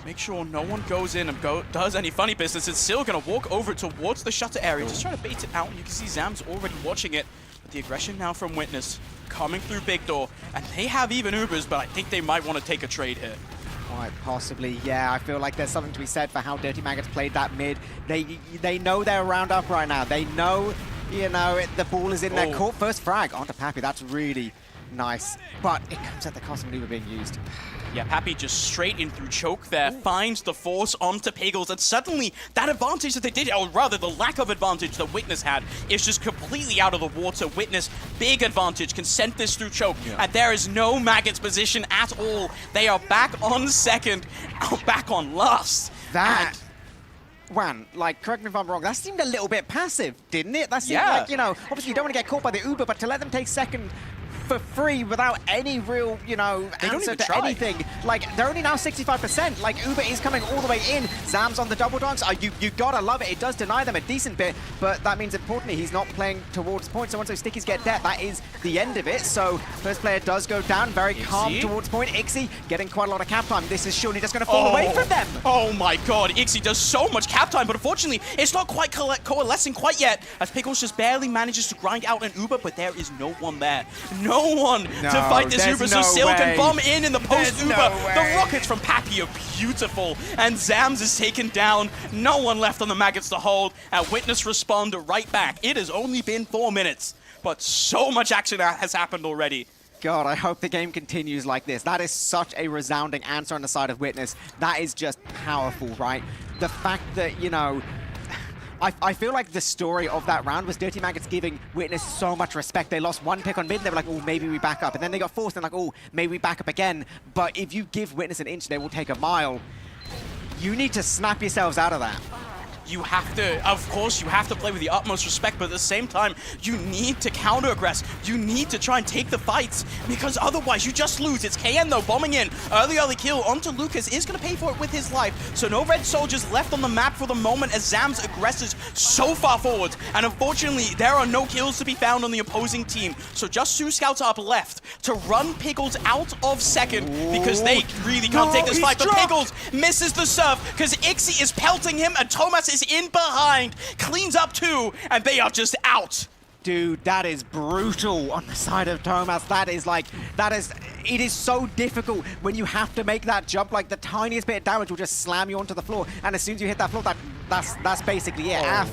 Make sure no one goes in and does any funny business. It's still going to walk over towards the shutter area, just trying to bait it out. You can see Zams already watching it. But the aggression now from Witness coming through Big Door, and they have even Ubers, but I think they might want to take a trade here.
Quite possibly, yeah. I feel like there's something to be said for how Dirty Maggots played that mid. They know they're round up right now. They know, you know, the ball is in their court. First frag onto Pappy. That's really nice. But it comes at the cost of an Uber being used.
Yeah, Pappy just straight in through choke there, finds the force onto Piggles, and suddenly that advantage that they did, or rather the lack of advantage that Witness had, is just completely out of the water. Witness, big advantage, can send this through choke, and there is no Maggots position at all. They are back on second, back on last.
That... Juan, like, correct me if I'm wrong, that seemed a little bit passive, didn't it? That seemed like, you know, obviously you don't want to get caught by the Uber, but to let them take second for free without any real, you know, answer to anything. Like, they're only now 65%. Like, Uber is coming all the way in. Zams on the double donks. You gotta love it. It does deny them a decent bit, but that means importantly he's not playing towards point. So once those stickies get dead, that is the end of it. So first player does go down, very calm towards point. Ixie getting quite a lot of cap time. This is surely just gonna fall away from them.
Oh my god, Ixie does so much cap time, but unfortunately it's not quite coalescing quite yet, as Pickles just barely manages to grind out an Uber, but there is no one there. No one to fight this Uber, so Sil can bomb in the post-Uber. The rockets from Pappy are beautiful, and Zams is taken down. No one left on the Maggots to hold, and Witness respond right back. It has only been 4 minutes, but so much action has happened already.
God, I hope the game continues like this. That is such a resounding answer on the side of Witness. That is just powerful, right? The fact that, you know, I feel like the story of that round was Dirty Maggots giving Witness so much respect. They lost one pick on mid, they were like, oh, maybe we back up. And then they got forced, and like, oh, maybe we back up again. But if you give Witness an inch, they will take a mile. You need to snap yourselves out of that.
You have to, of course, you have to play with the utmost respect, but at the same time, you need to counter-aggress. You need to try and take the fights, because otherwise you just lose. It's KN, though, bombing in. Early kill onto Lucas is going to pay for it with his life. So no red soldiers left on the map for the moment as Zams aggresses so far forward. And unfortunately, there are no kills to be found on the opposing team. So just 2 scouts up left to run Piggles out of second, because they really can't take this fight. But Piggles misses the serve, because Ixie is pelting him, and Thomas is in behind, cleans up 2, and they are just out.
Dude, that is brutal on the side of Thomas. That is like, it is so difficult when you have to make that jump. Like, the tiniest bit of damage will just slam you onto the floor, and as soon as you hit that floor, that's basically it. Af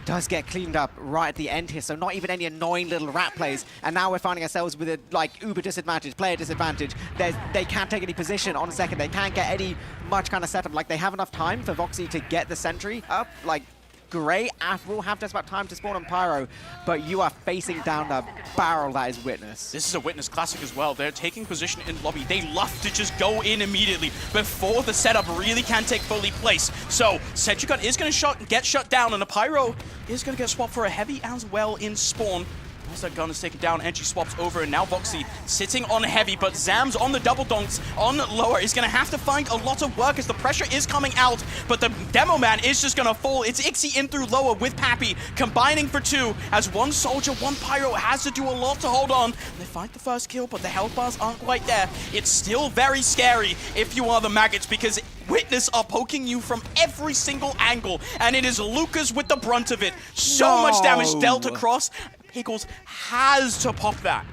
does get cleaned up right at the end here, so not even any annoying little rat plays. And now we're finding ourselves with a like Uber disadvantage, player disadvantage. They can't take any position on second. They can't get any much kind of setup. Like, they have enough time for Voxy to get the sentry up. Like, great. After all, have just about time to spawn on Pyro, but you are facing down the barrel that is Witness.
This is a Witness classic as well. They're taking position in lobby. They love to just go in immediately before the setup really can take fully place. So Sentry Gun is going to get shut down, and the Pyro is going to get swapped for a heavy as well in spawn. Once that gun is taken down, entry swaps over, and now Voxy sitting on heavy, but Zams on the double donks on lower is going to have to find a lot of work as the pressure is coming out, but the Demo Man is just going to fall. It's Ixie in through lower with Pappy, combining for 2, as 1 soldier, 1 Pyro has to do a lot to hold on. They find the first kill, but the health bars aren't quite there. It's still very scary if you are the Maggots, because Witness are poking you from every single angle, and it is Lucas with the brunt of it. So much damage dealt across. Pickles has to pop that.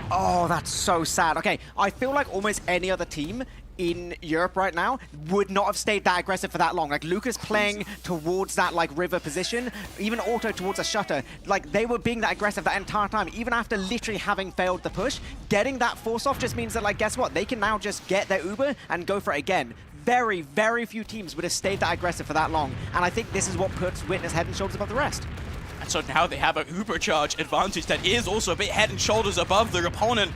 Oh, that's so sad. Okay, I feel like almost any other team in Europe right now would not have stayed that aggressive for that long. Like, Lucas playing towards that, like, river position, even Auto towards a shutter. Like, they were being that aggressive that entire time, even after literally having failed the push. Getting that force off just means that, like, guess what? They can now just get their Uber and go for it again. Very, very few teams would have stayed that aggressive for that long. And I think this is what puts Witness head and shoulders above the rest.
So now they have an Uber charge advantage that is also a bit head and shoulders above their opponent.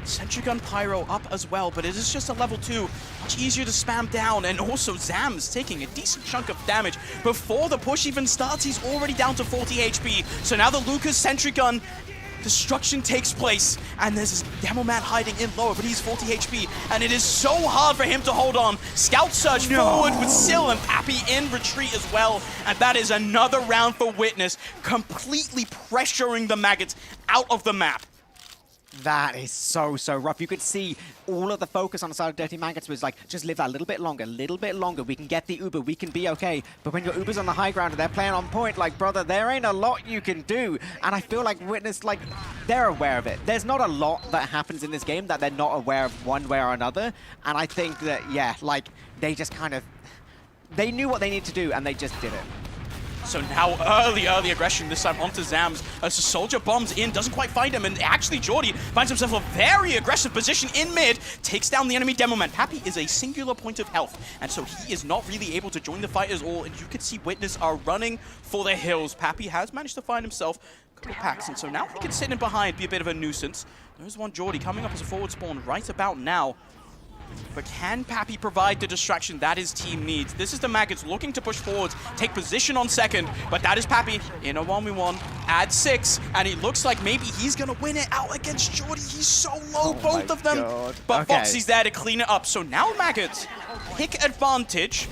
Sentry Gun Pyro up as well, but it is just a level 2. Much easier to spam down, and also Zams taking a decent chunk of damage. Before the push even starts, he's already down to 40 HP. So now the Lucas Sentry Gun
Destruction takes place, and there's this Demo Man hiding in lower, but he's 40 HP, and it is so hard for him to hold on. Scout Surge forward with Syl and Pappy in retreat as well, and that is another round for Witness, completely pressuring the Maggots out of the map.
That is so rough. You could see all of the focus on the side of Dirty Maggots was like, just live that a little bit longer. We can get the Uber, we can be okay. But when your Uber's on the high ground and they're playing on point, like, brother, there ain't a lot you can do. And I feel like Witness, like, they're aware of it. There's not a lot that happens in this game that they're not aware of one way or another. And I think that, yeah, like, they just kind of, they knew what they needed to do and they just did it.
So now early aggression, this time onto Zams, as the Soldier bombs in, doesn't quite find him, and actually Jordy finds himself a very aggressive position in mid, takes down the enemy Demo Man. Pappy is a singular point of health, and so he is not really able to join the fight at all, and you can see Witness are running for the hills. Pappy has managed to find himself a couple of packs, and so now he can sit in behind, be a bit of a nuisance. There's one Jordy coming up as a forward spawn right about now. But can Pappy provide the distraction that his team needs? This is the Maggots looking to push forwards, take position on second, but that is Pappy in a 1v1, add 6, and it looks like maybe he's going to win it out against Jordy. He's so low, both of them.
God.
But
Okay.
Foxy's there to clean it up. So now Maggots pick advantage.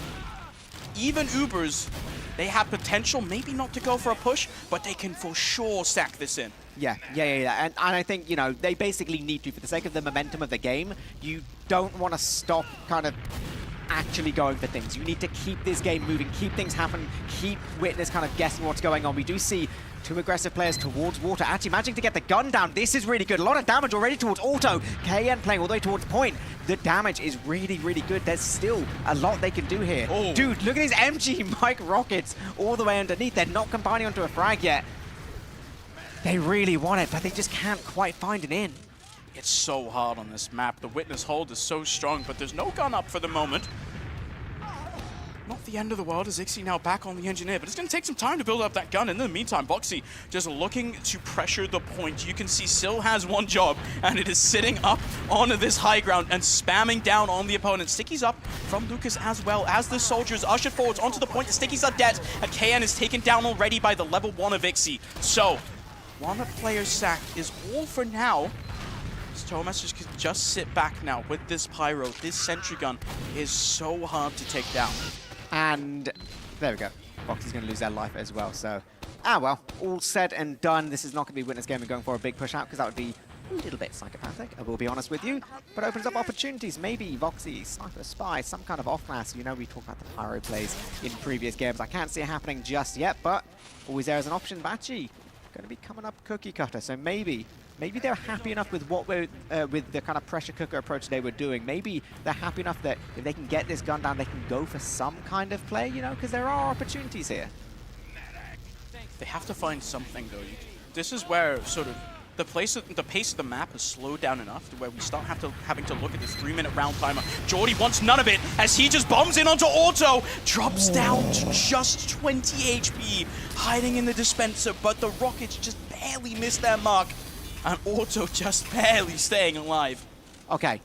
Even Ubers, they have potential, maybe not to go for a push, but they can for sure sack this in.
Yeah. And I think, you know, they basically need to, for the sake of the momentum of the game, you don't want to stop kind of actually going for things. You need to keep this game moving, keep things happen, keep Witness kind of guessing what's going on. We do see two aggressive players towards Water, actually managing to get the gun down. This is really good. A lot of damage already towards Auto. KN playing all the way towards point. The damage is really good. There's still a lot they can do here.
Oh.
Dude, look at these MG Mike rockets all the way underneath. They're not combining onto a frag yet. They really want it, but they just can't quite find it in.
It's so hard on this map. The Witness hold is so strong, but there's no gun up for the moment. Not the end of the world as Ixie now back on the Engineer, but it's going to take some time to build up that gun. In the meantime, Boxy just looking to pressure the point. You can see Syl has one job, and it is sitting up on this high ground and spamming down on the opponent. Sticky's up from Lucas as well as the soldiers ushered forwards onto the point. The Stickies are dead, and KN is taken down already by the level 1 of Ixie. So, one player sack is all for now. Thomas just sit back now with this Pyro. This Sentry Gun is so hard to take down.
And there we go. Foxy's going to lose their life as well. So, well, all said and done. This is not going to be Witness Gaming going for a big push out because that would be a little bit psychopathic, I will be honest with you. But opens up opportunities. Maybe Voxy, Sniper, Spy, some kind of off-class. You know, we talked about the Pyro plays in previous games. I can't see it happening just yet, but always there as an option. Bachi going to be coming up cookie cutter. So maybe they're happy enough with what we're with the kind of pressure cooker approach they were doing. Maybe they're happy enough that if they can get this gun down, they can go for some kind of play, you know, because there are opportunities here.
They have to find something, though. This is where sort of the pace of the map has slowed down enough to where we start having to look at this 3-minute round timer. Jordy wants none of it as he just bombs in onto Auto, drops down to just 20 HP, hiding in the dispenser, but the Rockets just barely missed their mark. And Auto just barely staying alive.
Okay,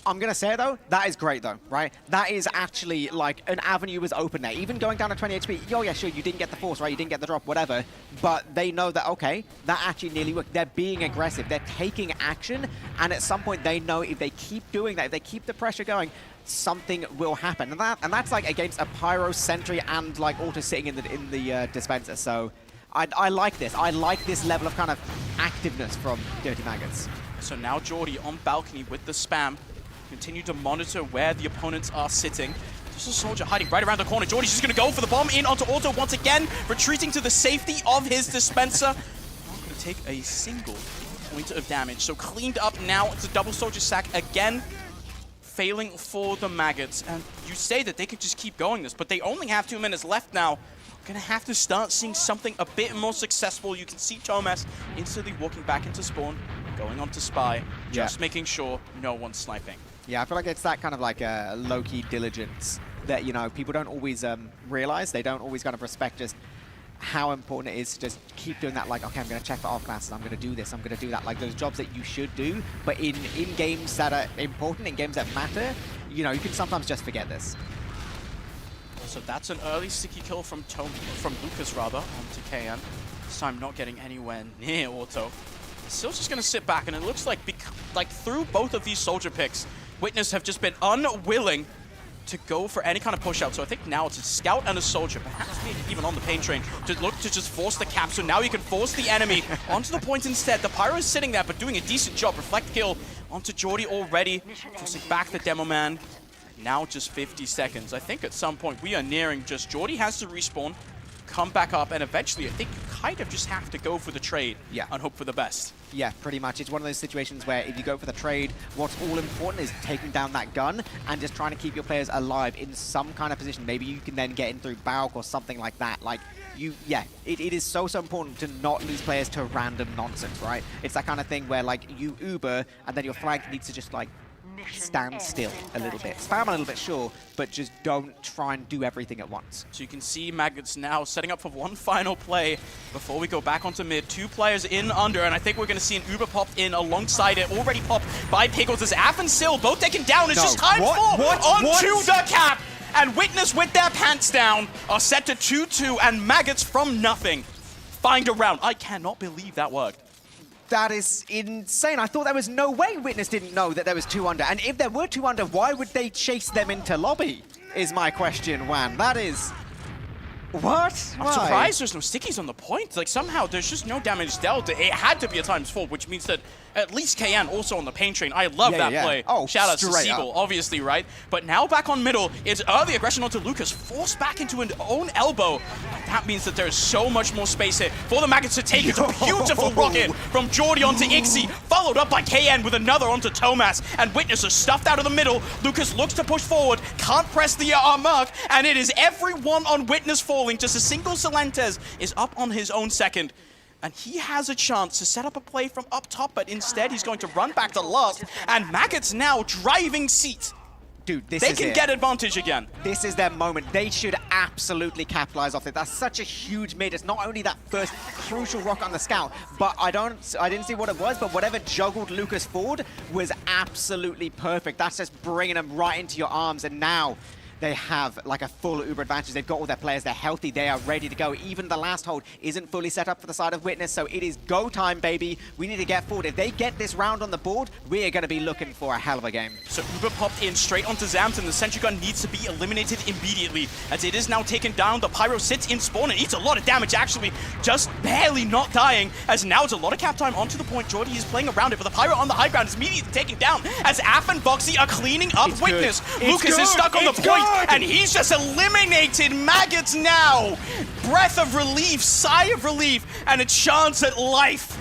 I'm going to say it though, that is great though, right? That is actually like an avenue was open there. Even going down to 20 HP, oh yeah, sure, you didn't get the force, right? You didn't get the drop, whatever. But they know that, okay, that actually nearly worked. They're being aggressive. They're taking action. And at some point they know if they keep doing that, if they keep the pressure going, something will happen. And that's like against a Pyro, Sentry, and like Auto sitting in the dispenser. So I like this. I like this level of kind of activeness from Dirty Maggots.
So now Jordy on balcony with the spam. Continue to monitor where the opponents are sitting. There's a soldier hiding right around the corner. Jordy's just going to go for the bomb in onto Auto once again, retreating to the safety of his dispenser. Not going to take a single point of damage. So cleaned up now. It's a double soldier sack again. Failing for the Maggots. And you say that they could just keep going this, but they only have 2 minutes left now. Gonna have to start seeing something a bit more successful. You can see Thomas instantly walking back into spawn, going on to Spy, just making sure no one's sniping.
Yeah, I feel like it's that kind of like a low-key diligence that, you know, people don't always realize. They don't always kind of respect just how important it is to just keep doing that. Like, okay, I'm going to check for off classes. I'm going to do this. I'm going to do that. Like those jobs that you should do. But in games that are important, in games that matter, you know, you can sometimes just forget this.
So that's an early sticky kill from Lucas rather onto KN. This time not getting anywhere near Auto. Still just going to sit back, and it looks like through both of these soldier picks, Witness have just been unwilling to go for any kind of push out. So I think now it's a scout and a soldier, perhaps maybe even on the pain train, to look to just force the cap. So now you can force the enemy onto the point instead. The Pyro is sitting there, but doing a decent job. Reflect kill onto Jordy already, forcing back the Demo Man. Now just 50 seconds. I think at some point we are nearing just Jordy has to respawn, come back up, and eventually I think you kind of just have to go for the trade and hope for the best.
Yeah, pretty much. It's one of those situations where if you go for the trade, what's all important is taking down that gun and just trying to keep your players alive in some kind of position. Maybe you can then get in through Bauk or something like that. Like, it is so important to not lose players to random nonsense, right? It's that kind of thing where, like, you Uber and then your flank needs to just, like, stand still a little bit. Spam a little bit, sure, but just don't try and do everything at once.
So you can see Maggots now setting up for one final play before we go back onto mid. 2 players in under, and I think we're going to see an Uber popped in alongside it, already popped by Pickles as Aff and Syl both taken down. It's just time onto the cap, and Witness with their pants down are set to 2-2, and Maggots from nothing find a round. I cannot believe that worked.
That is insane. I thought there was no way Witness didn't know that there was 2 under. And if there were 2 under, why would they chase them into lobby, is my question, Juan. That is... What?
I'm surprised there's no stickies on the point. Like, somehow there's just no damage dealt. It had to be a ×4, which means that at least KN also on the pain train. I love that play.
Oh,
shout out to Siegel, obviously, right? But now back on middle, it's early aggression onto Lucas, forced back into an own elbow. That means that there's so much more space here for the Maggots to take. It's a beautiful rocket from Jordy onto Ixie, followed up by KN with another onto Tomas, and Witness is stuffed out of the middle. Lucas looks to push forward, can't press the mark, and it is everyone on Witness falling. Just a single Celentes is up on his own second. And he has a chance to set up a play from up top, but instead he's going to run back to last. And Maggots now driving seat.
Dude, this
they
is
can get advantage again.
This is their moment. They should absolutely capitalize off it. That's such a huge mid. It's not only that first crucial rock on the scout, but I didn't see what it was, but whatever juggled Lucas forward was absolutely perfect. That's just bringing them right into your arms, and now they have like a full Uber advantage. They've got all their players, they're healthy, they are ready to go. Even the last hold isn't fully set up for the side of Witness, so it is go time, baby. We need to get forward. If they get this round on the board, we are going to be looking for a hell of a game.
So Uber popped in straight onto Zams, and the sentry gun needs to be eliminated immediately. As it is now taken down, the Pyro sits in spawn and eats a lot of damage, actually, just barely not dying, as now it's a lot of cap time onto the point. Jordy is playing around it, but the Pyro on the high ground is immediately taken down, as Aff and Voxy are cleaning up Witness. Lucas is stuck on the point, and he's just eliminated Maggots now. Breath of relief, sigh of relief, and a chance at life.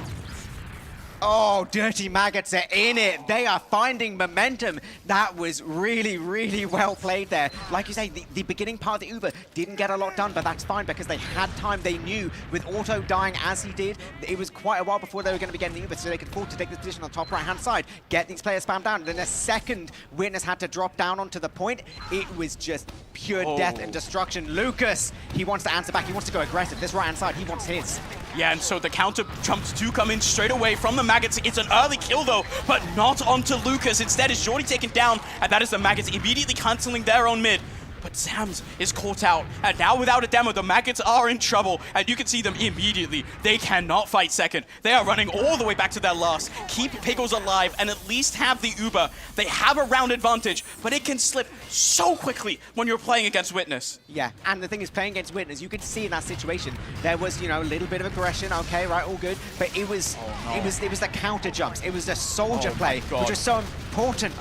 Oh, Dirty Maggots are in it. They are finding momentum. That was really, really well played there. Like you say, the beginning part of the Uber didn't get a lot done, but that's fine because they had time. They knew with Auto dying as he did, it was quite a while before they were going to be getting the Uber, so they could afford to take this position on the top right-hand side, get these players spammed down. And then a second Witness had to drop down onto the point. It was just pure death and destruction. Lucas, he wants to answer back. He wants to go aggressive. This right-hand side, he wants his.
Yeah, and so the counter jumps do come in straight away from the Maggots. It's an early kill, though, but not onto Lucas. Instead, is Jordy taken down, and that is the Maggots immediately canceling their own mid. But Zams is caught out, and now without a demo, the Maggots are in trouble, and you can see them immediately. They cannot fight second. They are running all the way back to their last. Keep Pickles alive and at least have the Uber. They have a round advantage, but it can slip so quickly when you're playing against Witness.
Yeah, and the thing is, playing against Witness, you could see in that situation, there was, you know, a little bit of aggression, okay, right, all good, but it was, it was the counter jumps. It was the soldier play, which was so important.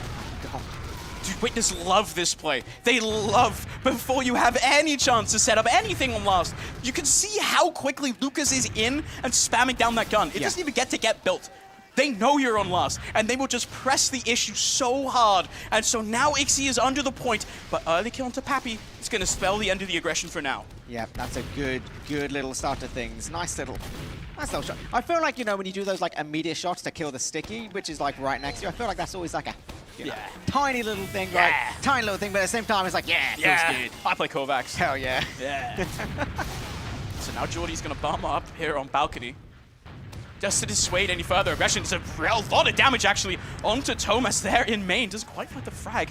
Dude, Witness love this play. They love, before you have any chance to set up anything on last, you can see how quickly Lucas is in and spamming down that gun. It doesn't even get built. They know you're on last, and they will just press the issue so hard. And so now Ixie is under the point, but early kill onto Pappy is going to spell the end of the aggression for now.
Yeah, that's a good little start to things. Nice little shot. I feel like, you know, when you do those like immediate shots to kill the sticky, which is like right next to you, I feel like that's always like a tiny little thing, right? Tiny little thing, but at the same time, it's like, it feels good.
I play Kovacs.
Hell yeah.
Yeah. So now Jordy's going to bomb up here on balcony. Just to dissuade any further aggression. It's a lot of damage, actually, onto Tomas there in main. Doesn't quite find the frag.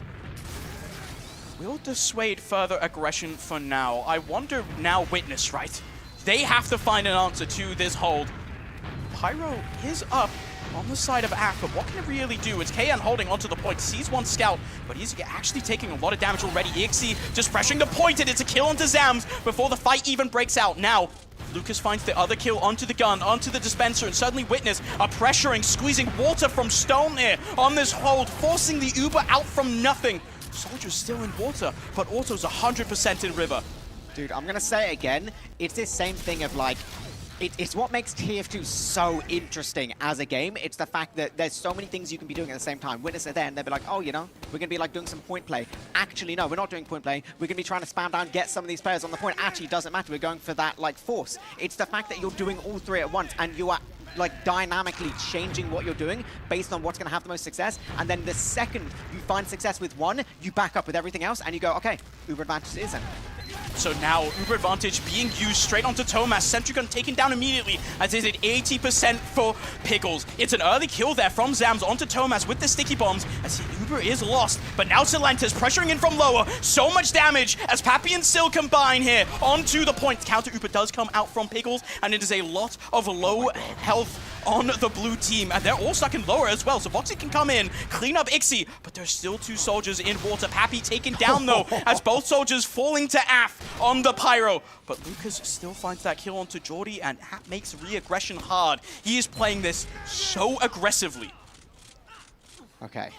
Will dissuade further aggression for now. I wonder now Witness, right? They have to find an answer to this hold. Pyro is up on the side of Af, but what can it really do? It's KN holding onto the point, sees one scout, but he's actually taking a lot of damage already. Ixie just pressuring the point, and it's a kill onto Zams before the fight even breaks out. Now, Lucas finds the other kill onto the gun, onto the dispenser, and suddenly Witness are pressuring, squeezing water from Stone here on this hold, forcing the Uber out from nothing. Soldier's still in water, but Auto's 100% in river.
Dude, I'm gonna say it again. It's this same thing of like, it's what makes TF2 so interesting as a game. It's the fact that there's so many things you can be doing at the same time. Witness are there and they'll be like, oh, you know, we're gonna be like doing some point play. Actually, no, we're not doing point play. We're gonna be trying to spam down, get some of these players on the point. Actually, it doesn't matter. We're going for that like force. It's the fact that you're doing all three at once and you are like dynamically changing what you're doing based on what's going to have the most success. And then the second you find success with one, you back up with everything else and you go, okay, Uber advantage is in.
So now, Uber advantage being used straight onto Thomas. Sentrygun taken down immediately, as is it 80% for Pickles. It's an early kill there from Zams onto Thomas with the sticky bombs, as Uber is lost. But now Silentis pressuring in from lower. So much damage as Pappy and Sil combine here onto the point. Counter Uber does come out from Pickles, and it is a lot of low health on the blue team, and they're all stuck in lower as well. So Voxy can come in, clean up Ixie, but there's still two soldiers in water. Pappy taken down though, as both soldiers falling to Af on the Pyro. But Lucas still finds that kill onto Jordy, and that makes re-aggression hard. He is playing this so aggressively.
Okay,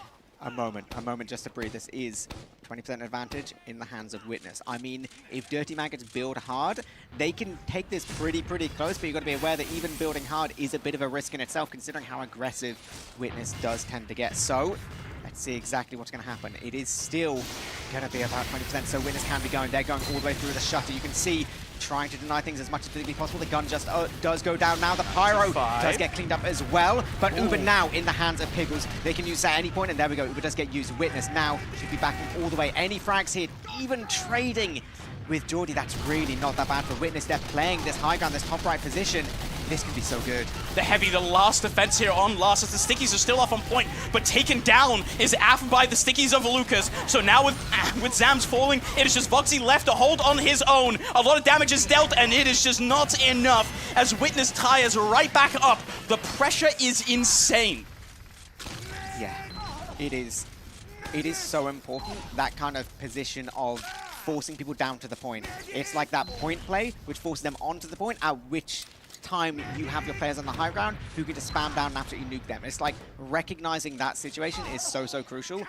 a moment just to breathe. This is 20% advantage in the hands of Witness. I mean, if Dirty Maggots build hard, they can take this pretty close, but you've got to be aware that even building hard is a bit of a risk in itself, considering how aggressive Witness does tend to get. So, let's see exactly what's going to happen. It is still going to be about 20%, so Witness can be going. They're going all the way through the shutter. You can see trying to deny things as much as physically possible. The gun just does go down now. The Pyro does get cleaned up as well, but Uber now in the hands of Pickles. They can use that at any point, and there we go. Uber does get used. Witness now should be backing all the way. Any frags here, even trading with Jordy, that's really not that bad for Witness. They're playing this high ground, this top right position. This can be so good.
The Heavy, the last defense here on last, as the Stickies are still off on point, but taken down is Af by the Stickies of Lucas. So now with Zams falling, it is just Voxy left to hold on his own. A lot of damage is dealt, and it is just not enough as Witness tires right back up. The pressure is insane.
Yeah, it is so important, that kind of position of forcing people down to the point. It's like that point play, which forces them onto the point, at which time you have your players on the high ground who can just spam down and absolutely nuke them. It's like recognizing that situation is so crucial.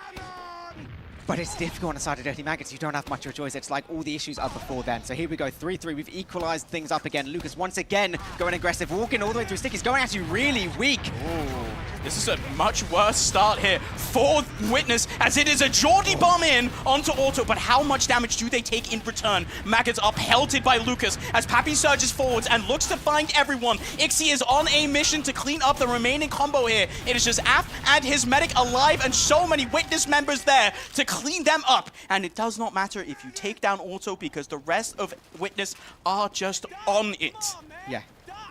But it's difficult on the side of Dirty Maggots. You don't have much of a choice. It's like all the issues are before then. So here we go, 3-3. We've equalized things up again. Lucas once again going aggressive, walking all the way through Stickies, going actually really weak.
Ooh. This is a much worse start here for Witness, as it is a Jordy bomb in onto Auto, but how much damage do they take in return? Maggots are pelted by Lucas as Pappy surges forwards and looks to find everyone. Ixie is on a mission to clean up the remaining combo here. It is just Af and his medic alive, and so many Witness members there to clean them up. And it does not matter if you take down Auto, because the rest of Witness are just on it.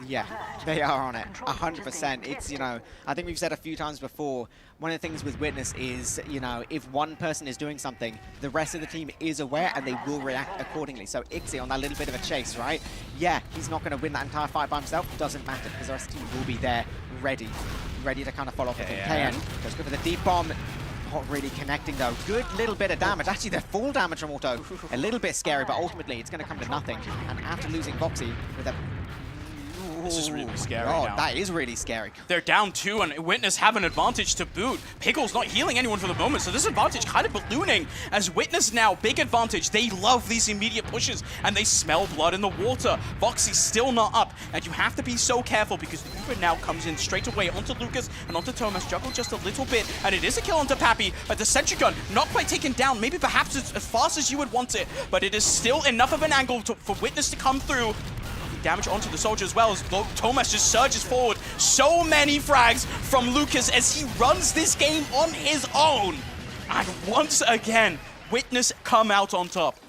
Yeah, they are on it, 100%. It's, you know, I think we've said a few times before, one of the things with Witness is, you know, if one person is doing something, the rest of the team is aware and they will react accordingly. So Ixie on that little bit of a chase, right? Yeah, he's not going to win that entire fight by himself. Doesn't matter, because the rest of the team will be there, ready to kind of follow up with him. KN goes good for the deep bomb. Not really connecting though. Good little bit of damage. Actually, the full damage from Auto. A little bit scary, but ultimately it's going to come to nothing. And after losing Voxy with a...
This is really scary
now. That is really scary.
They're down 2, and Witness have an advantage to boot. Pickle's not healing anyone for the moment, so this advantage kind of ballooning. As Witness now, big advantage. They love these immediate pushes, and they smell blood in the water. Voxy's still not up, and you have to be so careful, because Uber now comes in straight away onto Lucas and onto Thomas. Juggle just a little bit, and it is a kill onto Pappy. But the sentry gun not quite taken down, maybe perhaps as fast as you would want it, but it is still enough of an angle for Witness to come through. Damage onto the soldier as well, as Thomas just surges forward. So many frags from Lucas as he runs this game on his own. And once again, Witness come out on top.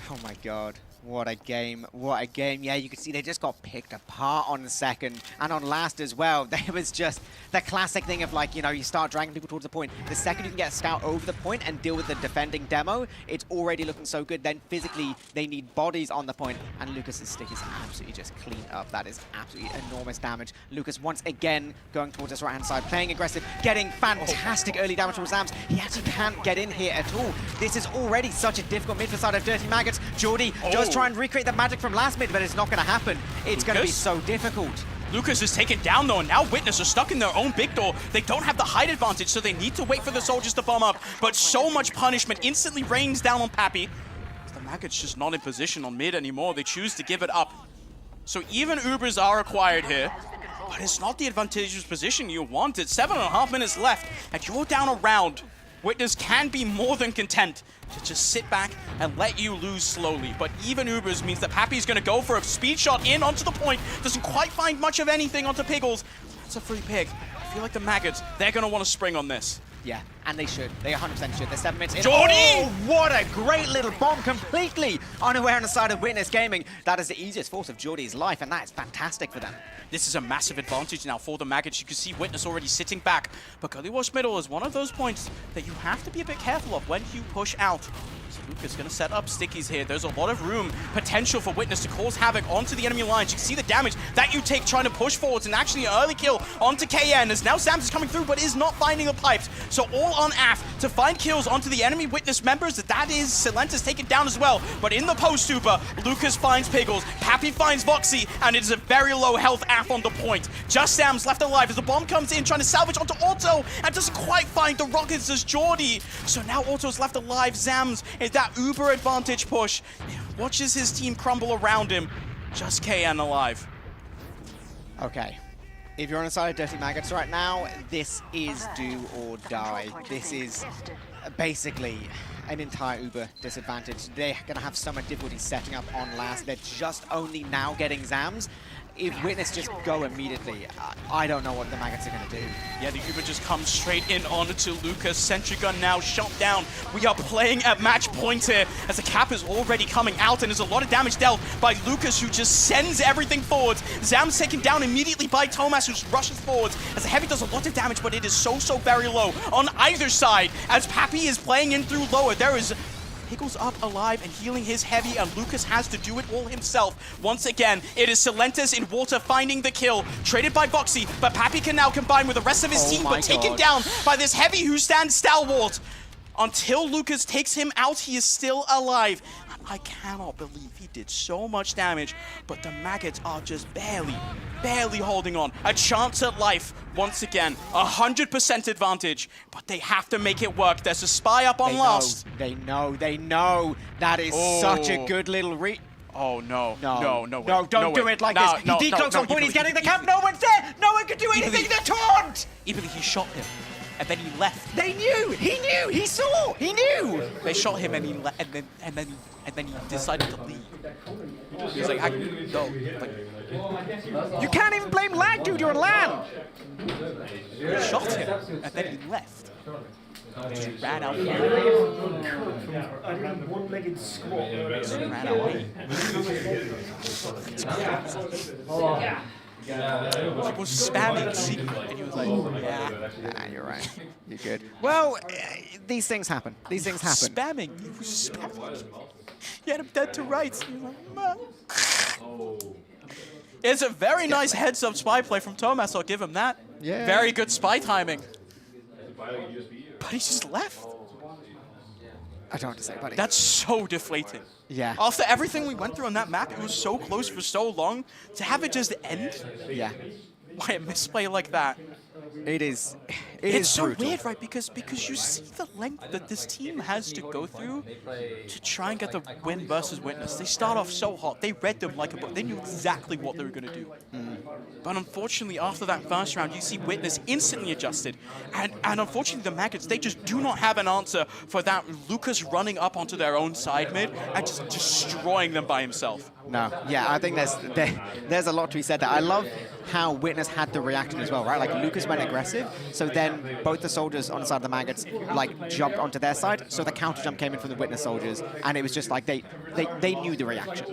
Oh my god. What a game. What a game. Yeah, you can see they just got picked apart on the second and on last as well. There was just the classic thing of like, you know, you start dragging people towards the point. The second you can get a scout over the point and deal with the defending demo, it's already looking so good. Then physically, they need bodies on the point. And Lucas's stick is absolutely just cleaned up. That is absolutely enormous damage. Lucas once again going towards his right-hand side, playing aggressive, getting fantastic early damage from Zams. He actually can't get in here at all. This is already such a difficult mid for side of Dirty Maggots. Geordie does try and recreate the magic from last mid, but it's not going to happen. It's going to be so difficult.
Lucas is taken down though, and now Witness are stuck in their own big door. They don't have the height advantage, so they need to wait for the soldiers to bomb up. But so much punishment instantly rains down on Pappy. The Maggots just not in position on mid anymore. They choose to give it up. So even Ubers are required here, but it's not the advantageous position you want. It's 7.5 minutes left, and you're down a round. Witness can be more than content to just sit back and let you lose slowly. But even Ubers means that Pappy's going to go for a speed shot in onto the point. Doesn't quite find much of anything onto Piggles. That's a free pick. I feel like the Maggots, they're going to want to spring on this.
Yeah, and they should. They 100% should. They're 7 minutes in.
Geordie!
Oh, what a great little bomb, completely unaware on the side of Witness Gaming. That is the easiest force of Geordie's life, and that is fantastic for them.
This is a massive advantage now for the Maggots. You can see Witness already sitting back, but Gully Wash Middle is one of those points that you have to be a bit careful of when you push out. So Lucas going to set up stickies here. There's a lot of room, potential for Witness to cause havoc onto the enemy lines. You can see the damage that you take trying to push forwards, and actually an early kill onto KN, as now Sams is coming through but is not finding the pipes. So all on AF to find kills onto the enemy Witness members. That is Silentis taken down as well. But in the post super, Lucas finds Piggles, Pappy finds Voxy, and it is a very low health AF on the point. Just Sam's left alive as the bomb comes in, trying to salvage onto Auto, and doesn't quite find the rockets as Geordie. So now Auto's left alive. Zams is that uber advantage push. Watches his team crumble around him. Just KN alive.
Okay. If you're on the side of Dirty Maggots right now, this is do or die. This is basically an entire Uber disadvantage. They're going to have so much difficulty setting up on last. They're just only now getting Zams. If Witness just go immediately, I don't know what the Maggots are going to do.
Yeah, the Uber just comes straight in onto Lucas. Sentry gun now shot down. We are playing at match point here as the cap is already coming out, and there's a lot of damage dealt by Lucas, who just sends everything forwards. Zam's taken down immediately by Tomas, who rushes forwards as the Heavy does a lot of damage, but it is so very low on either side as Pappy is playing in through lower. There is Piggles up alive and healing his Heavy, and Lucas has to do it all himself. Once again, it is Silentis in water finding the kill, traded by Voxy, but Pappy can now combine with the rest of his team, but taken down by this Heavy who stands stalwart. Until Lucas takes him out, he is still alive. I cannot believe he did so much damage, but the Maggots are just barely holding on. A chance at life, once again, 100% advantage, but they have to make it work. There's a spy up on last.
They know. That is such a good little
Oh, no.
No,
No,
don't do it like this. He decloaks on point, he's getting the camp, no one's there! No one can do anything, the taunt!
Even he shot him, and then he left.
They knew! He knew! He saw! He knew!
They shot him and then he decided to leave. He was like, no. Like,
you can't even blame lag, dude, you're on LAN!
He shot him, and then he left. Just ran out here.
One-legged squat.
Just ran out here. He was spamming secret, and he was like,
yeah, you're right. You're good. Well, these things happen. These things happen.
Spamming. He was spamming. He had him dead to rights. He was like, it's a very nice heads-up spy play from Tomas, I'll give him that.
Yeah.
Very good spy timing. But he just left.
I don't know what to say, buddy.
That's so deflating.
Yeah.
After everything we went through on that map, it was so close for so long. To have it just end?
Yeah.
Why a misplay like that?
It's
so
brutal.
weird, right? Because you see the length that this team has to go through to try and get the win versus Witness. They start off so hot. They read them like a book. They knew exactly what they were going to do. But unfortunately, after that first round, you see Witness instantly adjusted. And unfortunately, the Maggots, they just do not have an answer for that Lucas running up onto their own side mid and just destroying them by himself.
No, yeah, I think there's a lot to be said there. I love how Witness had the reaction as well, right? Like Lucas went aggressive, so then both the soldiers on the side of the Maggots like jumped onto their side, so the counter jump came in from the Witness soldiers, and it was just like they knew the reaction.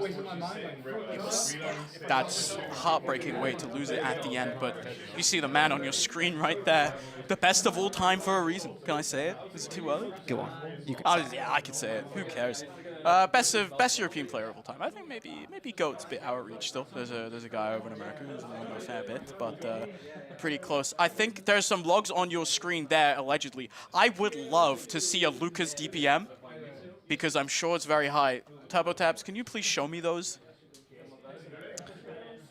That's a heartbreaking way to lose it at the end, but you see the man on your screen right there. The best of all time for a reason. Can I say it? Is it too early?
Go on. You can say it.
Yeah, I can say it. Who cares? Best European player of all time. I think maybe GOAT's a bit out of reach still. There's a guy over in America who's won a fair bit, but pretty close. I think there's some logs on your screen there, allegedly. I would love to see a Lucas DPM, because I'm sure it's very high. TurboTabs, can you please show me those?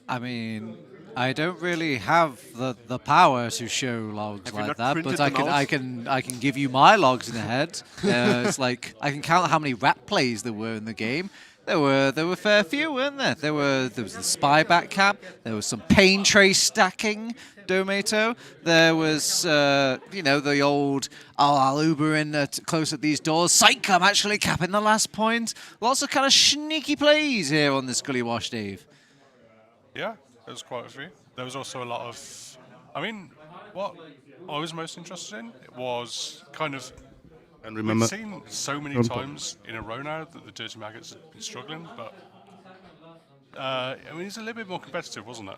I mean, I don't really have the power to show logs like that, but I can give you my logs in the head. It's like I can count how many rat plays there were in the game. There were a fair few, weren't there? There was the spy back cap. There was some pain trace stacking, Domato. There was the old I'll Uber in close at these doors. Psych, I'm actually capping the last point. Lots of kind of sneaky plays here on this Gully Wash, Dave.
Yeah, there was quite a few. There was also a lot of... I mean, what I was most interested in was kind of...
And remember,
we've seen so many times in a row now that the Dirty Maggots have been struggling, but... I mean, it's a little bit more competitive, wasn't it?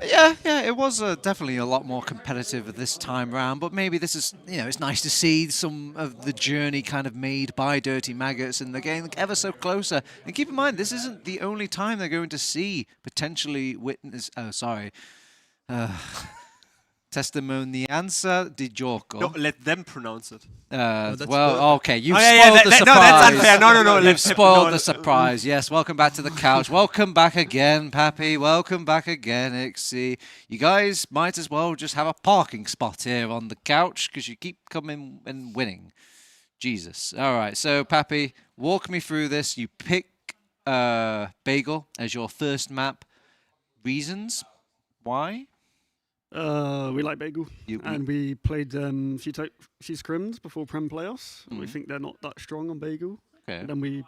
Yeah, it was definitely a lot more competitive this time round, but maybe this is, it's nice to see some of the journey kind of made by Dirty Maggots and they're getting ever so closer. And keep in mind, this isn't the only time they're going to see potentially witness, Testimonianza di Gioco.
No, let them pronounce it.
Okay, you've spoiled the surprise.
No, that's unfair. No.
You've spoiled the surprise. Yes, welcome back to the couch. Welcome back again, Pappy. Welcome back again, Ixie. You guys might as well just have a parking spot here on the couch because you keep coming and winning. Jesus. All right, so Pappy, walk me through this. You pick Bagel as your first map. Reasons? Why?
We like Bagel, and we played a few scrims before Prem playoffs. We think they're not that strong on Bagel.
Okay.
And then we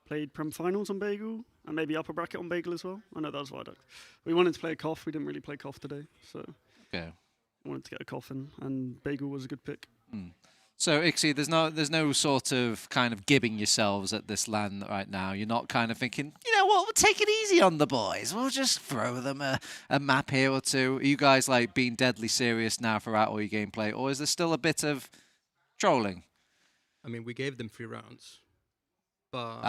played Prem finals on Bagel, and maybe upper bracket on Bagel as well. I know that was Viaduct. We wanted to play a Koff. We didn't really play Koff today, so
okay.
Wanted to get a Koff in, and Bagel was a good pick.
So Ixie, there's no sort of kind of gibbing yourselves at this LAN right now. You're not kind of thinking, you know what, we'll take it easy on the boys. We'll just throw them a map here or two. Are you guys like being deadly serious now throughout all your gameplay, or is there still a bit of trolling?
I mean, we gave them 3 rounds, but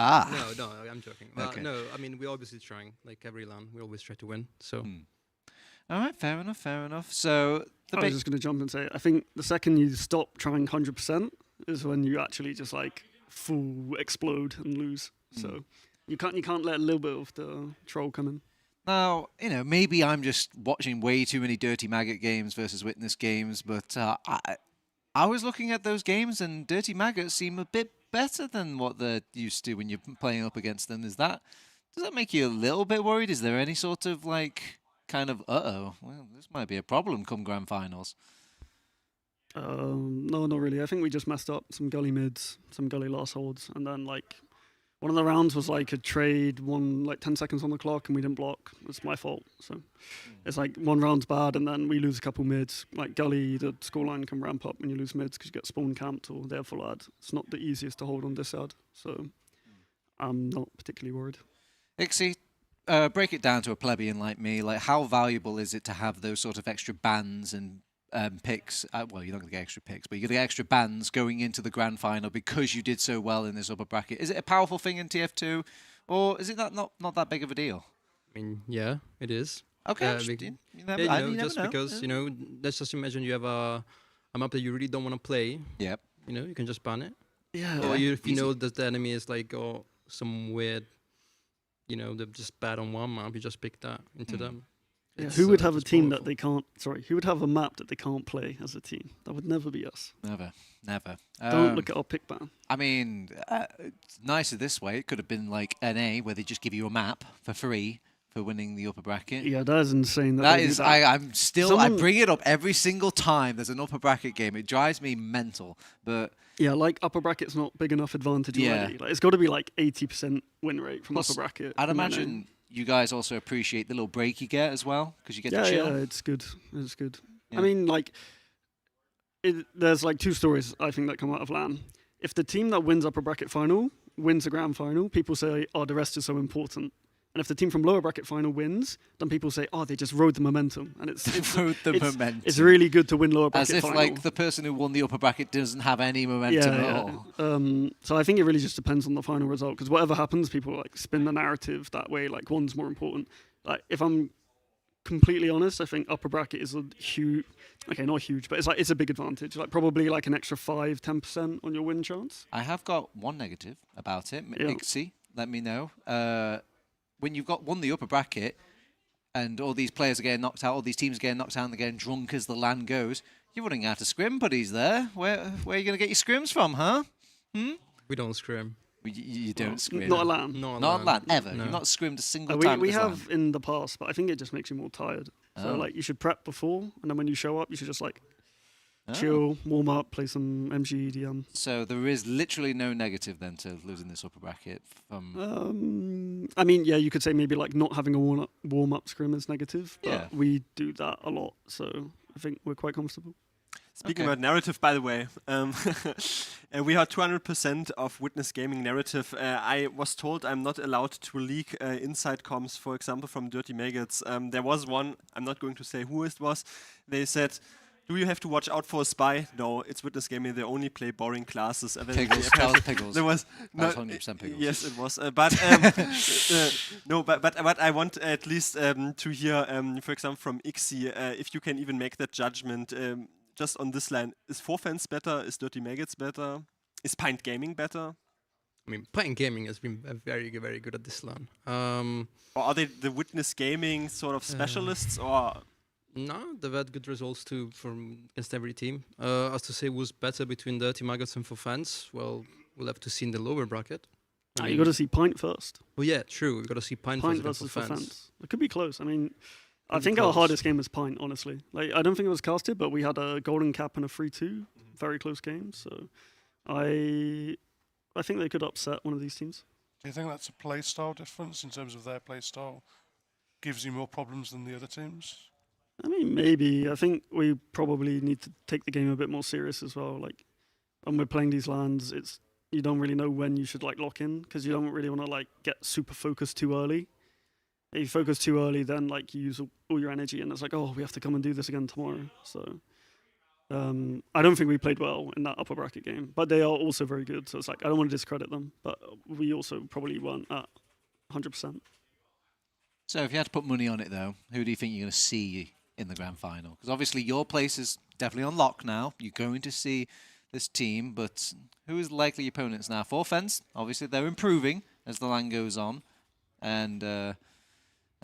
no, I'm joking.
Okay.
No, I mean we're obviously trying. Like every LAN, we always try to win. So.
All right, fair enough. So
I was just going to jump and say, I think the second you stop trying 100% is when you actually just like full explode and lose. So you can't let a little bit of the troll come in.
Now, maybe I'm just watching way too many Dirty Maggot games versus Witness games, but I was looking at those games and Dirty Maggots seem a bit better than what they're used to when you're playing up against them. Does that make you a little bit worried? Is there any sort of like kind of well, this might be a problem come grand finals?
No, not really. I think we just messed up some gully mids, some gully last holds, and then like one of the rounds was like a trade, 10 seconds on the clock, and we didn't block. It's my fault. So it's like one round's bad, and then we lose a couple mids. Like gully, the scoreline can ramp up when you lose mids because you get spawn camped or they're full ad. It's not the easiest to hold on this ad, so I'm not particularly worried.
Ixie, break it down to a plebeian like me. Like, how valuable is it to have those sort of extra bans and picks? Well, you're not going to get extra picks, but you're going to get extra bans going into the grand final because you did so well in this upper bracket. Is it a powerful thing in TF2, or is it not that big of a deal?
I mean, yeah, it is.
Okay.
Because let's just imagine you have a map that you really don't want to play.
Yep.
You can just ban it.
Yeah.
Or if you know that the enemy is like some weird, they're just bad on one map, you just pick that into them.
Yeah, who would have a team that they can't? Sorry, who would have a map that they can't play as a team? That would never be us.
Never.
Don't look at our pick ban.
I mean, it's nicer this way. It could have been like NA, where they just give you a map for free for winning the upper bracket.
Yeah, that is insane.
That is. I bring it up every single time there's an upper bracket game. It drives me mental. But
yeah, like upper bracket's not big enough advantage already. Like, it's got to be like 80% win rate from
plus,
upper bracket.
I'd imagine you guys also appreciate the little break you get as well, because you get to chill.
Yeah, it's good. It's good.
Yeah.
I mean, like, there's like two stories I think that come out of LAN. If the team that wins upper bracket final wins the grand final, people say, "Oh, the rest is so important." And if the team from lower bracket final wins, then people say, "Oh, they just rode the momentum." And it's
momentum.
It's really good to win lower bracket
As if
final.
like the person who won the upper bracket doesn't have any momentum at all.
So I think it really just depends on the final result, because whatever happens, people like spin the narrative that way. Like one's more important. Like if I'm completely honest, I think upper bracket is a huge. Okay, not huge, but it's a big advantage. Like probably like an extra 5-10% on your win chance.
I have got one negative about it. Ixie, let me know. When you've won the upper bracket and all these players are getting knocked out, all these teams are getting knocked out and they're getting drunk as the LAN goes, you're running out of scrim buddies there. Where are you going to get your scrims from, huh?
We don't scrim.
You don't scrim?
Not a LAN.
Not a LAN, ever?
No.
You've not scrimmed a single time
We
at this LAN?
have in the past, but I think it just makes you more tired. So like you should prep before, and then when you show up, you should just like chill, warm up, play some MG EDM.
So there is literally no negative then to losing this upper bracket from...
I mean, yeah, you could say maybe like not having a warm up scrim is negative, but
Yeah.
we do that a lot, so I think we're quite comfortable.
Speaking about narrative, by the way, we are 200% of Witness Gaming narrative. I was told I'm not allowed to leak inside comms, for example, from Dirty Maggots. There was one, I'm not going to say who it was. They said, "Do you have to watch out for a spy?" No, it's Witness Gaming. They only play boring classes. And then
Piggles, that was Piggles.
There was
That was 100% Piggles.
Yes, it was. But I want at least to hear, for example, from Ixie, if you can even make that judgment just on this line. Is 4Fans better? Is Dirty Maggots better? Is Pint Gaming better?
I mean, Pint Gaming has been very, very good at this LAN.
Or are they the Witness Gaming sort of specialists, or...?
No, they've had good results too from against every team. As to say who's better between Dirty Maggots and 4Fans, well, we'll have to see in the lower bracket.
You got to see Pint first.
Well, yeah, true. We've got to see Pint
versus 4Fans. It could be close. I mean, I
Could be
think our
close.
hardest game was Pint, honestly. Like, I don't think it was casted, but we had a golden cap and a 3-2. Very close game. So I think they could upset one of these teams.
Do you think that's a play style difference in terms of their play style gives you more problems than the other teams?
I mean, maybe. I think we probably need to take the game a bit more serious as well. Like, when we're playing these lands, you don't really know when you should like lock in, because you don't really want to like get super focused too early. If you focus too early, then like you use all your energy, and it's like, oh, we have to come and do this again tomorrow. So I don't think we played well in that upper bracket game, but they are also very good. So it's like I don't want to discredit them, but we also probably weren't at 100%.
So if you had to put money on it, though, who do you think you're going to see in the grand final? Because obviously your place is definitely on lock now. You're going to see this team, but who is likely opponents now? 4Fans, obviously they're improving as the LAN goes on, and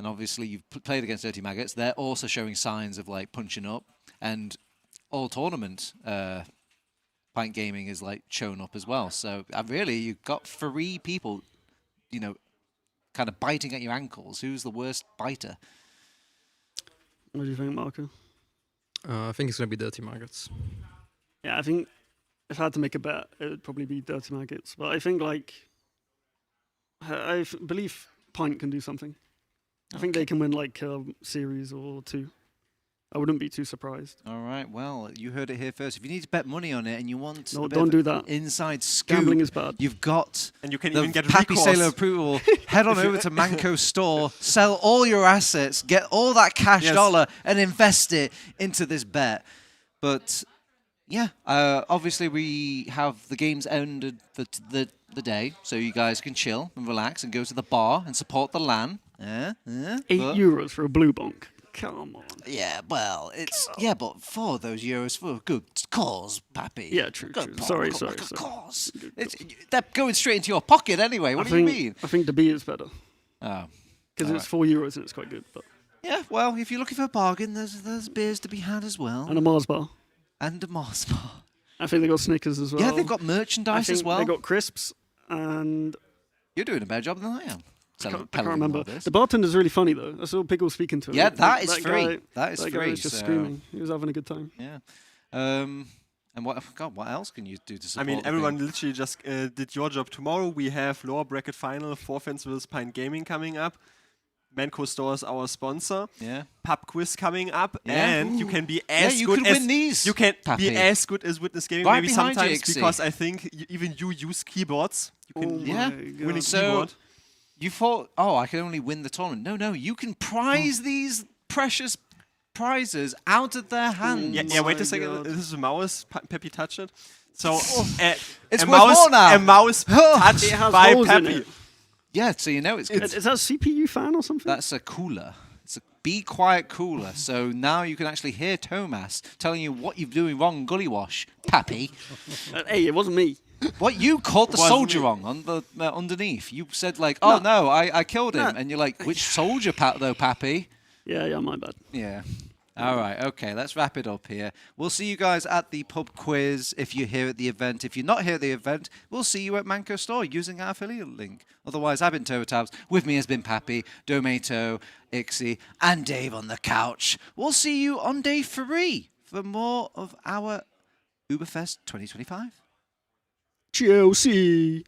obviously you've played against Dirty Maggots. They're also showing signs of like punching up, and all tournament Pint Gaming is like shown up as well. So really, you've got 3 people, kind of biting at your ankles. Who's the worst biter?
What do you think, Marco?
I think it's going to be Dirty Maggots.
Yeah, I think if I had to make a bet, it would probably be Dirty Maggots. But I think like I believe Pint can do something. I think they can win like a series or 2. I wouldn't be too surprised.
All right, well, you heard it here first. If you need to bet money on it and you want
No,
a bit
don't
of
do that.
inside scoop,
Gambling is bad.
You've got
and you can
the
even get
Pappy
recourse.
Sailor approval. Head on over to Mannco.Store, sell all your assets, get all that cash dollar, and invest it into this bet. But yeah, obviously we have the games ended for the day, so you guys can chill and relax and go to the bar and support the LAN.
€8 for a blue bonk. Come on.
Yeah, well, it's but for those euros for a good cause, Pappy.
Yeah, true. Sorry.
Cause. They're going straight into your pocket anyway. What do you mean?
I think the B is better.
Oh,
because it's €4 and it's quite good. But
yeah, well, if you're looking for a bargain, there's beers to be had as well.
And a Mars bar.
And a Mars bar.
I think they got Snickers as well.
Yeah, they've got merchandise as well.
They got crisps and.
You're doing a better job than I am.
I can't remember. The bartender's really funny though. I saw Pickle speaking to him.
Yeah, that is free.
Guy,
that is
free.
free.
Was just screaming. He was having a good time.
Yeah. And what else can you do to support?
I mean, everyone literally just did your job. Tomorrow we have lower bracket final 4Fans vs Pint Gaming coming up. Mannco.Store is our sponsor.
Yeah.
Pub quiz coming up,
Yeah.
and you can be as
you
good
can
as
win these,
you can
Pappy.
be as good as Witness Gaming.
Right
Maybe
behind you,
sometimes
Ixie.
because I think even you use keyboards. You can win a
So
keyboard.
you thought, oh, I can only win the tournament. No, you can prize these precious prizes out of their hands.
Yeah, wait a second. This is a mouse. Peppy touched it. So
It's
a
worth
mouse,
more now.
a mouse touched
It has
by
holes in
Peppy.
it.
Yeah, so you know it's good.
Is that a CPU fan or something?
That's a cooler. It's a be quiet cooler. So now you can actually hear Thomas telling you what you're doing wrong, Gully Wash, Pappy.
Hey, it wasn't me.
What you called the
Wasn't
soldier
me.
wrong on the underneath. You said like, oh no, I killed him, and you're like, which soldier, though, Pappy?
Yeah, my bad.
Yeah. All right, okay, let's wrap it up here. We'll see you guys at the pub quiz if you're here at the event. If you're not here at the event, we'll see you at Mannco.Store using our affiliate link. Otherwise, I've been Totabs. With me has been Pappy, Domato, Ixie, and Dave on the couch. We'll see you on day 3 for more of our UBERFEST 2025.
Chelsea.